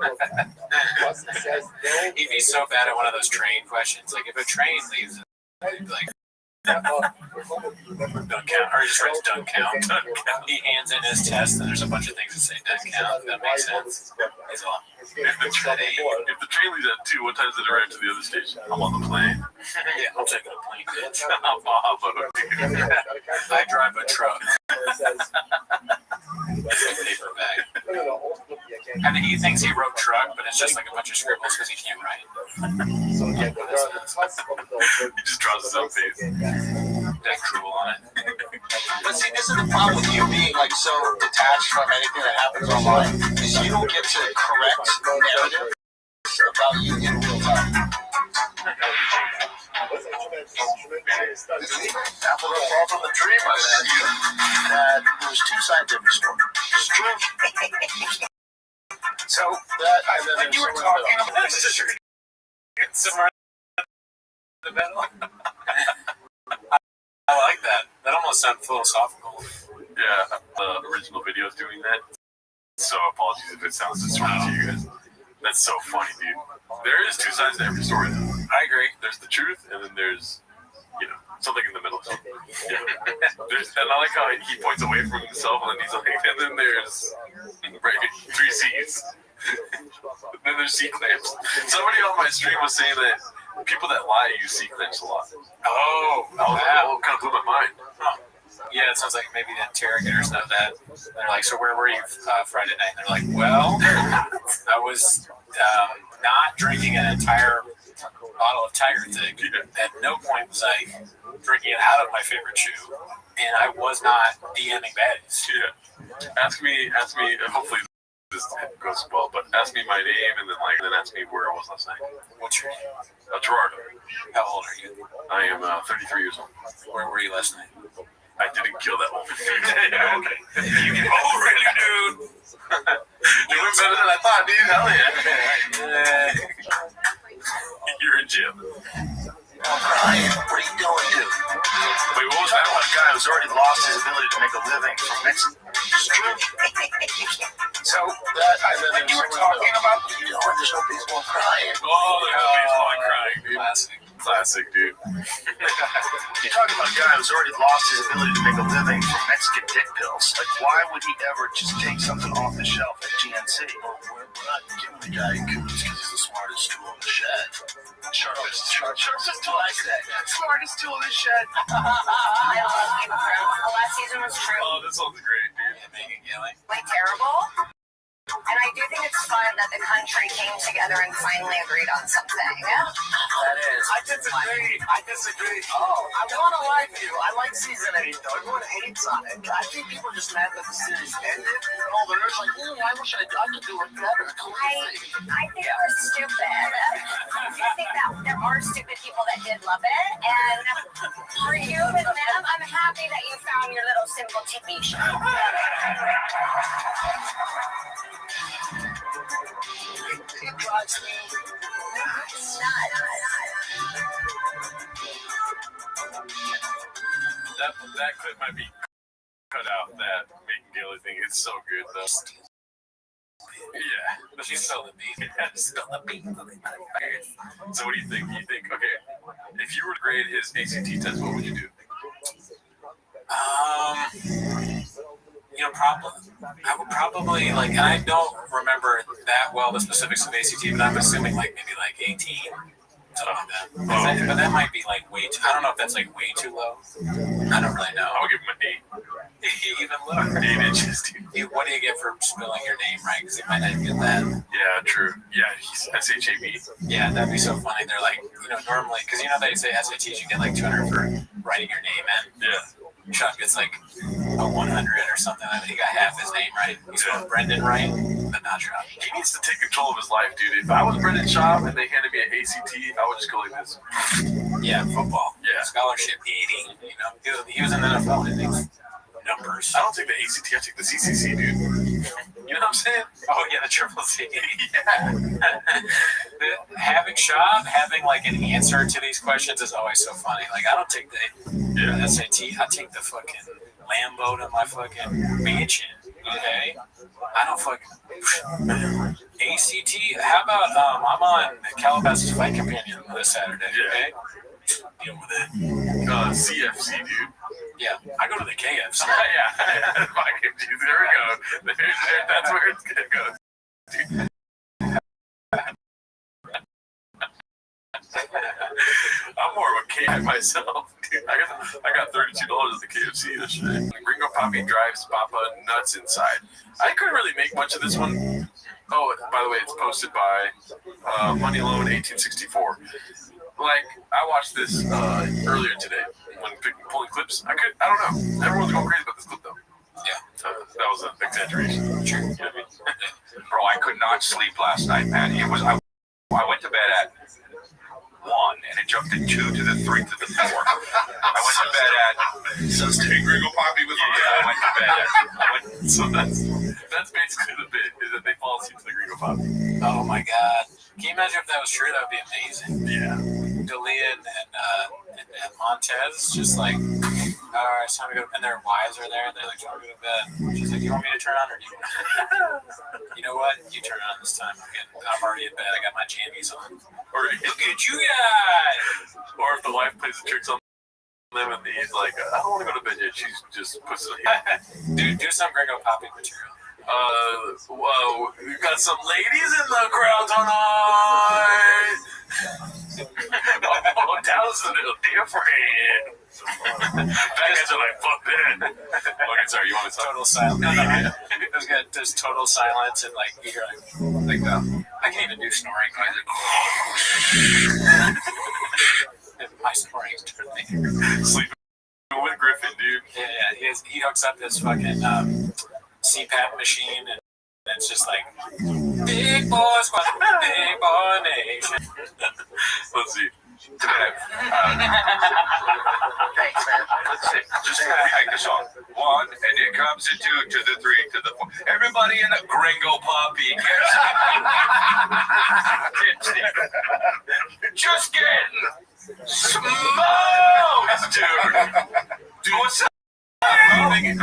He'd be so bad at one of those train questions. Like if a train leaves, he'd be like, don't count, or he just writes don't count. He hands in his test, and there's a bunch of things that say don't count. That makes sense. He's all. If the train leaves at 2, what time does it arrive to the other station? I'm on the plane. Yeah, I'm taking a plane, bitch. I'm I drive a truck. Paper bag. I think he thinks he wrote truck, but it's just like a bunch of scribbles because he can't write. He just draws his own face. That drool on it. But see, this is the problem with you being like so detached from anything that happens online, is you don't get to correct narrative about you in real time. That was a fall from the dream I had. That there's 2 sides to every story. It's true. So that when you were talking about Somewhere in the middle. I like that. That almost sounds philosophical. Yeah, the original video is doing that. So apologies if it sounds distorted to you guys. That's so funny, dude. There is 2 sides to every story, though. I agree. There's the truth, and then there's, something in the middle. Yeah. And I like how he points away from himself, and then he's like, and then there's 3 C's. And then there's C clamps. Somebody on my stream was saying that people that lie use C clamps a lot. Oh, wow. Kind of blew my mind. Huh. Yeah, it sounds like maybe the interrogators know that. They're like, so where were you Friday night? And they're like, well, I was not drinking an entire bottle of Tiger Thick. At no point was I drinking it out of my favorite shoe, and I was not DMing baddies. Yeah. Ask me. Hopefully, this goes well. But ask me my name and then ask me where I was last night. What's your name? Gerardo. How old are you? I am 33 years old. Where were you last night? I didn't kill that woman. Okay. You can really, dude. You went better than I thought, dude. Hell yeah. You're in jail. Ryan, what are you doing, dude? Wait, what was that? One guy who's already lost his ability to make a living from Mexico. So, when you were talking about what you're doing, there's no baseball crying. Oh, there's no baseball crying, dude. Classic, dude. You're talking about a guy who's already lost his ability to make a living from Mexican dick pills. Like, why would he ever just take something off the shelf at GNC? We're not giving the guy kudos because he's the smartest tool in the shed. Sharpest tool, I said. Smartest tool in the shed. I love you, bro. The last season was true. Oh, this one's great, dude. Megan Gilly. Like terrible. And I do think it's fun that the country came together and finally agreed on something. That is. I disagree. Oh, I want to like you. I like season 8, though. Everyone hates on it. I think people are just mad that the series ended. And all the nerds like, I wish I could do it better. I think we're stupid. I think that there are stupid people that did love it. And for you and them, I'm happy that you found your little simple TV show. It drives me nuts. That clip might be cut out. That Megan Gilly thing. It's so good, though. Yeah, but she spilled the beans. Spill the beans. So what do you think? Okay, if you were to grade his ACT test, what would you do? I would probably like. I don't remember that well the specifics of ACT, but I'm assuming like maybe like 18, something like that. But that might be like way too. I don't know if that's like way too low. I don't really know. I'll give him an 8. Even lower. 8 inches, dude. What do you get for spelling your name right? Because he might not get that. Yeah, true. Yeah, he's SHAB. Yeah, that'd be so funny. They're like, normally, because they say SATs you get like 200 for writing your name in. Yeah. Chuck gets like a 100 or something. I mean, he got half his name right. He spelled Brendan right, but not Chuck. He needs to take control of his life, dude. If I was Brendan Schaub and they handed me an ACT, I would just go like this. Yeah, football. Yeah. Scholarship 80. He was in the NFL, I think. Numbers. I don't take the ACT, I take the CCC, dude. You know what I'm saying? Oh, yeah, the triple C. Yeah. Having like an answer to these questions is always so funny. Like, I don't take the SAT, I take the fucking Lambo to my fucking mansion, okay? I don't fucking... ACT, how about, I'm on Calabasas Fight Companion this Saturday, okay? Deal with it. CFC, dude. Yeah, I go to the KFC. Yeah, there we go. That's where it's gonna go. Dude. I'm more of a KI myself, dude. I got $32 at the KFC this year. Gringo Poppy drives Papa nuts inside. I couldn't really make much of this one. Oh, by the way, it's posted by Money Loan 1864. Like, I watched this earlier today when pulling clips. I don't know. Everyone's going crazy about this clip, though. Yeah. That was an exaggeration. True. You know what I mean? Bro, I could not sleep last night, man. I went to bed at 1, and it jumped to 2 to the 3 to the 4. I went to bed at... So stay Gringo Poppy with Yeah, I went to bed at... So that's basically the bit, is that they fall asleep to the Gringo Poppy. Oh, my God. Can you imagine if that was true? That would be amazing. Yeah. Dalia and Montez just like, all right, it's time to go. And their wives are there, and they're like, time to go to bed. She's like, you want me to turn on or do you? You know what? You turn on this time. I'm already in bed. I got my jammies on. Or look at you guys. Or if the wife plays the tricks on them and he's like, I don't want to go to bed yet. She's just puts it on. Do some Gringo Poppy material. Whoa, we got some ladies in the crowd tonight. Oh, that was a little different. That guy's like, fuck that. Okay, sorry, you want to talk? Total silence. There's total silence, and like, you hear like I can't even do snoring. My snoring is totally sleeping with Griffin, dude. Yeah, he hooks up this fucking CPAP machine and it's just like big boy squad, big boy nation. Let's see. Thanks, man. Let's see. Just pick the song. 1, and here comes the 2 to the 3 to the 4. Everybody in the gringo poppy gets tipsy. Just getting smoked, dude. Dude, what's up? Everybody in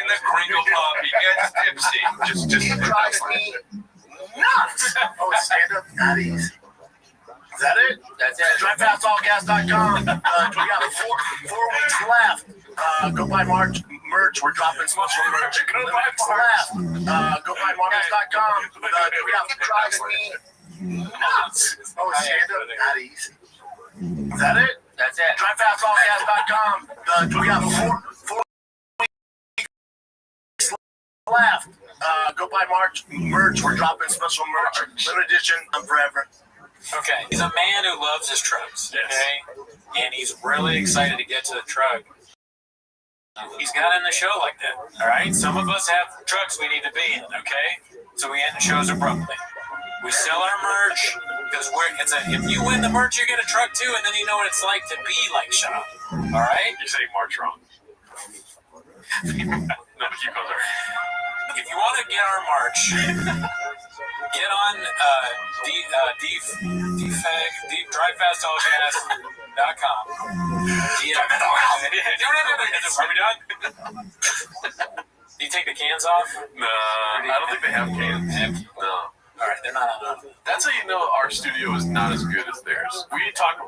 the gringo poppy gets tipsy. Just It drives me nuts. Oh, stand up, not easy. Is that it? That's it. DriveFastAllGas.com. We got four weeks left. Go buy merch. We're dropping special merch. Go buy left. Go buy Marcus.com. We got drives me nuts. Oh, stand up, not easy. Is that it? That's it. DriveFastAllGas.com. We got four weeks left. Go buy merch. We're dropping special merch. Limited edition. Forever. Okay, he's a man who loves his trucks, okay? And he's really excited to get to the truck. He's got in the show like that, all right? Some of us have trucks we need to be in, okay? So we end the shows abruptly. We sell our merch, because if you win the merch, you get a truck too, and then you know what it's like to be like Shop, all right? You say March wrong. No, but keep going there. If you want to get our merch, get on DriveFastAllGas.com. Are we done? Do you take the cans off? No, I don't think they have cans. No. All right, they're not on. That's how you know our studio is not as good as theirs. We talk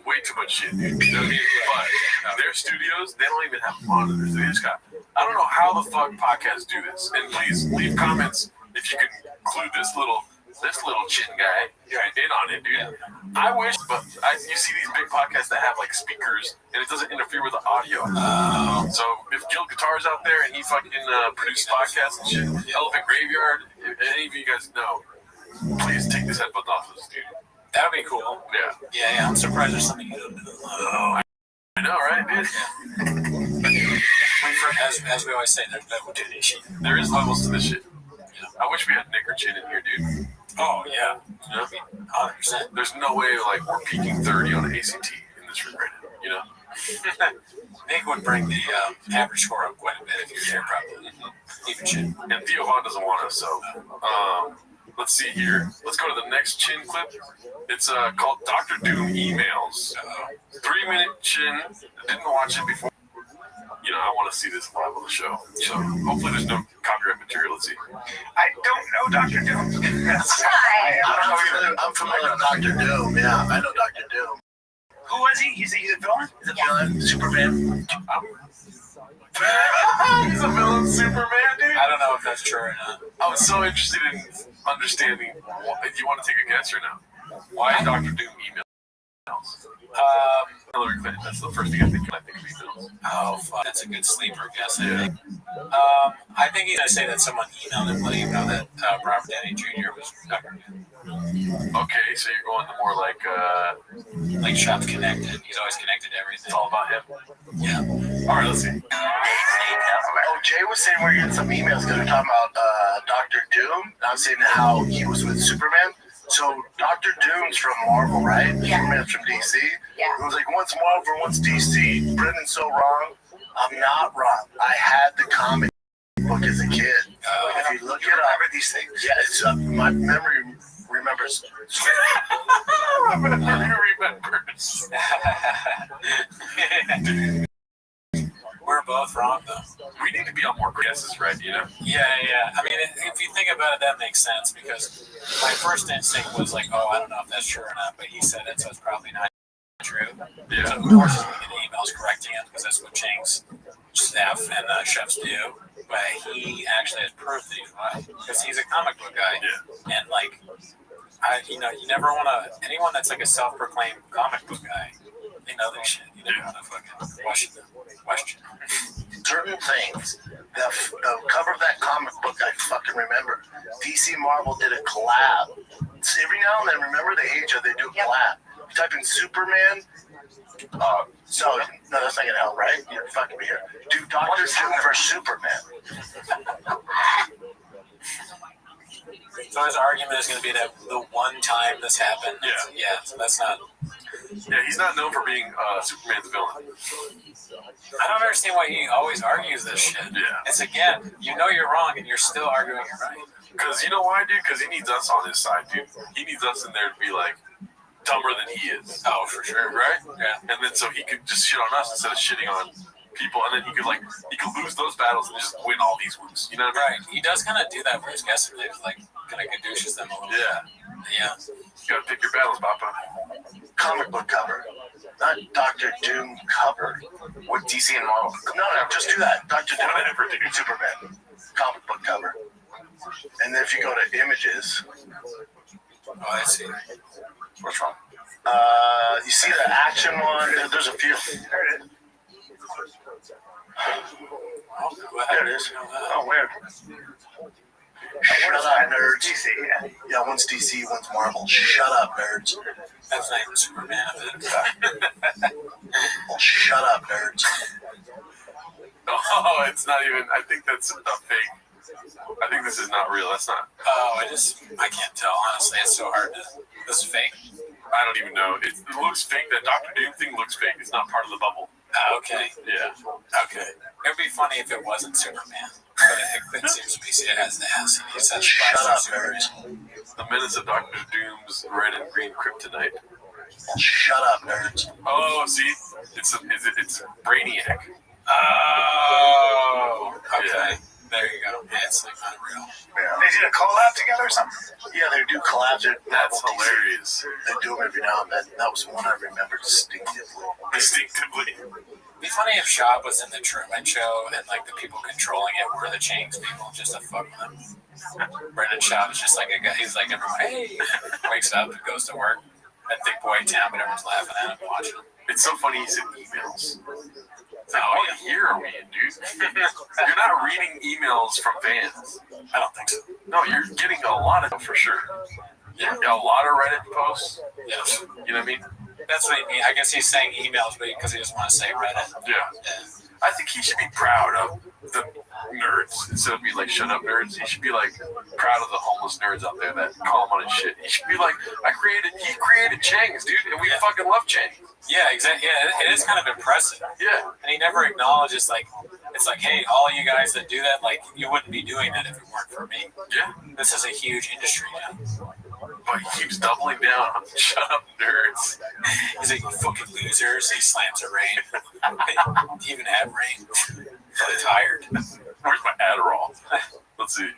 way too much shit, dude. You know what I mean? But their studios, they don't even have monitors. They just got. I don't know how the fuck podcasts do this. And please leave comments if you can include this little chin guy in on it, dude. Yeah. I wish, but you see these big podcasts that have like speakers and it doesn't interfere with the audio. So if Gil Guitar's out there and he fucking produces podcasts and shit, Elephant Graveyard, if any of you guys know, please take this headphones off of this, dude. That would be cool. Yeah. I'm surprised there's something you don't know. I know, right, dude? As we always say, there's level to this shit. There is levels to this shit. Yeah. I wish we had Nick or Chin in here, dude. Oh, yeah. You know? 100%. There's no way, like, we're peaking 30 on an ACT in this room right now, you know? Nick would bring the average score up quite a bit if you were here, probably. Even Chin. And Theo Vaughn doesn't want us, so... let's see here. Let's go to the next Chin clip. It's called Dr. Doom Emails. 3-minute Chin. I didn't watch it before. You know, I want to see this live on the show. So hopefully there's no copyright material. Let's see. I don't know Dr. Doom. I'm familiar with Dr. Doom. Yeah, I know Dr. Doom. Who was he? He's a villain? He's a villain. Superman. He's a villain Superman, dude. I don't know if that's true or not. I was so interested in understanding. Do you want to take a guess or no? Why Dr. Doom emails? Hillary Clinton. That's the first thing I think of emails. Oh, fuck. That's a good sleeper guess, I think. I think he's going to say that someone emailed him letting him know that Robert Downey Jr. was Dr. Doom. Okay, so you're going to more like Shop's connected. He's always connected to everything. It's all about him. Yeah. All right, let's see. Oh, Jay was saying we're getting some emails because we're talking about Dr. Doom. And I'm saying how he was with Superman. So Dr. Doom's from Marvel, right? Yeah. Superman's from DC. Yeah. It was like once Marvel, once DC. Brendan's so wrong. I'm not wrong. I had the comic book as a kid. If you look it up, remember these things. Yeah, it's my memory remembers. We're both wrong, though. We need to be on more guesses, right? You know? Yeah. I mean, if you think about it, that makes sense because my first instinct was like, oh, I don't know if that's true or not, but he said it, so it's probably not true. Yeah. So, of course, he's going to get emails correcting him because that's what Chang's staff and chefs do. But he actually has proof that he's right because he's a comic book guy. Yeah. And, like, you never want to, anyone that's like a self-proclaimed comic book guy, they know their shit. You never want to fucking question. Certain things. The cover of that comic book, I fucking remember. DC Marvel did a collab. Every now and then, remember the age of they do a collab. You type in Superman. No, that's not gonna help, right? You're fucking here. Do Dr. Doom for Superman. So his argument is going to be that the one time this happened. Yeah. So that's not. Yeah, he's not known for being Superman's villain. I don't understand why he always argues this shit. Yeah. It's again, you know you're wrong and you're still arguing you're right. Because you know why, dude? Because he needs us on his side, dude. He needs us in there to be like dumber than he is. Oh, for sure. Right? Yeah. And then so he could just shit on us instead of shitting on people, and then he could lose those battles and just win all these woos. You know what I mean? Right. He does kind of do that for his guests. He like kind of gadouches them a little. Yeah. You gotta pick your battles, Papa. Comic book cover. Not Doctor Doom cover. What DC and Marvel? No, just do that. Doctor Doom and Superman. Comic book cover. And then if you go to images. Oh, I see. What's wrong? You see the action one? There's a few. There it is. There it is. Oh, weird. Shut up, nerds. DC, yeah, one's DC, one's Marvel. Shut up, nerds. That's not even Superman, is it? Well, shut up, nerds. Oh, it's not even. I think that's a fake. I think this is not real. That's not. Oh, I can't tell. Honestly, it's so hard to. This is fake. I don't even know. It looks fake. That Doctor Doom thing looks fake. It's not part of the bubble. Okay. Yeah. Okay. It would be funny if it wasn't Superman. But it seems to be it has the ass. He says, "Shut up, nerds." The menace of Doctor Doom's red and green kryptonite. Shut up, nerds. Oh, see, it's Brainiac. Oh. Okay. Yeah. There you go. Yeah, it's like unreal. Yeah. They did a collab together or something? Yeah, they do collabs. That's hilarious. They do them every now and then. That was one I remember distinctively. It'd be funny if Schaub was in the Truman Show and like the people controlling it were the Changs people, just to fuck with them. Brendan Schaub is just like a guy. He's like everyone. Hey, wakes up and goes to work. That thick boy town, but everyone's laughing at him, watching him. It's so funny he's in emails. It's like, what year are we in, dude? You're not reading emails from fans. I don't think so. No, you're getting a lot of them for sure. Yeah, a lot of Reddit posts. Yes. You know what I mean? That's what I mean. I guess he's saying emails, but because he doesn't want to say Reddit. Yeah. I think he should be proud of the nerds instead of be like, shut up, nerds. He should be like proud of the homeless nerds out there that call him on his shit. He should be like, he created Changs, dude, and we fucking love Changs. Yeah, exactly. Yeah, it is kind of impressive. Yeah. And he never acknowledges, like, it's like, hey, all you guys that do that, like, you wouldn't be doing that if it weren't for me. Yeah. This is a huge industry now. But he keeps doubling down on shut up, nerds. He's like, you fucking losers. He slams a rain. Do you even have rain? I'm tired. Where's my Adderall? Let's see. Dude.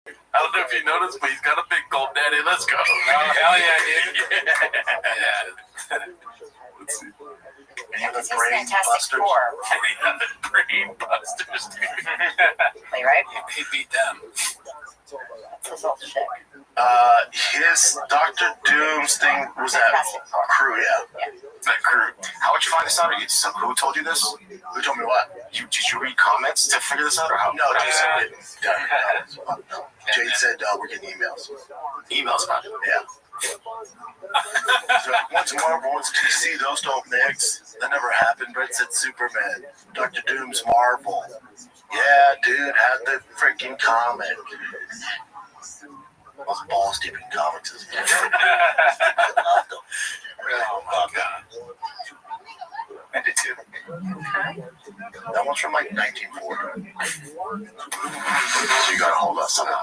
I don't know if you noticed, but he's got a big gold daddy. Let's go. Oh, hell yeah, dude. Yeah. Let's see. And the He's Brain Fantastic Busters. Four. The Brain Busters, dude. Play, right? He beat them. That's his old shit. His Doctor Doom's thing was that crew, yeah. That crew. How would you find this out? Who told you this? Who told me what? Did you read comments to figure this out, or how? No, Jason didn't. No. Jade said we're getting emails. Emails about it. Yeah. So once Marvel, once DC, those don't mix. That never happened. Brett said Superman. Doctor Doom's Marvel. Yeah, dude, had the freaking comic. Those balls deep in comics is I love them. Oh my god. I did too. That one's from like 1940. So you gotta hold on something.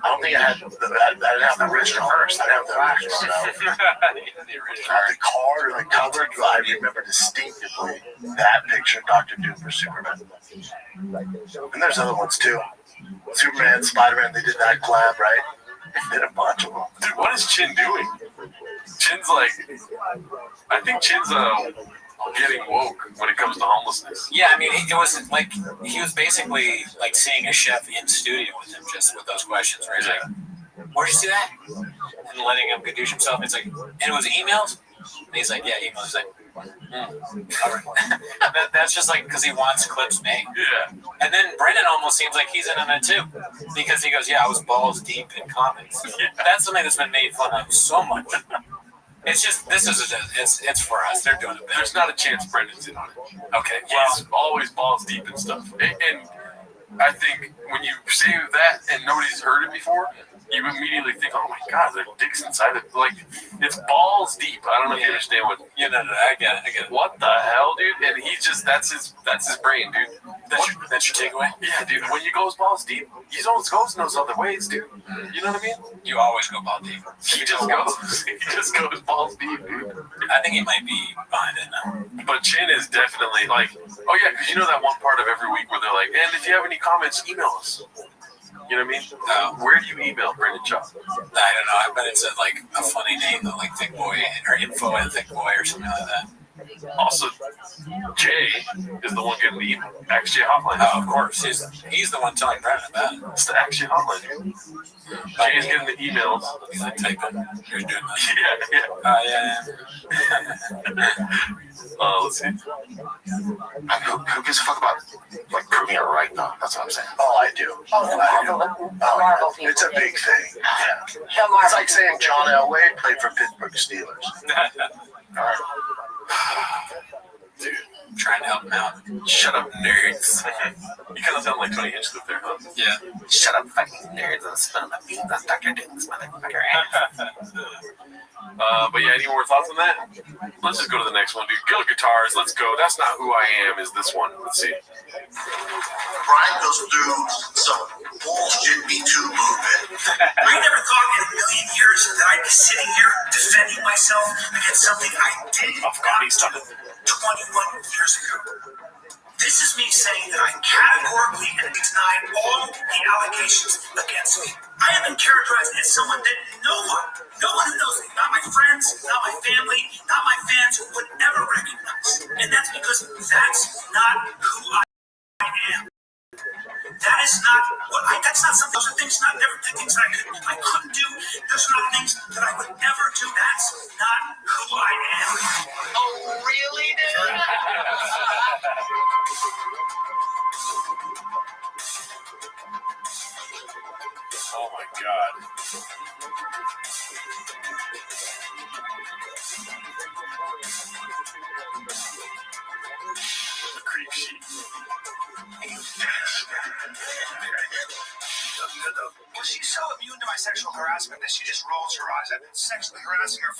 I don't think I didn't have the original first. I didn't have the original. No. The card or the cover, I remember distinctively that picture of Dr. Doom for Superman. And there's other ones too. Superman, Spider-Man, they did that collab, right? They did a bunch of them. Dude, what is Chin doing? Chin's like, I think Chin's getting woke when it comes to homelessness. Yeah, I mean, it was like he was basically like seeing a chef in studio with him, just with those questions. Where he's like, "Where'd you see that?" And letting him gadouche himself. He's like, "And it was emails." And he's like, "Yeah, emails." He's like, all right. That's just like because he wants clips made. Yeah. And then Brendan almost seems like he's in on it too, because he goes, "Yeah, I was balls deep in comics." Yeah. That's something that's been made fun of so much. It's just it's for us. They're doing it better. There's not a chance Brendan's in on it. Okay. He's always balls deep and stuff. And I think when you say that and nobody's heard it before, you immediately think, "Oh my God, their dick's inside it." Like it's balls deep. I don't know if you understand what. Yeah, no, I get it. What the hell, dude? And he's just that's his brain, dude. That's your takeaway. Yeah, dude. When you goes balls deep, he always goes in those other ways, dude. You know what I mean? You always go balls deep. He just goes balls deep, dude. I think he might be behind it now. But Chin is definitely like, oh yeah, because you know that one part of every week where they're like, and if you have any comments, email us. You know what I mean? Where do you email Brendan Shaw? I don't know. I bet it's like a funny name, though, like Thick Boy or Info at Thick Boy or something like that. Also, Jay is the one getting the email. XJ Hotline. Oh, of course. He's the one telling Brendan about it. It's the XJ Hotline. Jay is getting the emails. He's like typing. You're doing that. Yeah. Let's see. Who gives a fuck about like proving it right though? That's what I'm saying. Oh, I do. It's a big thing. Yeah. It's like saying John Elway played for Pittsburgh Steelers. All right. Dude, I'm trying to help him out. Shut up, nerds. You kind of sound like Tony Hinchcliffe there, huh? Yeah. Shut up, fucking nerds. I'm spilling my beans on Dr. Doom's motherfucker ass. But yeah, any more thoughts on that? Let's just go to the next one, dude. Killer Guitars, let's go. That's Not Who I Am is this one. Let's see. Brian goes through some bullshit Me Too movement. I never thought in a million years that I'd be sitting here defending myself against something I did not do 21 years ago. This is me saying that I categorically deny all the allegations against me. I have been characterized as someone that no one who knows me, not my friends, not my family, not my fans, would ever recognize. And that's because that's not who I am. That is not what that's not something. Those are things things that I couldn't do. Those are not things that I would ever do. That's not who I am. Oh, really, dude? Oh my God. The creep sheet. Well, she's so immune to my sexual harassment that she just rolls her eyes. I've been sexually harassing her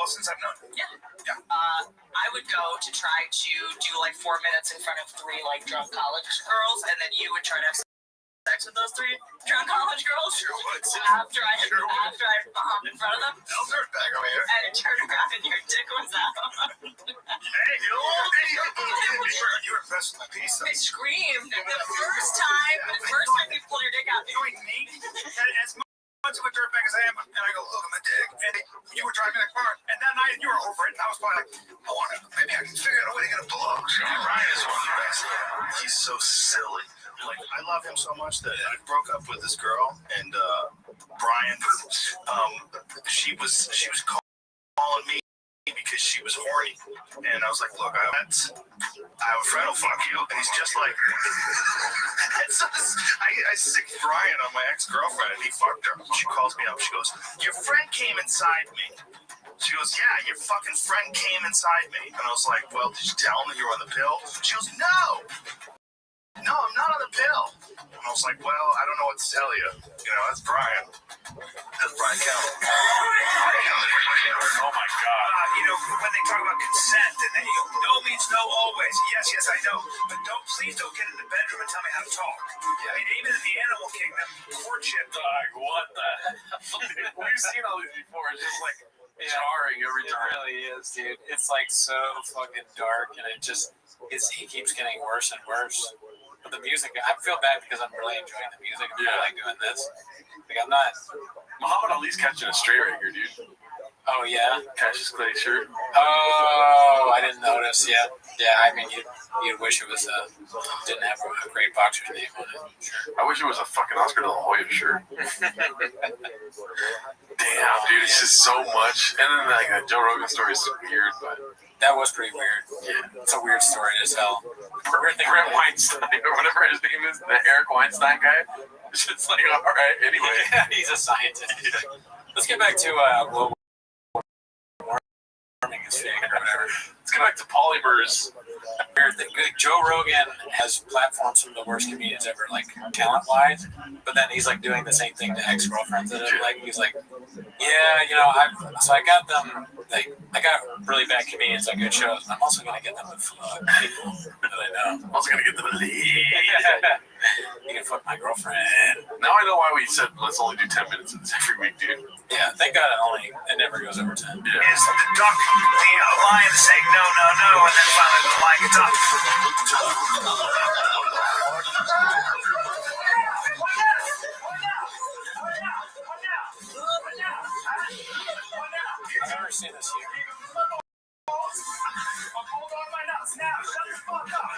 since I've known her. Yeah. I would go to try to do like 4 minutes in front of 3 like drunk college girls, and then you would try to have sex with those 3 drunk college girls. After I bombed in front of them. I'll turn back over here. And turn around and your dick was out. Hey, you were impressed with my piece. They screamed the first time you pull your dick out. Doing me? As much of a dirtbag as I am, and I go, look at my dick. And you were driving the car, and that night you were over it, and I was probably like, maybe I can figure out a way to get a blow. Ryan is one of the best. He's so silly. Like, I love him so much that I broke up with this girl, and Brian, she was calling me because she was horny, and I was like, look, I have a friend who'll fuck you, and he's just like, and so I sick Brian on my ex-girlfriend, and he fucked her. She calls me up, she goes, your friend came inside me. She goes, yeah, your fucking friend came inside me. And I was like, well, did you tell him that you were on the pill? She goes, no, I'm not on the pill. And I was like, well, I don't know what to tell you. You know, that's Brian. That's Brian Kelly. Oh my God. When they talk about consent, and then you go, no means no always. Yes, I know. But please don't get in the bedroom and tell me how to talk. I mean, even in the animal kingdom, courtship. Like, what the hell? We've seen all these before. It's just like jarring every time. It really is, dude. It's like so fucking dark, and he keeps getting worse and worse. But the music, I feel bad because I'm really enjoying the music. I'm really like doing this. Like, I'm not. Muhammad Ali's catching a straight right here, dude. Oh, yeah? Cassius Clay shirt. Oh, I didn't notice. Yeah. I mean, you'd wish it was didn't have a great boxer's name on it. Sure. I wish it was a fucking Oscar De La Hoya shirt. Damn, dude, it's just so much. And then like that Joe Rogan story is weird, but that was pretty weird. Yeah, it's a weird story as hell. Brent Weinstein or whatever his name is, the Eric Weinstein guy. It's just like, all right, anyway. Yeah, he's a scientist. Let's get back to Global is fake or whatever. Let's go back to polymers. Joe Rogan has platformed some of the worst comedians ever, like talent-wise. But then he's like doing the same thing to ex-girlfriends. And like he's like, yeah, you know, I got them. Like, I got really bad comedians on good shows. I'm also gonna get them to fuck people that I know. I'm also gonna get them to leave. You can fuck my girlfriend. Now I know why we said let's only do 10 minutes of this every week, dude. Yeah, thank God it never goes over 10. Yeah. Is the duck, the lion saying no, no, no, and then finally the lion gets up. I've never seen this here. Hold on my nuts now. Shut the fuck up.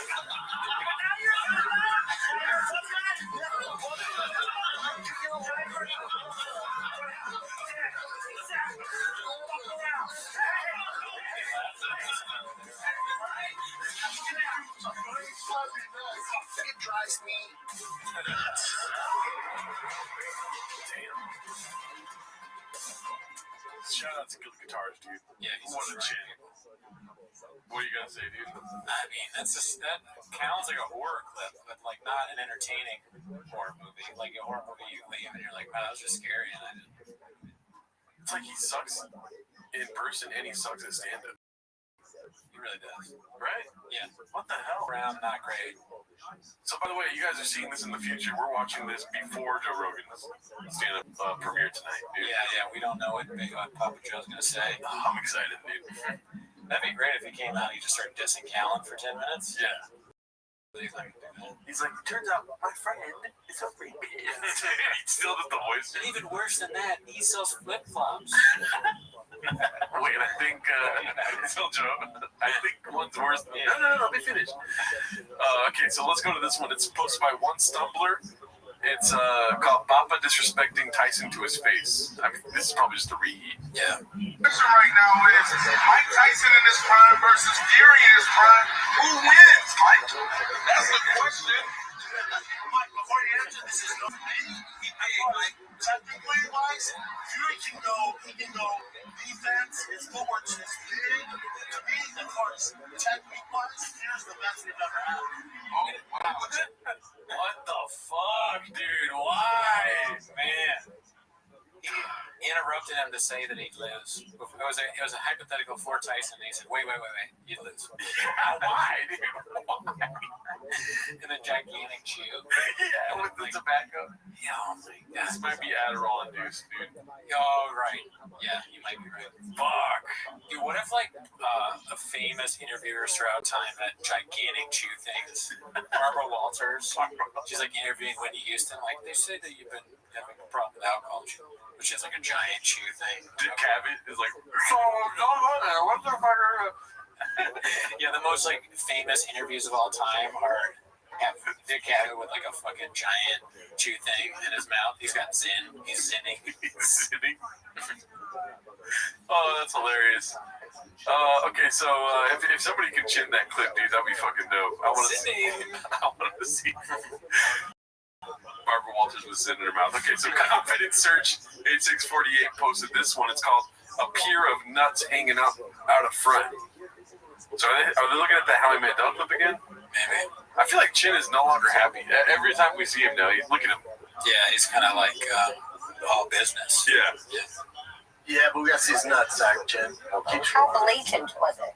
It drives me. Shout out to Good Guitars, dude. Yeah, he's what a chin. What are you gonna say, dude? I mean, that sounds like a horror clip, but like not an entertaining horror movie. Like a horror movie you leave and you're like, wow, that was just scary. And it's like he sucks in person and he sucks at stand-up. He really does. Right? Yeah. What the hell? Brown, not great. So, by the way, you guys are seeing this in the future. We're watching this before Joe Rogan's stand-up premiere tonight, dude. Yeah, we don't know what Papa Joe's gonna say. Oh, I'm excited, dude. That'd be great if he came out and he just started dissing Callan for 10 minutes. Yeah. He's like, turns out my friend is a rapist. He still does the voice. And even worse than that, he sells flip-flops. Wait, I think tell Joe. I think one's worse. No, let me finish. Okay, so let's go to this one. It's posted by One Stumbler. It's called Papa disrespecting Tyson to his face. I mean, this is probably just a reheat. Yeah. The question right now is Mike Tyson in his prime versus Fury in his prime. Who wins, Mike? That's the question. Mike, before you answer, this is no he big. Like technically wise, Fury can go defense, his footwork is big. To me, as far as technique wise, Fury's the best we've ever had. Oh, wow. What the fuck, dude? Why? Man. He interrupted him to say that he'd lose. It was a hypothetical for Tyson. And he said, wait, you'd lose. Why, dude? Why? In a gigantic chew. Yeah, with the tobacco. Yeah, oh my God. This might be Adderall induced, dude. Oh, right. Yeah, you might be right. Fuck. Dude, what if, like, a famous interviewers throughout time had gigantic chew things? Barbara Walters. She's, like, interviewing Whitney Houston. Like, they say that you've been having a problem with alcohol, which is, like, a giant chew thing. Dick Cavett is like, so, what the fuck are... Yeah, the most, like, famous interviews of all time are Dick Cavett with, like, a fucking giant chew thing in his mouth. He's got Zin. He's zinning. Zinning? Oh, that's hilarious. Okay, so if somebody could chin that clip, dude, that'd be fucking dope. I want to see. Barbara Walters with Zin in her mouth. Okay, so Confident Search 8648 posted this one. It's called A Pier of Nuts Hanging Out of Front. So are they looking at that How I Met Doug clip again? Maybe. I feel like Chin is no longer happy. Every time we see him now, look at him. Yeah, he's kind of like all business. Yeah. Yeah, but we got to see his nuts, Jen. How blatant was it?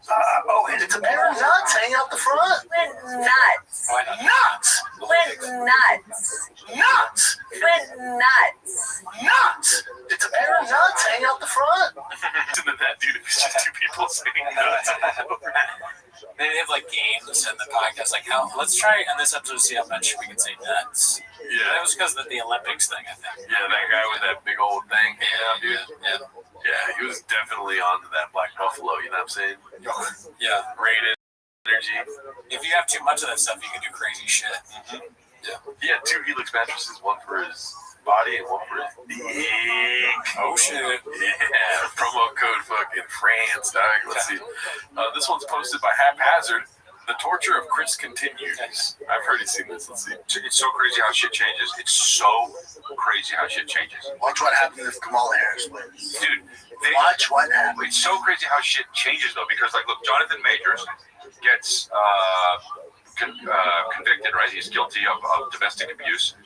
It's a pair of nuts hanging out the front. Went nuts. Nuts. Went nuts. Nuts. Went nuts. Nuts. It's a pair of nuts hanging out the front. Listen to that, dude. It's just two people saying nuts. They have like games in the podcast. Like, let's try in this episode to see how much we can say nuts. Yeah. That was because of the Olympics thing, I think. Yeah, that guy with that big old thing. Yeah. Yeah, he was definitely on that Black Buffalo, you know what I'm saying? Yeah. Rated energy. If you have too much of that stuff, you can do crazy shit. Mm-hmm. Yeah. He had 2 Helix mattresses, one for his body and one for his dick. Oh, shit. Yeah, promo code fucking France, dog. Let's see. This one's posted by Haphazard. The torture of Chris continues. I've already seen this. Let's see. It's so crazy how shit changes. It's so crazy how shit changes. Watch what happens if Kamala Harris wins. Dude, watch what happens. It's so crazy how shit changes, though, because, like, look, Jonathan Majors gets convicted, right? He's guilty of domestic abuse,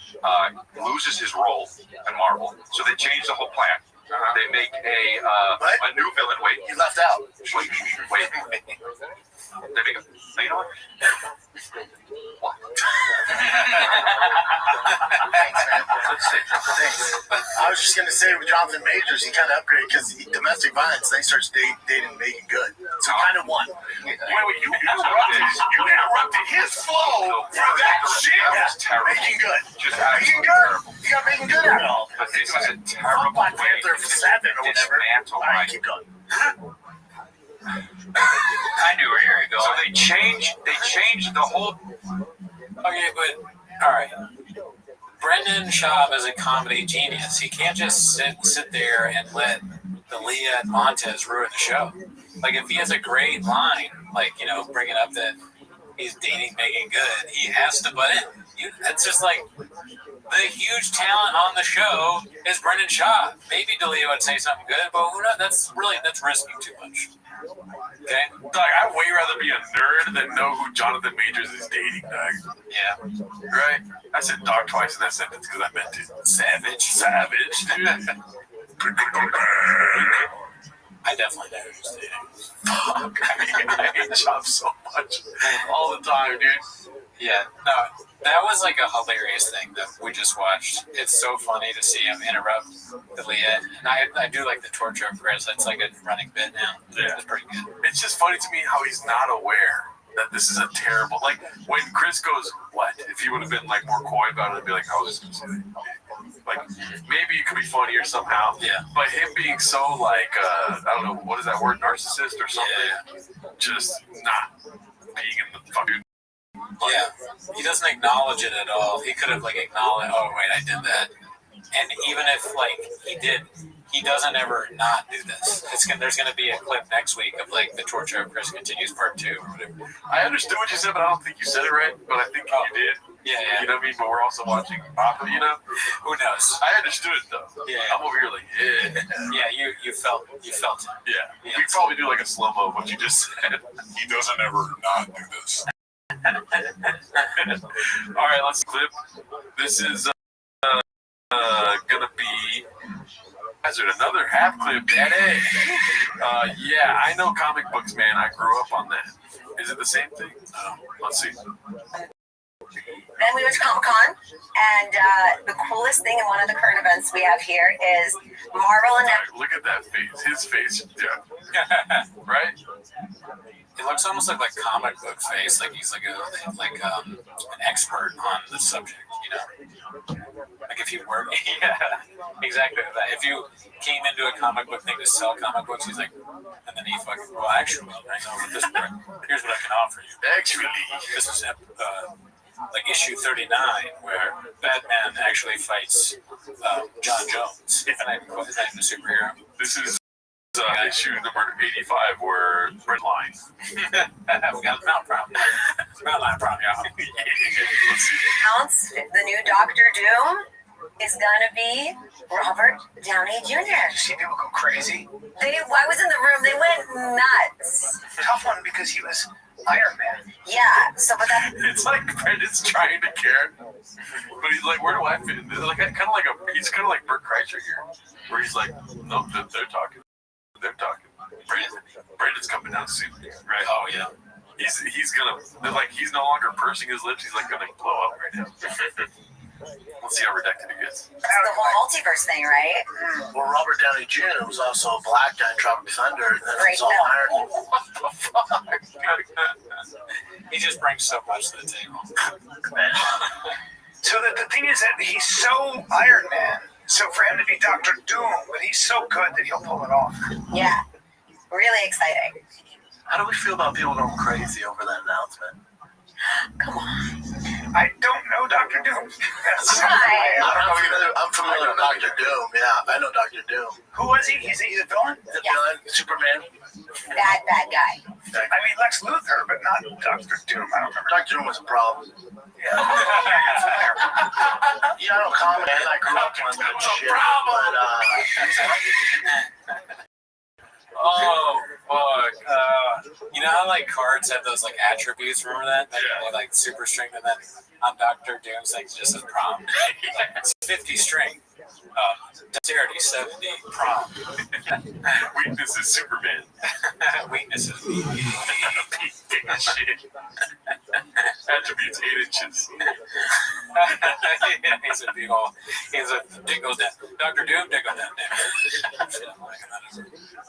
loses his role in Marvel. So they change the whole plan. They make a new villain. Wait. You left out. Wait. They make a... You know what? What? Thanks, man. Thanks. I was just going to say with Jonathan Majors, he kind of upgraded because domestic violence, then he starts dating Megan Good. So he kind of won. Wait, you interrupted his flow for that shit. That was terrible. Megan Good. Just Megan Good. You got Megan Good out of all this. This is a terrible Black Panther 7 or whatever. All right, keep going. I knew where you were going. So they changed the whole... Okay, but, all right. Brendan Schaub is a comedy genius. He can't just sit there and let the Leah and Montez ruin the show. Like, if he has a great line, like, you know, bringing up that he's dating Megan Good, he has to butt in. It's just like... The huge talent on the show is Brendan Schaub. Maybe D'Elia would say something good, but who knows? That's risking too much. Okay? Doug, I'd way rather be a nerd than know who Jonathan Majors is dating, Doug. Yeah. Right? I said dog twice in that sentence because I meant it. Savage, dude. I definitely know who's dating. Fuck, I hate Schaub so much. All the time, dude. Yeah, no, that was like a hilarious thing that we just watched. It's so funny to see him interrupt D'Elia. And I do like the torture of Chris. That's like a running bit now. Yeah. It's pretty good. It's just funny to me how he's not aware that this is a terrible... Like, when Chris goes, what? If he would have been, like, more coy about it, I'd be like, I was just going to say that. Like, maybe it could be funnier somehow. Yeah. But him being so, like, I don't know, what is that word? Narcissist or something? Yeah. Just not being in the fucking... Yeah, he doesn't acknowledge it at all. He could have like acknowledged, oh wait, I did that. And even if like he did, he doesn't ever not do this. There's gonna be a clip next week of like the torture of Chris continues part 2 or whatever. I understood what you said, but I don't think you said it right. But I think you did. Yeah. You know what I mean? But we're also watching Papa, you know? Who knows? I understood it though. Yeah. I'm over here like, yeah. Yeah, you felt it. Yeah. We probably do like a slow-mo of what you just said. He doesn't ever not do this. All right, let's clip. This is gonna be another half clip. Yeah, I know comic books, man. I grew up on that. Is it the same thing? Let's see. Then we went to Comic-Con, and the coolest thing and one of the current events we have here is Marvel and... Look at that face. His face, yeah. Right? It looks almost like comic book face, like he's like an expert on the subject, you know? Like if you were, yeah, exactly that. If you came into a comic book thing to sell comic books, he's like, and then he fucking, well, actually, I know what this. Here's what I can offer you. Actually, this is like issue 39, where Batman actually fights John Jones. His name is a superhero. This is issue number 85, where red line. We got a mountain problem. Red line problem, y'all. Let's see. Counts, the new Doctor Doom is gonna be Robert Downey Jr. You see people go crazy? I was in the room, they went nuts. Tough one because he was Iron Man. Yeah, so but that... It's like Brendan's trying to care, but he's like, where do I fit in? Like, he's kind of like Bert Kreischer here, where he's like, no, they're talking. Brandon's coming down soon, right? Oh yeah. He's gonna, like, he's no longer pursing his lips. He's like gonna blow up right now. Let's see how redacted he gets. It's the whole multiverse thing, right? Well, Robert Downey Jr. was also a black guy in Tropic Thunder, and then Great it was all Iron Man. What the fuck? He just brings so much to the table. So the thing is that he's so Iron Man. So for him to be Doctor Doom, but he's so good that he'll pull it off. Yeah, really exciting. How do we feel about people going crazy over that announcement? Come on. I don't know Doctor Doom. I'm familiar with Dr. Doom. Yeah, I know Dr. Doom. Who was he? He's a villain? The villain, Superman. Bad guy. I mean, Lex Luthor, but not Dr. Doom. I don't remember. Dr. Doom was a problem. Yeah. Yeah, I know comic, and I grew up on that shit. But, Oh, fuck. You know how, like, cards have those, like, attributes? Remember that? They're, like, super strength, and then on Dr. Doom's thing, just as prompt. It's 50 strength. Dexterity 70 prompt. Weakness is Superman. Weakness is me. Shit. Attributes 8 inches. He's a big old. He's a dick goes down. Dr. Doom, dick goes down.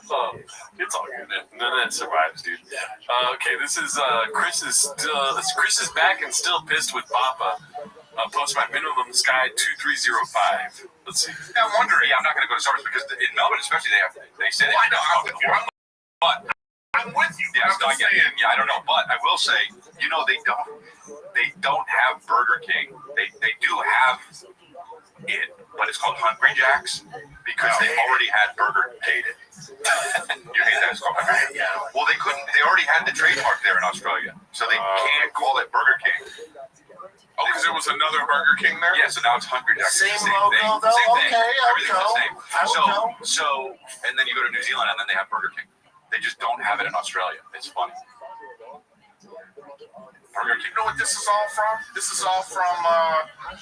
Oh, it's all good. None of that survives, dude. Okay, this is Chris is back and still pissed with Papa. Post my minimum sky 2305. Let's see. Yeah, I'm wondering. Yeah, I'm not going to go to Starbucks because in Melbourne, especially, they say. Well, I know. I'm with you. But I'm with you. Yeah, I get it. Yeah, I don't know, but I will say, they don't have Burger King. They do have it, but it's called Hungry Jack's because they already had Burger King. You hate that? It's called Hungry Jack's. yeah. Well, they couldn't. They already had the trademark there in Australia, so they can't call it BurgerKing. Oh, because there was another Burger King there? Yeah, so now it's Hungry Jack's. Same Thing. logo, though? Same thing. Okay, I would Everything's the same. know. So, and then you go to New Zealand, and then they have Burger King. They just don't have it in Australia. It's funny. You know what this is all from? This is all from,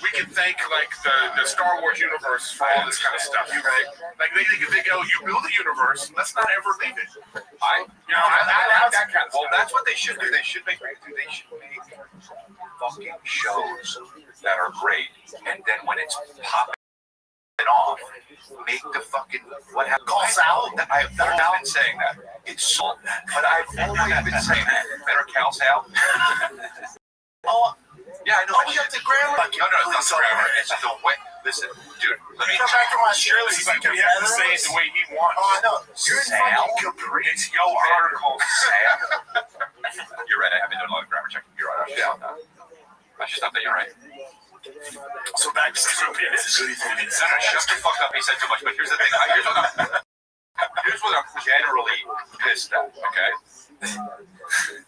we can thank, like, the Star Wars universe for all this kind of stuff, right? Like, they go, you build a universe, let's not ever leave it. I like that kind of stuff. Well, that's what they should do. They should make fucking shows that are great, and then when it's popping off, make the fucking what happened? Call Sal. I've been saying that. It's so, but I've always been saying that. Better Cal Sal. Oh, yeah, I know. we got the grammar. No, it's not the grammar. It's the way. Listen, dude. Let me come back to my show. He's like, we have to say it the way he wants. Oh, I know. You're in Sal. fucking Capri. It's your article, Sam. You're right. I've been doing a lot of grammar checking. You're right. I should stop that. You're right. So back to Capri. Shut the fuck up. He said too much. But here's the thing. Here's what I'm generally pissed at. Okay.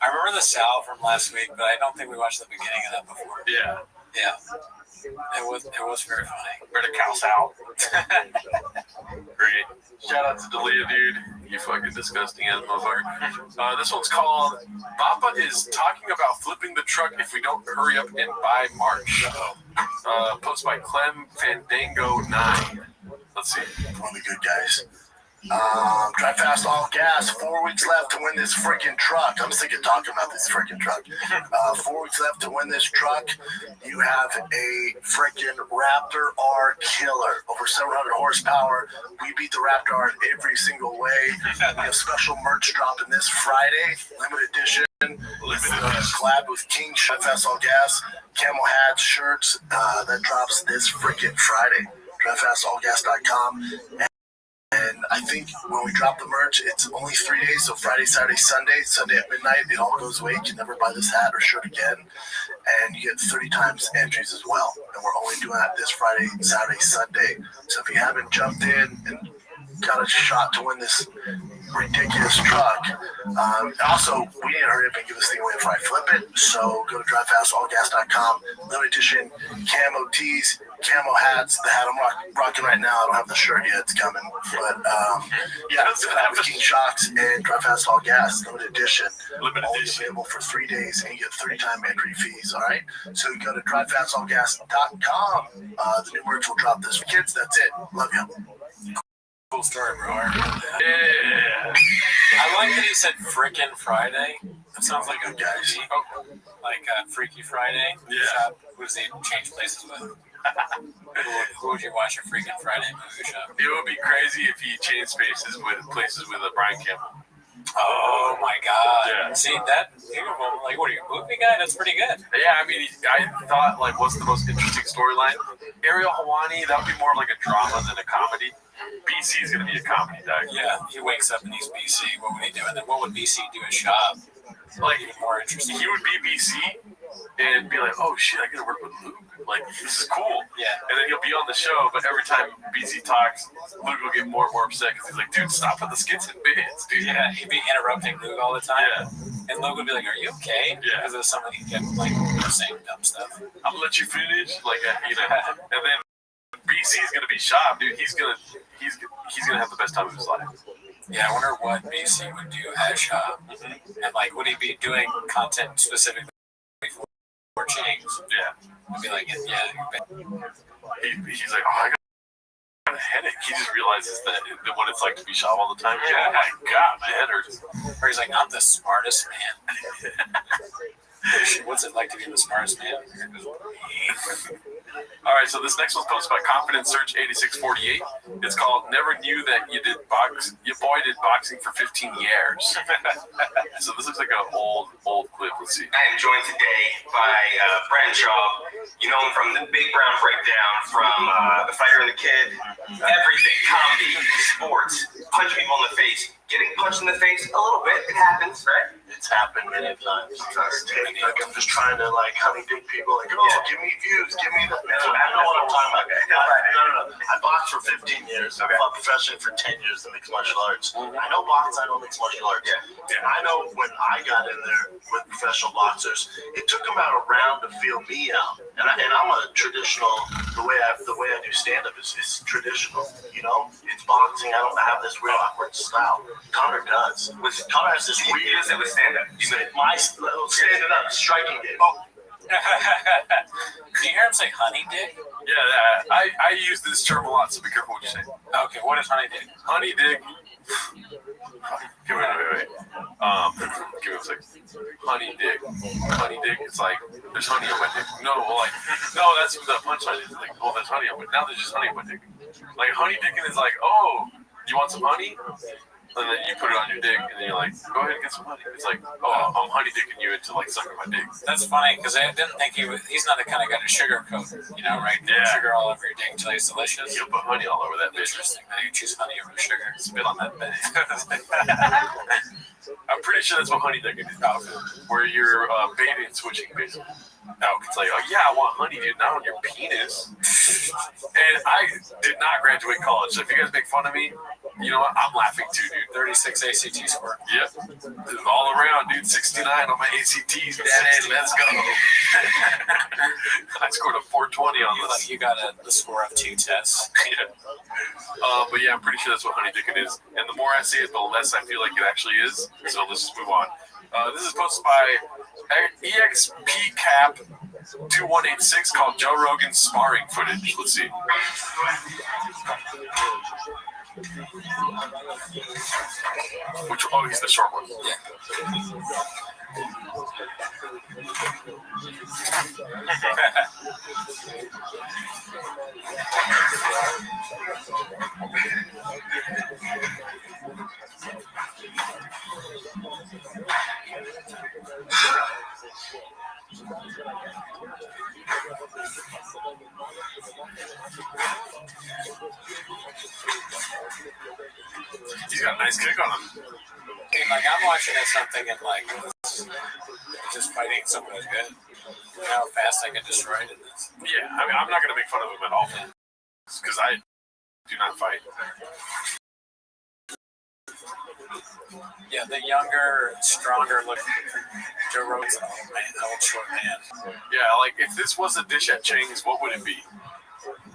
I remember the Sal from last week, but I don't think we watched the beginning of that before. Yeah. It was very funny. Better Cal Sal. Great. Shout out to Delia, dude. You fucking disgusting ass motherfucker. This one's called Papa is talking about flipping the truck if we don't hurry up and buy March. Post by Clem Fandango 9. Let's see. One of the good guys. Drive fast, all gas. 4 weeks left to win this freaking truck. I'm sick of talking about this freaking truck. 4 weeks left to win this truck. You have a freaking Raptor R killer. Over 700 horsepower. We beat the Raptor R in every single way. We have special merch dropping this Friday. Limited edition. Collab with King. Drive fast, all gas. Camel hats, shirts. That drops this freaking Friday. DriveFastAllGas.com. And I think when we drop the merch, it's only 3 days. So Friday, Saturday, Sunday. Sunday at midnight, it all goes away. You can never buy this hat or shirt again. And you get 30 times entries as well. And we're only doing that this Friday, Saturday, Sunday. So if you haven't jumped in and got a shot to win this ridiculous truck, also, we need to hurry up and give this thing away before I flip it. So go to DriveFastAllGas.com. Limited edition camo tees, camo hats. The hat I'm rocking right now, I don't have the shirt yet. It's coming. But yeah, with King Shocks and Drive Fast All Gas, limited edition. Only available for 3 days, and you get 30-time entry fees. All right. So you go to DriveFastAllGas.com. The new merch will drop this week. Kids, that's it. Love you. Cool story, bro. Yeah. I like that he said frickin' Friday. That sounds like a guys. Like Freaky Friday. Yeah. Who does he change places with? Who would you watch a freaking Friday movie show? It would be crazy if he changed places with Brian Campbell. Oh my God! Yeah. See that? Like, what are you, a movie guy? That's pretty good. Yeah, I mean, I thought, like, what's the most interesting storyline? Ariel Hawani, that would be more like a drama than a comedy. BC is going to be a comedy, dog. Yeah, he wakes up and he's BC. What would he do? And then what would BC do in shop? Like, more interesting. He would be BC and be like, oh shit, I got to work with Luke. Like, this is cool. Yeah. And then he'll be on the show, but every time BC talks, Luke will get more and more upset because he's like, dude, stop with the skits and bits, dude. Yeah, he'd be interrupting Luke all the time. Yeah. And Luke would be like, are you okay? Yeah. Because of something he kept, like, saying dumb stuff. I'm gonna let you finish. Like, you know. And then BC's gonna be shocked, dude. He's gonna have the best time of his life. Yeah, I wonder what BC would do at Shaw. And, like, would he be doing content specifically for James? Yeah. I'd be like, yeah. He's like, oh, I got a headache. He just realizes that what it's like to be shot all the time. Yeah, oh my God, my head hurts. Or he's like, I'm the smartest man. What's it like to be the smartest man? All right, so this next one's posted by Confidence Search 8648. It's called "Never Knew That You Did Your Boy Did Boxing for 15 Years." So this looks like an old clip. Let's see. I am joined today by Brandon Shaw. You know him from the Big Brown Breakdown, from The Fighter and the Kid, everything, comedy, sports, punch people in the face. Getting punched in the face a little bit, it happens, right? It's happened many times. Like I'm just trying to like honey dick people, like, give me views, give me the. I know what I'm talking about. No. I boxed for 15 years. I fought professionally for 10 years in mixed martial arts. I know boxing. I know mixed martial arts. And I know when I got in there with professional boxers, it took them about a round to feel me out. And I'm a traditional. The way I do stand up is traditional. You know, it's boxing. I don't have this real awkward style. Connor does. Connor has this weird. He does it with stand up. You made my standing up striking game. Do you hear him say honey dick? Yeah, I use this term a lot, so be careful what you say. Okay, what is honey dick? Honey dick. Wait. Give me a second. Honey dick. Honey dick. It's like there's honey on my dick. No, that's the punchline. It's like, oh, there's honey on my. Now there's just honey on my dick. Like honey dicking is like, oh, you want some honey? And then you put it on your dick, and then you're like, go ahead and get some honey. It's like, oh, I'm honey dicking you into like sucking my dick. That's funny, because I didn't think he's not the kind of guy to sugarcoat, right? Yeah. Sugar all over your dick until it's delicious. You'll put honey all over that bitch. Interesting. Now you choose honey over sugar. Spit on that bitch. I'm pretty sure that's what honey dicking is about, where you're bait and switching, basically. No, it's like, oh yeah, I want honey, dude, not on your penis. And I did not graduate college, so if you guys make fun of me, you know what? I'm laughing too, dude. 36 ACT score. Yep. All around, dude. 69 on my ACTs. Daddy, let's go. I scored a 420 on this. You got the score of 2 tests. Yeah. But yeah, I'm pretty sure that's what honey dicking is. And the more I say it, the less I feel like it actually is. So let's just move on. This is posted by EXPCAP2186 called Joe Rogan's sparring footage. Let's see. He's the short one. Yeah. He's got a nice kick on him. Like, I'm watching this something and like just fighting someone who's good. You know how fast I get destroyed in this. Yeah, I mean, I'm not going to make fun of him at all because I do not fight. Yeah, the younger, stronger looking Joe Rogan's an old short man. Yeah, like if this was a dish at Chang's, what would it be?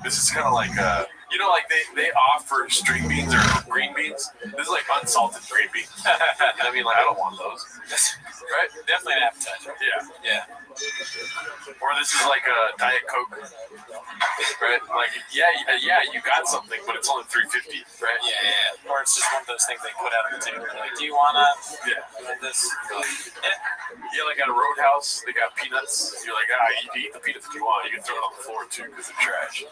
This is kind of like, like they offer string beans or green beans. This is like unsalted green beans. I mean, like I don't want those. Right? Definitely an appetizer. Yeah. Or this is like a Diet Coke. Right? Like, yeah, you got something, but it's only $3.50, right? Yeah. Or it's just one of those things they put out on the table. Like, do you want this? Yeah, like at a Roadhouse, they got peanuts. You're like, you can eat the peanuts if you want. You can throw it on the floor too because they're trash.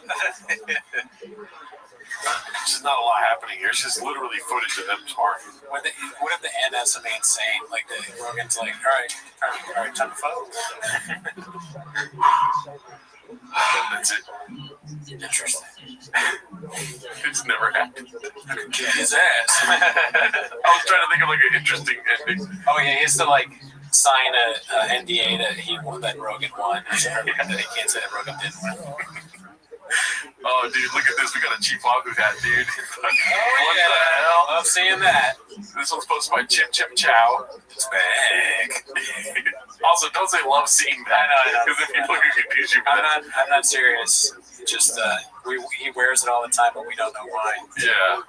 There's just not a lot happening here. It's just literally footage of them sparring. What if the end has something insane? Like the Rogan's like, all right, time to fight. That's it. Interesting. It's never happened. Kick his ass. I was trying to think of like an interesting ending. Oh yeah, he has to like sign a NDA that Rogan won, or something, that he can't say that Rogan didn't win. Oh, dude, look at this. We got a Chief Wahoo hat, dude. What yeah. the hell? Love seeing that. This one's posted by Chip Chip Chow. It's back. Also, don't say love seeing that. I know. Because if people can confuse you. I'm not serious. Just he wears it all the time, but we don't know why. Yeah.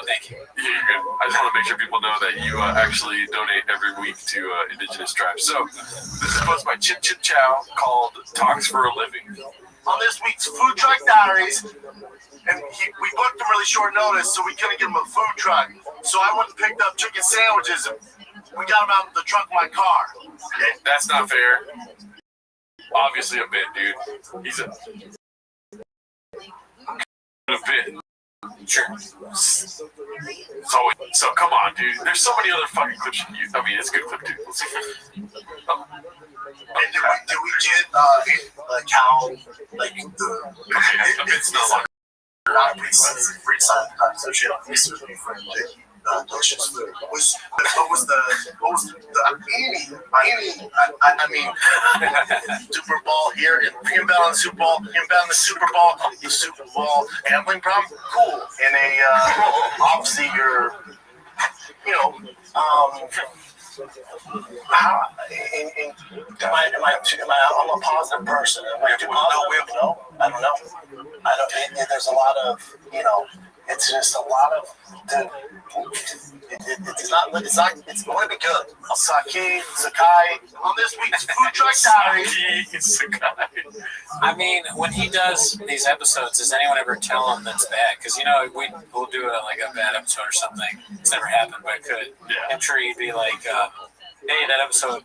Thank you. Yeah, you're good. I just want to make sure people know that you actually donate every week to Indigenous tribes. So, this is posted by Chip Chip Chow called Talks for a Living. On this week's Food Truck Diaries, and we booked him really short notice, so we couldn't get him a food truck. So I went and picked up chicken sandwiches, and we got him out of the trunk of my car. That's not fair. Obviously a bit, dude. He's a bit. Sure. So come on, dude. There's so many other fucking clips you can use. I mean, it's a good clip, too. Let's see. Oh. And did we get like how like it's not free side conversation on Facebook for delicious food. What was the I mean Super Bowl here inbound on the Super Bowl, inbound the Super Bowl gambling problem? Cool. And obviously you're how, I'm a positive person. Am I too positive? No, I don't know. There's a lot of, it's just a lot of, it's going to be good. Sakai, on this week's Food Truck Diaries. I mean, when he does these episodes, does anyone ever tell him that's bad? Because, we'll do a bad episode or something. It's never happened, but it could. Yeah. I'm sure he'd be like, hey, that episode,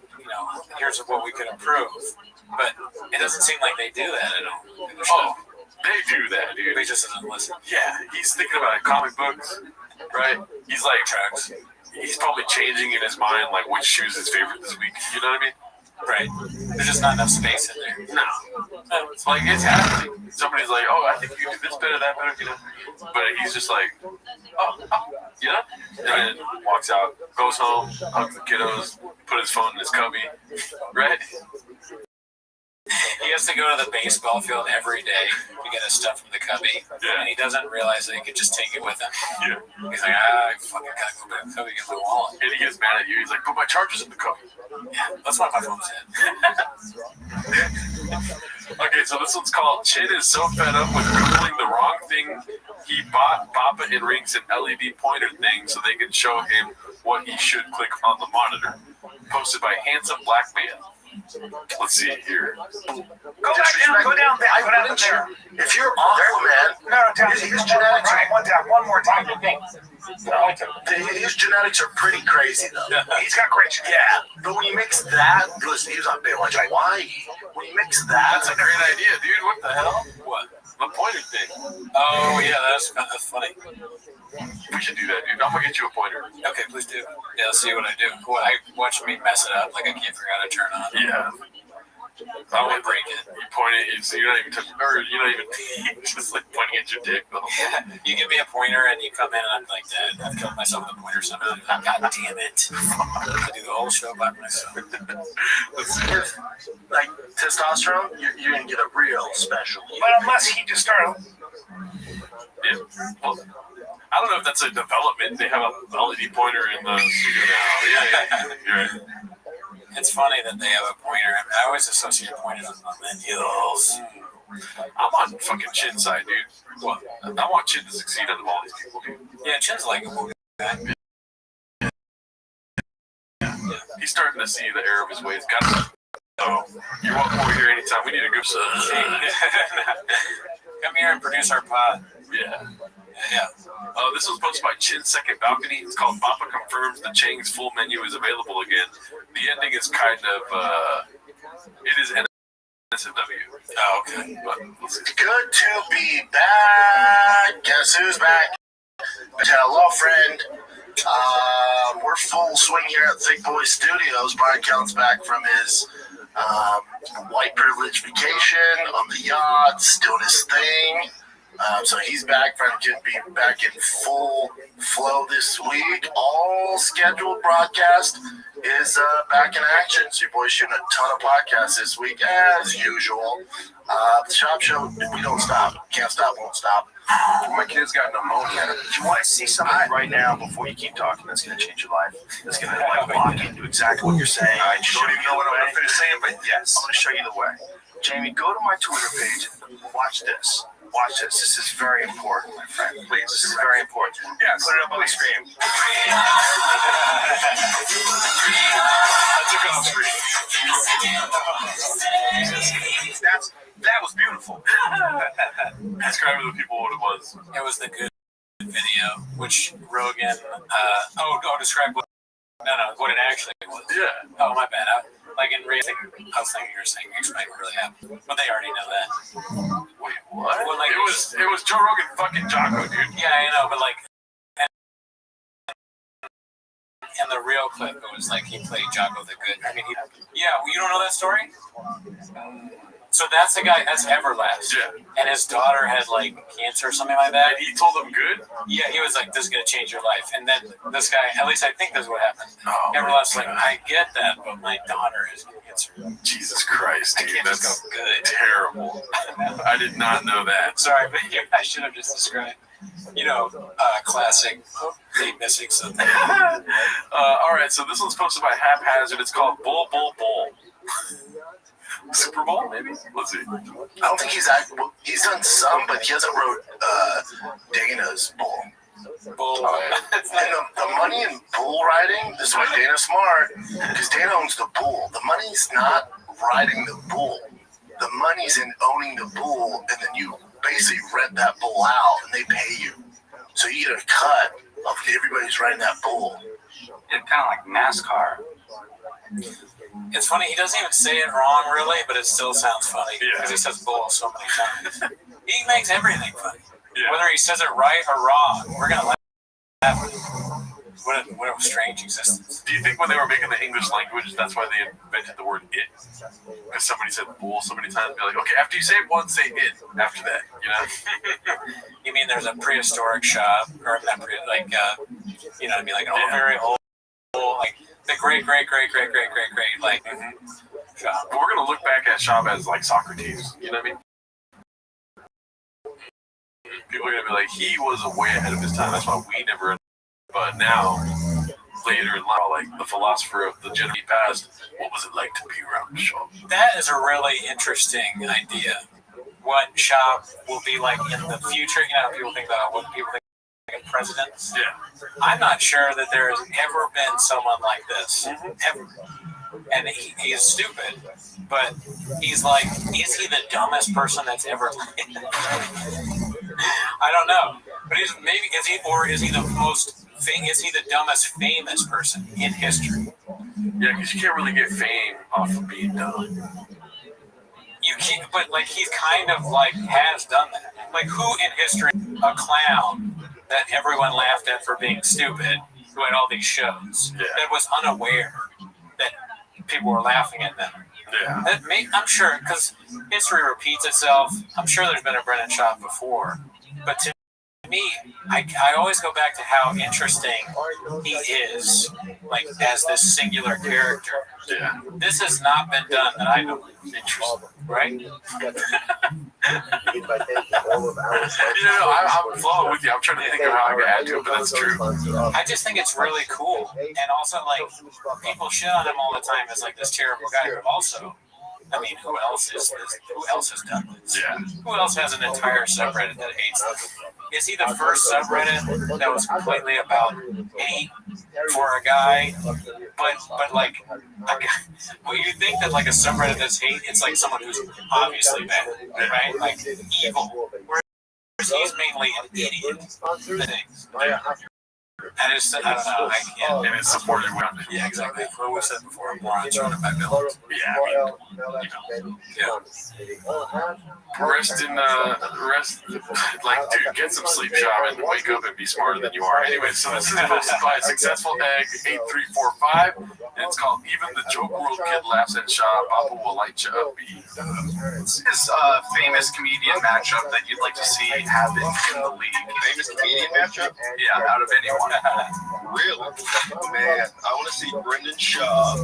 here's what we could improve. But it doesn't seem like they do that at all. Oh, they do that, dude. He just doesn't listen. Yeah, he's thinking about comic books, right? He's like, tracks. He's probably changing in his mind, like, which shoe is his favorite this week. You know what I mean? Right. There's just not enough space in there. No. It's like, it's happening. Somebody's like, oh, I think you do this better, that better, But he's just like, oh, and then walks out, goes home, hugs the kiddos, put his phone in his cubby, right? He has to go to the baseball field every day to get his stuff from the cubby, and he doesn't realize that he could just take it with him. Yeah. He's like, I fucking gotta go back to the cubby, get my wallet. And he gets mad at you. He's like, put my chargers in the cubby. Yeah, that's why my phone's in. Okay, so this one's called Chin is so fed up with Googling the wrong thing, he bought Papa and Rinks an LED pointer thing so they can show him what he should click on the monitor. Posted by Handsome Black Man. Let's see it here. Go down there. If you're awful, man. No, down. His genetics are one more time. His genetics are pretty crazy, though. He's got great genetics. Yeah, but when you mix that, listen, he was on Baywatch Hawaii. When you mix that, that's a great idea, dude. What the hell? What? The pointer thing. Oh yeah, that's funny. We should do that, dude. I'm gonna get you a pointer. Okay, please do. Yeah, let's see what I do. Watch me mess it up, like I can't figure out how to turn on. Yeah. I won't break it. You point it, so you're not even touching, or you're not even just like pointing at your dick, though. Yeah. You give me a pointer and you come in and I'm like, Dad, I've killed myself with a pointer somehow. God damn it. I do the whole show by myself. Like testosterone, you're gonna get a real special. But unless he just started. Yeah. Well, I don't know if that's a development. They have a LED pointer in the studio now. Yeah. You're right. It's funny that they have a pointer. I always associate pointers with millennials. I'm on fucking Chin's side, dude. Well, I want Chin to succeed out of all these people, dude. Yeah, Chin's likable. He's starting to see the error of his ways. So, you're welcome over here anytime. We need a good Come here and produce our pod. Yeah. Yeah. This was posted by Chin's Second Balcony. It's called Papa Confirms the Chang's full menu is available again. The ending is kind of, it is NSFW. Oh, okay. But let's see. Good to be back. Guess who's back? Hello, friend. We're full swing here at Thick Boy Studios. Brian Kellen's back from his white privilege vacation on the yachts, doing his thing. So he's back. Friend Kid be back in full flow this week. All scheduled broadcast is back in action. So your boy's shooting a ton of podcasts this week as usual. The shop show, we don't stop. Can't stop, won't stop. My kid's got pneumonia. Do you want to see something right now before you keep talking that's going to change your life? That's going to lock into exactly what you're saying. I don't even know what I'm going to finish saying, but yes, I'm going to show you the way. Jamie, go to my Twitter page and watch this. Watch this. This is very important, my friend. Please, this is very important. Yes. Put it up on the screen. That's a golf screen. That was beautiful. Describe to the people what it was. It was the good video, which Rogan. Describe what. No, what it actually was. Yeah. Oh, my bad. Like in real, I was thinking you were saying explain what really happened, but they already know that. Wait, what? Well, like, it was Joe Rogan fucking Jocko, dude. Yeah, I know, but like in the real clip, it was like he played Jocko the Good. I mean, you don't know that story? So that's the guy. That's Everlast. Yeah. And his daughter had like cancer or something like that. And he told them good? Yeah, he was like, "This is gonna change your life." And then this guy, at least I think this is what happened. Oh, Everlast like, "I get that, but my daughter has cancer." Jesus Christ, dude, I can't that's just go good. Terrible. I did not know that. Sorry, but I should have just described. Classic. They missing something. All right, so this one's posted by Haphazard. It's called Bull Bull Bull. Super Bowl, maybe? Let's see. I don't think he's done some, but he hasn't wrote Dana's bull. And the money in bull riding, this is why Dana's smart, because Dana owns the bull. The money's not riding the bull. The money's in owning the bull, and then you basically rent that bull out, and they pay you. So you get a cut of everybody who's riding that bull. It's kind of like NASCAR. It's funny, he doesn't even say it wrong, really, but it still sounds funny because he says bull so many times. He makes everything funny. Yeah. Whether he says it right or wrong, we're going to laugh at it. What a strange existence. Do you think when they were making the English language, that's why they invented the word it? Because somebody said bull so many times, be like, okay, after you say it once, say it after that, you know? You mean there's a prehistoric shop, or not like an very old, like, the great, like, shop. But we're going to look back at shop as, like, Socrates, you know what I mean? People are going to be like, he was way ahead of his time, that's why we never. But now, later in life, like the philosopher of the Jedi past, what was it like to be around the shop? That is a really interesting idea. What shop will be like in the future? People think about what people think of presidents. Yeah. I'm not sure that there has ever been someone like this. Ever. And he is stupid, but he's like, is he the dumbest person that's ever lived? I don't know. But is he the dumbest famous person in history? Yeah, because you can't really get fame off of being dumb. You can't, but like he's kind of like has done that. Like who in history, a clown that everyone laughed at for being stupid, who had all these shows, that was unaware that people were laughing at them. Yeah. I'm sure, because history repeats itself. I'm sure there's been a Brennan Schaub before, but to me, I always go back to how interesting he is, like as this singular character. Yeah. This has not been done that I know. Interesting, right? I'm flowing with you. I'm trying to think of how I can add to it, but that's true. I just think it's really cool, and also like people shit on him all the time as like this terrible guy, but also. I mean, who else is this? Who else has done this? Yeah. Who else has an entire subreddit that hates him? Is he the first subreddit that was completely about hate for a guy? But like, well, you think that like a subreddit that's hate, it's like someone who's obviously bad, right? Like evil. Whereas he's mainly an idiot. I don't know. I can't. And it's supported women. Yeah, exactly. What we said before, morons run it by villains. Yeah, I mean, rest, like, dude, get some sleep, shaman, wake up and be smarter than you are. Anyway, so this is hosted by Successful Egg 8345, and it's called Even the Joke World Kid Laughs at Shaw, Papa Will Light You Up. This famous comedian matchup that you'd like to see happen in the league. Famous comedian matchup? Yeah, out of anyone. Really? Man, I want to see Brendan Shaw.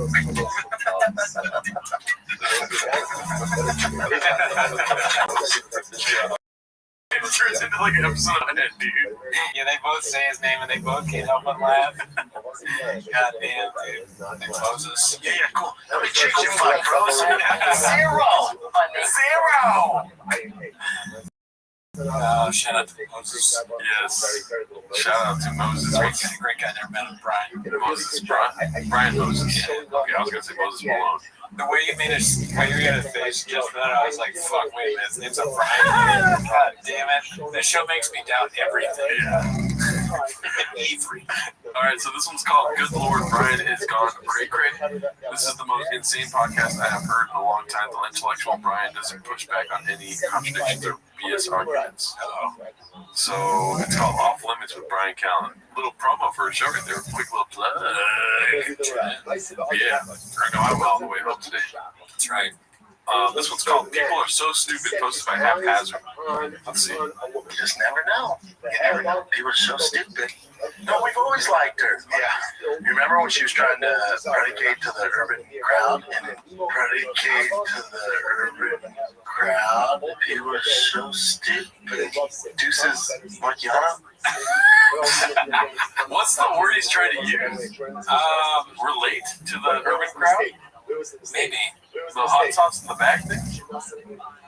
It turns into like an episode of it, dude. Yeah, they both say his name and they both can't help but laugh. God damn, dude. And Moses. Yeah, cool. Let me change your mind, bros. 0. Shout out to Moses. Yes. Shout out to Moses. Great guy. Never met him. Brian. Moses. Brian Moses. Okay, I was going to say Moses Malone. The way you made a face just for that, I was like, fuck, wait a minute, his name's a Brian. God damn it. This show makes me doubt everything. Alright, so this one's called Good Lord, Brian Is Gone Cray Cray. This is the most insane podcast I have heard in a long time. The intellectual Brian doesn't push back on any contradictions or BS arguments. So it's called Off Limits with Brian Callen. Little promo for a show right there. Quick little plug. Yeah, I know I went all the way home today. That's right. This one's called People Are So Stupid, posted by Haphazard. Let's see. You just never know. You never know. People are so stupid. No, we've always liked her. Yeah. You remember when she was trying to predicate to the urban crowd and then predicate to the urban crowd? People are so stupid. Deuces Marciano? What's the word he's trying to use? Relate to the urban crowd? Maybe. The hot sauce in the back thing?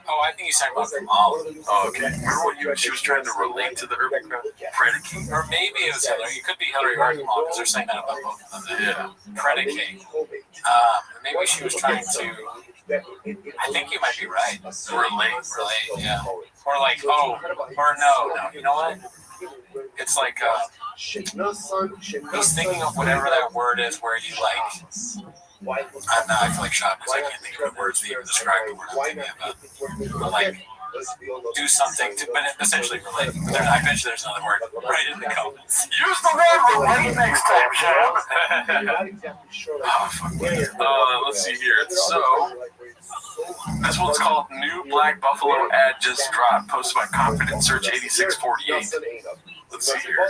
Oh, I think he's talking about Kamal. Oh, okay. Remember when she was trying to relate to the urban crowd? Predicate? Or maybe it was Hillary. It could be Hillary or Kamal because they're saying that about both of them. Yeah. Predicate. Maybe she was trying to. I think you might be right. Relate, yeah. Or like, or no. You know what? It's like he's thinking of whatever that word is where you like. I feel like shot because I can't think of the words to even describe the word I'm thinking about. But like, do something to, but essentially relate. I bet you there's another word. Write it in the comments. Use the word relate next time, Shab. Let's see here. So, this one's called New Black Buffalo Ad Just Dropped, posted by Confident Search 8648. Let's see here.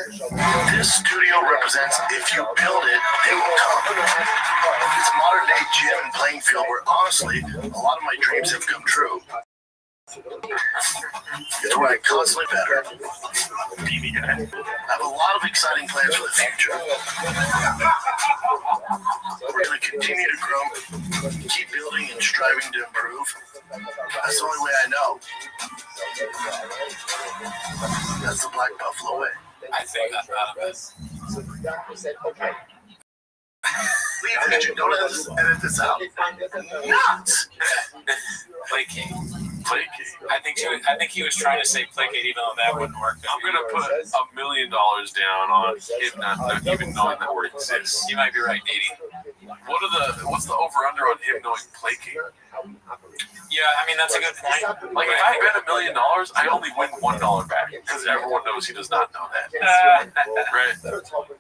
This studio represents if you build it, they will come. It's a modern day gym and playing field where honestly, a lot of my dreams have come true. It's where I constantly better. I have a lot of exciting plans for the future. We're going to continue to grow, keep building and striving to improve. That's the only way I know. That's the Black Buffalo way. I think that's out of it. So the doctor said, okay. Leave this, don't edit this out. Nuts! Placate. I think he was trying to say placate, even though that wouldn't work. I'm gonna put $1 million down on him not even knowing that word exists. You might be right, Nady. What's the over under on him knowing placate? Yeah, I mean that's a good point. Like if I bet $1 million, I only win $1 back because everyone knows he does not know that. Right?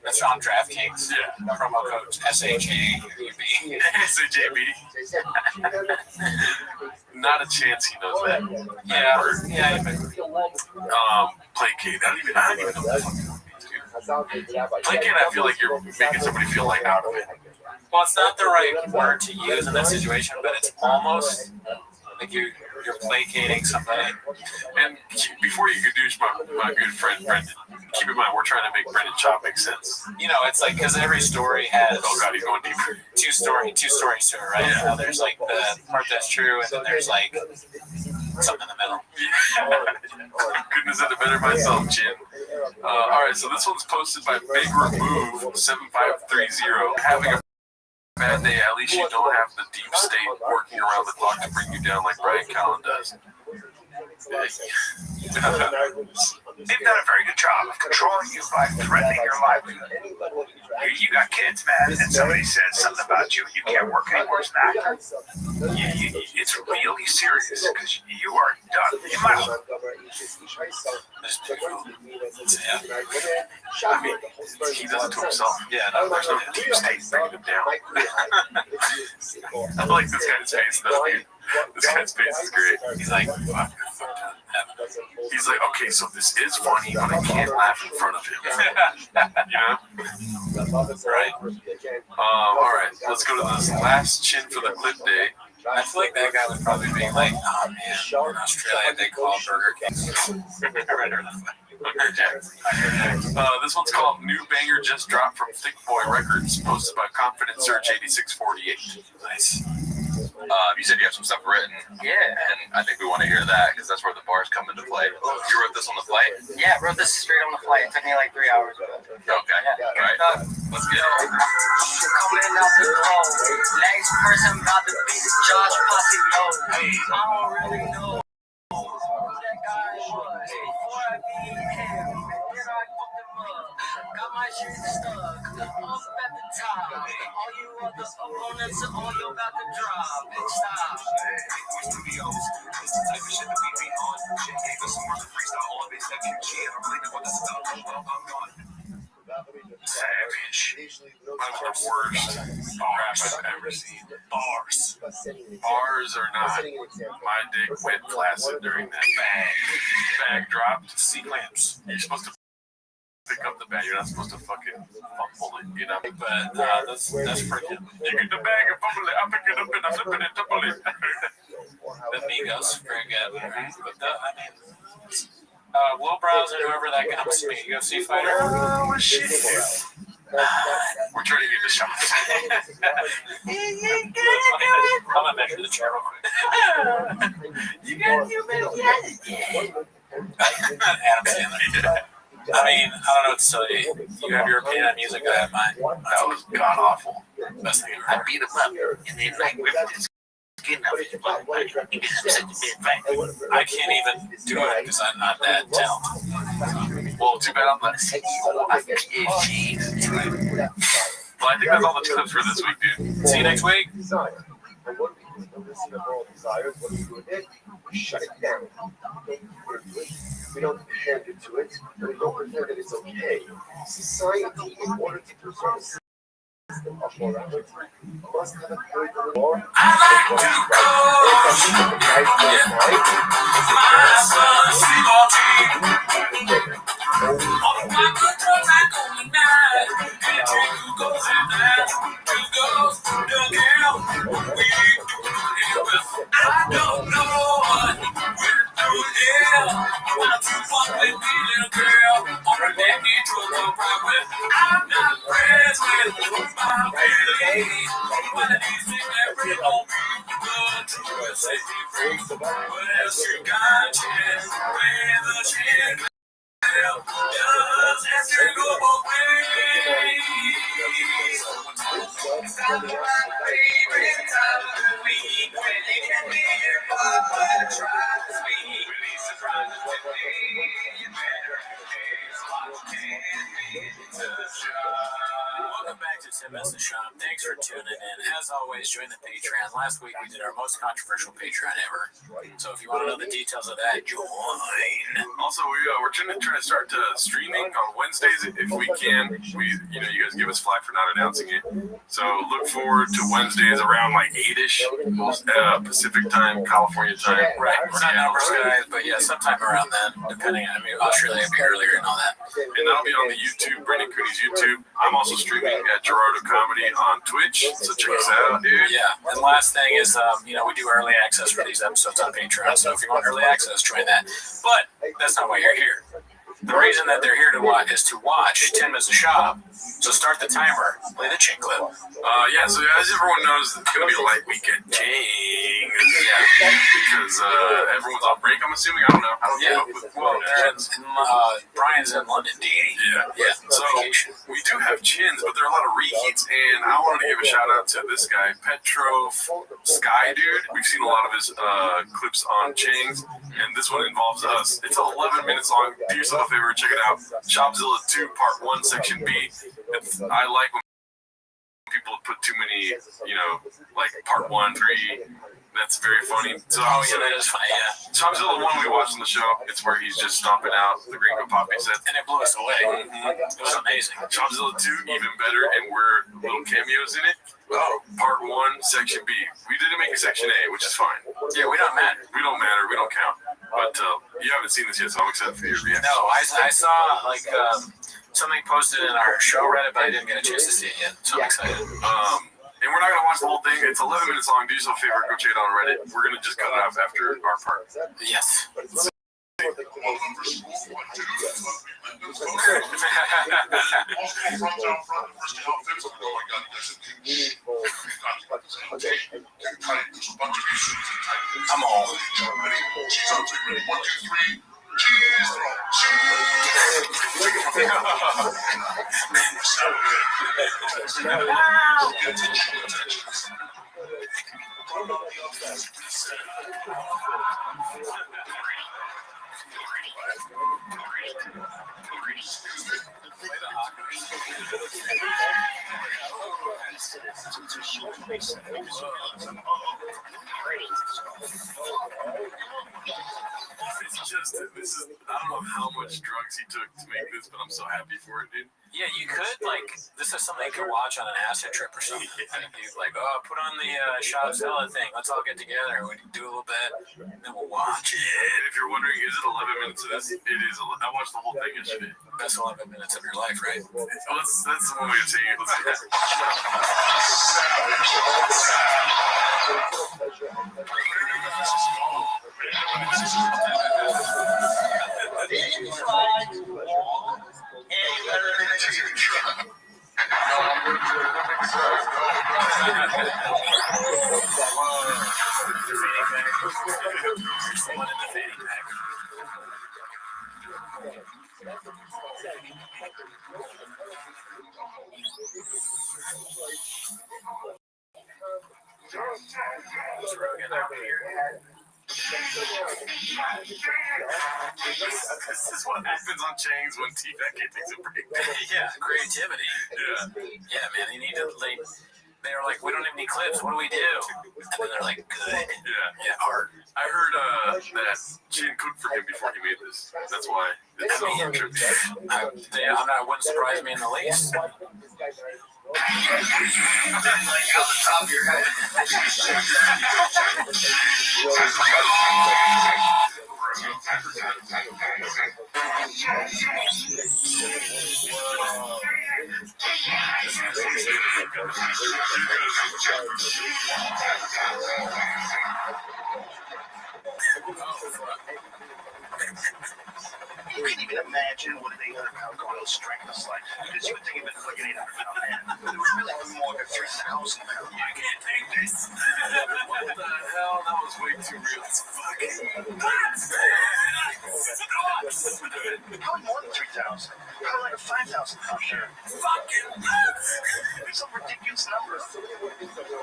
That's on DraftKings. Yeah. Promo code SHAB. SHAB. Not a chance he knows that. Yeah. Placate. I don't even know what the fuck it means, dude. Placate, I feel like you're making somebody feel like out of it. Well, it's not the right word to use in that situation, but it's almost like you're placating somebody. And before you introduce my good friend Brendan, keep in mind we're trying to make Brendan Chop make sense. You know, it's like because every story has he's going deeper. Two stories to it, right? Yeah. There's like the part that's true, and then there's like something in the middle. Couldn't have said it better myself, Jim. All right, so this one's posted by Big Remove 7530. Having a bad day, at least you don't have the deep state working around the clock to bring you down like Brian Callen does. They've done a very good job of controlling you by threatening your livelihood. You got kids, man, and somebody says something about you and you can't work anymore as an actor. It's really serious because you are done. In my home. I mean, he does it to himself. Yeah, no, there's no deep state bringing him down. I like this guy's face, though, dude. This guy's face is great. He's like, fuck. He's like, okay, so this is funny, but I can't laugh in front of him. You know? Right. All right, let's go to this last chin for the clip day. I feel like that guy would probably be like, oh man, in Australia they call Burger King. This one's called New Banger Just Dropped from Thick Boy Records, posted by Confident Search 8648. Nice. You said you have some stuff written. Yeah. And I think we want to hear that because that's where the bars come into play. You wrote this on the flight? Yeah, I wrote this straight on the flight. It took me like 3 hours. Okay. All right. Let's get it. Coming out the cold. Next person about to be Josh Posse. Yo, I don't really know who that guy was. Before I beat him, then I fucked him up. Got my shit stuck up at the top. All you other opponents are all you about to drop. Stop. Studios. It's the type of shit that we be on. Shit gave us some more freestyle. All of it, that QG. I don't really know what this is about. Well, I'm gone. Savage. One of the worst rap I've ever seen. Bars are not. My dick went flaccid during that bag dropped. C-clamps. You're supposed to pick up the bag. You're not supposed to fucking fumble it, you know? But that's freaking. You get the bag and fumble it. I pick it up and I flip it and tumble it. The Migos, very good. But I mean, Will Browse and whoever that comes to me, UFC fighter. Oh, shit. We're trying to get the shots. I'm gonna measure the chair real quick. You better Adam Sandler. I mean, I don't know what to tell you. You have your opinion on music, I have mine. That was god awful. Best thing ever. I beat him up, and then like ripped his skin off his body. I can't even do it because I'm not that talented. Well, too bad I'm not. Well, I think that's all the clips for this week, dude. See you next week. Shut it down. We don't hand it to it, and we don't pretend that it's okay. Society, in order to preserve a system of morality, must have a point of law. I like to go. My son, sleep on me. All of my good drugs I go tonight. And you go and that. You go, the girl. We I don't know what we're doing here. Why don't you fuck with me, little girl? Or let me to a private. I'm not friends with my baby. One of these things that really don't be good to set me free. What else you got, Jen? With the chin. Just as you go away. It's not my favorite time of the week when you can hear Papa try to speak. When he surprises with me, you better watch into the show. Welcome back to Tim S. the Shop. Thanks for tuning in. As always, join the Patreon. Last week we did our most controversial Patreon ever. So if you want to know the details of that, join. Also, we're trying to start streaming on Wednesdays if we can. You guys give us flack for not announcing it. So look forward to Wednesdays around like 8-ish Pacific time, California time. Right. We're not numbers guys, but yeah, sometime around then, depending on, Australia will be earlier and all that. And that'll be on the YouTube, Brendan Cooney's YouTube. I'm also streaming at Gerardo Comedy on Twitch, so check us out, dude. Yeah, and last thing is, we do early access for these episodes on Patreon, so if you want early access, join that. But that's not why you're here. The reason that they're here to watch is to watch Tim as a Shop. So start the timer, play the chin clip. So as everyone knows, it's going to be a light weekend. King Yeah, because everyone's on break. I'm assuming. I don't know. I don't keep up with. Well, Brian's in London, DA. Yeah. So we do have chins, but there are a lot of reheats, and I wanted to give a shout out to this guy, Petro Sky Dude. We've seen a lot of his clips on Chang's, and this one involves us. It's 11 minutes long. Do yourself a favor, check it out. Shopzilla 2, Part 1, Section B. I like when people put too many, like Part 1, 3. That's very funny. So, that is funny, yeah. Shopzilla 1 we watched on the show. It's where he's just stomping out the Gringo Poppy set. And it blew us away. It was amazing. Shopzilla 2, even better, and we're little cameos in it. Part 1, Section B. We didn't make a Section A, which is fine. Yeah, we don't matter. We don't matter. We don't count. But you haven't seen this yet, so I'm excited for your reaction. No, I saw something posted in our show Reddit, but I didn't get a chance to see it yet. So I'm excited. And we're not going to watch the whole thing. It's 11 minutes long. Do yourself a favor. Go check it out on Reddit. We're going to just cut it off after our part. Yes. Come on. I don't know how much drugs he took to make this, but I'm so happy for it, dude. Yeah, you could, this is something you could watch on an acid trip or something. You'd put on the Shopzilla thing. Let's all get together. We can do a little bit, and then we'll watch it. And if you're wondering, is it 11 minutes of this? It is. I watched the whole thing yesterday. Best 11 minutes of your life, right? That's the one way of saying it. Let's see that. This is what happens on Chang's when T-Beck takes a break. Yeah, creativity. Yeah, man, you need to, they were like, we don't have any clips, what do we do? And then they're like, good. Yeah, art. I heard that Chin cooked for him before he made this. That's why it's so trippy. It wouldn't surprise me in the least. You can't even imagine what an 800-pound gorilla's strength is like. Because you would think of it as like an 800-pound man. But it was really more like a 3,000 pound. You can't take this. What the hell? That was way too real. It's fucking nuts. Probably more than 3,000. Probably like a 5,000 pound share. Fucking nuts. It's a ridiculous number.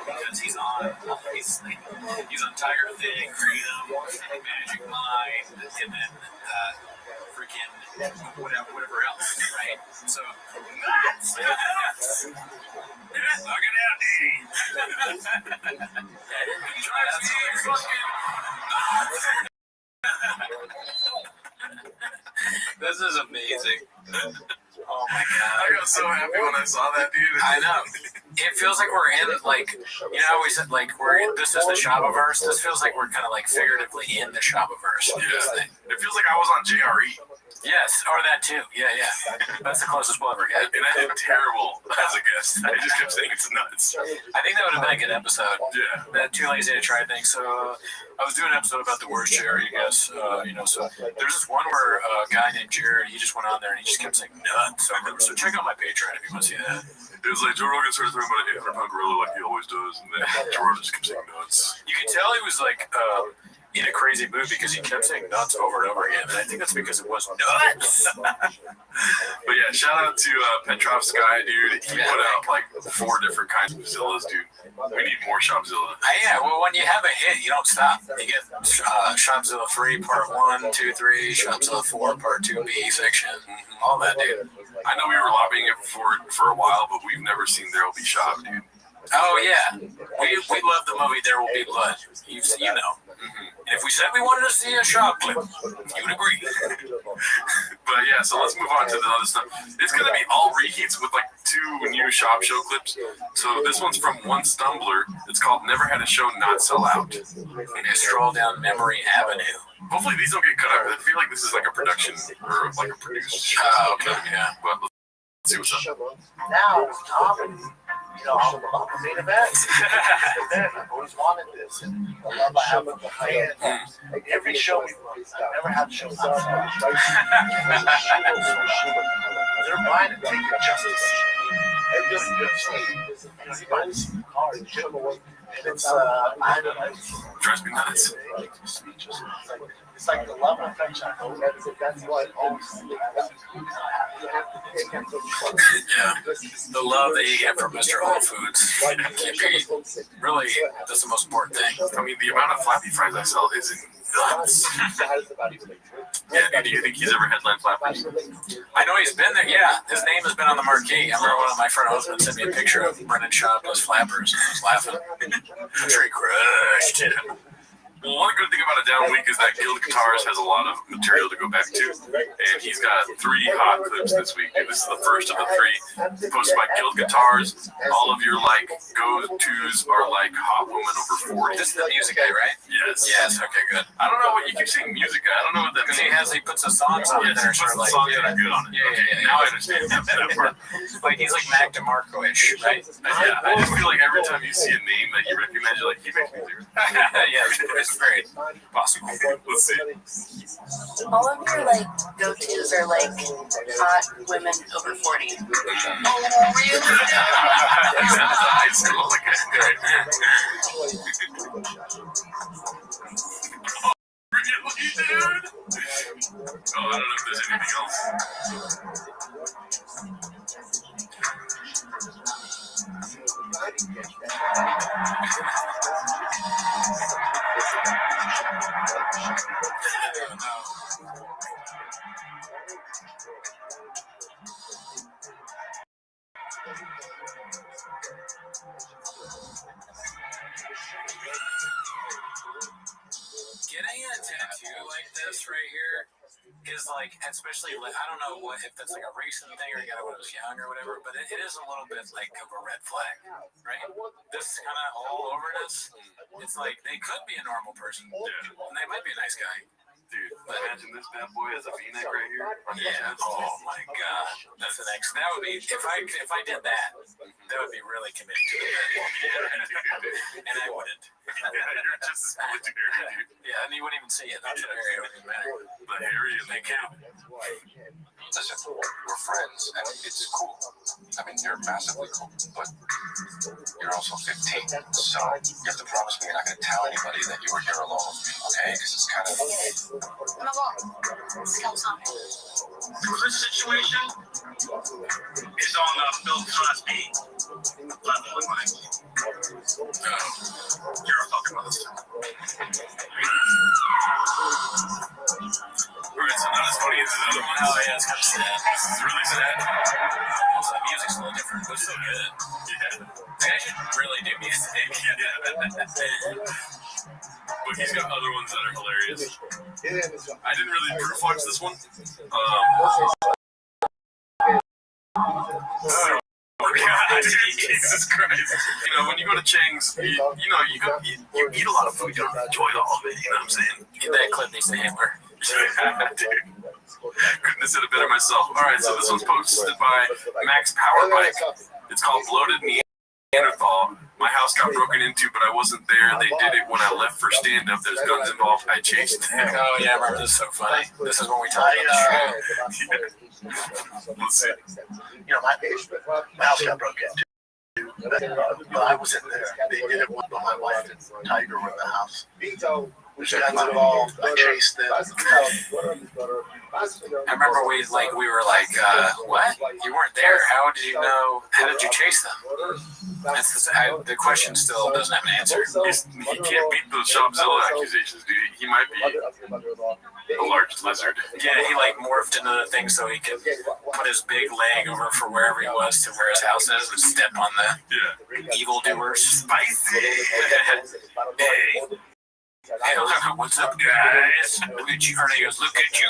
Because he's on Tiger Thing, Freedom, Magic Mind, and then freaking whatever else, right? So, nuts! Knock it out, Dee. Drives me fucking nuts! This is amazing. Oh my god. I got so happy when I saw that, dude. I know. It feels like we're in, we said, this is the Shopaverse. This feels like we're kind of, figuratively in the Shopaverse. Yeah. It feels like I was on JRE. Yes, or that too. Yeah. That's the closest we'll ever get. And I did terrible as a guest. I just kept saying it's nuts. I think that would have been a good episode. Yeah. That Too Lazy to Try thing. So I was doing an episode about the worst Jerry, I guess. So there's this one where a guy named Jared, he just went on there and he just kept saying nuts. So check out my Patreon if you want to see that. It was like Joe Rogan started talking about an 800-pound gorilla like he always does, and then Joe Rogan just kept saying nuts. You can tell he was like in a crazy mood because he kept saying nuts over and over again, and I think that's because it was nuts. But yeah, shout out to Petrov Sky, dude. He put out like 4 different kinds of Zillas, dude. We need more Shopzilla. Yeah, well, when you have a hit, you don't stop. You get Shopzilla 3, Part 1, 2, 3, Shopzilla 4, Part 2B section, all that, dude. I know we were lobbying it for a while, but we've never seen There'll Be Shop, dude. Oh, yeah. We love the movie There Will Be Blood. You know. And if we said we wanted to see a shop clip, you'd agree. But yeah, so let's move on to the other stuff. It's going to be all reheats with like 2 new shop show clips. So this one's from One Stumbler. It's called Never Had a Show Not Sell Out. And stroll down Memory Avenue. Hopefully these don't get cut out. I feel like this is like a production or like a produced show. Oh, okay, yeah. But let's see what's up. Now, Tom, I'm the main event. I've always wanted this, and the love I have with the high end. Like every show we've done, I've never had shows outside. They're buying it, taking justice. They're doing good stuff. You buy this car, and it's I don't know. Drives me nuts. It's like the love and affection. That's what always. Yeah, the love that you get from Mr. Whole Foods can't be really, that's the most important thing. I mean, the amount of Flappy Fries I sell is nuts. Yeah, do you think he's ever headlined Flappy? I know he's been there, yeah. His name has been on the marquee. I remember one of my friend husbands sent me a picture of Brendan Schaub as Flappers, and I was laughing. Country crushed him. Well, one good thing about a down week is that Guild Guitars has a lot of material to go back to, and he's got 3 hot clips this week. And this is the first of the 3 posted by Guild Guitars. All of your like go-tos are like hot woman over 40. This is the music guy, right? Yes. Yes. Okay. Good. I don't know what you keep saying music guy. I don't know what that means. Because he puts the songs on there. He puts the songs that are good on it. Yeah. Now I understand that part. Like he's like Mac DeMarco-ish, right? Yeah. I just feel like every time you see a name that you recognize, you're like, he makes me lyrics. Yeah. It's very possible. Let's see. All of your like go-tos are like hot women over 40. Oh, really? High school again. Really, dude? Oh, I don't know if there's anything else. Getting a tattoo like this right here is like, especially like, I don't know what if that's like a recent thing or you got it when I was young or whatever, but it is a little bit like of a red flag, right? This kind of all over this, it's like they could be a normal person, and they might be a nice guy. Dude, imagine this bad boy has a V-neck right here. Yeah. Oh my God. That's the next. That would be if I did that. That would be really committed to the bed. And I wouldn't. Yeah, you're just as committed to Harry, dude. Yeah, and you wouldn't even see it. That's Harry. It wouldn't even matter. But Harry is they count. Listen, we're friends, and it's cool. I mean, you're massively cool, but you're also 15, so you have to promise me you're not going to tell anybody that you were here alone with me, okay? Because it's kind of... The first situation is on Bill Cosby level in my opinion. You're a fucking monster. It's not as funny as the other one. Oh yeah, it's kind of sad. It's really sad. Also, the music's a little different, but it's so good. Yeah. I should really do music. But he's got other ones that are hilarious. I didn't really proof watch this one. Oh God, Jesus Christ. You know, when you go to Chang's, you eat a lot of food, you don't enjoy all of it, you know what I'm saying? That clip needs to hammer. Dude. Couldn't have said it better myself. All right, so this one's posted by Max Powerbike. It's called Bloated Neanderthal. My house got broken into, but I wasn't there. They did it when I left for stand-up. There's guns involved. I chased them. Oh, yeah, I remember this is so funny. This is when we talked about the show. Let's see. You know, my house got broken into. But I wasn't there. They did it when my wife and Tiger were in the house. Which got involved. I chased them. I remember we were like, what? You weren't there. How did you know? How did you chase them? The question still doesn't have an answer. He can't beat those Shopzilla accusations, dude. He might be a large lizard. Yeah, he morphed into the thing so he could put his big leg over for wherever he was to where his house is and step on the evildoers. Spicy. Hey, what's up, guys? Look at you. He goes, look at you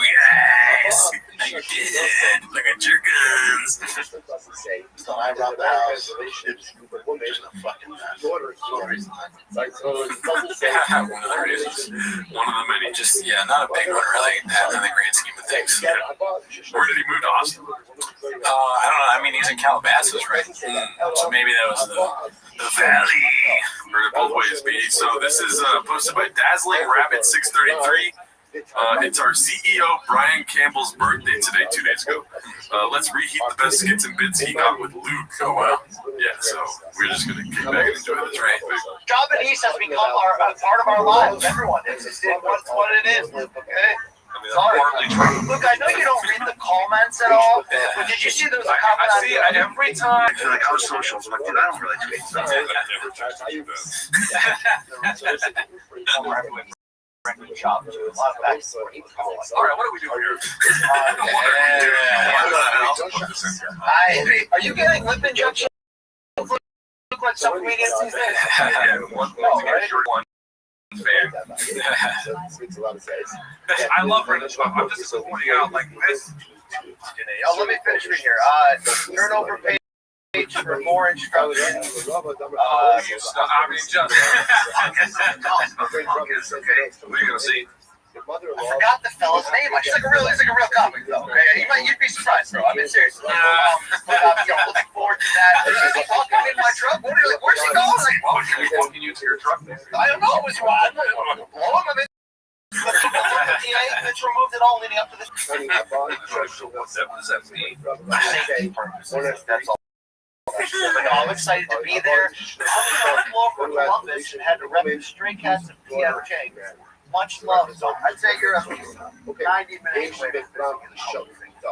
guys. Now you're dead. Look at your guns. So I robbed the house. It was just a fucking mess. One of the reasons. One of the many. Just, not a big one, really, in the grand scheme of things. Yeah. Where did he move to Austin? I don't know. I mean, he's in Calabasas, right? So maybe that was the valley. Heard it both ways, B. So this is posted by Dazzling Rabbit 633. It's our CEO Brian Campbell's birthday today, 2 days ago. Let's reheat the best skits and bits he got with Luke. Oh wow. Yeah, so we're just gonna kick back and enjoy this, right? Job and East has become part of our lives. Everyone, it's what it is, Luke. Okay. Look, I know you don't read the comments at all, but did you see there was a comment? I see it every time. You're like, how's socials? I'm like, dude, I don't really tweet stuff. Job too. A lot of back. All right, what are we doing here? Are you getting lip injections? Look like some comedians these days. One fan. I love Brendan Schaub. I'm just pointing out like this. Oh, let me finish it here. Turn over page for more instructions. I mean, just. Okay. What are you gonna see? I forgot the fella's name. He's like a real comic though. Okay, you'd be surprised, bro. I mean, seriously. Looking forward to that. He's walking in my truck. Where's he going? Like, why would you be walking you to your truck? I don't know. It was wild. Blow him. It's removed it all leading up to this. What does that mean? That's all. But no, I'm excited to be there. I'm on the floor for Columbus and had to rep the Stray Cats and PFJ. Much love. So I'd say you're at least 90 minutes away from the show. I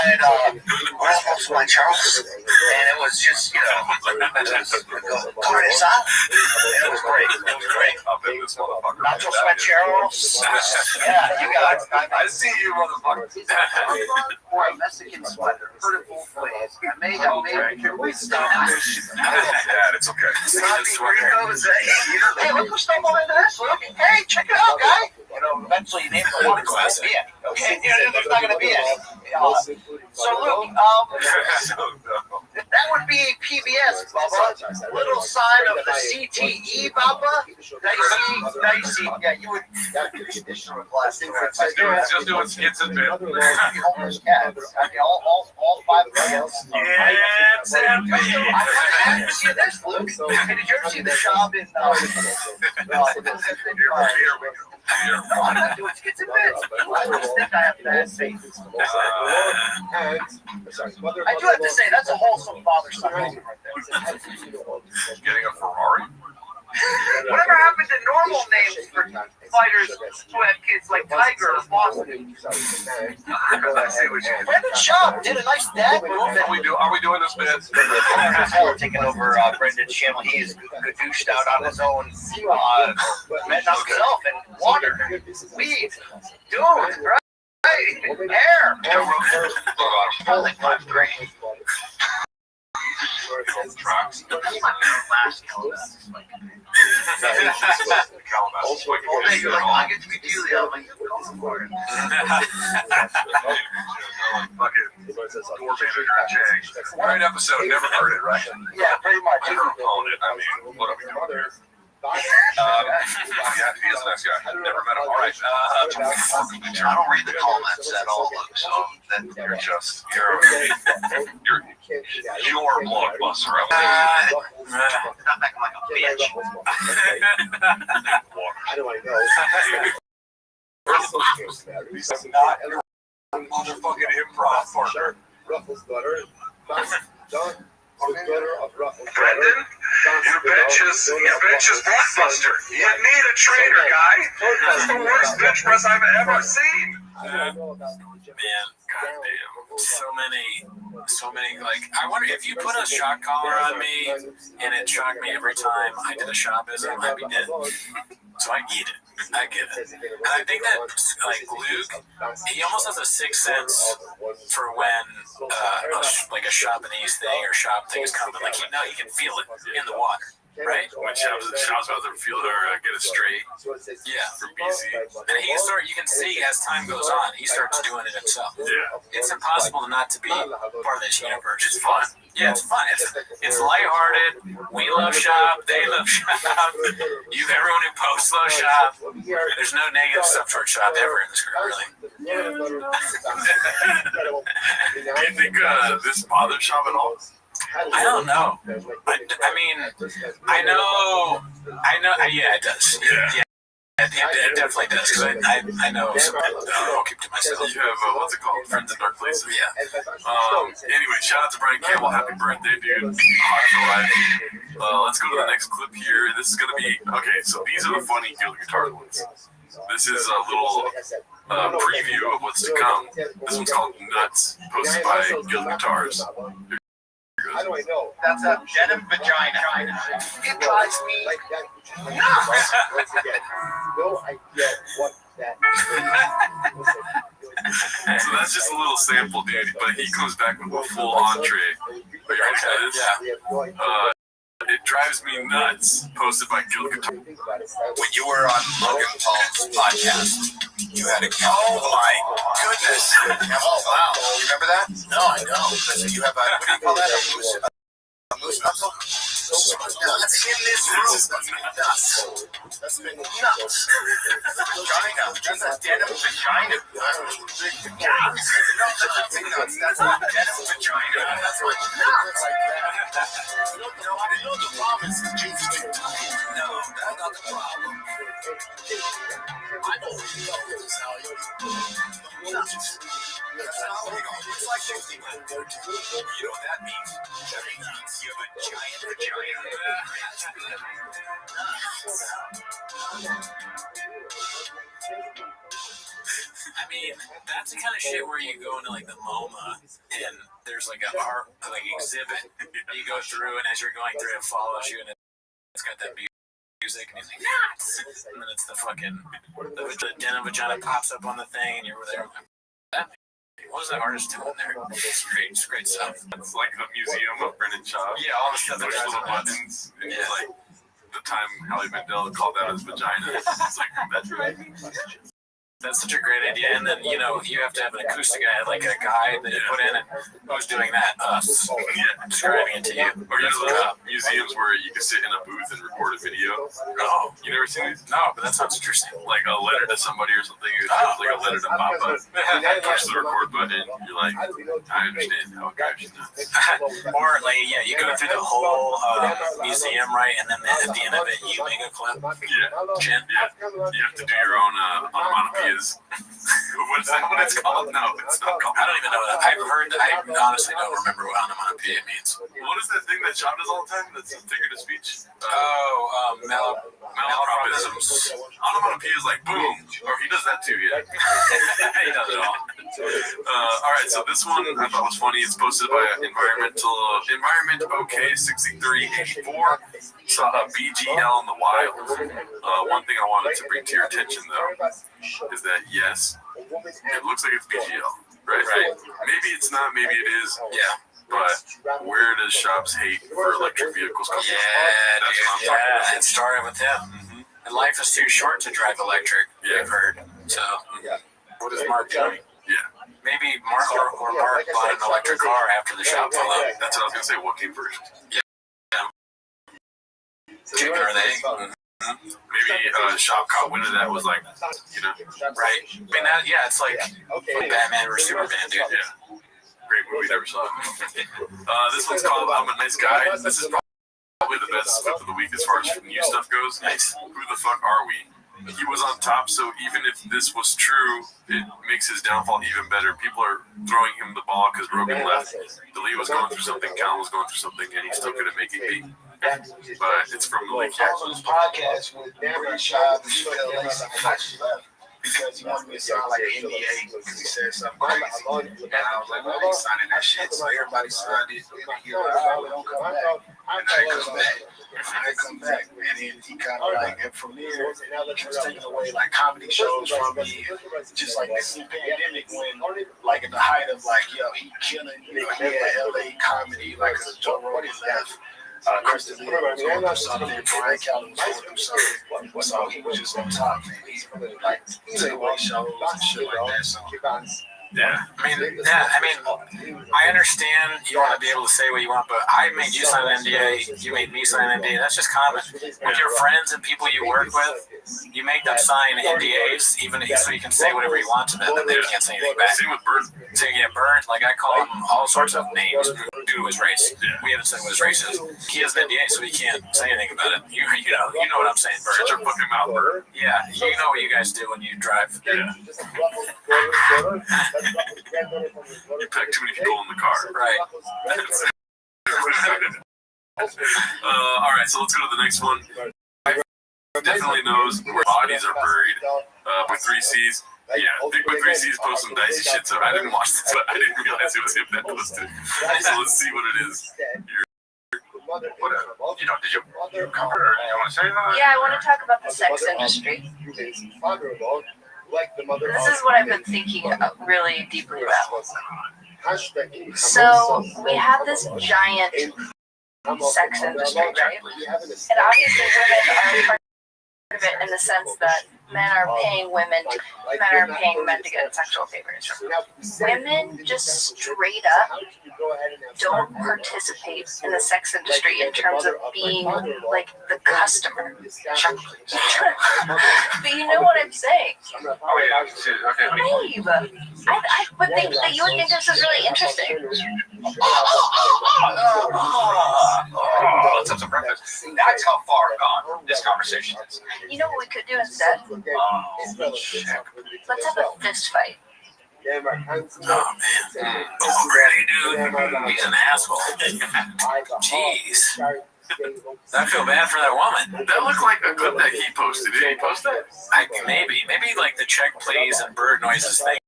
had also my Charles, and it was just, carne asada, and it was great. Nacho rancheros. Yeah, you got it. I see you, motherfucker. Or a Mexican sweater. Heard it both ways. I may have made it. It's okay. Hey, look who stumbled into this. Look. Hey, check it out, guy. Eventually you name the one class. Yeah. Okay, there's not going to be any. So, Luke, that would be PBS, Bubba. Little sign of the CTE, Bubba. Dicey. Yeah, you would. Just doing skits and bits. Homeless cats. Okay, all 5 of them. Yeah, Sam. I haven't seen this, Luke. Did you ever see the job in? I'm not doing skits and bits. I just think I have bad faith. I do have to say, that's a wholesome father-son moment right there. Getting a Ferrari? Whatever happened to normal names for fighters who have kids like Tiger or Boston? Brendan Schaub did a nice dad move. Are we doing this bit? Taking over Brendan's channel. He's gadooshed out on his own, met himself and water, weed, dude, right? Hair. Probably 5'3". Trucks. Last Calabasas. I get to be Julia. I'm like, Great episode. Never heard it, right? Yeah, pretty much. I don't own it. I mean, what are we doing here? Yeah, he is a nice guy. Never met him. All right. I don't read the comments at all, Luke, so then You're blockbuster. not making like a bitch. How do I know? This is not your motherfucking improv partner. Ruffles' daughter, Don, the daughter of Ruffles' Brendan, your bench is blockbuster. You need a trainer, guy. That's the worst bench press I've ever seen. Man, goddamn. So many, like, I wonder if you put a shock collar on me and it shocked me every time I did a shoppism, I'd be dead. So I get it. I get it. And I think that, like, Luke, he almost has a sixth sense for when, like a Japanese thing or shop thing is coming. Like, you can feel it in the water. Right? When shop's about to feel or get a straight. Yeah. From BC. And you can see as time goes on, he starts doing it himself. Yeah. It's impossible not to be part of this universe. It's fun. Yeah, it's fun. It's lighthearted. We love shop. They love shop. Everyone who posts love shop. There's no negative stuff towards shop ever in this group, really. Do you think this bothers shop at all? I don't know. I mean, I know. Yeah, it does. Yeah. It definitely does. Because I know some people that I'll keep to myself. You have, what's it called? Friends in Dark Places? Yeah. Anyway, shout out to Brian Campbell. Happy birthday, dude. Hot for life. Let's go to the next clip here. This is going to be, okay, so these are the funny Guild Guitar ones. This is a little preview of what's to come. This one's called Nuts, posted by Guild Guitars. How do I know? That's a denim vagina. It drives me nuts. Once again, no idea what that is. So that's just a little sample, dude, but he comes back with a full entree. Are you ready for this? Yeah. It drives me nuts, posted by Guild Guitar. When you were on Logan Paul's podcast, you had a oh my goodness. Oh wow. You remember that? No, I don't. You have a, what do you call that? A moose knuckle? Nuts in this room. Nuts. That's been nuts. Vagina. That's a denim vagina. Nuts. That's a denim vagina. That's what nuts. No, I didn't know the problem is Jesus didn't die. No, that's not the problem. I don't know this is how you nuts. That's not what it looks like. You know what that means? That means you have a giant vagina. I mean, that's the kind of shit where you go into like the MoMA and there's like a art like exhibit. You go through and as you're going through, it follows you and it's got that music and he's like nuts. And then it's the fucking the denim vagina pops up on the thing and you're there. What was that artist doing there? It's great stuff. It's like the museum of Brendan Shaw. Yeah, all the stuff. There's little buttons. And it's like the time Howie Mandel called out his vagina. It's like, that's right. That's such a great idea. And then, you have to have an acoustic guy, like a guide that you put in and who's doing that? Us. Yeah. Describing it to you. Or you know, museums where you can sit in a booth and record a video. Oh. You never seen these? No, but that sounds interesting. Like a letter to somebody or something. It's like a letter to Papa. Push the record button. You're like, I understand how it drives you nuts. Or, like, yeah, you go through the whole museum, right? And then at the end of it, you make a clip. Yeah. Yeah. You have to do your own onomatopoeias. What's that? What it's called? No, it's not called. I don't even know that. I've heard that. I honestly don't remember what onomatopoeia means. What is that thing that Sean does all the time? That's a figure of speech. Malapropisms. Onomatopoeia is like boom, or he does that too. Yeah. He does it all. All right, so this one I thought was funny. It's posted by Environment OK 6384. Saw a BGL in the wild. One thing I wanted to bring to your attention though is that yes, it looks like it's BGL, right? Maybe it's not. Maybe it is. Yeah. But where does shops hate for electric vehicles come from? That's what I'm talking about. It started with him. Mm-hmm. And life is too short to drive electric. Yeah. I've heard. So, what is Mark doing? Yeah. Maybe Mark or Mark bought an electric car after the shop fell out. That's what I was gonna say. What came first? Yeah. Chicken or the egg? maybe Shop caught wind of that was like, right? I mean, it's like Batman or Superman, dude. Yeah. Great movie, never saw it. This one's called I'm a Nice Guy. This is probably the best clip of the week as far as new stuff goes. Nice. Who the fuck are we? He was on top, so even if this was true, it makes his downfall even better. People are throwing him the ball because Rogan left. Delete was going through something, Cal was going through something, and he still couldn't make it beat. But it's from the league. I was on this podcast with Rothschild and Chappelle Lacey before she left because he wanted me to sign like an NDA because he said something crazy. And I was like, well, I ain't signing that shit. So everybody signed it. And he was like, oh, don't come back. And I come back. And then he kind of like, and from there, he was taking away like comedy shows from me. Just like this is the pandemic when, like at the height of like, yo, he killing, he had LA comedy, like Joe Rogan left. Kristen Lee was going through something, Brian Callen was going through something, so he was just on top, man. He's like takeaway shows and shit like that. So I understand you want to be able to say what you want, but I made you sign an NDA, you made me sign an NDA. That's just common. With your friends and people you work with, you make them sign NDAs, even so you can say whatever you want to them, and they can't say anything back. Same with Bird. So you get burned. Like I call him all sorts of names due to his race. We haven't said what his race is. He has an NDA, so he can't say anything about it. You know what I'm saying, Bird. Shut your fucking mouth, Bird. Yeah, you know what you guys do when you drive. Yeah. You pack too many people in the car. Right. All right, so let's go to the next one. Definitely knows where bodies are buried with 3 C's. Yeah, Big Boy 3 C's posted some dicey shit, so I didn't watch this, but I didn't realize it was him that posted it. So let's see what it is. Did you cover it or you want to say that? Yeah, I want to talk about the sex industry. This is what I've been thinking really deeply about. So we have this giant sex industry, right? And obviously women are part of it in the sense that men are paying men to get sexual favors. Women just straight up don't participate in the sex industry in terms of being like the customer. But you know what I'm saying? Oh yeah, okay. Babe, but you would think this is really interesting. Let's have some breakfast. That's how far gone this conversation is. You know what we could do instead? Let's have a fist fight. Oh man. Oh really, dude? He's an asshole. Jeez. I feel bad for that woman. That looked like a clip that he posted. Did he post that? Maybe like the check please and bird noises thing.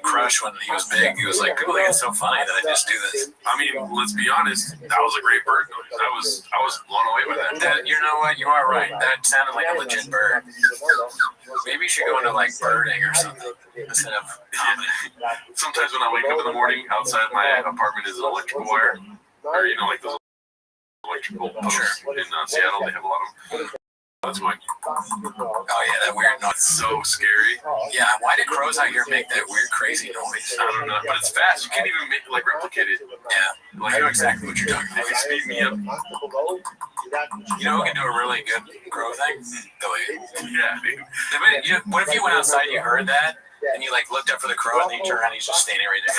Crush when he was big. He was like, people think it's so funny that I just do this. I mean, let's be honest. That was a great bird noise. I was blown away by that. You know what? You are right. That sounded like a legit bird. Maybe you should go into like birding or something instead of comedy. Sometimes when I wake up in the morning, outside my apartment is an electrical wire, or like those electrical posts in Seattle. They have a lot of them. That's why. Oh yeah, that weird noise. It's so scary. Yeah, why do crows out here make that weird, crazy noise? I don't know, but it's fast. You can't even replicate it. Yeah, I know exactly what you're talking about. If you speed me up. You know who can do a really good crow thing? Delete. Yeah. What if you went outside, you heard that, and you looked up for the crow, and then you turn around, he's just standing right there.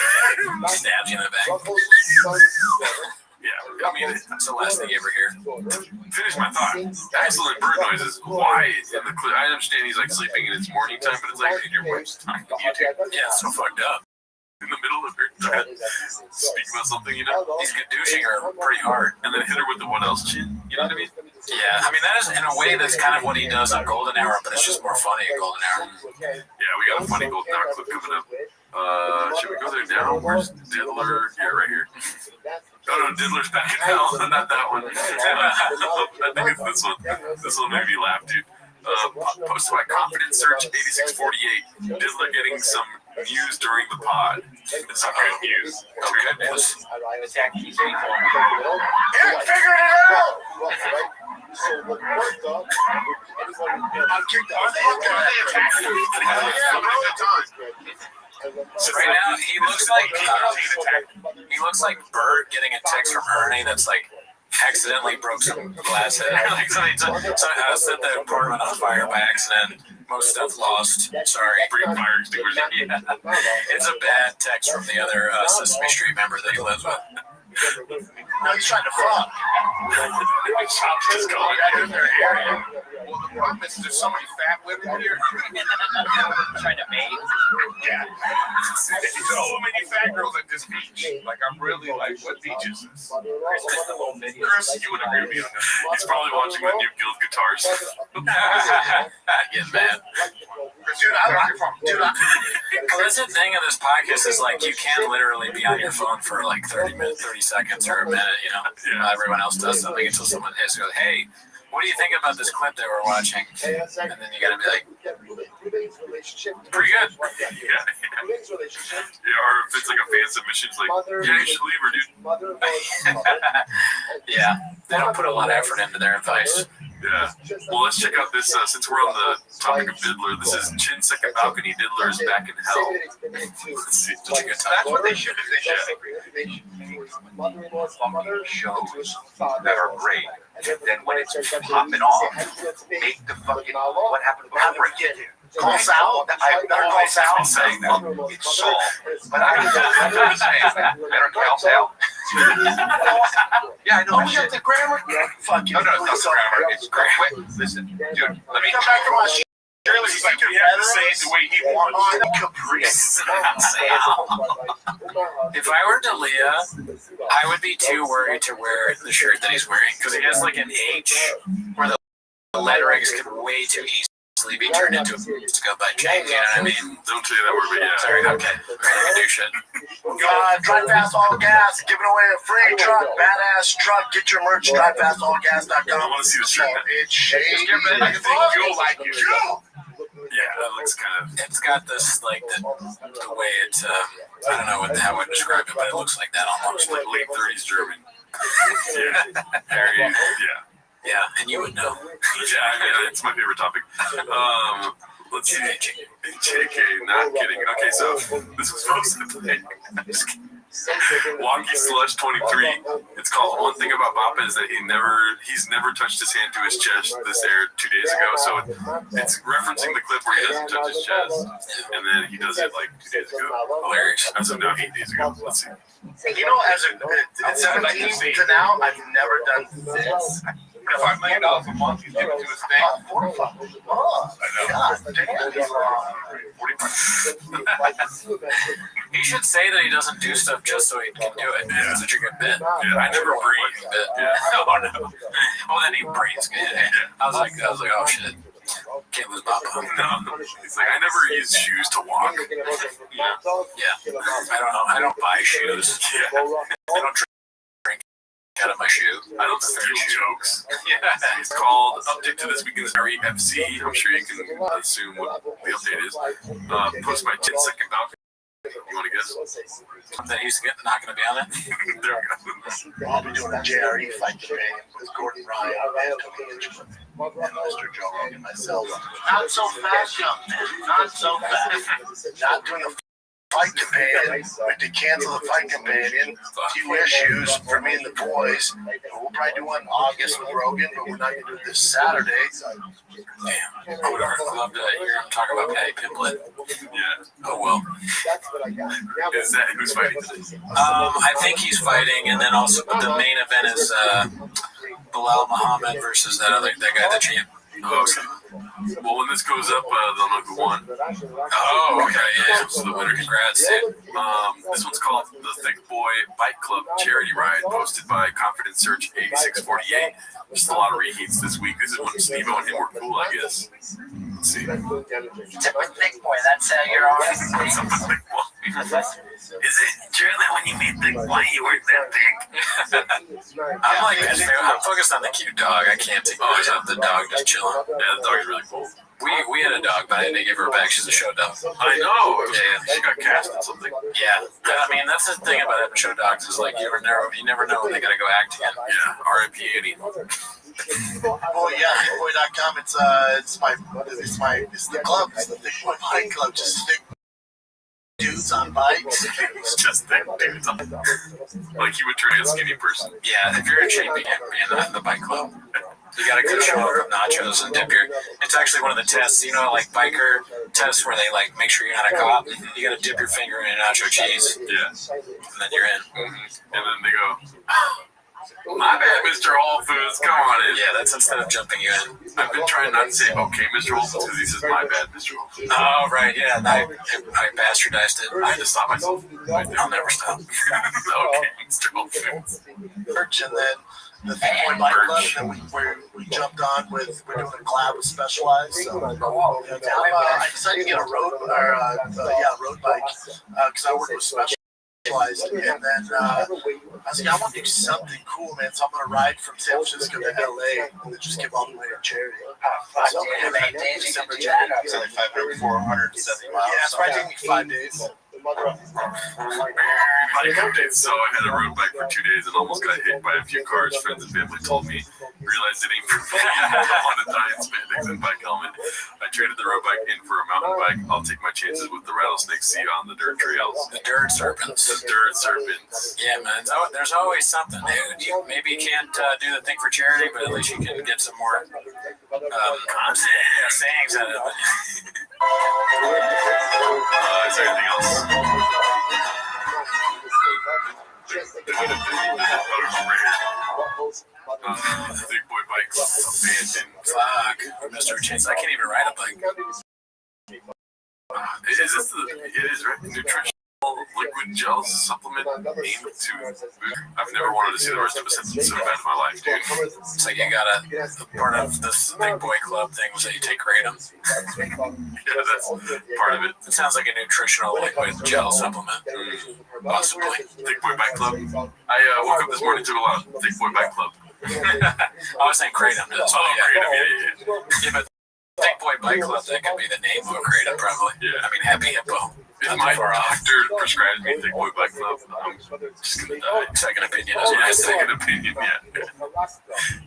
He stabs you in the back. Yeah, I mean, that's the last thing you ever hear. Finish my thought. Excellent bird noises. Why in the clip? I understand he's sleeping and it's morning time, but it's in your wife's time. Yeah, it's so fucked up. In the middle of her trying to speak about something, He's douching her pretty hard. And then hit her with the what else chin, you know what I mean? Yeah, I mean, that is, in a way, that's kind of what he does on Golden Hour, but it's just more funny at Golden Hour. Yeah, we got a funny Golden Hour clip coming up. Should we go there now? Where's Diddler? Yeah, right here. Oh no, Diddler's back in hell. Not that one. I think it's this one. This one made me laugh, dude. Posted by Confidence Search 8648. Diddler getting some news during the pod. It's not good news. Oh goodness. It's actually pretty cool. Eric figured it out! Right now, he looks like Bert getting a text from Ernie that's like, accidentally broke some glass head. Like somebody set the apartment on fire by accident. Most stuff lost. Sorry. Bring fire extinguisher. Yeah. It's a bad text from the other Sesame Street member that he lives with. No, he's trying to fuck. Just going back in their area. Well, the problem is there's so many fat women here. Trying to mate. Yeah. So many fat girls at this beach. Like, I'm really like, what beach is this? Chris, you would agree with me on that. He's probably watching the new Guild Guitars. Get mad. Dude, That's the thing of this podcast is like you can literally be on your phone for like 30 seconds or a minute, you know. Yeah. Everyone else does something until someone hits you. Hey, what do you think about this clip that we're watching? And then you gotta be like, pretty good. Yeah. Or if it's like a fan submission, it's like, yeah, you should leave her, dude. Yeah, they don't put a lot of effort into their advice. Yeah. Well, let's check out this, since we're on the topic of Diddler, this is Chin's Second Balcony, Diddler's Back in Hell. Let's see. That's what they should do. They should fucking shows that are great. And then when it's popping off, make the fucking, what happened to Cobra? Call Sal? I better call Sal. I'm saying that. It's Saul. But I'm saying that. Better call Sal. Yeah, I know that shit. The grammar? Fuck you. No, it's not the grammar. It's great. Wait, listen, dude, let me come back to my shit. He's like, we have to say it the way he wants. Caprice. If I were Dalia, I would be too worried to wear the shirt that he's wearing because he has like an H where the letterings can way too easily be turned into a scumbag chain. You know what I mean? Don't say that word, but yeah. Sorry. Okay. Ready to do shit. Drive fast, all gas, giving away a free truck, badass truck. Get your merch, drivefastallgas.com. I want to see the shirt. It's shady. I feel like you. Yeah, that looks kind of. It's got this like the way it's. I don't know how I would describe it, but it looks like that almost. Like late 30s German. Yeah. Very, yeah. Yeah, and you would know. Yeah, it's my favorite topic. Let's see. JK, not kidding. Okay, so this was posted today. Wonky Slush 23. It's called One Thing About Papa is that he's never touched his hand to his chest. This aired 2 days ago, so it's referencing the clip where he doesn't touch his chest, and then he does it like 2 days ago. Hilarious. As of now, 8 days ago. Let's see. You know, at 17 to now, I've never done this. $5 million a month he's giving to his thing. He should say that he doesn't do stuff just so he can do it. Yeah. It's such a good bit. Yeah, I never breathe. Yeah. Oh no. Well, then he breathes good. I was like, oh shit. Can't lose Papa. No. He's like, I never use shoes to walk. Yeah. I don't buy shoes. Yeah. I don't drink out of my shoe. I don't steal jokes. Yeah. It's called Update to This Weekend's REFC. I'm sure you can assume what the update is. Post my 10-second balcony. You want to guess? That he's not going to be on it? There we go. I'll be doing a JRE fight today with Gordon Ryan and Mr. Joe Rogan myself. Not so fast, young man. Not so fast. Not doing a fight companion. To cancel the fight companion. A few issues for me and the boys. We'll probably do one in August with Rogan, but we're not going to do it this Saturday. Damn. I would have loved to hear him talk about Patty Pimblett. Yeah. Oh well. Is that who's fighting today? I think he's fighting, and then also the main event is Bilal Muhammad versus that guy, the champ. Oh, okay. Well, when this goes up, they'll know who won. Oh, okay, yeah. So the winner. Congrats, dude. This one's called The Thick Boy Bike Club Charity Ride, posted by Confidence Search 8648. Just a lot of reheats this week. This is when Steve-O and him were cool, I guess. Let's see. Tip of thick boy, that's you're on. What's up with Thick Boy? Is it true that when you meet Thick Boy, you work that thick? I'm focused on the cute dog. I can't take my eyes off the dog just chilling. Yeah, the dog's really cool. We had a dog, but I didn't give her back. She's a show dog. I know. She got cast in something. Yeah. I mean, that's the thing about having show dogs is like you never know when they gotta go act again. Yeah. R.I.P. Eddie. Oh yeah, thickboy.com. It's the club. It's the Thick Boy Bike Club. Just Thick dudes on bikes. It's just thick dudes. Like you would train a skinny person. Yeah, if you're in shape, you can be in the bike club. You got a good show of nachos and dip your. It's actually one of the tests, like biker tests where they like make sure you're not a cop. You got to dip your finger in nacho cheese. Yeah. And then you're in. Mm-hmm. And then they go, my bad, Mr. Whole Foods. Come on in. Yeah, that's instead of jumping you in. I've been trying not to say, okay, Mr. Whole Foods, because he says, my bad, Mr. Whole Foods. Oh, right, yeah. I bastardized it. I had to stop myself. I'll never stop. Okay, Mr. Whole Foods. And then the Thick Boy Bike Club, and then we jumped on we're doing a collab with Specialized. So I decided to get a road bike because I work with Specialized. And then I was like, I want to do something cool, man. So I'm gonna ride from San Francisco to LA and then just give all the way to charity. So I'm gonna do December charity. It's like 470 miles. Yeah, it's probably taking me 5 days. So I had a road bike for 2 days and almost got hit by a few cars. Friends and family told me, realized it ain't for me. I want to die in spandex and bike helmet. I traded the road bike in for a mountain bike. I'll take my chances with the rattlesnakes see on the dirt trails. The dirt serpents. The dirt serpents. Yeah, man. There's always something, dude. Maybe you can't do the thing for charity, but at least you can get some more sayings out of it. Is there anything else? Big Boy Bike Club. Fuck, Mr. Chance. I can't even ride a bike. Is this it is, right? Nutritional liquid gel supplement aimed to. I've never wanted to see the rest of a sentence so bad in my life, dude. It's like you gotta. Part of this Big Boy Club thing was that you take kratom. Yeah, that's part of it. It sounds like a nutritional liquid gel supplement. Possibly. Thick Boy Bike Club. I woke up this morning, took a lot of Thick Boy Bike Club. I was saying kratom. Kratom, yeah. Yeah, but Thick Boy Bike Club, that could be the name of a kratom, probably. Yeah. I mean, Happy Hippo. If my doctor prescribes me Thick Boy Bike Club, I'm just gonna die. Second opinion. Second opinion, yeah.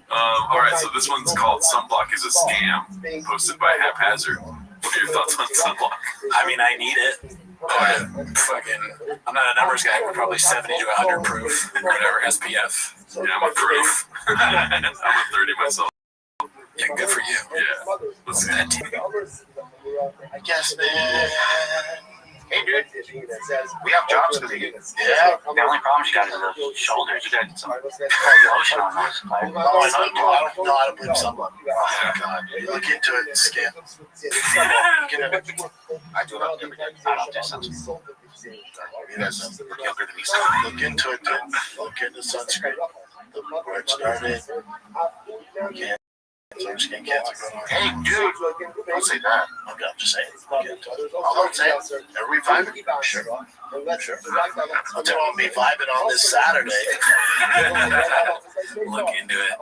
All right, so this one's called Sunblock is a Scam, posted by Haphazard. What are your thoughts on Sunblock? I mean, I need it. I'm not a numbers guy. We're probably 70 to 100 proof, whatever, SPF. Yeah, I'm a proof. I'm a 30 myself. Yeah, good for you. Yeah. Let's see that team. I guess, man. Hey, dude, we have jobs for you. Yeah. The only problem you got is the shoulders. You got some lotion on those. I don't believe someone. Oh, God. You look into it and scan. I do it every day. I don't do sunscreen. You guys look younger than me. Look into it, dude. Look into sunscreen. Where it started. Skin cancer going on. Hey, dude, don't say that. Okay, I'm just saying. All I'm saying, are we vibing? Sure. I'll tell you, I'll be vibing on this Saturday. Look into it.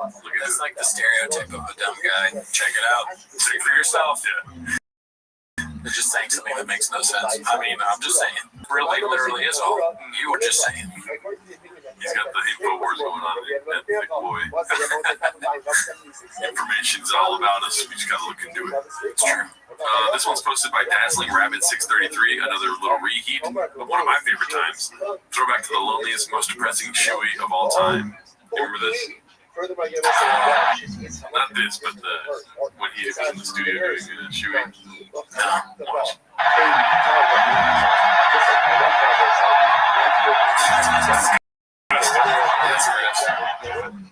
It's like the stereotype of a dumb guy. Check it out. See for yourself. Yeah. They're just saying something that makes no sense. I mean, I'm just saying. Really, literally is all. You were just saying. He's got the info wars going on at Thick Boy. Information's all about us. We just gotta look into it. It's true. This one's posted by Dazzling Rabbit 633. Another little reheat of one of my favorite times. Throwback to the loneliest, most depressing shoey of all time. You remember this? Not this, but when he was in the studio doing a shoey. Watch.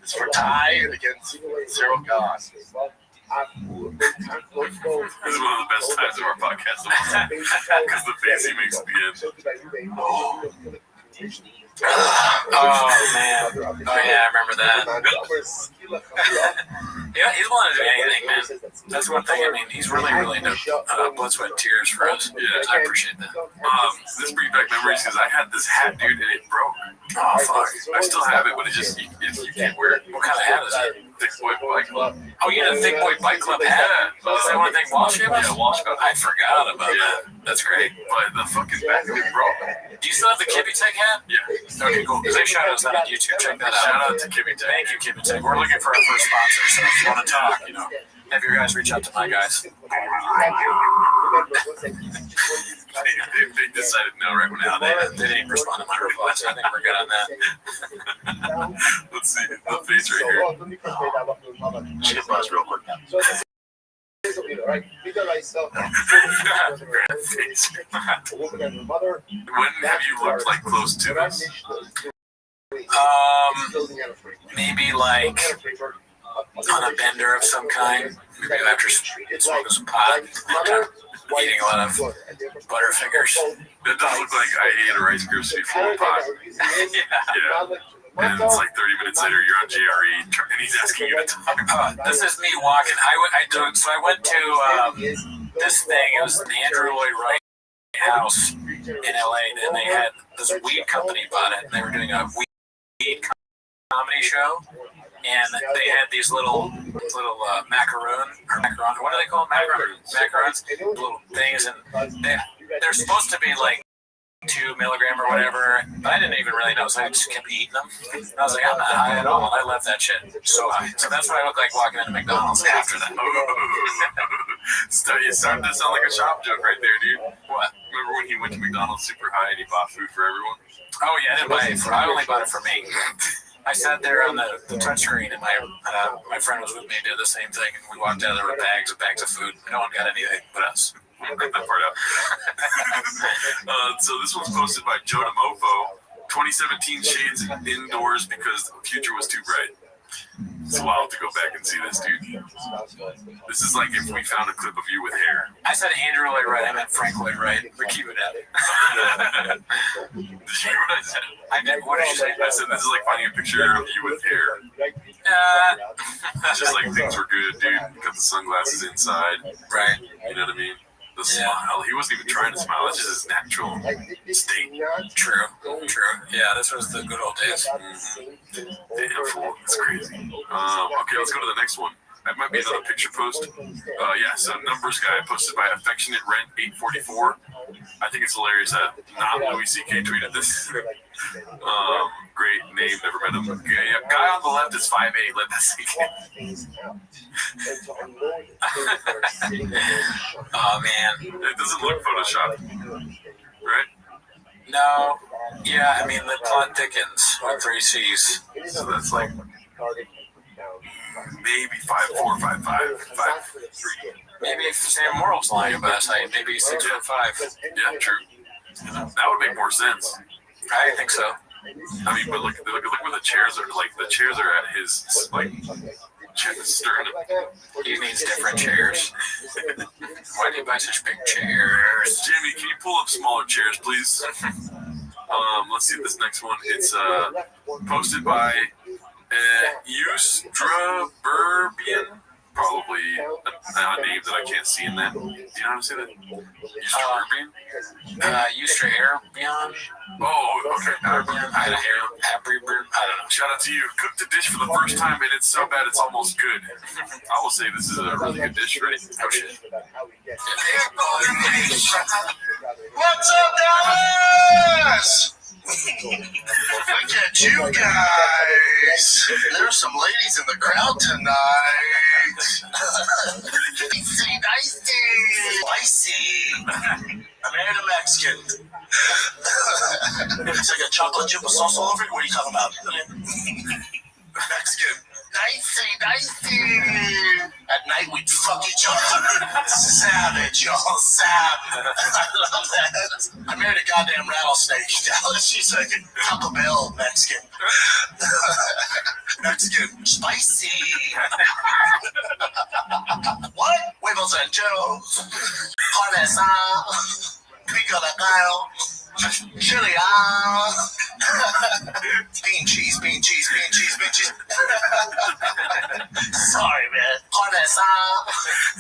It's for Ty against Zero God. This is one of the best times of our podcast because the face he makes at the end. Oh, man. Oh, yeah, I remember that. Yeah, he's willing to do anything, man. That's one thing. I mean, he's really no blood, sweat, and tears for us. Yeah, I appreciate that. This brings back memories because I had this hat, dude, and it broke. Oh, fuck. I still have it, but it just, you can't wear it. What kind of hat is it? Thick Boy Bike Club. Oh, you had a Thick Boy Bike Club hat? Yeah. Is that one thing Walsh gave us? Yeah, Walsh got I forgot about that. That's great. But the fucking back of it broke. Do you still have the Kippy Tech hat? Yeah. Okay, cool. Because they shout us out on YouTube. Check that out. Shout out to Kippy Tech. Thank you, Kippy Tech. We're looking for our first sponsor, so if you want to talk, have your guys reach out to my guys. They They decided no right now. They didn't even respond to my reply, so I think we're good on that. Let's see the face right here. She hit buzz real quick. When have you looked like close to this? Maybe like on a bender of some kind. Maybe after smoking some pot, eating a lot of Butterfingers. That does look like I ate a Rice Krispie full of pot. Yeah. And it's like 30 minutes later, you're on JRE, and he's asking you to talk. This is me walking. I went to this thing. It was an Andrew Lloyd Wright house in LA, and they had this weed company bought it. And they were doing a weed comedy show, and they had these little macaron. What do they call them? Macarons, little things, and they're supposed to be like 2 milligram or whatever, but I didn't even really know, so I just kept eating them. And I was like, I'm not high at all, and I left that shit so high. So that's what I look like walking into McDonald's after that. You started to sound like a shop joke right there, dude. What? Remember when he went to McDonald's super high and he bought food for everyone? Oh yeah, I didn't buy it I only bought it for me. I sat there on the touchscreen, and my friend was with me and did the same thing, and we walked out there with bags of food. No one got anything but us. Cut that part out. So this one's posted by Joe DeMofo. 2017 shades indoors because the future was too bright. It's wild to go back and see this, dude. This is like if we found a clip of you with hair. I said Andrew Lloyd Wright. I meant Frank Lloyd Wright. But keep it at it. Did you hear what I said? I did. What did you say? I said this is like finding a picture of you with hair. It's just like things were good, dude. Got the sunglasses inside. Right. You know what I mean? The smile. He wasn't even trying to smile. That's just his natural state. True. Yeah, this was the good old days. Damn, fool. That's crazy. Okay, let's go to the next one. That might be another picture post. So numbers guy posted by Affectionate Rent 844. I think it's hilarious that not Louis C.K. tweeted this. Great name, never met him. Yeah, guy on the left is 5'8", let that sink in. Oh man, it doesn't look photoshopped, right? No. Yeah, I mean the plot thickens with 3 C's. So that's like maybe 5'4", 5'5", 5'3". Maybe if Sam Morrill's lying about his height, maybe 6'5". Yeah, true. That would make more sense. I think so. I mean, but look where the chairs are. Like the chairs are at his sternum. He needs different chairs. Why do you buy such big chairs? Jimmy, can you pull up smaller chairs, please? Let's see this next one. It's posted by Ustra Burbian. Probably a name that I can't see in that. Do you know how to say that? Ustra Airbian? Oh, okay. I don't know. Shout out to you. Cooked a dish for the first time and it's so bad it's almost good. I will say this is a really good dish, right? Oh shit. What's up, Dallas? Look at you guys. There's some ladies in the crowd tonight. Spicy. Married a Mexican. It's like a chocolate chip with sauce all over it. What are you talking about? Mexican. Dicey. At night we'd fuck each other. Savage, y'all. Savage. I love that. I married a goddamn rattlesnake. She's like a Taco Bell Mexican. Mexican. Spicy. What? Huevos rancheros. Parmesan. Pico de gallo. Chili, bean cheese. Sorry, man. Parmesan.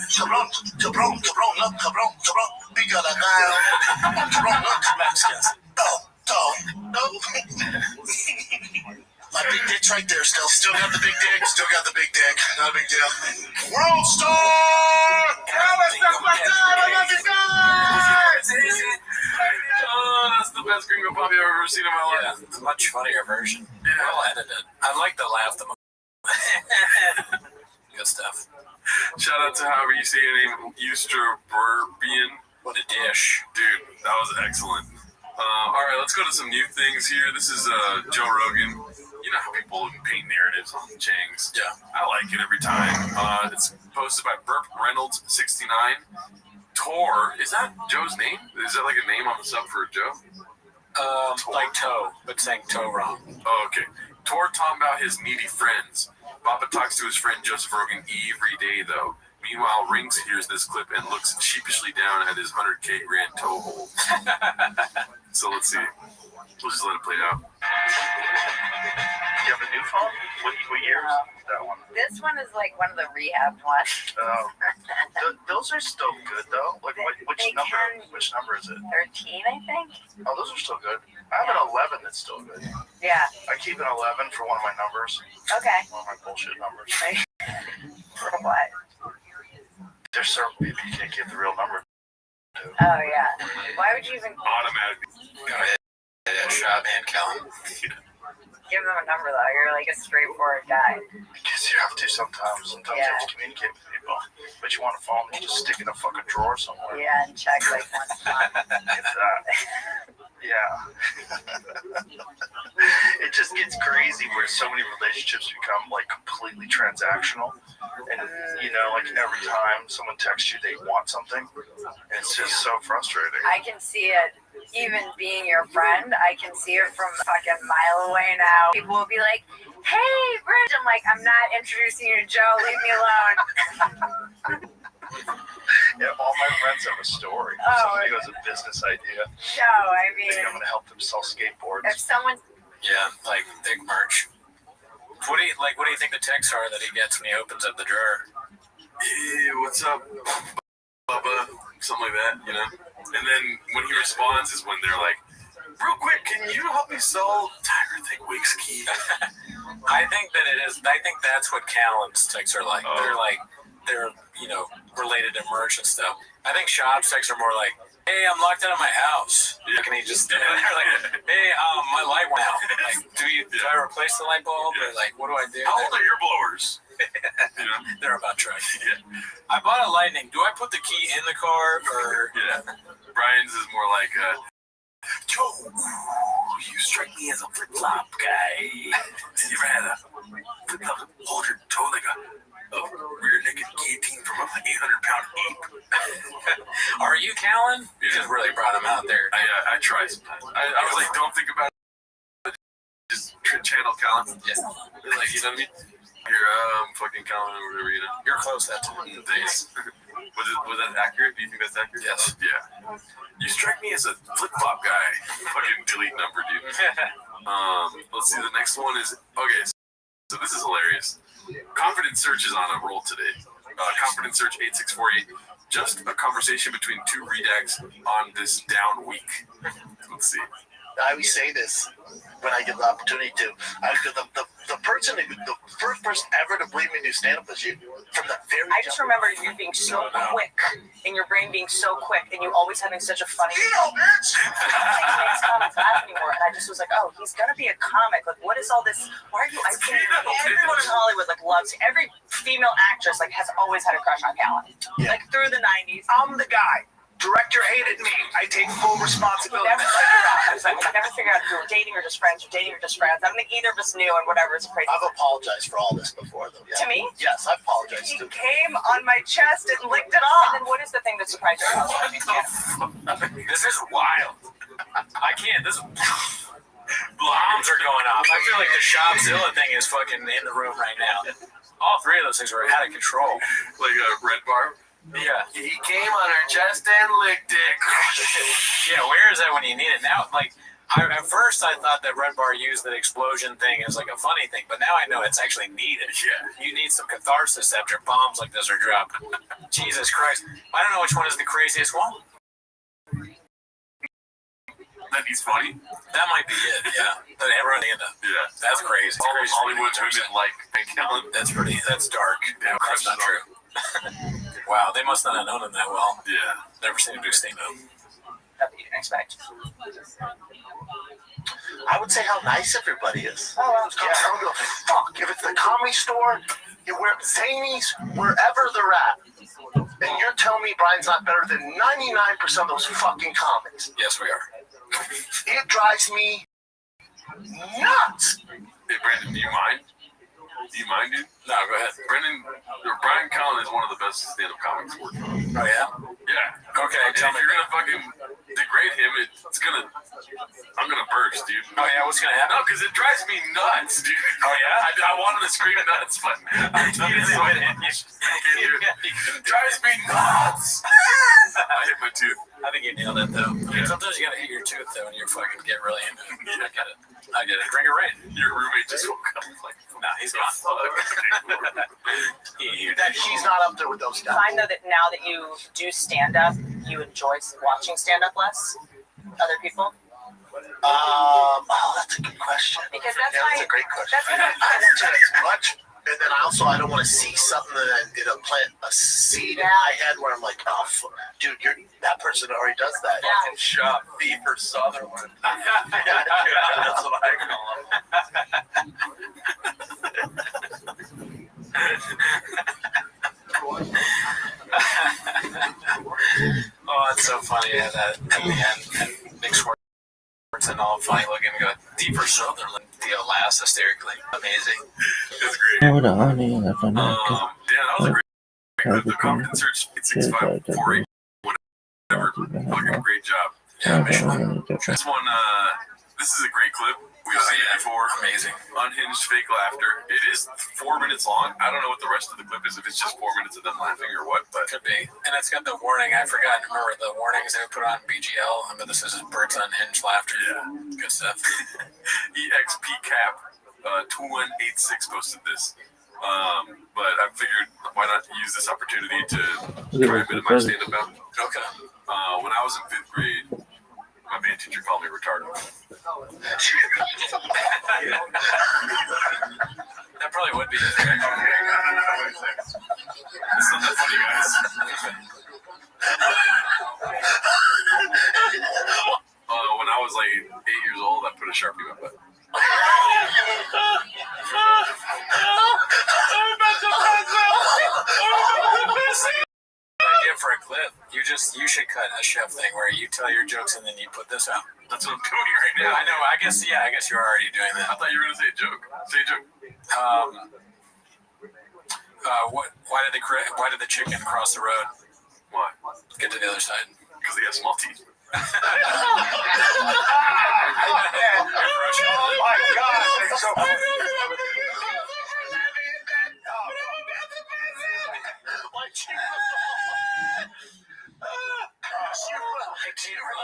Cabron. Pico de gallo. Cabron, Mexicans. No. My big dick's right there still. Still got the big dick. Not a big deal. World Star! Oh, that's the best Gringo Pop I've ever seen in my life. Yeah, it's a much funnier version. Yeah. Well edited. I like the laugh the most. Good stuff. Shout out to however you say your name, Ustra Burbian. What a dish. Dude, that was excellent. All right, let's go to some new things here. This is Joe Rogan. You know how people paint narratives on Chang's. Yeah. I like it every time. It's posted by Burp Reynolds 69. Tor, is that Joe's name? Is that like a name on the sub for Joe? Like toe, but saying toe wrong. Oh, okay. Tor talking about his needy friends. Papa talks to his friend Joseph Rogan every day, though. Meanwhile, Rings hears this clip and looks sheepishly down at his 100K grand toe hold. So let's see. We'll just let it play out. You have a new phone? What year is that one? This one is like one of the rehabbed ones. Oh. Those are still good, though. Like, which number is it? 13, I think. Oh, those are still good. I have an 11 that's still good. Yeah. I keep an 11 for one of my numbers. Okay. One of my bullshit numbers. For what? There's certain people you can't give the real number to. Oh, yeah. Why would you even Automatically. Go ahead. Shop and Kellen. give them a number, though? You're like a straightforward guy. Because you have to sometimes. Sometimes you have to communicate with people. But you want a phone that you just stick in a fucking drawer somewhere. Yeah, and check like once a month. If that. Yeah. It just gets crazy where so many relationships become like completely transactional. And you know, like every time someone texts you, they want something. And it's just so frustrating. I can see it. Even being your friend, I can see it from a fucking mile away now. People will be like, hey, Bridge. I'm like, I'm not introducing you to Joe. Leave me alone. Yeah, all my friends have a story. Oh, somebody who has a business idea. No, I mean, I think I'm going to help them sell skateboards. If someone... Yeah, like big merch. What do you think the texts are that he gets when he opens up the drawer? Hey, what's up, Bubba? Something like that, you know? And then when he responds is when they're like, real quick, can you help me sell Tiger Thick Wigs key? I think that it is. I think that's what Callan's texts are like. They're you know, related to merch and stuff. I think Shop's texts are more like, hey, I'm locked out of my house. Yeah. Can he just they're like, hey, my light went out. Like, do I replace the light bulb? Or like, what do I do? How old are your blowers? You know? They're about trash. Yeah. I bought a Lightning. Do I put the key in the car or? Yeah. Brian's is more like, Joe, you strike me as a flip-flop guy. You ever had a flip-flop hold your toe like a rear naked guillotine from a 800-pound ape? Are you Callan? You just really brought him out there. I try sometimes. I was like, don't think about it. Just channel Callan. Yeah. Like, you know what I mean? You're fucking Callan or whatever, you know. You're close that time. Thanks. Was that accurate? Do you think that's accurate? Yes. Yeah. You strike me as a flip-flop guy. Fucking delete number, dude. Let's see. The next one is okay. So this is hilarious. Confidence Search is on a roll today. Confidence Search 8648. Just a conversation between two redacts on this down week. Let's see. I always say this when I get the opportunity to. The first person ever to believe me do stand-up was you. From the very I just remember you being so quick, and your brain being so quick, and you always having such a funny... You know, bitch! I don't think he makes comics laugh anymore, and I just was like, oh, he's gonna be a comic. Like, what is all this? Why are you... I think everyone in Hollywood, like, loves... Every female actress, like, has always had a crush on Callan. Yeah. Like, through the 90s. I'm the guy. Director hated me. I take full responsibility. Never figured out. I was like, I never figured out if you were dating or just friends, or dating or just friends. I don't think either of us knew, and whatever, it's crazy. I've apologized for all this before, though. Yeah. To me? Yes, I apologized. He came on my chest and licked it off. And then what is the thing that surprised you? This is wild. I can't. This bombs are going off. I feel like the Shopzilla thing is fucking in the room right now. All three of those things are out of control. Like a red bar. Yeah. He came on her chest and licked it. Yeah, where is that when you need it now? Like, at first I thought that Red Bar used the explosion thing as like a funny thing, but now I know it's actually needed. Yeah. You need some catharsis after bombs like this are dropped. Jesus Christ. I don't know which one is the craziest one. That he's funny? That might be it, yeah. But everyone in it. Yeah. That's crazy. All of Hollywood women like Callan. That's dark. Yeah, that's not true. Wow, they must not have known him that well. Yeah. Never seen him do stand-up. That you didn't expect. I would say how nice everybody is. Oh, well, yeah, I don't give a fuck. If it's the Comedy Store, you wear Zanies, wherever they're at, and you're telling me Brian's not better than 99% of those fucking comics. Yes, we are. It drives me nuts. Hey, Brandon, do you mind? Do you mind, dude? No, go ahead. Brian Callen is one of the best stand-up comics working. Oh, yeah? Yeah. Okay, tell me. If you're going to fucking degrade him, I'm going to burst, dude. Oh, yeah? What's going to happen? No, because it drives me nuts, dude. Oh, yeah? I wanted to scream nuts, but I'm telling you, it drives me nuts. I hit my tooth. I think you nailed it, though. I mean, sometimes you got to hit your tooth, though, when you fucking get really into it. I get it. Drink it right. Your roommate just woke up. Like, nah, he's gone. He's not up there with those guys. I find though that now that you do stand up, you enjoy watching stand up less. Other people. That's a good question. Because that's a great question. I watch it as much, and then I don't want to see something that it'll plant a seed in my head where I'm like, oh, dude, that person already does that. Fucking shop B for Sutherland. That's what I call him. Oh, it's so funny. Yeah, that at the end, and Nick Schwartz and all funny looking and go deeper Sutherland. Theo laughs hysterically. Amazing. It's great. Hold on, yeah, that was a great. The comment search 6548. Whatever. Fucking great job. Yeah, this one. This is a great clip. We've seen it before. Amazing. Unhinged fake laughter. It is 4 minutes long. I don't know what the rest of the clip is, if it's just 4 minutes of them laughing or what, but could be. And it's got the warning. I forgot to remember the warnings they put on BGL. But this is Bert's unhinged laughter. Yeah. Good stuff. EXP Cap 2186 posted this. But I figured why not use this opportunity to try a bit of my stand-up out. Okay. When I was in 5th grade, my band teacher called me retarded. That probably would be. It's not that funny, guys. When I was like 8 years old, I put a Sharpie in my butt. Idea for a clip. You should cut a chef thing where you tell your jokes and then you put this out. That's what I'm doing right now. I know. I guess you're already doing that. I thought you were gonna say a joke. Say a joke. Why did the chicken cross the road? Why? Get to the other side. Because he has small teeth. Oh my God! It's so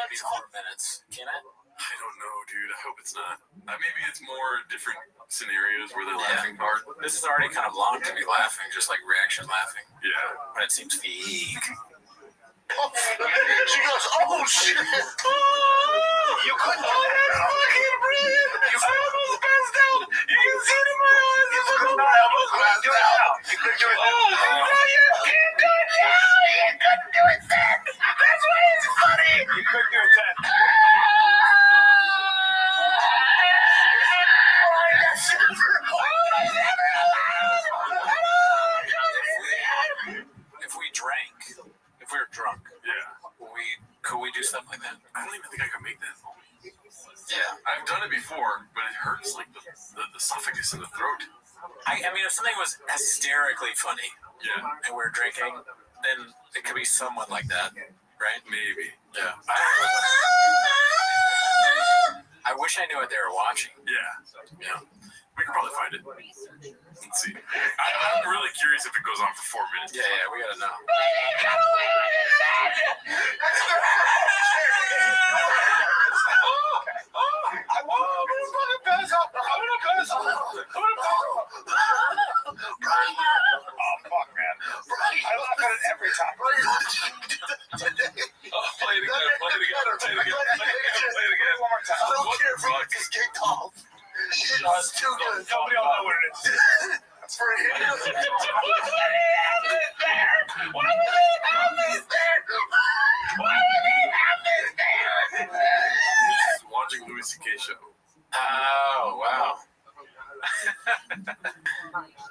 Maybe 4 minutes. Can it? I don't know, dude. I hope it's not. Maybe it's more different scenarios where they're laughing hard. This is already kind of long to be laughing, just like reaction laughing. Yeah. But it seems fake. She goes, oh shit! You couldn't do that. I can't breathe. I almost passed out. You can see it in my eyes. You couldn't do it now. You couldn't do it now. No, you can't do it now. You couldn't do it then. That's why it's funny. You couldn't do it then. If we were drunk, yeah, could we do stuff like that? I don't even think I can make that. Yeah, I've done it before, but it hurts like the esophagus and the throat. I mean, if something was hysterically funny, yeah, and we're drinking, then it could be somewhat like that, right? Maybe. Yeah. I wish I knew what they were watching. Yeah. We can probably find it. Let's see. I'm really curious if it goes on for 4 minutes. Yeah, we gotta know. Fuck, man. I laugh at it every time. Play it again. One more time. I don't care if it gets kicked off. It's too good. Nobody will know what it is. That's for him. Watching Louis C.K. show. Oh, wow.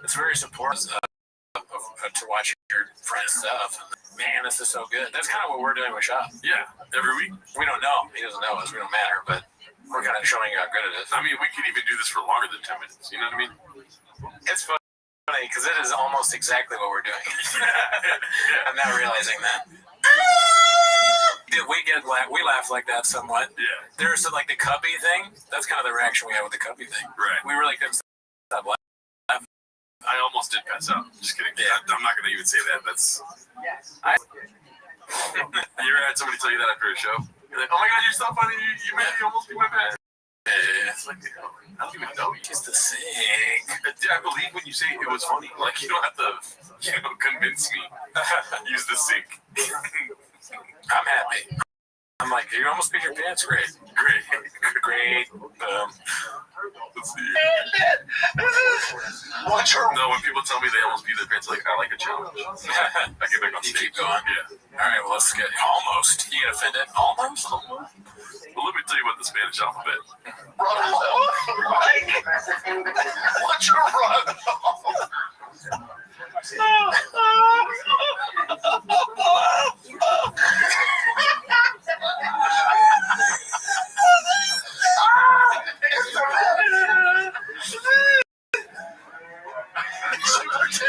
It's very supportive to watch your friends stuff. Man, this is so good. That's kind of what we're doing with Shop. Yeah, every week. We don't know. He doesn't know us. We don't matter, but we're kind of showing you how good it is. I mean, we could even do this for longer than 10 minutes. You know what I mean? It's funny because it is almost exactly what we're doing. I'm not realizing that. We laugh like that somewhat. Yeah. There's like the Cubby thing. That's kind of the reaction we had with the Cubby thing. Right. We really couldn't stop laughing. I almost did pass out. Just kidding. Yeah. I'm not going to even say that. That's. You ever had somebody tell you that after a show? You're like, oh my God, you're so funny. You made me almost be my bad. Yeah, it's like, I don't even know you. Just the sing. I believe when you say it was funny. Like, you don't have to, convince me. Use the sink. I'm happy. I'm like, you almost beat your pants. Great. Boom. Let's see. Watch her. No, when people tell me they almost beat their pants, like, I like a challenge. I get back on stage. Keep going. Yeah. All right, well, let's get almost. You get offended? Almost? Well, let me tell you about the Spanish alphabet. Watch her run.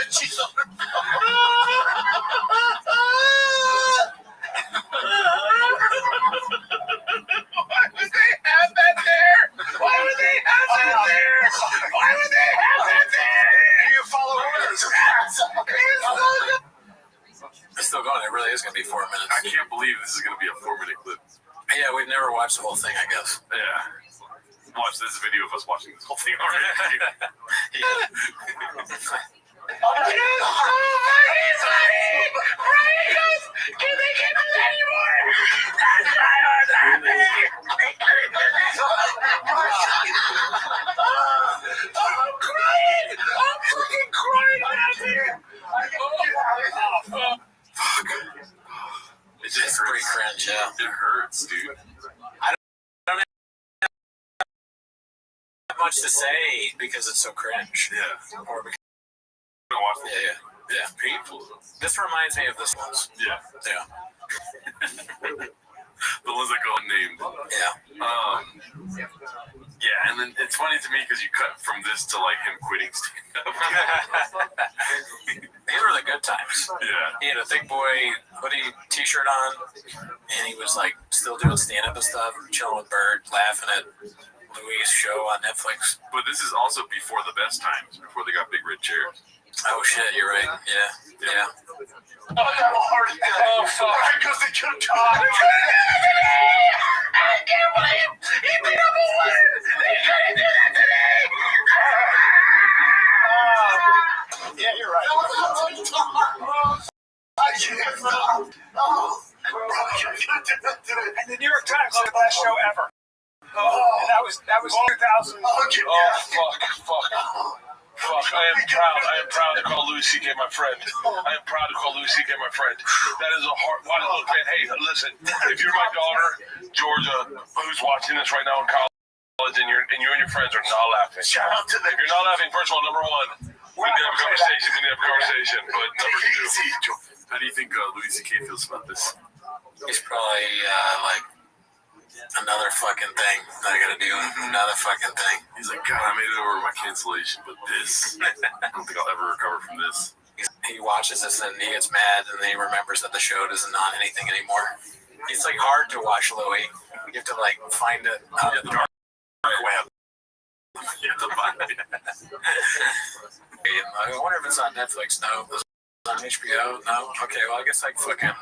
She's on her. Why would they have that there? Why would they have that there? Why would they have that there? You follow orders. It's still going. It really is going to be 4 minutes. I can't believe this is going to be a 4-minute clip. Yeah, we've never watched the whole thing, I guess. Yeah. Watch this video of us watching this whole thing already. Can they give us any more? That's not what's happening. I'm crying. I'm fucking crying out here. It just It's pretty cringe, yeah. It hurts, dude. I don't have much to say because it's so cringe. Yeah. Or because, Yeah. yeah. Painful. This reminds me of this one. Yeah. Yeah. The ones that go unnamed. Yeah. Yeah, and then it's funny to me because you cut from this to like him quitting stand-up. These were the good times. Yeah. He had a thick boy hoodie t-shirt on, and he was like still doing stand-up and stuff, chilling with Bird, laughing at Louis' show on Netflix. But this is also before the best times, before they got big red chairs. Oh shit, you're right. Yeah. Oh, that heart attack. Oh, fuck. Because they couldn't talk. I can't believe he beat up a woman. They couldn't do that today. Yeah, you're right. I can't. And the New York Times said the best show ever. And that was 2000. Fuck, I am proud to call Louis C.K. my friend. I am proud to call Louis C.K. my friend. That is a hard, look, man, hey, listen, if you're my daughter, Georgia, who's watching this right now in college, and you and your friends are not laughing. Shout out to them. If you're not laughing, first of all, number one, we need to have a conversation, but number two. How do you think Louis C.K. feels about this? He's probably like, another fucking thing that I gotta do. Another fucking thing. He's like, God, I made it over my cancellation, but this, I don't think I'll ever recover from this. He watches this and he gets mad, and then he remembers that the show doesn't on anything anymore. It's like hard to watch Louis. You have to like find it out of the dark web. You have to find it. I wonder if it's on Netflix. No. Is it on HBO? No. Okay. Well, I guess I can fucking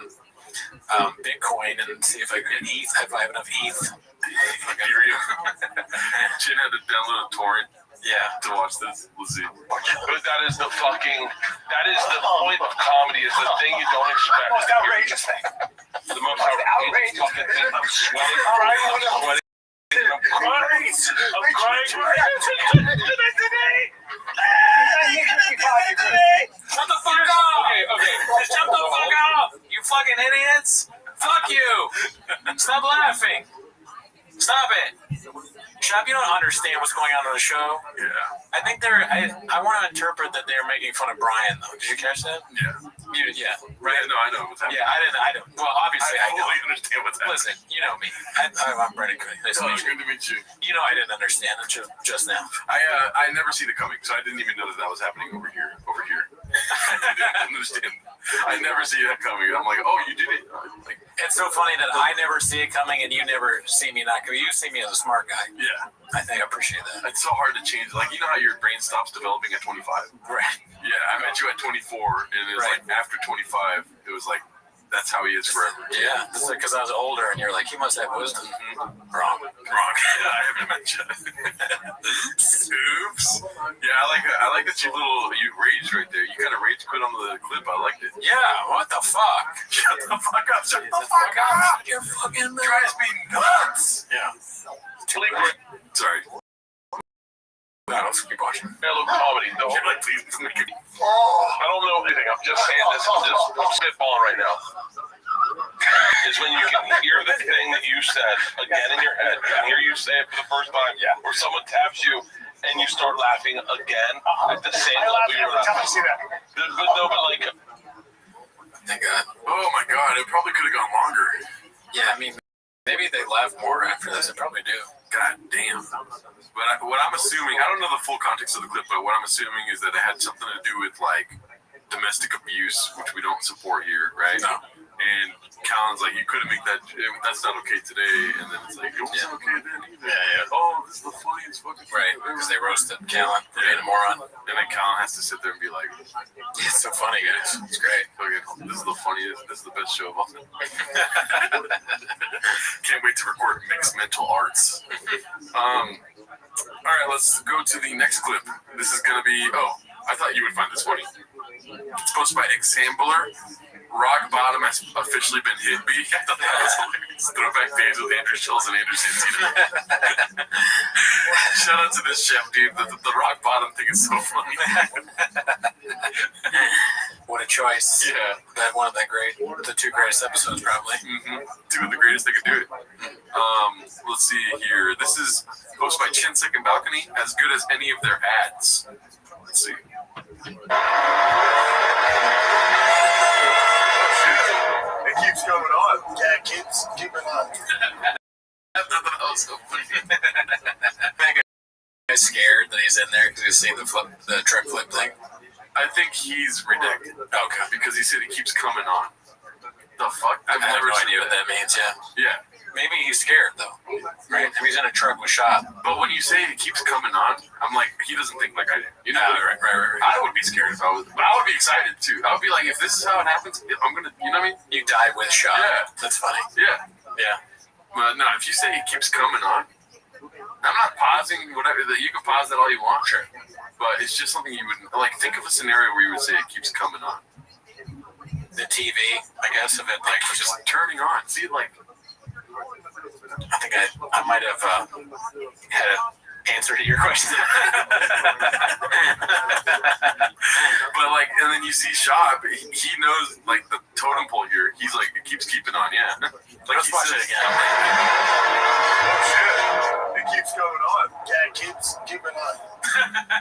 Bitcoin and see if I can get ETH. If I have enough ETH. Ethereum. Chin had to download a torrent. Yeah. To watch this. Let's see. But that is the point of comedy, is the thing you don't expect. The most outrageous thing. The most outrageous fucking thing. I'm sweating. I'm crying. Shut the fuck up! Okay. Shut the fuck up! You fucking idiots! Fuck you! Stop laughing! Stop it! Shop, you don't understand what's going on the show. Yeah. I think I want to interpret that they're making fun of Brian, though. Did you catch that? Yeah. Yeah. Right. Yeah, no, I know what's happening. Yeah, I don't. Well, obviously, I fully don't. understand what's happening. Listen, you know me. I'm Brendan Cooney. Nice to meet you. Good to meet you. You know I didn't understand it just now. I never see it coming, so I didn't even know that was happening over here. I didn't understand. I never see that coming. I'm like, oh, you did it. Like, it's so funny that I never see it coming and you never see me not coming. You see me as a smart guy. Yeah. I think I appreciate that. It's so hard to change. Like, you know how your brain stops developing at 25? Right. Yeah, I met you at 24, and it was like after 25, it was like, that's how he is forever. Yeah, it's like because I was older, and you're like, he must have wisdom. Wrong. Yeah, I have dementia. Oops. Yeah, I like that you raged right there. You kind of rage quit on the clip. I liked it. Yeah. What the fuck? Shut the fuck up. Shut the fuck up. You're fucking drives me nuts. Yeah. Sorry. No, let's keep watching. Local comedy. No, like, please make it. I don't know anything. I'm just saying this. I'm spitballing right now. Is when you can hear the thing that you said again in your head. You can hear you say it for the first time. Yeah. Or someone taps you and you start laughing again at the same level you were laughing. But like. Thank God. Oh my God! It probably could have gone longer. Yeah, I mean, maybe they laugh more after this. They probably do. God damn. But what I'm assuming, I don't know the full context of the clip, but what I'm assuming is that it had something to do with like domestic abuse, which we don't support here, right? No. And Callan's like, you couldn't make that. That's not okay today. And then it's like, it wasn't okay then either. Yeah. Oh, this is the funniest fucking thing. Right, because they roasted Callan for being a moron. And then Callan has to sit there and be like, it's so funny, guys. It's great. Okay, this is the funniest. This is the best show of all time. Can't wait to record Mixed Mental Arts. All right, let's go to the next clip. This is gonna be. Oh, I thought you would find this funny. It's posted by Exambler. Rock bottom has officially been hit. But I thought that was hilarious. Throwback days with Andrew Schultz and Andrew Santino. Shout out to this chef, dude. The rock bottom thing is so funny. What a choice. Yeah. That one of the two greatest episodes, probably. Two of the greatest that could do it. Let's see here. This is posted by Chin Second Balcony. As good as any of their ads. Let's see. It keeps going on. Yeah, it keeps keeping on. I thought that was so funny. Man, guy's scared that he's in there because he's seen the truck flip thing. I think he's redacted. Okay. Because he said it keeps coming on. The fuck? I have no idea what that means, yeah. Yeah. Maybe he's scared, though. Right? If he's in a truck with shop. But when you say it keeps coming on, I'm like, he doesn't think like I do. You know? Right. I would be scared if I was, but I would be excited too. I would be like, if this is how it happens, I'm gonna, you know what I mean? You die with shop. Yeah. That's funny. Yeah. But no, if you say it keeps coming on, I'm not pausing whatever, that you can pause that all you want. Sure. But it's just something you would, like, think of a scenario where you would say it keeps coming on. The TV, I guess, of it, like, just turning on. See, like, I think I might have had an answer to your question. But like, and then you see Shop, he knows like the totem pole here. He's like, it keeps keeping on, yeah. Like, let's watch it again. Oh shit! It keeps going on. Yeah, it keeps keeping on.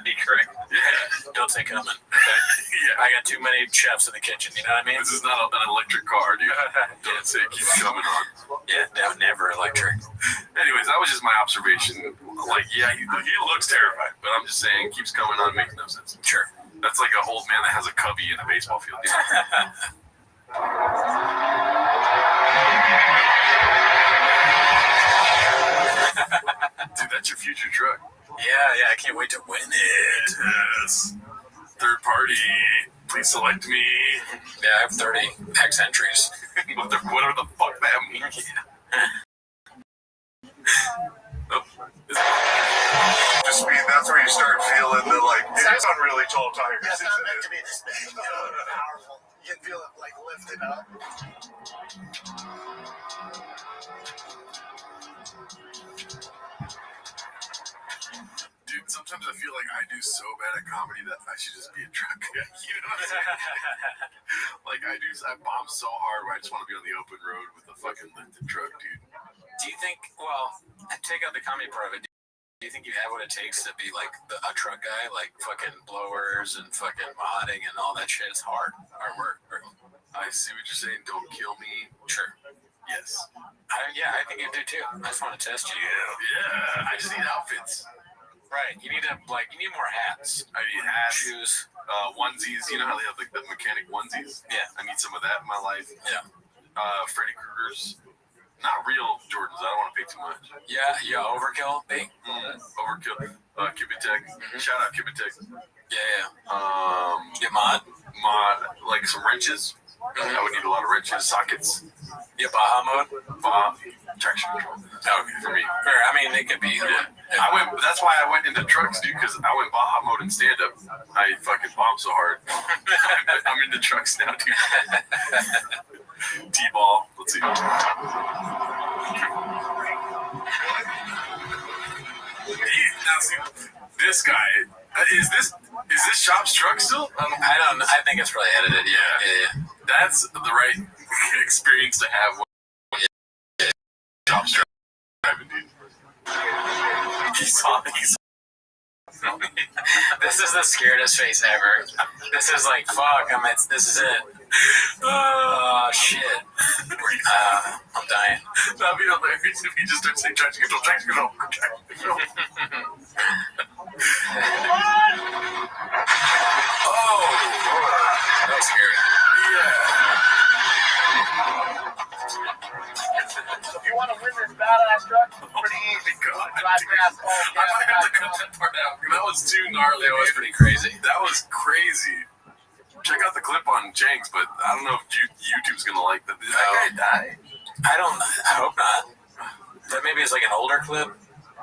You're correct. Yeah. Don't say coming. Yeah. I got too many chefs in the kitchen. You know what I mean? This is not an electric car, dude. Don't say it keeps coming on. Yeah, never electric. Anyways, that was just my observation. Like, yeah, he looks terrified, but I'm just saying, keeps coming on makes no sense. Sure. That's like an old man that has a cubby in a baseball field. Dude, that's your future truck. Yeah, I can't wait to win it. Yes. Third party, please select me. Yeah, I have 30 X entries. Whatever the fuck that means. Just mean that's where you start feeling the like. It's on really tall tires. It's not meant to be this big. Powerful. You can feel it like lifted up. Dude, sometimes I feel like I do so bad at comedy that I should just be a truck. You know what I'm saying? Like I bomb so hard where I just want to be on the open road with a fucking lifted truck, dude. Do you think, well, take out the comedy part of it, Do you think you have what it takes to be like a truck guy, like fucking blowers and fucking modding and all that shit? It's hard work. I see what you're saying. Don't kill me. Sure. Yes. I think you do too. I just want to test you. Yeah. I just need outfits. Right. You need more hats. I need hats, shoes, onesies. You know how they have like the mechanic onesies? Yeah. I need some of that in my life. Yeah. Freddy Krueger's. Not real Jordans. I don't want to pay too much. Yeah. Overkill. Big. Overkill. Cubitek. Shout out Cubitek. Yeah. Get mod, like some wrenches. I would need a lot of wrenches, sockets. Yeah, Baja mode. Baja traction control. Okay, for me. Fair. I mean, it could be. Yeah. That's why I went into trucks, dude, because I went Baja mode in stand up. I fucking bombed so hard. I'm into trucks now, dude. T-ball. Let's see. Now see, this guy. Is this Shop's truck still? I think it's probably edited. Yeah. That's the right experience to have when Shop's truck driving, dude. He's This is the scariest face ever. This is like, fuck, this is it. Oh, shit. I'm dying. That'd be hilarious if he just starts saying traction control. Oh, that was scary. So if you want to win this badass truck, it's pretty easy. Drive fast, I might have to cut that part out. That was too gnarly. That was pretty crazy. That was crazy. Check out the clip on Jenks, but I don't know if YouTube's gonna like that. Did that guy die? I hope not. That maybe it's like an older clip.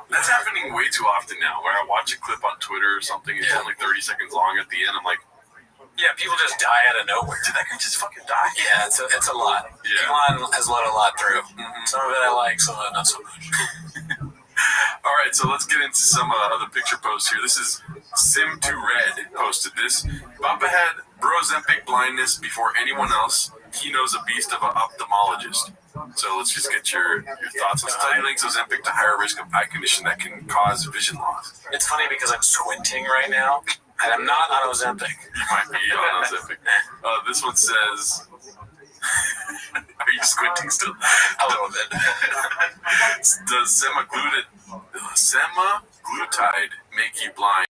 That's happening way too often now, where I watch a clip on Twitter or something, it's only 30 seconds long at the end. I'm like, yeah, people just die out of nowhere. Did that guy just fucking die? Yeah, it's a lot. Yeah. Elon has let a lot through. Some of it I like, some of it not so much. All right, so let's get into some other picture posts here. This is Sim2Red posted this. Papa had Ozempic blindness before anyone else. He knows a beast of an ophthalmologist. So let's just get your thoughts. The study links Ozempic to higher risk of eye condition that can cause vision loss. It's funny because I'm squinting right now, and I'm not on Ozempic. You might be on Ozempic. This one says... Are you squinting still? A little bit. Does semaglutide make you blind?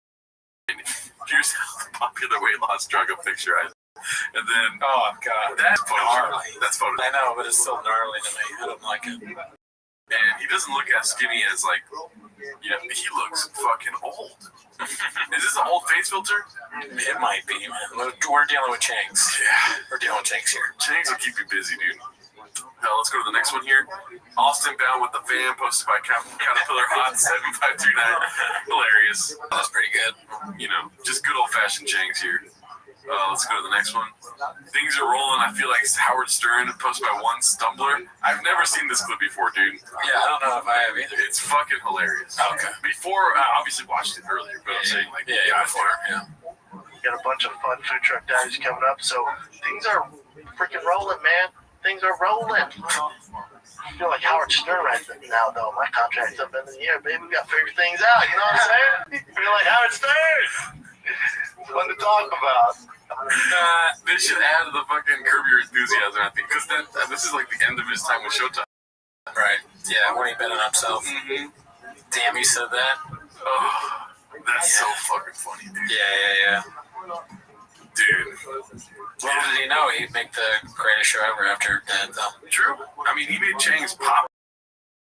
Here's the popular weight loss drug a picture. And then, oh god, that's gnarly. That's photo. I know, but it's still gnarly to me. I don't like it. And he doesn't look as skinny as like, he looks fucking old. Is this an old face filter? It might be, man. We're dealing with Changs. Yeah, we're dealing with Changs here. Changs will keep you busy, dude. Let's go to the next one here. Austin Bound with the Fan, posted by Caterpillar Hot 7529. Hilarious. That's pretty good. Just good old fashioned Changs here. Let's go to the next one. Things are rolling. I feel like it's Howard Stern, posted by One Stumbler. I've never seen this clip before, dude. Yeah, I don't know if I have either. It's fucking hilarious. Okay. Before, I obviously watched it earlier, but I'm saying like, before. We got a bunch of fun food truck days coming up, so things are freaking rolling, man. Things are rolling. I feel like Howard Stern right now, though. My contract's up in the year, baby. We got to figure things out. You know what I'm saying? I feel like Howard Stern. It's fun to talk about. They should add the fucking Curb Your Enthusiasm, I think, because this is like the end of his time with Showtime. Right. Yeah, when he bet on himself. Damn, he said that. Oh, that's so fucking funny, dude. Yeah. Dude. Little did he know he'd make the greatest show ever after that, though. True. I mean, he made Chang's pop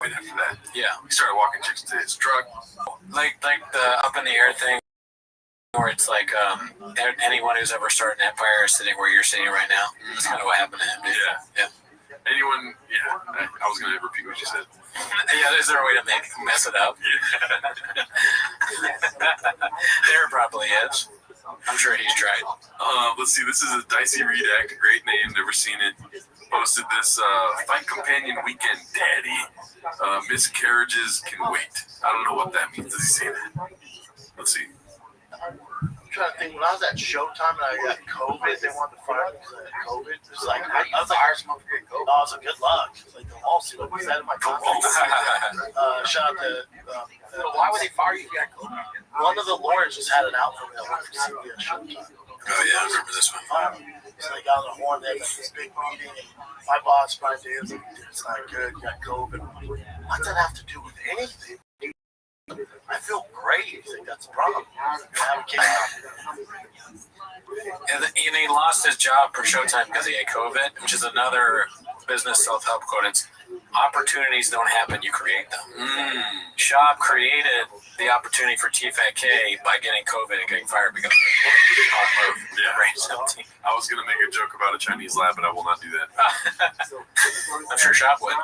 right after that. Yeah. He started walking chicks to his truck. Like the up in the air thing, where it's like anyone who's ever started an empire is sitting where you're sitting right now. That's kind of what happened to him, dude. Yeah. Anyone, I was going to repeat what you said. Is there a way to mess it up? There probably is. I'm sure he's tried. Let's see, this is a Dicey Redact, great name, never seen it. Posted this Fight Companion Weekend Daddy. Miscarriages can wait. I don't know what that means. Does he say that? Let's see. trying to think. When I was at Showtime and I got COVID, they wanted to fire me because I had COVID. It was like, I was like, oh, it's a good luck. It's like the lawsuit. Like, was that in my contract? Shout out to. Why would they fire you if you got COVID? One of the lawyers just had it out for me at CBS Showtime. Oh yeah, I remember this one. So they got on the horn. They had this big meeting, and my boss Brian Davis was like, "Dude, it's not good. You got COVID." What does that have to do with anything? I feel great. You think that's a problem? And he lost his job for Showtime because he had COVID, which is another business self-help quote. It's opportunities don't happen, you create them. Shop created the opportunity for T-Fat-K by getting COVID and getting fired because of Yeah. I was going to make a joke about a Chinese lab, but I will not do that. I'm sure Shop would.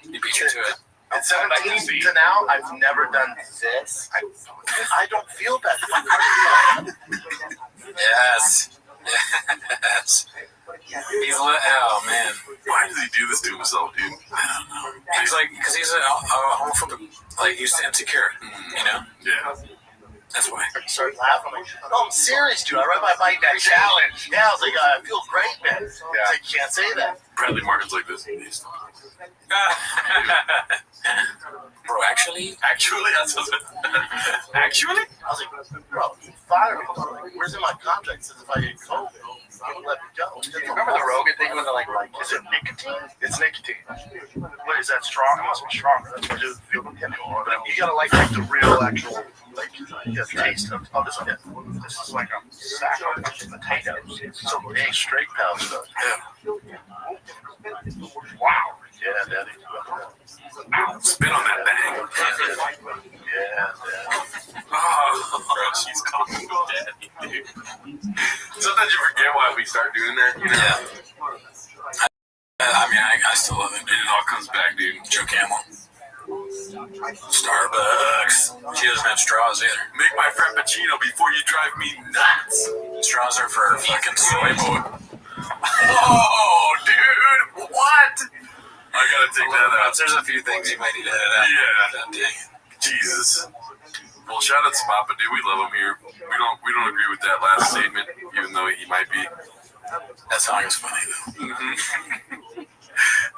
He beat you to it. At 17 to now, I've never done this. I don't feel bad. Yes. Yes. Oh man. Why does he do this to himself, dude? I don't know. He's like, because he's a homophobic, like he's insecure, you know? Yeah. That's why. I started laughing. Like, no, I'm serious, dude. I read my bike that challenge. Yeah, I was like, I feel great, man. Yeah. Like, you can't say that. Bradley Martin's like this. Bro, actually, that's what actually? I was like, bro, you fired me. I was like, where's in my contract? It says if I get COVID, don't let me go. Remember the Rogan thing when they're like, is it nicotine? It's nicotine. What is that strong? It must be stronger. That's what it feels like anymore. But you gotta like the real actual, like, you gotta taste of this one. This is like a sack of potatoes. It's so big, straight pound stuff. Yeah. Wow. Yeah, daddy. Spit on that bang. Yeah. Oh, bro, she's calling me daddy, dude. Sometimes you forget why we start doing that, you know? Yeah. I mean, I still love it. And it all comes back, dude. Joe Camel. Starbucks. She doesn't have straws either. Make my frappuccino before you drive me nuts. Straws are for fucking soy boy. Oh, dude. What? I gotta take that out. There's a few things you might need to edit out. Yeah. Jesus. Well, shout out to Papa, dude. We love him here. We don't agree with that last statement, even though he might be. That song is funny though.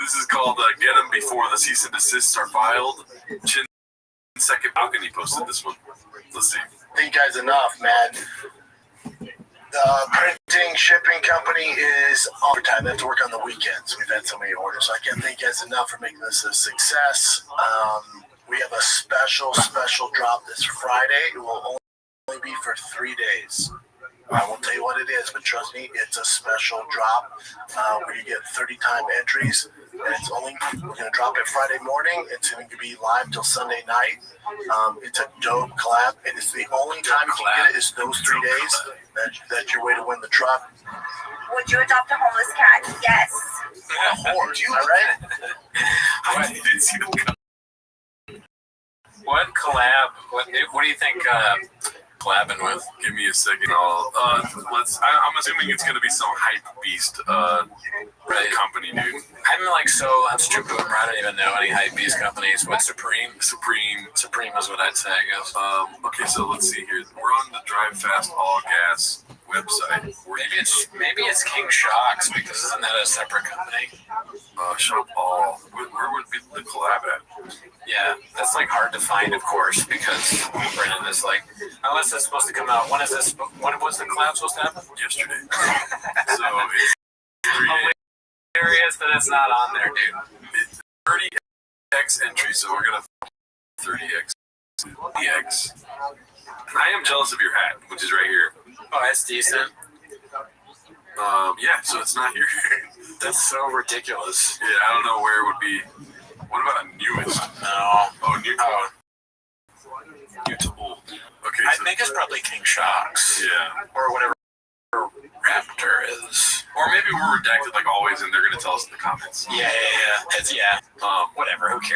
This is called "Get Him Before the Cease and Desists Are Filed." Chin second balcony posted this one. Let's see. Thank you guys enough, man. The printing shipping company is overtime. They have to work on the weekends. We've had so many orders. So I can't thank you guys enough for making this a success. We have a special drop this Friday. It will only be for 3 days. I won't tell you what it is, but trust me, it's a special drop where you get 30-time entries. And it's only, we're going to drop it Friday morning. It's going to be live till Sunday night. It's a dope collab. And it's the only time you can get it is those 3 days. That's your way to win the truck. Would you adopt a homeless cat? Yes. A horse, am I right? I didn't see them come. What collab? What do you think collabing with? Give me a second. I'm assuming it's gonna be some hype beast company, dude. I'm like so unstripped over. I don't even know any hype beast companies. What Supreme is what I'd say, I guess. Okay, so let's see here. We're on the Drive Fast All Gas website. Maybe it's King Shocks because isn't that a separate company? Shop All. Where would be the collab at? Yeah, that's like hard to find, of course, because Brennan is like, unless it's supposed to come out. When is this? When was the collab supposed to happen? Yesterday. So it's 3 days. Hilarious that it's not on there, dude. It's 30x entry, so we're gonna 30x. EX. I am jealous of your hat, which is right here. Oh, that's decent. Yeah, so it's not here. That's so ridiculous. Yeah, I don't know where it would be. What about a newest? No. Oh, new. Oh. New tool. Okay. I think it's probably King Shocks. Yeah. Or whatever Raptor is. Or maybe we're redacted like always, and they're gonna tell us in the comments. Yeah. Whatever. Who cares?